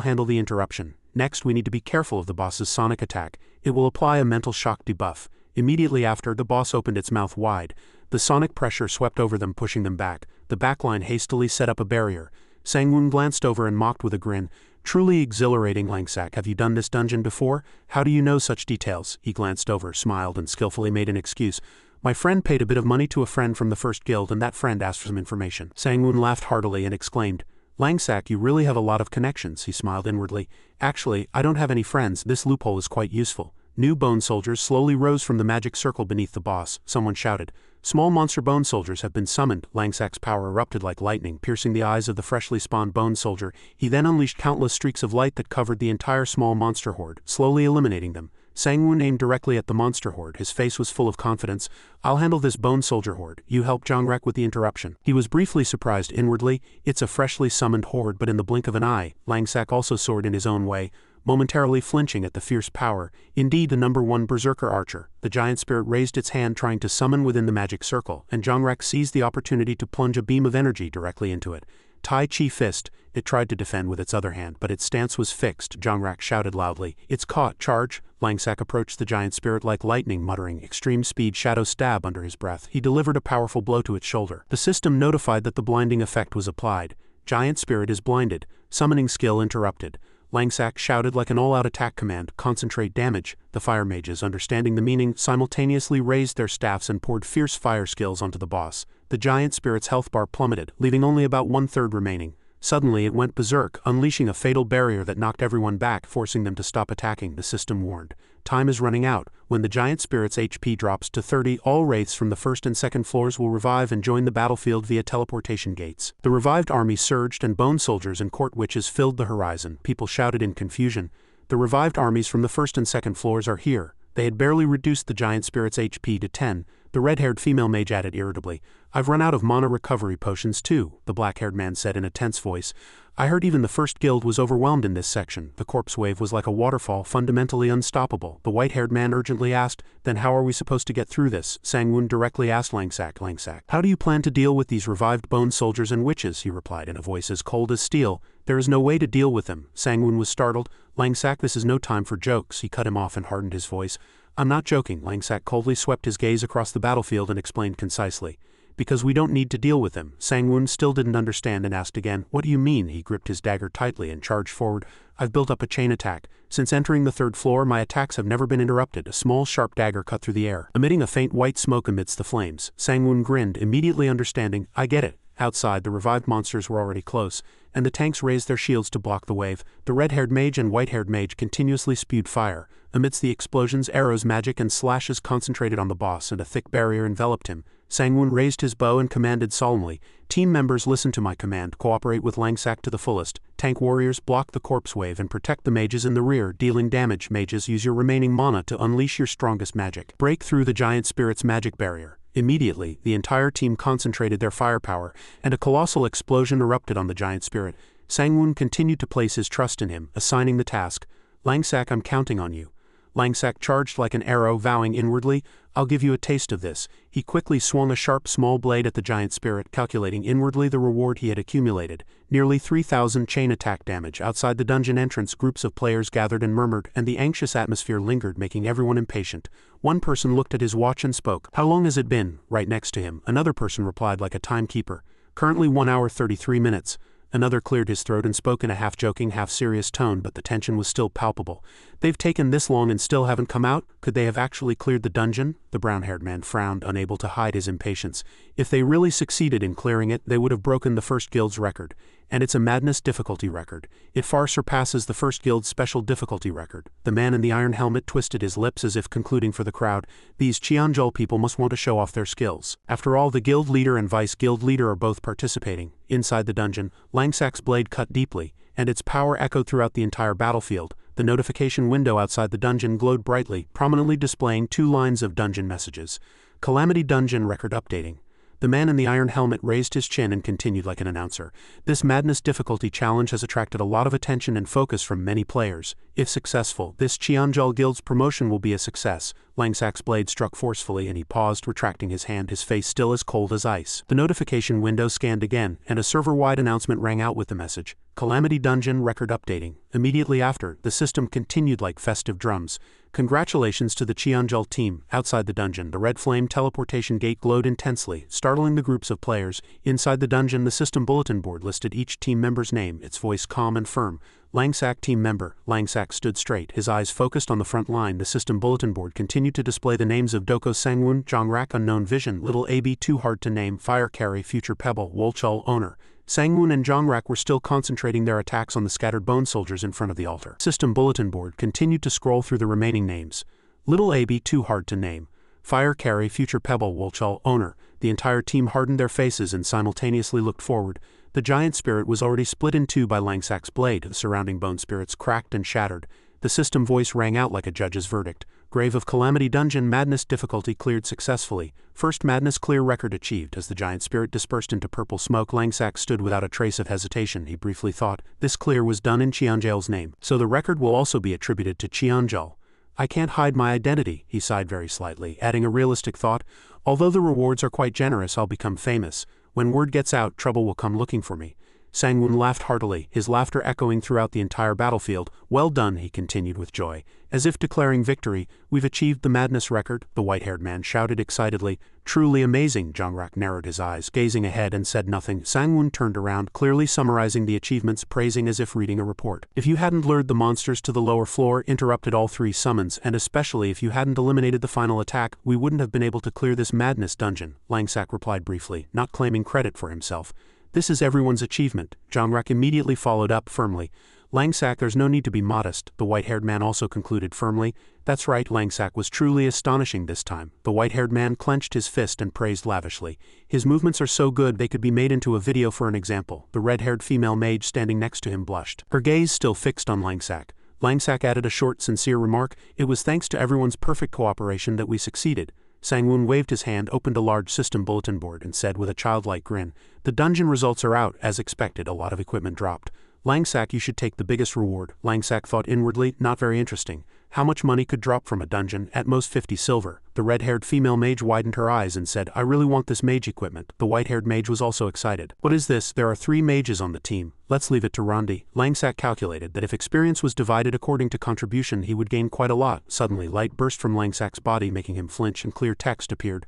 handle the interruption. Next, we need to be careful of the boss's sonic attack. It will apply a mental shock debuff." Immediately after, the boss opened its mouth wide. The sonic pressure swept over them, pushing them back. The backline hastily set up a barrier. Sangwon glanced over and mocked with a grin, "Truly exhilarating, Langsak. Have you done this dungeon before? How do you know such details?" He glanced over, smiled, and skillfully made an excuse. "My friend paid a bit of money to a friend from the first guild, and that friend asked for some information." Sangwon laughed heartily and exclaimed, "Langsak, you really have a lot of connections." He smiled inwardly. "Actually, I don't have any friends. This loophole is quite useful." New bone soldiers slowly rose from the magic circle beneath the boss. Someone shouted, "Small monster bone soldiers have been summoned." Langsak's power erupted like lightning, piercing the eyes of the freshly spawned bone soldier. He then unleashed countless streaks of light that covered the entire small monster horde, slowly eliminating them. Sangwon aimed directly at the monster horde. His face was full of confidence. "I'll handle this bone soldier horde. You help Jongrak with the interruption." He was briefly surprised inwardly. It's a freshly summoned horde, but in the blink of an eye, Langsak also soared in his own way, momentarily flinching at the fierce power. Indeed, the number one berserker archer. The giant spirit raised its hand, trying to summon within the magic circle, and Jongrak seized the opportunity to plunge a beam of energy directly into it. Tai Chi Fist. It tried to defend with its other hand, but its stance was fixed. Jongrak shouted loudly, "It's caught! Charge!" Langsak approached the giant spirit like lightning, muttering, "Extreme speed shadow stab" under his breath. He delivered a powerful blow to its shoulder. The system notified that the blinding effect was applied. Giant spirit is blinded. Summoning skill interrupted. Langsak shouted like an all-out attack command, "Concentrate damage." The fire mages, understanding the meaning, simultaneously raised their staffs and poured fierce fire skills onto the boss. The giant spirit's health bar plummeted, leaving only about 1/3 remaining. Suddenly it went berserk, unleashing a fatal barrier that knocked everyone back, forcing them to stop attacking, the system warned. time is running out. When the giant spirit's HP drops to 30, all wraiths from the first and second floors will revive and join the battlefield via teleportation gates. The revived army surged and bone soldiers and court witches filled the horizon. People shouted in confusion. The revived armies from the first and second floors are here. They had barely reduced the giant spirit's HP to 10. The red-haired female mage added irritably. I've run out of mana recovery potions too, the black-haired man said in a tense voice. I heard even the first guild was overwhelmed in this section. The corpse wave was like a waterfall, fundamentally unstoppable. The white-haired man urgently asked, then how are we supposed to get through this? Sangwon directly asked Langsak. How do you plan to deal with these revived bone soldiers and witches? He replied in a voice as cold as steel. There is no way to deal with them. Sangwon was startled. Langsak, this is no time for jokes. He cut him off and hardened his voice. I'm not joking. Langsak coldly swept his gaze across the battlefield and explained concisely. Because we don't need to deal with them. Sangwon still didn't understand and asked again, what do you mean? He gripped his dagger tightly and charged forward. I've built up a chain attack. Since entering the third floor, my attacks have never been interrupted. A small, sharp dagger cut through the air, emitting a faint white smoke amidst the flames. Sangwon grinned, immediately understanding. I get it. Outside, the revived monsters were already close, and the tanks raised their shields to block the wave. The red-haired mage and white-haired mage continuously spewed fire. Amidst the explosions, arrows, magic, and slashes concentrated on the boss, and a thick barrier enveloped him. Sangwon raised his bow and commanded solemnly, team members, listen to my command, cooperate with Langsak to the fullest. Tank warriors, block the corpse wave and protect the mages in the rear, dealing damage. Mages, use your remaining mana to unleash your strongest magic. Break through the giant spirit's magic barrier. Immediately, the entire team concentrated their firepower, and a colossal explosion erupted on the giant spirit. Sangwon continued to place his trust in him, assigning the task. Langsak, I'm counting on you. Langsak charged like an arrow, vowing inwardly, I'll give you a taste of this. He quickly swung a sharp small blade at the giant spirit, calculating inwardly the reward he had accumulated. Nearly 3,000 chain attack damage. Outside the dungeon entrance, groups of players gathered and murmured, and the anxious atmosphere lingered, making everyone impatient. One person looked at his watch and spoke. How long has it been? Right next to him, another person replied like a timekeeper. Currently 1 hour 33 minutes. Another cleared his throat and spoke in a half-joking, half-serious tone, but the tension was still palpable. They've taken this long and still haven't come out? Could they have actually cleared the dungeon? The brown-haired man frowned, unable to hide his impatience. If they really succeeded in clearing it, they would have broken the first guild's record. And it's a madness difficulty record. It far surpasses the first guild's special difficulty record. The man in the iron helmet twisted his lips as if concluding for the crowd, these Cheonjul people must want to show off their skills. After all, the guild leader and vice-guild leader are both participating. Inside the dungeon, Langsak's blade cut deeply, and its power echoed throughout the entire battlefield. The notification window outside the dungeon glowed brightly, prominently displaying 2 lines of dungeon messages. Calamity Dungeon Record Updating. The man in the iron helmet raised his chin and continued like an announcer. This madness difficulty challenge has attracted a lot of attention and focus from many players. If successful, this Cheonjul Guild's promotion will be a success. Langsak's blade struck forcefully and he paused, retracting his hand, his face still as cold as ice. The notification window scanned again, and a server-wide announcement rang out with the message. Calamity Dungeon Record Updating. Immediately after, the system continued like festive drums. Congratulations to the Cheonjul team. Outside the dungeon, the red flame teleportation gate glowed intensely, startling the groups of players. Inside the dungeon, the system bulletin board listed each team member's name, its voice calm and firm. Langsak team member. Langsak stood straight, his eyes focused on the front line. The system bulletin board continued to display the names of Doko Sangwon, Jongrak Unknown Vision, Little AB Too Hard to Name, Fire Carry, Future Pebble, Wolchul Owner. Sangwon and Jongrak were still concentrating their attacks on the scattered bone soldiers in front of the altar. System bulletin board continued to scroll through the remaining names. Little AB Too Hard to Name, Fire Carry, Future Pebble, Wolchul Owner. The entire team hardened their faces and simultaneously looked forward. The giant spirit was already split in 2 by Langsak's blade. The surrounding bone spirits cracked and shattered. The system voice rang out like a judge's verdict. Grave of Calamity Dungeon Madness difficulty cleared successfully. First Madness clear record achieved. As the giant spirit dispersed into purple smoke, Langsak stood without a trace of hesitation. He briefly thought, this clear was done in Cheonjul's name, so the record will also be attributed to Cheonjul. I can't hide my identity, he sighed very slightly, adding a realistic thought. Although the rewards are quite generous, I'll become famous. When word gets out, trouble will come looking for me. Sangwon laughed heartily, his laughter echoing throughout the entire battlefield. Well done, he continued with joy. As if declaring victory, we've achieved the madness record, the white-haired man shouted excitedly. Truly amazing. Jongrak narrowed his eyes, gazing ahead and said nothing. Sangwon turned around, clearly summarizing the achievements, praising as if reading a report. If you hadn't lured the monsters to the lower floor, interrupted all 3 summons, and especially if you hadn't eliminated the final attack, we wouldn't have been able to clear this madness dungeon, Langsak replied briefly, not claiming credit for himself. This is everyone's achievement. Jongrak immediately followed up firmly. Langsack, there's no need to be modest, the white-haired man also concluded firmly. That's right, Langsack was truly astonishing this time. The white-haired man clenched his fist and praised lavishly. His movements are so good they could be made into a video for an example. The red-haired female mage standing next to him blushed, her gaze still fixed on Langsack. Langsack added a short, sincere remark. It was thanks to everyone's perfect cooperation that we succeeded. Sang-Woon waved his hand, opened a large system bulletin board, and said with a childlike grin, "The dungeon results are out, as expected." A lot of equipment dropped. "Langsack, you should take the biggest reward." Langsack thought inwardly, not very interesting. How much money could drop from a dungeon? At most 50 silver. The red-haired female mage widened her eyes and said, "I really want this mage equipment." The white-haired mage was also excited. "What is this? There are 3 mages on the team. Let's leave it to Rondi." Langsack calculated that if experience was divided according to contribution he would gain quite a lot. Suddenly light burst from Langsack's body, making him flinch, and clear text appeared.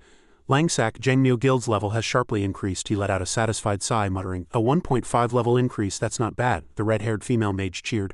Langsack, Jangmyo Guild's level has sharply increased. He let out a satisfied sigh, muttering, "A 1.5 level increase, that's not bad." The red-haired female mage cheered.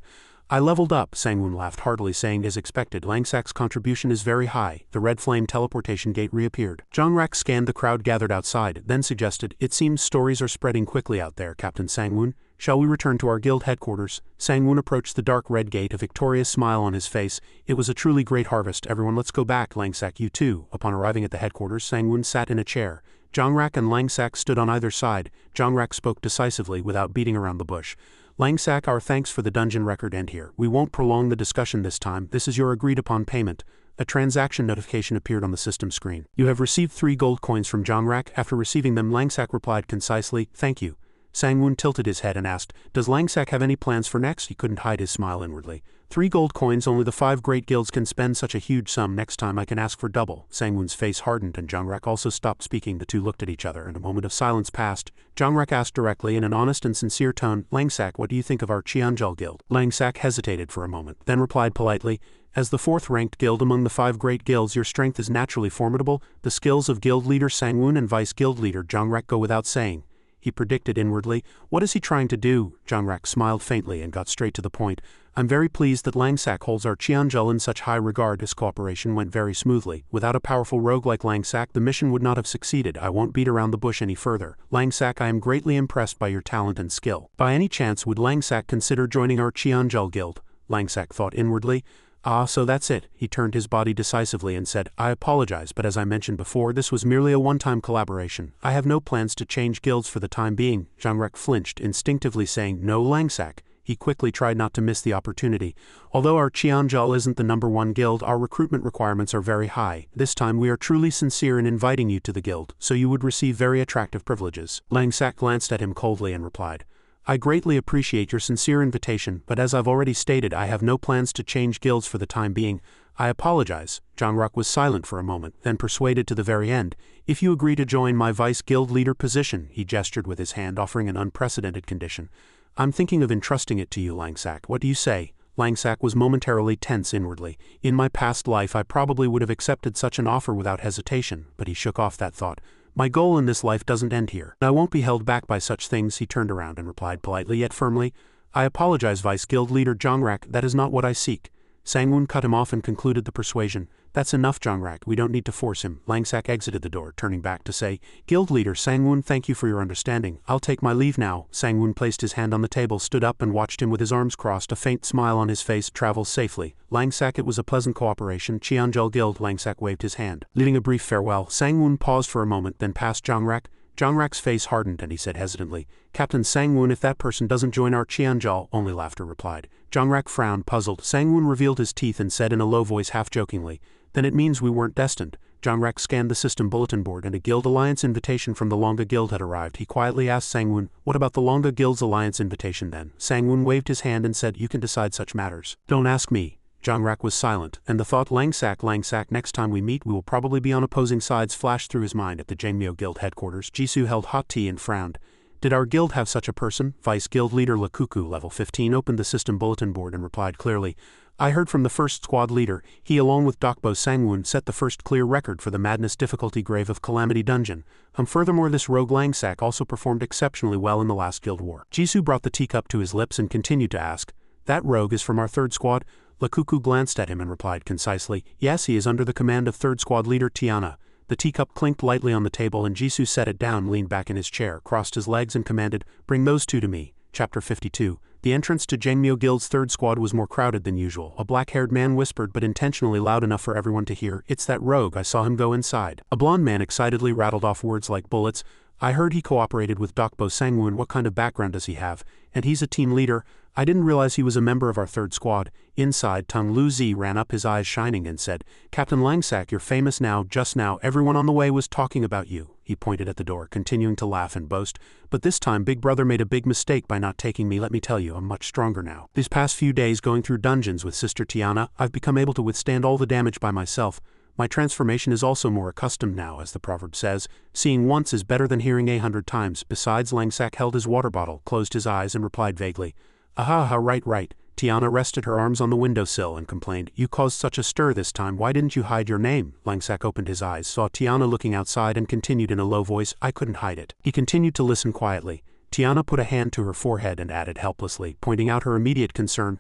"I leveled up," Sang-Woon laughed heartily, saying, "As expected, Langsack's contribution is very high." The red flame teleportation gate reappeared. Jongrak scanned the crowd gathered outside, then suggested, "It seems stories are spreading quickly out there, Captain Sang-Woon. Shall we return to our guild headquarters?" Sang-Woon approached the dark red gate, a victorious smile on his face. "It was a truly great harvest. Everyone, let's go back." "Langsack, you too." Upon arriving at the headquarters, Sang-Woon sat in a chair. Jongrak and Langsack stood on either side. Jongrak spoke decisively, without beating around the bush. "Langsack, our thanks for the dungeon record end here. We won't prolong the discussion this time. This is your agreed-upon payment." A transaction notification appeared on the system screen. "You have received 3 gold coins from Jongrak." After receiving them, Langsack replied concisely, "Thank you." Sang-Woon tilted his head and asked, "Does Langsack have any plans for next?" He couldn't hide his smile inwardly. 3 gold coins, only the 5 great guilds can spend such a huge sum. Next time I can ask for double." Sang-Woon's face hardened and Jongrak also stopped speaking. The two looked at each other and a moment of silence passed. Jongrak asked directly in an honest and sincere tone, "Langsack, what do you think of our Cheonjul guild?" Langsack hesitated for a moment, then replied politely, "As the 4th-ranked guild among the 5 great guilds, your strength is naturally formidable. The skills of guild leader Sang-Woon and vice guild leader Jongrak go without saying." He predicted inwardly, "What is he trying to do?" Jongrak smiled faintly and got straight to the point. "I'm very pleased that Langsack holds our Cheonjul in such high regard." His cooperation went very smoothly. Without a powerful rogue like Langsack, the mission would not have succeeded. "I won't beat around the bush any further. Langsack, I am greatly impressed by your talent and skill. By any chance would Langsack consider joining our Cheonjul guild?" Langsack thought inwardly. "Ah, so that's it." He turned his body decisively and said, "I apologize, but as I mentioned before, this was merely a one-time collaboration. I have no plans to change guilds for the time being." Jongrak flinched, instinctively saying, "No, Langsack." He quickly tried not to miss the opportunity. "Although our Cheonjul isn't the #1 guild, our recruitment requirements are very high. This time we are truly sincere in inviting you to the guild, so you would receive very attractive privileges." Langsack glanced at him coldly and replied, "I greatly appreciate your sincere invitation, but as I've already stated, I have no plans to change guilds for the time being. I apologize." Jongrak was silent for a moment, then persuaded to the very end. "If you agree to join my vice guild leader position," he gestured with his hand, offering an unprecedented condition. "I'm thinking of entrusting it to you, Langsack. What do you say?" Langsack was momentarily tense inwardly. In my past life I probably would have accepted such an offer without hesitation, but he shook off that thought. "My goal in this life doesn't end here. I won't be held back by such things." He turned around and replied politely yet firmly, "I apologize, Vice Guild Leader Jongrak, that is not what I seek." Sang-Woon cut him off and concluded the persuasion. "That's enough, Jongrak, we don't need to force him." Langsack exited the door, turning back to say, "Guild Leader Sang-Woon, thank you for your understanding. I'll take my leave now." Sang-Woon placed his hand on the table, stood up and watched him with his arms crossed, a faint smile on his face. "Travel safely. Langsack, it was a pleasant cooperation." Cheonjul Guild. Langsack waved his hand, leaving a brief farewell. Sang-Woon paused for a moment, then passed Jongrak. Jongrak's face hardened and he said hesitantly, "Captain Sang-Woon, if that person doesn't join our Cheonjul," only laughter replied. Jongrak frowned, puzzled. Sang-Woon revealed his teeth and said in a low voice, half jokingly, "Then it means we weren't destined." Jongrak scanned the system bulletin board and a Guild Alliance invitation from the Longa Guild had arrived. He quietly asked Sang-Woon, "What about the Longa Guild's Alliance invitation then?" Sang-Woon waved his hand and said, "You can decide such matters. Don't ask me." Jongrak was silent, and the thought, Langsack, next time we meet we will probably be on opposing sides, flashed through his mind. At the Jangmyo Guild headquarters, Jisoo held hot tea and frowned. Did our guild have such a person? Vice Guild Leader Lakuku, level 15, opened the system bulletin board and replied clearly, "I heard from the first squad leader. He along with Dokbo Sang-Woon set the first clear record for the Madness difficulty grave of Calamity Dungeon. Furthermore, this rogue Langsack also performed exceptionally well in the last guild war." Jisoo brought the teacup to his lips and continued to ask, "That rogue is from our 3rd squad?" Lakuku glanced at him and replied concisely, "Yes, he is under the command of 3rd squad leader Tiana." The teacup clinked lightly on the table and Jisoo set it down, leaned back in his chair, crossed his legs and commanded, "Bring those two to me." Chapter 52. The entrance to Jangmyo Guild's third squad was more crowded than usual. A black-haired man whispered, but intentionally loud enough for everyone to hear, "It's that rogue, I saw him go inside." A blonde man excitedly rattled off words like bullets. "I heard he cooperated with Dokbo Sangwon. What kind of background does he have? And he's a team leader. I didn't realize he was a member of our third squad." Inside, Tung Lu Zi ran up, his eyes shining, and said, "Captain Langsak, you're famous now. Just now, everyone on the way was talking about you." He pointed at the door, continuing to laugh and boast. "But this time Big Brother made a big mistake by not taking me. Let me tell you, I'm much stronger now. These past few days going through dungeons with Sister Tiana, I've become able to withstand all the damage by myself. My transformation is also more accustomed now, as the proverb says. Seeing once is better than hearing 100 times. Besides," Langsak held his water bottle, closed his eyes, and replied vaguely, "Aha, right. Tiana rested her arms on the windowsill and complained, "You caused such a stir this time. Why didn't you hide your name?" Langsak opened his eyes, saw Tiana looking outside, and continued in a low voice, "I couldn't hide it." He continued to listen quietly. Tiana put a hand to her forehead and added helplessly, pointing out her immediate concern,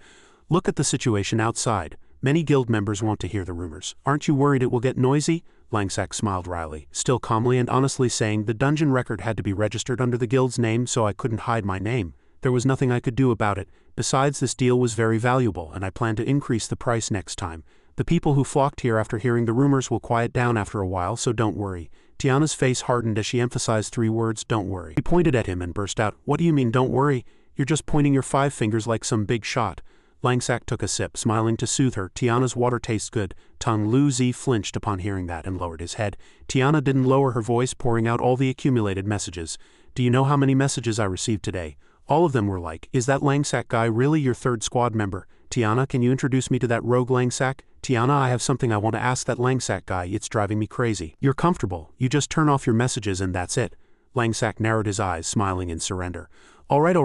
"Look at the situation outside. Many guild members want to hear the rumors. Aren't you worried it will get noisy?" Langsak smiled wryly, still calmly and honestly saying, "The dungeon record had to be registered under the guild's name, so I couldn't hide my name. There was nothing I could do about it. Besides, this deal was very valuable, and I plan to increase the price next time. The people who flocked here after hearing the rumors will quiet down after a while, so don't worry." Tiana's face hardened as she emphasized 3 words, "Don't worry." He pointed at him and burst out, "What do you mean, don't worry? You're just pointing your 5 fingers like some big shot." Langsak took a sip, smiling to soothe her. "Tiana's water tastes good." Tung Lu Zi flinched upon hearing that and lowered his head. Tiana didn't lower her voice, pouring out all the accumulated messages. "Do you know how many messages I received today? All of them were like, 'Is that Langsak guy really your third squad member? Tiana, can you introduce me to that rogue Langsak? Tiana, I have something I want to ask that Langsak guy. It's driving me crazy.' You're comfortable. You just turn off your messages and that's it." Langsak narrowed his eyes, smiling in surrender. All right.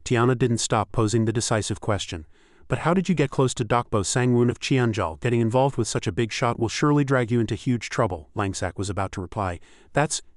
Tiana didn't stop posing the decisive question. "But how did you get close to Dokbo Sangwon of Cheonjal? Getting involved with such a big shot will surely drag you into huge trouble." Langsak was about to reply.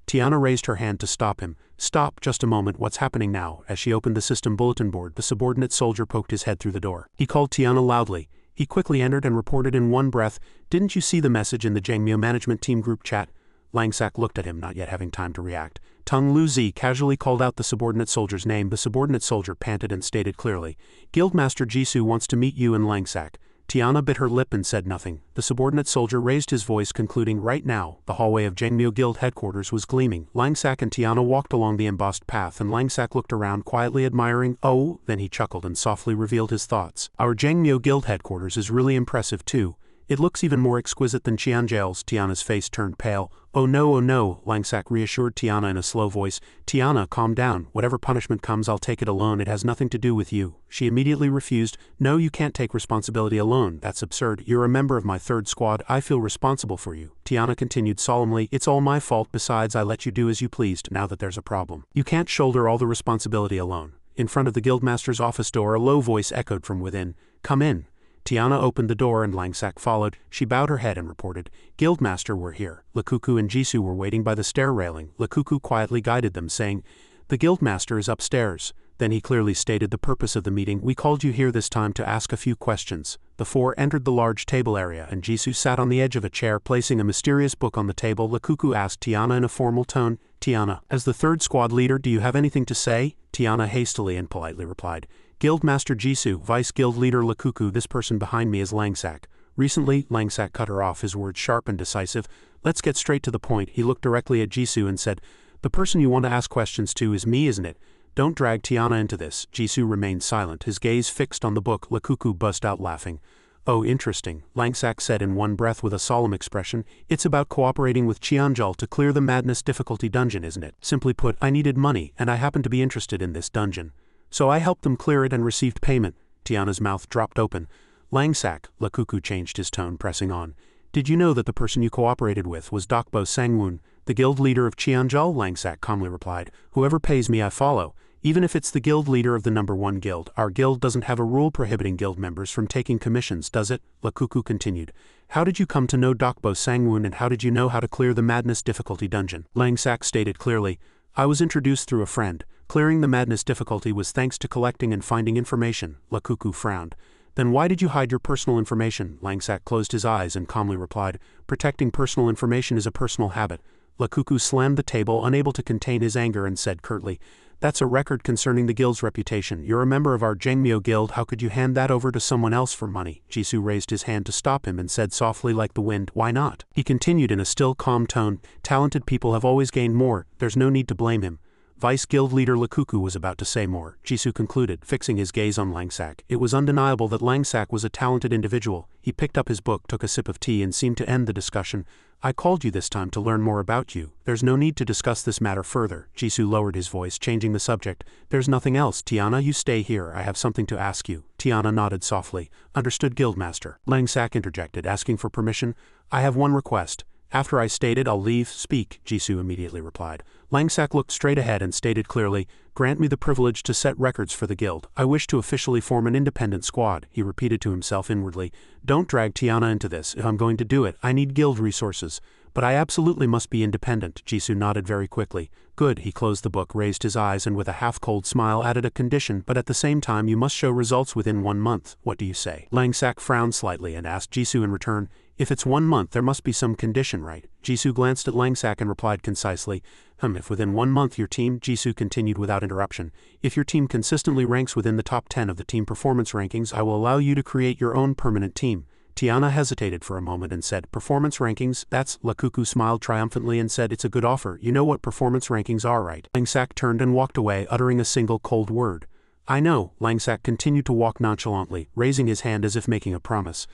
Tiana raised her hand to stop him. "Stop, just a moment, what's happening now?" As she opened the system bulletin board, the subordinate soldier poked his head through the door. He called Tiana loudly. He quickly entered and reported in one breath, "Didn't you see the message in the Jangmyo management team group chat?" Langsak looked at him, not yet having time to react. Tung Lu Zi casually called out the subordinate soldier's name. The subordinate soldier panted and stated clearly, "Guildmaster Jisoo wants to meet you and Langsak." Tiana bit her lip and said nothing. The subordinate soldier raised his voice, concluding, "Right now." The hallway of Jangmyo Guild headquarters was gleaming. Langsak and Tiana walked along the embossed path, and Langsak looked around, quietly admiring. "Oh," then he chuckled and softly revealed his thoughts. "Our Jangmyo Guild headquarters is really impressive too. It looks even more exquisite than Cheonjal's." Tiana's face turned pale. Oh no, Langsak reassured Tiana in a slow voice. "Tiana, calm down. Whatever punishment comes, I'll take it alone. It has nothing to do with you." She immediately refused. "No, you can't take responsibility alone. That's absurd. You're a member of my third squad. I feel responsible for you." Tiana continued solemnly, "It's all my fault. Besides, I let you do as you pleased. Now that there's a problem, you can't shoulder all the responsibility alone." In front of the guildmaster's office door, a low voice echoed from within, "Come in." Tiana opened the door and Langsak followed. She bowed her head and reported, "Guildmaster, we're here." Lakuku and Jisoo were waiting by the stair railing. Lakuku quietly guided them, saying, "The Guildmaster is upstairs." Then he clearly stated the purpose of the meeting. "We called you here this time to ask a few questions." The 4 entered the large table area, and Jisoo sat on the edge of a chair, placing a mysterious book on the table. Lakuku asked Tiana in a formal tone, "Tiana, as the third squad leader, do you have anything to say?" Tiana hastily and politely replied, "Guildmaster Jisoo, Vice Guild Leader Lakuku, this person behind me is Langsak." Recently, Langsak cut her off, his words sharp and decisive. "Let's get straight to the point." He looked directly at Jisoo and said, "The person you want to ask questions to is me, isn't it? Don't drag Tiana into this." Jisoo remained silent, his gaze fixed on the book. Lakuku burst out laughing. "Oh, interesting," Langsak said in one breath with a solemn expression. "It's about cooperating with Cheonjal to clear the Madness difficulty dungeon, isn't it? Simply put, I needed money, and I happen to be interested in this dungeon. So I helped them clear it and received payment." Tiana's mouth dropped open. "Langsak," Lakuku changed his tone, pressing on, "did you know that the person you cooperated with was Dokbo Sangwon, the guild leader of Cheonjal?" Langsak calmly replied, "Whoever pays me I follow. Even if it's the guild leader of the number 1 guild, our guild doesn't have a rule prohibiting guild members from taking commissions, does it?" Lakuku continued. "How did you come to know Dokbo Sangwon, and how did you know how to clear the Madness difficulty dungeon?" Langsak stated clearly, "I was introduced through a friend. Clearing the Madness difficulty was thanks to collecting and finding information." Lakuku frowned. "Then why did you hide your personal information?" Langsak closed his eyes and calmly replied, "Protecting personal information is a personal habit." Lakuku slammed the table, unable to contain his anger, and said curtly, That's a record concerning the guild's reputation. You're a member of our Jengmyo guild, how could you hand that over to someone else for money? Jisoo raised his hand to stop him and said softly like the wind, why not? He continued in a still calm tone, talented people have always gained more, there's no need to blame him. Vice Guild leader Lakuku was about to say more. Jisoo concluded, fixing his gaze on Langsak. It was undeniable that Langsak was a talented individual. He picked up his book, took a sip of tea and seemed to end the discussion. I called you this time to learn more about you. There's no need to discuss this matter further. Jisoo lowered his voice, changing the subject. There's nothing else. Tiana, you stay here. I have something to ask you. Tiana nodded softly. Understood, Guildmaster. Langsak interjected, asking for permission. I have one request. After I stated I'll leave, speak, Jisoo immediately replied. Langsak looked straight ahead and stated clearly, grant me the privilege to set records for the guild. I wish to officially form an independent squad, he repeated to himself inwardly. Don't drag Tiana into this. If I'm going to do it, I need guild resources. But I absolutely must be independent, Jisoo nodded very quickly. Good, he closed the book, raised his eyes and with a half-cold smile added a condition, but at the same time you must show results within 1 month. What do you say? Langsak frowned slightly and asked Jisoo in return, if it's 1 month there must be some condition, right? Jisoo glanced at Langsak and replied concisely, if within 1 month your team, Jisoo continued without interruption, if your team consistently ranks within the top 10 of the team performance rankings, I will allow you to create your own permanent team. Tiana hesitated for a moment and said, performance rankings, that's, Lakuku smiled triumphantly and said, it's a good offer, you know what performance rankings are, right? Langsak turned and walked away, uttering a single cold word. I know, Langsak continued to walk nonchalantly, raising his hand as if making a promise.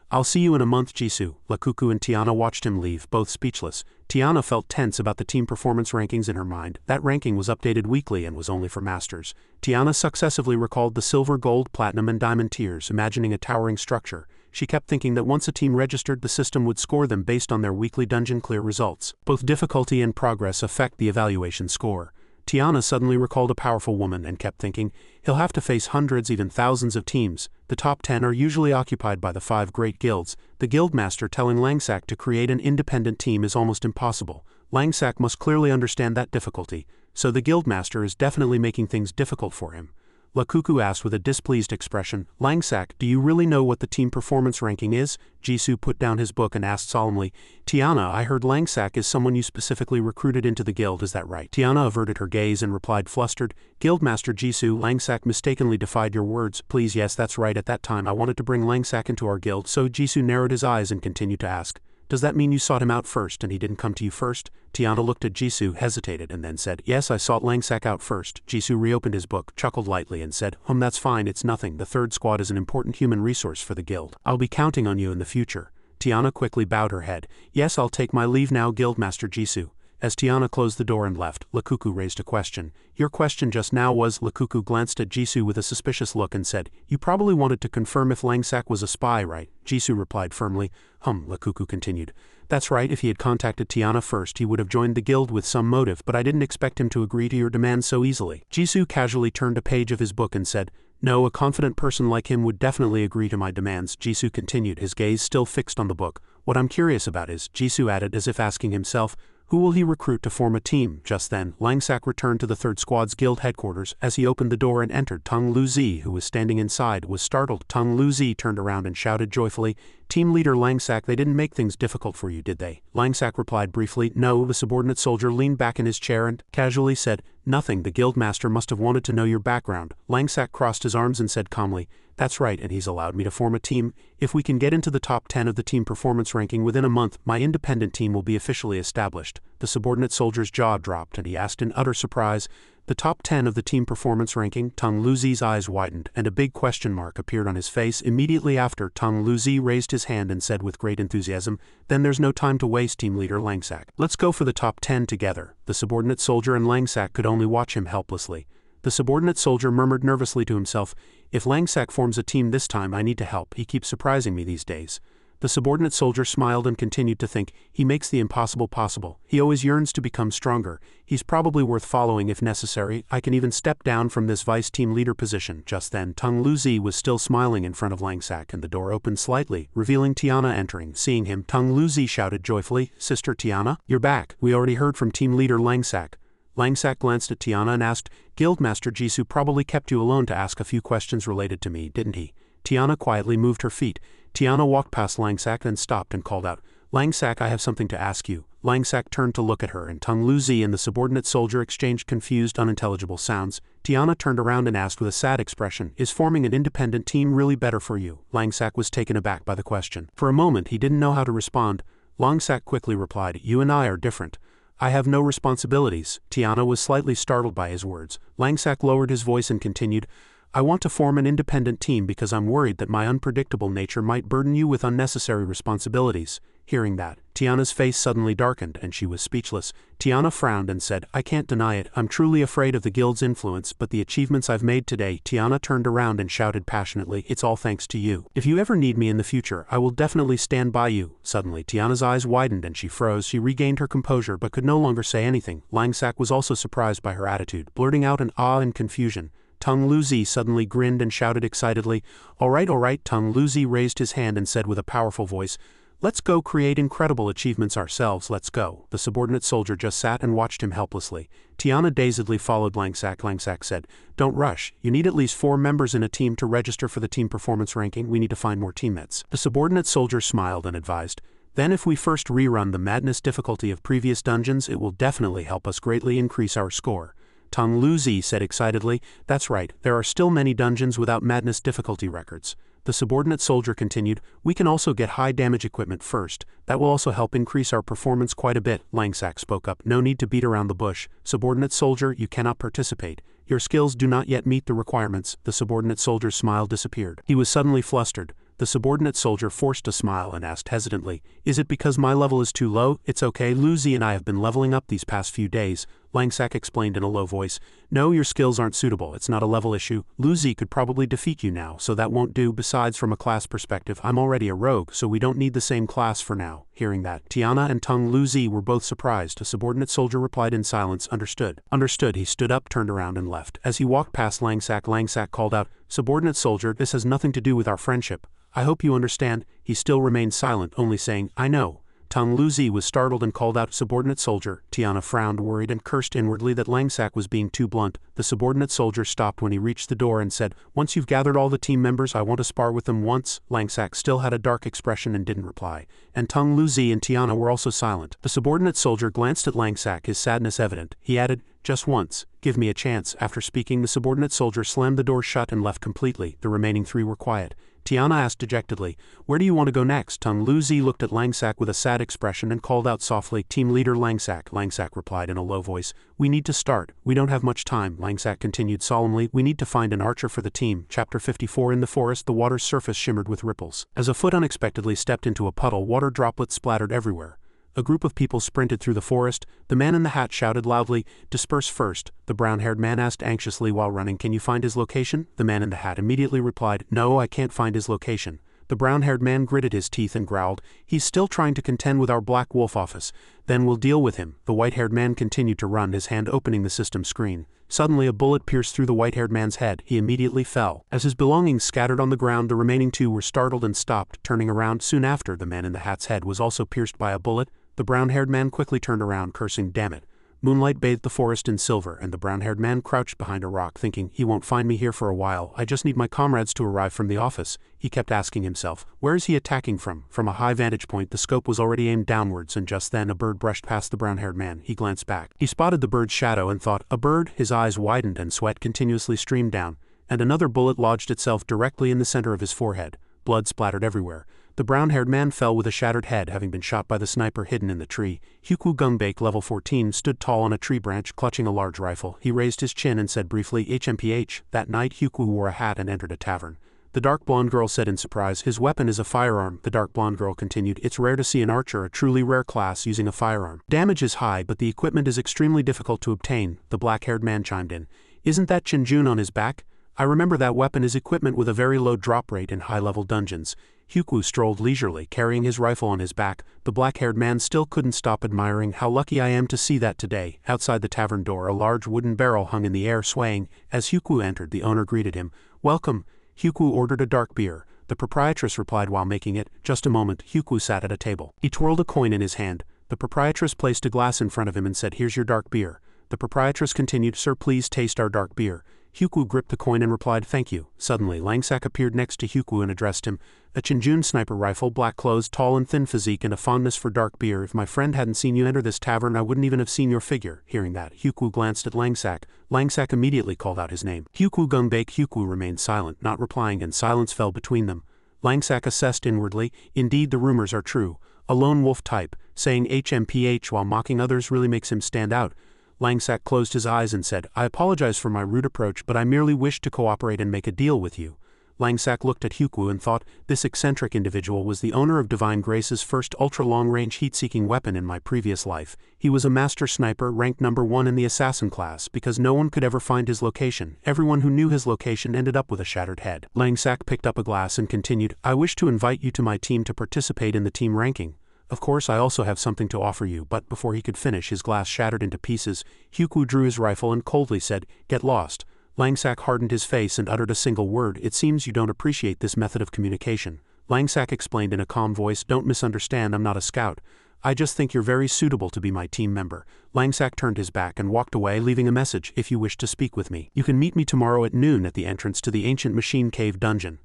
I'll see you in a month, Jisoo. Lakuku and Tiana watched him leave, both speechless. Tiana felt tense about the team performance rankings in her mind. That ranking was updated weekly and was only for masters. Tiana successively recalled the silver, gold, platinum and diamond tiers, imagining a towering structure. She kept thinking that once a team registered, the system would score them based on their weekly dungeon clear results. Both difficulty and progress affect the evaluation score. Tiana suddenly recalled a powerful woman and kept thinking, he'll have to face hundreds, even thousands of teams. The top 10 are usually occupied by the 5 great guilds. The guildmaster telling Langsak to create an independent team is almost impossible. Langsak must clearly understand that difficulty, so the guildmaster is definitely making things difficult for him. Lakuku asked with a displeased expression, Langsak, do you really know what the team performance ranking is? Jisoo put down his book and asked solemnly, Tiana, I heard Langsak is someone you specifically recruited into the guild, is that right? Tiana averted her gaze and replied flustered, Guildmaster Jisoo, Langsak mistakenly defied your words. Please, yes, that's right, at that time I wanted to bring Langsak into our guild, so Jisoo narrowed his eyes and continued to ask, does that mean you sought him out first and he didn't come to you first? Tiana looked at Jisoo, hesitated, and then said, yes, I sought Langsak out first. Jisoo reopened his book, chuckled lightly, and said, that's fine, it's nothing. The third squad is an important human resource for the guild. I'll be counting on you in the future. Tiana quickly bowed her head. Yes, I'll take my leave now, Guildmaster Jisoo. As Tiana closed the door and left, Lakuku raised a question. Your question just now was, Lakuku glanced at Jisoo with a suspicious look and said, you probably wanted to confirm if Langsak was a spy, right? Jisoo replied firmly. Lakuku continued. That's right, if he had contacted Tiana first he would have joined the guild with some motive, but I didn't expect him to agree to your demands so easily. Jisoo casually turned a page of his book and said, no, a confident person like him would definitely agree to my demands. Jisoo continued, his gaze still fixed on the book. What I'm curious about is, Jisoo added as if asking himself, who will he recruit to form a team? Just then, Langsak returned to the third squad's guild headquarters. As he opened the door and entered, Tung Luzi, who was standing inside, was startled. Tung Luzi turned around and shouted joyfully, Team leader Langsak, they didn't make things difficult for you, did they? Langsak replied briefly, no. The subordinate soldier leaned back in his chair and casually said, nothing. The guildmaster must have wanted to know your background. Langsak crossed his arms and said calmly, that's right, and he's allowed me to form a team. If we can get into the top 10 of the team performance ranking within a month, my independent team will be officially established. The subordinate soldier's jaw dropped and he asked in utter surprise, the top 10 of the team performance ranking? Tung Luzi's eyes widened and a big question mark appeared on his face. Immediately after, Tung Luzi raised his hand and said with great enthusiasm, then there's no time to waste, team leader Langsak. Let's go for the top 10 together. The subordinate soldier and Langsak could only watch him helplessly. The subordinate soldier murmured nervously to himself, if Langsak forms a team this time I need to help, he keeps surprising me these days. The subordinate soldier smiled and continued to think, he makes the impossible possible. He always yearns to become stronger. He's probably worth following if necessary. I can even step down from this vice team leader position. Just then, Tung Luzi was still smiling in front of Langsak and the door opened slightly, revealing Tiana entering. Seeing him, Tung Luzi shouted joyfully, Sister Tiana, you're back. We already heard from team leader Langsak. Langsak glanced at Tiana and asked, Guildmaster Jisoo probably kept you alone to ask a few questions related to me, didn't he? Tiana quietly moved her feet. Tiana walked past Langsak then stopped and called out, Langsak, I have something to ask you. Langsak turned to look at her, and Tung Luzi and the subordinate soldier exchanged confused, unintelligible sounds. Tiana turned around and asked with a sad expression, is forming an independent team really better for you? Langsak was taken aback by the question. For a moment he didn't know how to respond. Langsak quickly replied, you and I are different. I have no responsibilities. Tiana was slightly startled by his words. Langsak lowered his voice and continued, I want to form an independent team because I'm worried that my unpredictable nature might burden you with unnecessary responsibilities. Hearing that, Tiana's face suddenly darkened and she was speechless. Tiana frowned and said, I can't deny it, I'm truly afraid of the guild's influence, but the achievements I've made today. Tiana turned around and shouted passionately, it's all thanks to you. If you ever need me in the future, I will definitely stand by you. Suddenly Tiana's eyes widened and she froze. She regained her composure but could no longer say anything. Langsak was also surprised by her attitude, blurting out an ah in confusion. Tung Luzi suddenly grinned and shouted excitedly, all right. Tung Luzi raised his hand and said with a powerful voice, let's go create incredible achievements ourselves, let's go. The subordinate soldier just sat and watched him helplessly. Tiana dazedly followed Langsak. Langsak said, don't rush, you need at least 4 members in a team to register for the team performance ranking, we need to find more teammates. The subordinate soldier smiled and advised, then if we first rerun the madness difficulty of previous dungeons, it will definitely help us greatly increase our score. Tung Luzi said excitedly, that's right, there are still many dungeons without madness difficulty records. The subordinate soldier continued, we can also get high damage equipment first, that will also help increase our performance quite a bit. Langsak spoke up, no need to beat around the bush. Subordinate soldier, you cannot participate. Your skills do not yet meet the requirements. The subordinate soldier's smile disappeared. He was suddenly flustered. The subordinate soldier forced a smile and asked hesitantly, is it because my level is too low? It's okay, Luzi and I have been leveling up these past few days. Langsak explained in a low voice, no, your skills aren't suitable, it's not a level issue. Luzi could probably defeat you now, so that won't do. Besides, from a class perspective, I'm already a rogue, so we don't need the same class for now. Hearing that, Tiana and Tung Luzi were both surprised. A subordinate soldier replied in silence, understood. Understood. He stood up, turned around and left. As he walked past Langsak, Langsak called out, subordinate soldier, this has nothing to do with our friendship. I hope you understand. He still remained silent, only saying, I know. Tung Luzi was startled and called out, subordinate soldier. Tiana frowned, worried, and cursed inwardly that Langsak was being too blunt. The subordinate soldier stopped when he reached the door and said, once you've gathered all the team members, I want to spar with them once. Langsak still had a dark expression and didn't reply. And Tung Luzi and Tiana were also silent. The subordinate soldier glanced at Langsak, his sadness evident. He added, just once. Give me a chance. After speaking, the subordinate soldier slammed the door shut and left completely. The remaining 3 were quiet. Tiana asked dejectedly, where do you want to go next? Tung Luzi looked at Langsak with a sad expression and called out softly, team leader Langsak. Langsak replied in a low voice, we need to start. We don't have much time. Langsak continued solemnly, we need to find an archer for the team. Chapter 54. In the forest, the water's surface shimmered with ripples. As a foot unexpectedly stepped into a puddle, water droplets splattered everywhere. A group of people sprinted through the forest. The man in the hat shouted loudly, disperse first. The brown-haired man asked anxiously while running, can you find his location? The man in the hat immediately replied, no, I can't find his location. The brown-haired man gritted his teeth and growled, he's still trying to contend with our Black Wolf office. Then we'll deal with him. The white-haired man continued to run, his hand opening the system screen. Suddenly a bullet pierced through the white-haired man's head. He immediately fell. As his belongings scattered on the ground, the remaining 2 were startled and stopped, turning around. Soon after, the man in the hat's head was also pierced by a bullet. The brown-haired man quickly turned around, cursing, damn it. Moonlight bathed the forest in silver, and the brown-haired man crouched behind a rock, thinking, he won't find me here for a while, I just need my comrades to arrive from the office. He kept asking himself, where is he attacking from? From a high vantage point, the scope was already aimed downwards, and just then a bird brushed past the brown-haired man. He glanced back. He spotted the bird's shadow and thought, a bird? His eyes widened and sweat continuously streamed down, and another bullet lodged itself directly in the center of his forehead. Blood splattered everywhere. The brown-haired man fell with a shattered head, having been shot by the sniper hidden in the tree. Hyukwu Gungbake, level 14, stood tall on a tree branch, clutching a large rifle. He raised his chin and said briefly, HMPH. That night, Hyukwu wore a hat and entered a tavern. The dark blonde girl said in surprise, his weapon is a firearm. The dark blonde girl continued, it's rare to see an archer, a truly rare class, using a firearm. Damage is high, but the equipment is extremely difficult to obtain. The black-haired man chimed in. Isn't that Chinjun on his back? I remember that weapon is equipment with a very low drop rate in high-level dungeons. Hyukwu strolled leisurely, carrying his rifle on his back. The black-haired man still couldn't stop admiring. How lucky I am to see that today. Outside the tavern door, a large wooden barrel hung in the air, swaying. As Hyukwu entered, the owner greeted him. Welcome. Hyukwu ordered a dark beer. The proprietress replied while making it. Just a moment. Hyukwu sat at a table. He twirled a coin in his hand. The proprietress placed a glass in front of him and said, here's your dark beer. The proprietress continued, sir, please taste our dark beer. Hyukwu gripped the coin and replied, "Thank you." Suddenly, Langsak appeared next to Hyukwu and addressed him. A Chinjun sniper rifle, black clothes, tall and thin physique, and a fondness for dark beer. "If my friend hadn't seen you enter this tavern, I wouldn't even have seen your figure." Hearing that, Hyukwu glanced at Langsak. Langsak immediately called out his name. Hyukwu Gungbake. Hyukwu remained silent, not replying, and silence fell between them. Langsak assessed inwardly. Indeed, the rumors are true. A lone wolf type, saying HMPH while mocking others really makes him stand out. Langsak closed his eyes and said, "I apologize for my rude approach, but I merely wish to cooperate and make a deal with you." Langsak looked at Hyukwu and thought, this eccentric individual was the owner of Divine Grace's first ultra-long-range heat-seeking weapon in my previous life. He was a master sniper, ranked number 1 in the assassin class, because no one could ever find his location. Everyone who knew his location ended up with a shattered head. Langsak picked up a glass and continued, "I wish to invite you to my team to participate in the team ranking. Of course, I also have something to offer you," but before he could finish, his glass shattered into pieces. Hyukwu drew his rifle and coldly said, "Get lost." Langsak hardened his face and uttered a single word, "It seems you don't appreciate this method of communication." Langsak explained in a calm voice, "Don't misunderstand, I'm not a scout. I just think you're very suitable to be my team member." Langsak turned his back and walked away, leaving a message, "If you wish to speak with me, you can meet me tomorrow at noon at the entrance to the ancient machine cave dungeon."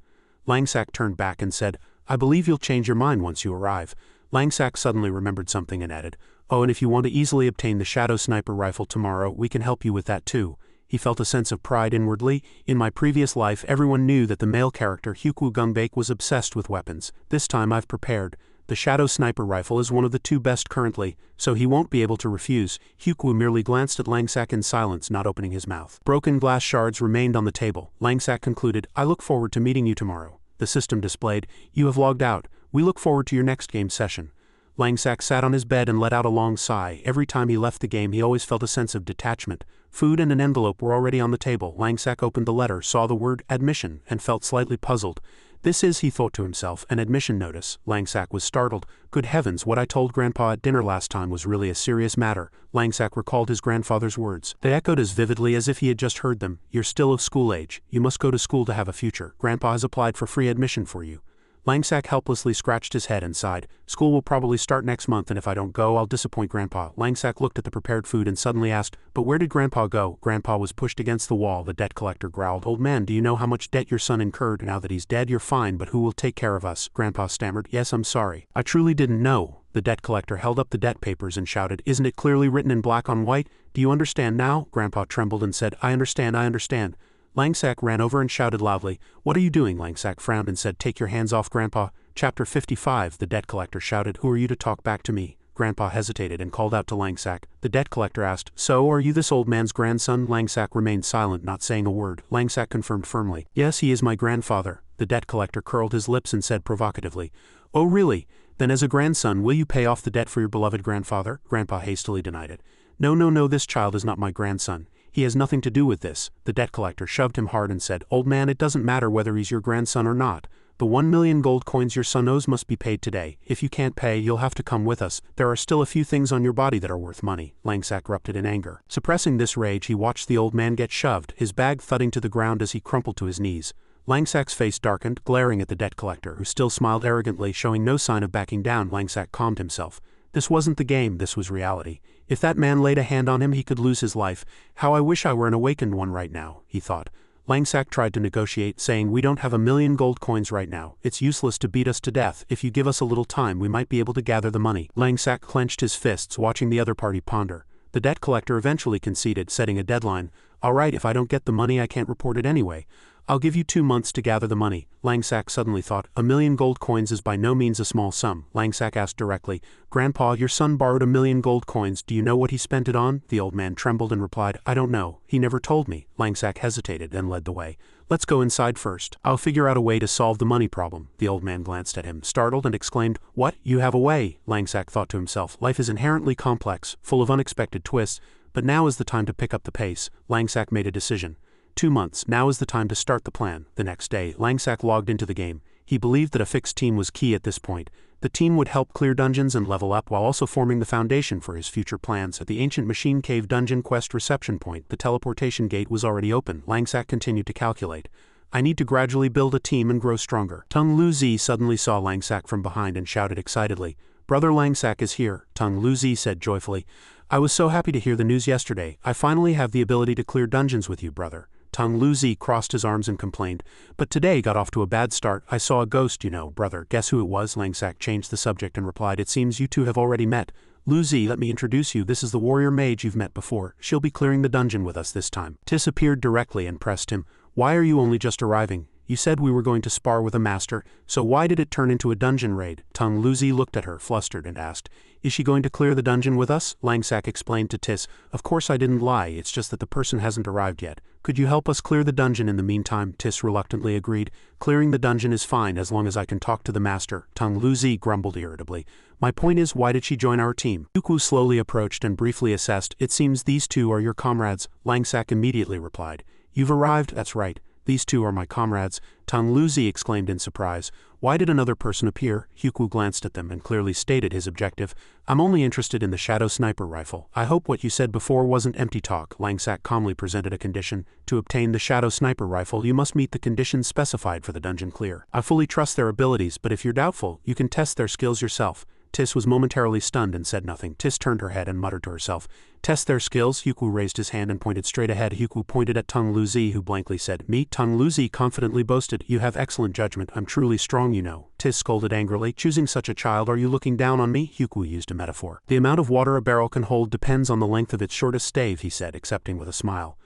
Langsak turned back and said, "I believe you'll change your mind once you arrive." Langsak suddenly remembered something and added, "Oh, and if you want to easily obtain the Shadow Sniper rifle tomorrow, we can help you with that too." He felt a sense of pride inwardly. In my previous life, everyone knew that the male character Hyukwu Gungbake was obsessed with weapons. This time I've prepared. The Shadow Sniper rifle is one of the 2 best currently, so he won't be able to refuse. Hyukwu merely glanced at Langsak in silence, not opening his mouth. Broken glass shards remained on the table. Langsak concluded, "I look forward to meeting you tomorrow." The system displayed, "You have logged out. We look forward to your next game session." Langsak sat on his bed and let out a long sigh. Every time he left the game, he always felt a sense of detachment. Food and an envelope were already on the table. Langsak opened the letter, saw the word admission, and felt slightly puzzled. "This is," he thought to himself, "an admission notice." Langsak was startled. "Good heavens, what I told Grandpa at dinner last time was really a serious matter." Langsak recalled his grandfather's words. They echoed as vividly as if he had just heard them. "You're still of school age. You must go to school to have a future. Grandpa has applied for free admission for you." Langsak helplessly scratched his head and sighed. "School will probably start next month, and if I don't go, I'll disappoint Grandpa." Langsak looked at the prepared food and suddenly asked, "But where did Grandpa go?" Grandpa was pushed against the wall. The debt collector growled, "Old man, do you know how much debt your son incurred? Now that he's dead, you're fine, but who will take care of us?" Grandpa stammered, "Yes, I'm sorry. I truly didn't know." The debt collector held up the debt papers and shouted, "Isn't it clearly written in black on white? Do you understand now?" Grandpa trembled and said, I understand. Langsak ran over and shouted loudly, "What are you doing?" Langsak frowned and said, "Take your hands off Grandpa." Chapter 55. The debt collector shouted, "Who are you to talk back to me?" Grandpa hesitated and called out to Langsak. The debt collector asked, "So, are you this old man's grandson?" Langsak remained silent, not saying a word. Langsak confirmed firmly, "Yes, he is my grandfather." The debt collector curled his lips and said provocatively, "Oh really? Then as a grandson, will you pay off the debt for your beloved grandfather?" Grandpa hastily denied it. No, this child is not my grandson. He has nothing to do with this." The debt collector shoved him hard and said, "Old man, it doesn't matter whether he's your grandson or not. The 1,000,000 gold coins your son owes must be paid today. If you can't pay, you'll have to come with us. There are still a few things on your body that are worth money." Langsak erupted in anger. Suppressing this rage, he watched the old man get shoved, his bag thudding to the ground as he crumpled to his knees. Langsak's face darkened, glaring at the debt collector, who still smiled arrogantly, showing no sign of backing down. Langsak calmed himself. This wasn't the game, this was reality. If that man laid a hand on him, he could lose his life. How I wish I were an awakened one right now, he thought. Langsak tried to negotiate, saying, "We don't have 1,000,000 gold coins right now. It's useless to beat us to death. If you give us a little time, we might be able to gather the money." Langsak clenched his fists, watching the other party ponder. The debt collector eventually conceded, setting a deadline. "All right, if I don't get the money, I can't report it anyway. I'll give you 2 months to gather the money." Langsak suddenly thought, 1,000,000 gold coins is by no means a small sum. Langsak asked directly, "Grandpa, your son borrowed 1,000,000 gold coins. Do you know what he spent it on?" The old man trembled and replied, "I don't know. He never told me." Langsak hesitated, then led the way. "Let's go inside first. I'll figure out a way to solve the money problem." The old man glanced at him, startled, and exclaimed, "What? You have a way?" Langsak thought to himself, life is inherently complex, full of unexpected twists, but now is the time to pick up the pace. Langsak made a decision. 2 months, now is the time to start the plan. The next day, Langsak logged into the game. He believed that a fixed team was key at this point. The team would help clear dungeons and level up while also forming the foundation for his future plans. At the ancient machine cave dungeon quest reception point, the teleportation gate was already open. Langsak continued to calculate. "I need to gradually build a team and grow stronger." Tung Lu-zi suddenly saw Langsak from behind and shouted excitedly, "Brother Langsak is here." Tung Lu-zi said joyfully, "I was so happy to hear the news yesterday. I finally have the ability to clear dungeons with you, brother." Tang Luzi crossed his arms and complained. But today got off to a bad start. I saw a ghost, you know, brother. Guess who it was? Langsak changed the subject and replied, it seems you two have already met. Luzi, let me introduce you. This is the warrior mage you've met before. She'll be clearing the dungeon with us this time. Tis appeared directly and pressed him. Why are you only just arriving? You said we were going to spar with a master, so why did it turn into a dungeon raid? Tang Luzi looked at her, flustered, and asked, is she going to clear the dungeon with us? Langsak explained to Tis, of course I didn't lie, it's just that the person hasn't arrived yet. Could you help us clear the dungeon in the meantime? Tis reluctantly agreed. Clearing the dungeon is fine as long as I can talk to the master. Tang Luzi grumbled irritably. My point is, why did she join our team? Yuku slowly approached and briefly assessed. It seems these two are your comrades. Langsak immediately replied. You've arrived, that's right. These two are my comrades. Tang Luzi exclaimed in surprise. Why did another person appear? Huku glanced at them and clearly stated his objective. I'm only interested in the shadow sniper rifle. I hope what you said before wasn't empty talk. Langsak calmly presented a condition. To obtain the shadow sniper rifle, you must meet the conditions specified for the dungeon clear. I fully trust their abilities, but if you're doubtful, you can test their skills yourself. Tis was momentarily stunned and said nothing. Tis turned her head and muttered to herself. Test their skills? Huku raised his hand and pointed straight ahead. Huku pointed at Tang Luzi, who blankly said, me? Tang Luzi confidently boasted, you have excellent judgment, I'm truly strong, you know. Tis scolded angrily, choosing such a child, are you looking down on me? Huku used a metaphor. The amount of water a barrel can hold depends on the length of its shortest stave, he said, accepting with a smile.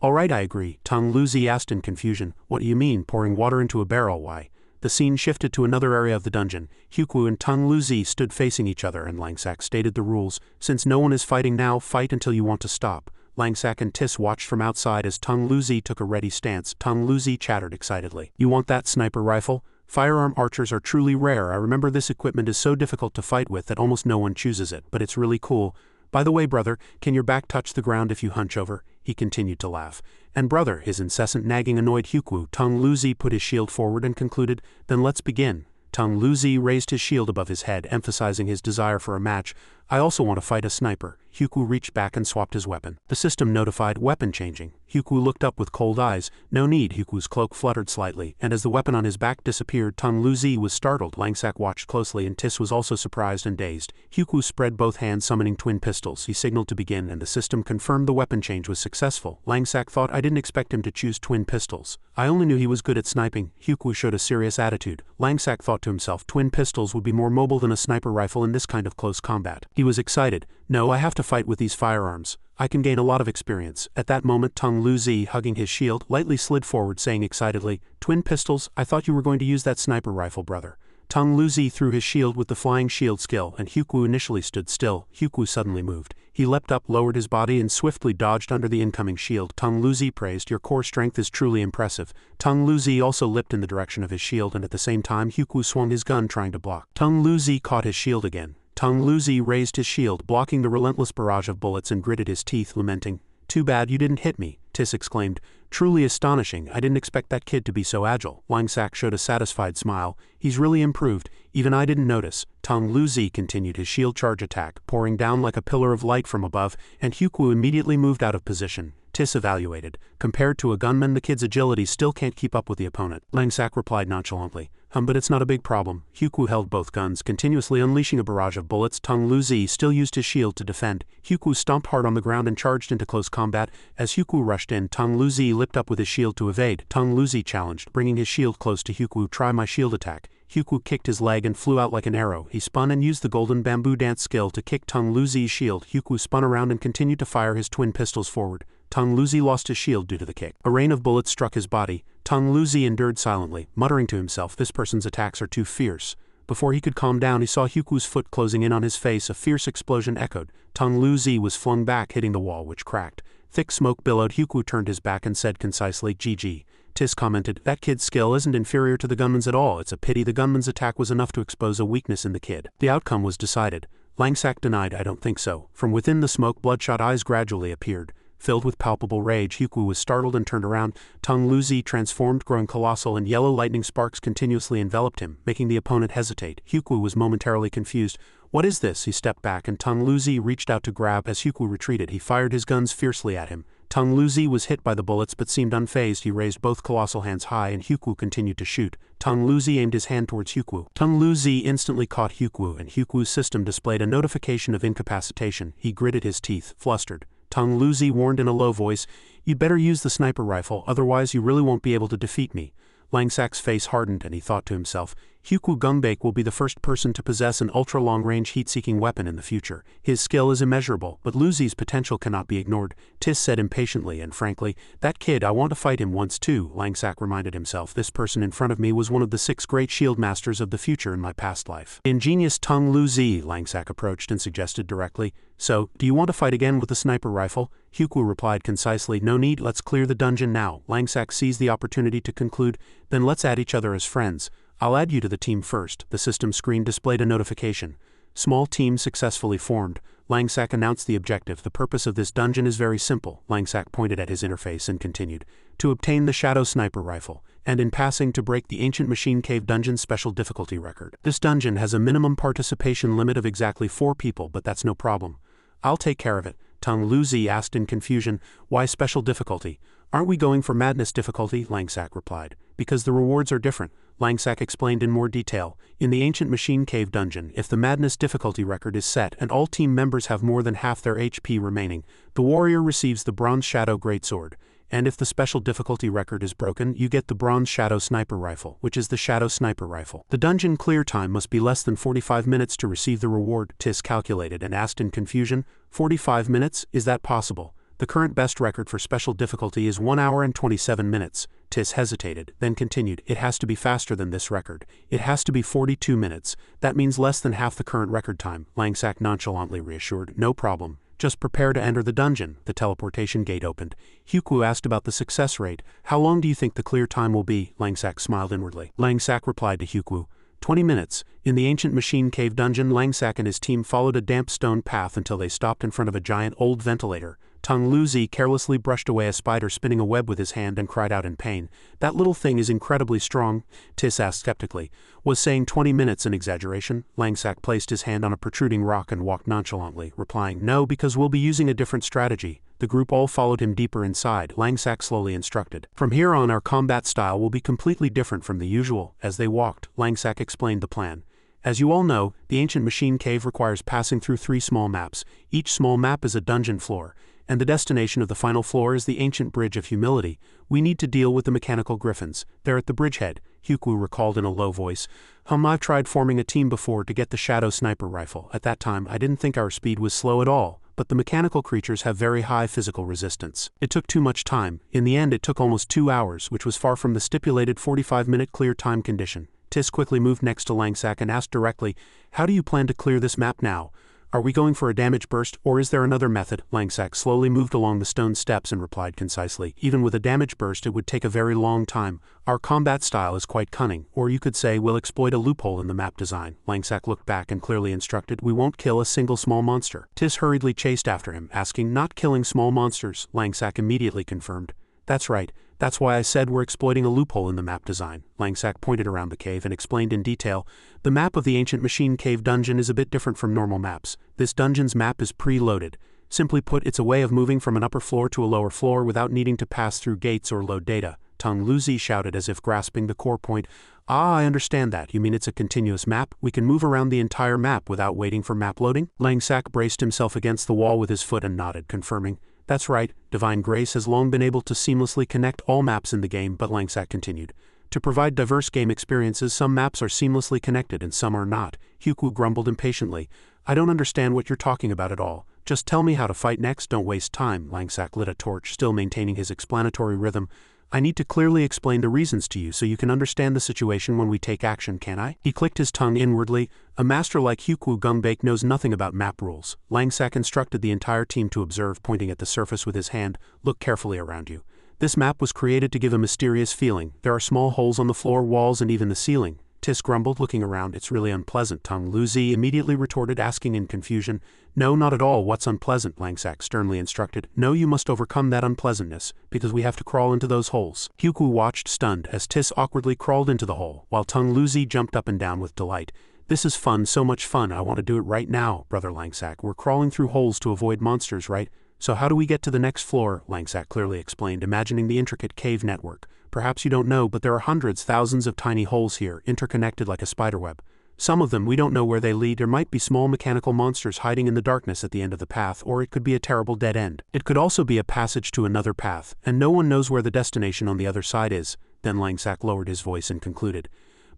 All right, I agree. Tang Luzi asked in confusion, what do you mean, pouring water into a barrel, why? The scene shifted to another area of the dungeon. Huku and Tang Luzi stood facing each other and Langsak stated the rules. Since no one is fighting now, fight until you want to stop. Langsak and Tis watched from outside as Tang Luzi took a ready stance. Tang Luzi chattered excitedly. You want that sniper rifle? Firearm archers are truly rare. I remember this equipment is so difficult to fight with that almost no one chooses it, but it's really cool. By the way, brother, can your back touch the ground if you hunch over? He continued to laugh. And brother, his incessant nagging annoyed Huku. Tang Luzi put his shield forward and concluded, then let's begin. Tang Luzi raised his shield above his head, emphasizing his desire for a match. I also want to fight a sniper. Huku reached back and swapped his weapon. The system notified weapon changing. Huku looked up with cold eyes. No need. Huku's cloak fluttered slightly, and as the weapon on his back disappeared, Tang Luzi was startled. Langsak watched closely and Tis was also surprised and dazed. Huku spread both hands summoning twin pistols. He signaled to begin and the system confirmed the weapon change was successful. Langsak thought, I didn't expect him to choose twin pistols. I only knew he was good at sniping. Huku showed a serious attitude. Langsak thought to himself, twin pistols would be more mobile than a sniper rifle in this kind of close combat. He was excited. No, I have to fight with these firearms. I can gain a lot of experience. At that moment, Tang Luzi, hugging his shield, lightly slid forward, saying excitedly, twin pistols? I thought you were going to use that sniper rifle, brother. Tang Luzi threw his shield with the flying shield skill, and Huku initially stood still. Huku suddenly moved. He leapt up, lowered his body, and swiftly dodged under the incoming shield. Tang Luzi praised, your core strength is truly impressive. Tang Luzi also leapt in the direction of his shield, and at the same time, Huku swung his gun trying to block. Tang Luzi caught his shield again. Tang Luzi raised his shield, blocking the relentless barrage of bullets and gritted his teeth, lamenting. Too bad you didn't hit me, Tis exclaimed. Truly astonishing, I didn't expect that kid to be so agile. Langsak showed a satisfied smile. He's really improved, even I didn't notice. Tang Luzi continued his shield charge attack, pouring down like a pillar of light from above, and Huku immediately moved out of position. Tis evaluated. Compared to a gunman, the kid's agility still can't keep up with the opponent. Langsak replied nonchalantly. But it's not a big problem. Huku held both guns, continuously unleashing a barrage of bullets. Tang Luzi still used his shield to defend. Huku stomped hard on the ground and charged into close combat. As Huku rushed in, Tang Luzi leapt up with his shield to evade. Tang Luzi challenged, bringing his shield close to Huku. Try my shield attack. Huku kicked his leg and flew out like an arrow. He spun and used the golden bamboo dance skill to kick Tang Luzi's shield. Huku spun around and continued to fire his twin pistols forward. Tang Luzi lost his shield due to the kick. A rain of bullets struck his body. Tang Luzi endured silently, muttering to himself, this person's attacks are too fierce. Before he could calm down, he saw Huku's foot closing in on his face. A fierce explosion echoed. Tang Luzi was flung back, hitting the wall, which cracked. Thick smoke billowed. Huku turned his back and said concisely, GG. Tis commented, that kid's skill isn't inferior to the gunman's at all. It's a pity the gunman's attack was enough to expose a weakness in the kid. The outcome was decided. Langsak denied, I don't think so. From within the smoke, bloodshot eyes gradually appeared. Filled with palpable rage, Huku was startled and turned around. Tang Luzi transformed, growing colossal, and yellow lightning sparks continuously enveloped him, making the opponent hesitate. Huku was momentarily confused. What is this? He stepped back, and Tang Luzi reached out to grab. As Huku retreated, he fired his guns fiercely at him. Tang Luzi was hit by the bullets but seemed unfazed. He raised both colossal hands high, and Huku continued to shoot. Tang Luzi aimed his hand towards Huku. Tang Luzi instantly caught Huku, and Huku's system displayed a notification of incapacitation. He gritted his teeth, flustered. Tang Luzi warned in a low voice. You'd better use the sniper rifle, otherwise you really won't be able to defeat me. Langsak's face hardened and he thought to himself, Hyukwu Gungbake will be the first person to possess an ultra-long-range heat-seeking weapon in the future. His skill is immeasurable, but Luzi's potential cannot be ignored, Tis said impatiently and frankly. That kid, I want to fight him once too, Langsak reminded himself. This person in front of me was one of the 6 great shield masters of the future in my past life. Ingenious Tung Luzi, Langsak approached and suggested directly. So, do you want to fight again with the sniper rifle? Hyukwu replied concisely. No need, let's clear the dungeon now. Langsak seized the opportunity to conclude. Then let's add each other as friends. I'll add you to the team first. The system screen displayed a notification. Small team successfully formed. Langsak announced the objective. The purpose of this dungeon is very simple. Langsak pointed at his interface and continued. To obtain the Shadow Sniper Rifle, and in passing to break the Ancient Machine Cave Dungeon's special difficulty record. This dungeon has a minimum participation limit of exactly 4 people, but that's no problem. I'll take care of it. Tung Luzi asked in confusion. Why special difficulty? Aren't we going for madness difficulty? Langsak replied. Because the rewards are different. Langsak explained in more detail. In the Ancient Machine Cave Dungeon, if the madness difficulty record is set and all team members have more than half their HP remaining, the warrior receives the Bronze Shadow Greatsword. And if the special difficulty record is broken, you get the Bronze Shadow Sniper Rifle, which is the Shadow Sniper Rifle. The dungeon clear time must be less than 45 minutes to receive the reward, Tis calculated and asked in confusion. 45 minutes? Is that possible? The current best record for special difficulty is 1 hour and 27 minutes. Tis hesitated, then continued. It has to be faster than this record. It has to be 42 minutes. That means less than half the current record time, Langsak nonchalantly reassured. No problem. Just prepare to enter the dungeon. The teleportation gate opened. Hyukwu asked about the success rate. How long do you think the clear time will be? Langsak smiled inwardly. Langsak replied to Hyukwu. 20 minutes. In the Ancient Machine Cave Dungeon, Langsak and his team followed a damp stone path until they stopped in front of a giant old ventilator. Tung Luzi carelessly brushed away a spider spinning a web with his hand and cried out in pain. That little thing is incredibly strong, Tis asked skeptically. Was saying 20 minutes an exaggeration? Langsak placed his hand on a protruding rock and walked nonchalantly, replying, No, because we'll be using a different strategy. The group all followed him deeper inside, Langsak slowly instructed. From here on our combat style will be completely different from the usual. As they walked, Langsak explained the plan. As you all know, the Ancient Machine Cave requires passing through 3 small maps. Each small map is a dungeon floor, and the destination of the final floor is the Ancient Bridge of Humility. We need to deal with the mechanical griffins. They're at the bridgehead, Hyukwu recalled in a low voice. I've tried forming a team before to get the Shadow Sniper Rifle. At that time, I didn't think our speed was slow at all, but the mechanical creatures have very high physical resistance. It took too much time. In the end, it took almost 2 hours, which was far from the stipulated 45-minute clear time condition. Tis quickly moved next to Langsak and asked directly, How do you plan to clear this map now? Are we going for a damage burst, or is there another method? Langsak slowly moved along the stone steps and replied concisely. Even with a damage burst it would take a very long time. Our combat style is quite cunning, or you could say we'll exploit a loophole in the map design. Langsak looked back and clearly instructed, We won't kill a single small monster. Tis hurriedly chased after him, asking, Not killing small monsters? Langsak immediately confirmed. That's right. That's why I said we're exploiting a loophole in the map design. Langsak pointed around the cave and explained in detail. The map of the Ancient Machine Cave Dungeon is a bit different from normal maps. This dungeon's map is pre-loaded. Simply put, it's a way of moving from an upper floor to a lower floor without needing to pass through gates or load data. Tung Luzi shouted as if grasping the core point. Ah, I understand that. You mean it's a continuous map? We can move around the entire map without waiting for map loading? Langsak braced himself against the wall with his foot and nodded, confirming. That's right, Divine Grace has long been able to seamlessly connect all maps in the game, but Langsak continued. To provide diverse game experiences, some maps are seamlessly connected and some are not. Hyukwu grumbled impatiently. I don't understand what you're talking about at all. Just tell me how to fight next, don't waste time. Langsak lit a torch, still maintaining his explanatory rhythm. I need to clearly explain the reasons to you so you can understand the situation when we take action, can I? He clicked his tongue inwardly. A master like Hyukwu Gungbake knows nothing about map rules. Langsak instructed the entire team to observe, pointing at the surface with his hand. Look carefully around you. This map was created to give a mysterious feeling. There are small holes on the floor, walls, and even the ceiling. Tis grumbled, looking around. It's really unpleasant. Tung Luzi immediately retorted, asking in confusion. No, not at all. What's unpleasant? Langsak sternly instructed. No, you must overcome that unpleasantness, because we have to crawl into those holes. Hyukwu watched stunned as Tis awkwardly crawled into the hole, while Tung Luzi jumped up and down with delight. This is fun, so much fun. I want to do it right now, Brother Langsak. We're crawling through holes to avoid monsters, right? So how do we get to the next floor? Langsak clearly explained, imagining the intricate cave network. Perhaps you don't know, but there are hundreds, thousands of tiny holes here, interconnected like a spiderweb. Some of them we don't know where they lead. There might be small mechanical monsters hiding in the darkness at the end of the path, or it could be a terrible dead end. It could also be a passage to another path, and no one knows where the destination on the other side is." Then Langsack lowered his voice and concluded,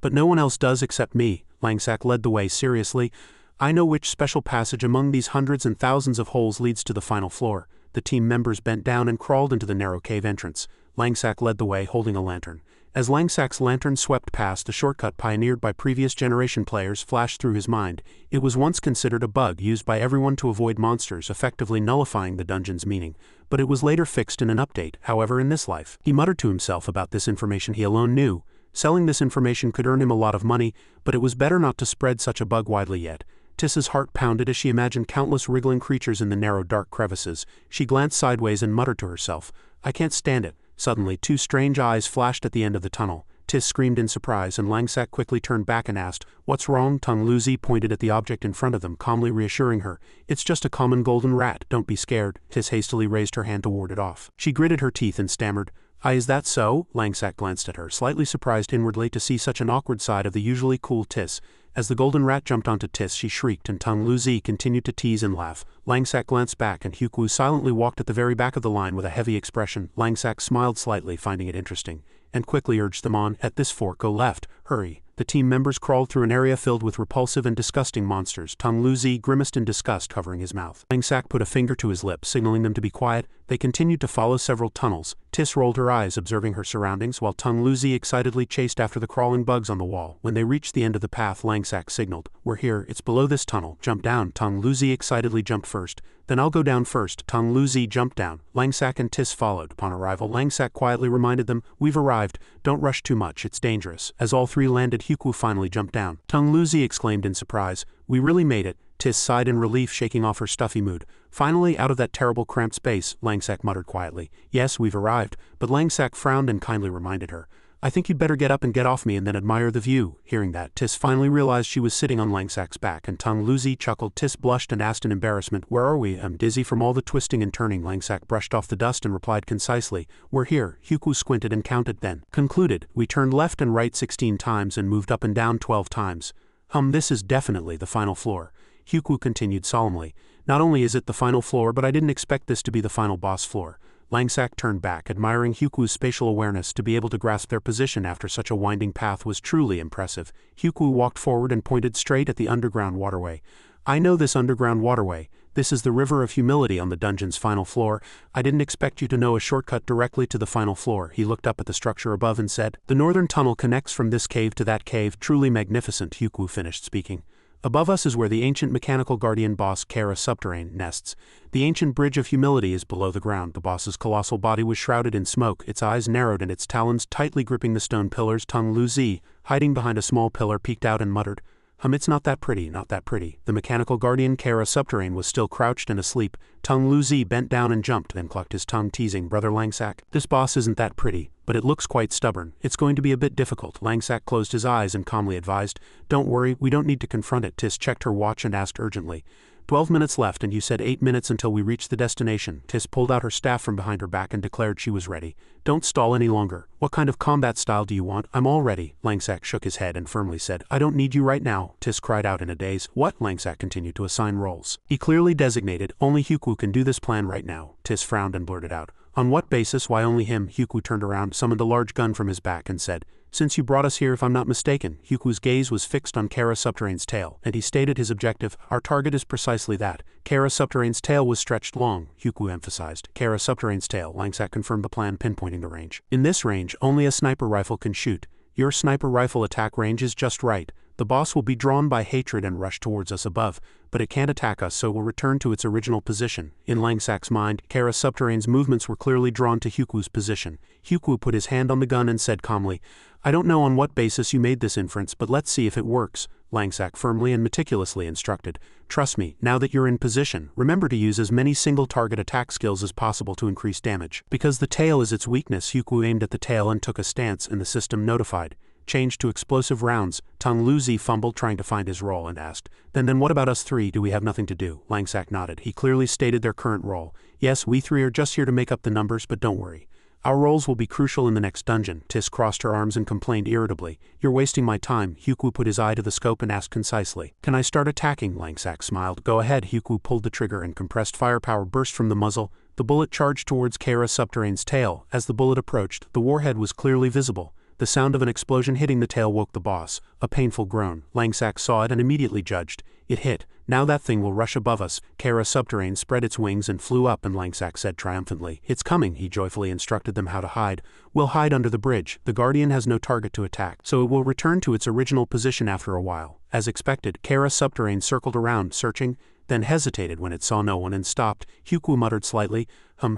"But no one else does except me." Langsack led the way seriously. "I know which special passage among these hundreds and thousands of holes leads to the final floor." The team members bent down and crawled into the narrow cave entrance. Langsack led the way, holding a lantern. As Langsack's lantern swept past, the shortcut pioneered by previous generation players flashed through his mind. It was once considered a bug used by everyone to avoid monsters, effectively nullifying the dungeon's meaning, but it was later fixed in an update. However, in this life, he muttered to himself about this information he alone knew. Selling this information could earn him a lot of money, but it was better not to spread such a bug widely yet. Tiss's heart pounded as she imagined countless wriggling creatures in the narrow dark crevices. She glanced sideways and muttered to herself, "I can't stand it." Suddenly, two strange eyes flashed at the end of the tunnel. Tiss screamed in surprise, and Langsack quickly turned back and asked, "What's wrong?" Tung Luzi pointed at the object in front of them, calmly reassuring her. "It's just a common golden rat, don't be scared." Tiss hastily raised her hand to ward it off. She gritted her teeth and stammered, "Is that so?" Langsack glanced at her, slightly surprised inwardly to see such an awkward side of the usually cool Tiss. As the golden rat jumped onto Tiss, she shrieked, and Tung Luzi continued to tease and laugh. Langsack glanced back, and Hyukwu silently walked at the very back of the line with a heavy expression. Langsack smiled slightly, finding it interesting, and quickly urged them on. "At this fork, go left. Hurry." The team members crawled through an area filled with repulsive and disgusting monsters. Tung Luzi grimaced in disgust, covering his mouth. Langsack put a finger to his lips, signaling them to be quiet. They continued to follow several tunnels. Tiss rolled her eyes, observing her surroundings, while Tung Luzi excitedly chased after the crawling bugs on the wall. When they reached the end of the path, Langsack signaled, "We're here, it's below this tunnel. Jump down." Tung Luzi excitedly jumped first. "Then I'll go down first." Tung Luzi jumped down. Langsack and Tiss followed. Upon arrival, Langsack quietly reminded them, "We've arrived. Don't rush too much, it's dangerous." As all three landed, Hyukwu finally jumped down. Tung Luzi exclaimed in surprise, "We really made it." Tiss sighed in relief, shaking off her stuffy mood. "Finally, out of that terrible cramped space," Langsack muttered quietly. "Yes, we've arrived." But Langsack frowned and kindly reminded her, "I think you'd better get up and get off me and then admire the view." Hearing that, Tiss finally realized she was sitting on Langsack's back, and Tung Luzi chuckled. Tiss blushed and asked in embarrassment, "Where are we?" "I'm dizzy from all the twisting and turning." Langsack brushed off the dust and replied concisely, "We're here." Hyukwu squinted and counted, then concluded, "We turned left and right 16 times and moved up and down 12 times. This is definitely the final floor." Hyukwu continued solemnly, "Not only is it the final floor, but I didn't expect this to be the final boss floor." Langsack turned back, admiring Hyukwu's spatial awareness. To be able to grasp their position after such a winding path was truly impressive. Hyukwu walked forward and pointed straight at the underground waterway. "I know this underground waterway. This is the River of Humility on the dungeon's final floor. I didn't expect you to know a shortcut directly to the final floor." He looked up at the structure above and said, "The northern tunnel connects from this cave to that cave. Truly magnificent." Hyukwu finished speaking. "Above us is where the ancient mechanical guardian boss Kara Subterrane nests. The ancient Bridge of Humility is below the ground." The boss's colossal body was shrouded in smoke, its eyes narrowed and its talons tightly gripping the stone pillars. Tung Luzi, hiding behind a small pillar, peeked out and muttered, It's not that pretty, not that pretty." The mechanical guardian Kara Subterrane was still crouched and asleep. Tung Luzi bent down and jumped, then clucked his tongue, teasing, "Brother Langsack, this boss isn't that pretty, but it looks quite stubborn. It's going to be a bit difficult." Langsack closed his eyes and calmly advised, "Don't worry, we don't need to confront it." Tiss checked her watch and asked urgently, 12 minutes left, and you said 8 minutes until we reach the destination." Tiss pulled out her staff from behind her back and declared she was ready. "Don't stall any longer. What kind of combat style do you want?" "I'm all ready." Langsack shook his head and firmly said, "I don't need you right now." Tiss cried out in a daze. "What?" Langsack continued to assign roles. He clearly designated, "Only Hyukwu can do this plan right now." Tiss frowned and blurted out, "On what basis? Why only him?" Hyukwu turned around, summoned a large gun from his back and said, "Since you brought us here, if I'm not mistaken." Hyukwu's gaze was fixed on Kara Subterrane's tail, and he stated his objective, "Our target is precisely that." Kara Subterrane's tail was stretched long, Hyukwu emphasized. "Kara Subterrane's tail." Langsack confirmed the plan, pinpointing the range. "In this range, only a sniper rifle can shoot. Your sniper rifle attack range is just right. The boss will be drawn by hatred and rush towards us above, but it can't attack us, so it will return to its original position." In Langsack's mind, Kara Subterrane's movements were clearly drawn to Hyukwu's position. Hyukwu put his hand on the gun and said calmly, "I don't know on what basis you made this inference, but let's see if it works." Langsack firmly and meticulously instructed, "Trust me, now that you're in position, remember to use as many single-target attack skills as possible to increase damage." Because the tail is its weakness, Hyukwu aimed at the tail and took a stance, and the system notified. "Changed to explosive rounds." Tung Luzi fumbled, trying to find his role, and asked, Then what about us three? Do we have nothing to do?" Langsack nodded. He clearly stated their current role. "Yes, we three are just here to make up the numbers, but don't worry. Our roles will be crucial in the next dungeon. Tis crossed her arms and complained irritably. You're wasting my time. Hyukwu put his eye to the scope and asked concisely. Can I start attacking? Langsak smiled. Go ahead. Hyukwu pulled the trigger and compressed firepower burst from the muzzle. The bullet charged towards Kara Subterrane's tail. As the bullet approached, the warhead was clearly visible. The sound of an explosion hitting the tail woke the boss. A painful groan. Langsak saw it and immediately judged. It hit. Now that thing will rush above us. Kara Subterrane spread its wings and flew up, and Langsak said triumphantly. It's coming. He joyfully instructed them how to hide. We'll hide under the bridge. The Guardian has no target to attack, so it will return to its original position after a while. As expected, Kara Subterrane circled around, searching, then hesitated when it saw no one and stopped. Hyukwu muttered slightly,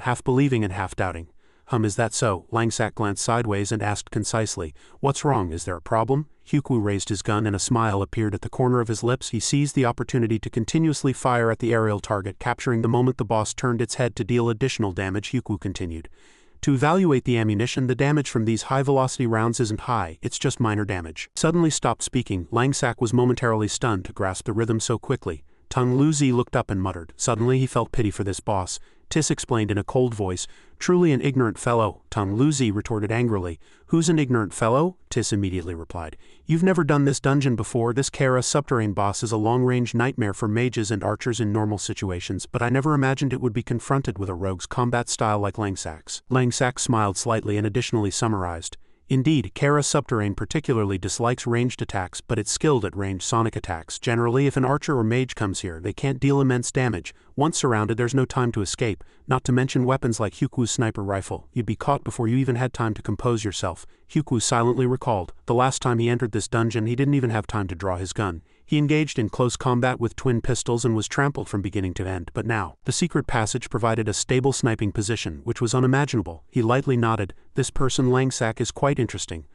half believing and half doubting. Is that so? Langsak glanced sideways and asked concisely, What's wrong? Is there a problem? Hyukwu raised his gun and a smile appeared at the corner of his lips. He seized the opportunity to continuously fire at the aerial target, capturing the moment the boss turned its head to deal additional damage. Hyukwu continued. To evaluate the ammunition, the damage from these high-velocity rounds isn't high, it's just minor damage. Suddenly stopped speaking. Langsak was momentarily stunned to grasp the rhythm so quickly. Tung Luzi looked up and muttered. Suddenly he felt pity for this boss. Tis explained in a cold voice, Truly an ignorant fellow. Tung Luzi retorted angrily. Who's an ignorant fellow? Tis immediately replied. You've never done this dungeon before. This Kara Subterrane boss is a long-range nightmare for mages and archers in normal situations, but I never imagined it would be confronted with a rogue's combat style like Langsak's. Langsak smiled slightly and additionally summarized. Indeed, Kara Subterrane particularly dislikes ranged attacks, but it's skilled at ranged sonic attacks. Generally, if an archer or mage comes here, they can't deal immense damage. Once surrounded, there's no time to escape, not to mention weapons like Hyukwu's sniper rifle. You'd be caught before you even had time to compose yourself. Hyukwu silently recalled. The last time he entered this dungeon, he didn't even have time to draw his gun. He engaged in close combat with twin pistols and was trampled from beginning to end, but now, the secret passage provided a stable sniping position, which was unimaginable. He lightly nodded. This person Langsak is quite interesting.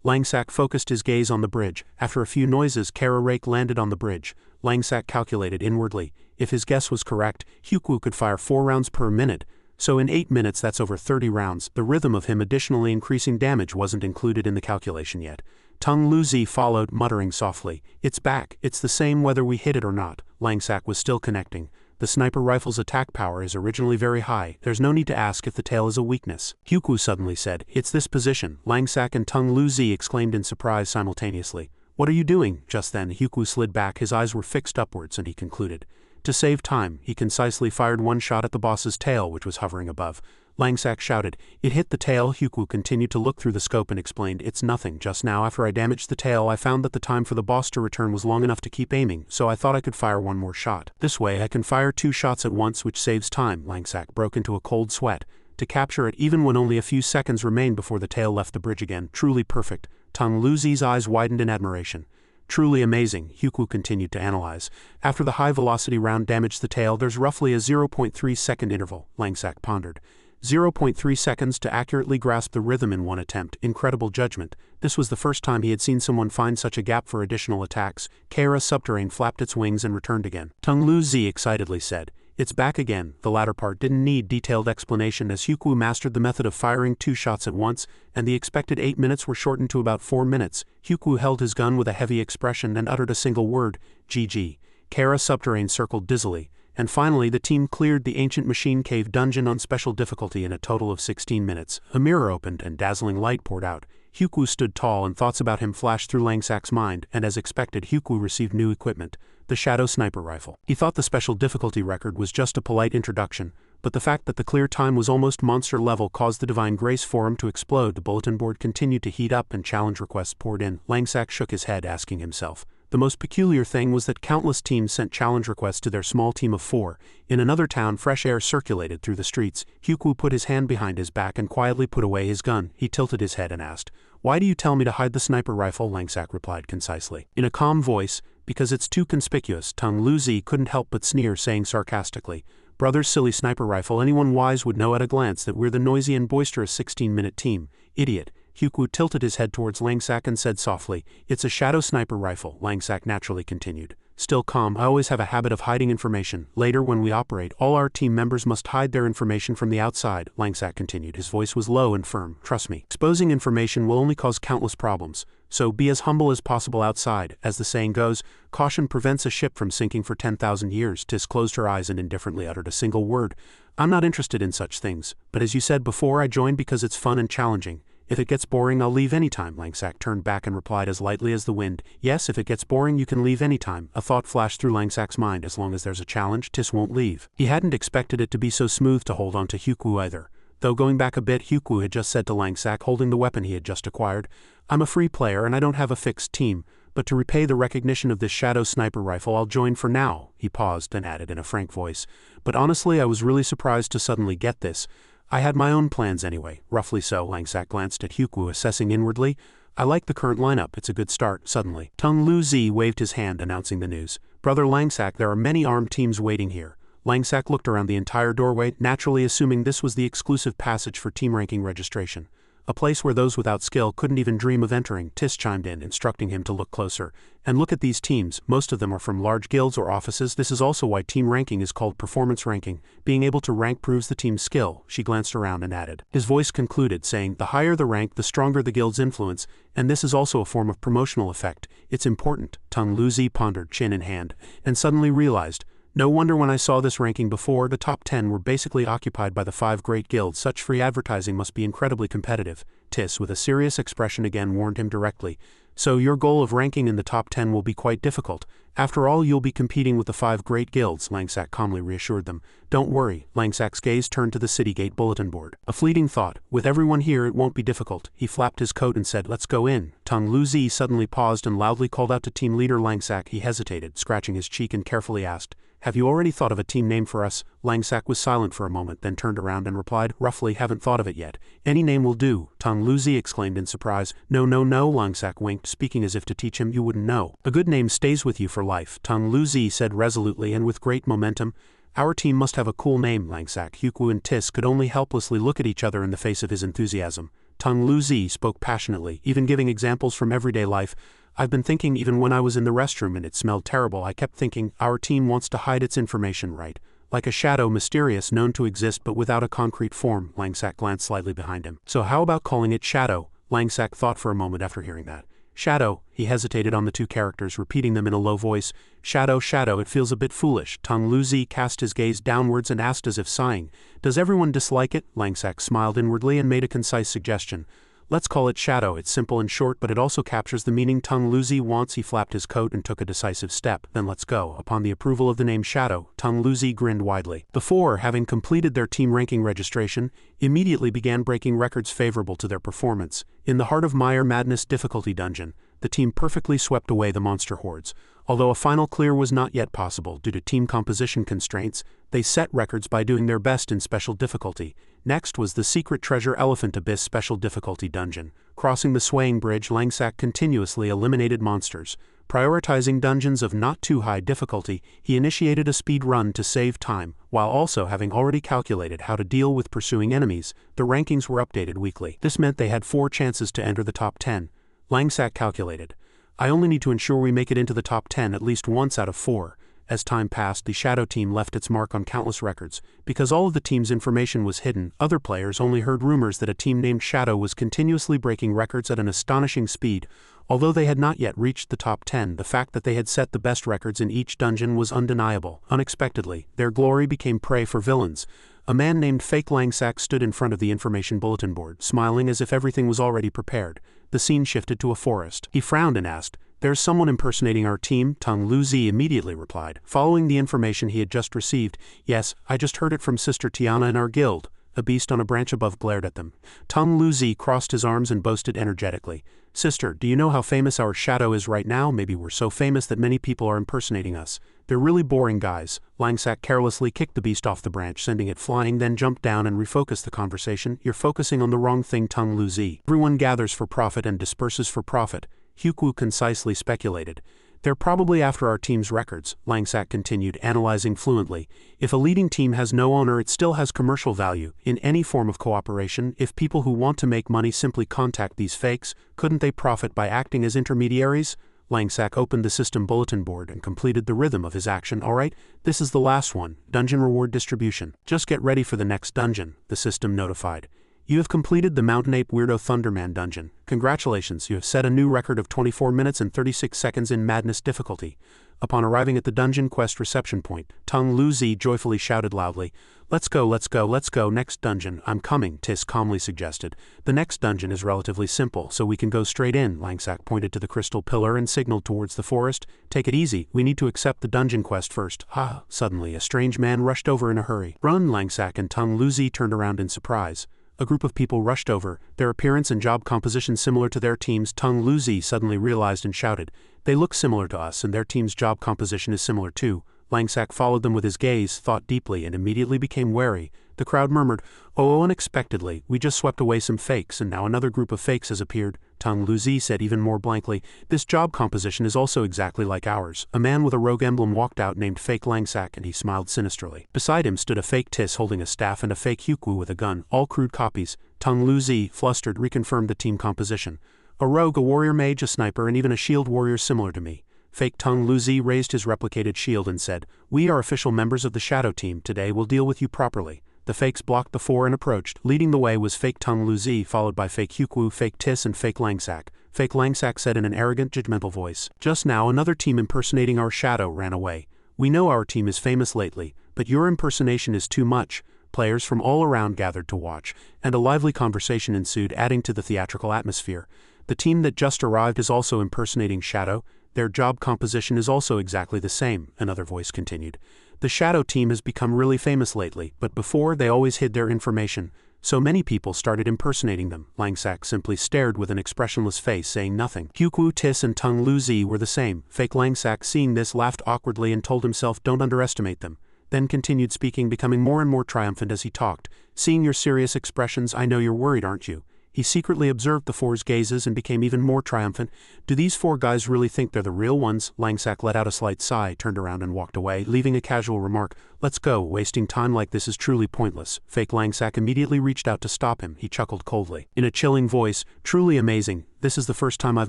Langsak focused his gaze on the bridge. After a few noises, Kara Rake landed on the bridge. Langsak calculated inwardly. If his guess was correct, Hyukwu could fire 4 rounds per minute. So in 8 minutes that's over 30 rounds. The rhythm of him additionally increasing damage wasn't included in the calculation yet. Tung Luzi followed, muttering softly. It's back. It's the same whether we hit it or not. Langsak was still connecting. The sniper rifle's attack power is originally very high. There's no need to ask if the tail is a weakness. Hyukwu suddenly said, It's this position. Langsak and Tung Luzi exclaimed in surprise simultaneously. What are you doing? Just then, Hyukwu slid back. His eyes were fixed upwards and he concluded. To save time, he concisely fired one shot at the boss's tail, which was hovering above. Langsak shouted. It hit the tail. Hyukwu continued to look through the scope and explained, It's nothing. Just now after I damaged the tail, I found that the time for the boss to return was long enough to keep aiming, so I thought I could fire one more shot. This way I can fire 2 shots at once, which saves time. Langsak broke into a cold sweat. To capture it even when only a few seconds remained before the tail left the bridge again. Truly perfect. Tung Luzi's eyes widened in admiration. Truly amazing, Hyukwu continued to analyze. After the high-velocity round damaged the tail, there's roughly a 0.3 second interval, Langsak pondered. 0.3 seconds to accurately grasp the rhythm in one attempt. Incredible judgment. This was the first time he had seen someone find such a gap for additional attacks. Kara Subterrane flapped its wings and returned again. Tung Luzi excitedly said, It's back again. The latter part didn't need detailed explanation as Hyukwu mastered the method of firing 2 shots at once, and the expected 8 minutes were shortened to about 4 minutes. Hyukwu held his gun with a heavy expression and uttered a single word, GG. Kara Subterrane circled dizzily. And finally the team cleared the ancient machine cave dungeon on special difficulty in a total of 16 minutes. A mirror opened and dazzling light poured out. Hyukwu stood tall and thoughts about him flashed through Langsak's mind, and as expected Hyukwu received new equipment, the Shadow Sniper Rifle. He thought the special difficulty record was just a polite introduction, but the fact that the clear time was almost monster level caused the Divine Grace forum to explode. The bulletin board continued to heat up and challenge requests poured in. Langsak shook his head, asking himself. The most peculiar thing was that countless teams sent challenge requests to their small team of 4. In another town, fresh air circulated through the streets. Hyukwu put his hand behind his back and quietly put away his gun. He tilted his head and asked, Why do you tell me to hide the sniper rifle? Langsak replied concisely. In a calm voice, Because it's too conspicuous. Tung Luzi couldn't help but sneer, saying sarcastically, Brother's silly sniper rifle. Anyone wise would know at a glance that we're the noisy and boisterous 16-minute team. Idiot. Hyukwu tilted his head towards Langsak and said softly, It's a Shadow Sniper Rifle. Langsak naturally continued. Still calm, I always have a habit of hiding information. Later, when we operate, all our team members must hide their information from the outside. Langsak continued. His voice was low and firm. Trust me. Exposing information will only cause countless problems. So be as humble as possible outside. As the saying goes, caution prevents a ship from sinking for 10,000 years. Tis closed her eyes and indifferently uttered a single word. I'm not interested in such things, but as you said before, I joined because it's fun and challenging. If it gets boring, I'll leave anytime. Langsak turned back and replied as lightly as the wind. Yes, if it gets boring, you can leave anytime. A thought flashed through Langsak's mind. As long as there's a challenge, Tis won't leave. He hadn't expected it to be so smooth to hold on to Hyukwu either. Though going back a bit, Hyukwu had just said to Langsak, holding the weapon he had just acquired, I'm a free player and I don't have a fixed team, but to repay the recognition of this shadow sniper rifle, I'll join for now. He paused and added in a frank voice. But honestly, I was really surprised to suddenly get this. I had my own plans anyway. Roughly so. Langsak glanced at Hyukwu, assessing inwardly. I like the current lineup. It's a good start. Suddenly, Tung Lu-zi waved his hand, announcing the news. Brother Langsak, there are many armed teams waiting here. Langsak looked around the entire doorway, naturally assuming this was the exclusive passage for team ranking registration. A place where those without skill couldn't even dream of entering. Tis chimed in, instructing him to look closer. And look at these teams, most of them are from large guilds or offices. This is also why team ranking is called performance ranking. Being able to rank proves the team's skill. She glanced around and added. His voice concluded, saying, the higher the rank, the stronger the guild's influence, and this is also a form of promotional effect. It's important. Tung Lu-zi pondered, chin in hand, and suddenly realized, no wonder when I saw this ranking before, the top 10 were basically occupied by the 5 great guilds. Such free advertising must be incredibly competitive. Tis, with a serious expression again, warned him directly. So your goal of ranking in the top 10 will be quite difficult. After all, you'll be competing with the 5 great guilds, Langsak calmly reassured them. Don't worry. Langsak's gaze turned to the city gate bulletin board. A fleeting thought. With everyone here, it won't be difficult. He flapped his coat and said, let's go in. Tung Lu-zi suddenly paused and loudly called out to team leader Langsak. He hesitated, scratching his cheek, and carefully asked, have you already thought of a team name for us? Langsak was silent for a moment, then turned around and replied, roughly, haven't thought of it yet. Any name will do. Tung Lu-zi exclaimed in surprise. No, Langsak winked, speaking as if to teach him you wouldn't know. A good name stays with you for life, Tung Lu-zi said resolutely and with great momentum. Our team must have a cool name, Langsak. Hyukwu and Tis could only helplessly look at each other in the face of his enthusiasm. Tung Lu-zi spoke passionately, even giving examples from everyday life. I've been thinking even when I was in the restroom and it smelled terrible, I kept thinking, our team wants to hide its information, right? Like a shadow, mysterious, known to exist but without a concrete form. Langsak glanced slightly behind him. So how about calling it Shadow? Langsak thought for a moment after hearing that. Shadow. He hesitated on the 2 characters, repeating them in a low voice. Shadow, it feels a bit foolish. Tung Lu-zi cast his gaze downwards and asked as if sighing. Does everyone dislike it? Langsak smiled inwardly and made a concise suggestion. Let's call it Shadow. It's simple and short, but it also captures the meaning Tung Lu-zi wants. He flapped his coat and took a decisive step. Then let's go. Upon the approval of the name Shadow, Tung Lu-zi grinned widely. The 4, having completed their team ranking registration, immediately began breaking records favorable to their performance. In the Heart of Mire Madness difficulty dungeon, the team perfectly swept away the monster hordes. Although a final clear was not yet possible due to team composition constraints, they set records by doing their best in special difficulty. Next was the Secret Treasure Elephant Abyss special difficulty dungeon. Crossing the swaying bridge, Langsak continuously eliminated monsters. Prioritizing dungeons of not too high difficulty, he initiated a speed run to save time, while also having already calculated how to deal with pursuing enemies. The rankings were updated weekly. This meant they had 4 chances to enter the top 10. Langsak calculated. I only need to ensure we make it into the top 10 at least once out of 4. As time passed, the Shadow team left its mark on countless records. Because all of the team's information was hidden, other players only heard rumors that a team named Shadow was continuously breaking records at an astonishing speed. Although they had not yet reached the top 10, the fact that they had set the best records in each dungeon was undeniable. Unexpectedly, their glory became prey for villains. A man named Fake Langsak stood in front of the information bulletin board, smiling as if everything was already prepared. The scene shifted to a forest. He frowned and asked, "There's someone impersonating our team?" Tung Lu-zi immediately replied, following the information he had just received. "Yes, I just heard it from Sister Tiana in our guild." A beast on a branch above glared at them. Tung Lu-zi crossed his arms and boasted energetically, "Sister, do you know how famous our Shadow is right now? Maybe we're so famous that many people are impersonating us. They're really boring guys." Langsak carelessly kicked the beast off the branch, sending it flying, then jumped down and refocused the conversation. "You're focusing on the wrong thing, Tung Lu-zi. Everyone gathers for profit and disperses for profit," Hyukwu concisely speculated. "They're probably after our team's records," Langsak continued, analyzing fluently. "If a leading team has no owner, it still has commercial value. In any form of cooperation, if people who want to make money simply contact these fakes, couldn't they profit by acting as intermediaries?" Langsak opened the system bulletin board and completed the rhythm of his action. "Alright, this is the last one, dungeon reward distribution. Just get ready for the next dungeon," the system notified. You have completed the Mountain Ape Weirdo Thunderman dungeon. Congratulations, you have set a new record of 24 minutes and 36 seconds in Madness difficulty. Upon arriving at the dungeon quest reception point, Tung Luzi joyfully shouted loudly, let's go, let's go, let's go, next dungeon. I'm coming, Tis calmly suggested. The next dungeon is relatively simple, so we can go straight in. Langsack pointed to the crystal pillar and signaled towards the forest. Take it easy, we need to accept the dungeon quest first. Ah, suddenly a strange man rushed over in a hurry. Run, Langsack and Tung Luzi turned around in surprise. A group of people rushed over, their appearance and job composition similar to their team's. Tung Luzi suddenly realized and shouted, they look similar to us and their team's job composition is similar too. Langsack followed them with his gaze, thought deeply, and immediately became wary. The crowd murmured, oh, unexpectedly, we just swept away some fakes and now another group of fakes has appeared. Tung Luzi said even more blankly, this job composition is also exactly like ours. A man with a rogue emblem walked out named Fake Langsack and he smiled sinisterly. Beside him stood a fake Tis holding a staff and a fake Hyukwu with a gun, all crude copies. Tung Luzi, flustered, reconfirmed the team composition. A rogue, a warrior mage, a sniper, and even a shield warrior similar to me. Fake Tung Luzi raised his replicated shield and said, we are official members of the Shadow Team, today we'll deal with you properly. The fakes blocked the four and approached. Leading the way was Fake Tung Luzi, followed by Fake Hyukwu, Fake Tis, and Fake Langsack. Fake Langsack said in an arrogant, judgmental voice, just now another team impersonating our shadow ran away. We know our team is famous lately, but your impersonation is too much. Players from all around gathered to watch, and a lively conversation ensued, adding to the theatrical atmosphere. The team that just arrived is also impersonating Shadow. Their job composition is also exactly the same, another voice continued. The Shadow Team has become really famous lately, but before they always hid their information, so many people started impersonating them. Langsack simply stared with an expressionless face, saying nothing. Hyukwu, Tis, and Tung Luzi were the same. Fake Langsack, seeing this, laughed awkwardly and told himself, don't underestimate them. Then continued speaking, becoming more and more triumphant as he talked. Seeing your serious expressions, I know you're worried, aren't you? He secretly observed the four's gazes and became even more triumphant. Do these four guys really think they're the real ones? Langsack let out a slight sigh, turned around and walked away, leaving a casual remark, let's go, wasting time like this is truly pointless. Fake Langsack immediately reached out to stop him. He chuckled coldly. In a chilling voice, truly amazing, this is the first time I've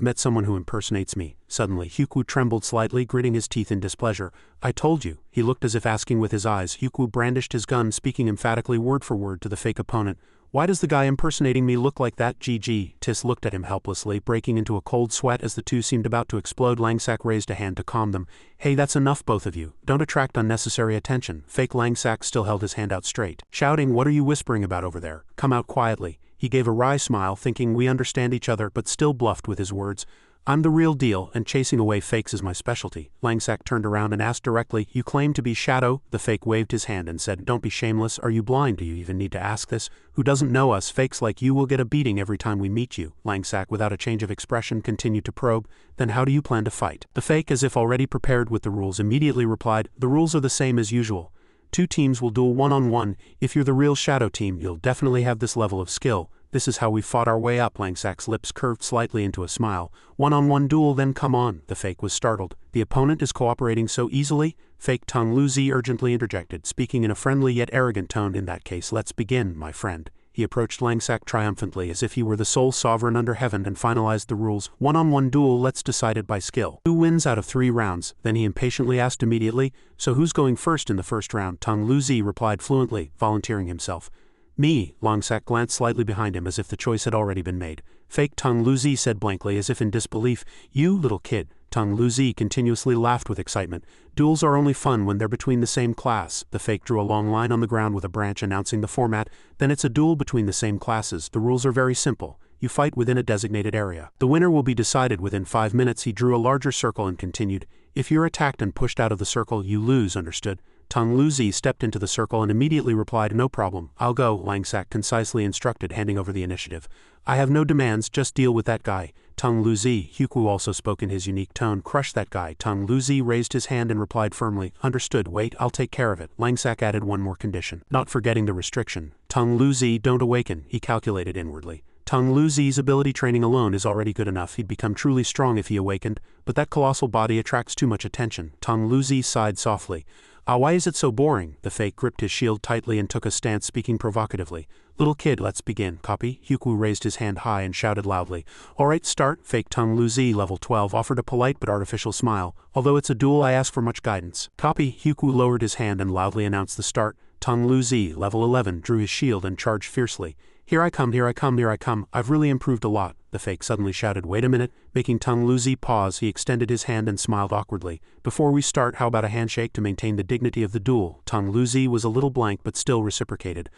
met someone who impersonates me. Suddenly, Hyukwu trembled slightly, gritting his teeth in displeasure. I told you. He looked as if asking with his eyes. Hyukwu brandished his gun, speaking emphatically word for word to the fake opponent. Why does the guy impersonating me look like that? GG. Tis looked at him helplessly, breaking into a cold sweat as the two seemed about to explode. Langsack raised a hand to calm them. Hey, that's enough, both of you. Don't attract unnecessary attention. Fake Langsack still held his hand out straight, shouting, what are you whispering about over there? Come out quietly. He gave a wry smile, thinking we understand each other, but still bluffed with his words. I'm the real deal, and chasing away fakes is my specialty. Langsack turned around and asked directly, you claim to be Shadow? The fake waved his hand and said, don't be shameless, are you blind? Do you even need to ask this? Who doesn't know us? Fakes like you will get a beating every time we meet you. Langsack, without a change of expression, continued to probe. Then how do you plan to fight? The fake, as if already prepared with the rules, immediately replied, the rules are the same as usual. Two teams will duel one-on-one. If you're the real Shadow Team, you'll definitely have this level of skill. This is how we fought our way up. Langsack's lips curved slightly into a smile. One-on-one duel, then come on. The fake was startled. The opponent is cooperating so easily? Fake Tung Luzi urgently interjected, speaking in a friendly yet arrogant tone. In that case, let's begin, my friend. He approached Langsack triumphantly as if he were the sole sovereign under heaven and finalized the rules. One-on-one duel, let's decide it by skill. Who wins out of 3 rounds? Then he impatiently asked immediately, so who's going first in the first round? Tung Luzi replied fluently, volunteering himself. Me. Langsack glanced slightly behind him as if the choice had already been made. Fake Tung Luzi said blankly as if in disbelief, you little kid. Tung Luzi continuously laughed with excitement. Duels are only fun when they're between the same class. The fake drew a long line on the ground with a branch announcing the format. Then it's a duel between the same classes. The rules are very simple. You fight within a designated area. The winner will be decided within 5 minutes. He drew a larger circle and continued, if you're attacked and pushed out of the circle, you lose, understood? Tung Luzi stepped into the circle and immediately replied, no problem, I'll go, Langsack concisely instructed, handing over the initiative. I have no demands, just deal with that guy. Tung Luzi, Hyukwu also spoke in his unique tone, crush that guy. Tung Luzi raised his hand and replied firmly, understood, wait, I'll take care of it. Langsack added one more condition, not forgetting the restriction. Tung Luzi, don't awaken, he calculated inwardly. Tung Luzi's ability training alone is already good enough. He'd become truly strong if he awakened, but that colossal body attracts too much attention. Tung Luzi sighed softly. Why is it so boring? The fake gripped his shield tightly and took a stance, speaking provocatively. Little kid, let's begin. Copy? Hyukwu raised his hand high and shouted loudly. Alright, start. Fake Tung Luzi, level 12, offered a polite but artificial smile. Although it's a duel, I ask for much guidance. Copy? Hyukwu lowered his hand and loudly announced the start. Tung Luzi, level 11, drew his shield and charged fiercely. Here I come, here I come, here I come, I've really improved a lot, the fake suddenly shouted. Wait a minute, making Tung Luzi pause, he extended his hand and smiled awkwardly. Before we start, how about a handshake to maintain the dignity of the duel? Tung Luzi was a little blank but still reciprocated.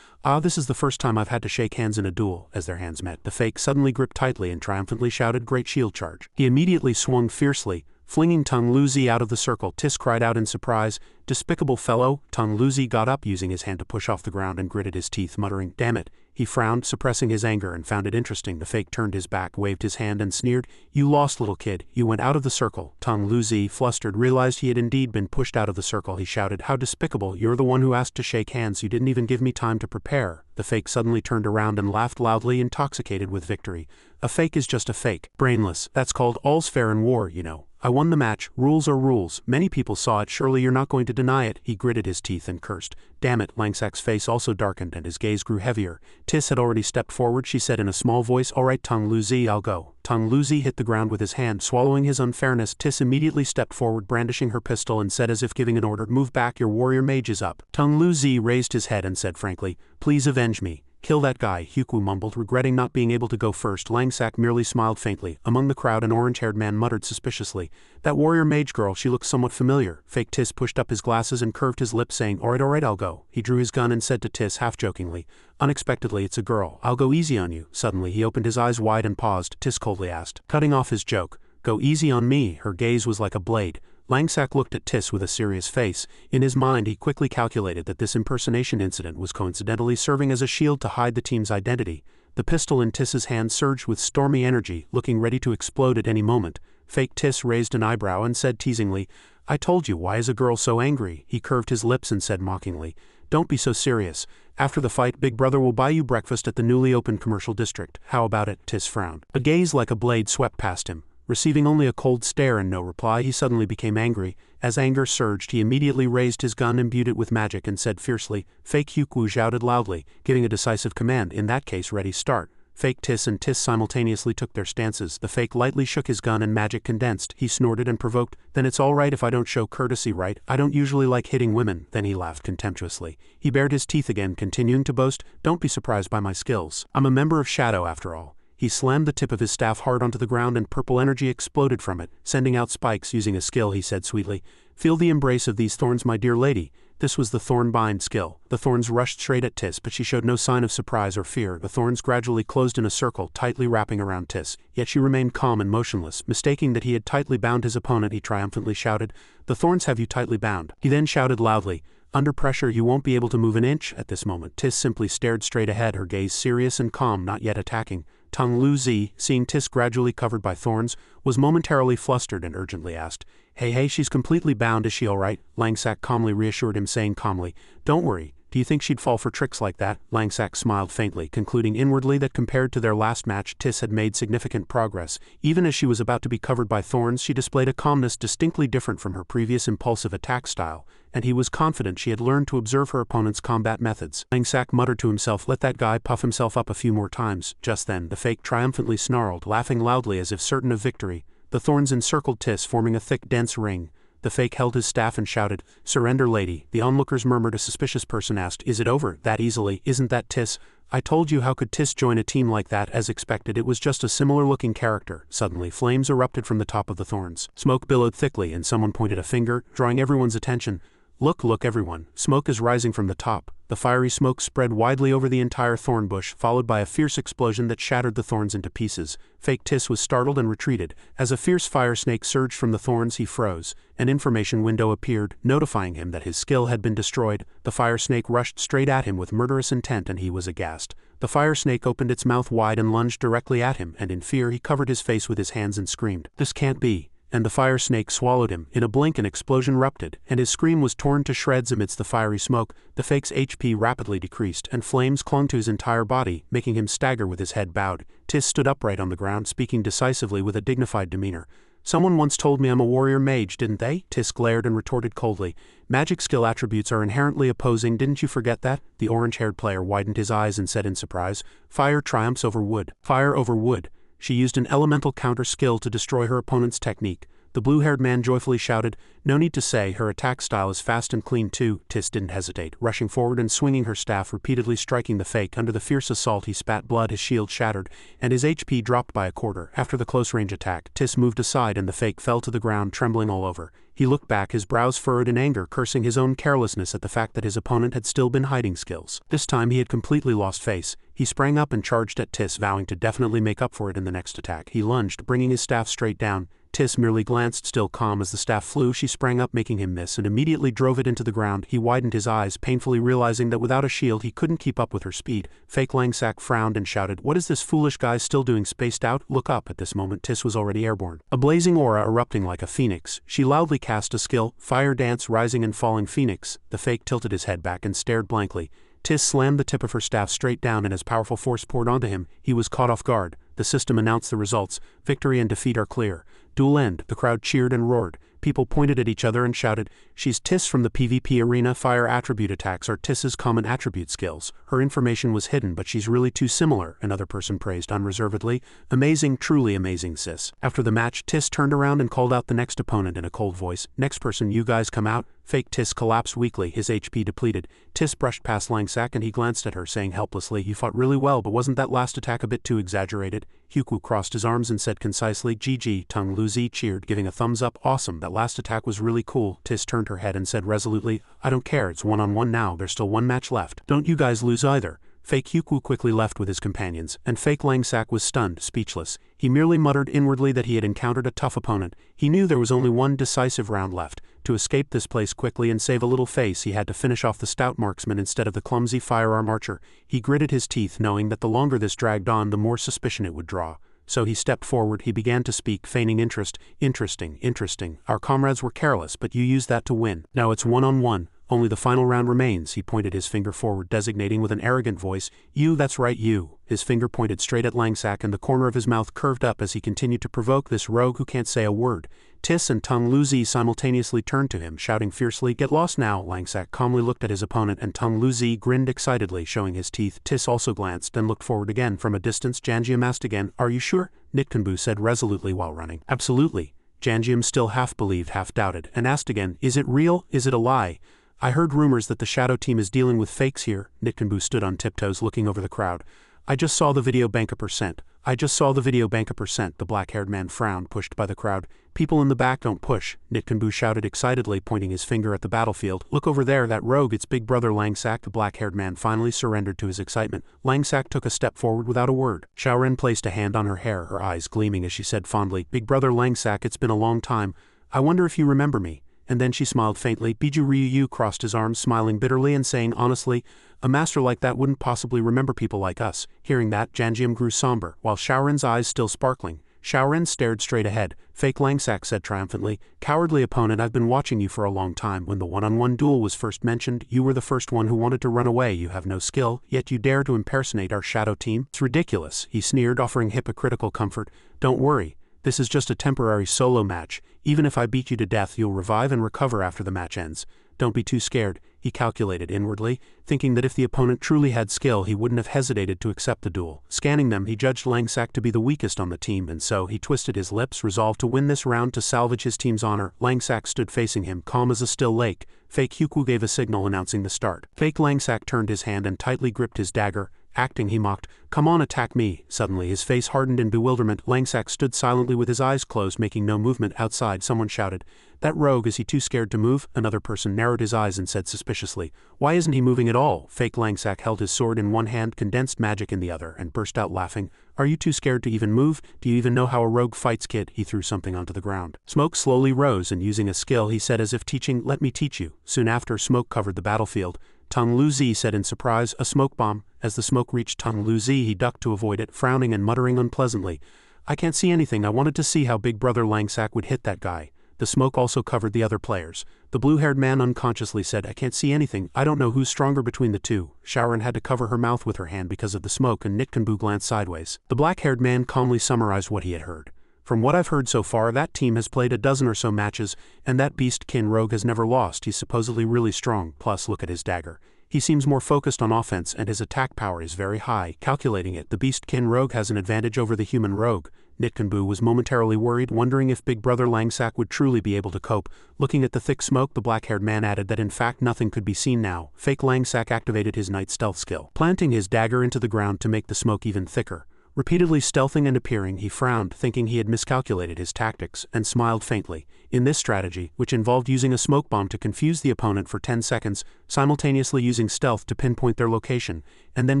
This is the first time I've had to shake hands in a duel. As their hands met, the fake suddenly gripped tightly and triumphantly shouted, great shield charge. He immediately swung fiercely, flinging Tung Luzi out of the circle. Tis cried out in surprise, despicable fellow. Tung Luzi got up, using his hand to push off the ground, and gritted his teeth, muttering, damn it. He frowned, suppressing his anger, and found it interesting. The fake turned his back, waved his hand, and sneered, you lost, little kid. You went out of the circle. Tung Luzi, flustered, realized he had indeed been pushed out of the circle. He shouted, how despicable. You're the one who asked to shake hands. You didn't even give me time to prepare. The fake suddenly turned around and laughed loudly, intoxicated with victory. A fake is just a fake. Brainless. That's called all's fair in war, you know. I won the match. Rules are rules. Many people saw it. Surely you're not going to deny it. He gritted his teeth and cursed. Damn it. Langsak's face also darkened and his gaze grew heavier. Tis had already stepped forward. She said in a small voice, all right, Tung Luzi, I'll go. Tung Luzi hit the ground with his hand, swallowing his unfairness. Tis immediately stepped forward, brandishing her pistol, and said as if giving an order, move back, your warrior mage is up. Tung Luzi raised his head and said frankly, please avenge me. Kill that guy, Huku mumbled, regretting not being able to go first. Langsak merely smiled faintly. Among the crowd, an orange-haired man muttered suspiciously, that warrior mage girl, she looks somewhat familiar. Fake Tis pushed up his glasses and curved his lips, saying, all right, I'll go. He drew his gun and said to Tis half-jokingly, unexpectedly, it's a girl. I'll go easy on you. Suddenly, he opened his eyes wide and paused. Tis coldly asked, cutting off his joke, go easy on me. Her gaze was like a blade. Langsak looked at Tis with a serious face. In his mind, he quickly calculated that this impersonation incident was coincidentally serving as a shield to hide the team's identity. The pistol in Tis's hand surged with stormy energy, looking ready to explode at any moment. Fake Tis raised an eyebrow and said teasingly, I told you, why is a girl so angry? He curved his lips and said mockingly, don't be so serious. After the fight, Big Brother will buy you breakfast at the newly opened commercial district. How about it? Tis frowned. A gaze like a blade swept past him. Receiving only a cold stare and no reply, he suddenly became angry. As anger surged, he immediately raised his gun, imbued it with magic, and said fiercely, fake Huku shouted loudly, giving a decisive command, in that case, ready, start. Fake Tis and Tis simultaneously took their stances. The fake lightly shook his gun and magic condensed. He snorted and provoked, then it's all right if I don't show courtesy, right? I don't usually like hitting women. Then he laughed contemptuously. He bared his teeth again, continuing to boast, don't be surprised by my skills. I'm a member of Shadow after all. He slammed the tip of his staff hard onto the ground and purple energy exploded from it, sending out spikes. Using a skill, he said sweetly, feel the embrace of these thorns, my dear lady. This was the thorn bind skill. The thorns rushed straight at Tis, but she showed no sign of surprise or fear. The thorns gradually closed in a circle, tightly wrapping around Tis, yet she remained calm and motionless. Mistaking that he had tightly bound his opponent, he triumphantly shouted, the thorns have you tightly bound. He then shouted loudly, under pressure you won't be able to move an inch. At this moment, Tis simply stared straight ahead, her gaze serious and calm, not yet attacking. Tung Luzi, seeing Tis gradually covered by thorns, was momentarily flustered and urgently asked, hey, she's completely bound, is she all right? Langsak calmly reassured him, saying calmly, don't worry. Do you think she'd fall for tricks like that? Langsak smiled faintly, concluding inwardly that compared to their last match, Tis had made significant progress. Even as she was about to be covered by thorns, she displayed a calmness distinctly different from her previous impulsive attack style, and he was confident she had learned to observe her opponent's combat methods. Langsak muttered to himself, let that guy puff himself up a few more times. Just then, the fake triumphantly snarled, laughing loudly as if certain of victory. The thorns encircled Tis, forming a thick, dense ring. The fake held his staff and shouted, surrender, lady. The onlookers murmured. A suspicious person asked, is it over, that easily? Isn't that Tis? I told you, how could Tis join a team like that? As expected, it was just a similar-looking character. Suddenly, flames erupted from the top of the thorns. Smoke billowed thickly and someone pointed a finger, drawing everyone's attention. Look everyone, smoke is rising from the top. The fiery smoke spread widely over the entire thorn bush, followed by a fierce explosion that shattered the thorns into pieces. Fake Tis was startled and retreated. As a fierce fire snake surged from the thorns, he froze. An information window appeared, notifying him that his skill had been destroyed. The fire snake rushed straight at him with murderous intent, and he was aghast. The fire snake opened its mouth wide and lunged directly at him, and in fear he covered his face with his hands and screamed, this can't be. And the fire snake swallowed him. In a blink an explosion erupted, and his scream was torn to shreds amidst the fiery smoke. The fake's HP rapidly decreased, and flames clung to his entire body, making him stagger with his head bowed. Tis stood upright on the ground, speaking decisively with a dignified demeanor. Someone once told me I'm a warrior mage, didn't they? Tis glared and retorted coldly. Magic skill attributes are inherently opposing, didn't you forget that? The orange-haired player widened his eyes and said in surprise, fire triumphs over wood. Fire over wood. She used an elemental counter skill to destroy her opponent's technique. The blue-haired man joyfully shouted. No need to say, her attack style is fast and clean too. Tis didn't hesitate, rushing forward and swinging her staff, repeatedly striking the fake. Under the fierce assault he spat blood, his shield shattered, and his HP dropped by a quarter. After the close-range attack, Tis moved aside and the fake fell to the ground, trembling all over. He looked back, his brows furrowed in anger, cursing his own carelessness at the fact that his opponent had still been hiding skills. This time he had completely lost face. He sprang up and charged at Tis, vowing to definitely make up for it in the next attack. He lunged, bringing his staff straight down. Tis merely glanced, still calm. As the staff flew, she sprang up, making him miss, and immediately drove it into the ground. He widened his eyes, painfully realizing that without a shield he couldn't keep up with her speed. Fake Langsack frowned and shouted, "What is this foolish guy still doing, spaced out?" Look up. At this moment Tis was already airborne. A blazing aura erupting like a phoenix, she loudly cast a skill, Fire Dance, Rising and Falling Phoenix. The fake tilted his head back and stared blankly. Tis slammed the tip of her staff straight down, and as powerful force poured onto him, he was caught off guard. The system announced the results. Victory and defeat are clear. Duel end. The crowd cheered and roared. People pointed at each other and shouted, "She's Tis from the PvP arena. Fire attribute attacks are Tis's common attribute skills. Her information was hidden, but she's really too similar," another person praised unreservedly. "Amazing, truly amazing, sis." After the match, Tis turned around and called out the next opponent in a cold voice. "Next person, you guys come out." Fake Tis collapsed weakly, his HP depleted. Tis brushed past Langsack and he glanced at her, saying helplessly, "You fought really well, but wasn't that last attack a bit too exaggerated?" Hyukwu crossed his arms and said concisely, "GG." Tung Luzi cheered, giving a thumbs up. "Awesome, that last attack was really cool." Tis turned her head and said resolutely, "I don't care, it's one-on-one now, there's still one match left. Don't you guys lose either." Fake Hyukwu quickly left with his companions, and Fake Langsack was stunned, speechless. He merely muttered inwardly that he had encountered a tough opponent. He knew there was only one decisive round left. To escape this place quickly and save a little face, he had to finish off the stout marksman instead of the clumsy firearm archer. He gritted his teeth, knowing that the longer this dragged on, the more suspicion it would draw. So he stepped forward. He began to speak, feigning interest. Interesting. Our comrades were careless, but you used that to win. Now it's one-on-one. Only the final round remains." He pointed his finger forward, designating with an arrogant voice, "You, that's right, you." His finger pointed straight at Langsack, and the corner of his mouth curved up as he continued to provoke this rogue who can't say a word. Tis and Tung Luzi simultaneously turned to him, shouting fiercely, "Get lost now." Langsack calmly looked at his opponent, and Tung Luzi grinned excitedly, showing his teeth. Tis also glanced, then looked forward again. From a distance, Janjium asked again, "Are you sure?" Nitkanbu said resolutely while running, "Absolutely." Janjium still half believed, half doubted, and asked again, "Is it real? Is it a lie?" "I heard rumors that the Shadow Team is dealing with fakes here." Nitkanbu stood on tiptoes, looking over the crowd. "I just saw the video bank a percent. The black-haired man frowned, pushed by the crowd. "People in the back, don't push," Nitkanbu shouted excitedly, pointing his finger at the battlefield. "Look over there, that rogue, it's Big Brother Langsack." The black-haired man finally surrendered to his excitement. Langsack took a step forward without a word. Xiaoren placed a hand on her hair, her eyes gleaming as she said fondly, "Big Brother Langsack, it's been a long time. I wonder if you remember me." And then she smiled faintly. Biju Ryu crossed his arms, smiling bitterly and saying honestly, "A master like that wouldn't possibly remember people like us." Hearing that, Janjium grew somber, while Xiaoren's eyes still sparkling. Xiaoren stared straight ahead. Fake Langsack said triumphantly, "Cowardly opponent, I've been watching you for a long time. When the one-on-one duel was first mentioned, you were the first one who wanted to run away. You have no skill, yet you dare to impersonate our Shadow Team? It's ridiculous," he sneered, offering hypocritical comfort. "Don't worry. This is just a temporary solo match. Even if I beat you to death, you'll revive and recover after the match ends. Don't be too scared," he calculated inwardly, thinking that if the opponent truly had skill, he wouldn't have hesitated to accept the duel. Scanning them, he judged Langsack to be the weakest on the team, and so he twisted his lips, resolved to win this round to salvage his team's honor. Langsack stood facing him, calm as a still lake. Fake Hyukwu gave a signal announcing the start. Fake Langsack turned his hand and tightly gripped his dagger. Acting, he mocked, "Come on, attack me." Suddenly, his face hardened in bewilderment. Langsack stood silently with his eyes closed, making no movement. Outside, someone shouted, "That rogue, is he too scared to move?" Another person narrowed his eyes and said suspiciously, "Why isn't he moving at all?" Fake Langsack held his sword in one hand, condensed magic in the other, and burst out laughing. "Are you too scared to even move? Do you even know how a rogue fights, kid?" He threw something onto the ground. Smoke slowly rose, and using a skill, he said as if teaching, "Let me teach you." Soon after, smoke covered the battlefield. Tung Luzi said in surprise, "A smoke bomb." As the smoke reached Tung Luzi, he ducked to avoid it, frowning and muttering unpleasantly, "I can't see anything. I wanted to see how Big Brother Langsack would hit that guy." The smoke also covered the other players. The blue-haired man unconsciously said, "I can't see anything. I don't know who's stronger between the two." Xiaoren had to cover her mouth with her hand because of the smoke, and Nitkanbu glanced sideways. The black-haired man calmly summarized what he had heard. "From what I've heard so far, that team has played a dozen or so matches, and that beast-kin rogue has never lost. He's supposedly really strong, plus look at his dagger. He seems more focused on offense, and his attack power is very high. Calculating it, the beast-kin rogue has an advantage over the human rogue." Nitkanbu was momentarily worried, wondering if Big Brother Langsak would truly be able to cope. Looking at the thick smoke, the black-haired man added that in fact nothing could be seen now. Fake Langsak activated his night stealth skill, planting his dagger into the ground to make the smoke even thicker. Repeatedly stealthing and appearing, he frowned, thinking he had miscalculated his tactics, and smiled faintly. In this strategy, which involved using a smoke bomb to confuse the opponent for 10 seconds, simultaneously using stealth to pinpoint their location, and then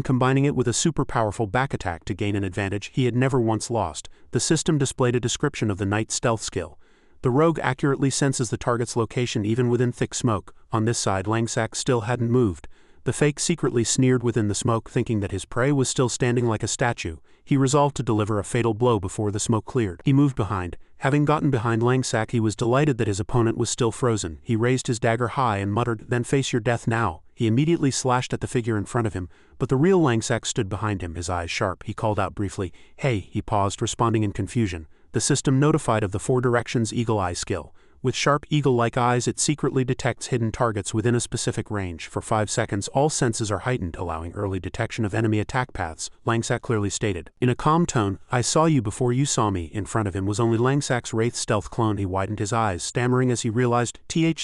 combining it with a super powerful back attack to gain an advantage he had never once lost, the system displayed a description of the night stealth skill. The rogue accurately senses the target's location even within thick smoke. On this side, Langsak still hadn't moved. The fake secretly sneered within the smoke, thinking that his prey was still standing like a statue. He resolved to deliver a fatal blow before the smoke cleared. He moved behind. Having gotten behind Langsak, he was delighted that his opponent was still frozen. He raised his dagger high and muttered, "Then face your death now." He immediately slashed at the figure in front of him, but the real Langsak stood behind him, his eyes sharp. He called out briefly, "Hey," he paused, responding in confusion. The system notified of the 4 directions eagle eye skill. With sharp eagle-like eyes, it secretly detects hidden targets within a specific range. For 5 seconds, all senses are heightened, allowing early detection of enemy attack paths, Langsak clearly stated. In a calm tone, "I saw you before you saw me." In front of him was only Langsak's wraith stealth clone. He widened his eyes, stammering as he realized,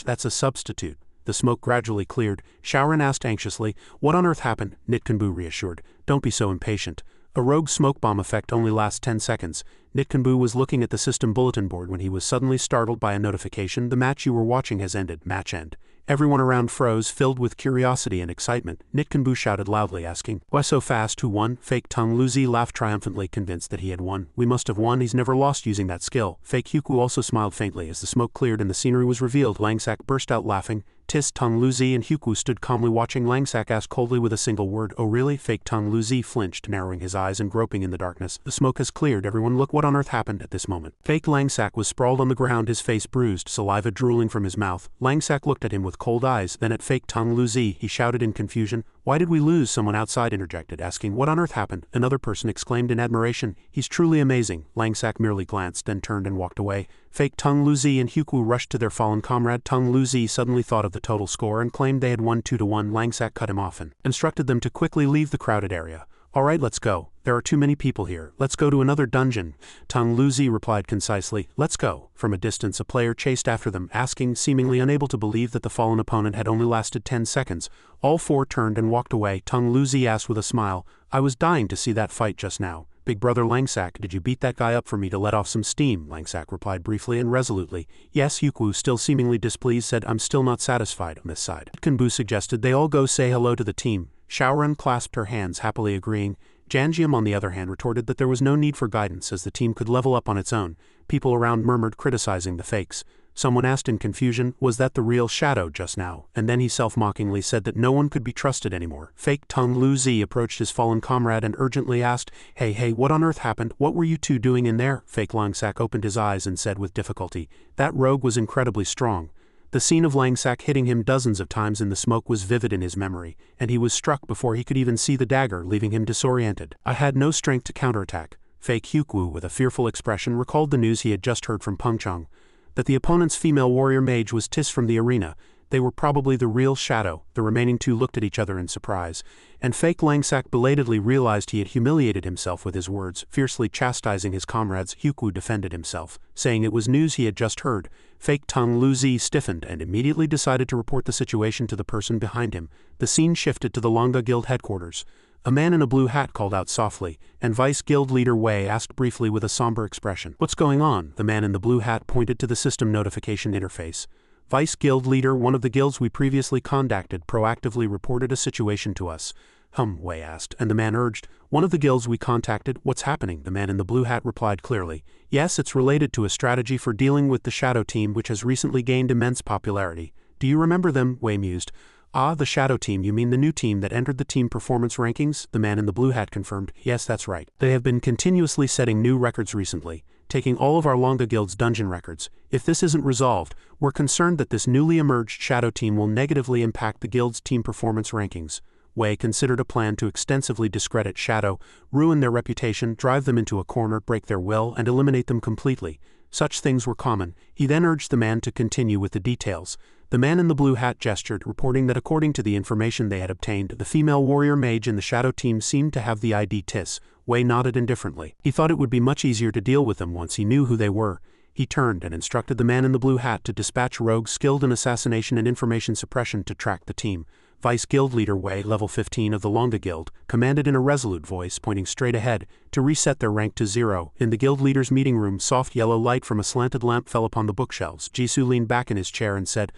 that's a substitute." The smoke gradually cleared. Shaoran asked anxiously, "What on earth happened?" Nitkanbu reassured, "Don't be so impatient. A rogue smoke bomb effect only lasts 10 seconds. Nitkanbu was looking at the system bulletin board when he was suddenly startled by a notification. "The match you were watching has ended." Match end. Everyone around froze, filled with curiosity and excitement. Nitkanbu shouted loudly, asking, "Why so fast? Who won?" Fake Tung Luzi laughed triumphantly, convinced that he had won. "We must have won. He's never lost using that skill." Fake Huku also smiled faintly as the smoke cleared and the scenery was revealed. Langsak burst out laughing. Tis Tung Luzi and Huku stood calmly watching. Langsak asked coldly with a single word, "Oh really?" Fake Tung Luzi flinched, narrowing his eyes and groping in the darkness. "The smoke has cleared. Everyone look what on earth happened." At this moment, Fake Langsak was sprawled on the ground, his face bruised, saliva drooling from his mouth. Langsak looked at him with cold eyes, then at Fake Tung Luzi. He shouted in confusion, "Why did we lose?" Someone outside interjected, asking, "What on earth happened?" Another person exclaimed in admiration, "He's truly amazing." Langsak merely glanced, then turned and walked away. Fake Tung Luzi and Huku rushed to their fallen comrade. Tung Luzi suddenly thought of the total score and claimed they had won 2-1. Langsak cut him off and instructed them to quickly leave the crowded area. "All right, let's go. There are too many people here. Let's go to another dungeon." Tung Luzi replied concisely, "Let's go." From a distance, a player chased after them, asking, seemingly unable to believe that the fallen opponent had only lasted 10 seconds. All 4 turned and walked away. Tung Luzi asked with a smile, "I was dying to see that fight just now. Big Brother Langsak, did you beat that guy up for me to let off some steam?" Langsak replied briefly and resolutely. "Yes." Huku, still seemingly displeased, said, "I'm still not satisfied." On this side, Kanbu suggested they all go say hello to the team. Shaoran clasped her hands, happily agreeing. Janjiam, on the other hand, retorted that there was no need for guidance as the team could level up on its own. People around murmured, criticizing the fakes. Someone asked in confusion, "Was that the real Shadow just now?" And then he self-mockingly said that no one could be trusted anymore. Fake Tung Luzi approached his fallen comrade and urgently asked, Hey, what on earth happened? What were you two doing in there?" Fake Langsak opened his eyes and said with difficulty, "That rogue was incredibly strong." The scene of Langsak hitting him dozens of times in the smoke was vivid in his memory, and he was struck before he could even see the dagger, leaving him disoriented. "I had no strength to counterattack." Fake Huku, with a fearful expression, recalled the news he had just heard from Pengcheng, that the opponent's female warrior mage was Tis from the arena. They were probably the real Shadow. The remaining 2 looked at each other in surprise, and Fake Langsak belatedly realized he had humiliated himself with his words. Fiercely chastising his comrades, Huku defended himself, saying it was news he had just heard. Fake Tung Luzi stiffened and immediately decided to report the situation to the person behind him. The scene shifted to the Longa Guild headquarters. A man in a blue hat called out softly, and Vice Guild leader Wei asked briefly with a somber expression, "What's going on?" The man in the blue hat pointed to the system notification interface. Vice Guild leader, one of the guilds we previously contacted, proactively reported a situation to us. Wei asked, and the man urged, "One of the guilds we contacted, what's happening?" The man in the blue hat replied clearly, "Yes, it's related to a strategy for dealing with the Shadow team which has recently gained immense popularity." "Do you remember them?" Wei mused. "Ah, the Shadow team, you mean the new team that entered the team performance rankings?" The man in the blue hat confirmed, "Yes, that's right. They have been continuously setting new records recently, taking all of our Longa Guild's dungeon records. If this isn't resolved, we're concerned that this newly emerged Shadow team will negatively impact the guild's team performance rankings." Wei considered a plan to extensively discredit Shadow, ruin their reputation, drive them into a corner, break their will, and eliminate them completely. Such things were common. He then urged the man to continue with the details. The man in the blue hat gestured, reporting that according to the information they had obtained, the female warrior mage in the shadow team seemed to have the ID TIS. Wei nodded indifferently. He thought it would be much easier to deal with them once he knew who they were. He turned and instructed the man in the blue hat to dispatch rogues skilled in assassination and information suppression to track the team. Vice Guild Leader Wei, level 15 of the Longa Guild, commanded in a resolute voice, pointing straight ahead, to reset their rank to 0. In the guild leader's meeting room, soft yellow light from a slanted lamp fell upon the bookshelves. Jisoo leaned back in his chair and said,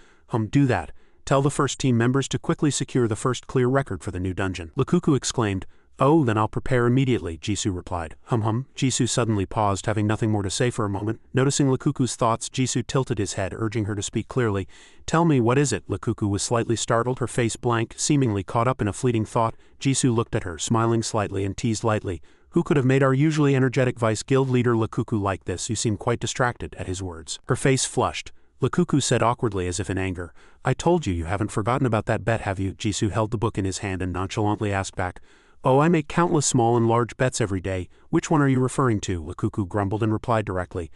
Do that. Tell the first team members to quickly secure the first clear record for the new dungeon. Lukuku exclaimed, Oh, then I'll prepare immediately, Jisoo replied. Jisoo suddenly paused, having nothing more to say for a moment. Noticing Lukuku's thoughts, Jisoo tilted his head, urging her to speak clearly. Tell me, what is it? Lukuku was slightly startled, her face blank, seemingly caught up in a fleeting thought. Jisoo looked at her, smiling slightly, and teased lightly. Who could have made our usually energetic vice guild leader Lukuku like this? You seem quite distracted at his words. Her face flushed. Lukuku said awkwardly, as if in anger. I told you haven't forgotten about that bet, have you? Jisoo held the book in his hand and nonchalantly asked back. Oh, I make countless small and large bets every day. Which one are you referring to? Lukuku grumbled and replied directly.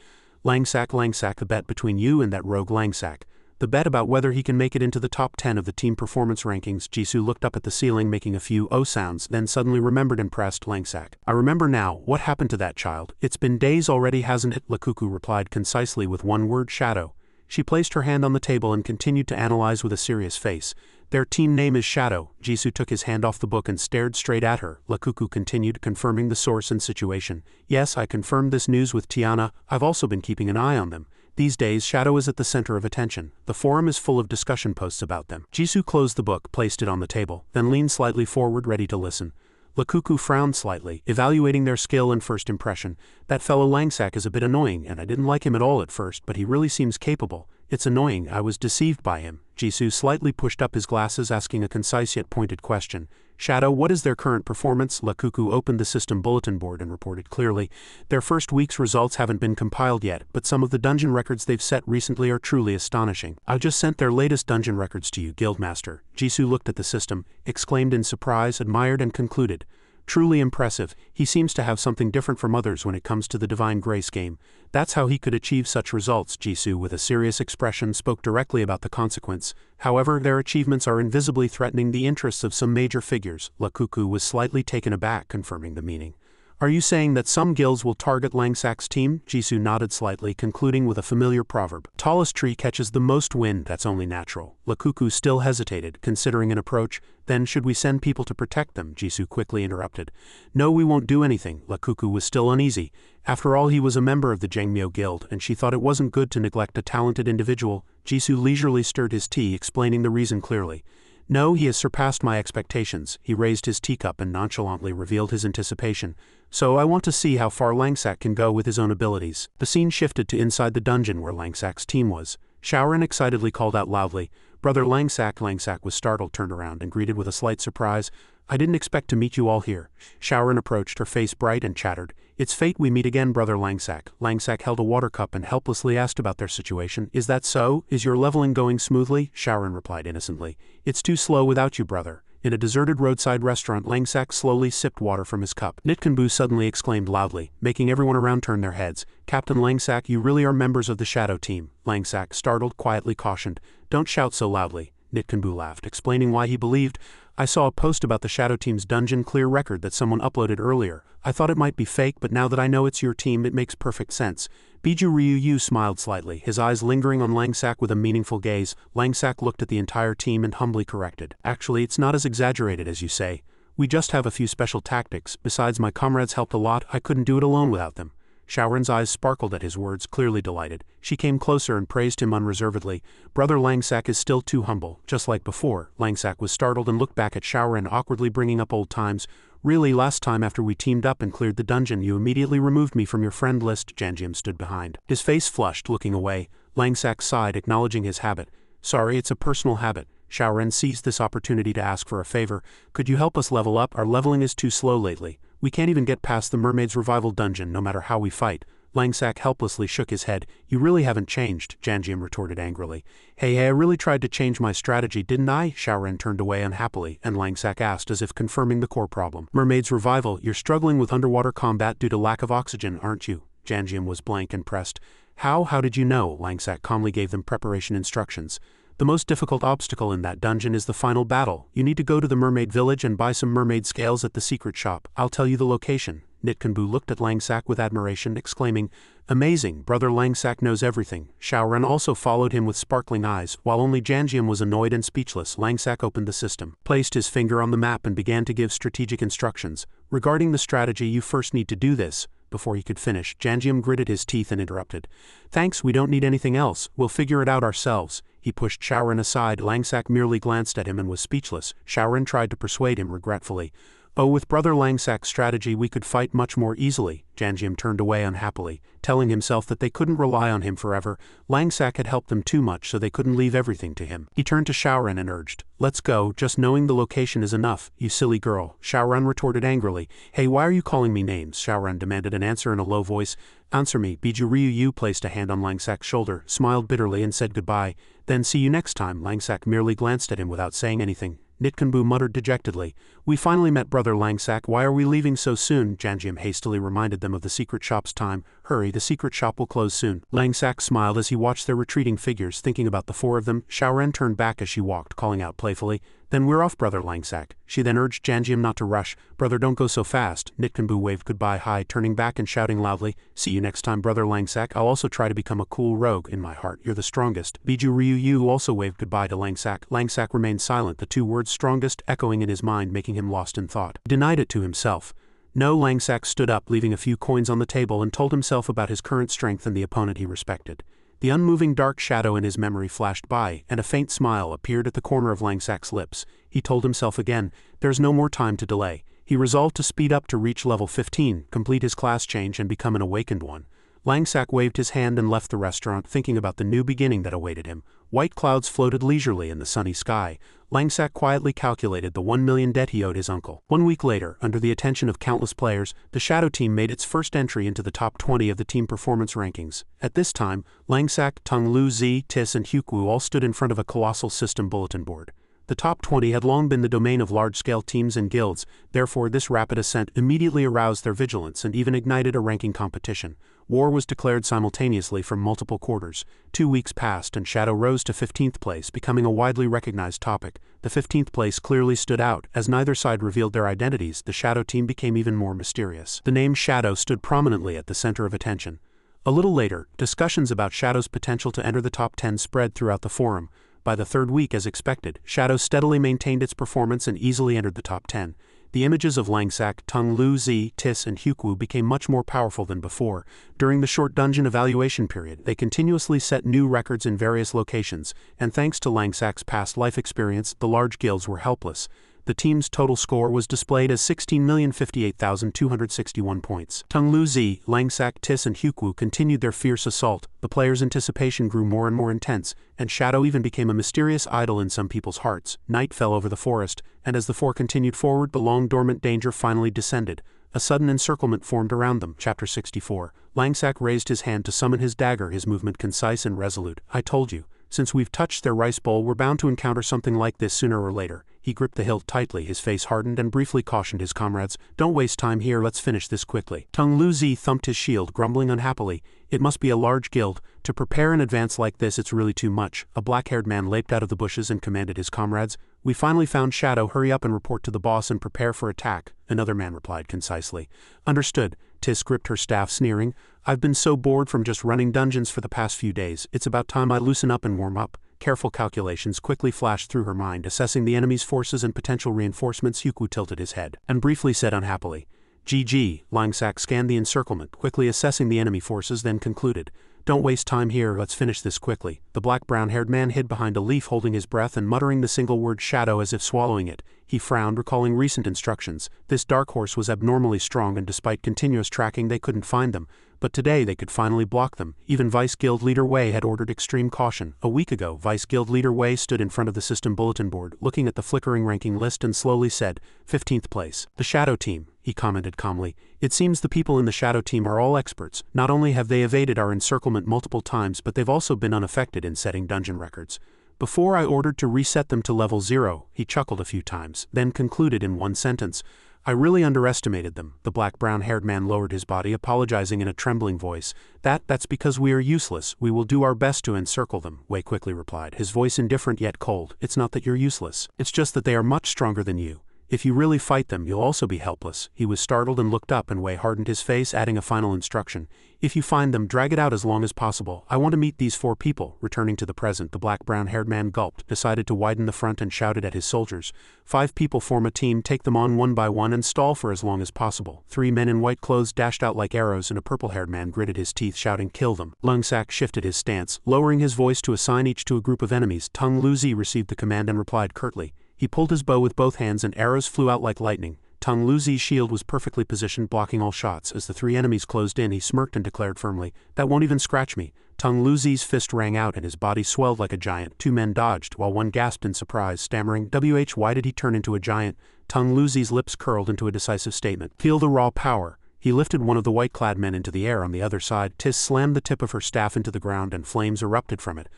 Langsak, the bet between you and that rogue Langsak. The bet about whether he can make it into the top 10 of the team performance rankings. Jisoo looked up at the ceiling, making a few oh sounds, then suddenly remembered and pressed Langsak. I remember now. What happened to that child? It's been days already, hasn't it? Lukuku replied concisely with one word, Shadow. She placed her hand on the table and continued to analyze with a serious face. Their team name is Shadow. Jisoo took his hand off the book and stared straight at her. Lukuku continued, confirming the source and situation. Yes, I confirmed this news with Tiana. I've also been keeping an eye on them. These days, Shadow is at the center of attention. The forum is full of discussion posts about them. Jisoo closed the book, placed it on the table, then leaned slightly forward, ready to listen. Lukuku frowned slightly, evaluating their skill and first impression. That fellow Langsak is a bit annoying, and I didn't like him at all at first, but he really seems capable. It's annoying, I was deceived by him. Jisoo slightly pushed up his glasses, asking a concise yet pointed question. Shadow, what is their current performance? Lukuku opened the system bulletin board and reported clearly. Their first week's results haven't been compiled yet, but some of the dungeon records they've set recently are truly astonishing. I just sent their latest dungeon records to you, Guildmaster. Jisoo looked at the system, exclaimed in surprise, admired, and concluded. Truly impressive. He seems to have something different from others when it comes to the Divine Grace game. That's how he could achieve such results. Jisoo, with a serious expression, spoke directly about the consequence. However, their achievements are invisibly threatening the interests of some major figures. Lukuku was slightly taken aback, confirming the meaning. Are you saying that some guilds will target Langsak's team? Jisoo nodded slightly, concluding with a familiar proverb. Tallest tree catches the most wind, that's only natural. Lukuku still hesitated, considering an approach. Then should we send people to protect them? Jisoo quickly interrupted. No, we won't do anything. Lukuku was still uneasy. After all, he was a member of the Jangmyo Guild, and she thought it wasn't good to neglect a talented individual. Jisoo leisurely stirred his tea, explaining the reason clearly. No, he has surpassed my expectations. He raised his teacup and nonchalantly revealed his anticipation. So I want to see how far Langsak can go with his own abilities. The scene shifted to inside the dungeon where Langsak's team was. Shaoran excitedly called out loudly, Brother Langsak. Langsak was startled, turned around, and greeted with a slight surprise. I didn't expect to meet you all here. Shaoran approached, her face bright, and chattered. It's fate we meet again, Brother Langsak. Langsak held a water cup and helplessly asked about their situation. Is that so? Is your leveling going smoothly? Shaoran replied innocently. It's too slow without you, brother. In a deserted roadside restaurant, Langsak slowly sipped water from his cup. Nitkanbu suddenly exclaimed loudly, making everyone around turn their heads. Captain Langsak, you really are members of the Shadow Team. Langsak, startled, quietly cautioned. Don't shout so loudly. Nitkanbu laughed, explaining why he believed. I saw a post about the Shadow Team's dungeon clear record that someone uploaded earlier. I thought it might be fake, but now that I know it's your team, it makes perfect sense. Biju Ryu smiled slightly, his eyes lingering on Langsak with a meaningful gaze. Langsak looked at the entire team and humbly corrected. Actually, it's not as exaggerated as you say. We just have a few special tactics. Besides, my comrades helped a lot. I couldn't do it alone without them. Shaoran's eyes sparkled at his words, clearly delighted. She came closer and praised him unreservedly. Brother Langsak is still too humble, just like before. Langsak was startled and looked back at Shaoran, awkwardly bringing up old times. Really, last time after we teamed up and cleared the dungeon, you immediately removed me from your friend list. Janjiam stood behind. His face flushed, looking away. Langsak sighed, acknowledging his habit. Sorry, it's a personal habit. Shaoran seized this opportunity to ask for a favor. Could you help us level up? Our leveling is too slow lately. We can't even get past the Mermaid's Revival dungeon, no matter how we fight. Langsak helplessly shook his head. You really haven't changed, Janjiam retorted angrily. Hey, I really tried to change my strategy, didn't I? Shaoran turned away unhappily, and Langsak asked, as if confirming the core problem. Mermaid's Revival, you're struggling with underwater combat due to lack of oxygen, aren't you? Janjiam was blank and pressed. How did you know? Langsack calmly gave them preparation instructions. The most difficult obstacle in that dungeon is the final battle. You need to go to the mermaid village and buy some mermaid scales at the secret shop. I'll tell you the location. Nitkanbu looked at Langsack with admiration, exclaiming, "Amazing, Brother Langsack knows everything." Shaoran also followed him with sparkling eyes. While only Janjium was annoyed and speechless, Langsack opened the system, placed his finger on the map and began to give strategic instructions. "Regarding the strategy, you first need to do this." Before he could finish, Janjium gritted his teeth and interrupted. "Thanks, we don't need anything else. We'll figure it out ourselves." He pushed Shaoran aside. Langsack merely glanced at him and was speechless. Shaoran tried to persuade him regretfully. "Oh, with Brother Langsack's strategy we could fight much more easily." Janjium turned away unhappily, telling himself that they couldn't rely on him forever. Langsack had helped them too much, so they couldn't leave everything to him. He turned to Shaoran and urged, "Let's go, just knowing the location is enough, you silly girl." Shaoran retorted angrily. "Hey, why are you calling me names?" Shaoran demanded an answer in a low voice. "Answer me." Biju Ryu placed a hand on Langsack's shoulder, smiled bitterly and said goodbye. "Then see you next time." Langsack merely glanced at him without saying anything. Nitkanbu muttered dejectedly, "We finally met Brother Langsack. Why are we leaving so soon?" Janjium hastily reminded them of the secret shop's time. "Hurry, the secret shop will close soon." Langsack smiled as he watched their retreating figures, thinking about the four of them. Shaoran turned back as she walked, calling out playfully, "Then we're off, Brother Langsack." She then urged Janjium not to rush. "Brother, don't go so fast." Nitkanbu waved goodbye high, turning back and shouting loudly, "See you next time, Brother Langsack. I'll also try to become a cool rogue. In my heart, you're the strongest." Biju Ryu also waved goodbye to Langsack. Langsack remained silent, the two words strongest echoing in his mind, making him lost in thought. He denied it to himself. No, Langsack stood up, leaving a few coins on the table, and told himself about his current strength and the opponent he respected. The unmoving dark shadow in his memory flashed by, and a faint smile appeared at the corner of Langsack's lips. He told himself again, there's no more time to delay. He resolved to speed up to reach level 15, complete his class change and become an awakened one. Langsack waved his hand and left the restaurant, thinking about the new beginning that awaited him. White clouds floated leisurely in the sunny sky. Langsack quietly calculated the 1 million debt he owed his uncle. 1 week later, under the attention of countless players, the Shadow Team made its first entry into the top 20 of the team performance rankings. At this time, Langsack, Tung Lu Zi, Tis and Hyukwu all stood in front of a colossal system bulletin board. The top 20 had long been the domain of large-scale teams and guilds, therefore this rapid ascent immediately aroused their vigilance and even ignited a ranking competition. War was declared simultaneously from multiple quarters. 2 weeks passed and Shadow rose to 15th place, becoming a widely recognized topic. The 15th place clearly stood out. As neither side revealed their identities, the Shadow Team became even more mysterious. The name Shadow stood prominently at the center of attention. A little later, discussions about Shadow's potential to enter the top 10 spread throughout the forum. By the third week, as expected, Shadow steadily maintained its performance and easily entered the top 10. The images of Langsack, Tung Lu Zi, Tis and Hyukwu became much more powerful than before. During the short dungeon evaluation period, they continuously set new records in various locations, and thanks to Langsack's past life experience, the large guilds were helpless. The team's total score was displayed as 16,058,261 points. Tung Lu Zi, Langsack, Tis and Hyukwu continued their fierce assault. The players' anticipation grew more and more intense, and Shadow even became a mysterious idol in some people's hearts. Night fell over the forest, and as the four continued forward, the long-dormant danger finally descended. A sudden encirclement formed around them. Chapter 64. Langsack raised his hand to summon his dagger, his movement concise and resolute. "I told you. Since we've touched their rice bowl, we're bound to encounter something like this sooner or later." He gripped the hilt tightly, his face hardened, and briefly cautioned his comrades, "Don't waste time here, let's finish this quickly." Tung Lu Zi thumped his shield, grumbling unhappily, "It must be a large guild. To prepare in advance like this, it's really too much." A black-haired man leaped out of the bushes and commanded his comrades, "We finally found Shadow. Hurry up and report to the boss and prepare for attack." Another man replied concisely, "Understood." Tis gripped her staff, sneering, "I've been so bored from just running dungeons for the past few days. It's about time I loosen up and warm up." Careful calculations quickly flashed through her mind, assessing the enemy's forces and potential reinforcements. Hyukwu tilted his head and briefly said unhappily, "GG." Langsack scanned the encirclement, quickly assessing the enemy forces, then concluded, "Don't waste time here, let's finish this quickly." The black-brown-haired man hid behind a leaf, holding his breath and muttering the single word Shadow as if swallowing it. He frowned, recalling recent instructions. This dark horse was abnormally strong, and despite continuous tracking they couldn't find them. But today they could finally block them. Even Vice Guild Leader Wei had ordered extreme caution. A week ago, Vice Guild Leader Wei stood in front of the system bulletin board, looking at the flickering ranking list and slowly said, 15th place. "The Shadow Team," he commented calmly. "It seems the people in the Shadow Team are all experts. Not only have they evaded our encirclement multiple times, but they've also been unaffected in setting dungeon records. Before I ordered to reset them to level 0, he chuckled a few times, then concluded in one sentence, I really underestimated them. The black brown-haired man lowered his body, apologizing in a trembling voice. That's because we are useless. We will do our best to encircle them, Wei quickly replied, his voice indifferent yet cold. It's not that you're useless. It's just that they are much stronger than you. If you really fight them, you'll also be helpless. He was startled and looked up, and Wei hardened his face, adding a final instruction. If you find them, drag it out as long as possible. I want to meet these 4 people. Returning to the present, the black brown-haired man gulped, decided to widen the front, and shouted at his soldiers. 5 people form a team, take them on one by one and stall for as long as possible. 3 men in white clothes dashed out like arrows, and a purple-haired man gritted his teeth, shouting, kill them. Lungsak shifted his stance, lowering his voice to assign each to a group of enemies. Tung Luzi received the command and replied curtly. He pulled his bow with both hands and arrows flew out like lightning. Tung Luzi's shield was perfectly positioned, blocking all shots. As the 3 enemies closed in, he smirked and declared firmly, that won't even scratch me. Tung Luzi's fist rang out and his body swelled like a giant. 2 men dodged, while one gasped in surprise, stammering, why did he turn into a giant? Tung Luzi's lips curled into a decisive statement. Feel the raw power. He lifted one of the white-clad men into the air on the other side. Tis slammed the tip of her staff into the ground and flames erupted from it.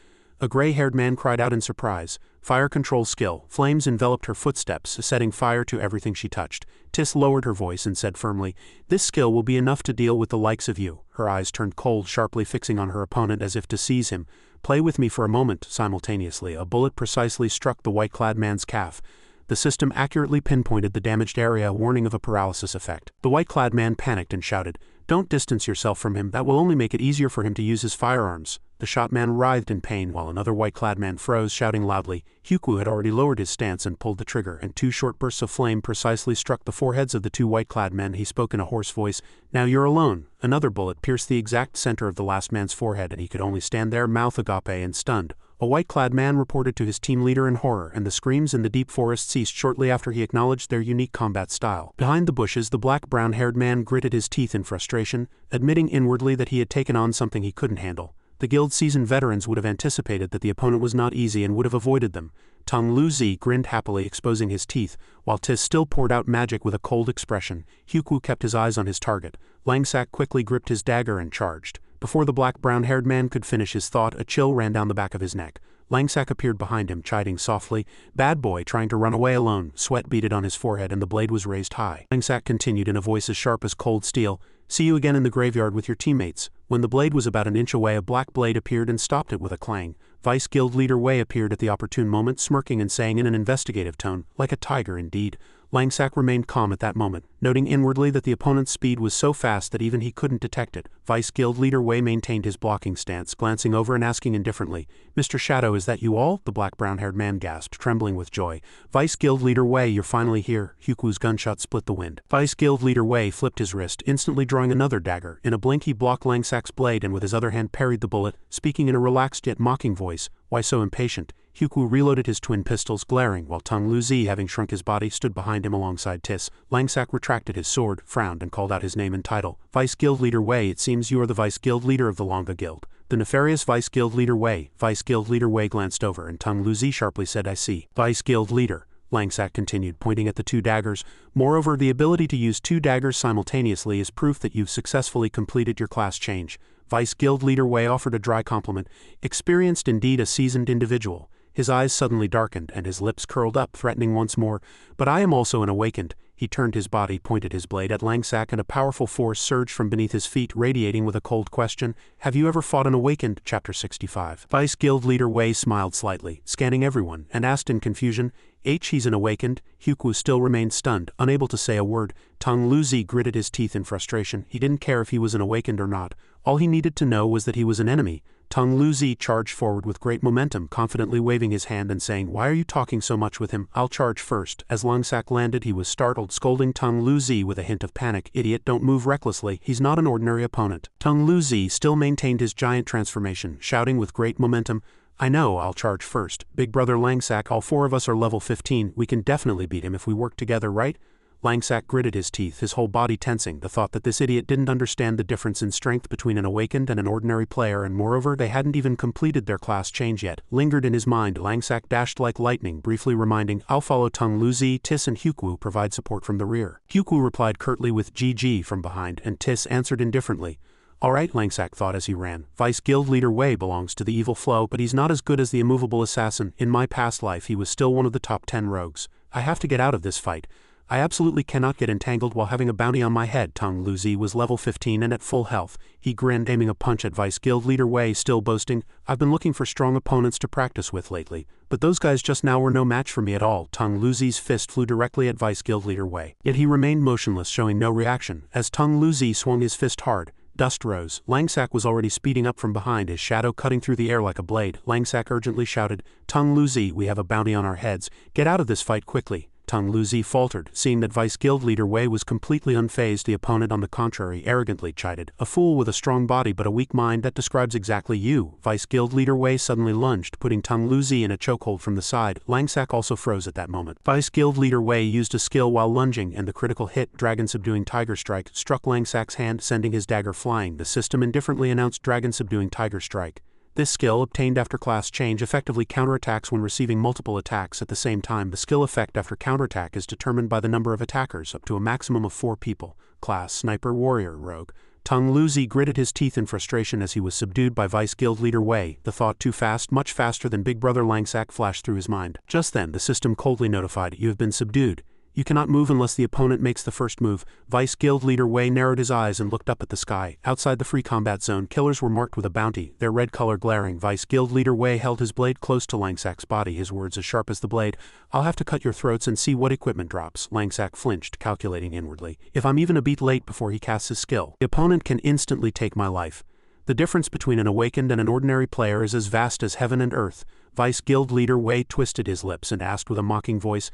A gray-haired man cried out in surprise. Fire control skill. Flames enveloped her footsteps, setting fire to everything she touched. Tis lowered her voice and said firmly, this skill will be enough to deal with the likes of you. Her eyes turned cold, sharply fixing on her opponent as if to seize him. Play with me for a moment. Simultaneously, a bullet precisely struck the white-clad man's calf. The system accurately pinpointed the damaged area, warning of a paralysis effect. The white-clad man panicked and shouted, don't distance yourself from him, that will only make it easier for him to use his firearms. The shot man writhed in pain while another white-clad man froze, shouting loudly. Hyuku had already lowered his stance and pulled the trigger, and 2 short bursts of flame precisely struck the foreheads of the 2 white-clad men. He spoke in a hoarse voice, now you're alone. Another bullet pierced the exact center of the last man's forehead, and he could only stand there, mouth agape and stunned. A white-clad man reported to his team leader in horror, and the screams in the deep forest ceased shortly after he acknowledged their unique combat style. Behind the bushes, the black brown-haired man gritted his teeth in frustration, admitting inwardly that he had taken on something he couldn't handle. The guild's seasoned veterans would have anticipated that the opponent was not easy and would have avoided them. Tung Luzi grinned happily, exposing his teeth, while Tis still poured out magic with a cold expression. Hyuku kept his eyes on his target. Langsak quickly gripped his dagger and charged. Before the black brown-haired man could finish his thought, a chill ran down the back of his neck. Langsak appeared behind him, chiding softly, bad boy trying to run away alone. Sweat beaded on his forehead and the blade was raised high. Langsak continued in a voice as sharp as cold steel, see you again in the graveyard with your teammates. When the blade was about an inch away, a black blade appeared and stopped it with a clang. Vice Guild Leader Wei appeared at the opportune moment, smirking and saying in an investigative tone, like a tiger indeed. Langsak remained calm at that moment, noting inwardly that the opponent's speed was so fast that even he couldn't detect it. Vice Guild Leader Wei maintained his blocking stance, glancing over and asking indifferently, Mr. Shadow, is that you all? The black brown-haired man gasped, trembling with joy. Vice Guild Leader Wei, you're finally here. Hyuku's gunshot split the wind. Vice Guild Leader Wei flipped his wrist, instantly drawing another dagger. In a blink he blocked Langsak's blade and with his other hand parried the bullet, speaking in a relaxed yet mocking voice, why so impatient? Hyuku reloaded his twin pistols, glaring, while Tung Luzi, having shrunk his body, stood behind him alongside Tis. Langsak retracted his sword, frowned, and called out his name and title. Vice Guild Leader Wei, it seems you are the Vice Guild Leader of the Longa Guild. The nefarious Vice Guild Leader Wei. Vice Guild Leader Wei glanced over, and Tung Luzi sharply said, I see. Vice Guild Leader, Langsak continued, pointing at the 2 daggers. Moreover, the ability to use 2 daggers simultaneously is proof that you've successfully completed your class change. Vice Guild Leader Wei offered a dry compliment. Experienced indeed, a seasoned individual. His eyes suddenly darkened, and his lips curled up, threatening once more. But I am also an awakened. He turned his body, pointed his blade at Langsak, and a powerful force surged from beneath his feet, radiating with a cold question. Have you ever fought an awakened? Chapter 65. Vice Guild Leader Wei smiled slightly, scanning everyone, and asked in confusion, he's an awakened? Hyuku still remained stunned, unable to say a word. Tung Luzi gritted his teeth in frustration. He didn't care if he was an awakened or not. All he needed to know was that he was an enemy. Tung Luzi charged forward with great momentum, confidently waving his hand and saying, why are you talking so much with him? I'll charge first. As Langsak landed, he was startled, scolding Tung Luzi with a hint of panic. Idiot, don't move recklessly. He's not an ordinary opponent. Tung Luzi still maintained his giant transformation, shouting with great momentum, I know, I'll charge first. Big brother Langsak, all 4 of us are level 15. We can definitely beat him if we work together, right? Langsak gritted his teeth, his whole body tensing. The thought that this idiot didn't understand the difference in strength between an awakened and an ordinary player, and moreover they hadn't even completed their class change yet, lingered in his mind. Langsak dashed like lightning, briefly reminding, I'll follow Tung Luzi. Tis and Hyuku provide support from the rear. Hyuku replied curtly with GG from behind, and Tis answered indifferently. Alright, Langsak thought as he ran. Vice Guild Leader Wei belongs to the evil flow, but he's not as good as the immovable assassin. In my past life he was still one of the top 10 rogues. I have to get out of this fight. I absolutely cannot get entangled while having a bounty on my head. Tong Luzi was level 15 and at full health. He grinned, aiming a punch at Vice Guild Leader Wei, still boasting, I've been looking for strong opponents to practice with lately, but those guys just now were no match for me at all. Tong Luzi's fist flew directly at Vice Guild Leader Wei. Yet he remained motionless, showing no reaction. As Tong Luzi swung his fist hard, dust rose. Langsak was already speeding up from behind, his shadow cutting through the air like a blade. Langsak urgently shouted, Tong Luzi, we have a bounty on our heads. Get out of this fight quickly. Tong Luzi faltered, seeing that Vice Guild Leader Wei was completely unfazed. The opponent, on the contrary, arrogantly chided, a fool with a strong body but a weak mind, that describes exactly you. Vice Guild Leader Wei suddenly lunged, putting Tong Luzi in a chokehold from the side. Langsak also froze at that moment. Vice Guild Leader Wei used a skill while lunging, and the critical hit, Dragon Subduing Tiger Strike, struck Langsak's hand, sending his dagger flying. The system indifferently announced Dragon Subduing Tiger Strike. This skill, obtained after class change, effectively counterattacks when receiving multiple attacks at the same time. The skill effect after counterattack is determined by the number of attackers, up to a maximum of 4 people. Class: Sniper, Warrior, Rogue. Tong Luzi gritted his teeth in frustration as he was subdued by Vice Guild Leader Wei. The thought, too fast, much faster than Big Brother Langsak, flashed through his mind. Just then, the system coldly notified, you have been subdued. You cannot move unless the opponent makes the first move. Vice Guild Leader Wei narrowed his eyes and looked up at the sky. Outside the free combat zone, killers were marked with a bounty, their red color glaring. Vice Guild Leader Wei held his blade close to Langsak's body, his words as sharp as the blade. I'll have to cut your throats and see what equipment drops. Langsak flinched, calculating inwardly. If I'm even a beat late before he casts his skill, the opponent can instantly take my life. The difference between an awakened and an ordinary player is as vast as heaven and earth. Vice Guild Leader Wei twisted his lips and asked with a mocking voice,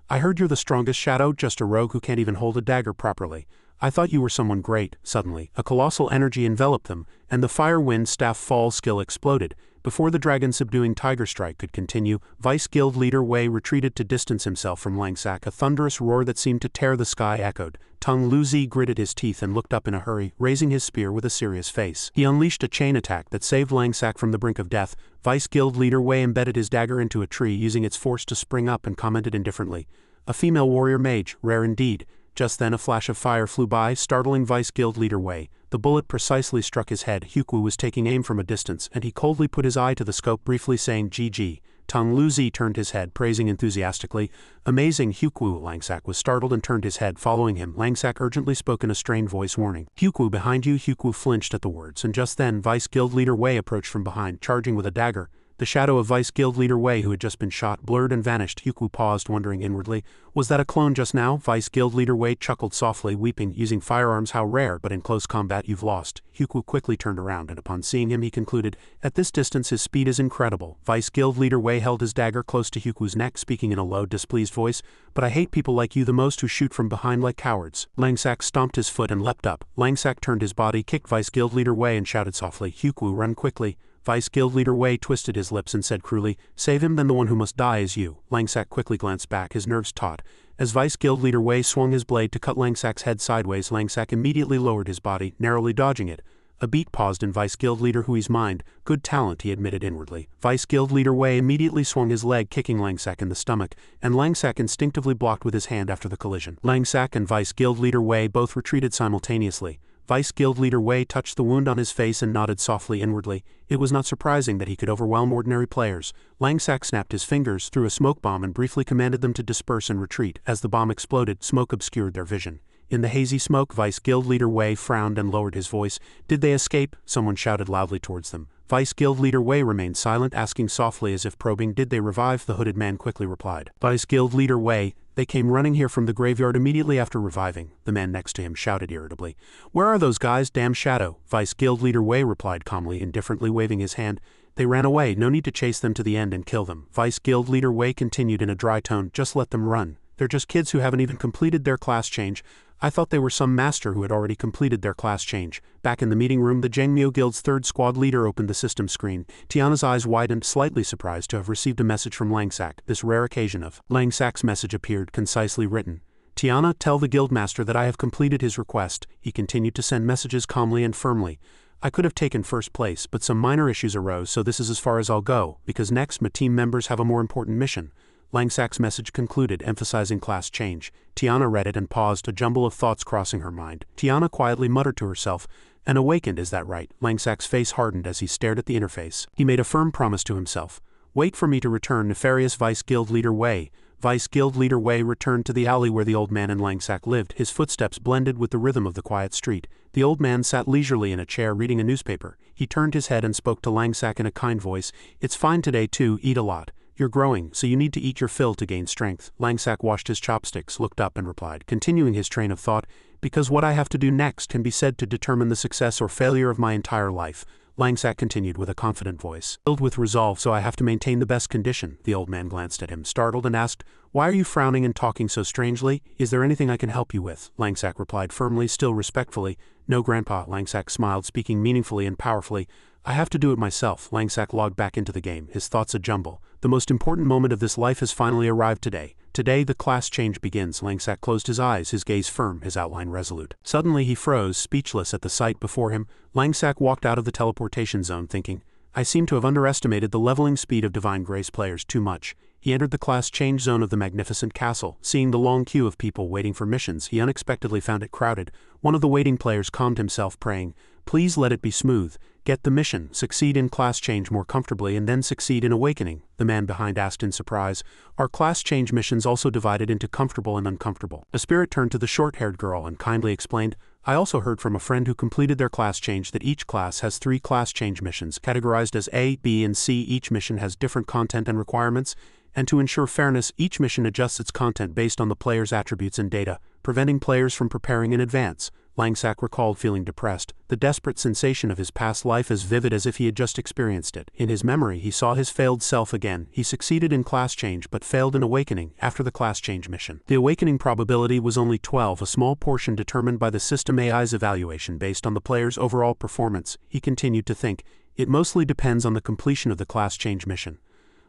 I heard you're the strongest shadow, just a rogue who can't even hold a dagger properly. I thought you were someone great. Suddenly, a colossal energy enveloped them, and the Fire Wind Staff Fall skill exploded. Before the Dragon Subduing Tiger Strike could continue, Vice Guild Leader Wei retreated to distance himself from Langsak. A thunderous roar that seemed to tear the sky echoed. Tong Luzi gritted his teeth and looked up in a hurry, raising his spear with a serious face. He unleashed a chain attack that saved Langsak from the brink of death. Vice Guild Leader Wei embedded his dagger into a tree, using its force to spring up, and commented indifferently, a female warrior mage, rare indeed. Just then a flash of fire flew by, startling Vice Guild Leader Wei. The bullet precisely struck his head. Hyukwu was taking aim from a distance, and he coldly put his eye to the scope, briefly saying GG. Tong Luzi turned his head, praising enthusiastically, amazing Hyukwu. Langsak was startled and turned his head, following him. Langsak urgently spoke in a strained voice, warning, Hyukwu behind you. Hyukwu flinched at the words, and just then Vice Guild Leader Wei approached from behind, charging with a dagger. The shadow of Vice Guild Leader Wei, who had just been shot, blurred and vanished. Hyukwu paused, wondering inwardly, was that a clone just now? Vice Guild Leader Wei chuckled softly, weeping, using firearms, how rare, but in close combat you've lost. Hyukwu quickly turned around, and upon seeing him he concluded, at this distance his speed is incredible. Vice Guild Leader Wei held his dagger close to Hyukwu's neck, speaking in a low, displeased voice, but I hate people like you the most, who shoot from behind like cowards. Langsak stomped his foot and leapt up. Langsak turned his body, kicked Vice Guild Leader Wei and shouted softly, Hyukwu, run quickly. Vice Guild Leader Wei twisted his lips and said cruelly, save him, then the one who must die is you. Langsak quickly glanced back, his nerves taut. As Vice Guild Leader Wei swung his blade to cut Langsak's head sideways, Langsak immediately lowered his body, narrowly dodging it. A beat paused in Vice Guild Leader Hui's mind. Good talent, he admitted inwardly. Vice Guild Leader Wei immediately swung his leg, kicking Langsak in the stomach, and Langsak instinctively blocked with his hand after the collision. Langsak and Vice Guild Leader Wei both retreated simultaneously. Vice Guild Leader Wei touched the wound on his face and nodded softly inwardly. It was not surprising that he could overwhelm ordinary players. Langsak snapped his fingers, threw a smoke bomb, and briefly commanded them to disperse and retreat. As the bomb exploded, smoke obscured their vision. In the hazy smoke, Vice Guild Leader Wei frowned and lowered his voice. Did they escape? Someone shouted loudly towards them. Vice Guild Leader Wei remained silent, asking softly as if probing, did they revive? The hooded man quickly replied. Vice Guild Leader Wei, they came running here from the graveyard immediately after reviving. The man next to him shouted irritably. Where are those guys? Damn shadow. Vice Guild Leader Wei replied calmly, indifferently waving his hand. They ran away, no need to chase them to the end and kill them. Vice Guild Leader Wei continued in a dry tone, just let them run. They're just kids who haven't even completed their class change. I thought they were some master who had already completed their class change. Back in the meeting room, the Jengmyo Guild's third squad leader opened the system screen. Tiana's eyes widened, slightly surprised to have received a message from Langsak. This rare occasion of Langsak's message appeared, concisely written. Tiana, tell the guildmaster that I have completed his request. He continued to send messages calmly and firmly. I could have taken first place, but some minor issues arose, so this is as far as I'll go, because next my team members have a more important mission. Langsak's message concluded, emphasizing class change. Tiana read it and paused, a jumble of thoughts crossing her mind. Tiana quietly muttered to herself, an awakened, is that right? Langsak's face hardened as he stared at the interface. He made a firm promise to himself. Wait for me to return, nefarious Vice Guild Leader Wei. Vice Guild leader Wei returned to the alley where the old man and Langsak lived. His footsteps blended with the rhythm of the quiet street. The old man sat leisurely in a chair reading a newspaper. He turned his head and spoke to Langsak in a kind voice. "It's fine today too, eat a lot. You're growing, so you need to eat your fill to gain strength." Langsak washed his chopsticks, looked up and replied, continuing his train of thought, "Because what I have to do next can be said to determine the success or failure of my entire life." Langsak continued with a confident voice. "Filled with resolve, so I have to maintain the best condition." The old man glanced at him, startled, and asked, "Why are you frowning and talking so strangely? Is there anything I can help you with?" Langsak replied firmly, still respectfully, "No, Grandpa." Langsak smiled, speaking meaningfully and powerfully. "I have to do it myself." Langsak logged back into the game, his thoughts a jumble. "The most important moment of this life has finally arrived today. Today the class change begins." Langsak closed his eyes, his gaze firm, his outline resolute. Suddenly he froze, speechless at the sight before him. Langsak walked out of the teleportation zone thinking, "I seem to have underestimated the leveling speed of Divine Grace players too much." He entered the class change zone of the magnificent castle. Seeing the long queue of people waiting for missions, he unexpectedly found it crowded. One of the waiting players calmed himself, praying, "Please let it be smooth. Get the mission, succeed in class change more comfortably, and then succeed in awakening." The man behind asked in surprise, "Are class change missions also divided into comfortable and uncomfortable?" A spirit turned to the short-haired girl and kindly explained, "I also heard from a friend who completed their class change that each class has 3 class change missions, categorized as A, B, and C. Each mission has different content and requirements, and to ensure fairness, each mission adjusts its content based on the player's attributes and data, preventing players from preparing in advance." Langsak recalled feeling depressed, the desperate sensation of his past life as vivid as if he had just experienced it. In his memory he saw his failed self again. He succeeded in class change but failed in awakening after the class change mission. The awakening probability was only 12, a small portion determined by the system AI's evaluation based on the player's overall performance. He continued to think, "It mostly depends on the completion of the class change mission."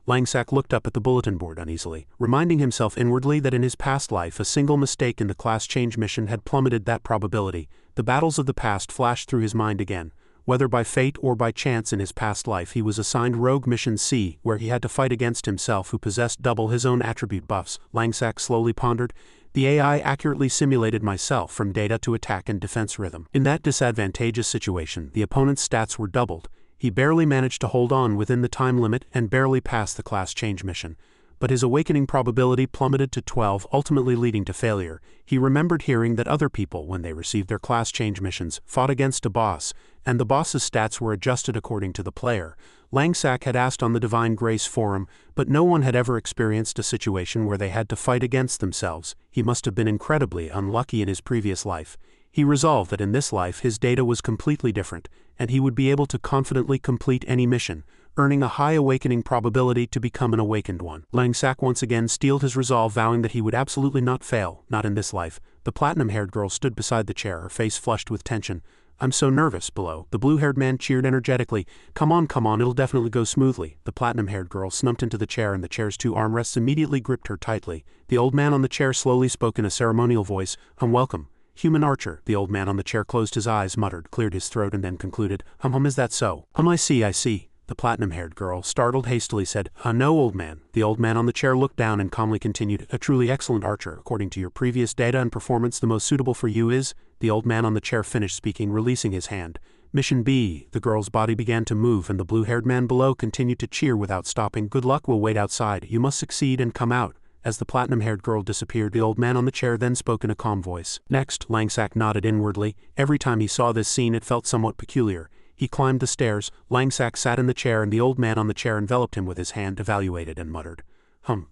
Langsak looked up at the bulletin board uneasily, reminding himself inwardly that in his past life a single mistake in the class change mission had plummeted that probability. The battles of the past flashed through his mind again. Whether by fate or by chance in his past life he was assigned Rogue Mission C, where he had to fight against himself who possessed double his own attribute buffs. Langsak slowly pondered, "The AI accurately simulated myself from data to attack and defense rhythm. In that disadvantageous situation, the opponent's stats were doubled. He barely managed to hold on within the time limit and barely passed the class change mission. But his awakening probability plummeted to 12, ultimately leading to failure. He remembered hearing that other people, when they received their class change missions, fought against a boss, and the boss's stats were adjusted according to the player. Langsak had asked on the Divine Grace forum, but no one had ever experienced a situation where they had to fight against themselves. He must have been incredibly unlucky in his previous life. He resolved that in this life his data was completely different, and he would be able to confidently complete any mission, earning a high awakening probability to become an awakened one. Langsak once again steeled his resolve, vowing that he would absolutely not fail, not in this life. The platinum-haired girl stood beside the chair, her face flushed with tension. "I'm so nervous." Below, the blue-haired man cheered energetically, come on, it'll definitely go smoothly." The platinum-haired girl slumped into the chair and the chair's 2 armrests immediately gripped her tightly. The old man on the chair slowly spoke in a ceremonial voice, "Welcome, human archer." The old man on the chair closed his eyes, muttered, cleared his throat, and then concluded, Is that so?" I see. The platinum-haired girl, startled, hastily said, "No, old man." The old man on the chair looked down and calmly continued, "A truly excellent archer. According to your previous data and performance, the most suitable for you is—" The old man on the chair finished speaking, releasing his hand. "Mission B." The girl's body began to move and the blue-haired man below continued to cheer without stopping. "Good luck, we'll wait outside. You must succeed and come out." As the platinum-haired girl disappeared, the old man on the chair then spoke in a calm voice. "Next." Langsak nodded inwardly. Every time he saw this scene it felt somewhat peculiar. He climbed the stairs, Langsak sat in the chair and the old man on the chair enveloped him with his hand, evaluated and muttered,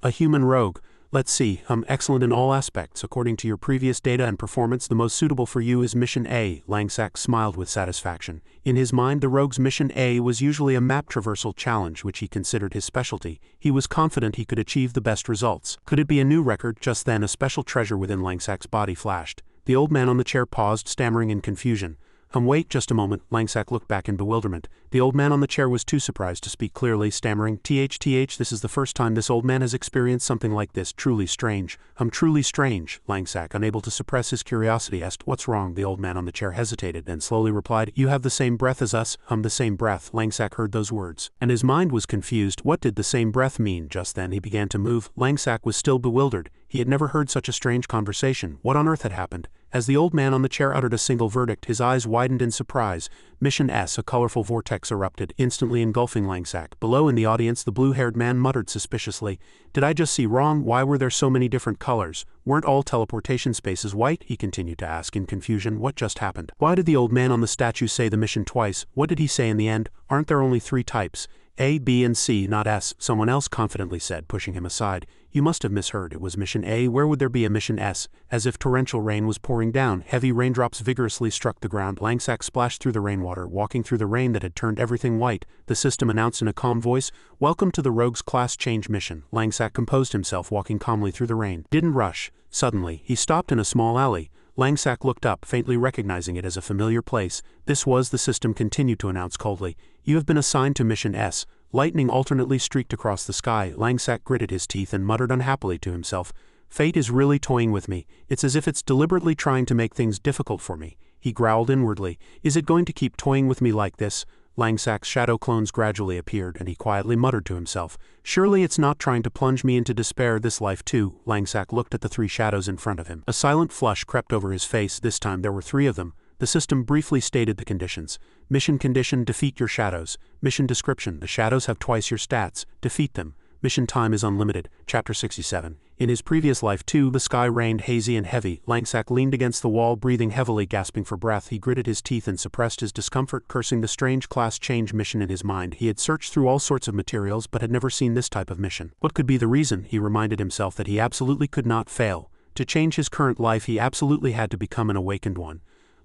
A human rogue. Let's see, excellent in all aspects. According to your previous data and performance, the most suitable for you is Mission A." Langsak smiled with satisfaction. In his mind, the rogue's Mission A was usually a map traversal challenge which he considered his specialty. He was confident he could achieve the best results. Could it be a new record? Just then a special treasure within Langsak's body flashed. The old man on the chair paused, stammering in confusion. Wait just a moment." Langsak looked back in bewilderment. The old man on the chair was too surprised to speak clearly, stammering, "Th, this is the first time this old man has experienced something like this. Truly strange. Truly strange." Langsak, unable to suppress his curiosity, asked, "What's wrong?" The old man on the chair hesitated, then slowly replied, "You have the same breath as us." The same breath. Langsak heard those words, and his mind was confused. What did the same breath mean? Just then he began to move. Langsak was still bewildered. He had never heard such a strange conversation. What on earth had happened? As the old man on the chair uttered a single verdict, his eyes widened in surprise. Mission S. A colorful vortex erupted, instantly engulfing Langsack. Below in the audience, the blue-haired man muttered suspiciously, "Did I just see wrong? Why were there so many different colors? Weren't all teleportation spaces white?" He continued to ask in confusion. What just happened? Why did the old man on the statue say the mission twice? What did he say in the end? Aren't there only 3 types? A, B, and C, not S, someone else confidently said, pushing him aside. You must have misheard. It was Mission A. Where would there be a Mission S? As if torrential rain was pouring down, heavy raindrops vigorously struck the ground. Langsack splashed through the rainwater, walking through the rain that had turned everything white. The system announced in a calm voice, "Welcome to the Rogues Class Change Mission." Langsack composed himself, walking calmly through the rain. Didn't rush. Suddenly, he stopped in a small alley. Langsack looked up, faintly recognizing it as a familiar place. This was, the system continued to announce coldly. You have been assigned to Mission S. Lightning alternately streaked across the sky. Langsack gritted his teeth and muttered unhappily to himself, "Fate is really toying with me. It's as if it's deliberately trying to make things difficult for me." He growled inwardly. Is it going to keep toying with me like this? Langsack's shadow clones gradually appeared, and he quietly muttered to himself, "Surely it's not trying to plunge me into despair this life too." Langsack looked at the 3 shadows in front of him. A silent flush crept over his face. This time there were 3 of them. The system briefly stated the conditions. Mission condition, defeat your shadows. Mission description, the shadows have twice your stats. Defeat them. Mission time is unlimited. Chapter 67. In his previous life too, the sky rained hazy and heavy. Langsack leaned against the wall, breathing heavily, gasping for breath. He gritted his teeth and suppressed his discomfort, cursing the strange class change mission in his mind. He had searched through all sorts of materials, but had never seen this type of mission. What could be the reason? He reminded himself that he absolutely could not fail. To change his current life, he absolutely had to become an awakened one.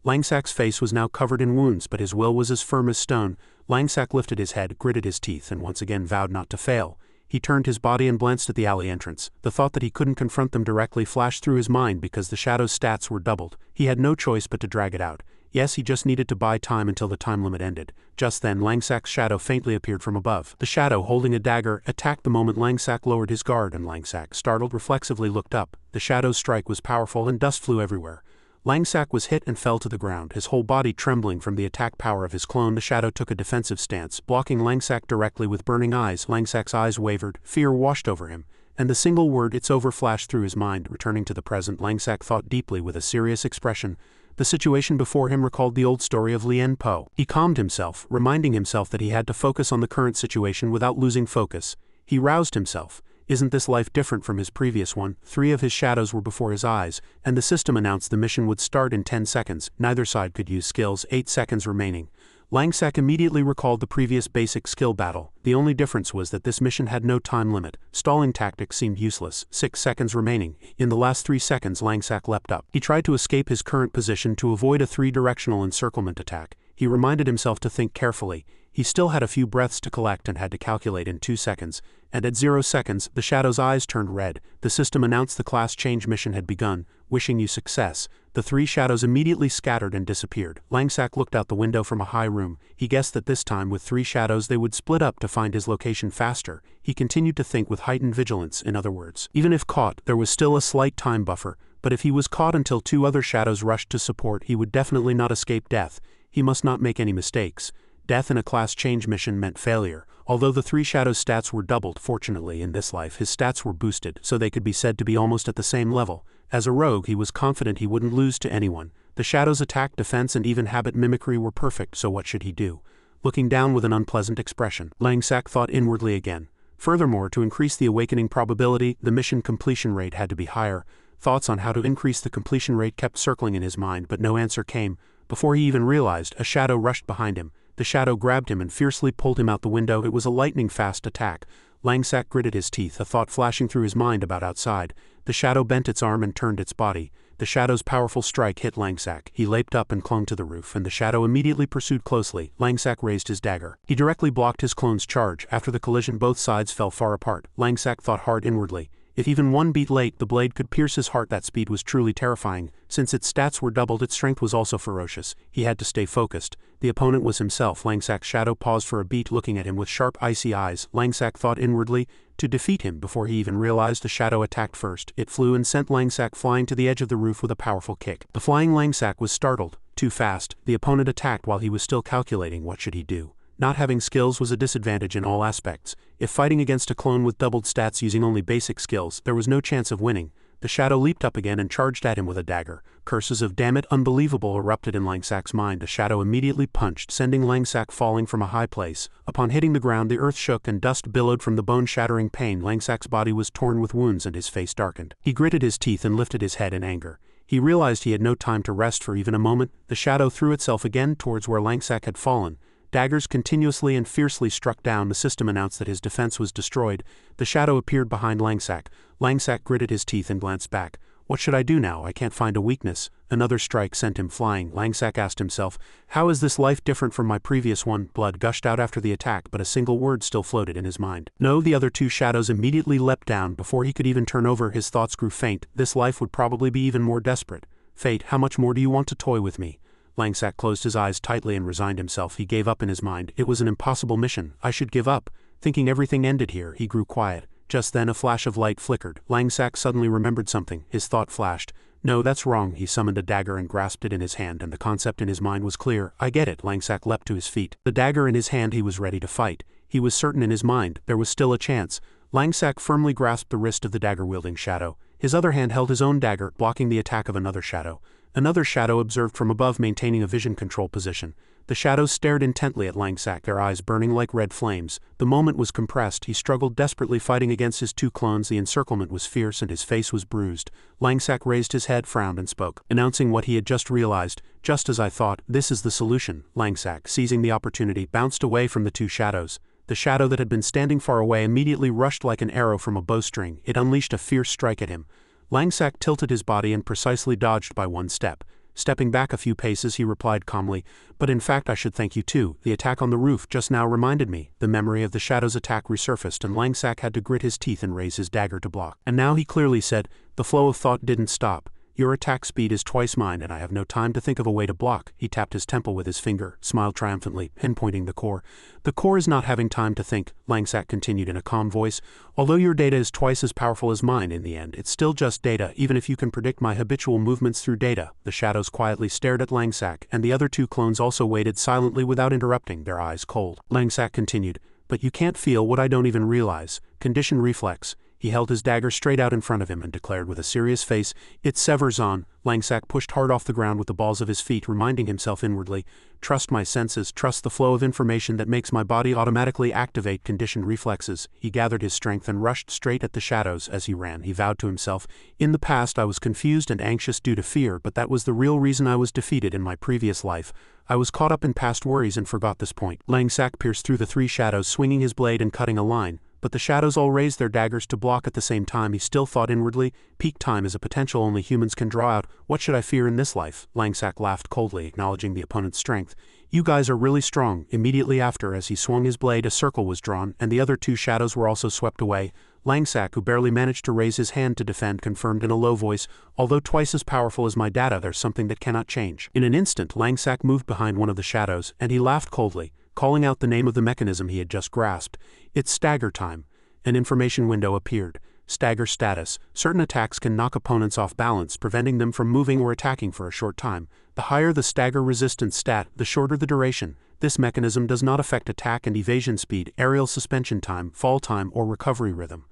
Langsack's face was now covered in wounds, but his will was as firm as stone. Langsack lifted his head, gritted his teeth, and once again vowed not to fail. He turned his body and glanced at the alley entrance. The thought that he couldn't confront them directly flashed through his mind because the shadow's stats were doubled. He had no choice but to drag it out. Yes, he just needed to buy time until the time limit ended. Just then, Langsack's shadow faintly appeared from above. The shadow, holding a dagger, attacked the moment Langsack lowered his guard, and Langsack, startled, reflexively looked up. The shadow's strike was powerful, and dust flew everywhere. Langsack was hit and fell to the ground, his whole body trembling from the attack power of his clone. The shadow took a defensive stance, blocking Langsack directly with burning eyes. Langsack's eyes wavered, fear washed over him, and the single word, "It's over," flashed through his mind. Returning to the present, Langsack thought deeply with a serious expression. The situation before him recalled the old story of Lien Po. He calmed himself, reminding himself that he had to focus on the current situation without losing focus. He roused himself. Isn't this life different from his previous one? 3 of his shadows were before his eyes, and the system announced the mission would start in 10 seconds. Neither side could use skills, 8 seconds remaining. Langsack immediately recalled the previous basic skill battle. The only difference was that this mission had no time limit. Stalling tactics seemed useless. 6 seconds remaining. In the last 3 seconds, Langsack leapt up. He tried to escape his current position to avoid a 3-directional encirclement attack. He reminded himself to think carefully. He still had a few breaths to collect and had to calculate in 2 seconds. And at 0 seconds, the shadow's eyes turned red. The system announced the class change mission had begun. Wishing you success. The 3 shadows immediately scattered and disappeared. Langsack looked out the window from a high room. He guessed that this time, with 3 shadows, they would split up to find his location faster. He continued to think with heightened vigilance. In other words, even if caught, there was still a slight time buffer. But if he was caught until 2 other shadows rushed to support, he would definitely not escape death. He must not make any mistakes. Death in a class change mission meant failure. Although the 3 shadows' stats were doubled, fortunately in this life his stats were boosted, so they could be said to be almost at the same level. As a rogue, he was confident he wouldn't lose to anyone. The shadows' attack, defense, and even habit mimicry were perfect, so what should he do? Looking down with an unpleasant expression, Langsack thought inwardly again. Furthermore, to increase the awakening probability, the mission completion rate had to be higher. Thoughts on how to increase the completion rate kept circling in his mind, but no answer came. Before he even realized, a shadow rushed behind him. The shadow grabbed him and fiercely pulled him out the window. It was a lightning-fast attack. Langsack gritted his teeth, a thought flashing through his mind about outside. The shadow bent its arm and turned its body. The shadow's powerful strike hit Langsack. He leaped up and clung to the roof, and the shadow immediately pursued closely. Langsack raised his dagger. He directly blocked his clone's charge. After the collision, both sides fell far apart. Langsack thought hard inwardly. If even 1 beat late, the blade could pierce his heart. That speed was truly terrifying. Since its stats were doubled, its strength was also ferocious. He had to stay focused. The opponent was himself. Langsack's shadow paused for a beat, looking at him with sharp, icy eyes. Langsack thought inwardly, to defeat him. Before he even realized, the shadow attacked first. It flew and sent Langsack flying to the edge of the roof with a powerful kick. The flying Langsack was startled. Too fast. The opponent attacked while he was still calculating what should he do. Not having skills was a disadvantage in all aspects. If fighting against a clone with doubled stats using only basic skills, there was no chance of winning. The shadow leaped up again and charged at him with a dagger. Curses of "damn it, unbelievable" erupted in Langsak's mind. The shadow immediately punched, sending Langsak falling from a high place. Upon hitting the ground, the earth shook and dust billowed from the bone-shattering pain. Langsak's body was torn with wounds and his face darkened. He gritted his teeth and lifted his head in anger. He realized he had no time to rest for even a moment. The shadow threw itself again towards where Langsak had fallen. Daggers continuously and fiercely struck down. The system announced that his defense was destroyed. The shadow appeared behind Langsak. Langsak gritted his teeth and glanced back. What should I do now? I can't find a weakness. Another strike sent him flying. Langsak asked himself, how is this life different from my previous one? Blood gushed out after the attack, but a single word still floated in his mind. No. The other two shadows immediately leapt down. Before he could even turn over, his thoughts grew faint. This life would probably be even more desperate. Fate, how much more do you want to toy with me? Langsak closed his eyes tightly and resigned himself. He gave up in his mind. It was an impossible mission. I should give up. Thinking everything ended here, he grew quiet. Just then a flash of light flickered. Langsak suddenly remembered something. His thought flashed. No, that's wrong. He summoned a dagger and grasped it in his hand, and the concept in his mind was clear. I get it. Langsak leapt to his feet. The dagger in his hand, he was ready to fight. He was certain in his mind there was still a chance. Langsak firmly grasped the wrist of the dagger-wielding shadow. His other hand held his own dagger, blocking the attack of another shadow. Another shadow observed from above, maintaining a vision control position. The shadows stared intently at Langsak, their eyes burning like red flames. The moment was compressed. He struggled desperately, fighting against his two clones. The encirclement was fierce and his face was bruised. Langsak raised his head, frowned and spoke, announcing what he had just realized. Just as I thought, this is the solution. Langsak, seizing the opportunity, bounced away from the two shadows. The shadow that had been standing far away immediately rushed like an arrow from a bowstring. It unleashed a fierce strike at him. Langsak tilted his body and precisely dodged by one step. Stepping back a few paces, he replied calmly, but in fact I should thank you too. The attack on the roof just now reminded me. The memory of the shadow's attack resurfaced, and Langsak had to grit his teeth and raise his dagger to block. And now he clearly said, the flow of thought didn't stop. Your attack speed is twice mine, and I have no time to think of a way to block. He tapped his temple with his finger, smiled triumphantly, pinpointing the core. The core is not having time to think, Langsak continued in a calm voice. Although your data is twice as powerful as mine in the end, it's still just data, even if you can predict my habitual movements through data. The shadows quietly stared at Langsak, and the other two clones also waited silently without interrupting, their eyes cold. Langsak continued, but you can't feel what I don't even realize. Conditioned reflex. He held his dagger straight out in front of him and declared with a serious face, it severs on. Langsak pushed hard off the ground with the balls of his feet, reminding himself inwardly, trust my senses, trust the flow of information that makes my body automatically activate conditioned reflexes. He gathered his strength and rushed straight at the shadows. As he ran, he vowed to himself, in the past I was confused and anxious due to fear, but that was the real reason I was defeated in my previous life. I was caught up in past worries and forgot this point. Langsak pierced through the three shadows, swinging his blade and cutting a line. But the shadows all raised their daggers to block at the same time. He still thought inwardly, peak time is a potential only humans can draw out. What should I fear in this life? Langsak laughed coldly, acknowledging the opponent's strength. You guys are really strong. Immediately after, as he swung his blade, a circle was drawn, and the other two shadows were also swept away. Langsak, who barely managed to raise his hand to defend, confirmed in a low voice, although twice as powerful as my data, there's something that cannot change. In an instant, Langsak moved behind one of the shadows, and he laughed coldly, calling out the name of the mechanism he had just grasped. It's stagger time. An information window appeared. Stagger status. Certain attacks can knock opponents off balance, preventing them from moving or attacking for a short time. The higher the stagger resistance stat, the shorter the duration. This mechanism does not affect attack and evasion speed, aerial suspension time, fall time, or recovery rhythm.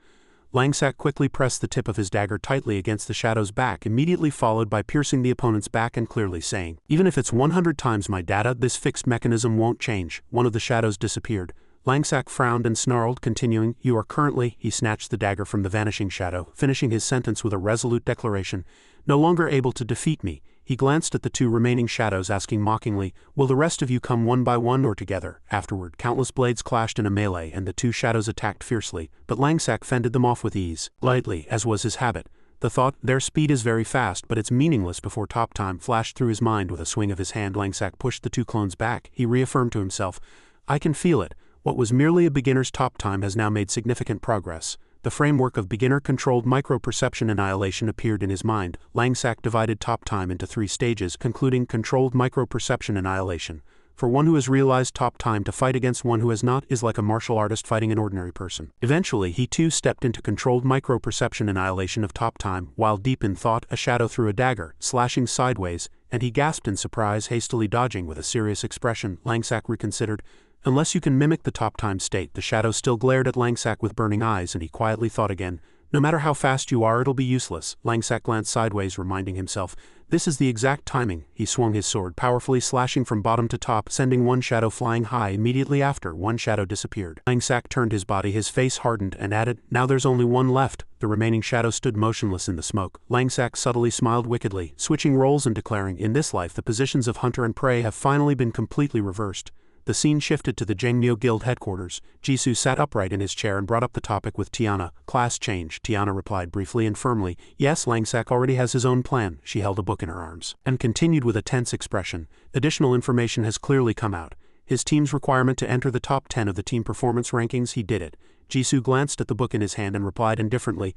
Langsak quickly pressed the tip of his dagger tightly against the shadow's back, immediately followed by piercing the opponent's back and clearly saying, even if it's 100 times my data, this fixed mechanism won't change. One of the shadows disappeared. Langsak frowned and snarled, continuing, you are currently, he snatched the dagger from the vanishing shadow, finishing his sentence with a resolute declaration, no longer able to defeat me. He glanced at the two remaining shadows, asking mockingly, will the rest of you come one by one or together? Afterward, countless blades clashed in a melee, and the two shadows attacked fiercely, but Langsak fended them off with ease, lightly, as was his habit. The thought, their speed is very fast, but it's meaningless before top time, flashed through his mind. With a swing of his hand, Langsak pushed the two clones back. He reaffirmed to himself, I can feel it. What was merely a beginner's top time has now made significant progress. The framework of beginner-controlled micro-perception annihilation appeared in his mind. Langsak divided top time into 3 stages, concluding controlled micro-perception annihilation. For one who has realized top time, to fight against one who has not is like a martial artist fighting an ordinary person. Eventually, he too stepped into controlled micro-perception annihilation of top time. While deep in thought, a shadow threw a dagger, slashing sideways, and he gasped in surprise, hastily dodging with a serious expression. Langsak reconsidered. Unless you can mimic the top time state. The shadow still glared at Langsak with burning eyes, and he quietly thought again, No matter how fast you are, it'll be useless. Langsak glanced sideways, reminding himself. This is the exact timing. He swung his sword, powerfully slashing from bottom to top, sending one shadow flying high. Immediately after, one shadow disappeared. Langsak turned his body, his face hardened, and added, now there's only one left. The remaining shadow stood motionless in the smoke. Langsak subtly smiled wickedly, switching roles and declaring, in this life the positions of hunter and prey have finally been completely reversed. The scene shifted to the Jengmyo Guild headquarters. Jisoo sat upright in his chair and brought up the topic with Tiana. Class change. Tiana replied briefly and firmly. Yes, Langsak already has his own plan. She held a book in her arms and continued with a tense expression. Additional information has clearly come out. His team's requirement to enter the top 10 of the team performance rankings, he did it. Jisoo glanced at the book in his hand and replied indifferently,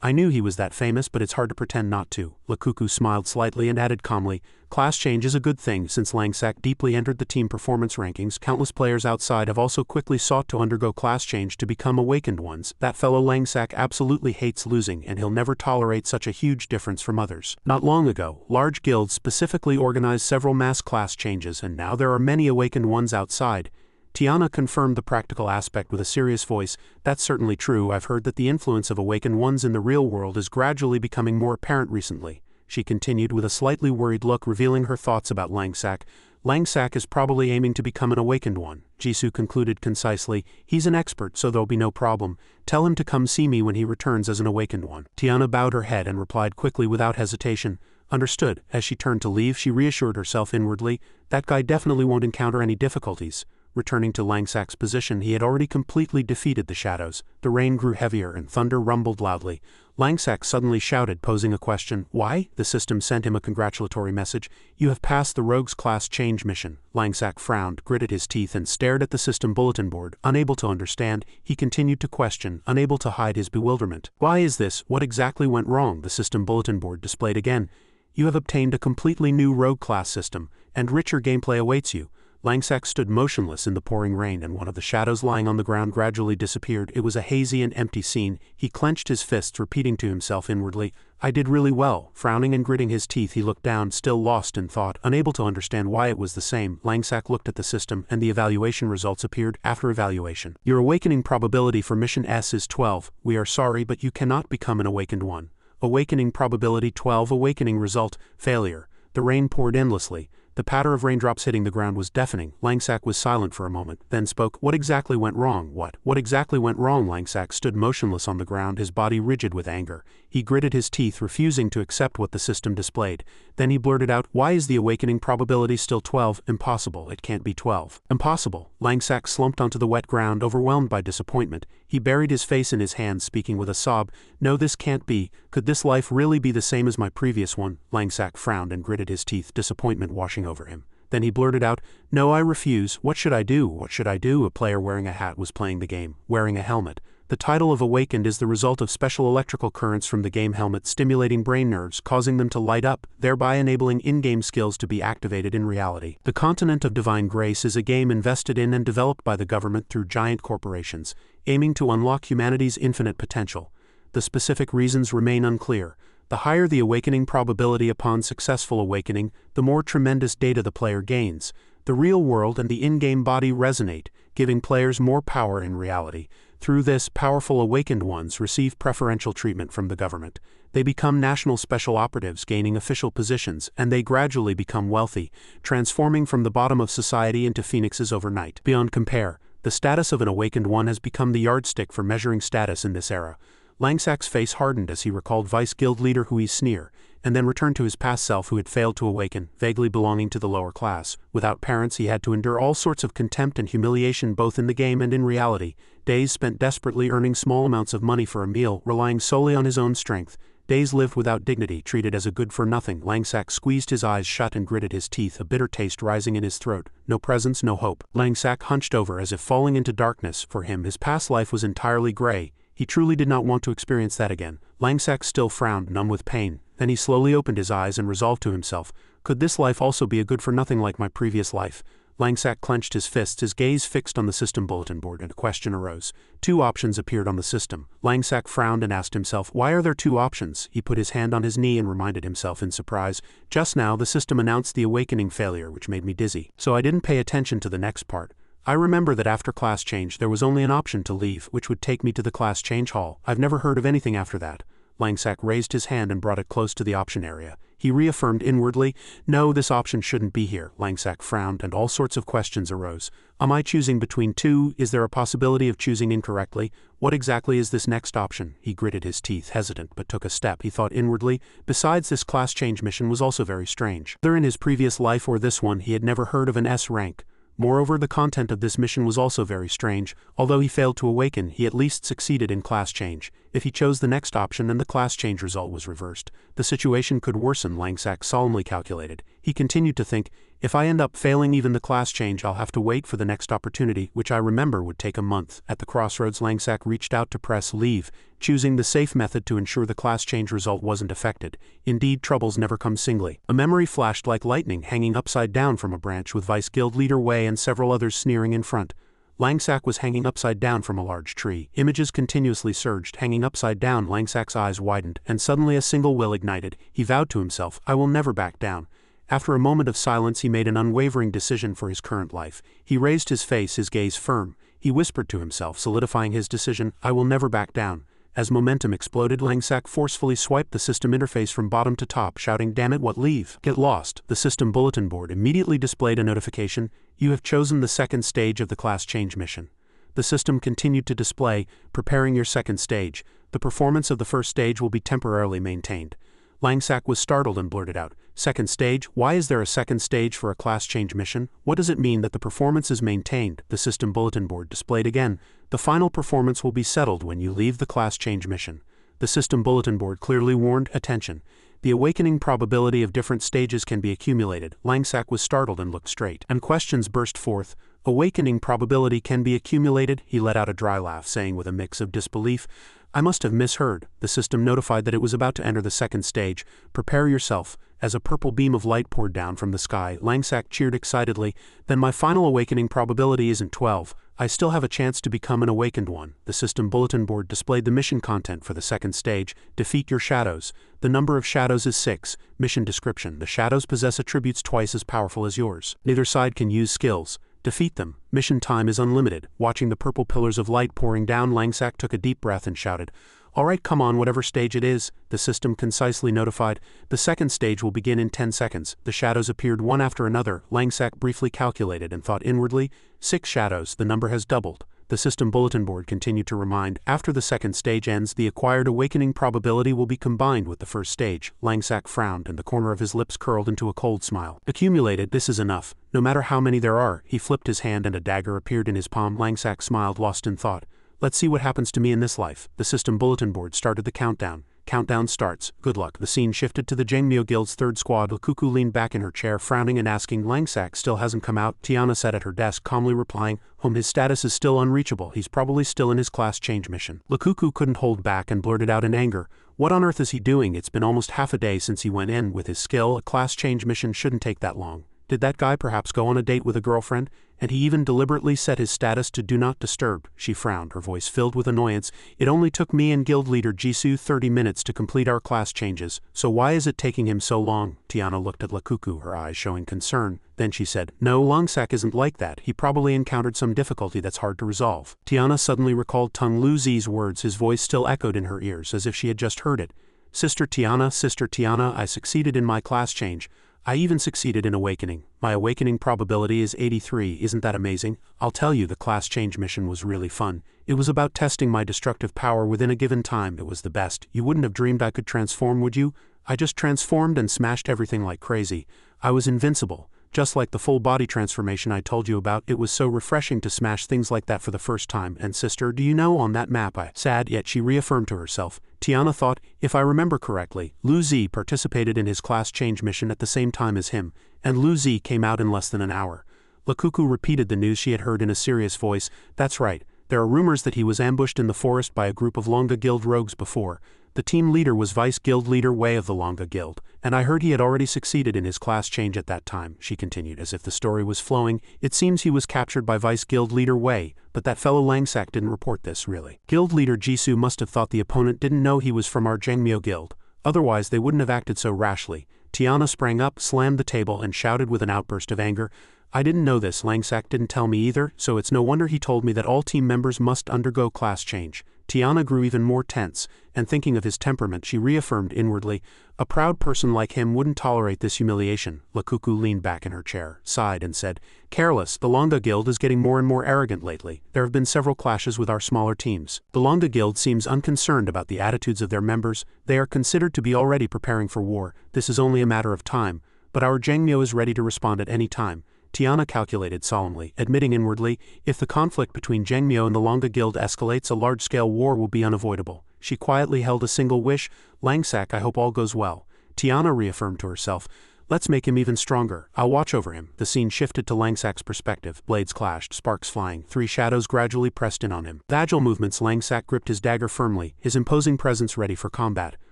I knew he was that famous, but it's hard to pretend not to. Lakuku smiled slightly and added calmly, class change is a good thing. Since Langsak deeply entered the team performance rankings, countless players outside have also quickly sought to undergo class change to become awakened ones. That fellow Langsak absolutely hates losing, and he'll never tolerate such a huge difference from others. Not long ago, large guilds specifically organized several mass class changes, and now there are many awakened ones outside. Tiana confirmed the practical aspect with a serious voice. That's certainly true. I've heard that the influence of awakened ones in the real world is gradually becoming more apparent recently. She continued with a slightly worried look, revealing her thoughts about Langsak. Langsak is probably aiming to become an awakened one. Jisoo concluded concisely. He's an expert, so there'll be no problem. Tell him to come see me when he returns as an awakened one. Tiana bowed her head and replied quickly without hesitation. Understood. As she turned to leave, she reassured herself inwardly. That guy definitely won't encounter any difficulties. Returning to Langsak's position, he had already completely defeated the shadows. The rain grew heavier and thunder rumbled loudly. Langsak suddenly shouted, posing a question. Why? The system sent him a congratulatory message. You have passed the Rogues class change mission. Langsak frowned, gritted his teeth, and stared at the system bulletin board. Unable to understand, he continued to question, unable to hide his bewilderment. Why is this? What exactly went wrong? The system bulletin board displayed again. You have obtained a completely new Rogue class system, and richer gameplay awaits you. Langsak stood motionless in the pouring rain, and one of the shadows lying on the ground gradually disappeared. It was a hazy and empty scene. He clenched his fists, repeating to himself inwardly, I did really well. Frowning and gritting his teeth, he looked down, still lost in thought, unable to understand why it was the same. Langsak looked at the system, and the evaluation results appeared. After evaluation, your awakening probability for Mission S is 12. We are sorry, but you cannot become an awakened one. Awakening probability 12. Awakening result, failure. The rain poured endlessly. The patter of raindrops hitting the ground was deafening. Langsak was silent for a moment, then spoke. What exactly went wrong? What exactly went wrong? Langsak stood motionless on the ground, his body rigid with anger. He gritted his teeth, refusing to accept what the system displayed. Then he blurted out, why is the awakening probability still 12? Impossible. It can't be 12. Impossible. Langsak slumped onto the wet ground, overwhelmed by disappointment. He buried his face in his hands, speaking with a sob. No, this can't be. Could this life really be the same as my previous one? Langsak frowned and gritted his teeth, disappointment washing over him. Then he blurted out, no, I refuse. What should I do? What should I do? A player wearing a hat was playing the game, wearing a helmet. The title of Awakened is the result of special electrical currents from the game helmet stimulating brain nerves, causing them to light up, thereby enabling in-game skills to be activated in reality. The Continent of Divine Grace is a game invested in and developed by the government through giant corporations, aiming to unlock humanity's infinite potential. The specific reasons remain unclear. The higher the awakening probability upon successful awakening, the more tremendous data the player gains. The real world and the in-game body resonate, giving players more power in reality. Through this, powerful awakened ones receive preferential treatment from the government. They become national special operatives, gaining official positions, and they gradually become wealthy, transforming from the bottom of society into phoenixes overnight. Beyond compare, the status of an awakened one has become the yardstick for measuring status in this era. Langsak's face hardened as he recalled Vice Guild leader Hui's sneer, and then returned to his past self who had failed to awaken, vaguely belonging to the lower class. Without parents, he had to endure all sorts of contempt and humiliation both in the game and in reality. Days spent desperately earning small amounts of money for a meal, relying solely on his own strength. Days lived without dignity, treated as a good-for-nothing. Langsak squeezed his eyes shut and gritted his teeth, a bitter taste rising in his throat. No presence, no hope. Langsak hunched over as if falling into darkness. For him, his past life was entirely gray. He truly did not want to experience that again. Langsak still frowned, numb with pain. Then he slowly opened his eyes and resolved to himself, could this life also be a good-for-nothing like my previous life? Langsak clenched his fists, his gaze fixed on the system bulletin board, and a question arose. Two options appeared on the system. Langsak frowned and asked himself, why are there two options? He put his hand on his knee and reminded himself in surprise. Just now, the system announced the awakening failure, which made me dizzy. So I didn't pay attention to the next part. I remember that after class change there was only an option to leave, which would take me to the class change hall. I've never heard of anything after that. Langsak raised his hand and brought it close to the option area. He reaffirmed inwardly, no, this option shouldn't be here. Langsak frowned and all sorts of questions arose. Am I choosing between two? Is there a possibility of choosing incorrectly? What exactly is this next option? He gritted his teeth, hesitant, but took a step. He thought inwardly. Besides, this class change mission was also very strange. Whether in his previous life or this one, he had never heard of an S rank. Moreover, the content of this mission was also very strange. Although he failed to awaken, he at least succeeded in class change. If he chose the next option and the class change result was reversed, the situation could worsen, Langsak solemnly calculated. He continued to think, if I end up failing even the class change, I'll have to wait for the next opportunity, which I remember would take a month. At the crossroads, Langsak reached out to press leave, choosing the safe method to ensure the class change result wasn't affected. Indeed, troubles never come singly. A memory flashed like lightning, hanging upside down from a branch with Vice Guild Leader Wei and several others sneering in front. Langsak was hanging upside down from a large tree. Images continuously surged. Hanging upside down, Langsak's eyes widened, and suddenly a single will ignited. He vowed to himself, I will never back down. After a moment of silence, he made an unwavering decision for his current life. He raised his face, his gaze firm. He whispered to himself, solidifying his decision, I will never back down. As momentum exploded, Langsak forcefully swiped the system interface from bottom to top, shouting, damn it, what leave? Get lost. The system bulletin board immediately displayed a notification, you have chosen the second stage of the class change mission. The system continued to display, preparing your second stage. The performance of the first stage will be temporarily maintained. Langsak was startled and blurted out, second stage? Why is there a second stage for a class change mission? What does it mean that the performance is maintained? The system bulletin board displayed again. The final performance will be settled when you leave the class change mission. The system bulletin board clearly warned, attention. The awakening probability of different stages can be accumulated. Langsak was startled and looked straight, and questions burst forth. Awakening probability can be accumulated? He let out a dry laugh, saying with a mix of disbelief, I must have misheard. The system notified that it was about to enter the second stage. Prepare yourself. As a purple beam of light poured down from the sky, Langsak cheered excitedly, then my final awakening probability isn't 12. I still have a chance to become an awakened one. The system bulletin board displayed the mission content for the second stage, defeat your shadows. The number of shadows is 6. Mission description, the shadows possess attributes twice as powerful as yours. Neither side can use skills. Defeat them. Mission time is unlimited. Watching the purple pillars of light pouring down, Langsak took a deep breath and shouted, all right, come on, whatever stage it is, the system concisely notified. The second stage will begin in 10 seconds. The shadows appeared one after another. Langsak briefly calculated and thought inwardly, 6 shadows, the number has doubled. The system bulletin board continued to remind, after the second stage ends, the acquired awakening probability will be combined with the first stage. Langsak frowned and the corner of his lips curled into a cold smile. Accumulated, this is enough. No matter how many there are. He flipped his hand and a dagger appeared in his palm. Langsak smiled, lost in thought. Let's see what happens to me in this life. The system bulletin board started the countdown. Countdown starts. Good luck. The scene shifted to the Jangmyo Guild's third squad. Lukuku leaned back in her chair, frowning and asking, Langsak still hasn't come out. Tiana sat at her desk, calmly replying, his status is still unreachable. He's probably still in his class change mission. Lukuku couldn't hold back and blurted out in anger, what on earth is he doing? It's been almost half a day since he went in. With his skill, a class change mission shouldn't take that long. Did that guy perhaps go on a date with a girlfriend? And he even deliberately set his status to do not disturb. She frowned, her voice filled with annoyance. It only took me and guild leader Jisoo 30 minutes to complete our class changes, so why is it taking him so long? Tiana looked at Lukuku, her eyes showing concern. Then she said, no, Langsak isn't like that. He probably encountered some difficulty that's hard to resolve. Tiana suddenly recalled Tung Lu Zi's words. His voice still echoed in her ears as if she had just heard it. Sister Tiana, I succeeded in my class change. I even succeeded in awakening. My awakening probability is 83, isn't that amazing? I'll tell you, the class change mission was really fun. It was about testing my destructive power within a given time. It was the best. You wouldn't have dreamed I could transform, would you? I just transformed and smashed everything like crazy. I was invincible. Just like the full body transformation I told you about, it was so refreshing to smash things like that for the first time. And sister, do you know, on that map sad, yet she reaffirmed to herself. Tiana thought, if I remember correctly, Lu Zi participated in his class change mission at the same time as him, and Lu Zi came out in less than an hour. Lukuku repeated the news she had heard in a serious voice. That's right. There are rumors that he was ambushed in the forest by a group of Longa Guild rogues before. The team leader was Vice Guild Leader Wei of the Longa Guild, and I heard he had already succeeded in his class change at that time, she continued as if the story was flowing. It seems he was captured by Vice Guild Leader Wei, but that fellow Langsak didn't report this, really. Guild Leader Jisoo must have thought the opponent didn't know he was from our Jangmyo Guild. Otherwise they wouldn't have acted so rashly. Tiana sprang up, slammed the table, and shouted with an outburst of anger, "I didn't know this, Langsack didn't tell me either, so it's no wonder he told me that all team members must undergo class change." Tiana grew even more tense, and thinking of his temperament she reaffirmed inwardly, "A proud person like him wouldn't tolerate this humiliation." Lakuku leaned back in her chair, sighed and said, "Careless, the Longa Guild is getting more and more arrogant lately. There have been several clashes with our smaller teams. The Longa Guild seems unconcerned about the attitudes of their members. They are considered to be already preparing for war. This is only a matter of time, but our Jangmyo is ready to respond at any time." Tiana calculated solemnly, admitting inwardly, if the conflict between Jangmyo and the Longa Guild escalates, a large-scale war will be unavoidable. She quietly held a single wish, "Langsack, I hope all goes well." Tiana reaffirmed to herself, "Let's make him even stronger. I'll watch over him." The scene shifted to Langsack's perspective. Blades clashed, sparks flying. 3 shadows gradually pressed in on him. With agile movements, Langsack gripped his dagger firmly, his imposing presence ready for combat.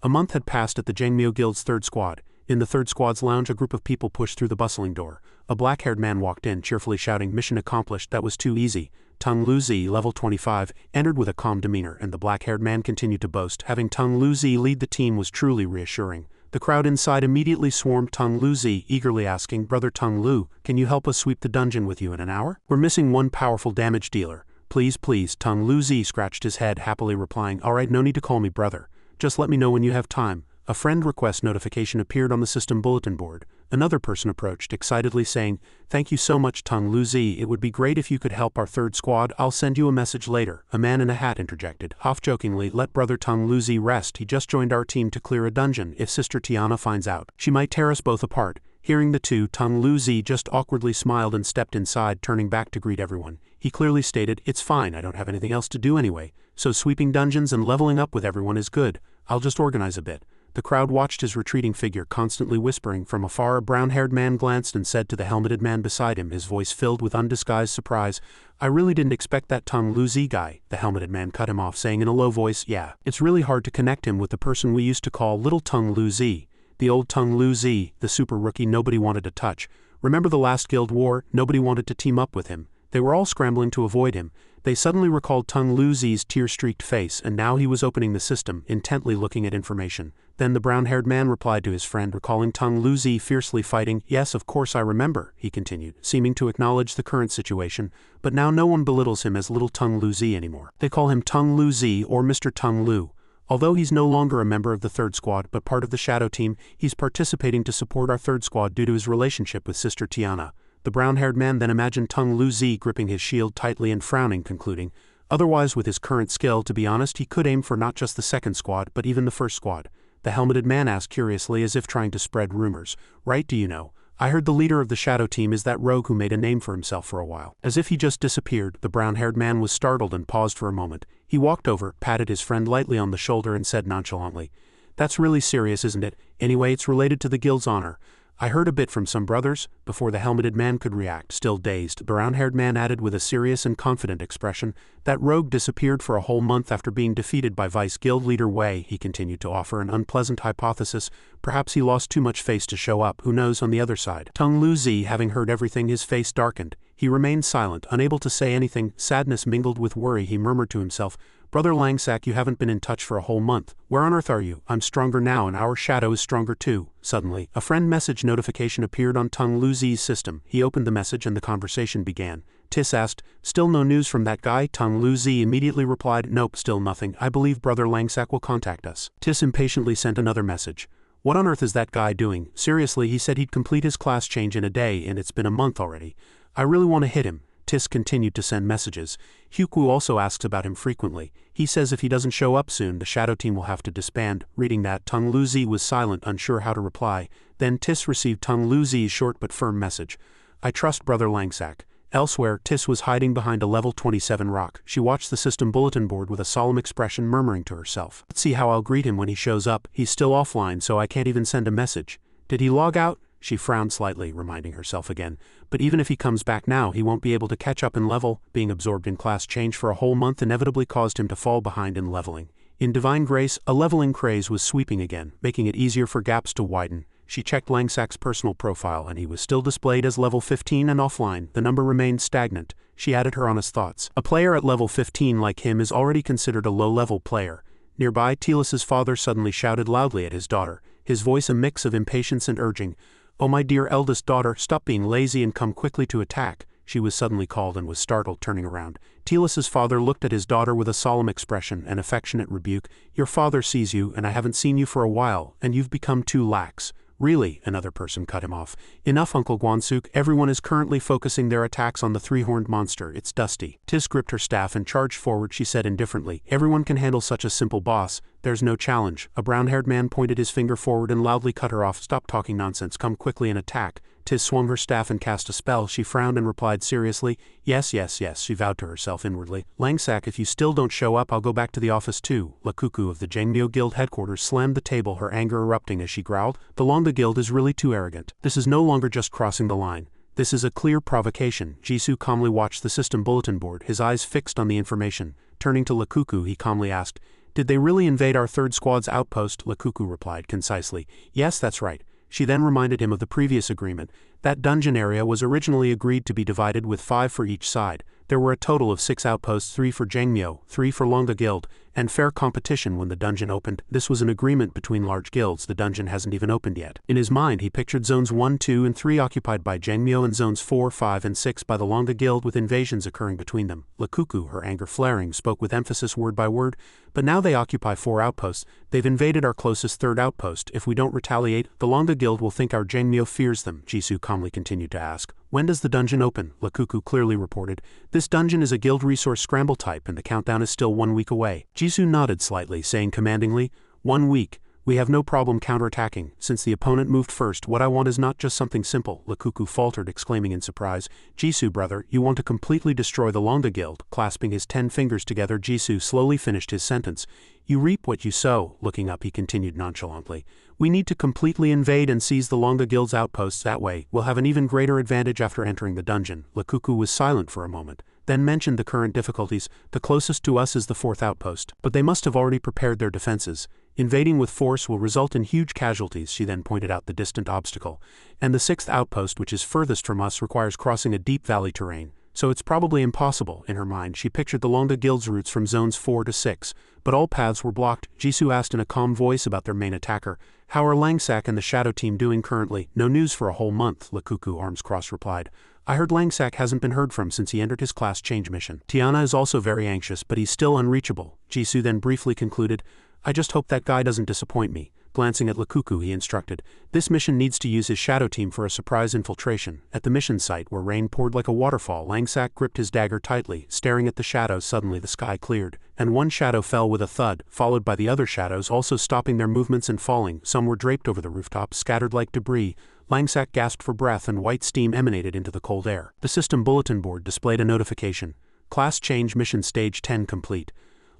A month had passed at the Jangmyo Guild's 3rd squad. In the 3rd squad's lounge, a group of people pushed through the bustling door. A black-haired man walked in, cheerfully shouting, "Mission accomplished, that was too easy." Tung Lu-zi, level 25, entered with a calm demeanor, and the black-haired man continued to boast. Having Tung Lu-zi lead the team was truly reassuring. The crowd inside immediately swarmed Tung Lu-zi, eagerly asking, "Brother Tung Lu, can you help us sweep the dungeon with you in an hour? We're missing one powerful damage dealer." "Please, please." Tung Lu-zi scratched his head, happily replying, "All right, no need to call me brother. Just let me know when you have time." A friend request notification appeared on the system bulletin board. Another person approached, excitedly saying, "Thank you so much, Tung Lu-zi. It would be great if you could help our 3rd squad. I'll send you a message later." A man in a hat interjected, half-jokingly, "Let Brother Tung Lu-zi rest. He just joined our team to clear a dungeon. If Sister Tiana finds out, she might tear us both apart." Hearing the two, Tung Lu-zi just awkwardly smiled and stepped inside, turning back to greet everyone. He clearly stated, "It's fine, I don't have anything else to do anyway, so sweeping dungeons and leveling up with everyone is good. I'll just organize a bit." The crowd watched his retreating figure, constantly whispering. From afar, a brown-haired man glanced and said to the helmeted man beside him, his voice filled with undisguised surprise, "I really didn't expect that Tung Lu-zi guy." The helmeted man cut him off, saying in a low voice, "Yeah, it's really hard to connect him with the person we used to call Little Tung Lu-zi. The old Tung Lu-zi, the super rookie nobody wanted to touch. Remember the last guild war? Nobody wanted to team up with him. They were all scrambling to avoid him." They suddenly recalled Tung Lu-zi's tear-streaked face, and now he was opening the system, intently looking at information. Then the brown-haired man replied to his friend, recalling Tung Lu-zi fiercely fighting. "Yes, of course I remember," he continued, seeming to acknowledge the current situation, "but now no one belittles him as Little Tung Lu-zi anymore. They call him Tung Lu-zi or Mr. Tung Lu. Although he's no longer a member of the 3rd squad but part of the shadow team, he's participating to support our 3rd squad due to his relationship with Sister Tiana." The brown-haired man then imagined Tung Lu-zi gripping his shield tightly and frowning, concluding, "Otherwise, with his current skill, to be honest, he could aim for not just the 2nd squad, but even the 1st squad." The helmeted man asked curiously, as if trying to spread rumors, "Right, do you know? I heard the leader of the shadow team is that rogue who made a name for himself for a while." As if he just disappeared, the brown-haired man was startled and paused for a moment. He walked over, patted his friend lightly on the shoulder and said nonchalantly, "That's really serious, isn't it? Anyway, it's related to the guild's honor. I heard a bit from some brothers." Before the helmeted man could react, still dazed, the brown-haired man added with a serious and confident expression, "That rogue disappeared for a whole month after being defeated by Vice Guild Leader Wei." He continued to offer an unpleasant hypothesis. "Perhaps he lost too much face to show up, who knows on the other side." Tung Lu-zi, having heard everything, his face darkened. He remained silent, unable to say anything. Sadness mingled with worry, he murmured to himself, "Brother Langsack, you haven't been in touch for a whole month. Where on earth are you? I'm stronger now and our shadow is stronger too." Suddenly, a friend message notification appeared on Tung Lu-zi's system. He opened the message and the conversation began. Tis asked, "Still no news from that guy?" Tung Lu-zi immediately replied, "Nope, still nothing. I believe Brother Langsack will contact us." Tis impatiently sent another message. "What on earth is that guy doing? Seriously, he said he'd complete his class change in a day and it's been a month already. I really want to hit him." Tis continued to send messages. Hyukwu also asks about him frequently. He says if he doesn't show up soon, the shadow team will have to disband. Reading that, Tung Lu-zi was silent, unsure how to reply. Then Tis received Tung Lu-zi's short but firm message. "I trust Brother Langsack." Elsewhere, Tis was hiding behind a level 27 rock. She watched the system bulletin board with a solemn expression, murmuring to herself, "Let's see how I'll greet him when he shows up. He's still offline, so I can't even send a message. Did he log out?" She frowned slightly, reminding herself again. But even if he comes back now, he won't be able to catch up in level. Being absorbed in class change for a whole month inevitably caused him to fall behind in leveling. In divine grace, a leveling craze was sweeping again, making it easier for gaps to widen. She checked Langsack's personal profile and he was still displayed as level 15 and offline. The number remained stagnant. She added her honest thoughts. A player at level 15 like him is already considered a low-level player. Nearby, Telis's father suddenly shouted loudly at his daughter. his voice a mix of impatience and urging. "Oh, my dear eldest daughter, stop being lazy and come quickly to attack," she was suddenly called and was startled, turning around. Telus's father looked at his daughter with a solemn expression and affectionate rebuke. "Your father sees you, and I haven't seen you for a while, and you've become too lax." "Really?" another person cut him off. "Enough, Uncle Guansuk. Everyone is currently focusing their attacks on the three-horned monster. It's Dusty." Tis gripped her staff and charged forward. She said indifferently, "Everyone can handle such a simple boss. There's no challenge." A brown-haired man pointed his finger forward and loudly cut her off. "Stop talking nonsense. Come quickly and attack." Tis swung her staff and cast a spell. She frowned and replied seriously, "Yes, yes, yes," she vowed to herself inwardly. "Langsak, if you still don't show up, I'll go back to the office too." Lakuku of the Jangmyo Guild headquarters slammed the table, her anger erupting as she growled. "The Longa Guild is really too arrogant. This is no longer just crossing the line. This is a clear provocation." Jisoo calmly watched the system bulletin board, his eyes fixed on the information. Turning to Lakuku, he calmly asked, "Did they really invade our third squad's outpost?" Lakuku replied concisely, "Yes, that's right." She then reminded him of the previous agreement. That dungeon area was originally agreed to be divided with 5 for each side. There were a total of 6 outposts, 3 for Jangmyo, 3 for Longa Guild, and fair competition when the dungeon opened. This was an agreement between large guilds. The dungeon hasn't even opened yet. In his mind, he pictured zones 1, 2, and 3 occupied by Jangmyo and zones 4, 5, and 6 by the Longa Guild, with invasions occurring between them. Lakuku, her anger flaring, spoke with emphasis word by word. "But now they occupy 4 outposts. They've invaded our closest third outpost. If we don't retaliate, the Longa Guild will think our Jangmyo fears them." Jisoo calmly continued to ask, "When does the dungeon open?" Lakuku clearly reported, "This dungeon is a guild resource scramble type and the countdown is still 1 week away." Jisoo nodded slightly, saying commandingly, "1 week. We have no problem counterattacking. Since the opponent moved first, what I want is not just something simple." Lakuku faltered, exclaiming in surprise, "Jisoo, brother, you want to completely destroy the Longa Guild?" Clasping his 10 fingers together, Jisoo slowly finished his sentence. "You reap what you sow." Looking up, he continued nonchalantly, "We need to completely invade and seize the Longa Guild's outposts. That way, we'll have an even greater advantage after entering the dungeon." Lakuku was silent for a moment, then mentioned the current difficulties. "The closest to us is the 4th outpost, but they must have already prepared their defenses. Invading with force will result in huge casualties." She then pointed out the distant obstacle. "And the 6th outpost, which is furthest from us, requires crossing a deep valley terrain. So it's probably impossible." In her mind, she pictured the Longa Guild's routes from zones 4 to 6, but all paths were blocked. Jisoo asked in a calm voice about their main attacker, "How are Langsak and the Shadow Team doing currently?" "No news for a whole month," Lakuku, arms crossed, replied. "I heard Langsak hasn't been heard from since he entered his class change mission. Tiana is also very anxious, but he's still unreachable." Jisoo then briefly concluded, "I just hope that guy doesn't disappoint me." Glancing at Lakuku, he instructed, "This mission needs to use his shadow team for a surprise infiltration." At the mission site, where rain poured like a waterfall, Langsak gripped his dagger tightly, staring at the shadows. Suddenly the sky cleared, and one shadow fell with a thud, followed by the other shadows also stopping their movements and falling. Some were draped over the rooftop, scattered like debris. Langsak gasped for breath and white steam emanated into the cold air. The system bulletin board displayed a notification. "Class change mission stage 10 complete."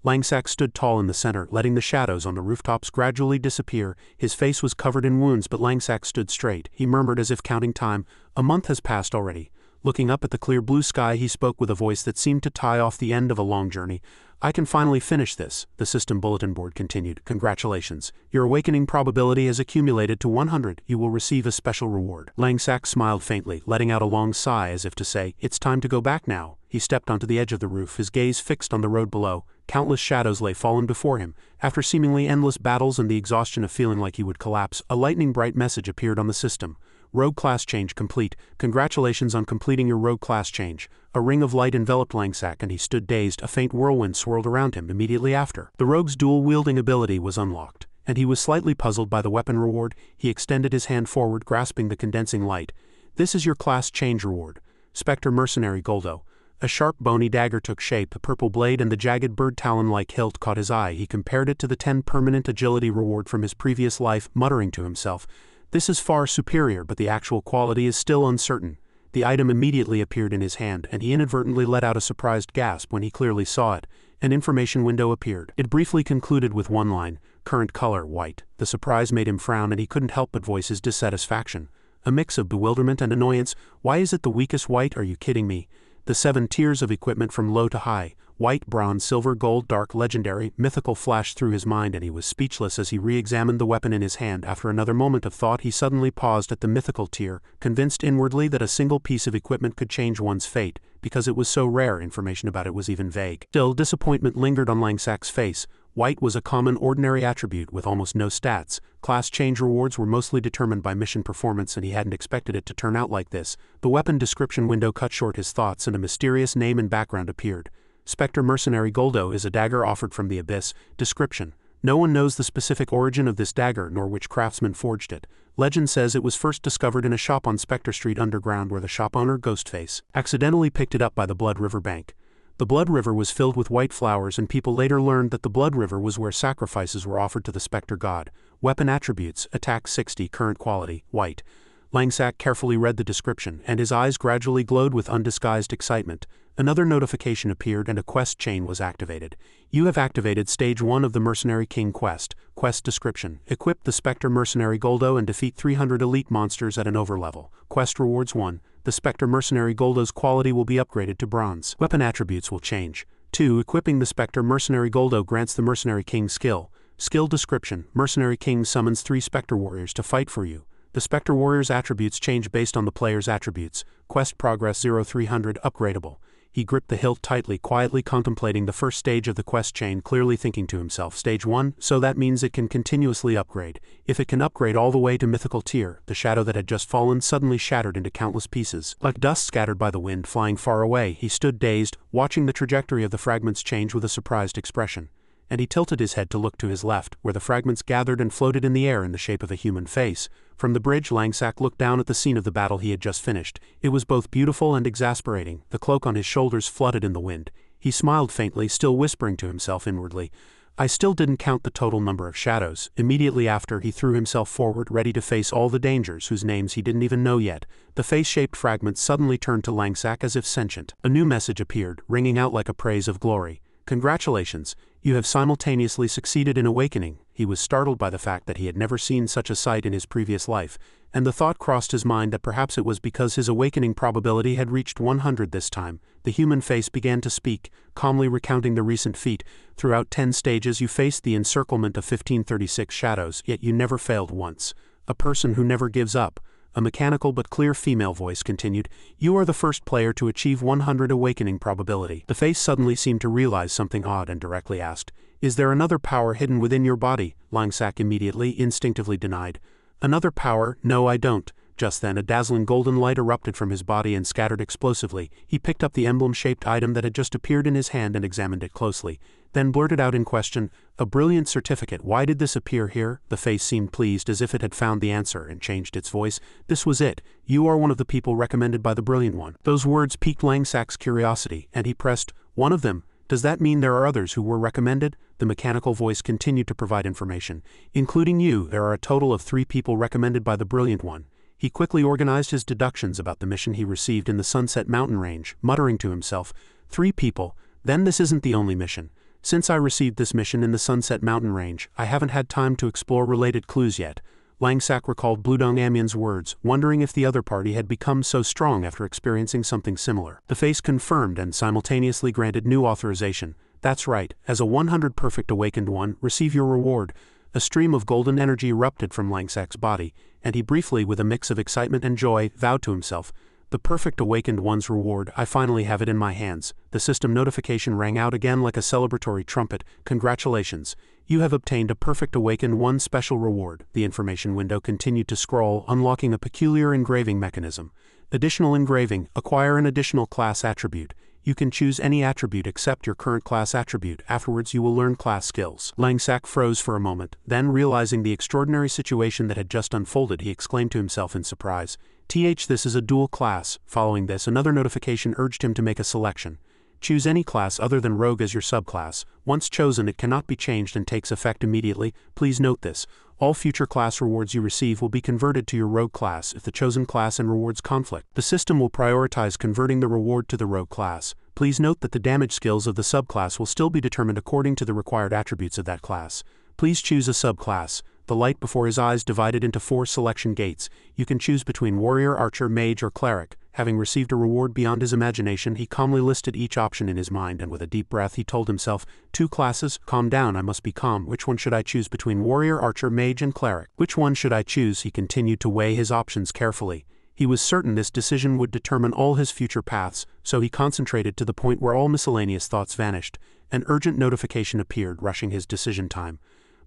Langsak stood tall in the center, letting the shadows on the rooftops gradually disappear. His face was covered in wounds, but Langsak stood straight. He murmured as if counting time, "A month has passed already." Looking up at the clear blue sky, he spoke with a voice that seemed to tie off the end of a long journey. "I can finally finish this," the system bulletin board continued. "Congratulations. Your awakening probability has accumulated to 100. You will receive a special reward." Langsak smiled faintly, letting out a long sigh as if to say, "It's time to go back now." He stepped onto the edge of the roof, his gaze fixed on the road below. Countless shadows lay fallen before him. After seemingly endless battles and the exhaustion of feeling like he would collapse, a lightning-bright message appeared on the system. "Rogue class change complete. Congratulations on completing your rogue class change." A ring of light enveloped Langsak and he stood dazed. A faint whirlwind swirled around him immediately after. The rogue's dual-wielding ability was unlocked, and he was slightly puzzled by the weapon reward. He extended his hand forward, grasping the condensing light. "This is your class change reward. Spectre Mercenary Goldo." A sharp bony dagger took shape, a purple blade and the jagged bird talon-like hilt caught his eye. He compared it to the 10 permanent agility reward from his previous life, muttering to himself, "This is far superior, but the actual quality is still uncertain." The item immediately appeared in his hand, and he inadvertently let out a surprised gasp when he clearly saw it. An information window appeared. It briefly concluded with one line, "Current color, white." The surprise made him frown and he couldn't help but voice his dissatisfaction. A mix of bewilderment and annoyance. "Why is it the weakest white? Are you kidding me?" The 7 tiers of equipment from low to high, white, bronze, silver, gold, dark, legendary, mythical flashed through his mind and he was speechless as he re-examined the weapon in his hand. After another moment of thought, he suddenly paused at the mythical tier, convinced inwardly that a single piece of equipment could change one's fate. Because it was so rare, information about it was even vague. Still, disappointment lingered on Langsak's face. White was a common ordinary attribute with almost no stats. Class change rewards were mostly determined by mission performance, and he hadn't expected it to turn out like this. The weapon description window cut short his thoughts and a mysterious name and background appeared. Spectre Mercenary Goldo is a dagger offered from the Abyss. Description: no one knows the specific origin of this dagger nor which craftsman forged it. Legend says it was first discovered in a shop on Spectre Street Underground where the shop owner, Ghostface, accidentally picked it up by the Blood River bank. The Blood River was filled with white flowers, and people later learned that the Blood River was where sacrifices were offered to the Spectre god. Weapon attributes: attack 60, current quality, white. Langsack carefully read the description, and his eyes gradually glowed with undisguised excitement. Another notification appeared and a quest chain was activated. You have activated Stage 1 of the Mercenary King quest. Quest description: equip the Spectre Mercenary Goldo and defeat 300 elite monsters at an overlevel. Quest rewards: 1. The Spectre Mercenary Goldo's quality will be upgraded to bronze. Weapon attributes will change. 2. Equipping the Spectre Mercenary Goldo grants the Mercenary King skill. Skill description: Mercenary King summons 3 Spectre Warriors to fight for you. The Spectre Warriors' attributes change based on the player's attributes. Quest progress 0300 upgradable. He gripped the hilt tightly, quietly contemplating the first stage of the quest chain, clearly thinking to himself, Stage 1, so that means it can continuously upgrade. If it can upgrade all the way to mythical tier, the shadow that had just fallen suddenly shattered into countless pieces. Like dust scattered by the wind flying far away, he stood dazed, watching the trajectory of the fragments change with a surprised expression. And he tilted his head to look to his left, where the fragments gathered and floated in the air in the shape of a human face. From the bridge, Langsack looked down at the scene of the battle he had just finished. It was both beautiful and exasperating. The cloak on his shoulders fluttered in the wind. He smiled faintly, still whispering to himself inwardly. I still didn't count the total number of shadows. Immediately after, he threw himself forward, ready to face all the dangers whose names he didn't even know yet. The face-shaped fragments suddenly turned to Langsack as if sentient. A new message appeared, ringing out like a praise of glory. Congratulations, you have simultaneously succeeded in awakening. He was startled by the fact that he had never seen such a sight in his previous life, and the thought crossed his mind that perhaps it was because his awakening probability had reached 100 this time. The human face began to speak, calmly recounting the recent feat. Throughout 10 stages you faced the encirclement of 1536 shadows, yet you never failed once. A person who never gives up. A mechanical but clear female voice continued, you are the first player to achieve 100 awakening probability. The face suddenly seemed to realize something odd and directly asked, is there another power hidden within your body? Langsack immediately, instinctively denied. Another power? No, I don't. Just then a dazzling golden light erupted from his body and scattered explosively. He picked up the emblem-shaped item that had just appeared in his hand and examined it closely, then blurted out in question, a brilliant certificate. Why did this appear here? The face seemed pleased, as if it had found the answer, and changed its voice. This was it. You are one of the people recommended by the Brilliant One. Those words piqued Langsack's curiosity, and he pressed, one of them. Does that mean there are others who were recommended? The mechanical voice continued to provide information. Including you, there are a total of 3 people recommended by the Brilliant One. He quickly organized his deductions about the mission he received in the Sunset Mountain Range, muttering to himself, 3 people, then this isn't the only mission. Since I received this mission in the Sunset Mountain Range, I haven't had time to explore related clues yet. Langsack recalled Bludong Amion's words, wondering if the other party had become so strong after experiencing something similar. The face confirmed and simultaneously granted new authorization. That's right, as a 100 perfect awakened one, receive your reward. A stream of golden energy erupted from Langsack's body, and he briefly, with a mix of excitement and joy, vowed to himself, the perfect awakened one's reward, I finally have it in my hands. The system notification rang out again like a celebratory trumpet. Congratulations. You have obtained a perfect awakened one special reward. The information window continued to scroll, unlocking a peculiar engraving mechanism. Additional engraving. Acquire an additional class attribute. You can choose any attribute except your current class attribute. Afterwards you will learn class skills. Langsack froze for a moment, then realizing the extraordinary situation that had just unfolded, he exclaimed to himself in surprise, this is a dual class. Following this, another notification urged him to make a selection. Choose any class other than Rogue as your subclass. Once chosen, it cannot be changed and takes effect immediately. Please note this. All future class rewards you receive will be converted to your Rogue class if the chosen class and rewards conflict. The system will prioritize converting the reward to the Rogue class. Please note that the damage skills of the subclass will still be determined according to the required attributes of that class. Please choose a subclass. The light before his eyes divided into 4 selection gates. You can choose between warrior, archer, mage, or cleric. Having received a reward beyond his imagination, he calmly listed each option in his mind, and with a deep breath he told himself, 2 classes, calm down, I must be calm. Which one should I choose between warrior, archer, mage, and cleric? Which one should I choose? He continued to weigh his options carefully. He was certain this decision would determine all his future paths, so he concentrated to the point where all miscellaneous thoughts vanished. An urgent notification appeared, rushing his decision time.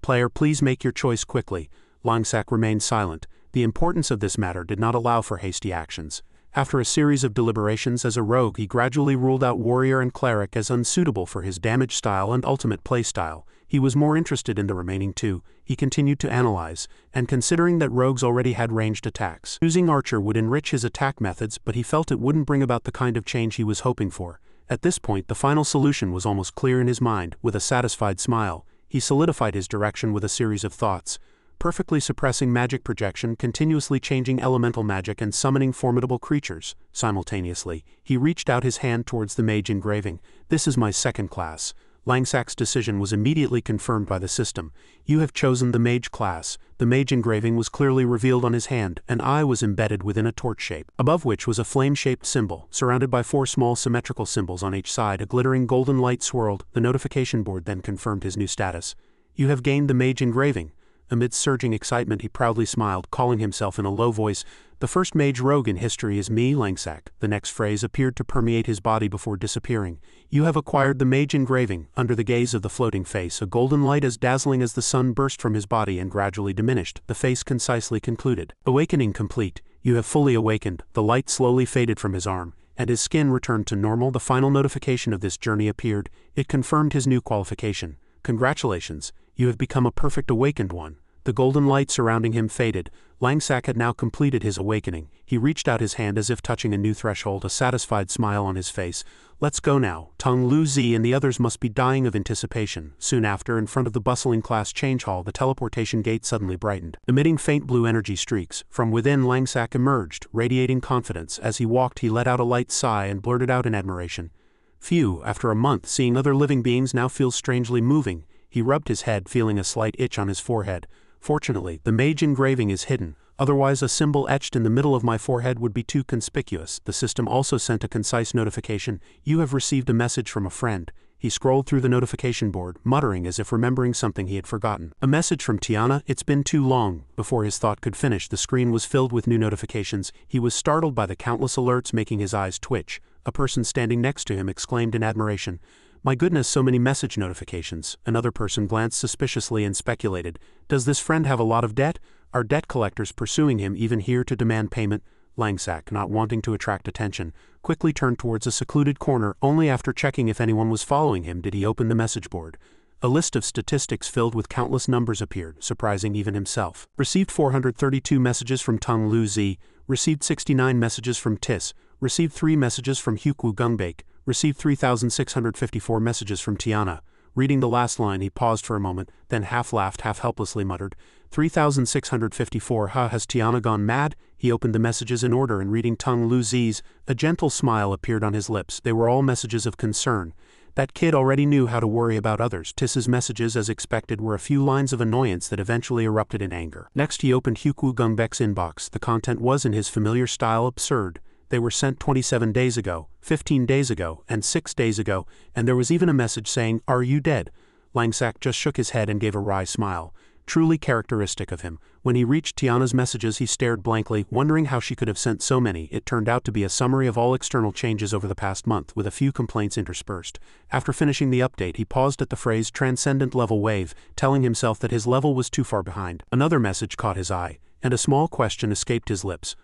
Player, please make your choice quickly. Langsak remained silent. The importance of this matter did not allow for hasty actions. After a series of deliberations as a rogue, he gradually ruled out warrior and cleric as unsuitable for his damage style and ultimate play style. He was more interested in the remaining two. He continued to analyze, and considering that rogues already had ranged attacks, choosing archer would enrich his attack methods, but he felt it wouldn't bring about the kind of change he was hoping for. At this point, the final solution was almost clear in his mind. With a satisfied smile, he solidified his direction with a series of thoughts. Perfectly suppressing magic projection, continuously changing elemental magic, and summoning formidable creatures. Simultaneously, he reached out his hand towards the mage engraving. This is my second class. Langsak's decision was immediately confirmed by the system. You have chosen the mage class. The mage engraving was clearly revealed on his hand. An eye was embedded within a torch shape, above which was a flame-shaped symbol, surrounded by 4 small symmetrical symbols on each side. A glittering golden light swirled. The notification board then confirmed his new status. You have gained the mage engraving. Amid surging excitement, he proudly smiled, calling himself in a low voice, "The first mage rogue in history is me, Langsak." The next phrase appeared to permeate his body before disappearing. You have acquired the mage engraving. Under the gaze of the floating face, a golden light as dazzling as the sun burst from his body and gradually diminished. The face concisely concluded. Awakening complete. You have fully awakened. The light slowly faded from his arm, and his skin returned to normal. The final notification of this journey appeared. It confirmed his new qualification. Congratulations. You have become a perfect awakened one. The golden light surrounding him faded. Langsak had now completed his awakening. He reached out his hand as if touching a new threshold, a satisfied smile on his face. Let's go now. Tong Lu Zi and the others must be dying of anticipation. Soon after, in front of the bustling class change hall, the teleportation gate suddenly brightened, emitting faint blue energy streaks. From within, Langsak emerged, radiating confidence. As he walked, he let out a light sigh and blurted out in admiration. Phew, after a month, seeing other living beings now feels strangely moving. He rubbed his head, feeling a slight itch on his forehead. Fortunately, the mage engraving is hidden. Otherwise, a symbol etched in the middle of my forehead would be too conspicuous. The system also sent a concise notification. You have received a message from a friend. He scrolled through the notification board, muttering as if remembering something he had forgotten. A message from Tiana. It's been too long. Before his thought could finish, the screen was filled with new notifications. He was startled by the countless alerts, making his eyes twitch. A person standing next to him exclaimed in admiration, "My goodness, so many message notifications." Another person glanced suspiciously and speculated, "Does this friend have a lot of debt? Are debt collectors pursuing him even here to demand payment?" Langsak, not wanting to attract attention, quickly turned towards a secluded corner. Only after checking if anyone was following him did he open the message board. A list of statistics filled with countless numbers appeared, surprising even himself. Received 432 messages from Tong Lu Zi, received 69 messages from Tis, received 3 messages from Hukwu Gungbake, received 3,654 messages from Tiana. Reading the last line, he paused for a moment, then half laughed, half helplessly muttered, 3,654, has Tiana gone mad? He opened the messages in order and reading Tong Lu Zi's, a gentle smile appeared on his lips. They were all messages of concern. That kid already knew how to worry about others. Tis's messages, as expected, were a few lines of annoyance that eventually erupted in anger. Next he opened Hukwu Gungbek's inbox. The content was, in his familiar style, absurd. They were sent 27 days ago, 15 days ago, and 6 days ago, and there was even a message saying, "Are you dead?" Langsak just shook his head and gave a wry smile. Truly characteristic of him. When he reached Tiana's messages, he stared blankly, wondering how she could have sent so many. It turned out to be a summary of all external changes over the past month, with a few complaints interspersed. After finishing the update, he paused at the phrase "transcendent level wave," telling himself that his level was too far behind. Another message caught his eye, and a small question escaped his lips.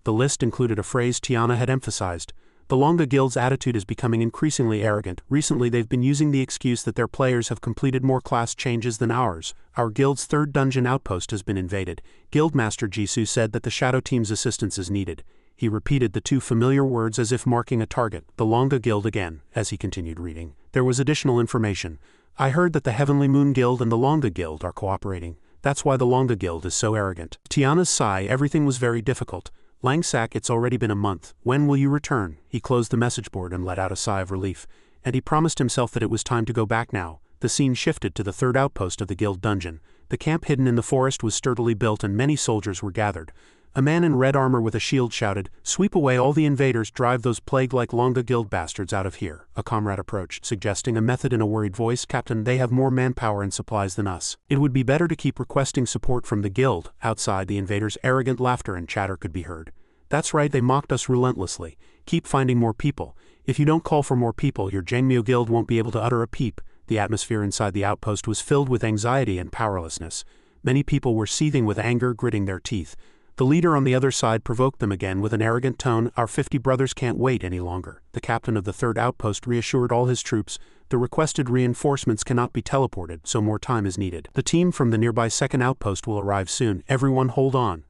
The list included a phrase Tiana had emphasized. The Longa Guild's attitude is becoming increasingly arrogant. Recently they've been using the excuse that their players have completed more class changes than ours. Our guild's 3rd dungeon outpost has been invaded. Guildmaster Jisoo said that the Shadow Team's assistance is needed. He repeated the 2 familiar words as if marking a target. The Longa Guild again, as he continued reading. There was additional information. I heard that the Heavenly Moon Guild and the Longa Guild are cooperating. That's why the Longa Guild is so arrogant. Tiana's sigh, everything was very difficult. Langsak, it's already been a month. When will you return? He closed the message board and let out a sigh of relief. And he promised himself that it was time to go back now. The scene shifted to the 3rd outpost of the guild dungeon. The camp hidden in the forest was sturdily built and many soldiers were gathered. A man in red armor with a shield shouted, "Sweep away all the invaders, drive those plague-like Longa Guild bastards out of here." A comrade approached, suggesting a method in a worried voice. "Captain, they have more manpower and supplies than us. It would be better to keep requesting support from the guild." Outside, the invaders' arrogant laughter and chatter could be heard. That's right, they mocked us relentlessly. Keep finding more people. If you don't call for more people, your Jangmyo guild won't be able to utter a peep. The atmosphere inside the outpost was filled with anxiety and powerlessness. Many people were seething with anger, gritting their teeth. The leader on the other side provoked them again with an arrogant tone. Our 50 brothers can't wait any longer. The captain of the third outpost reassured all his troops. The requested reinforcements cannot be teleported, so more time is needed. The team from the nearby second outpost will arrive soon. Everyone hold on.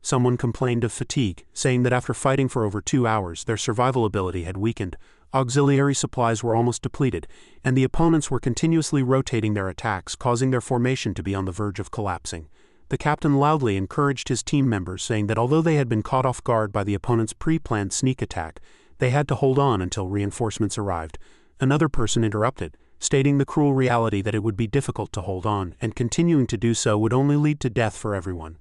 Someone complained of fatigue, saying that after fighting for over 2 hours, their survival ability had weakened. Auxiliary supplies were almost depleted, and the opponents were continuously rotating their attacks, causing their formation to be on the verge of collapsing. The captain loudly encouraged his team members, saying that although they had been caught off guard by the opponent's pre-planned sneak attack, they had to hold on until reinforcements arrived. Another person interrupted, stating the cruel reality that it would be difficult to hold on, and continuing to do so would only lead to death for everyone.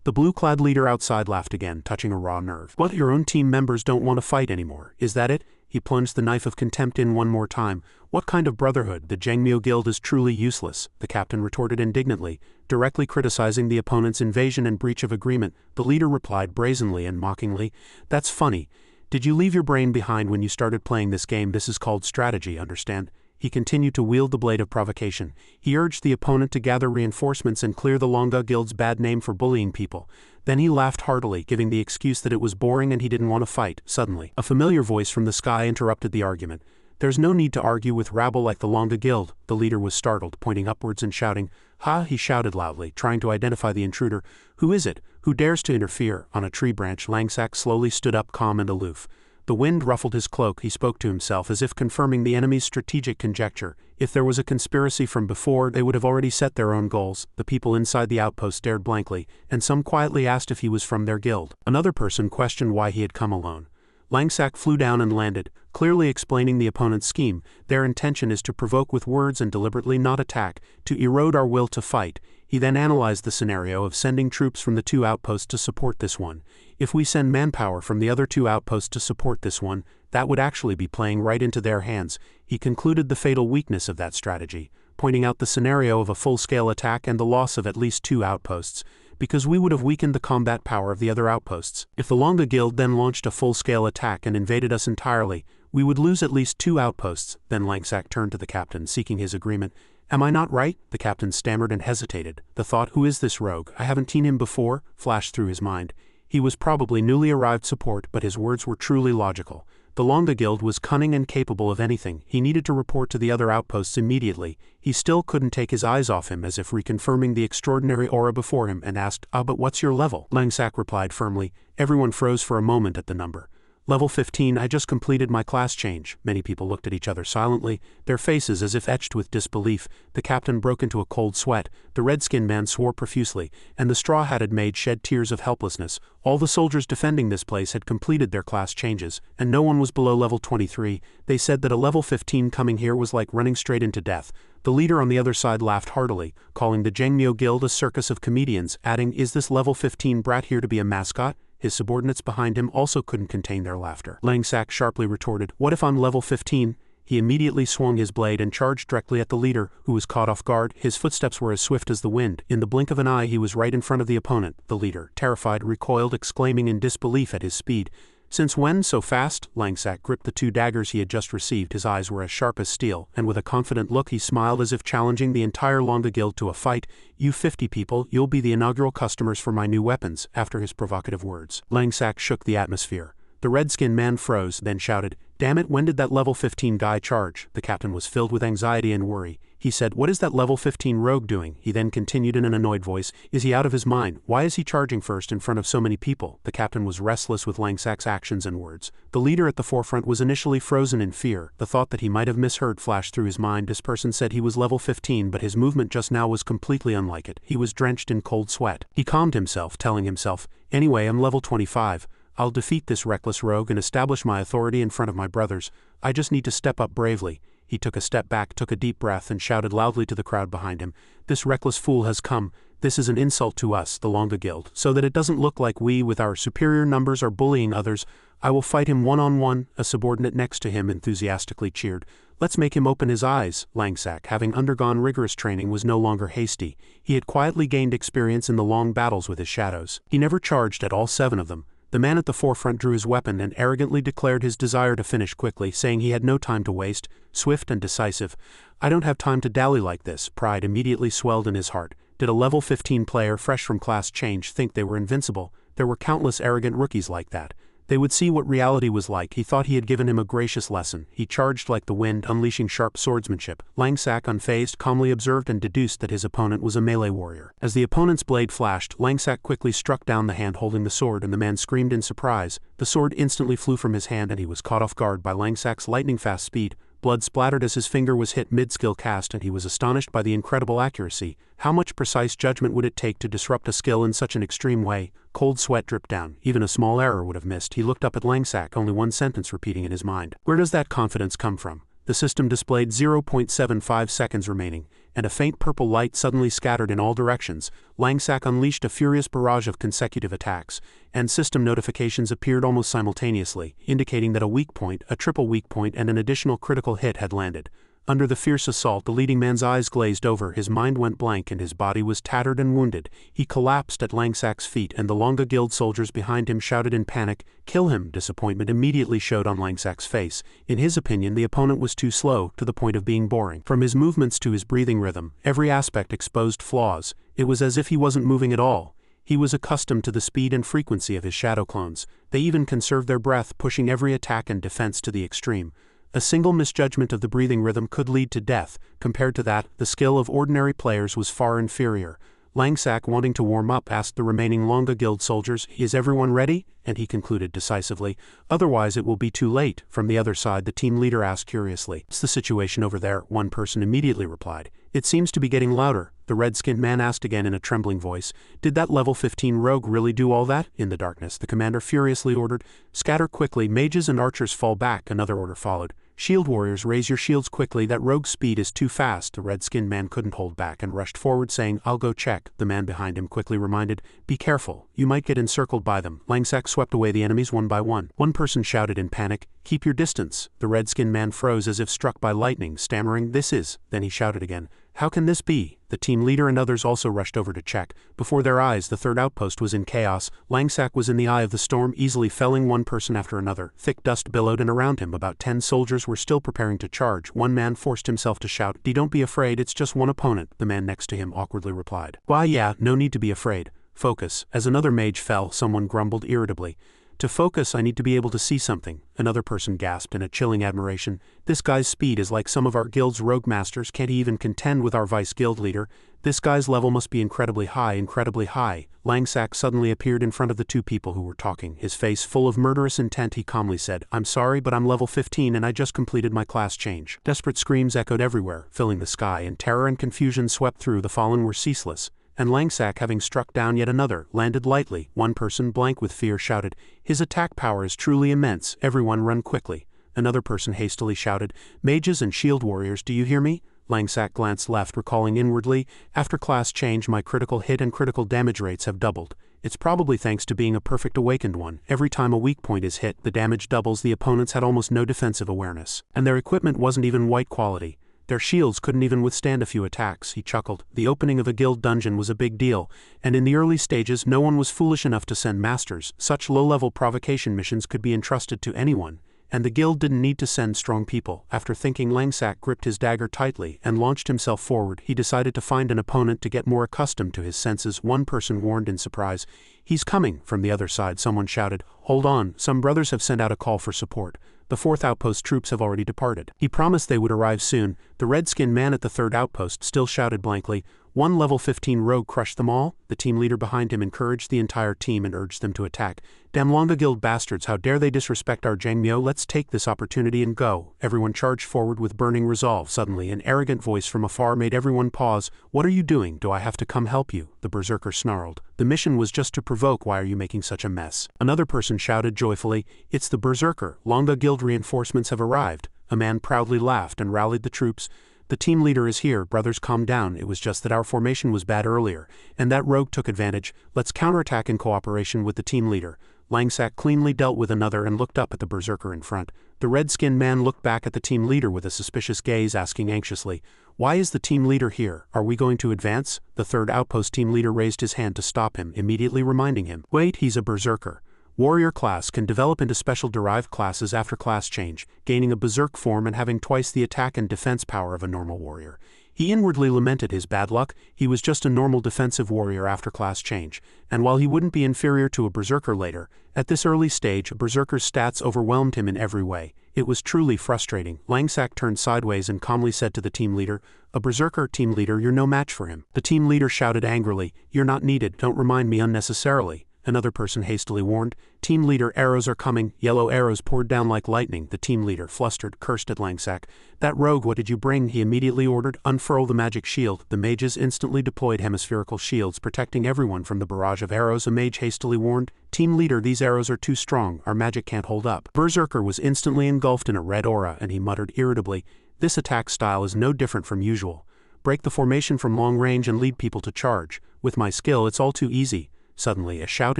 The blue-clad leader outside laughed again, touching a raw nerve. What, your own team members don't want to fight anymore, is that it? He plunged the knife of contempt in one more time. What kind of brotherhood? The Jangmyo guild is truly useless, the captain retorted indignantly, directly criticizing the opponent's invasion and breach of agreement. The leader replied brazenly and mockingly, "That's funny. Did you leave your brain behind when you started playing this game? This is called strategy, understand?" He continued to wield the blade of provocation. He urged the opponent to gather reinforcements and clear the Longa Guild's bad name for bullying people. Then he laughed heartily, giving the excuse that it was boring and he didn't want to fight. Suddenly, a familiar voice from the sky interrupted the argument. "There's no need to argue with rabble like the Longa Guild." The leader was startled, pointing upwards and shouting, "Ha!" he shouted loudly, trying to identify the intruder. "Who is it? Who dares to interfere?" On a tree branch, Langsak slowly stood up, calm and aloof. The wind ruffled his cloak. He spoke to himself as if confirming the enemy's strategic conjecture. If there was a conspiracy from before, they would have already set their own goals. The people inside the outpost stared blankly, and some quietly asked if he was from their guild. Another person questioned why he had come alone. Langsak flew down and landed, clearly explaining the opponent's scheme. Their intention is to provoke with words and deliberately not attack, to erode our will to fight. He then analyzed the scenario of sending troops from the 2 outposts to support this one. If we send manpower from the other 2 outposts to support this one, that would actually be playing right into their hands. He concluded the fatal weakness of that strategy, pointing out the scenario of a full-scale attack and the loss of at least 2 outposts, because we would have weakened the combat power of the other outposts. If the Longa Guild then launched a full-scale attack and invaded us entirely, we would lose at least 2 outposts. Then Langsak turned to the captain, seeking his agreement. "Am I not right?" The captain stammered and hesitated. The thought, "Who is this rogue? I haven't seen him before," flashed through his mind. He was probably newly arrived support, but his words were truly logical. The Longa Guild was cunning and capable of anything. He needed to report to the other outposts immediately. He still couldn't take his eyes off him, as if reconfirming the extraordinary aura before him, and asked, "But what's your level?" Langsak replied firmly. Everyone froze for a moment at the number. "Level 15, I just completed my class change." Many people looked at each other silently, their faces as if etched with disbelief. The captain broke into a cold sweat, the red-skinned man swore profusely, and the straw-hatted maid shed tears of helplessness. All the soldiers defending this place had completed their class changes, and no one was below level 23. They said that a level 15 coming here was like running straight into death. The leader on the other side laughed heartily, calling the Jangmyo Guild a circus of comedians, adding, "Is this level 15 brat here to be a mascot?" His subordinates behind him also couldn't contain their laughter. Langsak sharply retorted, "What if I'm level 15? He immediately swung his blade and charged directly at the leader, who was caught off guard. His footsteps were as swift as the wind. In the blink of an eye he was right in front of the opponent. The leader, terrified, recoiled, exclaiming in disbelief at his speed. "Since when so fast?" Langsak gripped the 2 daggers he had just received. His eyes were as sharp as steel, and with a confident look he smiled as if challenging the entire Longa Guild to a fight. "You 50 people, you'll be the inaugural customers for my new weapons." After his provocative words, Langsak shook the atmosphere. The red-skinned man froze, then shouted, "Damn it, when did that level 15 guy charge?" The captain was filled with anxiety and worry. He said, "What is that level 15 rogue doing?" He then continued in an annoyed voice, "Is he out of his mind? Why is he charging first in front of so many people?" The captain was restless with Langsak's actions and words. The leader at the forefront was initially frozen in fear. The thought that he might have misheard flashed through his mind. This person said he was level 15, but his movement just now was completely unlike it. He was drenched in cold sweat. He calmed himself, telling himself, "Anyway, I'm level 25. I'll defeat this reckless rogue and establish my authority in front of my brothers. I just need to step up bravely." He took a step back, took a deep breath, and shouted loudly to the crowd behind him, "This reckless fool has come. This is an insult to us, the Longa Guild, so that it doesn't look like we, with our superior numbers, are bullying others. I will fight him one-on-one." A subordinate next to him enthusiastically cheered. "Let's make him open his eyes." Langsak, having undergone rigorous training, was no longer hasty. He had quietly gained experience in the long battles with his shadows. He never charged at all 7 of them. The man at the forefront drew his weapon and arrogantly declared his desire to finish quickly, saying he had no time to waste, swift and decisive. I don't have time to dally like this. Pride immediately swelled in his heart. Did a level 15 player fresh from class change think they were invincible? There were countless arrogant rookies like that. They would see what reality was like. He thought he had given him a gracious lesson. He charged like the wind, unleashing sharp swordsmanship. Langsak, unfazed, calmly observed and deduced that his opponent was a melee warrior. As the opponent's blade flashed, Langsak quickly struck down the hand holding the sword, and the man screamed in surprise. The sword instantly flew from his hand and he was caught off guard by Langsak's lightning-fast speed. Blood splattered as his finger was hit mid-skill cast, and he was astonished by the incredible accuracy. How much precise judgment would it take to disrupt a skill in such an extreme way? Cold sweat dripped down. Even a small error would have missed. He looked up at Langsak, only one sentence repeating in his mind. Where does that confidence come from? The system displayed 0.75 seconds remaining, and a faint purple light suddenly scattered in all directions. Langsak unleashed a furious barrage of consecutive attacks, and system notifications appeared almost simultaneously, indicating that a weak point, a triple weak point, and an additional critical hit had landed. Under the fierce assault, the leading man's eyes glazed over, his mind went blank, and his body was tattered and wounded. He collapsed at Langsak's feet, and the Longa Guild soldiers behind him shouted in panic, "Kill him!" Disappointment immediately showed on Langsak's face. In his opinion, the opponent was too slow, to the point of being boring. From his movements to his breathing rhythm, every aspect exposed flaws. It was as if he wasn't moving at all. He was accustomed to the speed and frequency of his shadow clones. They even conserved their breath, pushing every attack and defense to the extreme. A single misjudgment of the breathing rhythm could lead to death. Compared to that, the skill of ordinary players was far inferior. Langsak, wanting to warm up, asked the remaining Longa Guild soldiers, "Is everyone ready?" And he concluded decisively, "Otherwise it will be too late." From the other side, the team leader asked curiously, "What's the situation over there?" One person immediately replied, "It seems to be getting louder." The red-skinned man asked again in a trembling voice, "Did that level 15 rogue really do all that?" In the darkness, the commander furiously ordered, "Scatter quickly, mages and archers fall back." Another order followed, "Shield warriors, raise your shields quickly, that rogue's speed is too fast." The red-skinned man couldn't hold back and rushed forward saying, "I'll go check." The man behind him quickly reminded, "Be careful, you might get encircled by them." Langsak swept away the enemies one by one. One person shouted in panic, "Keep your distance." The red-skinned man froze as if struck by lightning, stammering, "This is..." Then he shouted again, "How can this be?" The team leader and others also rushed over to check. Before their eyes, the third outpost was in chaos. Langsak was in the eye of the storm, easily felling one person after another. Thick dust billowed, and around him about 10 soldiers were still preparing to charge. One man forced himself to shout, "Don't be afraid, it's just one opponent." The man next to him awkwardly replied, "Why yeah, no need to be afraid. Focus." As another mage fell, someone grumbled irritably, "To focus, I need to be able to see something." Another person gasped in a chilling admiration, "This guy's speed is like some of our guild's rogue masters. Can't he even contend with our vice guild leader? This guy's level must be incredibly high, incredibly high." Langsak suddenly appeared in front of the two people who were talking. His face full of murderous intent, he calmly said, "I'm sorry, but I'm level 15 and I just completed my class change." Desperate screams echoed everywhere, filling the sky, and terror and confusion swept through. The fallen were ceaseless, and Langsak, having struck down yet another, landed lightly. One person, blank with fear, shouted, "His attack power is truly immense. Everyone run quickly." Another person hastily shouted, "Mages and shield warriors, do you hear me?" Langsak glanced left, recalling inwardly, "After class change, my critical hit and critical damage rates have doubled. It's probably thanks to being a perfect awakened one. Every time a weak point is hit, the damage doubles." The opponents had almost no defensive awareness, and their equipment wasn't even white quality. Their shields couldn't even withstand a few attacks. He chuckled. The opening of a guild dungeon was a big deal, and in the early stages no one was foolish enough to send masters. Such low-level provocation missions could be entrusted to anyone, and the guild didn't need to send strong people. After thinking, Langsak gripped his dagger tightly and launched himself forward. He decided to find an opponent to get more accustomed to his senses. One person warned in surprise, "He's coming." From the other side, someone shouted, "Hold on, some brothers have sent out a call for support. The 4th outpost troops have already departed." He promised they would arrive soon. The red-skinned man at the 3rd outpost still shouted blankly, "One level 15 rogue crushed them all?" The team leader behind him encouraged the entire team and urged them to attack. "Damn Longa Guild bastards, how dare they disrespect our Jangmyo? Let's take this opportunity and go." Everyone charged forward with burning resolve. Suddenly, an arrogant voice from afar made everyone pause. "What are you doing? Do I have to come help you?" The berserker snarled. "The mission was just to provoke. Why are you making such a mess?" Another person shouted joyfully, "It's the berserker. Longa Guild reinforcements have arrived." A man proudly laughed and rallied the troops. "The team leader is here. Brothers, calm down. It was just that our formation was bad earlier, and that rogue took advantage. Let's counterattack in cooperation with the team leader." Langsak cleanly dealt with another and looked up at the berserker in front. The red-skinned man looked back at the team leader with a suspicious gaze, asking anxiously, "Why is the team leader here? Are we going to advance?" The 3rd outpost team leader raised his hand to stop him, immediately reminding him, "Wait, he's a berserker." Warrior class can develop into special derived classes after class change, gaining a berserk form and having twice the attack and defense power of a normal warrior. He inwardly lamented his bad luck. He was just a normal defensive warrior after class change, and while he wouldn't be inferior to a berserker later, at this early stage a berserker's stats overwhelmed him in every way. It was truly frustrating. Langsak turned sideways and calmly said to the team leader, "A berserker, team leader, you're no match for him." The team leader shouted angrily, "You're not needed, don't remind me unnecessarily." Another person hastily warned, "Team leader, arrows are coming." Yellow arrows poured down like lightning. The team leader, flustered, cursed at Langsak. "That rogue, what did you bring?" he immediately ordered. "Unfurl the magic shield." The mages instantly deployed hemispherical shields, protecting everyone from the barrage of arrows. A mage hastily warned, "Team leader, these arrows are too strong, our magic can't hold up." Berserker was instantly engulfed in a red aura, and he muttered irritably, "This attack style is no different from usual. Break the formation from long range and lead people to charge. With my skill, it's all too easy." Suddenly, a shout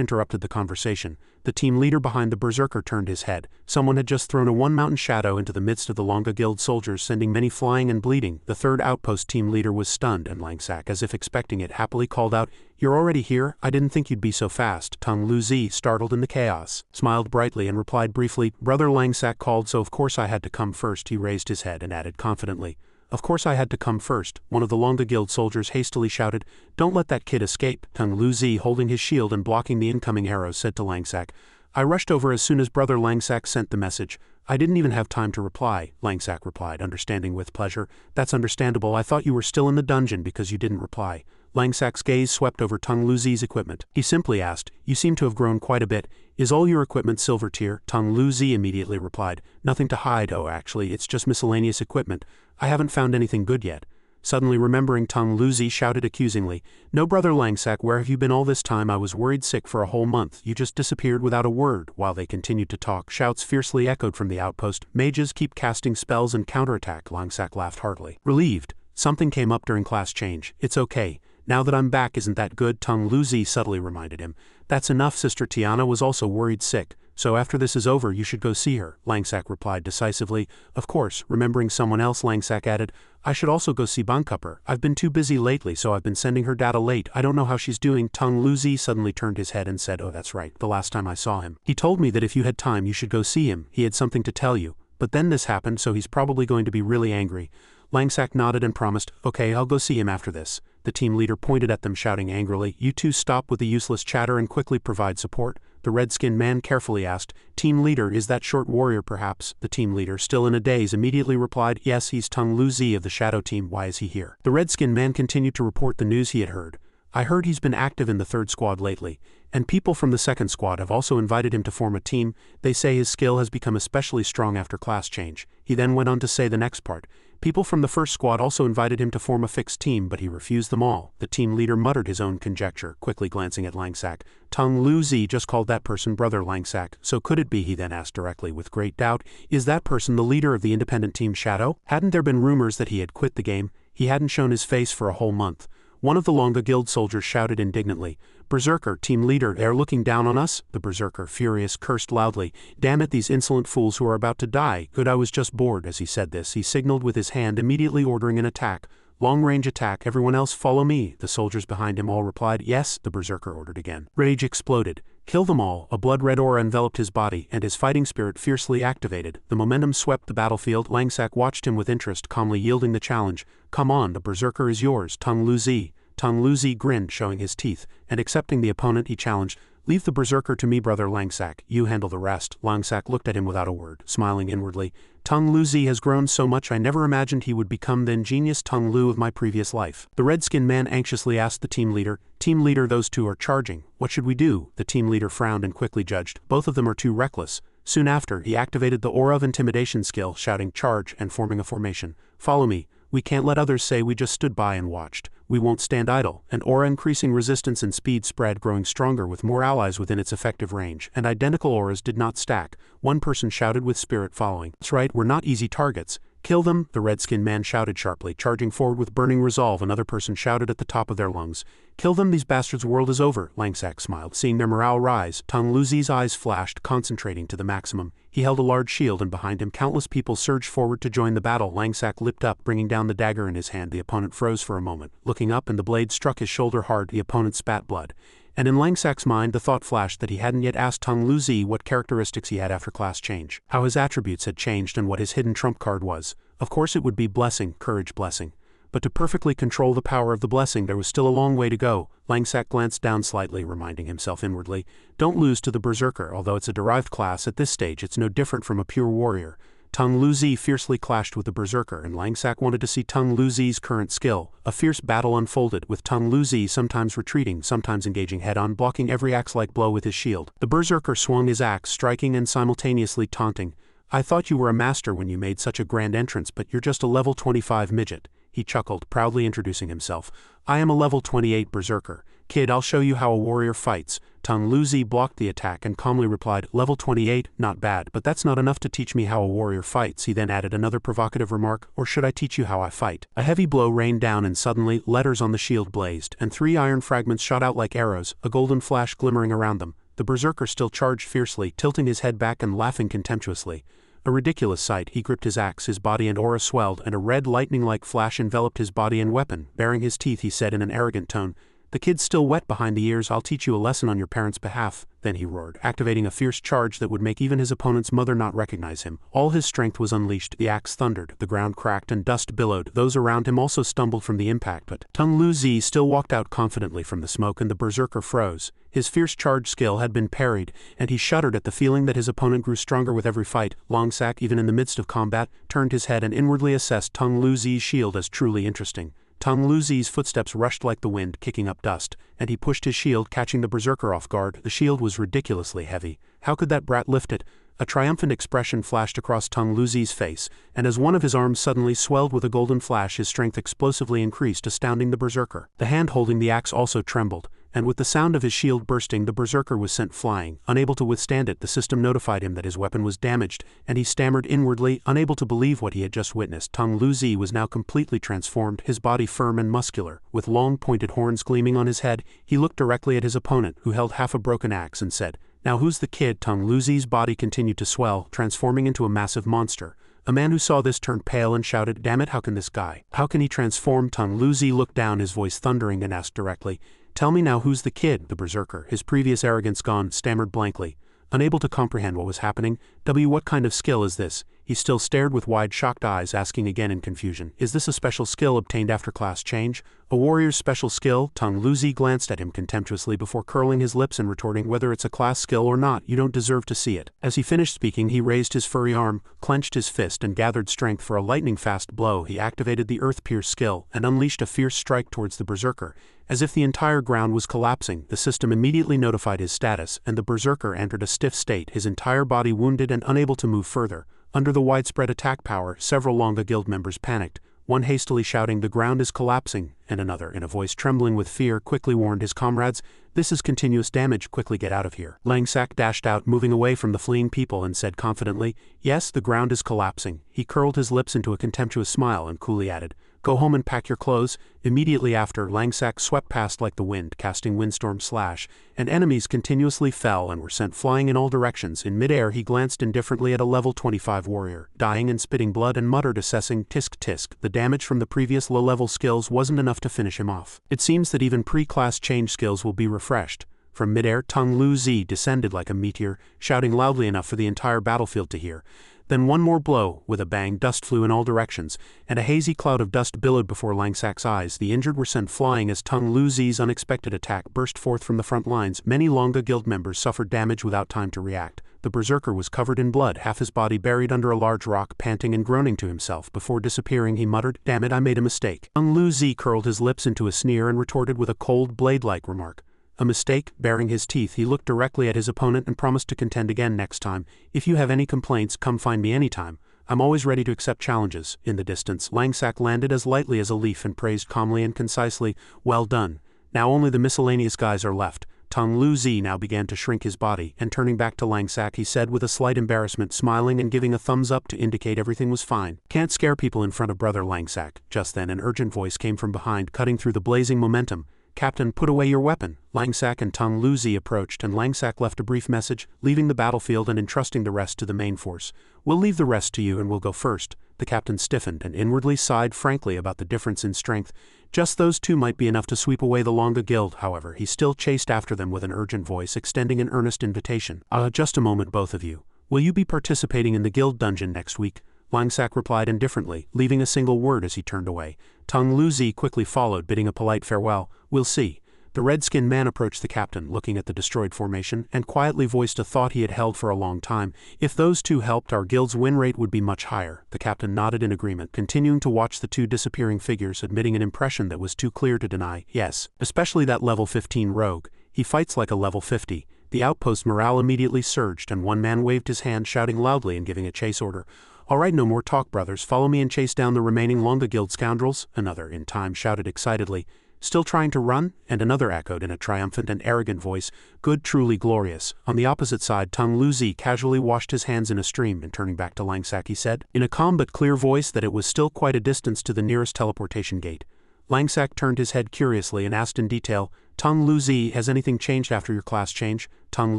interrupted the conversation. The team leader behind the berserker turned his head. Someone had just thrown a one-mountain shadow into the midst of the Longa Guild soldiers, sending many flying and bleeding. The third outpost team leader was stunned, and Langsak, as if expecting it, happily called out, "You're already here? I didn't think you'd be so fast." Tung Lu Zi, startled in the chaos, smiled brightly and replied briefly, "Brother Langsak called, so of course I had to come first." He raised his head and added confidently, "Of course I had to come first." One of the Longa Guild soldiers hastily shouted, "Don't let that kid escape." Tung Lu Zi, holding his shield and blocking the incoming arrows, said to Langsak, "I rushed over as soon as Brother Langsak sent the message. I didn't even have time to reply." Langsak replied, understanding with pleasure, "That's understandable. I thought you were still in the dungeon because you didn't reply." Langsak's gaze swept over Tung Lu Zi's equipment. He simply asked, "You seem to have grown quite a bit. Is all your equipment silver tier?" Tung Lu Zi immediately replied, "Nothing to hide. Oh, actually, it's just miscellaneous equipment. I haven't found anything good yet." Suddenly remembering, Tung Lu Zi shouted accusingly, "No, Brother Langsak, where have you been all this time? I was worried sick for a whole month. You just disappeared without a word." While they continued to talk, shouts fiercely echoed from the outpost, "Mages keep casting spells and counterattack." Langsak laughed heartily. Relieved. "Something came up during class change. It's okay. Now that I'm back, isn't that good?" Tung Lu Zi subtly reminded him. "That's enough. Sister Tiana was also worried sick, so after this is over you should go see her." Langsak replied decisively, "Of course." Remembering someone else, Langsak added, "I should also go see Bankupper. I've been too busy lately, so I've been sending her data late. I don't know how she's doing." Tung Lu Zi suddenly turned his head and said, "Oh, that's right. The last time I saw him, he told me that if you had time you should go see him. He had something to tell you. But then this happened, so he's probably going to be really angry." Langsak nodded and promised, "Okay, I'll go see him after this." The team leader pointed at them, shouting angrily, "You two stop with the useless chatter and quickly provide support." The red-skinned man carefully asked, "Team leader, is that short warrior perhaps?" The team leader, still in a daze, immediately replied, "Yes, he's Tung Lu Zi of the Shadow Team. Why is he here?" The red-skinned man continued to report the news he had heard. "I heard he's been active in the third squad lately, and people from the second squad have also invited him to form a team. They say his skill has become especially strong after class change." He then went on to say the next part. "People from the first squad also invited him to form a fixed team, but he refused them all." The team leader muttered his own conjecture, quickly glancing at Langsak. "Tung Lu Zi just called that person Brother Langsak, so could it be?" He then asked directly, with great doubt, "Is that person the leader of the independent team Shadow? Hadn't there been rumors that he had quit the game? He hadn't shown his face for a whole month." One of the Longa Guild soldiers shouted indignantly, "Berserker, team leader, they're looking down on us?" The berserker, furious, cursed loudly, "Damn it, these insolent fools who are about to die. Good, I was just bored." As he said this, he signaled with his hand, immediately ordering an attack. "Long-range attack, everyone else follow me." The soldiers behind him all replied, "Yes." The berserker ordered again. Rage exploded. "Kill them all." A blood-red aura enveloped his body, and his fighting spirit fiercely activated. The momentum swept the battlefield. Langsak watched him with interest, calmly yielding the challenge. "Come on, the berserker is yours, Tung Lu Zi." Tung Lu Zi grinned, showing his teeth, and accepting the opponent, he challenged, "Leave the berserker to me, Brother Langsak. You handle the rest." Langsak looked at him without a word, smiling inwardly. "Tung Lu Zi has grown so much I never imagined he would become the ingenious Tung Lu of my previous life." The red-skinned man anxiously asked the team leader, "Team leader, those two are charging. What should we do?" The team leader frowned and quickly judged, "Both of them are too reckless." Soon after, he activated the aura of intimidation skill, shouting, "Charge," and forming a formation. "Follow me. We can't let others say we just stood by and watched. We won't stand idle." An aura increasing resistance and speed spread, growing stronger with more allies within its effective range, and identical auras did not stack. One person shouted with spirit following, "That's right, we're not easy targets. Kill them," the red-skinned man shouted sharply, charging forward with burning resolve. Another person shouted at the top of their lungs, "Kill them, these bastards' world is over." Langsak smiled, seeing their morale rise. Tung Lu Zi's eyes flashed, concentrating to the maximum. He held a large shield, and behind him countless people surged forward to join the battle. Langsak leapt up, bringing down the dagger in his hand. The opponent froze for a moment. Looking up, and the blade struck his shoulder hard. The opponent spat blood. and in Langsak's mind the thought flashed that he hadn't yet asked Tung Luzi what characteristics he had after class change, how his attributes had changed and what his hidden trump card was. Of course it would be blessing, courage blessing. But to perfectly control the power of the blessing there was still a long way to go. Langsak glanced down slightly, reminding himself inwardly, don't lose to the Berserker, although it's a derived class at this stage it's no different from a pure warrior. Tung Luzi fiercely clashed with the Berserker, and Langsak wanted to see Tung Luzi's current skill. A fierce battle unfolded, with Tung Luzi sometimes retreating, sometimes engaging head-on, blocking every axe-like blow with his shield. The Berserker swung his axe, striking and simultaneously taunting. I thought you were a master when you made such a grand entrance, but you're just a level 25 midget. He chuckled, proudly introducing himself. I am a level 28 Berserker. Kid, I'll show you how a warrior fights. Tung Luzi blocked the attack and calmly replied, level 28, not bad, but that's not enough to teach me how a warrior fights. He then added another provocative remark, or should I teach you how I fight? A heavy blow rained down and suddenly, letters on the shield blazed, and 3 iron fragments shot out like arrows, a golden flash glimmering around them. The Berserker still charged fiercely, tilting his head back and laughing contemptuously. A ridiculous sight. He gripped his axe, his body and aura swelled, and a red lightning-like flash enveloped his body and weapon. Baring his teeth, he said in an arrogant tone, the kid's still wet behind the ears, I'll teach you a lesson on your parents' behalf. Then he roared, activating a fierce charge that would make even his opponent's mother not recognize him. All his strength was unleashed, the axe thundered, the ground cracked and dust billowed. Those around him also stumbled from the impact, but Tung Luzi still walked out confidently from the smoke, and the Berserker froze. His fierce charge skill had been parried, and he shuddered at the feeling that his opponent grew stronger with every fight. Langsak, even in the midst of combat, turned his head and inwardly assessed Tung Luzi's shield as truly interesting. Tung Luzi's footsteps rushed like the wind, kicking up dust, and he pushed his shield, catching the Berserker off guard. The shield was ridiculously heavy. How could that brat lift it? A triumphant expression flashed across Tung Luzi's face, and as one of his arms suddenly swelled with a golden flash, his strength explosively increased, astounding the Berserker. The hand holding the axe also trembled, and with the sound of his shield bursting, the Berserker was sent flying. Unable to withstand it, the system notified him that his weapon was damaged, and he stammered inwardly, unable to believe what he had just witnessed. Tung Luzi was now completely transformed, his body firm and muscular, with long pointed horns gleaming on his head. He looked directly at his opponent, who held half a broken axe, and said, now who's the kid? Tung Luzi's body continued to swell, transforming into a massive monster. A man who saw this turned pale and shouted, damn it, how can this guy? How can he transform? Tung Luzi looked down, his voice thundering, and asked directly, tell me now, who's the kid? The Berserker, his previous arrogance gone, stammered blankly. Unable to comprehend what was happening, what kind of skill is this? He still stared with wide shocked eyes, asking again in confusion, is this a special skill obtained after class change? A warrior's special skill? Tung Luzi glanced at him contemptuously before curling his lips and retorting, whether it's a class skill or not, you don't deserve to see it. As he finished speaking, he raised his furry arm, clenched his fist and gathered strength for a lightning-fast blow. He activated the Earth Pierce skill and unleashed a fierce strike towards the Berserker. As if the entire ground was collapsing, the system immediately notified his status, and the Berserker entered a stiff state, his entire body wounded and unable to move further. Under the widespread attack power, several Longa Guild members panicked, one hastily shouting, the ground is collapsing, and another, in a voice trembling with fear, quickly warned his comrades, this is continuous damage, quickly get out of here. Langsak dashed out, moving away from the fleeing people, and said confidently, yes, the ground is collapsing. He curled his lips into a contemptuous smile and coolly added, go home and pack your clothes. Immediately after, Langsak swept past like the wind, casting windstorm slash, and enemies continuously fell and were sent flying in all directions. In midair he glanced indifferently at a level 25 warrior, dying and spitting blood, and muttered, assessing, tisk tisk, the damage from the previous low-level skills wasn't enough to finish him off. It seems that even pre-class change skills will be refreshed. From midair, Tung Luzi descended like a meteor, shouting loudly enough for the entire battlefield to hear. Then one more blow, with a bang, dust flew in all directions, and a hazy cloud of dust billowed before Langsak's eyes. The injured were sent flying as Tung Luzi's unexpected attack burst forth from the front lines. Many Longa Guild members suffered damage without time to react. The Berserker was covered in blood, half his body buried under a large rock, panting and groaning to himself. Before disappearing, he muttered, damn it, I made a mistake. Tung Luzi curled his lips into a sneer and retorted with a cold, blade-like remark. A mistake? Baring his teeth, he looked directly at his opponent and promised to contend again next time. If you have any complaints, come find me anytime. I'm always ready to accept challenges. In the distance, Langsak landed as lightly as a leaf and praised calmly and concisely, well done. Now only the miscellaneous guys are left. Tung Luzi now began to shrink his body, and turning back to Langsak he said with a slight embarrassment, smiling and giving a thumbs up to indicate everything was fine. Can't scare people in front of brother Langsak. Just then an urgent voice came from behind, cutting through the blazing momentum. Captain, put away your weapon. Langsak and Tung Luzi approached, and Langsak left a brief message, leaving the battlefield and entrusting the rest to the main force. We'll leave the rest to you and we'll go first. The captain stiffened and inwardly sighed frankly about the difference in strength. Just those two might be enough to sweep away the Longa Guild. However, he still chased after them with an urgent voice, extending an earnest invitation. Just a moment, both of you. Will you be participating in the guild dungeon next week? Langsak replied indifferently, leaving a single word as he turned away. Tung Luzi quickly followed, bidding a polite farewell. We'll see. The red-skinned man approached the captain, looking at the destroyed formation, and quietly voiced a thought he had held for a long time. If those two helped, our guild's win rate would be much higher. The captain nodded in agreement, continuing to watch the two disappearing figures, admitting an impression that was too clear to deny. Yes, especially that level 15 rogue. He fights like a level 50. The outpost morale immediately surged, and one man waved his hand, shouting loudly and giving a chase order. All right, no more talk, brothers. Follow me and chase down the remaining Longa Guild scoundrels. Another, in time, shouted excitedly. Still trying to run? And another echoed in a triumphant and arrogant voice. Good, truly glorious. On the opposite side, Tung Luzi casually washed his hands in a stream, and turning back to Langsak he said, in a calm but clear voice, that it was still quite a distance to the nearest teleportation gate. Langsak turned his head curiously and asked in detail, Tung Luzi, has anything changed after your class change? Tung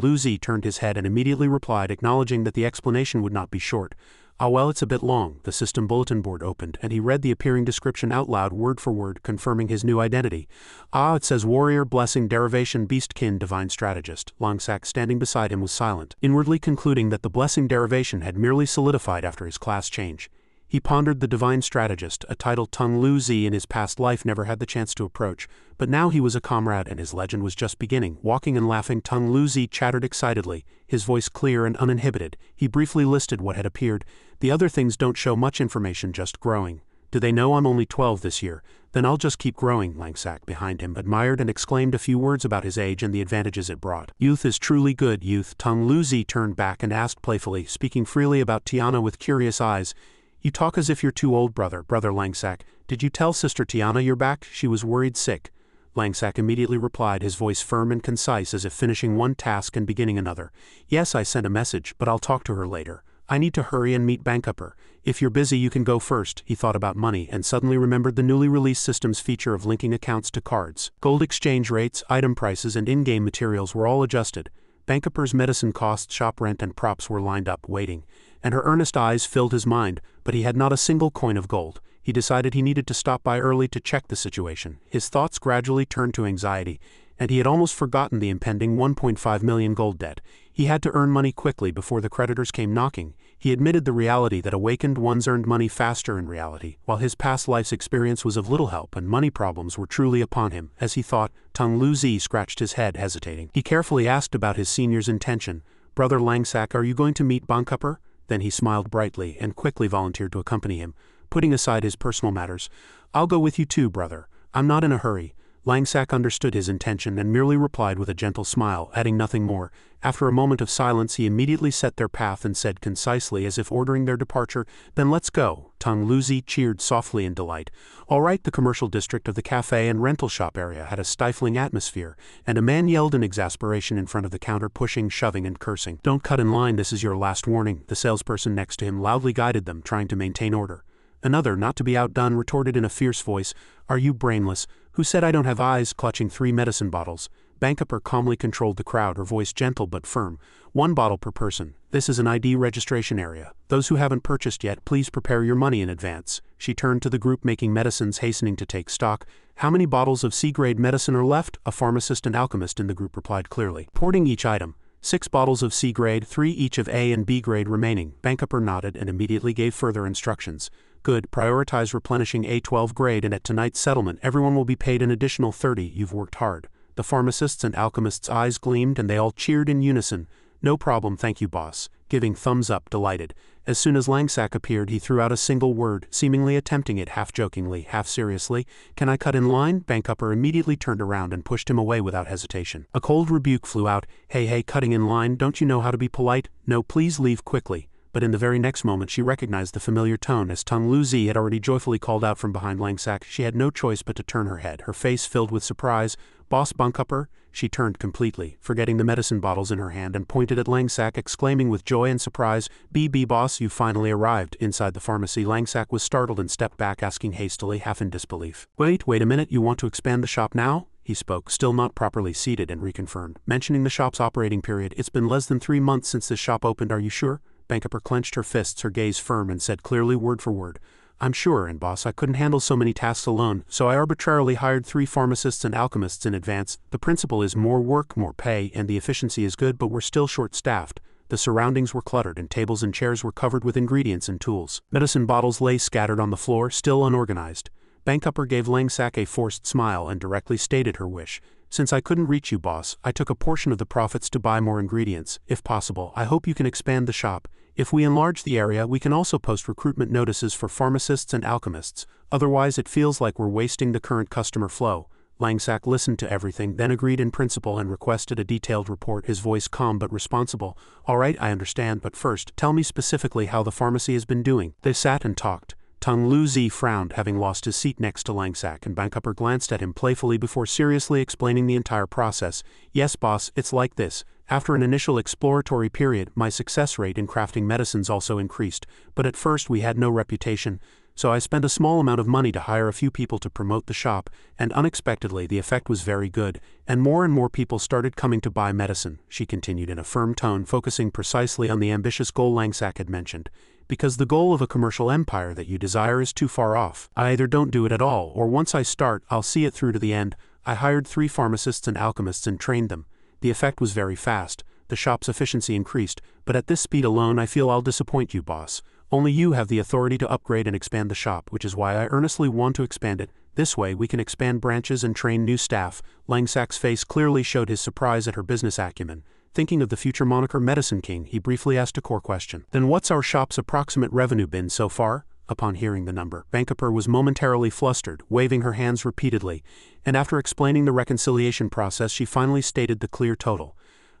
Luzi turned his head and immediately replied, acknowledging that the explanation would not be short. Well, it's a bit long. The system bulletin board opened, and he read the appearing description out loud, word for word, confirming his new identity. It says Warrior, Blessing, Derivation, Beastkin, Divine Strategist. Langsak, standing beside him, was silent, inwardly concluding that the Blessing derivation had merely solidified after his class change. He pondered the Divine Strategist, a title Tung Luzi in his past life never had the chance to approach, but now he was a comrade and his legend was just beginning. Walking and laughing, Tung Luzi chattered excitedly, his voice clear and uninhibited. He briefly listed what had appeared. The other things don't show much information, just growing. Do they know I'm only 12 this year? Then I'll just keep growing. Langsak, behind him, admired and exclaimed a few words about his age and the advantages it brought. Youth is truly good, youth. Tung Luzi turned back and asked playfully, speaking freely about Tiana with curious eyes. You talk as if you're too old, brother. Brother Langsak, did you tell Sister Tiana you're back? She was worried sick. Langsak immediately replied, his voice firm and concise as if finishing one task and beginning another. Yes, I sent a message, but I'll talk to her later. I need to hurry and meet Bankupper. If you're busy, you can go first. He thought about money and suddenly remembered the newly released system's feature of linking accounts to cards. Gold exchange rates, item prices, and in-game materials were all adjusted. Bankupper's medicine costs, shop rent, and props were lined up, waiting. And her earnest eyes filled his mind, but he had not a single coin of gold. He decided he needed to stop by early to check the situation. His thoughts gradually turned to anxiety, and he had almost forgotten the impending 1.5 million gold debt. He had to earn money quickly before the creditors came knocking. He admitted the reality that awakened ones earned money faster in reality, while his past life's experience was of little help and money problems were truly upon him. As he thought, Tung Luzi scratched his head, hesitating. He carefully asked about his senior's intention. Brother Langsak, are you going to meet Bankupper? Then he smiled brightly and quickly volunteered to accompany him, putting aside his personal matters. I'll go with you too, brother. I'm not in a hurry. Langsak understood his intention and merely replied with a gentle smile, adding nothing more. After a moment of silence, he immediately set their path and said concisely, as if ordering their departure, "Then let's go." Tung Luzi cheered softly in delight. All right, the commercial district of the cafe and rental shop area had a stifling atmosphere, and a man yelled in exasperation in front of the counter, pushing, shoving, and cursing. "Don't cut in line, this is your last warning." The salesperson next to him loudly guided them, trying to maintain order. Another, not to be outdone, retorted in a fierce voice, "Are you brainless? Who said I don't have eyes?" clutching 3 medicine bottles. Bankupper calmly controlled the crowd, her voice gentle but firm. 1 bottle per person. This is an ID registration area. Those who haven't purchased yet, please prepare your money in advance. She turned to the group making medicines, hastening to take stock. How many bottles of C-grade medicine are left? A pharmacist and alchemist in the group replied clearly, porting each item. 6 bottles of C-grade, 3 each of A and B grade remaining. Bankupper nodded and immediately gave further instructions. Good, prioritize replenishing A12 grade, and at tonight's settlement everyone will be paid an additional 30. You've worked hard. The pharmacist's and alchemist's eyes gleamed and they all cheered in unison. No problem, thank you, boss. Giving thumbs up, delighted. As soon as Langsak appeared, he threw out a single word, seemingly attempting it half jokingly, half seriously. "Can I cut in line?" Bankupper immediately turned around and pushed him away without hesitation. A cold rebuke flew out. Hey, cutting in line, don't you know how to be polite? No, please leave quickly." But in the very next moment she recognized the familiar tone, as Tung Luzi had already joyfully called out from behind Langsak. She had no choice but to turn her head, her face filled with surprise. "Boss Bankupper?" She turned completely, forgetting the medicine bottles in her hand, and pointed at Langsak, exclaiming with joy and surprise, "BB boss, you finally arrived." Inside the pharmacy, Langsak was startled and stepped back, asking hastily, half in disbelief, Wait a minute, you want to expand the shop now?" He spoke, still not properly seated, and reconfirmed, mentioning the shop's operating period. "It's been less than 3 months since this shop opened, are you sure?" Bankupper clenched her fists, her gaze firm, and said clearly word for word, I'm sure, and boss, I couldn't handle so many tasks alone, so I arbitrarily hired 3 pharmacists and alchemists in advance. The principle is more work, more pay, and the efficiency is good, but we're still short-staffed. The surroundings were cluttered and tables and chairs were covered with ingredients and tools. Medicine bottles lay scattered on the floor, still unorganized. Bankupper gave Langsack a forced smile and directly stated her wish. Since I couldn't reach you, boss, I took a portion of the profits to buy more ingredients. If possible, I hope you can expand the shop. If we enlarge the area, we can also post recruitment notices for pharmacists and alchemists. Otherwise, it feels like we're wasting the current customer flow. Langsack listened to everything, then agreed in principle and requested a detailed report, his voice calm but responsible. All right, I understand, but first, tell me specifically how the pharmacy has been doing. They sat and talked. Tung Lu-zi frowned, having lost his seat next to Langsack, and Bankupper glanced at him playfully before seriously explaining the entire process. Yes, boss, it's like this. After an initial exploratory period, my success rate in crafting medicines also increased, but at first we had no reputation. So I spent a small amount of money to hire a few people to promote the shop, and unexpectedly the effect was very good, and more people started coming to buy medicine, she continued in a firm tone, focusing precisely on the ambitious goal Langsack had mentioned. Because the goal of a commercial empire that you desire is too far off. I either don't do it at all, or once I start, I'll see it through to the end. I hired 3 pharmacists and alchemists and trained them. The effect was very fast. The shop's efficiency increased, but at this speed alone I feel I'll disappoint you, boss. Only you have the authority to upgrade and expand the shop, which is why I earnestly want to expand it. This way we can expand branches and train new staff. Langsack's face clearly showed his surprise at her business acumen. Thinking of the future moniker Medicine King, he briefly asked a core question. Then what's our shop's approximate revenue been so far? Upon hearing the number, Bankupper was momentarily flustered, waving her hands repeatedly, and after explaining the reconciliation process she finally stated the clear total.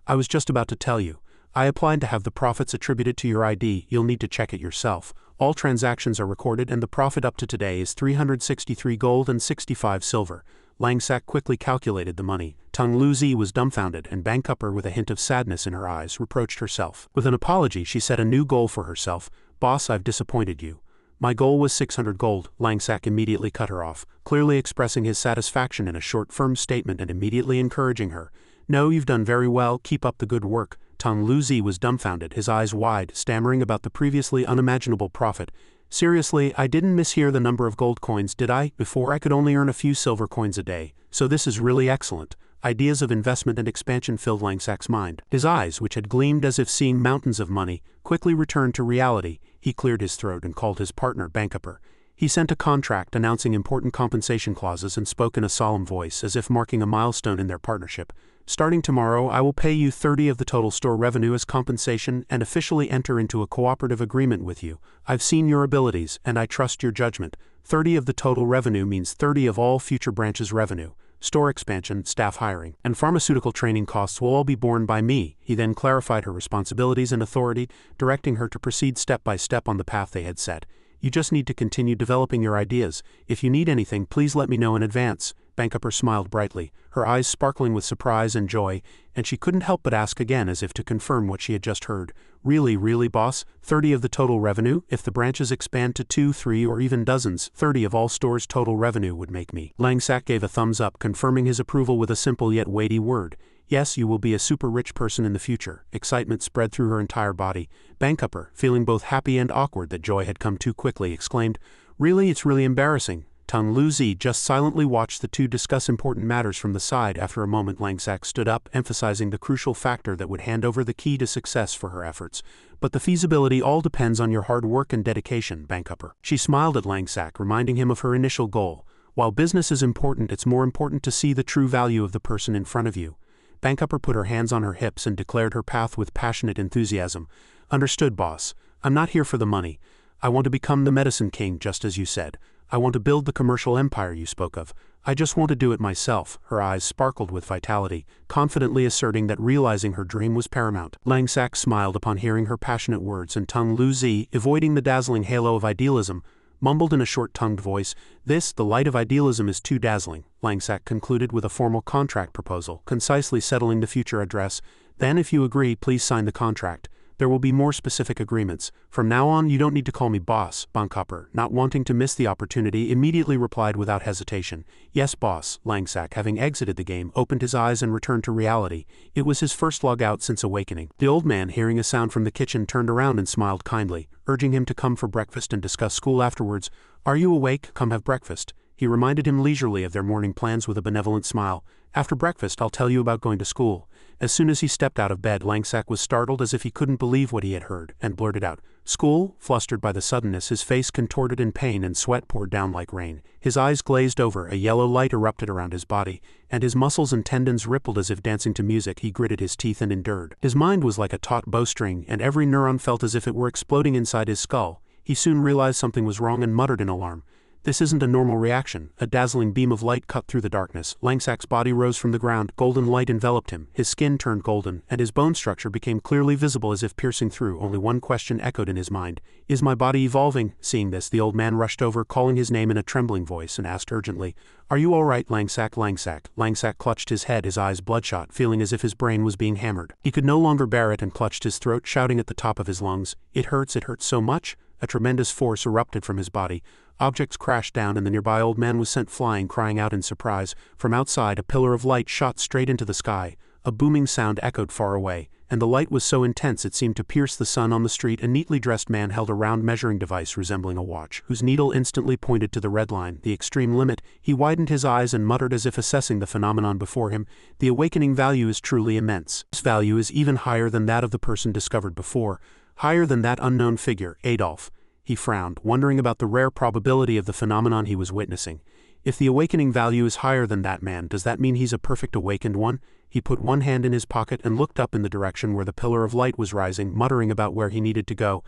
I was just about to tell you. I applied to have the profits attributed to your ID, you'll need to check it yourself. All transactions are recorded and the profit up to today is 363 gold and 65 silver. Langsack quickly calculated the money. Tung Lu-zi was dumbfounded, and Bankupper, with a hint of sadness in her eyes, reproached herself. With an apology, she set a new goal for herself. Boss, I've disappointed you. My goal was 600 gold. Langsack immediately cut her off, clearly expressing his satisfaction in a short, firm statement and immediately encouraging her. No, you've done very well, keep up the good work. Tung Lu-zi was dumbfounded, his eyes wide, stammering about the previously unimaginable profit. Seriously, I didn't mishear the number of gold coins, did I? Before I could only earn a few silver coins a day. So this is really excellent. Ideas of investment and expansion filled Langsack's mind. His eyes, which had gleamed as if seeing mountains of money, quickly returned to reality. He cleared his throat and called his partner Bankupper. He sent a contract announcing important compensation clauses and spoke in a solemn voice, as if marking a milestone in their partnership. Starting tomorrow, I will pay you 30 of the total store revenue as compensation and officially enter into a cooperative agreement with you. I've seen your abilities, and I trust your judgment. 30 of the total revenue means 30 of all future branches' revenue. Store expansion, staff hiring, and pharmaceutical training costs will all be borne by me. He then clarified her responsibilities and authority, directing her to proceed step by step on the path they had set. You just need to continue developing your ideas. If you need anything, please let me know in advance. Bankupper smiled brightly, her eyes sparkling with surprise and joy, and she couldn't help but ask again as if to confirm what she had just heard. Really, boss? 30 of the total revenue? If the branches expand to 2, 3, or even dozens, 30 of all stores' total revenue would make me. Langsack gave a thumbs up, confirming his approval with a simple yet weighty word. Yes, you will be a super rich person in the future. Excitement spread through her entire body. Bankupper, feeling both happy and awkward that joy had come too quickly, exclaimed, Really, it's really embarrassing. Tung Lu-zi just silently watched the two discuss important matters from the side. After a moment, Langsack stood up, emphasizing the crucial factor that would hand over the key to success for her efforts. But the feasibility all depends on your hard work and dedication, Bankupper. She smiled at Langsack, reminding him of her initial goal. While business is important, it's more important to see the true value of the person in front of you. Bankupper put her hands on her hips and declared her path with passionate enthusiasm. Understood, boss. I'm not here for the money. I want to become the Medicine King, just as you said. I want to build the commercial empire you spoke of. I just want to do it myself. Her eyes sparkled with vitality, confidently asserting that realizing her dream was paramount. Langsack smiled upon hearing her passionate words, and Tung Lu-zi, avoiding the dazzling halo of idealism, mumbled in a short-tongued voice, The light of idealism is too dazzling. Langsack concluded with a formal contract proposal, concisely settling the future address. Then, if you agree, please sign the contract. There will be more specific agreements. From now on you don't need to call me boss. Bankopper, not wanting to miss the opportunity, immediately replied without hesitation. Yes boss. Langsack, having exited the game, opened his eyes and returned to reality. It was his first log out since awakening. The old man, hearing a sound from the kitchen, turned around and smiled kindly, urging him to come for breakfast and discuss school afterwards. Are you awake? Come have breakfast. He reminded him leisurely of their morning plans with a benevolent smile. After breakfast I'll tell you about going to school. As soon as he stepped out of bed, Langsack was startled as if he couldn't believe what he had heard, and blurted out, "School?" Flustered by the suddenness, his face contorted in pain and sweat poured down like rain. His eyes glazed over, a yellow light erupted around his body, and his muscles and tendons rippled as if dancing to music. He gritted his teeth and endured. His mind was like a taut bowstring, and every neuron felt as if it were exploding inside his skull. He soon realized something was wrong and muttered in alarm. This isn't a normal reaction. A dazzling beam of light cut through the darkness. Langsack's body rose from the ground, golden light enveloped him, his skin turned golden, and his bone structure became clearly visible as if piercing through. Only one question echoed in his mind. Is my body evolving? Seeing this, the old man rushed over, calling his name in a trembling voice, and asked urgently, Are you all right, Langsack? Langsack. Langsack clutched his head, his eyes bloodshot, feeling as if his brain was being hammered. He could no longer bear it and clutched his throat, shouting at the top of his lungs, it hurts so much. A tremendous force erupted from his body. Objects crashed down and the nearby old man was sent flying, crying out in surprise. From outside, a pillar of light shot straight into the sky. A booming sound echoed far away, and the light was so intense it seemed to pierce the sun. On the street, a neatly dressed man held a round measuring device resembling a watch, whose needle instantly pointed to the red line, the extreme limit. He widened his eyes and muttered as if assessing the phenomenon before him, The awakening value is truly immense. This value is even higher than that of the person discovered before, higher than that unknown figure, Adolf. He frowned, wondering about the rare probability of the phenomenon he was witnessing. If the awakening value is higher than that man, does that mean he's a perfect awakened one? He put one hand in his pocket and looked up in the direction where the pillar of light was rising, muttering about where he needed to go.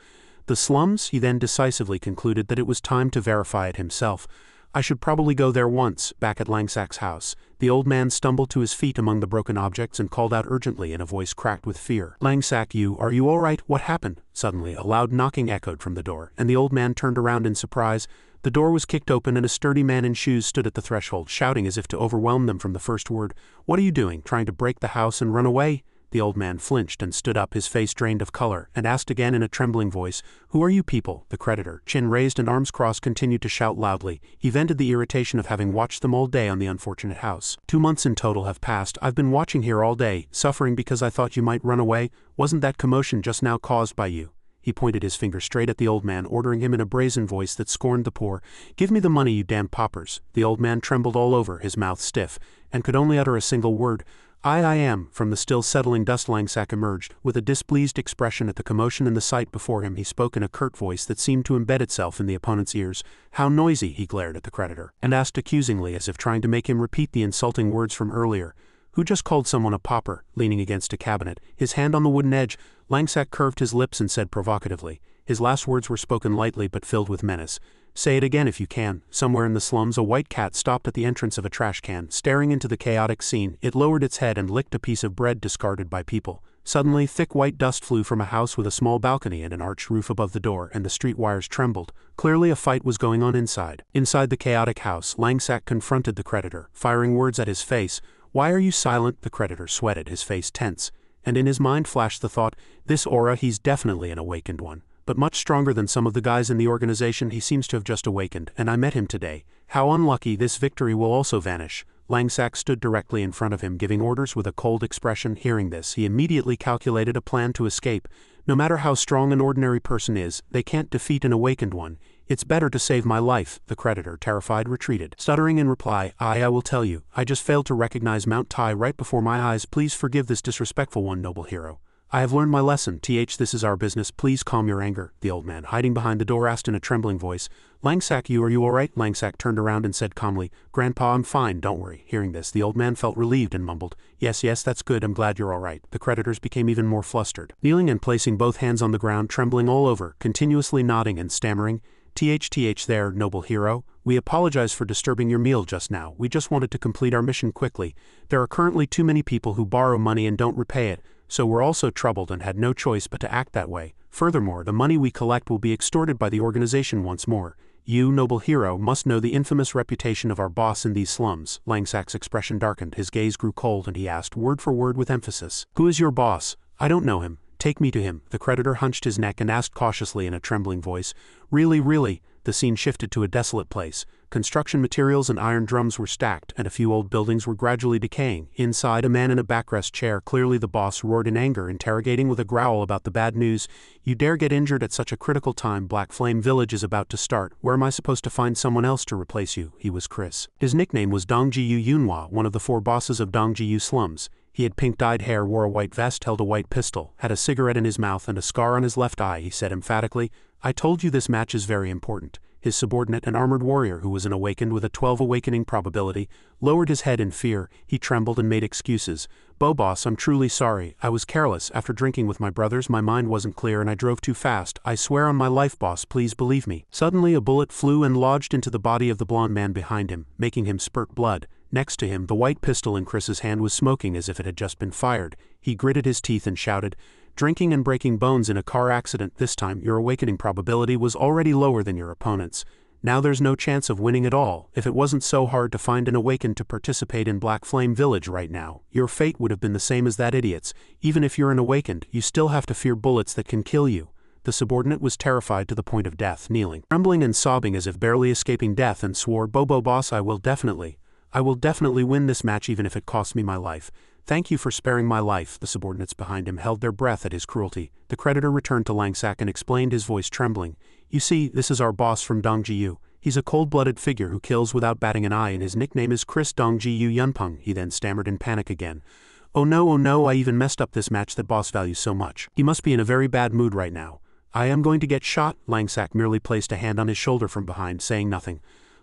The slums? He then decisively concluded that it was time to verify it himself. I should probably go there once. Back at Langsack's house, the old man stumbled to his feet among the broken objects and called out urgently in a voice cracked with fear. Langsack, are you all right? What happened? Suddenly, a loud knocking echoed from the door, and the old man turned around in surprise. The door was kicked open and a sturdy man in shoes stood at the threshold, shouting as if to overwhelm them from the first word. What are you doing? Trying to break the house and run away? The old man flinched and stood up, his face drained of color, and asked again in a trembling voice, Who are you people? The creditor, chin raised and arms crossed, continued to shout loudly. He vented the irritation of having watched them all day on the unfortunate house. 2 months in total have passed. I've been watching here all day, suffering because I thought you might run away. Wasn't that commotion just now caused by you? He pointed his finger straight at the old man, ordering him in a brazen voice that scorned the poor. Give me the money, you damn paupers. The old man trembled all over, his mouth stiff, and could only utter a single word. I am. From the still settling dust Langsack emerged, with a displeased expression at the commotion in the sight before him. He spoke in a curt voice that seemed to embed itself in the opponent's ears. How noisy, he glared at the creditor, and asked accusingly as if trying to make him repeat the insulting words from earlier. Who just called someone a pauper? Leaning against a cabinet, his hand on the wooden edge, Langsack curved his lips and said provocatively. His last words were spoken lightly but filled with menace. Say it again if you can. Somewhere in the slums, a white cat stopped at the entrance of a trash can, staring into the chaotic scene. It lowered its head and licked a piece of bread discarded by people. Suddenly, thick white dust flew from a house with a small balcony and an arched roof above the door, and the street wires trembled. Clearly a fight was going on inside. Inside the chaotic house, Langsack confronted the creditor, firing words at his face. Why are you silent? The creditor sweated, his face tense. And in his mind flashed the thought, this aura, he's definitely an awakened one. But much stronger than some of the guys in the organization. He seems to have just awakened, and I met him today. How unlucky. This victory will also vanish. Langsack stood directly in front of him, giving orders with a cold expression. Hearing this, he immediately calculated a plan to escape. No matter how strong an ordinary person is, they can't defeat an awakened one. It's better to save my life. The creditor, terrified, retreated. Stuttering in reply, I will tell you. I just failed to recognize Mount Tai right before my eyes. Please forgive this disrespectful one, noble hero. I have learned my lesson. This is our business. Please calm your anger. The old man, hiding behind the door, asked in a trembling voice. Langsack, are you all right? Langsack turned around and said calmly, Grandpa, I'm fine, don't worry. Hearing this, the old man felt relieved and mumbled, Yes, that's good, I'm glad you're all right. The creditors became even more flustered. Kneeling and placing both hands on the ground, trembling all over, continuously nodding and stammering, there, noble hero. We apologize for disturbing your meal just now. We just wanted to complete our mission quickly. There are currently too many people who borrow money and don't repay it, so we're also troubled and had no choice but to act that way. Furthermore, the money we collect will be extorted by the organization once more. You, noble hero, must know the infamous reputation of our boss in these slums. Langsack's expression darkened, his gaze grew cold, and he asked, word for word with emphasis, Who is your boss? I don't know him. Take me to him. The creditor hunched his neck and asked cautiously in a trembling voice. Really? The scene shifted to a desolate place. Construction materials and iron drums were stacked, and a few old buildings were gradually decaying. Inside, a man in a backrest chair, clearly the boss, roared in anger, interrogating with a growl about the bad news. You dare get injured at such a critical time? Black Flame Village is about to start. Where am I supposed to find someone else to replace you? He was Chris. His nickname was Dongjiyu Yunhua, one of the 4 bosses of Dongjiyu slums. He had pink-dyed hair, wore a white vest, held a white pistol, had a cigarette in his mouth and a scar on his left eye. He said emphatically, I told you this match is very important. His subordinate, an armored warrior who was an awakened with a 12 awakening probability, lowered his head in fear. He trembled and made excuses. Boss, I'm truly sorry. I was careless. After drinking with my brothers, my mind wasn't clear and I drove too fast. I swear on my life, boss, please believe me. Suddenly a bullet flew and lodged into the body of the blonde man behind him, making him spurt blood. Next to him, the white pistol in Chris's hand was smoking as if it had just been fired. He gritted his teeth and shouted, drinking and breaking bones in a car accident. This time, your awakening probability was already lower than your opponent's. Now there's no chance of winning at all. If it wasn't so hard to find an awakened to participate in Black Flame Village right now, your fate would have been the same as that idiot's. Even if you're an awakened, you still have to fear bullets that can kill you. The subordinate was terrified to the point of death, kneeling, trembling and sobbing as if barely escaping death, and swore, boss, I will definitely win this match even if it costs me my life. Thank you for sparing my life. The subordinates behind him held their breath at his cruelty. The creditor returned to Langsak and explained, his voice trembling. You see, this is our boss from Dongjiyu. He's a cold-blooded figure who kills without batting an eye, and his nickname is Chris Dongjiyu Yunpeng. He then stammered in panic again. Oh no, I even messed up this match that boss values so much. He must be in a very bad mood right now. I am going to get shot. Langsak merely placed a hand on his shoulder from behind, saying nothing.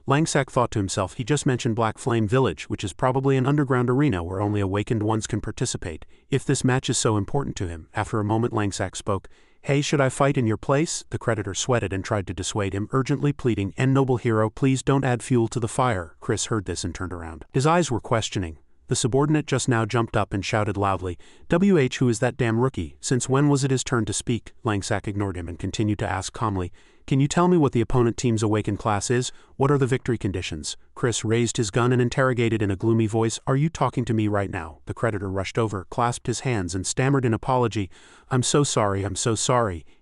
Langsak thought to himself, he just mentioned Black Flame Village, which is probably an underground arena where only awakened ones can participate. If this match is so important to him. After a moment, Langsak spoke. Hey, should I fight in your place? The creditor sweated and tried to dissuade him, urgently pleading, noble hero, please don't add fuel to the fire. Chris heard this and turned around. His eyes were questioning. The subordinate just now jumped up and shouted loudly, who is that damn rookie? Since when was it his turn to speak? Langsak ignored him and continued to ask calmly, can you tell me what the opponent team's awakened class is? What are the victory conditions? Chris raised his gun and interrogated in a gloomy voice, are you talking to me right now? The creditor rushed over, clasped his hands and stammered in apology, I'm so sorry.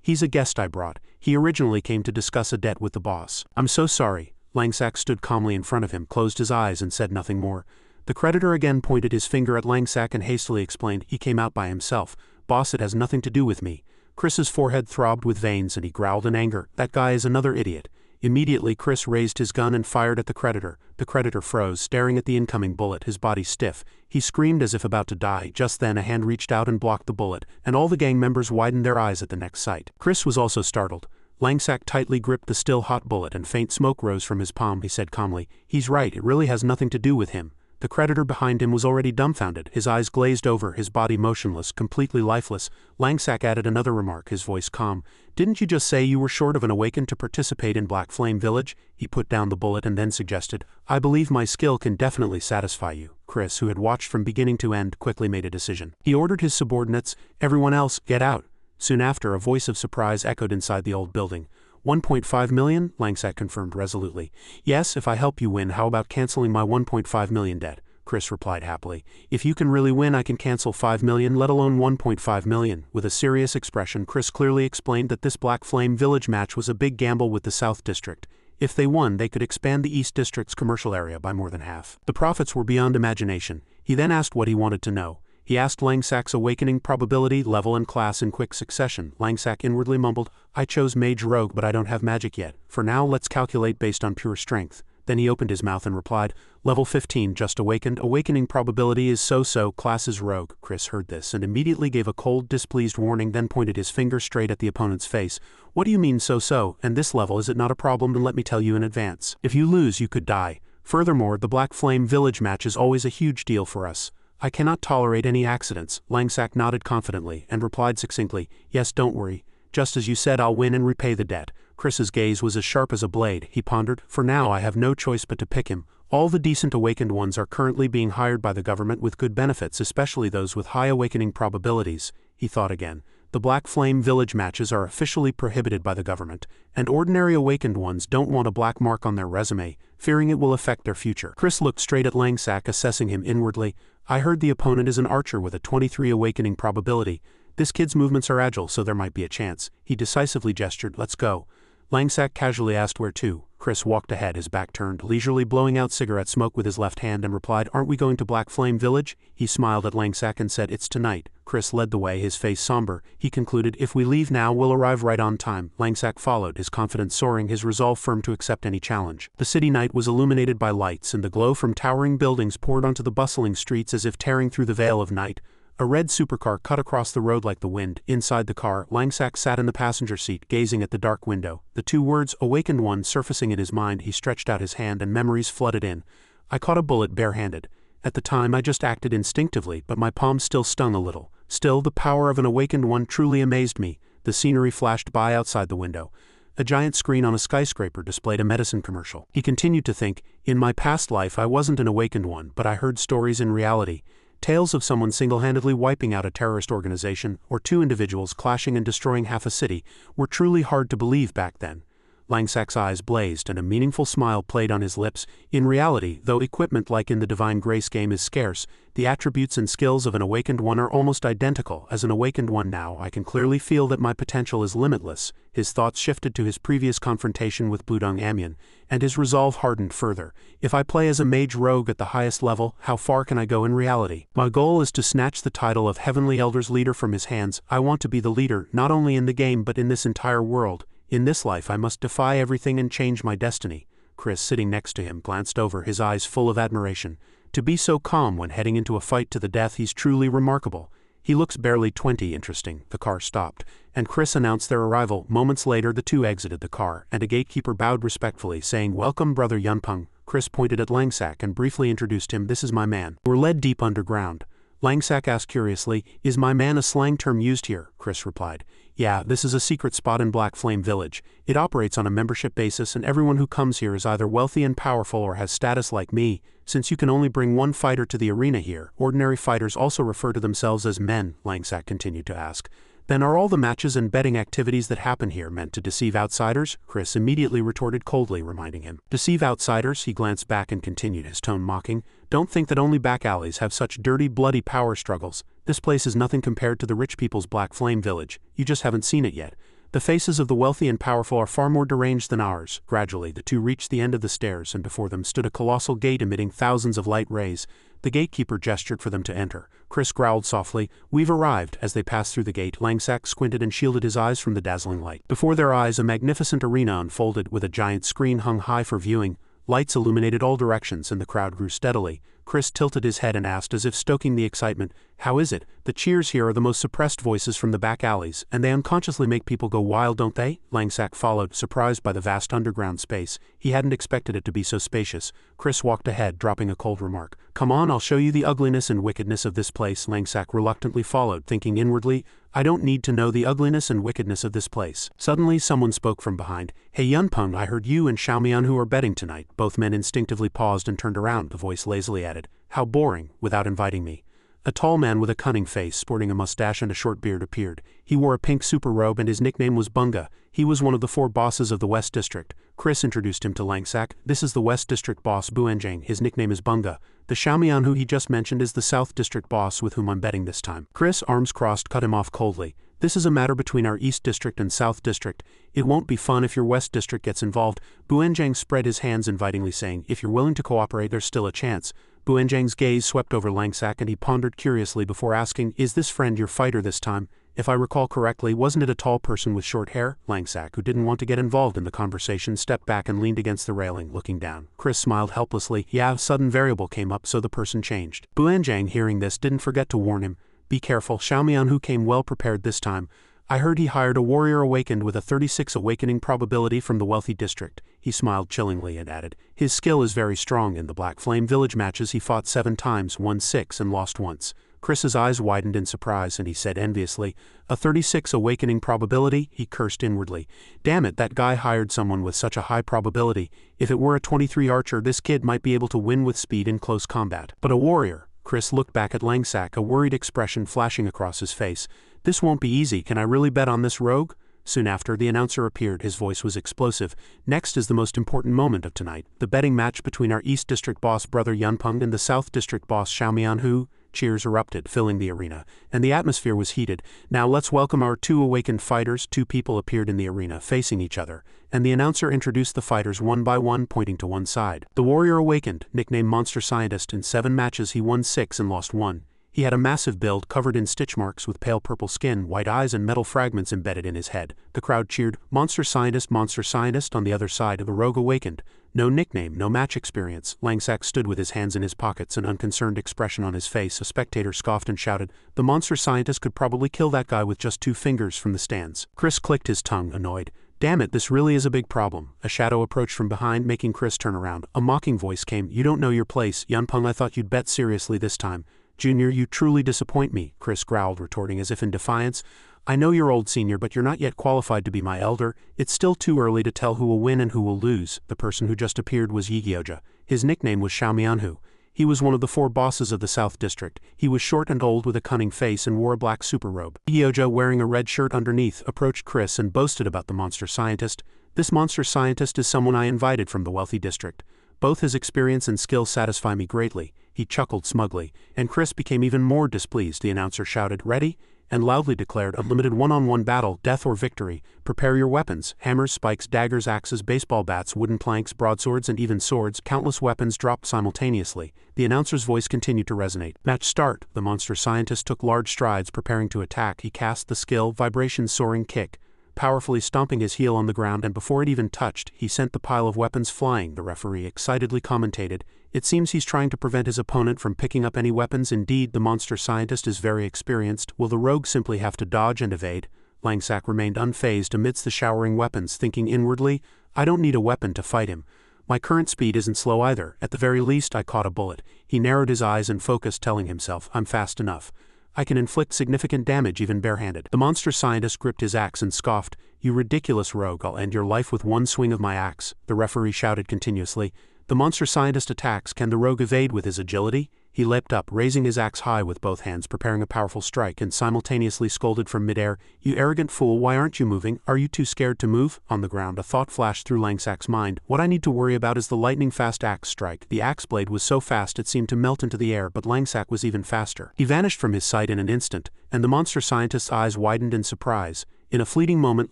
He's a guest I brought. He originally came to discuss a debt with the boss. I'm so sorry. Langsak stood calmly in front of him, closed his eyes and said nothing more. The creditor again pointed his finger at Langsak and hastily explained, he came out by himself. Boss, it has nothing to do with me. Chris's forehead throbbed with veins and he growled in anger, that guy is another idiot. Immediately Chris raised his gun and fired at the creditor. The creditor froze, staring at the incoming bullet, his body stiff. He screamed as if about to die. Just then a hand reached out and blocked the bullet, and all the gang members widened their eyes at the next sight. Chris was also startled. Langsak tightly gripped the still hot bullet and faint smoke rose from his palm. He said calmly, he's right, it really has nothing to do with him. The creditor behind him was already dumbfounded, his eyes glazed over, his body motionless, completely lifeless. Langsak added another remark, his voice calm. Didn't you just say you were short of an awakened to participate in Black Flame Village? He put down the bullet and then suggested, I believe my skill can definitely satisfy you. Chris, who had watched from beginning to end, quickly made a decision. He ordered his subordinates, everyone else, get out. Soon after, a voice of surprise echoed inside the old building. 1.5 million? Langsak confirmed resolutely. Yes, if I help you win, how about canceling my 1.5 million debt? Chris replied happily. If you can really win, I can cancel 5 million, let alone 1.5 million. With a serious expression, Chris clearly explained that this Black Flame Village match was a big gamble with the South District. If they won, they could expand the East District's commercial area by more than half. The profits were beyond imagination. He then asked what he wanted to know. He asked Langsak's awakening probability, level and class in quick succession. Langsak inwardly mumbled, I chose Mage Rogue but I don't have magic yet. For now, let's calculate based on pure strength. Then he opened his mouth and replied, level 15, just awakened, awakening probability is so-so, class is Rogue. Chris heard this and immediately gave a cold, displeased warning, then pointed his finger straight at the opponent's face. What do you mean so-so? And this level, is it not a problem? Then let me tell you in advance. If you lose, you could die. Furthermore, the Black Flame Village match is always a huge deal for us. I cannot tolerate any accidents. Langsak nodded confidently and replied succinctly, yes, don't worry. Just as you said, I'll win and repay the debt. Chris's gaze was as sharp as a blade. He pondered, for now I have no choice but to pick him. All the decent awakened ones are currently being hired by the government with good benefits, especially those with high awakening probabilities. He thought again. The Black Flame Village matches are officially prohibited by the government, and ordinary awakened ones don't want a black mark on their resume, fearing it will affect their future. Chris looked straight at Langsak, assessing him inwardly. I heard the opponent is an archer with a 23 awakening probability. This kid's movements are agile, so there might be a chance. He decisively gestured, let's go. Langsack casually asked where to. Chris walked ahead, his back turned, leisurely blowing out cigarette smoke with his left hand, and replied, aren't we going to Black Flame Village? He smiled at Langsack and said, it's tonight. Chris led the way, his face somber. He concluded, if we leave now, we'll arrive right on time. Langsack followed, his confidence soaring, his resolve firm to accept any challenge. The city night was illuminated by lights, and the glow from towering buildings poured onto the bustling streets as if tearing through the veil of night. A red supercar cut across the road like the wind. Inside the car, Langsack sat in the passenger seat, gazing at the dark window. The two words, awakened one, surfacing in his mind. He stretched out his hand and memories flooded in. I caught a bullet barehanded. At the time I just acted instinctively, but my palm still stung a little. Still, the power of an awakened one truly amazed me. The scenery flashed by outside the window. A giant screen on a skyscraper displayed a medicine commercial. He continued to think, in my past life I wasn't an awakened one, but I heard stories in reality. Tales of someone single-handedly wiping out a terrorist organization, or two individuals clashing and destroying half a city, were truly hard to believe back then. Langsack's eyes blazed and a meaningful smile played on his lips. In reality, though equipment like in the Divine Grace game is scarce, the attributes and skills of an awakened one are almost identical. As an awakened one now, I can clearly feel that my potential is limitless. His thoughts shifted to his previous confrontation with Budong Amyan, and his resolve hardened further. If I play as a mage rogue at the highest level, how far can I go in reality? My goal is to snatch the title of Heavenly Elder's leader from his hands. I want to be the leader, not only in the game but in this entire world. In this life I must defy everything and change my destiny. Chris, sitting next to him, glanced over, his eyes full of admiration. To be so calm when heading into a fight to the death, he's truly remarkable. He looks barely 20. Interesting. The car stopped, and Chris announced their arrival. Moments later the two exited the car, and a gatekeeper bowed respectfully, saying, welcome, Brother Yunpeng. Chris pointed at Langsack and briefly introduced him. This is my man. We're led deep underground. Langsack asked curiously, is my man a slang term used here? Chris replied, yeah, this is a secret spot in Black Flame Village. It operates on a membership basis, and everyone who comes here is either wealthy and powerful or has status like me. Since you can only bring one fighter to the arena here, ordinary fighters also refer to themselves as men, Langsack continued to ask. Then are all the matches and betting activities that happen here meant to deceive outsiders? Chris immediately retorted coldly, reminding him. Deceive outsiders? He glanced back and continued, his tone mocking. Don't think that only back alleys have such dirty, bloody power struggles. This place is nothing compared to the rich people's Black Flame Village. You just haven't seen it yet. The faces of the wealthy and powerful are far more deranged than ours. Gradually, the two reached the end of the stairs, and before them stood a colossal gate emitting thousands of light rays. The gatekeeper gestured for them to enter. Chris growled softly, we've arrived. As they passed through the gate, Langsack squinted and shielded his eyes from the dazzling light. Before their eyes, a magnificent arena unfolded, with a giant screen hung high for viewing. Lights illuminated all directions, and the crowd grew steadily. Chris tilted his head and asked, as if stoking the excitement, how is it? The cheers here are the most suppressed voices from the back alleys, and they unconsciously make people go wild, don't they? Langsack followed, surprised by the vast underground space. He hadn't expected it to be so spacious. Chris walked ahead, dropping a cold remark. Come on, I'll show you the ugliness and wickedness of this place. Langsack reluctantly followed, thinking inwardly, I don't need to know the ugliness and wickedness of this place. Suddenly someone spoke from behind. Hey Yunpeng, I heard you and Xiaomian are betting tonight. Both men instinctively paused and turned around. The voice lazily added, how boring, without inviting me. A tall man with a cunning face, sporting a mustache and a short beard, appeared. He wore a pink super robe and his nickname was Bunga. He was one of the 4 bosses of the West District. Chris introduced him to Langsack. This is the West District boss, Buenjang. His nickname is Bunga. The Xiaomian who he just mentioned is the South District boss with whom I'm betting this time. Chris, arms crossed, cut him off coldly. This is a matter between our East District and South District. It won't be fun if your West District gets involved. Buenjang spread his hands invitingly, saying, if you're willing to cooperate, there's still a chance. Buenjang's gaze swept over Langsack and he pondered curiously before asking, is this friend your fighter this time? If I recall correctly, wasn't it a tall person with short hair? Langsack, who didn't want to get involved in the conversation, stepped back and leaned against the railing, looking down. Chris smiled helplessly. Yeah, a sudden variable came up, so the person changed. Buenjang, hearing this, didn't forget to warn him. Be careful. Xiaomian who came well prepared this time. I heard he hired a warrior awakened with a 36 awakening probability from the wealthy district. He smiled chillingly and added, his skill is very strong. In the Black Flame Village matches he fought 7 times, won 6 and lost once. Chris's eyes widened in surprise and he said enviously, a 36 awakening probability? He cursed inwardly. Damn it, that guy hired someone with such a high probability. If it were a 23 archer, this kid might be able to win with speed in close combat. But a warrior? Chris looked back at Langsack, a worried expression flashing across his face. This won't be easy. Can I really bet on this rogue? Soon after, the announcer appeared. His voice was explosive. Next is the most important moment of tonight. The betting match between our East District boss Brother Yunpeng and the South District boss Xiaomian Hu. Cheers erupted, filling the arena, and the atmosphere was heated. Now let's welcome our two awakened fighters. Two people appeared in the arena, facing each other, and the announcer introduced the fighters one by one, pointing to one side. The warrior awakened, nicknamed Monster Scientist. In 7 matches he won 6 and lost 1. He had a massive build covered in stitch marks with pale purple skin, white eyes and metal fragments embedded in his head. The crowd cheered, Monster Scientist, Monster Scientist. On the other side, the rogue awakened. No nickname, no match experience. Langsack stood with his hands in his pockets, an unconcerned expression on his face. A spectator scoffed and shouted, the Monster Scientist could probably kill that guy with just 2 fingers from the stands. Chris clicked his tongue, annoyed. Damn it, this really is a big problem. A shadow approached from behind, making Chris turn around. A mocking voice came, you don't know your place, Yunpeng. I thought you'd bet seriously this time. Junior, you truly disappoint me, Chris growled, retorting as if in defiance. I know you're old, Senior, but you're not yet qualified to be my elder. It's still too early to tell who will win and who will lose. The person who just appeared was Yigioja. His nickname was Xiaomianhu. He was one of the 4 bosses of the South District. He was short and old with a cunning face and wore a black super robe. Yigioja, wearing a red shirt underneath, approached Chris and boasted about the Monster Scientist. This Monster Scientist is someone I invited from the wealthy district. Both his experience and skill satisfy me greatly. He chuckled smugly, and Chris became even more displeased. The announcer shouted, ready? And loudly declared, unlimited one-on-one battle, death or victory. Prepare your weapons, hammers, spikes, daggers, axes, baseball bats, wooden planks, broadswords, and even swords. Countless weapons dropped simultaneously. The announcer's voice continued to resonate. Match start. The Monster Scientist took large strides, preparing to attack. He cast the skill, vibration soaring kick, powerfully stomping his heel on the ground, and before it even touched, he sent the pile of weapons flying. The referee excitedly commentated, it seems he's trying to prevent his opponent from picking up any weapons. Indeed, the Monster Scientist is very experienced. Will the rogue simply have to dodge and evade? Langsack remained unfazed amidst the showering weapons, thinking inwardly, I don't need a weapon to fight him. My current speed isn't slow either. At the very least, I caught a bullet. He narrowed his eyes and focused, telling himself, I'm fast enough. I can inflict significant damage even barehanded. The Monster Scientist gripped his axe and scoffed, you ridiculous rogue, I'll end your life with one swing of my axe. The referee shouted continuously. The Monster Scientist attacks. Can the rogue evade with his agility? He leapt up, raising his axe high with both hands, preparing a powerful strike, and simultaneously scolded from midair, you arrogant fool, why aren't you moving? Are you too scared to move? On the ground, a thought flashed through Langsack's mind. What I need to worry about is the lightning-fast axe strike. The axe blade was so fast it seemed to melt into the air, but Langsack was even faster. He vanished from his sight in an instant, and the Monster Scientist's eyes widened in surprise. In a fleeting moment,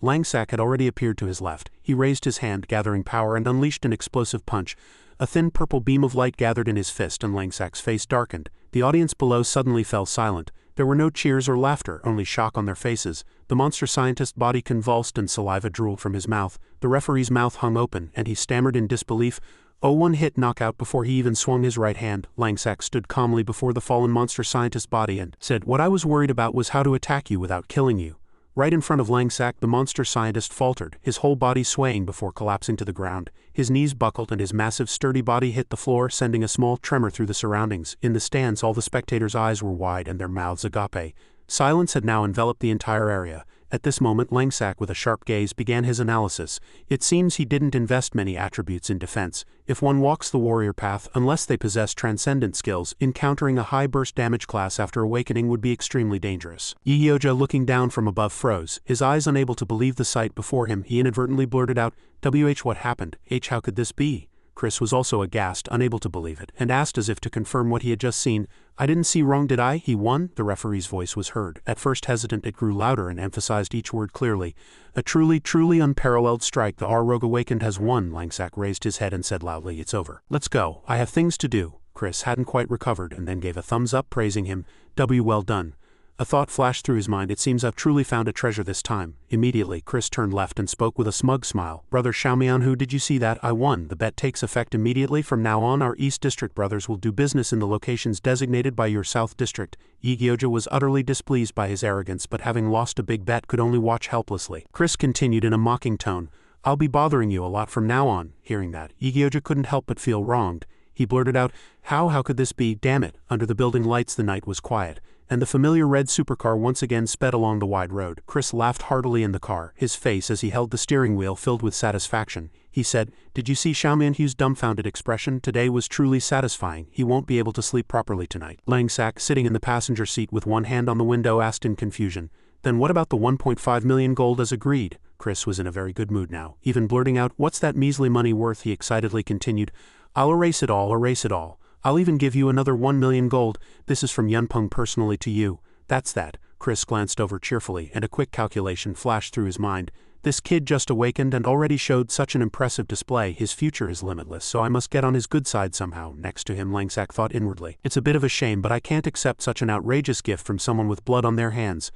Langsack had already appeared to his left. He raised his hand, gathering power, and unleashed an explosive punch. A thin purple beam of light gathered in his fist, and Langsack's face darkened. The audience below suddenly fell silent. There were no cheers or laughter, only shock on their faces. The Monster Scientist's body convulsed and saliva drooled from his mouth. The referee's mouth hung open, and he stammered in disbelief. Oh, one hit knockout before he even swung his right hand. Langsack stood calmly before the fallen Monster Scientist's body and said, what I was worried about was how to attack you without killing you. Right in front of Langsack, the Monster Scientist faltered, his whole body swaying before collapsing to the ground. His knees buckled and his massive sturdy body hit the floor, sending a small tremor through the surroundings. In the stands, all the spectators' eyes were wide and their mouths agape. Silence had now enveloped the entire area. At this moment, Langsack, with a sharp gaze, began his analysis. It seems he didn't invest many attributes in defense. If one walks the warrior path, unless they possess transcendent skills, encountering a high burst damage class after awakening would be extremely dangerous. Yigioja, looking down from above, froze. His eyes unable to believe the sight before him, he inadvertently blurted out, what happened? How could this be? Chris was also aghast, unable to believe it, and asked as if to confirm what he had just seen, I didn't see wrong, did I? He won? The referee's voice was heard. At first hesitant, it grew louder and emphasized each word clearly. A truly unparalleled strike. The rogue awakened has won. Langsack raised his head and said loudly, it's over. Let's go. I have things to do. Chris hadn't quite recovered and then gave a thumbs up, praising him. Well done. A thought flashed through his mind. It seems I've truly found a treasure this time. Immediately, Chris turned left and spoke with a smug smile. Brother Xiaomianhu, did you see that? I won. The bet takes effect immediately. From now on, our East District brothers will do business in the locations designated by your South District. Yigioja was utterly displeased by his arrogance, but having lost a big bet, could only watch helplessly. Chris continued in a mocking tone. I'll be bothering you a lot from now on. Hearing that, Yigioja couldn't help but feel wronged. He blurted out, How could this be? Damn it. Under the building lights the night was quiet, and the familiar red supercar once again sped along the wide road. Chris laughed heartily in the car, his face as he held the steering wheel filled with satisfaction. He said, Did you see Xiaomianhu's dumbfounded expression? Today was truly satisfying. He won't be able to sleep properly tonight. Langsack, sitting in the passenger seat with one hand on the window, asked in confusion, Then what about the 1.5 million gold as agreed? Chris was in a very good mood now, even blurting out, What's that measly money worth? He excitedly continued, I'll erase it all. I'll even give you another 1 million gold. This is from Yunpeng personally to you. That's that. Chris glanced over cheerfully, and a quick calculation flashed through his mind. This kid just awakened and already showed such an impressive display. His future is limitless, so I must get on his good side somehow. Next to him, Langsack thought inwardly. It's a bit of a shame, but I can't accept such an outrageous gift from someone with blood on their hands.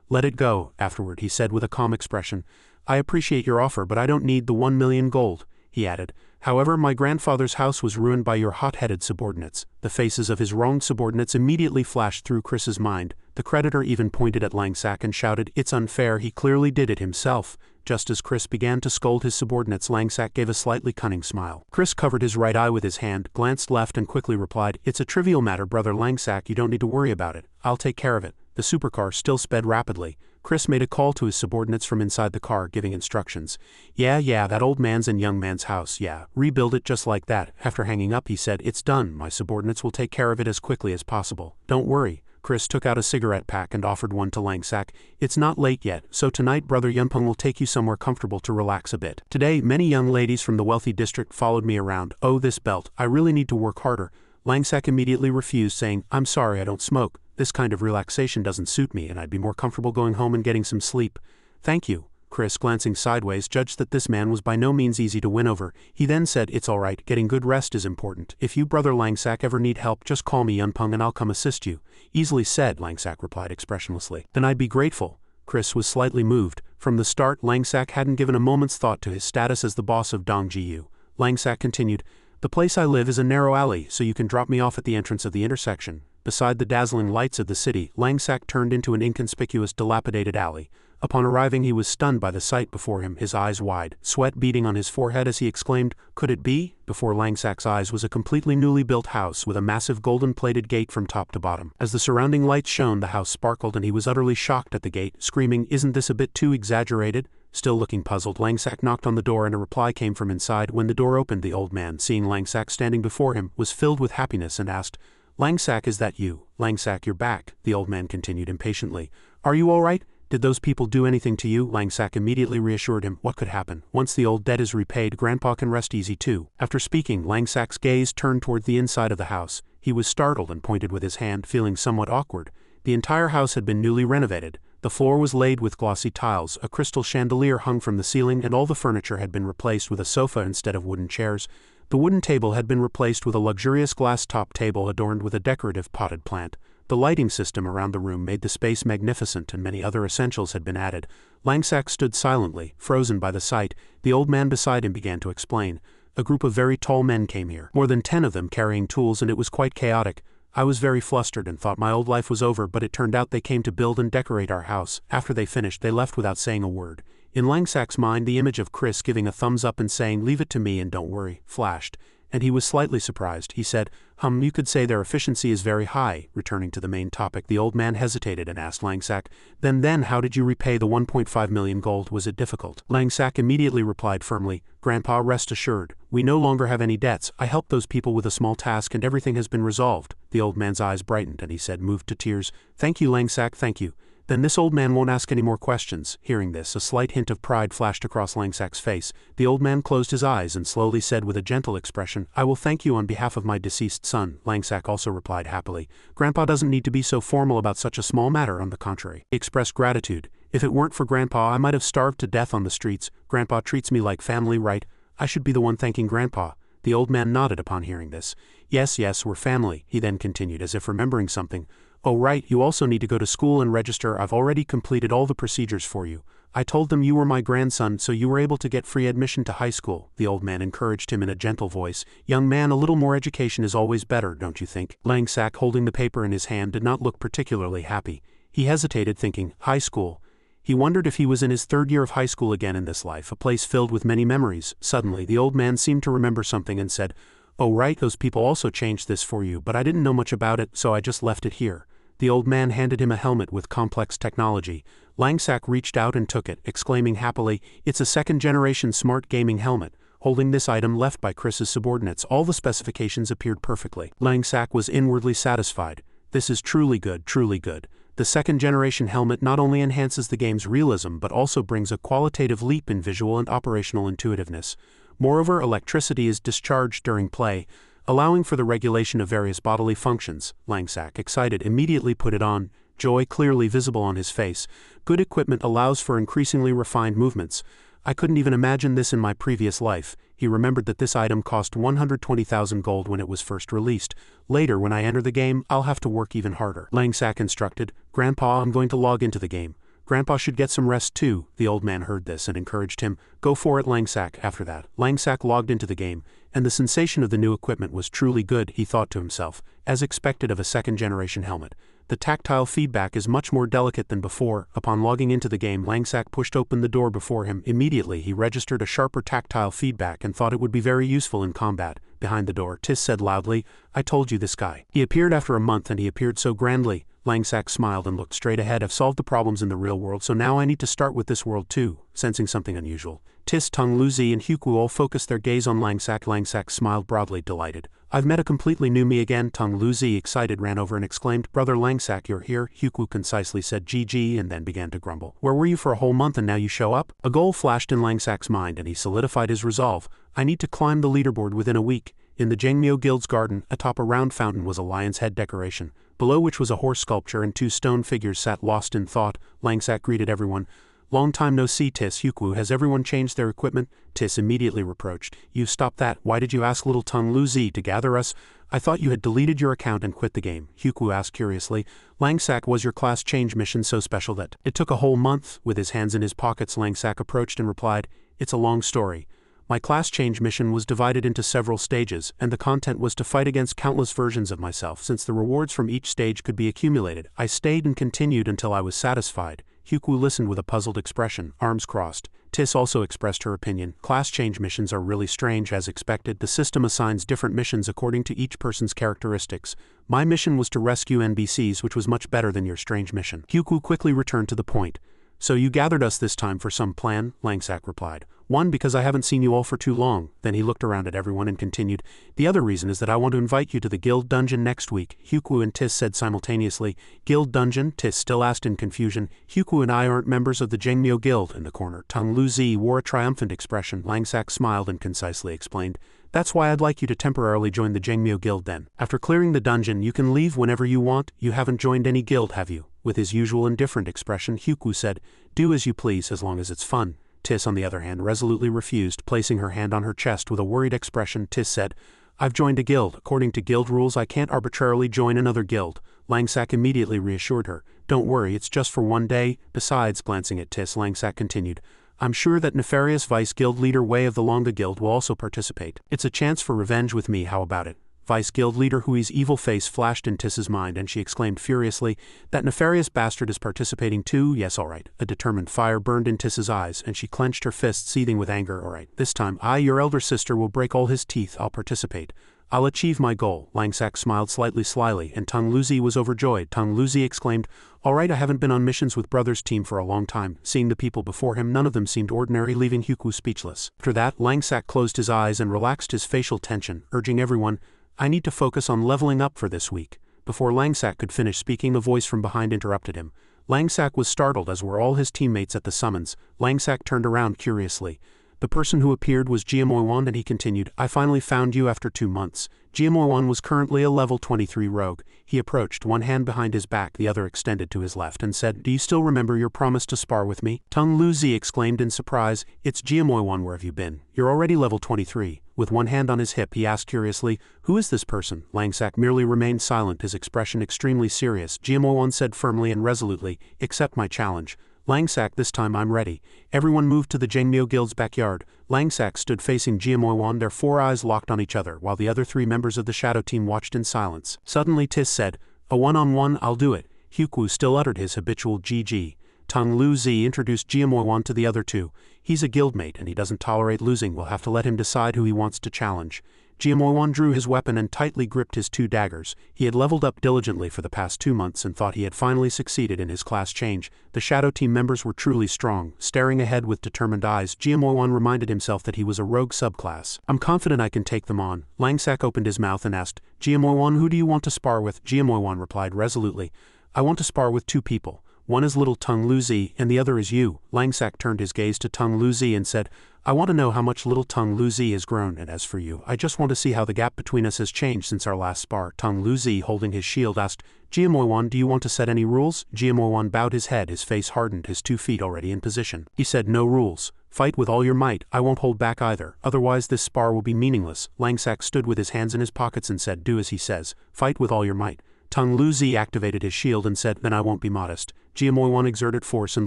Let it go. Afterward, he said with a calm expression. I appreciate your offer, but I don't need the 1 million gold, he added. However, my grandfather's house was ruined by your hot-headed subordinates. The faces of his wronged subordinates immediately flashed through Chris's mind. The creditor even pointed at Langsack and shouted, It's unfair, he clearly did it himself. Just as Chris began to scold his subordinates, Langsack gave a slightly cunning smile. Chris covered his right eye with his hand, glanced left and quickly replied, It's a trivial matter, brother Langsack, you don't need to worry about it. I'll take care of it. The supercar still sped rapidly. Chris made a call to his subordinates from inside the car, giving instructions. Yeah, that old man's and young man's house, yeah. Rebuild it just like that. After hanging up, he said, It's done. My subordinates will take care of it as quickly as possible. Don't worry. Chris took out a cigarette pack and offered one to Langsack. It's not late yet, so tonight brother Yunpeng will take you somewhere comfortable to relax a bit. Today, many young ladies from the wealthy district followed me around. Oh, this belt. I really need to work harder. Langsack immediately refused, saying, I'm sorry, I don't smoke. This kind of relaxation doesn't suit me, and I'd be more comfortable going home and getting some sleep. Thank you. Chris, glancing sideways, judged that this man was by no means easy to win over. He then said, It's all right, getting good rest is important. If you, brother Langsack, ever need help, just call me Yunpeng and I'll come assist you. Easily said, Langsack replied expressionlessly. Then I'd be grateful. Chris was slightly moved. From the start, Langsack hadn't given a moment's thought to his status as the boss of Dongjiu. Langsack continued, The place I live is a narrow alley, so you can drop me off at the entrance of the intersection. Beside the dazzling lights of the city, Langsack turned into an inconspicuous, dilapidated alley. Upon arriving, he was stunned by the sight before him, his eyes wide, sweat beading on his forehead as he exclaimed, Could it be? Before Langsack's eyes was a completely newly built house with a massive golden-plated gate from top to bottom. As the surrounding lights shone, the house sparkled and he was utterly shocked at the gate, screaming, Isn't this a bit too exaggerated? Still looking puzzled, Langsack knocked on the door and a reply came from inside. When the door opened, the old man, seeing Langsack standing before him, was filled with happiness and asked, Langsack, is that you? Langsack, you're back, the old man continued impatiently. Are you all right? Did those people do anything to you? Langsack immediately reassured him. What could happen? Once the old debt is repaid, Grandpa can rest easy too. After speaking, Langsack's gaze turned toward the inside of the house. He was startled and pointed with his hand, feeling somewhat awkward. The entire house had been newly renovated. The floor was laid with glossy tiles, a crystal chandelier hung from the ceiling, and all the furniture had been replaced with a sofa instead of wooden chairs. The wooden table had been replaced with a luxurious glass-top table adorned with a decorative potted plant. The lighting system around the room made the space magnificent, and many other essentials had been added. Langsack stood silently, frozen by the sight. The old man beside him began to explain. A group of very tall men came here, more than 10 of them carrying tools, and it was quite chaotic. I was very flustered and thought my old life was over, but it turned out they came to build and decorate our house. After they finished, they left without saying a word. In Langsack's mind, the image of Chris giving a thumbs up and saying, Leave it to me and don't worry, flashed, and he was slightly surprised. He said, You could say their efficiency is very high. Returning to the main topic, the old man hesitated and asked Langsack, Then how did you repay the 1.5 million gold? Was it difficult? Langsack immediately replied firmly, Grandpa, rest assured, we no longer have any debts. I helped those people with a small task and everything has been resolved. The old man's eyes brightened and he said, moved to tears, Thank you, Langsack, thank you. Then this old man won't ask any more questions. Hearing this, a slight hint of pride flashed across Langsack's face. The old man closed his eyes and slowly said with a gentle expression, I will thank you on behalf of my deceased son. Langsack also replied happily, Grandpa doesn't need to be so formal about such a small matter, on the contrary. He expressed gratitude. If it weren't for Grandpa, I might have starved to death on the streets. Grandpa treats me like family, right? I should be the one thanking Grandpa. The old man nodded upon hearing this. Yes, we're family, he then continued as if remembering something. Oh right, you also need to go to school and register. I've already completed all the procedures for you. I told them you were my grandson, so you were able to get free admission to high school. The old man encouraged him in a gentle voice. Young man, a little more education is always better, don't you think? Langsack, holding the paper in his hand, did not look particularly happy. He hesitated, thinking, high school. He wondered if he was in his third year of high school again in this life, a place filled with many memories. Suddenly, the old man seemed to remember something and said, Oh right, those people also changed this for you, but I didn't know much about it, so I just left it here. The old man handed him a helmet with complex technology. Langsack reached out and took it, exclaiming happily, It's a second-generation smart gaming helmet. Holding this item left by Chris's subordinates, all the specifications appeared perfectly. Langsack was inwardly satisfied. This is truly good, truly good. The second-generation helmet not only enhances the game's realism but also brings a qualitative leap in visual and operational intuitiveness. Moreover, electricity is discharged during play. allowing for the regulation of various bodily functions. Langsack, excited, immediately put it on, joy clearly visible on his face. Good equipment allows for increasingly refined movements. I couldn't even imagine this in my previous life. He remembered that this item cost 120,000 gold when it was first released. Later, when I enter the game, I'll have to work even harder. Langsack instructed, Grandpa, I'm going to log into the game. Grandpa should get some rest too. The old man heard this and encouraged him. Go for it, Langsack. After that, Langsack logged into the game, and the sensation of the new equipment was truly good, he thought to himself, as expected of a second-generation helmet. The tactile feedback is much more delicate than before. Upon logging into the game, Langsack pushed open the door before him. Immediately, he registered a sharper tactile feedback and thought it would be very useful in combat. Behind the door, Tis said loudly, I told you this guy. He appeared after a month and he appeared so grandly. Langsack smiled and looked straight ahead. I've solved the problems in the real world, so now I need to start with this world too. Sensing something unusual, Tis, Tung Luzi, and Huku all focused their gaze on Langsack. Langsack smiled broadly, delighted. I've met a completely new me again. Tung Luzi, excited, ran over and exclaimed, Brother Langsack, you're here. Huku concisely said GG and then began to grumble. Where were you for a whole month and now you show up? A goal flashed in Langsack's mind and he solidified his resolve. I need to climb the leaderboard within a week. In the Jengmyo Guild's garden, atop a round fountain was a lion's head decoration, below which was a horse sculpture and two stone figures sat lost in thought. Langsack greeted everyone. Long time no see, Tis. Huku, has everyone changed their equipment? Tis immediately reproached. You stopped that. Why did you ask little Tung Luzi to gather us? I thought you had deleted your account and quit the game. Huku asked curiously. Langsack, was your class change mission so special that it took a whole month? With his hands in his pockets, Langsack approached and replied, It's a long story. My class change mission was divided into several stages, and the content was to fight against countless versions of myself. Since the rewards from each stage could be accumulated, I stayed and continued until I was satisfied. Huku listened with a puzzled expression, arms crossed. Tis also expressed her opinion. Class change missions are really strange. As expected, the system assigns different missions according to each person's characteristics. My mission was to rescue NPCs, which was much better than your strange mission. Huku quickly returned to the point. So you gathered us this time for some plan? Langsack replied. One, because I haven't seen you all for too long. Then he looked around at everyone and continued, the other reason is that I want to invite you to the guild dungeon next week. Huku and Tis said simultaneously. Guild dungeon? Tis still asked in confusion. Huku and I aren't members of the Jengmyo Guild. In the corner, Tung Luzi wore a triumphant expression. Langsack smiled and concisely explained, that's why I'd like you to temporarily join the Jengmyo Guild then. After clearing the dungeon, you can leave whenever you want. You haven't joined any guild, have you? With his usual indifferent expression, Huku said, do as you please as long as it's fun. Tis, on the other hand, resolutely refused, placing her hand on her chest with a worried expression. Tis said, I've joined a guild. According to guild rules, I can't arbitrarily join another guild. Langsack immediately reassured her. Don't worry, it's just for one day. Besides, glancing at Tis, Langsack continued, I'm sure that nefarious vice guild leader Wei of the Longa Guild will also participate. It's a chance for revenge with me, how about it? Vice Guild leader Hui's evil face flashed in Tiss's mind and she exclaimed furiously, that nefarious bastard is participating too? Yes, all right. A determined fire burned in Tiss's eyes and she clenched her fist, seething with anger. All right, this time I, your elder sister, will break all his teeth. I'll participate. I'll achieve my goal. Langsack smiled slightly slyly and Tung Luzi was overjoyed. Tung Luzi exclaimed, all right, I haven't been on missions with Brother's team for a long time. Seeing the people before him, none of them seemed ordinary, leaving Huku speechless. After that, Langsack closed his eyes and relaxed his facial tension, urging everyone, I need to focus on leveling up for this week. Before Langsack could finish speaking, a voice from behind interrupted him. Langsack was startled, as were all his teammates at the summons. Langsack turned around curiously. The person who appeared was Jiamoiwan and he continued, I finally found you after 2 months. Jiamoiwan was currently a level 23 rogue. He approached, one hand behind his back, the other extended to his left, and said, do you still remember your promise to spar with me? Tung Luzi exclaimed in surprise, it's Jiamoiwan, where have you been? You're already level 23. With one hand on his hip, he asked curiously, who is this person? Langsack merely remained silent, his expression extremely serious. Jiamoiwan said firmly and resolutely, accept my challenge. Langsack, this time I'm ready. Everyone moved to the Jengmyo Guild's backyard. Langsack stood facing Jiamoiwan, their 4 eyes locked on each other, while the other 3 members of the shadow team watched in silence. Suddenly Tis said, a one-on-one, I'll do it. Huku still uttered his habitual GG. Tung Luzi introduced Jiamoiwan to the other 2. He's a guildmate and he doesn't tolerate losing. We'll have to let him decide who he wants to challenge. Jiamoiwan drew his weapon and tightly gripped his 2 daggers. He had leveled up diligently for the past 2 months and thought he had finally succeeded in his class change. The shadow team members were truly strong. Staring ahead with determined eyes, Jiamoiwan reminded himself that he was a rogue subclass. I'm confident I can take them on. Langsack opened his mouth and asked, Jiamoiwan, who do you want to spar with? Jiamoiwan replied resolutely, I want to spar with 2 people. One is little Tung Luzi and the other is you. Langsak turned his gaze to Tung Luzi and said, I want to know how much little Tung Luzi has grown, and as for you, I just want to see how the gap between us has changed since our last spar. Tung Luzi, holding his shield, asked, Jiamoyuan, do you want to set any rules? Jiamoyuan bowed his head, his face hardened, his 2 feet already in position. He said, no rules. Fight with all your might, I won't hold back either, otherwise this spar will be meaningless. Langsak stood with his hands in his pockets and said, do as he says, fight with all your might. Tung Luzi activated his shield and said, then I won't be modest. Jiamoyuan exerted force and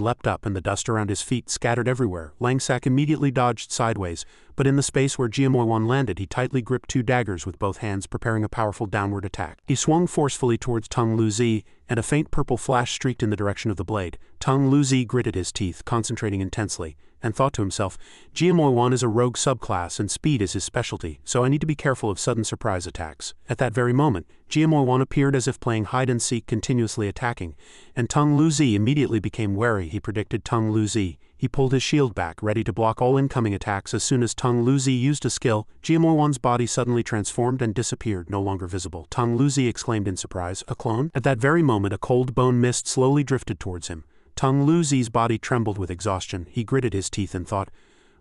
leapt up, and the dust around his feet scattered everywhere. Langsak immediately dodged sideways, but in the space where Jiamoyuan landed he tightly gripped 2 daggers with both hands, preparing a powerful downward attack. He swung forcefully towards Tung Luzi, and a faint purple flash streaked in the direction of the blade. Tung Luzi gritted his teeth, concentrating intensely, and thought to himself, Jiamoyuan is a rogue subclass and speed is his specialty, so I need to be careful of sudden surprise attacks. At that very moment, Jiamoyuan appeared as if playing hide-and-seek, continuously attacking, and Tung Luzi immediately became wary. He predicted Tung Luzi. He pulled his shield back, ready to block all incoming attacks. As soon as Tung Luzi used a skill, Jiamoyuan's body suddenly transformed and disappeared, no longer visible. Tung Luzi exclaimed in surprise, a clone? At that very moment a cold bone mist slowly drifted towards him. Tung Luzi's body trembled with exhaustion. He gritted his teeth and thought,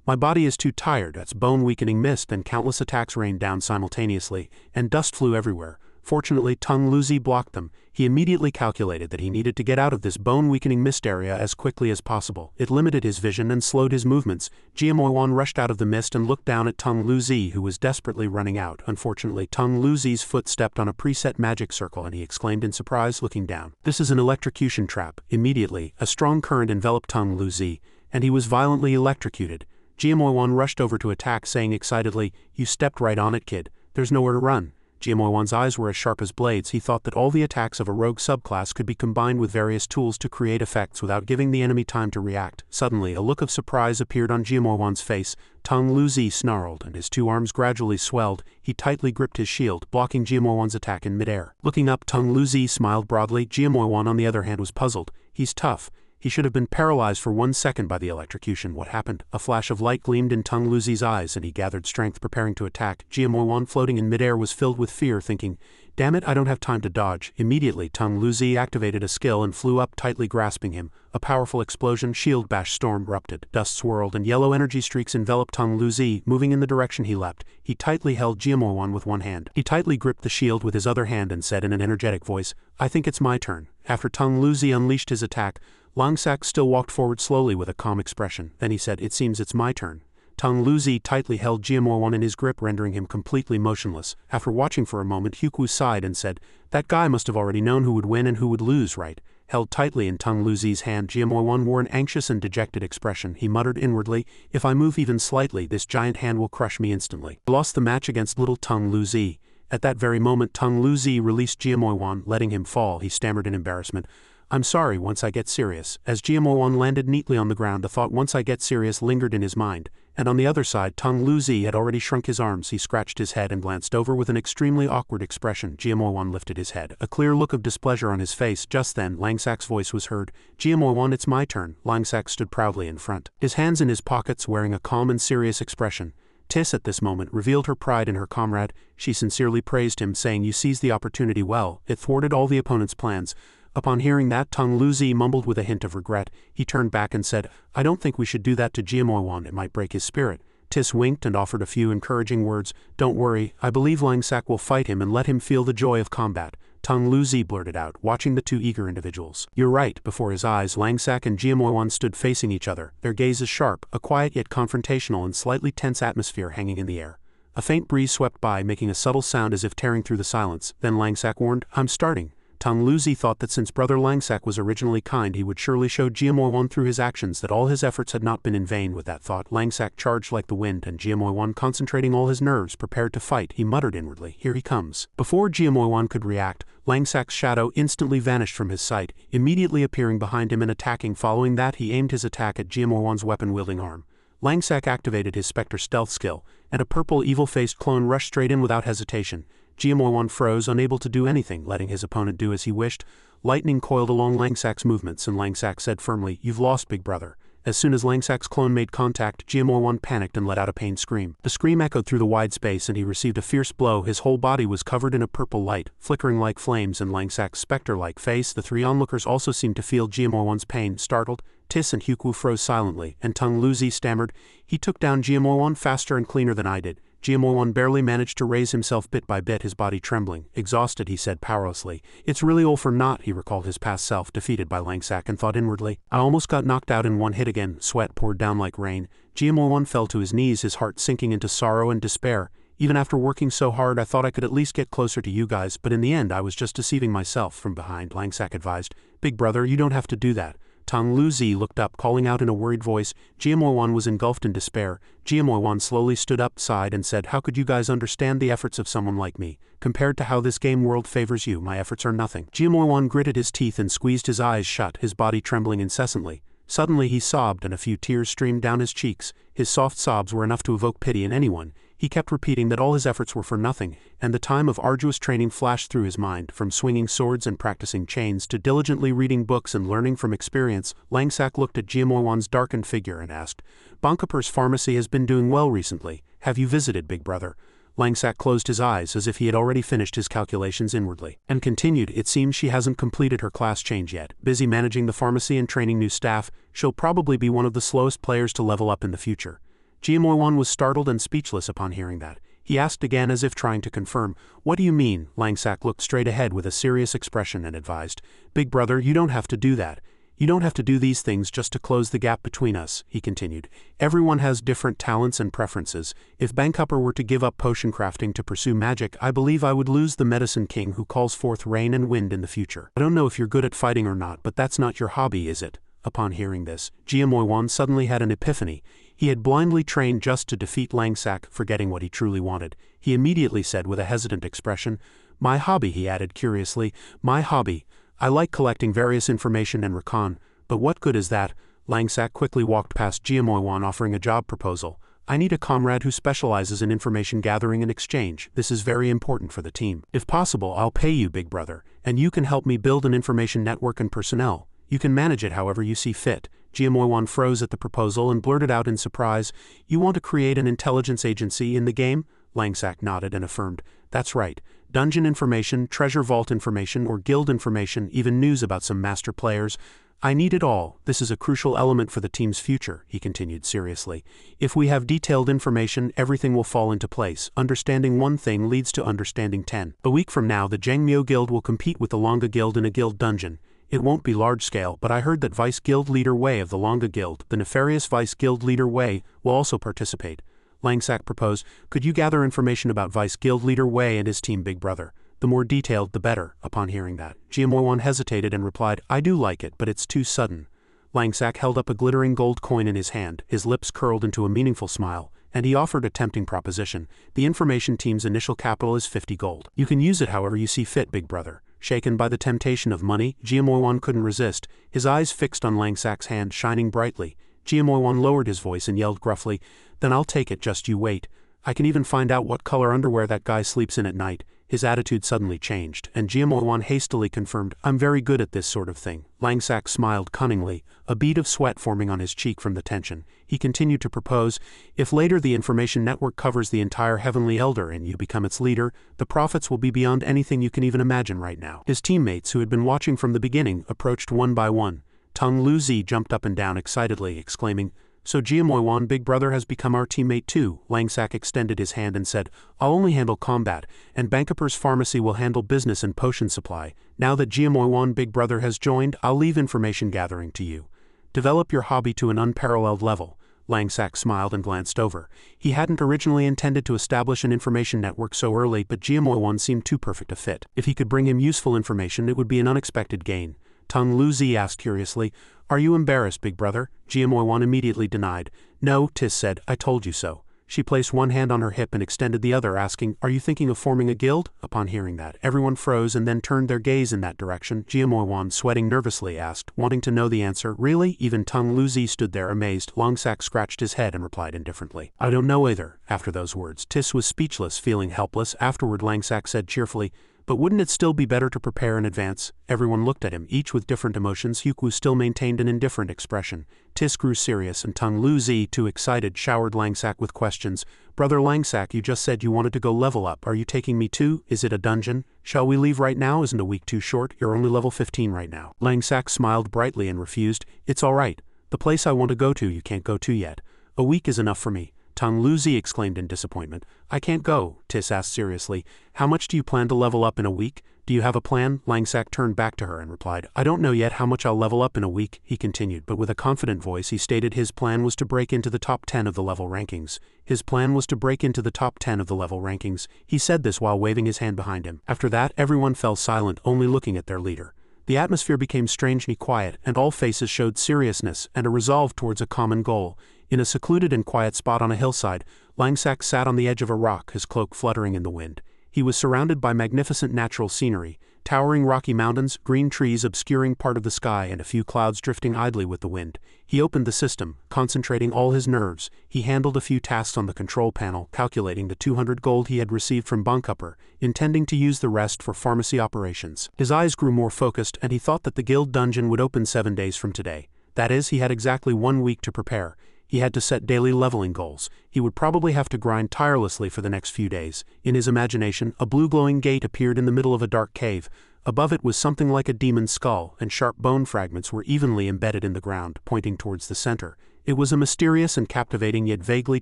my body is too tired. That's bone-weakening mist, and countless attacks rained down simultaneously, and dust flew everywhere. Fortunately, Tung Luzi blocked them. He immediately calculated that he needed to get out of this bone-weakening mist area as quickly as possible. It limited his vision and slowed his movements. Jiamoyuan rushed out of the mist and looked down at Tung Luzi, who was desperately running out. Unfortunately, Tung Luzi's foot stepped on a preset magic circle, and he exclaimed in surprise, looking down. This is an electrocution trap. Immediately, a strong current enveloped Tung Luzi, and he was violently electrocuted. Jiamoyuan rushed over to attack, saying excitedly, you stepped right on it, kid. There's nowhere to run. Jiamoyuan's eyes were as sharp as blades. He thought that all the attacks of a rogue subclass could be combined with various tools to create effects without giving the enemy time to react. Suddenly, a look of surprise appeared on Jiamoyuan's face. Tung Luzi snarled, and his 2 arms gradually swelled. He tightly gripped his shield, blocking Jiamoyuan's attack in midair. Looking up, Tung Luzi smiled broadly. Jiamoyuan, on the other hand, was puzzled. He's tough. He should have been paralyzed for 1 second by the electrocution. What happened? A flash of light gleamed in Tung Luzi's eyes, and he gathered strength, preparing to attack. Jiamoyuan, floating in midair, was filled with fear, thinking, damn it, I don't have time to dodge. Immediately, Tung Luzi activated a skill and flew up, tightly grasping him. A powerful explosion, shield bash storm erupted. Dust swirled and yellow energy streaks enveloped Tung Luzi. Moving in the direction he leapt, he tightly held Jiamoyuan with one hand. He tightly gripped the shield with his other hand and said in an energetic voice, I think it's my turn. After Tung Luzi unleashed his attack, Langsak still walked forward slowly with a calm expression. Then he said, it seems it's my turn. Tung Luzi tightly held Jiamoyuan in his grip, rendering him completely motionless. After watching for a moment, Hyukwu sighed and said, that guy must have already known who would win and who would lose, right? Held tightly in Tung Luzi's hand, Jiamoyuan wore an anxious and dejected expression. He muttered inwardly, if I move even slightly, this giant hand will crush me instantly. He lost the match against little Tung Luzi. At that very moment, Tung Luzi released Jiamoyuan, letting him fall. He stammered in embarrassment, I'm sorry, once I get serious. As Jiamoyuan landed neatly on the ground, a thought once I get serious lingered in his mind, and on the other side Tung Luzi had already shrunk his arms. He scratched his head and glanced over with an extremely awkward expression. Jiamoyuan lifted his head, a clear look of displeasure on his face. Just then, Langsak's voice was heard. Jiamoyuan, it's my turn. Langsak stood proudly in front, his hands in his pockets, wearing a calm and serious expression. Tis at this moment revealed her pride in her comrade. She sincerely praised him, saying, you seized the opportunity well. It thwarted all the opponent's plans. Upon hearing that, Tung Luzi mumbled with a hint of regret. He turned back and said, I don't think we should do that to Jiamoyuan, it might break his spirit. Tis winked and offered a few encouraging words. Don't worry, I believe Langsak will fight him and let him feel the joy of combat. Tung Luzi blurted out, watching the 2 eager individuals. You're right. Before his eyes, Langsak and Jiamoyuan stood facing each other, their gazes sharp, a quiet yet confrontational and slightly tense atmosphere hanging in the air. A faint breeze swept by, making a subtle sound as if tearing through the silence. Then Langsak warned, I'm starting. Tung Luzi thought that since Brother Langsak was originally kind, he would surely show Jiamoyuan through his actions that all his efforts had not been in vain. With that thought, Langsak charged like the wind, and Jiamoyuan, concentrating all his nerves, prepared to fight. He muttered inwardly, here he comes. Before Jiamoyuan could react, Langsak's shadow instantly vanished from his sight, immediately appearing behind him and attacking. Following that, he aimed his attack at Jiamoyuan's weapon-wielding arm. Langsak activated his Spectre stealth skill, and a purple evil-faced clone rushed straight in without hesitation. Jiamoyuan froze, unable to do anything, letting his opponent do as he wished. Lightning coiled along Langsak's movements, and Langsak said firmly, you've lost, big brother. As soon as Langsak's clone made contact, GMO1 panicked and let out a pained scream. The scream echoed through the wide space and he received a fierce blow. His whole body was covered in a purple light, flickering like flames in Langsak's spectre-like face. The three onlookers also seemed to feel GMO1's pain. Startled, Tis and Hyukwu froze silently, and Tung Luzi stammered, "He took down GMO1 faster and cleaner than I did." GMO1 barely managed to raise himself bit by bit, his body trembling. Exhausted, he said powerlessly, "It's really all for naught." He recalled his past self defeated by Langsak and thought inwardly, "I almost got knocked out in one hit again." Sweat poured down like rain. GMO1 fell to his knees, his heart sinking into sorrow and despair. "Even after working so hard, I thought I could at least get closer to you guys, but in the end I was just deceiving myself." From behind, Langsak advised, "Big brother, you don't have to do that." Tang Luzi looked up, calling out in a worried voice. GMO1 was engulfed in despair. GMO1 slowly stood up, sighed, and said, "How could you guys understand the efforts of someone like me? Compared to how this game world favors you, my efforts are nothing." GMO1 gritted his teeth and squeezed his eyes shut, his body trembling incessantly. Suddenly he sobbed and a few tears streamed down his cheeks. His soft sobs were enough to evoke pity in anyone. He kept repeating that all his efforts were for nothing, and the time of arduous training flashed through his mind, from swinging swords and practicing chains to diligently reading books and learning from experience. Langsak looked at GMO1's darkened figure and asked, "Bankaper's pharmacy has been doing well recently. Have you visited, big brother?" Langsak closed his eyes as if he had already finished his calculations inwardly, and continued, "It seems she hasn't completed her class change yet. Busy managing the pharmacy and training new staff, she'll probably be one of the slowest players to level up in the future." GMO1 was startled and speechless upon hearing that. He asked again as if trying to confirm, "What do you mean?" Langsak looked straight ahead with a serious expression and advised, "Big brother, you don't have to do that. You don't have to do these things just to close the gap between us," he continued. "Everyone has different talents and preferences. If Bankuper were to give up potion crafting to pursue magic, I believe I would lose the medicine king who calls forth rain and wind in the future. I don't know if you're good at fighting or not, but that's not your hobby, is it?" Upon hearing this, GMO1 suddenly had an epiphany. He had blindly trained just to defeat Langsak, forgetting what he truly wanted. He immediately said with a hesitant expression, "My hobby," he added curiously, "my hobby. I like collecting various information and recon, but what good is that?" Langsak quickly walked past GMO1 offering a job proposal. "I need a comrade who specializes in information gathering and exchange. This is very important for the team. If possible, I'll pay you, big brother, and you can help me build an information network and personnel. You can manage it however you see fit." GMO1 froze at the proposal and blurted out in surprise, "You want to create an intelligence agency in the game?" Langsak nodded and affirmed, "That's right. Dungeon information, treasure vault information, or guild information, even news about some master players. I need it all. This is a crucial element for the team's future," he continued seriously. "If we have detailed information, everything will fall into place. Understanding one thing leads to understanding 10. A week from now, the Jangmyo Guild will compete with the Longa Guild in a guild dungeon. It won't be large-scale, but I heard that Vice Guild Leader Wei of the Longa Guild, the nefarious Vice Guild Leader Wei, will also participate." Langsak proposed, "Could you gather information about Vice Guild Leader Wei and his team, big brother? The more detailed, the better." Upon hearing that, GMO1 hesitated and replied, "I do like it, but it's too sudden." Langsak held up a glittering gold coin in his hand, his lips curled into a meaningful smile, and he offered a tempting proposition. "The information team's initial capital is 50 gold. You can use it however you see fit, big brother." Shaken by the temptation of money, GMO1 couldn't resist, his eyes fixed on Langsak's hand shining brightly. GMO1 lowered his voice and yelled gruffly, "Then I'll take it, just you wait. I can even find out what color underwear that guy sleeps in at night." His attitude suddenly changed, and GMO1 hastily confirmed, "I'm very good at this sort of thing." Langsak smiled cunningly, a bead of sweat forming on his cheek from the tension. He continued to propose, "If later the information network covers the entire Heavenly Elder and you become its leader, the profits will be beyond anything you can even imagine right now." His teammates, who had been watching from the beginning, approached one by one. Tung Luzi jumped up and down excitedly, exclaiming, "So GMO1 big brother has become our teammate too." Langsak extended his hand and said, "I'll only handle combat, and Bankuper's pharmacy will handle business and potion supply. Now that GMO1 big brother has joined, I'll leave information gathering to you. Develop your hobby to an unparalleled level." Langsak smiled and glanced over. He hadn't originally intended to establish an information network so early, but GMO1 seemed too perfect a fit. If he could bring him useful information, it would be an unexpected gain. Tung Luzi asked curiously, "Are you embarrassed, big brother?" GMO1 immediately denied. "No," Tis said, "I told you so." She placed one hand on her hip and extended the other, asking, "Are you thinking of forming a guild?" Upon hearing that, everyone froze and then turned their gaze in that direction. GMO1, sweating nervously, asked, wanting to know the answer, "Really?" Even Tung Luzi stood there amazed. Langsak scratched his head and replied indifferently, "I don't know either." After those words, Tis was speechless, feeling helpless. Afterward, Langsak said cheerfully, But wouldn't it still be better to prepare in advance? Everyone looked at him, each with different emotions. Hyukwu still maintained an indifferent expression. Tis grew serious, and Tung Lu Zi, too excited, showered Langsak with questions. Brother Langsak, you just said you wanted to go level up. Are you taking me too? Is it a dungeon? Shall we leave right now? Isn't a week too short? You're only level 15 right now. Langsak smiled brightly and refused. It's all right. The place I want to go to you can't go to yet. A week is enough for me. Tung Lu Zi exclaimed in disappointment. I can't go, Tis asked seriously. How much do you plan to level up in a week? Do you have a plan? Langsak turned back to her and replied. I don't know yet how much I'll level up in a week, he continued, but with a confident voice he stated his plan was to break into the top 10 of the level rankings. His plan was to break into the top 10 of the level rankings. He said this while waving his hand behind him. After that, everyone fell silent, only looking at their leader. The atmosphere became strangely quiet, and all faces showed seriousness and a resolve towards a common goal. In a secluded and quiet spot on a hillside, Langsak sat on the edge of a rock, his cloak fluttering in the wind. He was surrounded by magnificent natural scenery, towering rocky mountains, green trees obscuring part of the sky, and a few clouds drifting idly with the wind. He opened the system, concentrating all his nerves. He handled a few tasks on the control panel, calculating the 200 gold he had received from Bankupper, intending to use the rest for pharmacy operations. His eyes grew more focused, and he thought that the guild dungeon would open 7 days from today. That is, he had exactly 1 week to prepare. He had to set daily leveling goals. He would probably have to grind tirelessly for the next few days. In his imagination, a blue glowing gate appeared in the middle of a dark cave. Above it was something like a demon's skull, and sharp bone fragments were evenly embedded in the ground, pointing towards the center. It was a mysterious and captivating yet vaguely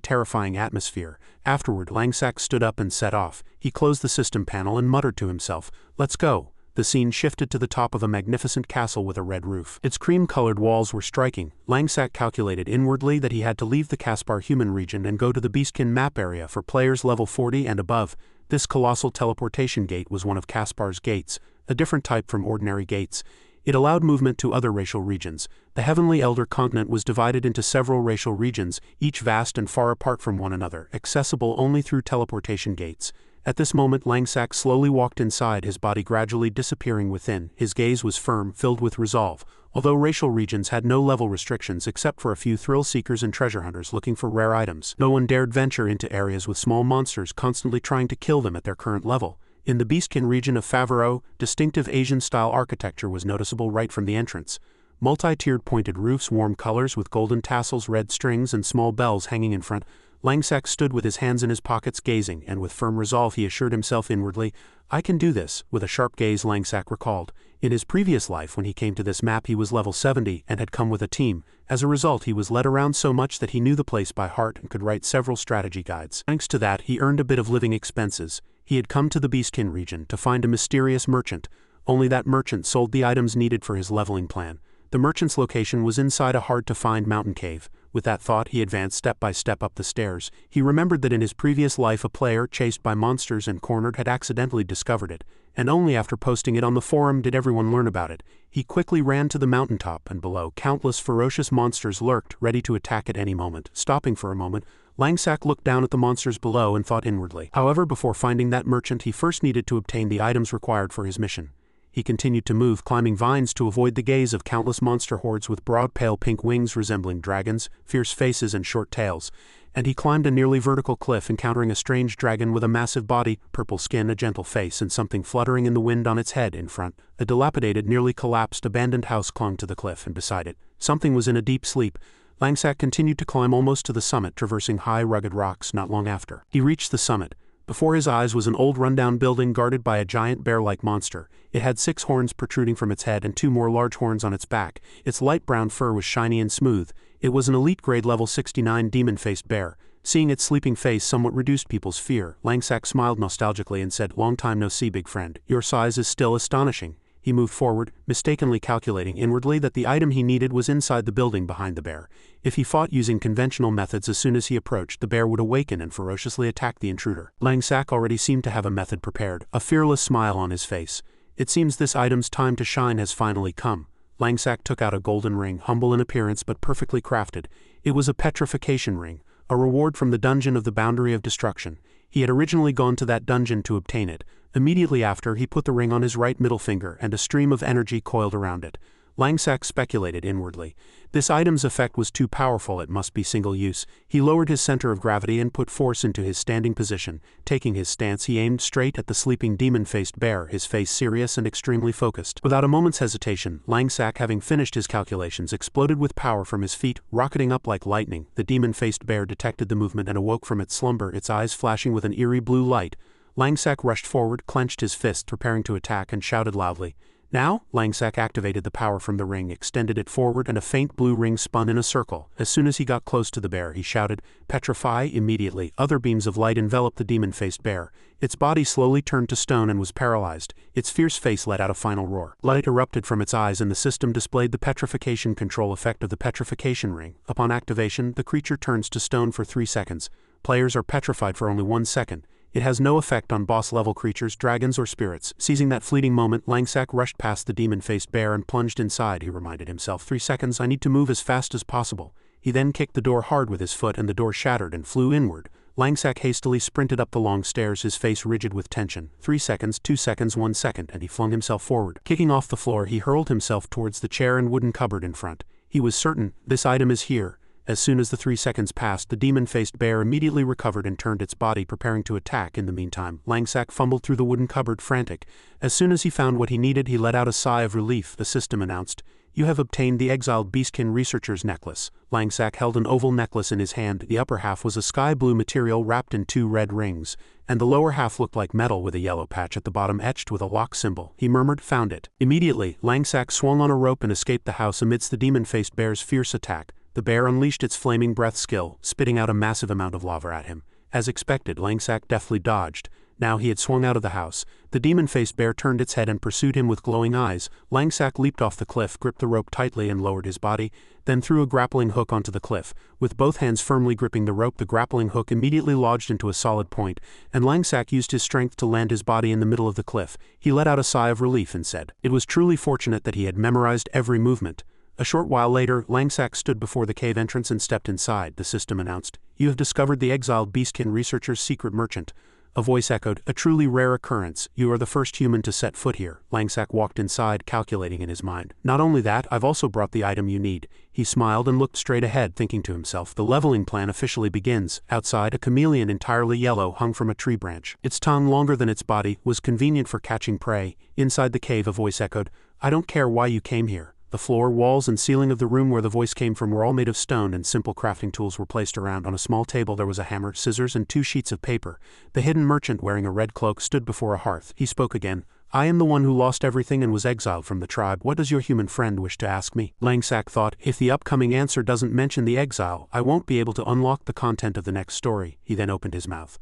terrifying atmosphere. Afterward, Langsak stood up and set off. He closed the system panel and muttered to himself, "Let's go." The scene shifted to the top of a magnificent castle with a red roof. Its cream-colored walls were striking. Langsak calculated inwardly that he had to leave the Caspar human region and go to the Beastkin map area for players level 40 and above. This colossal teleportation gate was one of Caspar's gates, a different type from ordinary gates. It allowed movement to other racial regions. The Heavenly Elder continent was divided into several racial regions, each vast and far apart from one another, accessible only through teleportation gates. At this moment Langsak slowly walked inside, his body gradually disappearing within. His gaze was firm, filled with resolve. Although racial regions had no level restrictions except for a few thrill-seekers and treasure hunters looking for rare items, no one dared venture into areas with small monsters constantly trying to kill them at their current level. In the Beastkin region of Favreau, distinctive Asian-style architecture was noticeable right from the entrance. Multi-tiered pointed roofs, warm colors with golden tassels, red strings, and small bells hanging in front. Langsak stood with his hands in his pockets gazing, and with firm resolve he assured himself inwardly, I can do this. With a sharp gaze Langsak recalled. In his previous life when he came to this map he was level 70 and had come with a team. As a result he was led around so much that he knew the place by heart and could write several strategy guides. Thanks to that he earned a bit of living expenses. He had come to the Beastkin region to find a mysterious merchant. Only that merchant sold the items needed for his leveling plan. The merchant's location was inside a hard-to-find mountain cave. With that thought, he advanced step by step up the stairs. He remembered that in his previous life a player chased by monsters and cornered had accidentally discovered it, and only after posting it on the forum did everyone learn about it. He quickly ran to the mountaintop, and below, countless ferocious monsters lurked, ready to attack at any moment. Stopping for a moment, Langsak looked down at the monsters below and thought inwardly. However, before finding that merchant he first needed to obtain the items required for his mission. He continued to move, climbing vines to avoid the gaze of countless monster hordes with broad pale pink wings resembling dragons, fierce faces and short tails, and he climbed a nearly vertical cliff, encountering a strange dragon with a massive body, purple skin, a gentle face, and something fluttering in the wind on its head in front. A dilapidated, nearly collapsed, abandoned house clung to the cliff, and beside it, something was in a deep sleep. Langsak continued to climb almost to the summit, traversing high, rugged rocks. Not long after, he reached the summit. Before his eyes was an old rundown building guarded by a giant bear-like monster. It had 6 horns protruding from its head and 2 more large horns on its back. Its light brown fur was shiny and smooth. It was an elite grade level 69 demon-faced bear. Seeing its sleeping face somewhat reduced people's fear. Langsak smiled nostalgically and said, "Long time no see, big friend. Your size is still astonishing." He moved forward, mistakenly calculating inwardly that the item he needed was inside the building behind the bear. If he fought using conventional methods, as soon as he approached, the bear would awaken and ferociously attack the intruder. Langsak already seemed to have a method prepared, a fearless smile on his face. It seems this item's time to shine has finally come. Langsak took out a golden ring, humble in appearance but perfectly crafted. It was a petrification ring, a reward from the dungeon of the Boundary of Destruction. He had originally gone to that dungeon to obtain it. Immediately after, he put the ring on his right middle finger, and a stream of energy coiled around it. Langsak speculated inwardly. This item's effect was too powerful, it must be single use. He lowered his center of gravity and put force into his standing position. Taking his stance, he aimed straight at the sleeping demon-faced bear, his face serious and extremely focused. Without a moment's hesitation, Langsak, having finished his calculations, exploded with power from his feet, rocketing up like lightning. The demon-faced bear detected the movement and awoke from its slumber, its eyes flashing with an eerie blue light. Langsak rushed forward, clenched his fist, preparing to attack, and shouted loudly. Now, Langsak activated the power from the ring, extended it forward, and a faint blue ring spun in a circle. As soon as he got close to the bear, he shouted, "Petrify!" Immediately, other beams of light enveloped the demon-faced bear. Its body slowly turned to stone and was paralyzed. Its fierce face let out a final roar. Light erupted from its eyes and the system displayed the petrification control effect of the petrification ring. Upon activation, the creature turns to stone for 3 seconds. Players are petrified for only 1 second. It has no effect on boss-level creatures, dragons, or spirits. Seizing that fleeting moment, Langsak rushed past the demon-faced bear and plunged inside. He reminded himself, 3 seconds, I need to move as fast as possible. He then kicked the door hard with his foot and the door shattered and flew inward. Langsak hastily sprinted up the long stairs, his face rigid with tension. 3 seconds, 2 seconds, 1 second, and he flung himself forward. Kicking off the floor, he hurled himself towards the chair and wooden cupboard in front. He was certain, this item is here. As soon as the 3 seconds passed, the demon-faced bear immediately recovered and turned its body, preparing to attack. In the meantime, Langsak fumbled through the wooden cupboard, frantic. As soon as he found what he needed, he let out a sigh of relief. The system announced, "You have obtained the exiled beastkin researcher's necklace." Langsak held an oval necklace in his hand. The upper half was a sky-blue material wrapped in 2 red rings, and the lower half looked like metal with a yellow patch at the bottom etched with a lock symbol. He murmured, "Found it." Immediately, Langsak swung on a rope and escaped the house amidst the demon-faced bear's fierce attack. The bear unleashed its flaming breath skill, spitting out a massive amount of lava at him. As expected, Langsak deftly dodged. Now he had swung out of the house. The demon-faced bear turned its head and pursued him with glowing eyes. Langsak leaped off the cliff, gripped the rope tightly and lowered his body, then threw a grappling hook onto the cliff. With both hands firmly gripping the rope, the grappling hook immediately lodged into a solid point, and Langsak used his strength to land his body in the middle of the cliff. He let out a sigh of relief and said, "It was truly fortunate that he had memorized every movement." A short while later, Langsak stood before the cave entrance and stepped inside. The system announced, "You have discovered the exiled beastkin researcher's secret merchant." A voice echoed, "A truly rare occurrence. You are the first human to set foot here." Langsak walked inside, calculating in his mind. "Not only that, I've also brought the item you need." He smiled and looked straight ahead, thinking to himself, the leveling plan officially begins. Outside, a chameleon entirely yellow hung from a tree branch. Its tongue, longer than its body, was convenient for catching prey. Inside the cave, a voice echoed, "I don't care why you came here." The floor, walls, and ceiling of the room where the voice came from were all made of stone, and simple crafting tools were placed around. On a small table there was a hammer, scissors, and 2 sheets of paper. The hidden merchant, wearing a red cloak, stood before a hearth. He spoke again. "I am the one who lost everything and was exiled from the tribe. What does your human friend wish to ask me?" Langsak thought, if the upcoming answer doesn't mention the exile, I won't be able to unlock the content of the next story. He then opened his mouth.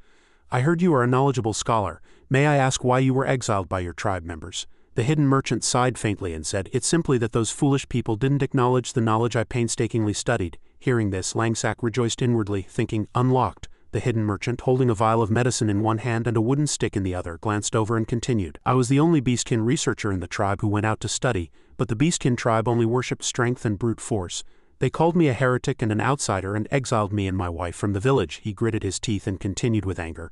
"I heard you are a knowledgeable scholar. May I ask why you were exiled by your tribe members?" The hidden merchant sighed faintly and said, "It's simply that those foolish people didn't acknowledge the knowledge I painstakingly studied." Hearing this, Langsak rejoiced inwardly, thinking, "Unlocked." The hidden merchant, holding a vial of medicine in one hand and a wooden stick in the other, glanced over and continued, "I was the only beastkin researcher in the tribe who went out to study, but the beastkin tribe only worshipped strength and brute force. They called me a heretic and an outsider and exiled me and my wife from the village." He gritted his teeth and continued with anger,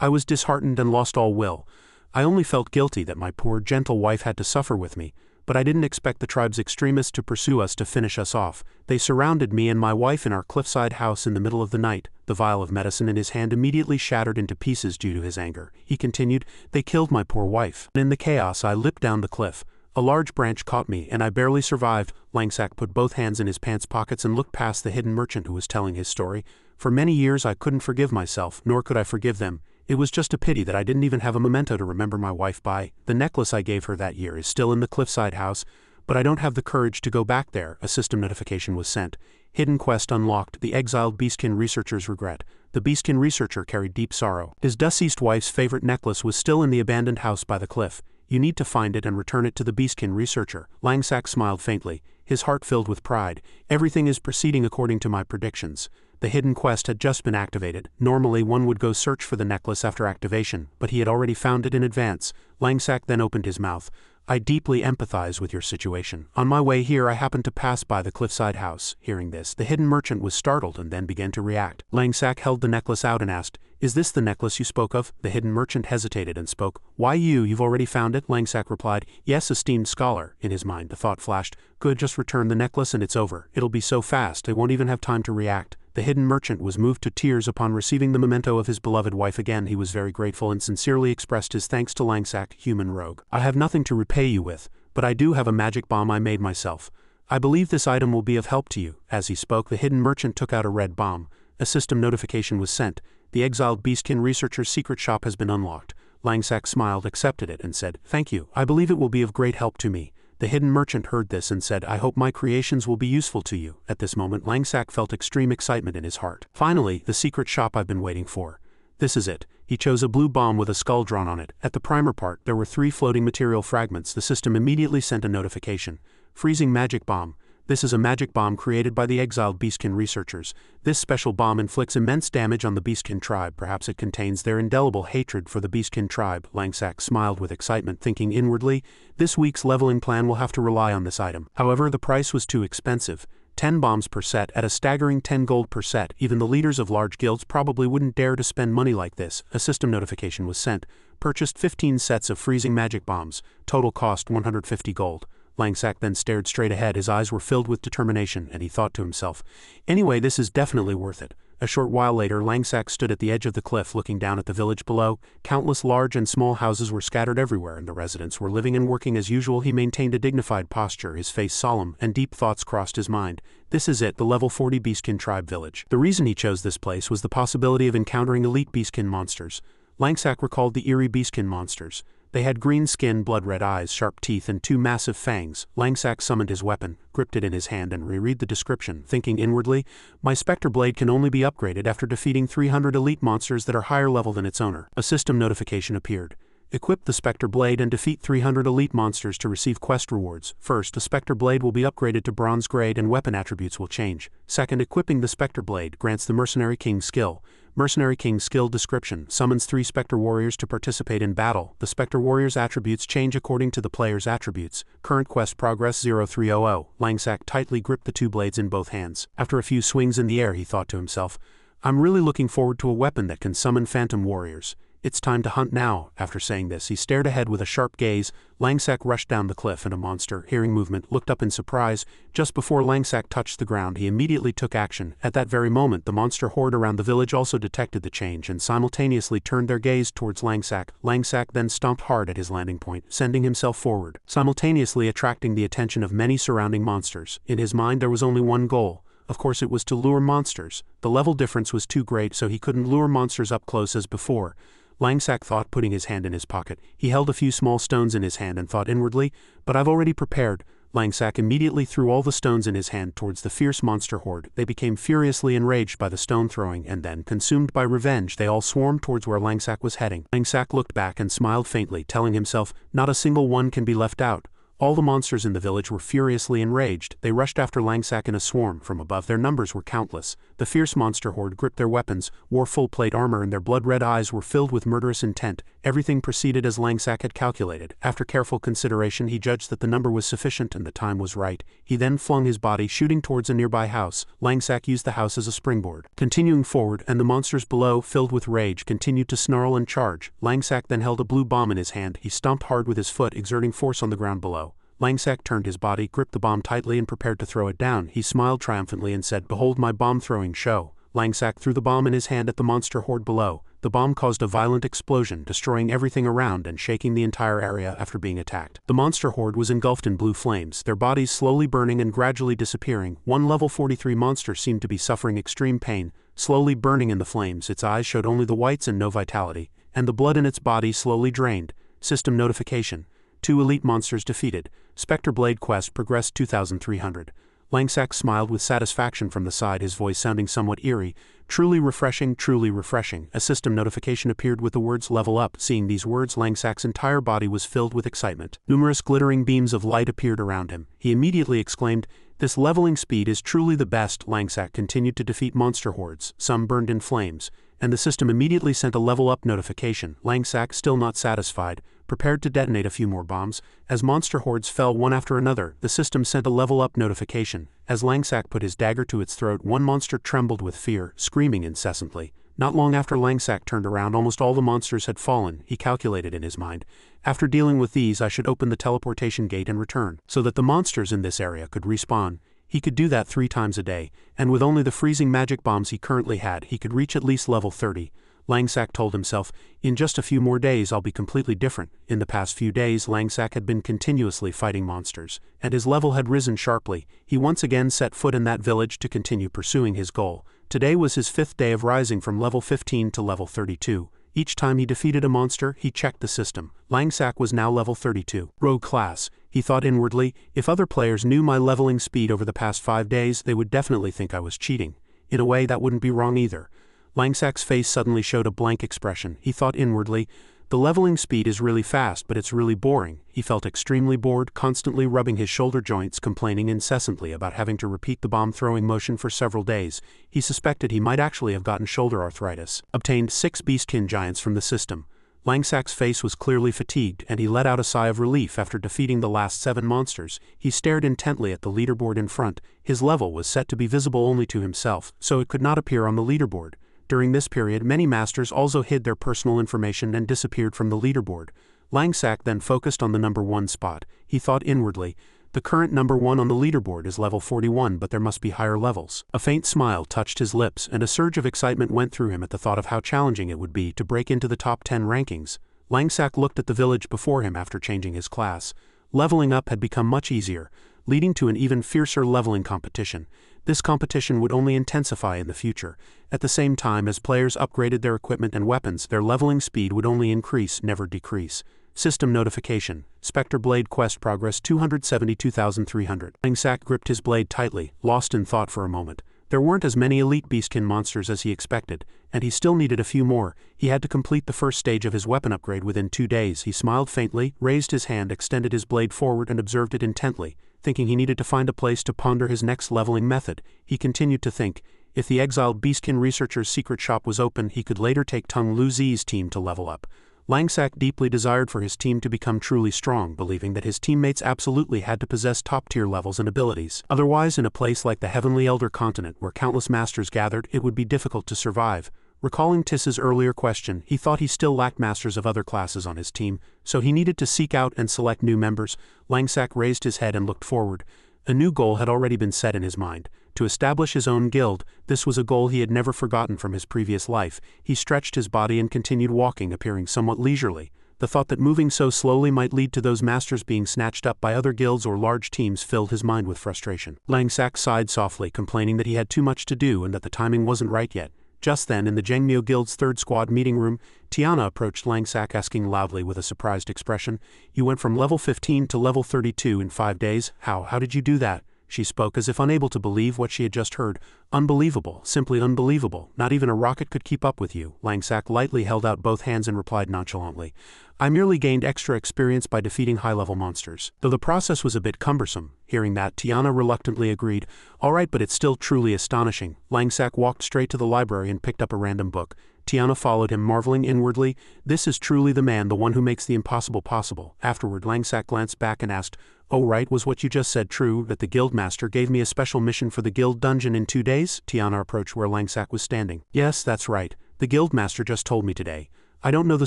"I was disheartened and lost all will. I only felt guilty that my poor, gentle wife had to suffer with me, but I didn't expect the tribe's extremists to pursue us to finish us off. They surrounded me and my wife in our cliffside house in the middle of the night." The vial of medicine in his hand immediately shattered into pieces due to his anger. He continued, "They killed my poor wife. In the chaos I leaped down the cliff. A large branch caught me, and I barely survived." Langsak put both hands in his pants pockets and looked past the hidden merchant who was telling his story. "For many years I couldn't forgive myself, nor could I forgive them. It was just a pity that I didn't even have a memento to remember my wife by. The necklace I gave her that year is still in the cliffside house, but I don't have the courage to go back there." A system notification was sent. Hidden quest unlocked, the exiled beastkin researcher's regret. The beastkin researcher carried deep sorrow. His deceased wife's favorite necklace was still in the abandoned house by the cliff. You need to find it and return it to the beastkin researcher. Langsak smiled faintly, his heart filled with pride. "Everything is proceeding according to my predictions." The hidden quest had just been activated. Normally one would go search for the necklace after activation, but he had already found it in advance. Langsak then opened his mouth. "I deeply empathize with your situation. On my way here I happened to pass by the cliffside house." Hearing this, the hidden merchant was startled and then began to react. Langsak held the necklace out and asked, "Is this the necklace you spoke of?" The hidden merchant hesitated and spoke. "Why you've already found it?" Langsack replied. "Yes, esteemed scholar." In his mind, the thought flashed. "Good, just return the necklace and it's over. It'll be so fast, I won't even have time to react." The hidden merchant was moved to tears upon receiving the memento of his beloved wife again. He was very grateful and sincerely expressed his thanks to Langsack, human rogue. "I have nothing to repay you with, but I do have a magic bomb I made myself. I believe this item will be of help to you." As he spoke, the hidden merchant took out a red bomb. A system notification was sent. "The exiled beastkin researcher's secret shop has been unlocked." Langsack smiled, accepted it, and said, "Thank you. I believe it will be of great help to me." The hidden merchant heard this and said, "I hope my creations will be useful to you." At this moment, Langsack felt extreme excitement in his heart. "Finally, the secret shop I've been waiting for. This is it." He chose a blue bomb with a skull drawn on it. At the primer part, there were 3 floating material fragments. The system immediately sent a notification. "Freezing magic bomb. This is a magic bomb created by the exiled beastkin researchers. This special bomb inflicts immense damage on the beastkin tribe. Perhaps it contains their indelible hatred for the beastkin tribe." Langsack smiled with excitement, thinking inwardly, "This week's leveling plan will have to rely on this item." However, the price was too expensive. 10 bombs per set at a staggering 10 gold per set. Even the leaders of large guilds probably wouldn't dare to spend money like this. A system notification was sent. "Purchased 15 sets of freezing magic bombs. Total cost 150 gold. Langsack then stared straight ahead. His eyes were filled with determination, and he thought to himself, "Anyway, this is definitely worth it." A short while later, Langsack stood at the edge of the cliff looking down at the village below. Countless large and small houses were scattered everywhere, and the residents were living and working as usual. He maintained a dignified posture, his face solemn, and deep thoughts crossed his mind. This is it, the level 40 beastkin tribe village. The reason he chose this place was the possibility of encountering elite beastkin monsters. Langsack recalled the eerie beastkin monsters. They had green skin, blood-red eyes, sharp teeth, and 2 massive fangs. Langsack summoned his weapon, gripped it in his hand, and reread the description, thinking inwardly, "My Spectre Blade can only be upgraded after defeating 300 elite monsters that are higher level than its owner." A system notification appeared. "Equip the Spectre Blade and defeat 300 elite monsters to receive quest rewards. First, the Spectre Blade will be upgraded to bronze grade and weapon attributes will change. Second, equipping the Spectre Blade grants the Mercenary King skill. Mercenary King skill description summons 3 Spectre Warriors to participate in battle. The Spectre Warriors' attributes change according to the player's attributes. Current quest progress 0300. Langsack tightly gripped the 2 blades in both hands. After a few swings in the air, he thought to himself, "I'm really looking forward to a weapon that can summon phantom warriors. It's time to hunt now." After saying this, he stared ahead with a sharp gaze. Langsack rushed down the cliff, and a monster, hearing movement, looked up in surprise. Just before Langsack touched the ground, he immediately took action. At that very moment, the monster horde around the village also detected the change and simultaneously turned their gaze towards Langsack. Langsack then stomped hard at his landing point, sending himself forward, simultaneously attracting the attention of many surrounding monsters. In his mind, there was only one goal. Of course, it was to lure monsters. The level difference was too great, so he couldn't lure monsters up close as before. Langsack thought, putting his hand in his pocket. He held a few small stones in his hand and thought inwardly, "But I've already prepared." Langsack immediately threw all the stones in his hand towards the fierce monster horde. They became furiously enraged by the stone throwing, and then, consumed by revenge, they all swarmed towards where Langsack was heading. Langsack looked back and smiled faintly, telling himself, "Not a single one can be left out." All the monsters in the village were furiously enraged. They rushed after Langsack in a swarm. From above, their numbers were countless. The fierce monster horde gripped their weapons, wore full-plate armor, and their blood-red eyes were filled with murderous intent. Everything proceeded as Langsack had calculated. After careful consideration, he judged that the number was sufficient and the time was right. He then flung his body, shooting towards a nearby house. Langsack used the house as a springboard. Continuing forward, and the monsters below, filled with rage, continued to snarl and charge. Langsack then held a blue bomb in his hand. He stomped hard with his foot, exerting force on the ground below. Langsack turned his body, gripped the bomb tightly, and prepared to throw it down. He smiled triumphantly and said, "Behold my bomb-throwing show." Langsack threw the bomb in his hand at the monster horde below. The bomb caused a violent explosion, destroying everything around and shaking the entire area after being attacked. The monster horde was engulfed in blue flames, their bodies slowly burning and gradually disappearing. One level 43 monster seemed to be suffering extreme pain, slowly burning in the flames. Its eyes showed only the whites and no vitality, and the blood in its body slowly drained. System notification. 2 elite monsters defeated. Spectre Blade quest progressed 2300. Langsack smiled with satisfaction from the side, his voice sounding somewhat eerie. "Truly refreshing, truly refreshing." A system notification appeared with the words "level up." Seeing these words, Langsack's entire body was filled with excitement. Numerous glittering beams of light appeared around him. He immediately exclaimed, "This leveling speed is truly the best." Langsack continued to defeat monster hordes. Some burned in flames, and the system immediately sent a level up notification. Langsack, still not satisfied, prepared to detonate a few more bombs. As monster hordes fell one after another, the system sent a level up notification. As Langsack put his dagger to its throat, one monster trembled with fear, screaming incessantly. Not long after Langsack turned around, almost all the monsters had fallen, he calculated in his mind. After dealing with these, I should open the teleportation gate and return, so that the monsters in this area could respawn. He could do that 3 times a day, and with only the freezing magic bombs he currently had, he could reach at least level 30. Langsack told himself, in just a few more days I'll be completely different. In the past few days, Langsack had been continuously fighting monsters, and his level had risen sharply. He once again set foot in that village to continue pursuing his goal. Today was his 5th day of rising from level 15 to level 32. Each time he defeated a monster, he checked the system. Langsack was now level 32. Rogue class, he thought inwardly. If other players knew my leveling speed over the past 5 days, they would definitely think I was cheating. In a way, that wouldn't be wrong either. Langsack's face suddenly showed a blank expression. He thought inwardly, the leveling speed is really fast, but it's really boring. He felt extremely bored, constantly rubbing his shoulder joints, complaining incessantly about having to repeat the bomb-throwing motion for several days. He suspected he might actually have gotten shoulder arthritis. Obtained 6 beastkin giants from the system. Langsack's face was clearly fatigued, and he let out a sigh of relief after defeating the last 7 monsters. He stared intently at the leaderboard in front. His level was set to be visible only to himself, so it could not appear on the leaderboard. During this period, many masters also hid their personal information and disappeared from the leaderboard. Langsack then focused on the number 1 spot. He thought inwardly, the current number 1 on the leaderboard is level 41, but there must be higher levels. A faint smile touched his lips, and a surge of excitement went through him at the thought of how challenging it would be to break into the top 10 rankings. Langsack looked at the village before him after changing his class. Leveling up had become much easier, leading to an even fiercer leveling competition. This competition would only intensify in the future. At the same time as players upgraded their equipment and weapons, their leveling speed would only increase, never decrease. System notification. Spectre Blade Quest progress 272,300. Langsack gripped his blade tightly, lost in thought for a moment. There weren't as many elite beastkin monsters as he expected, and he still needed a few more. He had to complete the first stage of his weapon upgrade within 2 days. He smiled faintly, raised his hand, extended his blade forward and observed it intently. Thinking he needed to find a place to ponder his next leveling method, he continued to think. If the exiled beastkin researcher's secret shop was open, he could later take Tung Lu Zi's team to level up. Langsack deeply desired for his team to become truly strong, believing that his teammates absolutely had to possess top-tier levels and abilities. Otherwise, in a place like the Heavenly Elder Continent where countless masters gathered, it would be difficult to survive. Recalling Tiss's earlier question, he thought he still lacked masters of other classes on his team, so he needed to seek out and select new members. Langsack raised his head and looked forward. A new goal had already been set in his mind. To establish his own guild. This was a goal he had never forgotten from his previous life. He stretched his body and continued walking, appearing somewhat leisurely. The thought that moving so slowly might lead to those masters being snatched up by other guilds or large teams filled his mind with frustration. Langsack sighed softly, complaining that he had too much to do and that the timing wasn't right yet. Just then, in the Jangmyo Guild's 3rd squad meeting room, Tiana approached Langsack, asking loudly with a surprised expression, "You went from level 15 to level 32 in 5 days. How did you do that?" She spoke as if unable to believe what she had just heard. "Unbelievable, simply unbelievable. Not even a rocket could keep up with you." Langsack lightly held out both hands and replied nonchalantly, "I merely gained extra experience by defeating high-level monsters." Though the process was a bit cumbersome. Hearing that, Tiana reluctantly agreed, "All right, but it's still truly astonishing." Langsack walked straight to the library and picked up a random book. Tiana followed him, marveling inwardly, "This is truly the man, the one who makes the impossible possible." Afterward, Langsack glanced back and asked, "Oh right, was what you just said true, that the guildmaster gave me a special mission for the guild dungeon in 2 days?" Tiana approached where Langsack was standing. "Yes, that's right. The guildmaster just told me today. I don't know the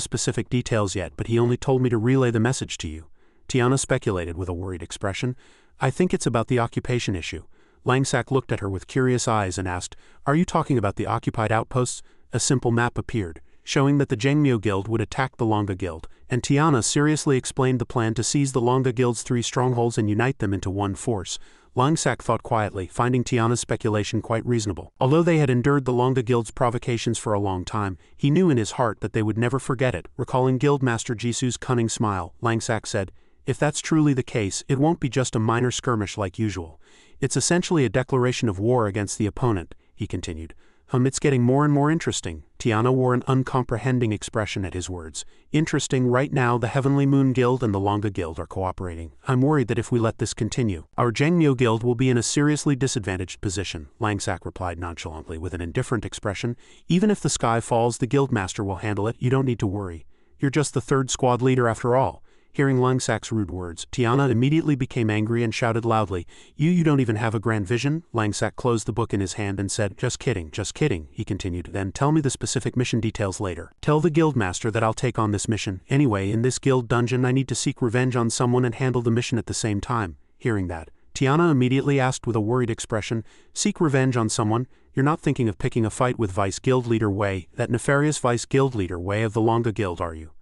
specific details yet, but he only told me to relay the message to you." Tiana speculated with a worried expression. "I think it's about the occupation issue." Langsack looked at her with curious eyes and asked, "Are you talking about the occupied outposts?" A simple map appeared, showing that the Jangmyo Guild would attack the Longa Guild, and Tiana seriously explained the plan to seize the Longa Guild's 3 strongholds and unite them into one force. Langsack thought quietly, finding Tiana's speculation quite reasonable. Although they had endured the Longa Guild's provocations for a long time, he knew in his heart that they would never forget it. Recalling Guildmaster Jisu's cunning smile, Langsack said, "If that's truly the case, it won't be just a minor skirmish like usual. It's essentially a declaration of war against the opponent," he continued. It's getting more and more interesting." Tiana wore an uncomprehending expression at his words. "Interesting, right now the Heavenly Moon Guild and the Longa Guild are cooperating. I'm worried that if we let this continue, our Jangmyo Guild will be in a seriously disadvantaged position." Langsack replied nonchalantly with an indifferent expression. "Even if the sky falls, the guildmaster will handle it. You don't need to worry. You're just the 3rd squad leader after all." Hearing Langsak's rude words, Tiana immediately became angry and shouted loudly, You don't even have a grand vision?" Langsak closed the book in his hand and said, just kidding," he continued, "then tell me the specific mission details later. Tell the guildmaster that I'll take on this mission. Anyway, in this guild dungeon I need to seek revenge on someone and handle the mission at the same time." Hearing that, Tiana immediately asked with a worried expression, "Seek revenge on someone? You're not thinking of picking a fight with Vice Guild Leader Wei, that nefarious Vice Guild Leader Wei of the Longa Guild, are you?"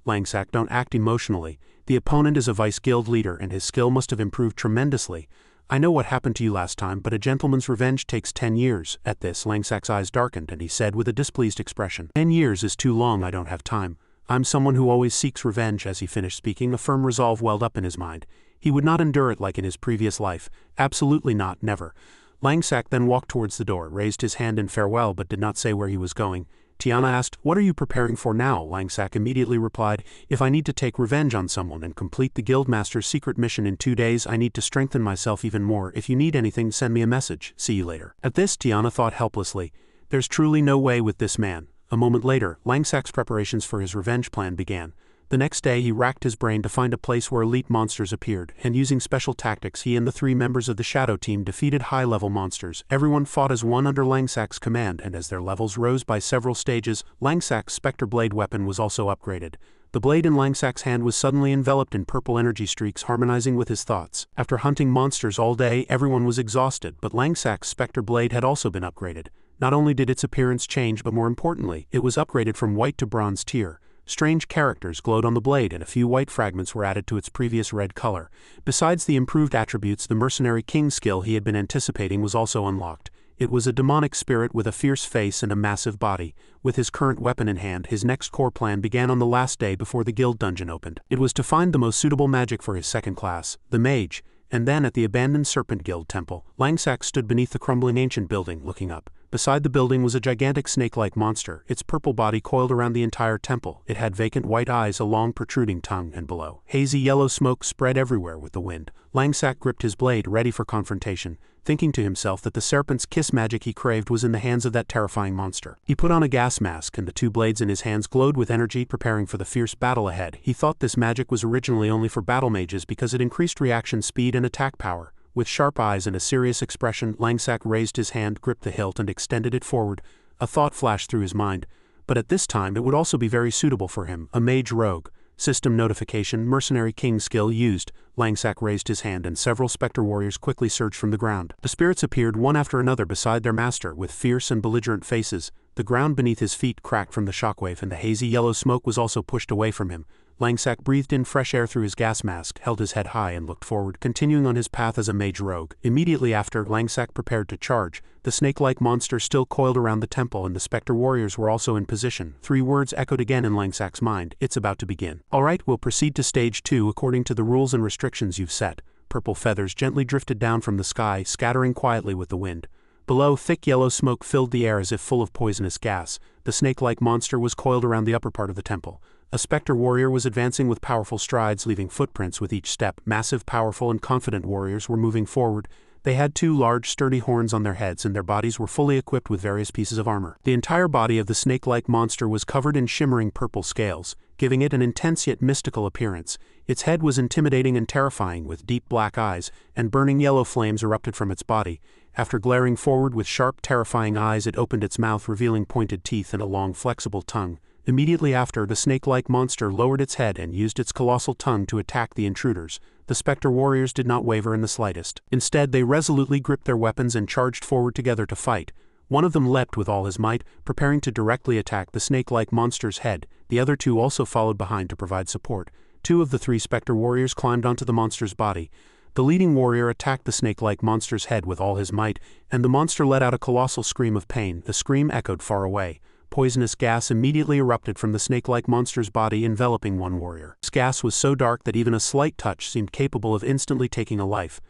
Langsak, don't act emotionally. The opponent is a Vice Guild Leader and his skill must have improved tremendously. I know what happened to you last time, but a gentleman's revenge takes 10 years. At this, Langsak's eyes darkened and he said with a displeased expression, 10 years is too long, I don't have time. I'm someone who always seeks revenge. As he finished speaking, a firm resolve welled up in his mind. He would not endure it like in his previous life. Absolutely not, never. Langsak then walked towards the door, raised his hand in farewell but did not say where he was going. Tiana asked, "What are you preparing for now?" Langsak immediately replied, "If I need to take revenge on someone and complete the guildmaster's secret mission in 2 days, I need to strengthen myself even more. If you need anything, send me a message. See you later." At this, Tiana thought helplessly, "There's truly no way with this man." A moment later, Langsak's preparations for his revenge plan began. The next day he racked his brain to find a place where elite monsters appeared, and using special tactics he and the 3 members of the Shadow Team defeated high-level monsters. Everyone fought as one under Langsak's command, and as their levels rose by several stages, Langsak's Spectre Blade weapon was also upgraded. The blade in Langsak's hand was suddenly enveloped in purple energy streaks harmonizing with his thoughts. After hunting monsters all day, everyone was exhausted, but Langsak's Spectre Blade had also been upgraded. Not only did its appearance change, but more importantly, it was upgraded from white to bronze tier. Strange characters glowed on the blade and a few white fragments were added to its previous red color. Besides the improved attributes, the Mercenary King skill he had been anticipating was also unlocked. It was a demonic spirit with a fierce face and a massive body. With his current weapon in hand, his next core plan began on the last day before the guild dungeon opened. It was to find the most suitable magic for his second class, the mage, and then at the abandoned Serpent Guild temple, Langsak stood beneath the crumbling ancient building, looking up. Beside the building was a gigantic snake-like monster, its purple body coiled around the entire temple. It had vacant white eyes, a long protruding tongue, and below, hazy yellow smoke spread everywhere with the wind. Langsak gripped his blade, ready for confrontation, thinking to himself that the serpent's kiss magic he craved was in the hands of that terrifying monster. He put on a gas mask, and the 2 blades in his hands glowed with energy, preparing for the fierce battle ahead. He thought this magic was originally only for battle mages because it increased reaction speed and attack power. With sharp eyes and a serious expression, Langsak raised his hand, gripped the hilt, and extended it forward. A thought flashed through his mind, but at this time it would also be very suitable for him, a mage rogue. System notification, Mercenary King skill used. Langsak raised his hand and several spectre warriors quickly surged from the ground. The spirits appeared one after another beside their master, with fierce and belligerent faces. The ground beneath his feet cracked from the shockwave and the hazy yellow smoke was also pushed away from him. Langsak breathed in fresh air through his gas mask, held his head high and looked forward, continuing on his path as a mage rogue. Immediately after, Langsak prepared to charge. The snake-like monster still coiled around the temple and the spectre warriors were also in position. 3 words echoed again in Langsak's mind, "It's about to begin." "Alright, we'll proceed to stage 2 according to the rules and restrictions you've set." Purple feathers gently drifted down from the sky, scattering quietly with the wind. Below, thick yellow smoke filled the air as if full of poisonous gas. The snake-like monster was coiled around the upper part of the temple. A spectre warrior was advancing with powerful strides, leaving footprints with each step. Massive, powerful, and confident warriors were moving forward. They had 2 large, sturdy horns on their heads and their bodies were fully equipped with various pieces of armor. The entire body of the snake-like monster was covered in shimmering purple scales, giving it an intense yet mystical appearance. Its head was intimidating and terrifying, with deep black eyes, and burning yellow flames erupted from its body. After glaring forward with sharp, terrifying eyes, it opened its mouth, revealing pointed teeth and a long, flexible tongue. Immediately after, the snake-like monster lowered its head and used its colossal tongue to attack the intruders. The spectre warriors did not waver in the slightest. Instead, they resolutely gripped their weapons and charged forward together to fight. One of them leapt with all his might, preparing to directly attack the snake-like monster's head. The other 2 also followed behind to provide support. 2 of the 3 spectre warriors climbed onto the monster's body. The leading warrior attacked the snake-like monster's head with all his might, and the monster let out a colossal scream of pain. The scream echoed far away. Poisonous gas immediately erupted from the snake-like monster's body, enveloping one warrior. This gas was so dark that even a slight touch seemed capable of instantly taking a life.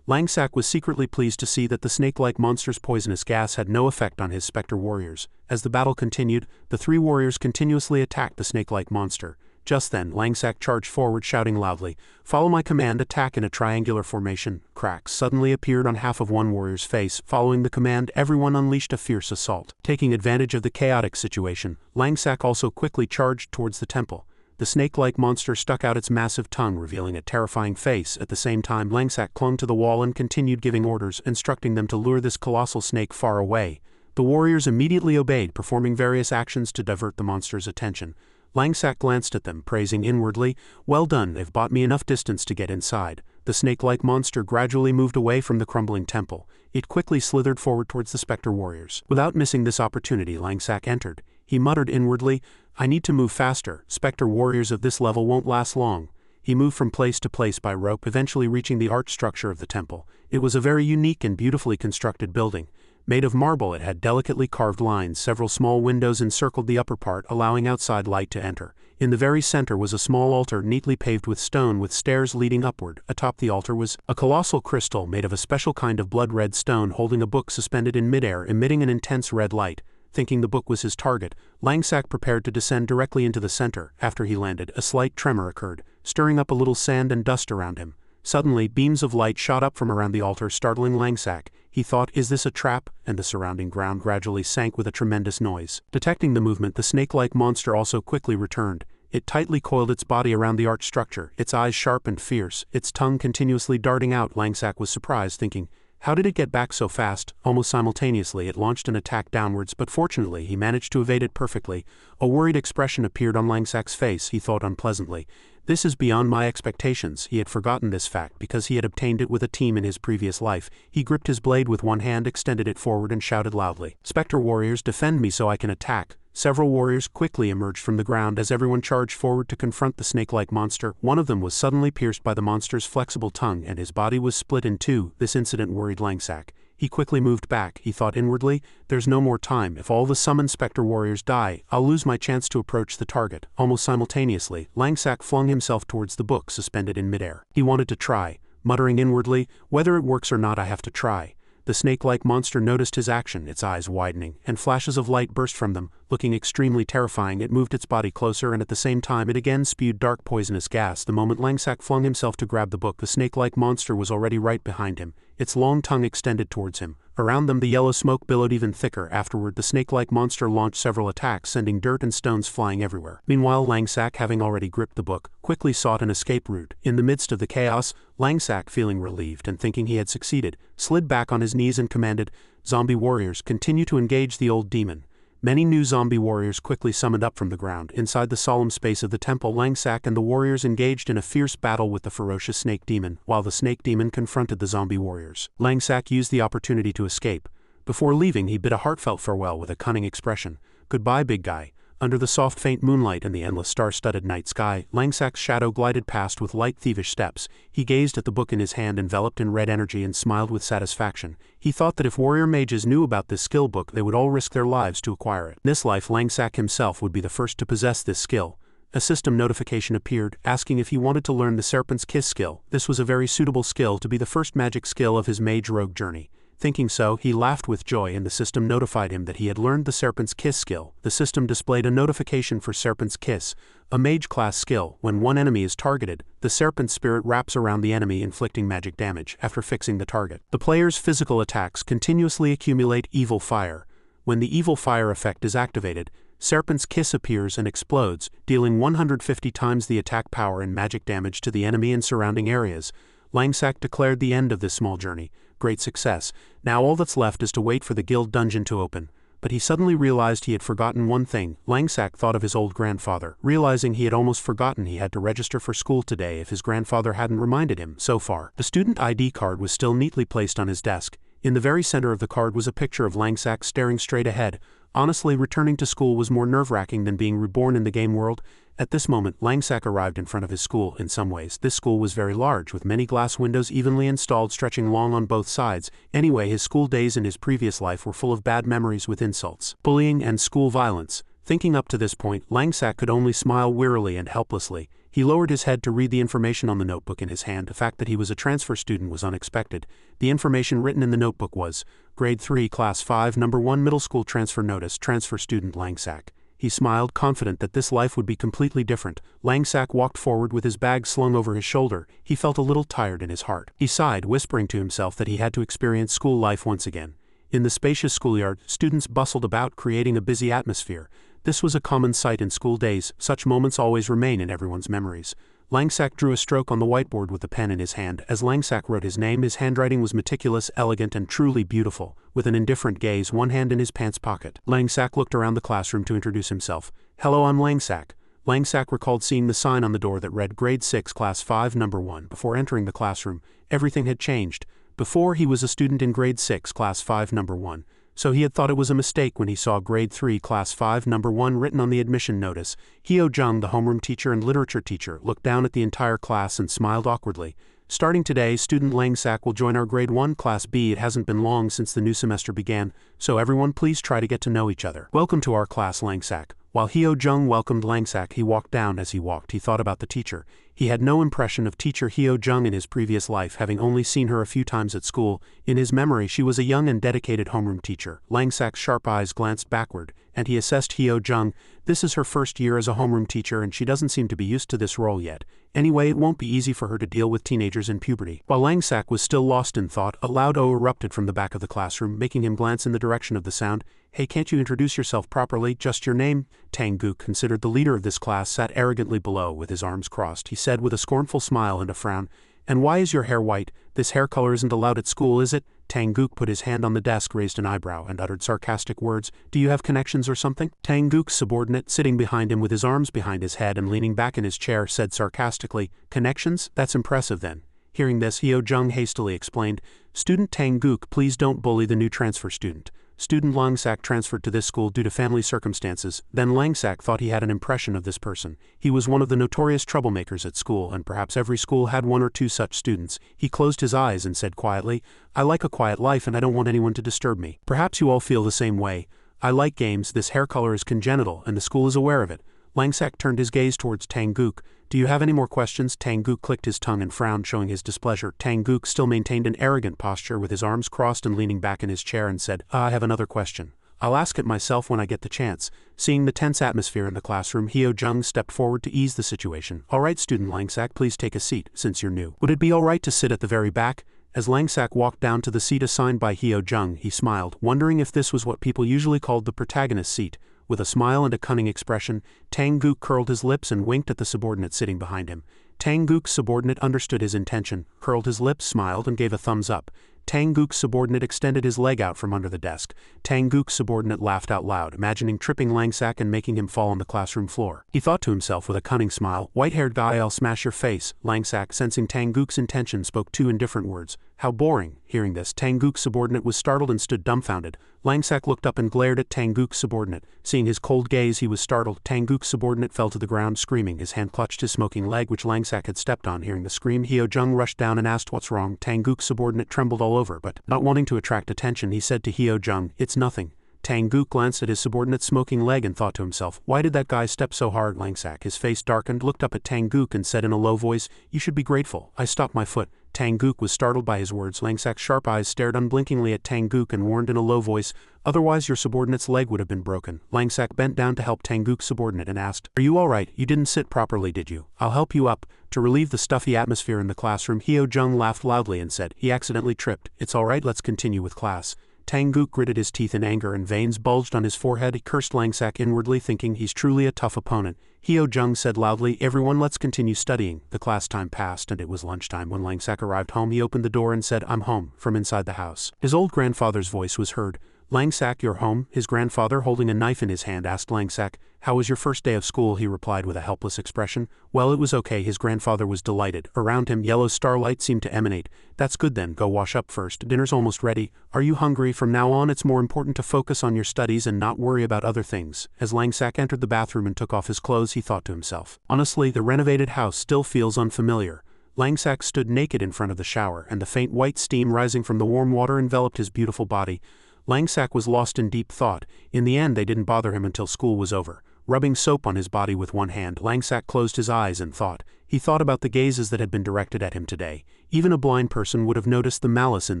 Langsak was secretly pleased to see that the snake-like monster's poisonous gas had no effect on his spectre warriors. As the battle continued, the 3 warriors continuously attacked the snake-like monster. Just then, Langsak charged forward, shouting loudly, "Follow my command, attack in a triangular formation." Cracks suddenly appeared on half of one warrior's face. Following the command, everyone unleashed a fierce assault. Taking advantage of the chaotic situation, Langsak also quickly charged towards the temple. The snake-like monster stuck out its massive tongue, revealing a terrifying face. At the same time, Langsak clung to the wall and continued giving orders, instructing them to lure this colossal snake far away. The warriors immediately obeyed, performing various actions to divert the monster's attention. Langsak glanced at them, praising inwardly, "Well done, they've bought me enough distance to get inside." The snake-like monster gradually moved away from the crumbling temple. It quickly slithered forward towards the Spectre warriors. Without missing this opportunity, Langsak entered. He muttered inwardly, "I need to move faster. Spectre warriors of this level won't last long." He moved from place to place by rope, eventually reaching the arch structure of the temple. It was a very unique and beautifully constructed building. Made of marble, it had delicately carved lines. Several small windows encircled the upper part, allowing outside light to enter. In the very center was a small altar neatly paved with stone with stairs leading upward. Atop the altar was a colossal crystal made of a special kind of blood-red stone holding a book suspended in midair, emitting an intense red light. Thinking the book was his target, Langsak prepared to descend directly into the center. After he landed, a slight tremor occurred, stirring up a little sand and dust around him. Suddenly, beams of light shot up from around the altar, startling Langsak. He thought, "Is this a trap?" And the surrounding ground gradually sank with a tremendous noise. Detecting the movement, the snake-like monster also quickly returned. It tightly coiled its body around the arch structure, its eyes sharp and fierce, its tongue continuously darting out. Langsak was surprised, thinking, "How did it get back so fast?" Almost simultaneously, it launched an attack downwards, but fortunately, he managed to evade it perfectly. A worried expression appeared on Langsak's face. He thought unpleasantly, "This is beyond my expectations." He had forgotten this fact because he had obtained it with a team in his previous life. He gripped his blade with one hand, extended it forward, and shouted loudly, "Spectre warriors, defend me so I can attack." Several warriors quickly emerged from the ground as everyone charged forward to confront the snake-like monster. One of them was suddenly pierced by the monster's flexible tongue, and his body was split in two. This incident worried Langsak. He quickly moved back. He thought inwardly, "There's no more time. If all the summoned Spectre warriors die, I'll lose my chance to approach the target." Almost simultaneously, Langsak flung himself towards the book suspended in midair. He wanted to try, muttering inwardly, "Whether it works or not, I have to try." The snake-like monster noticed his action, its eyes widening, and flashes of light burst from them. Looking extremely terrifying, it moved its body closer, and at the same time it again spewed dark poisonous gas. The moment Langsak flung himself to grab the book, the snake-like monster was already right behind him, its long tongue extended towards him. Around them the yellow smoke billowed even thicker. Afterward, the snake-like monster launched several attacks, sending dirt and stones flying everywhere. Meanwhile, Langsak, having already gripped the book, quickly sought an escape route. In the midst of the chaos, Langsak, feeling relieved and thinking he had succeeded, slid back on his knees and commanded, "Zombie warriors, continue to engage the old demon." Many new zombie warriors quickly summoned up from the ground. Inside the solemn space of the temple, Langsak and the warriors engaged in a fierce battle with the ferocious snake demon, while the snake demon confronted the zombie warriors. Langsak used the opportunity to escape. Before leaving, he bid a heartfelt farewell with a cunning expression. "Goodbye, big guy." Under the soft faint moonlight and the endless star-studded night sky, Langsak's shadow glided past with light thievish steps. He gazed at the book in his hand enveloped in red energy and smiled with satisfaction. He thought that if warrior mages knew about this skill book, they would all risk their lives to acquire it. In this life, Langsak himself would be the first to possess this skill. A system notification appeared, asking if he wanted to learn the Serpent's Kiss skill. This was a very suitable skill to be the first magic skill of his mage rogue journey. Thinking so, he laughed with joy, and the system notified him that he had learned the Serpent's Kiss skill. The system displayed a notification for Serpent's Kiss, a mage-class skill. When one enemy is targeted, the serpent spirit wraps around the enemy, inflicting magic damage after fixing the target. The player's physical attacks continuously accumulate evil fire. When the evil fire effect is activated, Serpent's Kiss appears and explodes, dealing 150 times the attack power and magic damage to the enemy and surrounding areas. Langsak declared the end of this small journey. Great success. Now all that's left is to wait for the guild dungeon to open. But he suddenly realized he had forgotten one thing. Langsak thought of his old grandfather. Realizing he had almost forgotten he had to register for school today if his grandfather hadn't reminded him so far. The student ID card was still neatly placed on his desk. In the very center of the card was a picture of Langsak staring straight ahead. Honestly, returning to school was more nerve-wracking than being reborn in the game world. At this moment, Langsak arrived in front of his school. In some ways, this school was very large, with many glass windows evenly installed stretching long on both sides. Anyway, his school days in his previous life were full of bad memories with insults, bullying, and school violence. Thinking up to this point, Langsak could only smile wearily and helplessly. He lowered his head to read the information on the notebook in his hand. The fact that he was a transfer student was unexpected. The information written in the notebook was, Grade 3, Class 5, Number 1 Middle School Transfer Notice, Transfer Student Langsak. He smiled, confident that this life would be completely different. Langsak walked forward with his bag slung over his shoulder. He felt a little tired in his heart. He sighed, whispering to himself that he had to experience school life once again. In the spacious schoolyard, students bustled about, creating a busy atmosphere. This was a common sight in school days. Such moments always remain in everyone's memories. Langsack drew a stroke on the whiteboard with the pen in his hand. As Langsack wrote his name, his handwriting was meticulous, elegant, and truly beautiful. With an indifferent gaze, one hand in his pants pocket, Langsack looked around the classroom to introduce himself. "Hello, I'm Langsack." Langsack recalled seeing the sign on the door that read Grade 6, Class 5, Number 1. Before entering the classroom, everything had changed. Before, he was a student in Grade 6, Class 5, Number 1. So he had thought it was a mistake when he saw Grade 3, Class 5, Number 1 written on the admission notice. Hyo Jung, the homeroom teacher and literature teacher, looked down at the entire class and smiled awkwardly. "Starting today, student Langsack will join our Grade 1, Class B. It hasn't been long since the new semester began, so everyone please try to get to know each other. Welcome to our class, Langsack." While Hyo Jung welcomed Langsack, he walked down. As he walked, he thought about the teacher. He had no impression of teacher Hyo Jung in his previous life, having only seen her a few times at school. In his memory, she was a young and dedicated homeroom teacher. Langsack's sharp eyes glanced backward, and he assessed Hyo Jung. This is her first year as a homeroom teacher, and she doesn't seem to be used to this role yet. Anyway, it won't be easy for her to deal with teenagers in puberty. While Langsack was still lost in thought, a loud "oh" erupted from the back of the classroom, making him glance in the direction of the sound. "Hey, can't you introduce yourself properly? Just your name?" Tang-guk, considered the leader of this class, sat arrogantly below with his arms crossed. He said with a scornful smile and a frown, "And why is your hair white? This hair color isn't allowed at school, is it?" Tang-guk put his hand on the desk, raised an eyebrow, and uttered sarcastic words. "Do you have connections or something?" Tang-guk's subordinate, sitting behind him with his arms behind his head and leaning back in his chair, said sarcastically, "Connections? That's impressive then." Hearing this, Hyo Jung hastily explained, "Student Tang-guk, please don't bully the new transfer student. Student Langsack transferred to this school due to family circumstances." Then Langsack thought he had an impression of this person. He was one of the notorious troublemakers at school, and perhaps every school had one or two such students. He closed his eyes and said quietly, "I like a quiet life and I don't want anyone to disturb me. Perhaps you all feel the same way. I like games. This hair color is congenital, and the school is aware of it." Langsack turned his gaze towards Tang-guk. "Do you have any more questions?" Tang-guk clicked his tongue and frowned, showing his displeasure. Tang-guk still maintained an arrogant posture with his arms crossed and leaning back in his chair and said, "I have another question. I'll ask it myself when I get the chance." Seeing the tense atmosphere in the classroom, Hyo Jung stepped forward to ease the situation. "All right, student Langsack, please take a seat, since you're new. Would it be all right to sit at the very back?" As Langsack walked down to the seat assigned by Hyo Jung, he smiled, wondering if this was what people usually called the protagonist seat. With a smile and a cunning expression, Tang-guk curled his lips and winked at the subordinate sitting behind him. Tang-guk's subordinate understood his intention, curled his lips, smiled, and gave a thumbs up. Tang-guk's subordinate extended his leg out from under the desk. Tang-guk's subordinate laughed out loud, imagining tripping Langsack and making him fall on the classroom floor. He thought to himself with a cunning smile, "White-haired guy, I'll smash your face." Langsack, sensing Tang-guk's intention, spoke two indifferent words. "How boring." Hearing this, Tang-guk's subordinate was startled and stood dumbfounded. Langsack looked up and glared at Tang-guk's subordinate. Seeing his cold gaze, he was startled. Tang-guk's subordinate fell to the ground screaming. His hand clutched his smoking leg, which Langsack had stepped on. Hearing the scream, Hyo Jung rushed down and asked what's wrong. Tang-guk's subordinate trembled all over, but, not wanting to attract attention, he said to Hyo Jung, "It's nothing." Tang-guk glanced at his subordinate's smoking leg and thought to himself, "Why did that guy step so hard?" Langsack, his face darkened, looked up at Tang-guk and said in a low voice, "You should be grateful. I stopped my foot." Tang-guk was startled by his words. Langsack's sharp eyes stared unblinkingly at Tang-guk and warned in a low voice, "Otherwise your subordinate's leg would have been broken." Langsack bent down to help Tang-guk's subordinate and asked, "Are you all right? You didn't sit properly, did you? I'll help you up." To relieve the stuffy atmosphere in the classroom, Hyo Jung laughed loudly and said, "He accidentally tripped. It's all right, let's continue with class." Tang-guk gritted his teeth in anger and veins bulged on his forehead. He cursed Langsack inwardly, thinking he's truly a tough opponent. Hyo Jung said loudly, "Everyone, let's continue studying." The class time passed and it was lunchtime. When Langsack arrived home, he opened the door and said, "I'm home," from inside the house. His old grandfather's voice was heard. "Langsack, you're home?" His grandfather, holding a knife in his hand, asked Langsack, "How was your first day of school?" He replied with a helpless expression. "Well, it was okay." His grandfather was delighted. Around him, yellow starlight seemed to emanate. "That's good then, go wash up first. Dinner's almost ready. Are you hungry? From now on it's more important to focus on your studies and not worry about other things." As Langsack entered the bathroom and took off his clothes, he thought to himself, "Honestly, the renovated house still feels unfamiliar." Langsack stood naked in front of the shower, and the faint white steam rising from the warm water enveloped his beautiful body. Langsack was lost in deep thought. In the end, they didn't bother him until school was over. Rubbing soap on his body with one hand, Langsack closed his eyes and thought. He thought about the gazes that had been directed at him today. Even a blind person would have noticed the malice in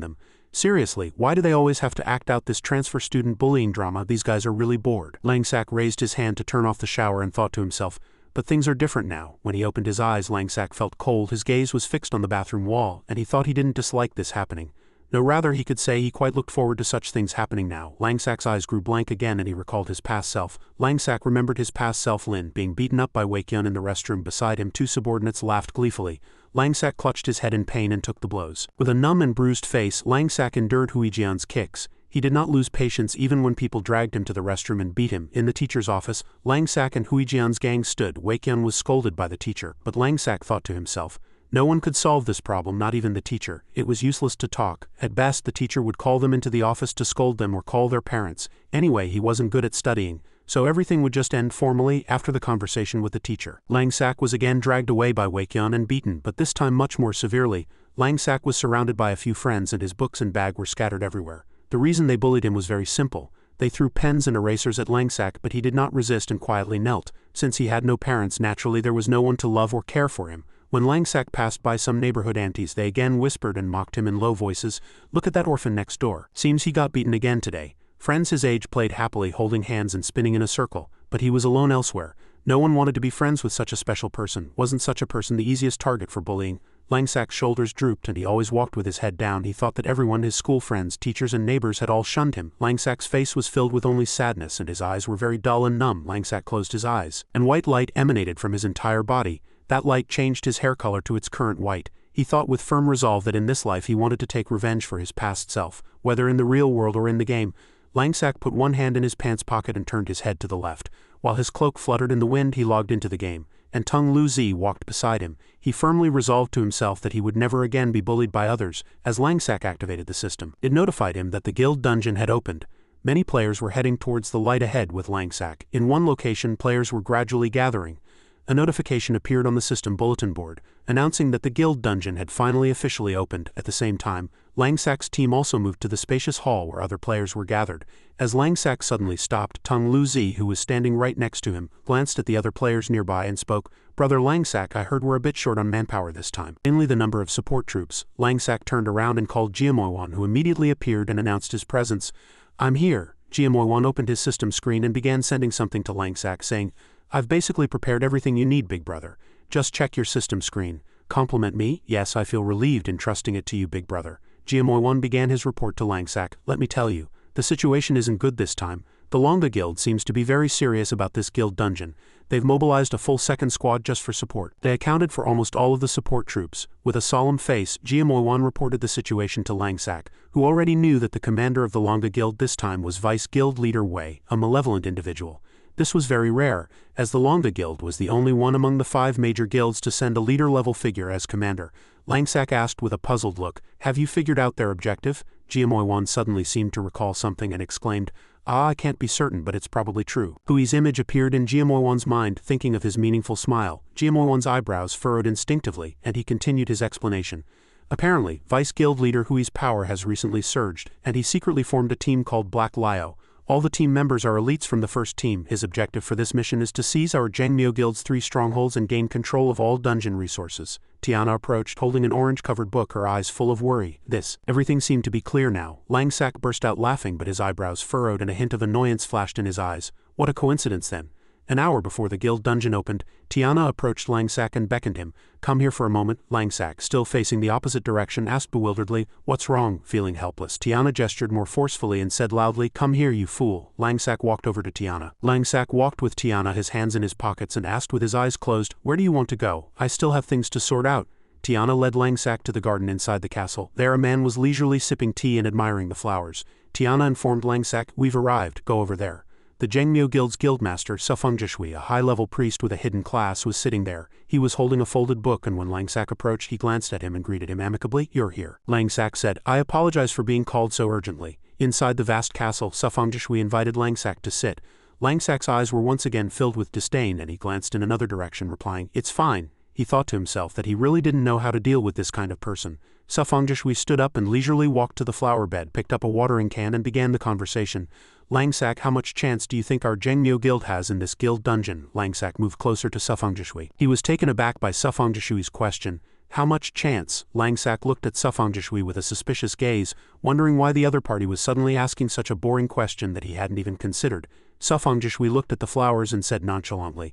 them. Seriously, why do they always have to act out this transfer student bullying drama? These guys are really bored. Langsack raised his hand to turn off the shower and thought to himself, but things are different now. When he opened his eyes, Langsack felt cold. His gaze was fixed on the bathroom wall, and he thought he didn't dislike this happening. No, rather he could say he quite looked forward to such things happening now. Langsak's eyes grew blank again and he recalled his past self. Langsak remembered his past self Lin being beaten up by Waekyeon in the restroom beside him. Two subordinates laughed gleefully. Langsak clutched his head in pain and took the blows. With a numb and bruised face, Langsak endured Huijian's kicks. He did not lose patience even when people dragged him to the restroom and beat him. In the teacher's office, Langsak and Huijian's gang stood. Waekyeon was scolded by the teacher, but Langsak thought to himself, no one could solve this problem, not even the teacher. It was useless to talk. At best, the teacher would call them into the office to scold them or call their parents. Anyway, he wasn't good at studying, so everything would just end formally after the conversation with the teacher. Langsak was again dragged away by Waekyeon and beaten, but this time much more severely. Langsak was surrounded by a few friends and his books and bag were scattered everywhere. The reason they bullied him was very simple. They threw pens and erasers at Langsak, but he did not resist and quietly knelt. Since he had no parents, naturally there was no one to love or care for him. When Langsak passed by some neighborhood aunties, they again whispered and mocked him in low voices. Look at that orphan next door. Seems he got beaten again today. Friends his age played happily, holding hands and spinning in a circle, but he was alone elsewhere. No one wanted to be friends with such a special person. Wasn't such a person the easiest target for bullying? Langsak's shoulders drooped and he always walked with his head down. He thought that everyone, his school friends, teachers and neighbors had all shunned him. Langsak's face was filled with only sadness and his eyes were very dull and numb. Langsak closed his eyes, and white light emanated from his entire body. That light changed his hair color to its current white. He thought with firm resolve that in this life he wanted to take revenge for his past self, whether in the real world or in the game. Langsak put one hand in his pants pocket and turned his head to the left. While his cloak fluttered in the wind, he logged into the game, and Tung Lu Zi walked beside him. He firmly resolved to himself that he would never again be bullied by others. As Langsak activated the system, it notified him that the guild dungeon had opened. Many players were heading towards the light ahead with Langsak. In one location, players were gradually gathering. A notification appeared on the system bulletin board, announcing that the guild dungeon had finally officially opened. At the same time, Langsak's team also moved to the spacious hall where other players were gathered. As Langsak suddenly stopped, Tung Lu Zi, who was standing right next to him, glanced at the other players nearby and spoke, "Brother Langsak, I heard we're a bit short on manpower this time. Mainly the number of support troops." Langsak turned around and called Jiamoiwan, who immediately appeared and announced his presence. "I'm here." Jiamoiwan opened his system screen and began sending something to Langsak, saying, "I've basically prepared everything you need, big brother. Just check your system screen. Compliment me? Yes, I feel relieved in trusting it to you, big brother." Jiamoiwan began his report to Langsak. "Let me tell you, the situation isn't good this time. The Longa Guild seems to be very serious about this guild dungeon. They've mobilized a full second squad just for support. They accounted for almost all of the support troops." With a solemn face, Jiamoiwan reported the situation to Langsak, who already knew that the commander of the Longa Guild this time was Vice Guild Leader Wei, a malevolent individual. This was very rare, as the Longa Guild was the only one among the 5 major guilds to send a leader-level figure as commander. Langsak asked with a puzzled look, "Have you figured out their objective?" Jiamoiwan suddenly seemed to recall something and exclaimed, I can't be certain, but it's probably true." Hui's image appeared in Jiamoiwan's mind, thinking of his meaningful smile. Jiamoiwan's eyebrows furrowed instinctively, and he continued his explanation. "Apparently, Vice Guild Leader Hui's power has recently surged, and he secretly formed a team called Black Lio. All the team members are elites from the first team. His objective for this mission is to seize our Jangmyo Guild's 3 strongholds and gain control of all dungeon resources." Tiana approached, holding an orange-covered book, her eyes full of worry. Everything seemed to be clear now. Langsak burst out laughing, but his eyebrows furrowed and a hint of annoyance flashed in his eyes. What a coincidence then. An hour before the guild dungeon opened, Tiana approached Langsak and beckoned him. "Come here for a moment." Langsak, still facing the opposite direction, asked bewilderedly, "What's wrong?" Feeling helpless, Tiana gestured more forcefully and said loudly, "Come here, you fool." Langsak walked over to Tiana. Langsak walked with Tiana, his hands in his pockets, and asked with his eyes closed, "Where do you want to go? I still have things to sort out." Tiana led Langsak to the garden inside the castle. There a man was leisurely sipping tea and admiring the flowers. Tiana informed Langsak, "We've arrived, go over there." The Jangmyo Guild's guildmaster, Sufungjishui, a high-level priest with a hidden class, was sitting there. He was holding a folded book, and when Langsak approached, he glanced at him and greeted him amicably. "You're here." Langsak said, "I apologize for being called so urgently." Inside the vast castle, Sufungjishui invited Langsak to sit. Langsak's eyes were once again filled with disdain, and he glanced in another direction, replying, "It's fine." He thought to himself that he really didn't know how to deal with this kind of person. Sufungjishui stood up and leisurely walked to the flower bed, picked up a watering can, and began the conversation. "Langsak, how much chance do you think our Jangmyo Guild has in this guild dungeon?" Langsak moved closer to Sufungjishui. He was taken aback by Sufungjishui's question. "How much chance?" Langsak looked at Sufungjishui with a suspicious gaze, wondering why the other party was suddenly asking such a boring question that he hadn't even considered. Sufungjishui looked at the flowers and said nonchalantly,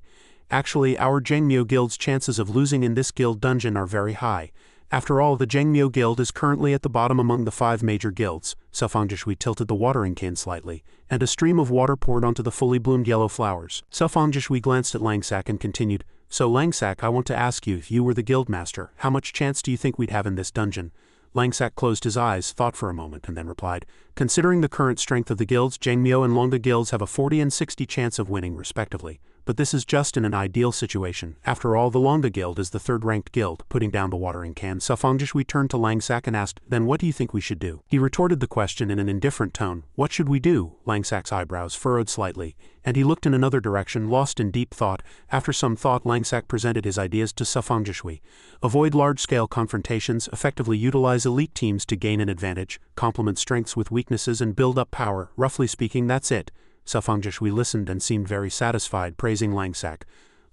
"Actually, our Jangmyo Guild's chances of losing in this guild dungeon are very high. After all, the Jangmyo Guild is currently at the bottom among the 5 major guilds. Sufongishwi tilted the watering can slightly, and a stream of water poured onto the fully bloomed yellow flowers. Sufongishwi glanced at Langsak and continued, "So Langsak, I want to ask you, if you were the guildmaster, how much chance do you think we'd have in this dungeon?" Langsak closed his eyes, thought for a moment, and then replied, "Considering the current strength of the guilds, Jangmyo and Longa guilds have a 40 and 60 chance of winning, respectively. But this is just in an ideal situation. After all, the Longa guild is the 3rd-ranked guild." Putting down the watering can, Sufongishwi turned to Langsak and asked, "Then what do you think we should do?" He retorted the question in an indifferent tone. "What should we do?" Langsak's eyebrows furrowed slightly, and he looked in another direction, lost in deep thought. After some thought, Langsak presented his ideas to Sufongishwi. Avoid large-scale confrontations, effectively utilize elite teams to gain an advantage, complement strengths with weaknesses and build up power. Roughly speaking, that's it. Sufongishwi listened and seemed very satisfied, praising Langsak.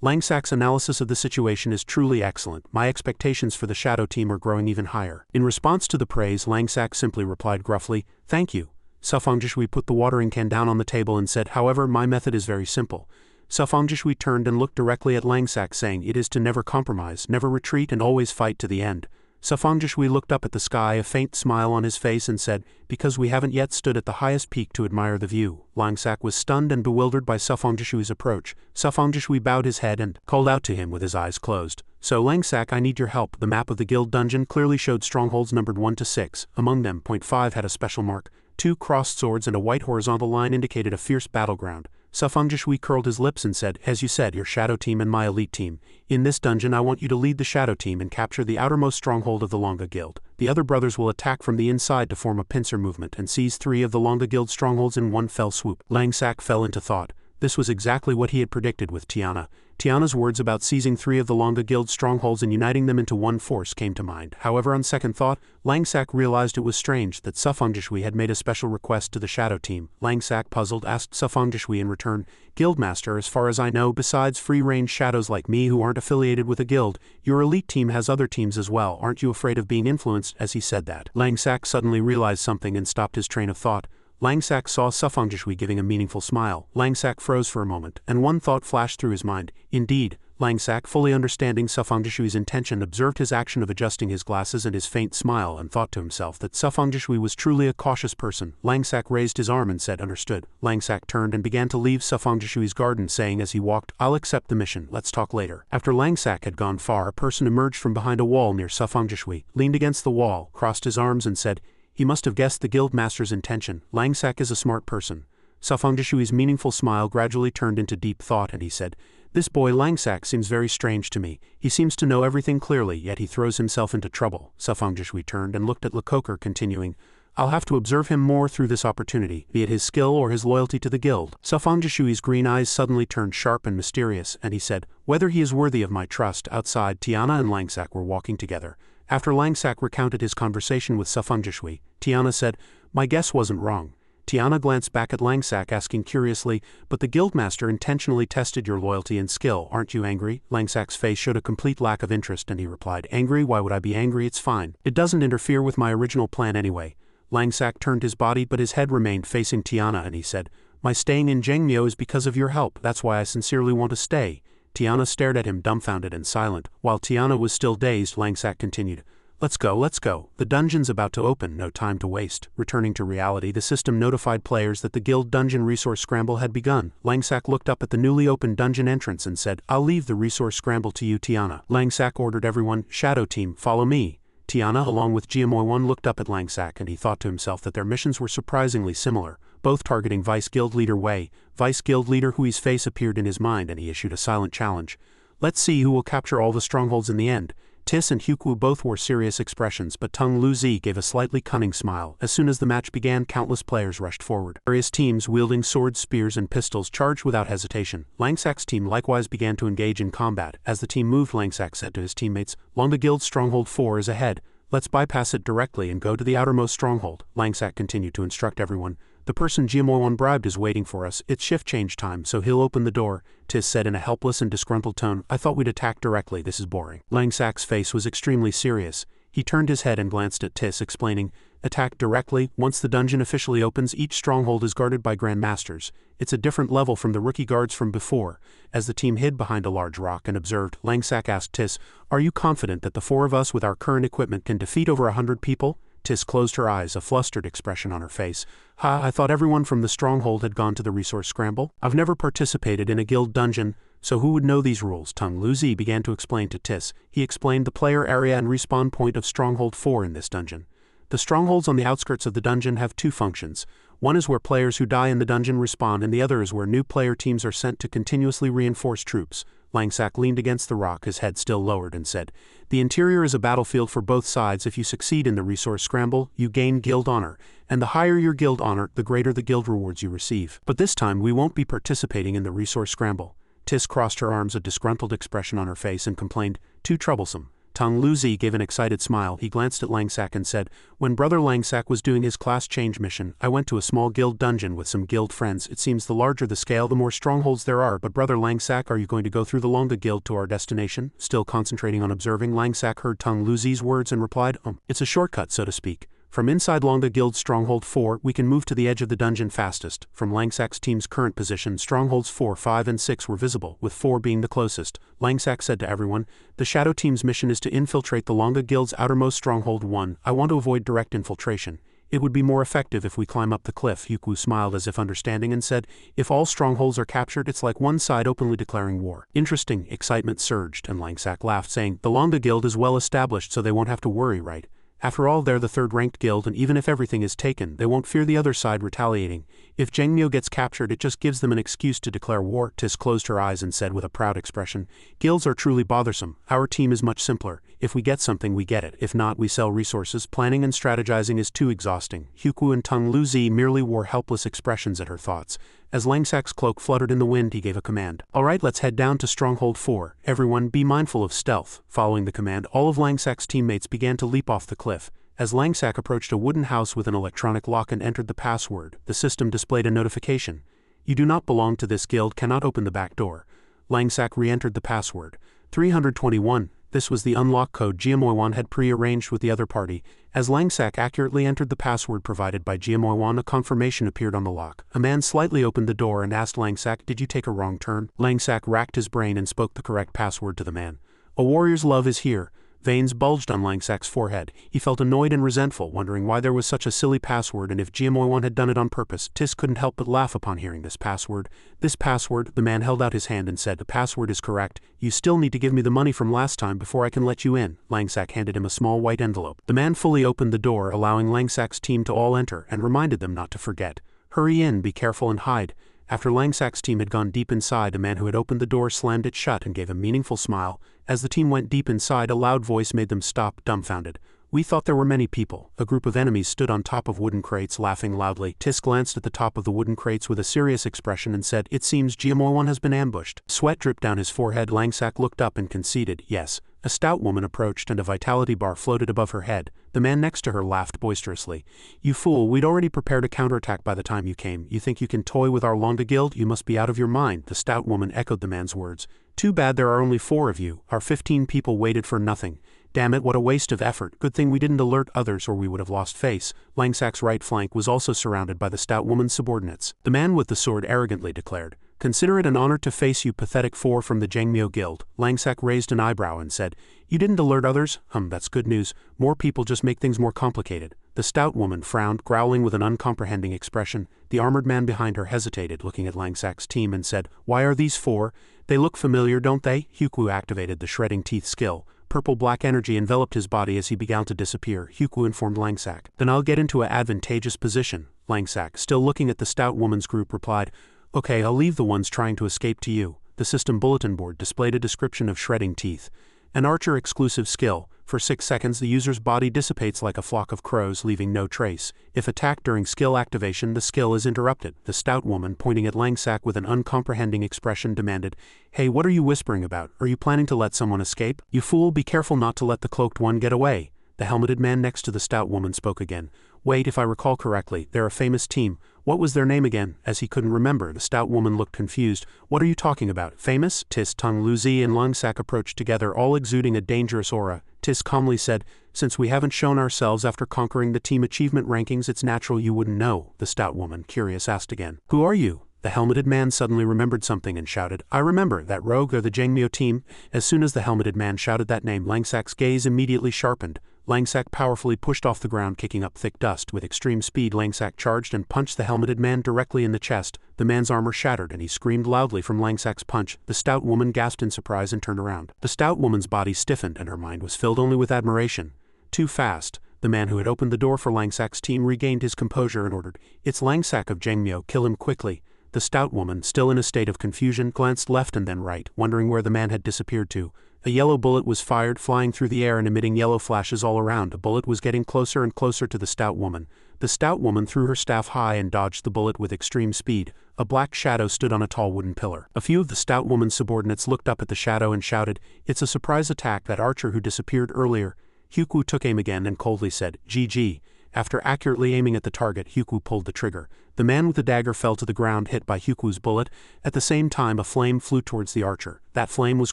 "Langsak's analysis of the situation is truly excellent. My expectations for the Shadow Team are growing even higher." In response to the praise, Langsak simply replied gruffly, "Thank you." Sufongishwi put the watering can down on the table and said, "However, my method is very simple." Sufongishwi turned and looked directly at Langsak, saying, "It is to never compromise, never retreat, and always fight to the end." Sufongishwi looked up at the sky, a faint smile on his face, and said, "Because we haven't yet stood at the highest peak to admire the view." Langsak was stunned and bewildered by Sufongishwi's approach. Sufongishwi bowed his head and called out to him with his eyes closed. "So Langsak, I need your help." The map of the guild dungeon clearly showed strongholds numbered 1 to 6. Among them, point 5 had a special mark. 2 crossed swords and a white horizontal line indicated a fierce battleground. Sufongishwi curled his lips and said, "As you said, your Shadow Team and my elite team. In this dungeon I want you to lead the Shadow Team and capture the outermost stronghold of the Longa Guild. The other brothers will attack from the inside to form a pincer movement and seize 3 of the Longa Guild strongholds in one fell swoop." Langsak fell into thought. This was exactly what he had predicted with Tiana. Tiana's words about seizing 3 of the Longa Guild strongholds and uniting them into one force came to mind. However, on second thought, Langsak realized it was strange that Sufongishwi had made a special request to the Shadow Team. Langsak, puzzled, asked Sufongishwi in return, "Guildmaster, as far as I know, besides free-range shadows like me who aren't affiliated with a guild, your elite team has other teams as well. Aren't you afraid of being influenced?" As he said that, Langsak suddenly realized something and stopped his train of thought. Langsak saw Sufongishwi giving a meaningful smile. Langsak froze for a moment, and one thought flashed through his mind. Indeed, Langsak, fully understanding Sufongishwi's intention, observed his action of adjusting his glasses and his faint smile and thought to himself that Sufongishwi was truly a cautious person. Langsak raised his arm and said, "Understood." Langsak turned and began to leave Sufongishwi's garden, saying as he walked, "I'll accept the mission. Let's talk later." After Langsak had gone far, a person emerged from behind a wall near Sufongishwi, leaned against the wall, crossed his arms and said, "He must have guessed the guildmaster's intention. Langsak is a smart person." Sufongishwi's meaningful smile gradually turned into deep thought, and he said, "This boy Langsak seems very strange to me. He seems to know everything clearly, yet he throws himself into trouble." Sufongishwi turned and looked at Lecoker, continuing, "I'll have to observe him more through this opportunity, be it his skill or his loyalty to the guild." Sufongishwi's green eyes suddenly turned sharp and mysterious, and he said, "Whether he is worthy of my trust." Outside, Tiana and Langsak were walking together. After Langsak recounted his conversation with Sufongishwi, Tiana said, "My guess wasn't wrong." Tiana glanced back at Langsak, asking curiously, "But the guildmaster intentionally tested your loyalty and skill. Aren't you angry?" Langsak's face showed a complete lack of interest, and he replied, "Angry? Why would I be angry? It's fine. It doesn't interfere with my original plan anyway." Langsak turned his body, but his head remained facing Tiana, and he said, "My staying in Jangmyo is because of your help. That's why I sincerely want to stay." Tiana stared at him dumbfounded and silent. While Tiana was still dazed, Langsak continued, Let's go. The dungeon's about to open, no time to waste." Returning to reality, the system notified players that the guild dungeon resource scramble had begun. Langsak looked up at the newly opened dungeon entrance and said, "I'll leave the resource scramble to you, Tiana." Langsak ordered everyone, "Shadow Team, follow me." Tiana, along with Jiamoy-1, looked up at Langsak, and he thought to himself that their missions were surprisingly similar, both targeting Vice Guild Leader Wei. Vice Guild Leader Hui's face appeared in his mind, and he issued a silent challenge. "Let's see who will capture all the strongholds in the end." Tis and Hyukwu both wore serious expressions, but Tung Lu-zi gave a slightly cunning smile. As soon as the match began, countless players rushed forward. Various teams wielding swords, spears, and pistols charged without hesitation. Langsak's team likewise began to engage in combat. As the team moved, Langsak said to his teammates, "Longa Guild Stronghold 4 is ahead. Let's bypass it directly and go to the outermost stronghold." Langsak continued to instruct everyone. "The person Jiamoy-1 bribed is waiting for us. It's shift change time, so he'll open the door." Tis said in a helpless and disgruntled tone, "I thought we'd attack directly. This is boring." Langsak's face was extremely serious. He turned his head and glanced at Tis, explaining, "Attack directly. Once the dungeon officially opens, each stronghold is guarded by Grandmasters. It's a different level from the rookie guards from before." As the team hid behind a large rock and observed, Langsack asked Tis, "Are you confident that the 4 of us with our current equipment can defeat over 100 people?" Tis closed her eyes, a flustered expression on her face. I thought everyone from the stronghold had gone to the resource scramble. I've never participated in a guild dungeon, so who would know these rules?" Tung Luzi began to explain to Tis. He explained the player area and respawn point of Stronghold 4 in this dungeon. The strongholds on the outskirts of the dungeon have 2 functions. One is where players who die in the dungeon respawn, and the other is where new player teams are sent to continuously reinforce troops. Langsack leaned against the rock, his head still lowered, and said, "The interior is a battlefield for both sides. If you succeed in the resource scramble, you gain guild honor, and the higher your guild honor, the greater the guild rewards you receive. But this time we won't be participating in the resource scramble." Tis crossed her arms, a disgruntled expression on her face, and complained, "Too troublesome." Tung Luzi gave an excited smile. He glanced at Langsack and said, "When Brother Langsack was doing his class change mission, I went to a small guild dungeon with some guild friends. It seems the larger the scale, the more strongholds there are. But Brother Langsack, are you going to go through the Longa Guild to our destination?" Still concentrating on observing, Langsack heard Tung Luzi's words and replied, It's a shortcut, so to speak. From inside Longa Guild Stronghold 4, we can move to the edge of the dungeon fastest." From Langsack's team's current position, Strongholds 4, 5, and 6 were visible, with 4 being the closest. Langsack said to everyone, "The Shadow Team's mission is to infiltrate the Longa Guild's outermost Stronghold 1. I want to avoid direct infiltration. It would be more effective if we climb up the cliff." Yuku smiled as if understanding and said, "If all strongholds are captured, it's like one side openly declaring war." "Interesting." Excitement surged, and Langsack laughed, saying, "The Longa Guild is well established, so they won't have to worry, right? After all, they're the 3rd-ranked guild, and even if everything is taken, they won't fear the other side retaliating. If Jengmyo gets captured, it just gives them an excuse to declare war." Tis closed her eyes and said with a proud expression, "Guilds are truly bothersome. Our team is much simpler. If we get something, we get it. If not, we sell resources. Planning and strategizing is too exhausting." Huku and Tung Luzi merely wore helpless expressions at her thoughts. As Langsack's cloak fluttered in the wind, he gave a command. "All right, let's head down to Stronghold 4. Everyone, be mindful of stealth." Following the command, all of Langsack's teammates began to leap off the cliff. As Langsack approached a wooden house with an electronic lock and entered the password, the system displayed a notification. "You do not belong to this guild, cannot open the back door." Langsack re-entered the password. 321. This was the unlock code Jiamoywan had pre-arranged with the other party. As Langsack accurately entered the password provided by Jiamoywan, a confirmation appeared on the lock. A man slightly opened the door and asked Langsack, "Did you take a wrong turn?" Langsack racked his brain and spoke the correct password to the man. "A warrior's love is here." Veins bulged on Langsack's forehead. He felt annoyed and resentful, wondering why there was such a silly password and if Jiamoywan had done it on purpose. Tis couldn't help but laugh upon hearing this password. "This password," the man held out his hand and said, "The password is correct. You still need to give me the money from last time before I can let you in." Langsack handed him a small white envelope. The man fully opened the door, allowing Langsack's team to all enter, and reminded them not to forget. "Hurry in, be careful, and hide." After Langsack's team had gone deep inside, the man who had opened the door slammed it shut and gave a meaningful smile. As the team went deep inside, a loud voice made them stop, dumbfounded. "We thought there were many people." A group of enemies stood on top of wooden crates, laughing loudly. Tis glanced at the top of the wooden crates with a serious expression and said, "It seems Jiamoywan has been ambushed." Sweat dripped down his forehead. Langsack looked up and conceded, "Yes." A stout woman approached and a vitality bar floated above her head. The man next to her laughed boisterously. "You fool, we'd already prepared a counterattack by the time you came. You think you can toy with our Longa Guild? You must be out of your mind." The stout woman echoed the man's words. "Too bad there are only 4 of you. Our 15 people waited for nothing. Damn it, what a waste of effort. Good thing we didn't alert others or we would have lost face." Langsack's right flank was also surrounded by the stout woman's subordinates. The man with the sword arrogantly declared, "Consider it an honor to face you pathetic 4 from the Jengmyo Guild." Langsack raised an eyebrow and said, "You didn't alert others? That's good news. More people just make things more complicated." The stout woman frowned, growling with an uncomprehending expression. The armored man behind her hesitated, looking at Langsack's team, and said, "Why are these 4? They look familiar, don't they?" Huku activated the shredding teeth skill. Purple-black energy enveloped his body as he began to disappear. Huku informed Langsack. "Then I'll get into an advantageous position." Langsack, still looking at the stout woman's group, replied, "Okay, I'll leave the ones trying to escape to you." The system bulletin board displayed a description of shredding teeth. An archer-exclusive skill. For 6 seconds, the user's body dissipates like a flock of crows, leaving no trace. If attacked during skill activation, the skill is interrupted. The stout woman, pointing at Langsack with an uncomprehending expression, demanded, "Hey, what are you whispering about? Are you planning to let someone escape? You fool, be careful not to let the cloaked one get away." The helmeted man next to the stout woman spoke again. "Wait, if I recall correctly, they're a famous team. What was their name again?" As he couldn't remember, the stout woman looked confused. "What are you talking about? Famous?" Tis, Tung Luzi, and Langsack approached together, all exuding a dangerous aura. Tis calmly said, Since we haven't shown ourselves after conquering the team achievement rankings, it's natural you wouldn't know, the stout woman, curious, asked again. Who are you? The helmeted man suddenly remembered something and shouted, I remember, that rogue or the Jangmyo team. As soon as the helmeted man shouted that name, Langsak's gaze immediately sharpened. Langsak powerfully pushed off the ground, kicking up thick dust. With extreme speed, Langsak charged and punched the helmeted man directly in the chest. The man's armor shattered and he screamed loudly from Langsak's punch. The stout woman gasped in surprise and turned around. The stout woman's body stiffened and her mind was filled only with admiration. Too fast. The man who had opened the door for Langsak's team regained his composure and ordered, It's Langsak of Jangmyo, kill him quickly. The stout woman, still in a state of confusion, glanced left and then right, wondering where the man had disappeared to. A yellow bullet was fired, flying through the air and emitting yellow flashes all around. A bullet was getting closer and closer to the stout woman. The stout woman threw her staff high and dodged the bullet with extreme speed. A black shadow stood on a tall wooden pillar. A few of the stout woman's subordinates looked up at the shadow and shouted, It's a surprise attack, that archer who disappeared earlier. Hyukwu took aim again and coldly said, GG. After accurately aiming at the target, Hyukwu pulled the trigger. The man with the dagger fell to the ground, hit by Hyukwu's bullet. At the same time, a flame flew towards the archer. That flame was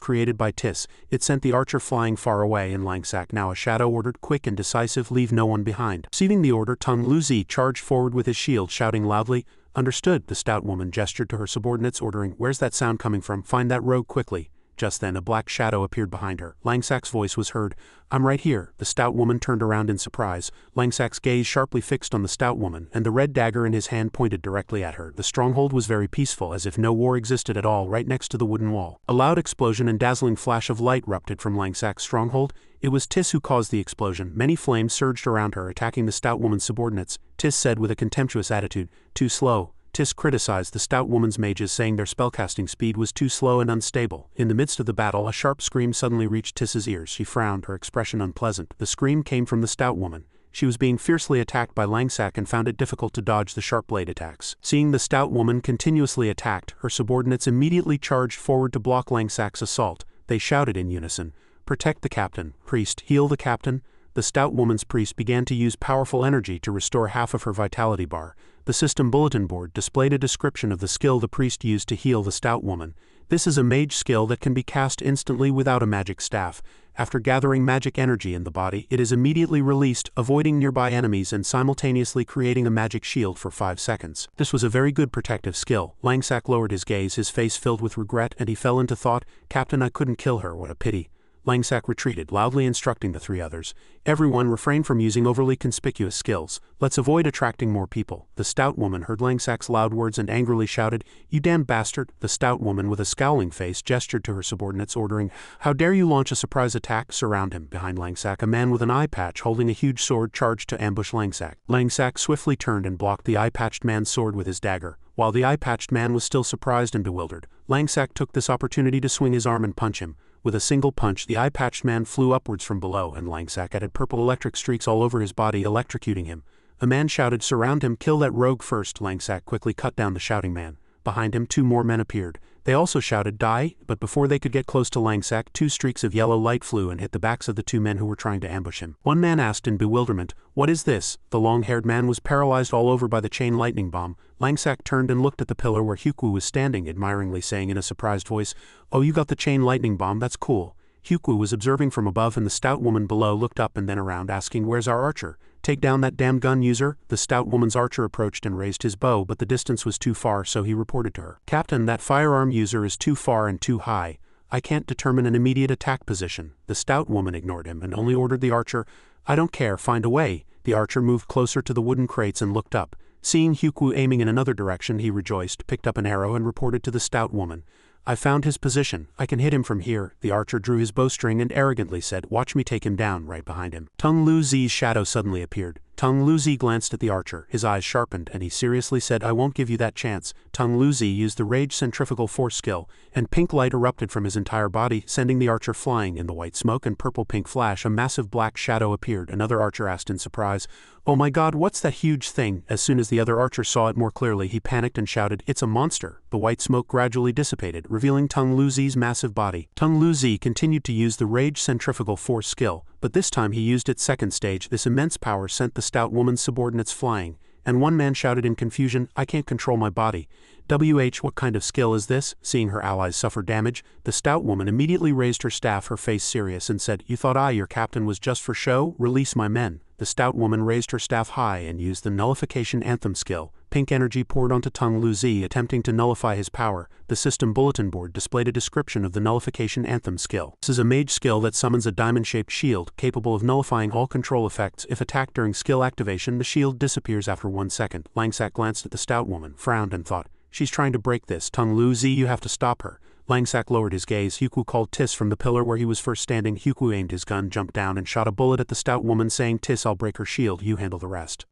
created by Tis. It sent the archer flying far away, and Langsak, now a shadow, ordered, quick and decisive, leave no one behind. Receiving the order, Tung Luzi charged forward with his shield, shouting loudly, Understood. The stout woman gestured to her subordinates, ordering, Where's that sound coming from? Find that rogue quickly. Just then a black shadow appeared behind her. Langsak's voice was heard. I'm right here. The stout woman turned around in surprise. Langsak's gaze sharply fixed on the stout woman, and the red dagger in his hand pointed directly at her. The stronghold was very peaceful, as if no war existed at all, right next to the wooden wall. A loud explosion and dazzling flash of light erupted from Langsak's stronghold. It was Tis who caused the explosion. Many flames surged around her, attacking the stout woman's subordinates. Tis said with a contemptuous attitude, Too slow. Tis criticized the stout woman's mages, saying their spellcasting speed was too slow and unstable. In the midst of the battle, a sharp scream suddenly reached Tis's ears. She frowned, her expression unpleasant. The scream came from the stout woman. She was being fiercely attacked by Langsak and found it difficult to dodge the sharp blade attacks. Seeing the stout woman continuously attacked, her subordinates immediately charged forward to block Langsak's assault. They shouted in unison, Protect the captain. Priest, heal the captain. The stout woman's priest began to use powerful energy to restore half of her vitality bar. The system bulletin board displayed a description of the skill the priest used to heal the stout woman. This is a mage skill that can be cast instantly without a magic staff. After gathering magic energy in the body, it is immediately released, avoiding nearby enemies and simultaneously creating a magic shield for 5 seconds. This was a very good protective skill. Langsak lowered his gaze, his face filled with regret, and he fell into thought, Captain, I couldn't kill her, what a pity. Langsak retreated, loudly instructing the 3 others. Everyone refrain from using overly conspicuous skills. Let's avoid attracting more people. The stout woman heard Langsak's loud words and angrily shouted, You damned bastard. The stout woman with a scowling face gestured to her subordinates, ordering, How dare you launch a surprise attack? Surround him. Behind Langsak, a man with an eye patch holding a huge sword charged to ambush Langsak. Langsak swiftly turned and blocked the eye-patched man's sword with his dagger. While the eye-patched man was still surprised and bewildered, Langsak took this opportunity to swing his arm and punch him. With a single punch, the eye-patched man flew upwards from below, and Langsak added purple electric streaks all over his body, electrocuting him. A man shouted, Surround him, kill that rogue first. Langsak quickly cut down the shouting man. Behind him, 2 more men appeared. They also shouted, Die, but before they could get close to Langsak, 2 streaks of yellow light flew and hit the backs of the 2 men who were trying to ambush him. One man asked in bewilderment, What is this? The long-haired man was paralyzed all over by the chain lightning bomb. Langsak turned and looked at the pillar where Hyukwu was standing, admiringly saying in a surprised voice, Oh, you got the chain lightning bomb, that's cool. Hyukwu was observing from above, and the stout woman below looked up and then around, asking, Where's our archer? Take down that damn gun user. The stout woman's archer approached and raised his bow, but the distance was too far, so he reported to her, Captain, that firearm user is too far and too high. I can't determine an immediate attack position. The stout woman ignored him and only ordered the archer, I don't care, find a way. The archer moved closer to the wooden crates and looked up. Seeing Hyukwu aiming in another direction, he rejoiced, picked up an arrow and reported to the stout woman, I found his position. I can hit him from here. The archer drew his bowstring and arrogantly said, Watch me take him down. Right behind him, Tung Lu Zi's shadow suddenly appeared. Tung Lu Zi glanced at the archer, his eyes sharpened, and he seriously said, I won't give you that chance. Tung Lu Zi used the rage centrifugal force skill, and pink light erupted from his entire body, sending the archer flying. In the white smoke and purple-pink flash, a massive black shadow appeared. Another archer asked in surprise, Oh my god, what's that huge thing? As soon as the other archer saw it more clearly, he panicked and shouted, It's a monster. The white smoke gradually dissipated, revealing Tung Lu Zi's massive body. Tung Lu Zi continued to use the rage centrifugal force skill, but this time he used its second stage. This immense power sent the stout woman's subordinates flying. And one man shouted in confusion, I can't control my body. What kind of skill is this? Seeing her allies suffer damage, the stout woman immediately raised her staff, her face serious, and said, You thought your captain was just for show? Release my men. The stout woman raised her staff high and used the nullification anthem skill. Pink energy poured onto Tung Lu Zi, attempting to nullify his power. The system bulletin board displayed a description of the nullification anthem skill. This is a mage skill that summons a diamond-shaped shield, capable of nullifying all control effects. If attacked during skill activation, the shield disappears after 1 second. Langsak glanced at the stout woman, frowned, and thought, She's trying to break this. Tung Lu Zi, you have to stop her. Langsak lowered his gaze. Huku called Tis from the pillar where he was first standing. Huku aimed his gun, jumped down, and shot a bullet at the stout woman, saying, Tis, I'll break her shield, you handle the rest.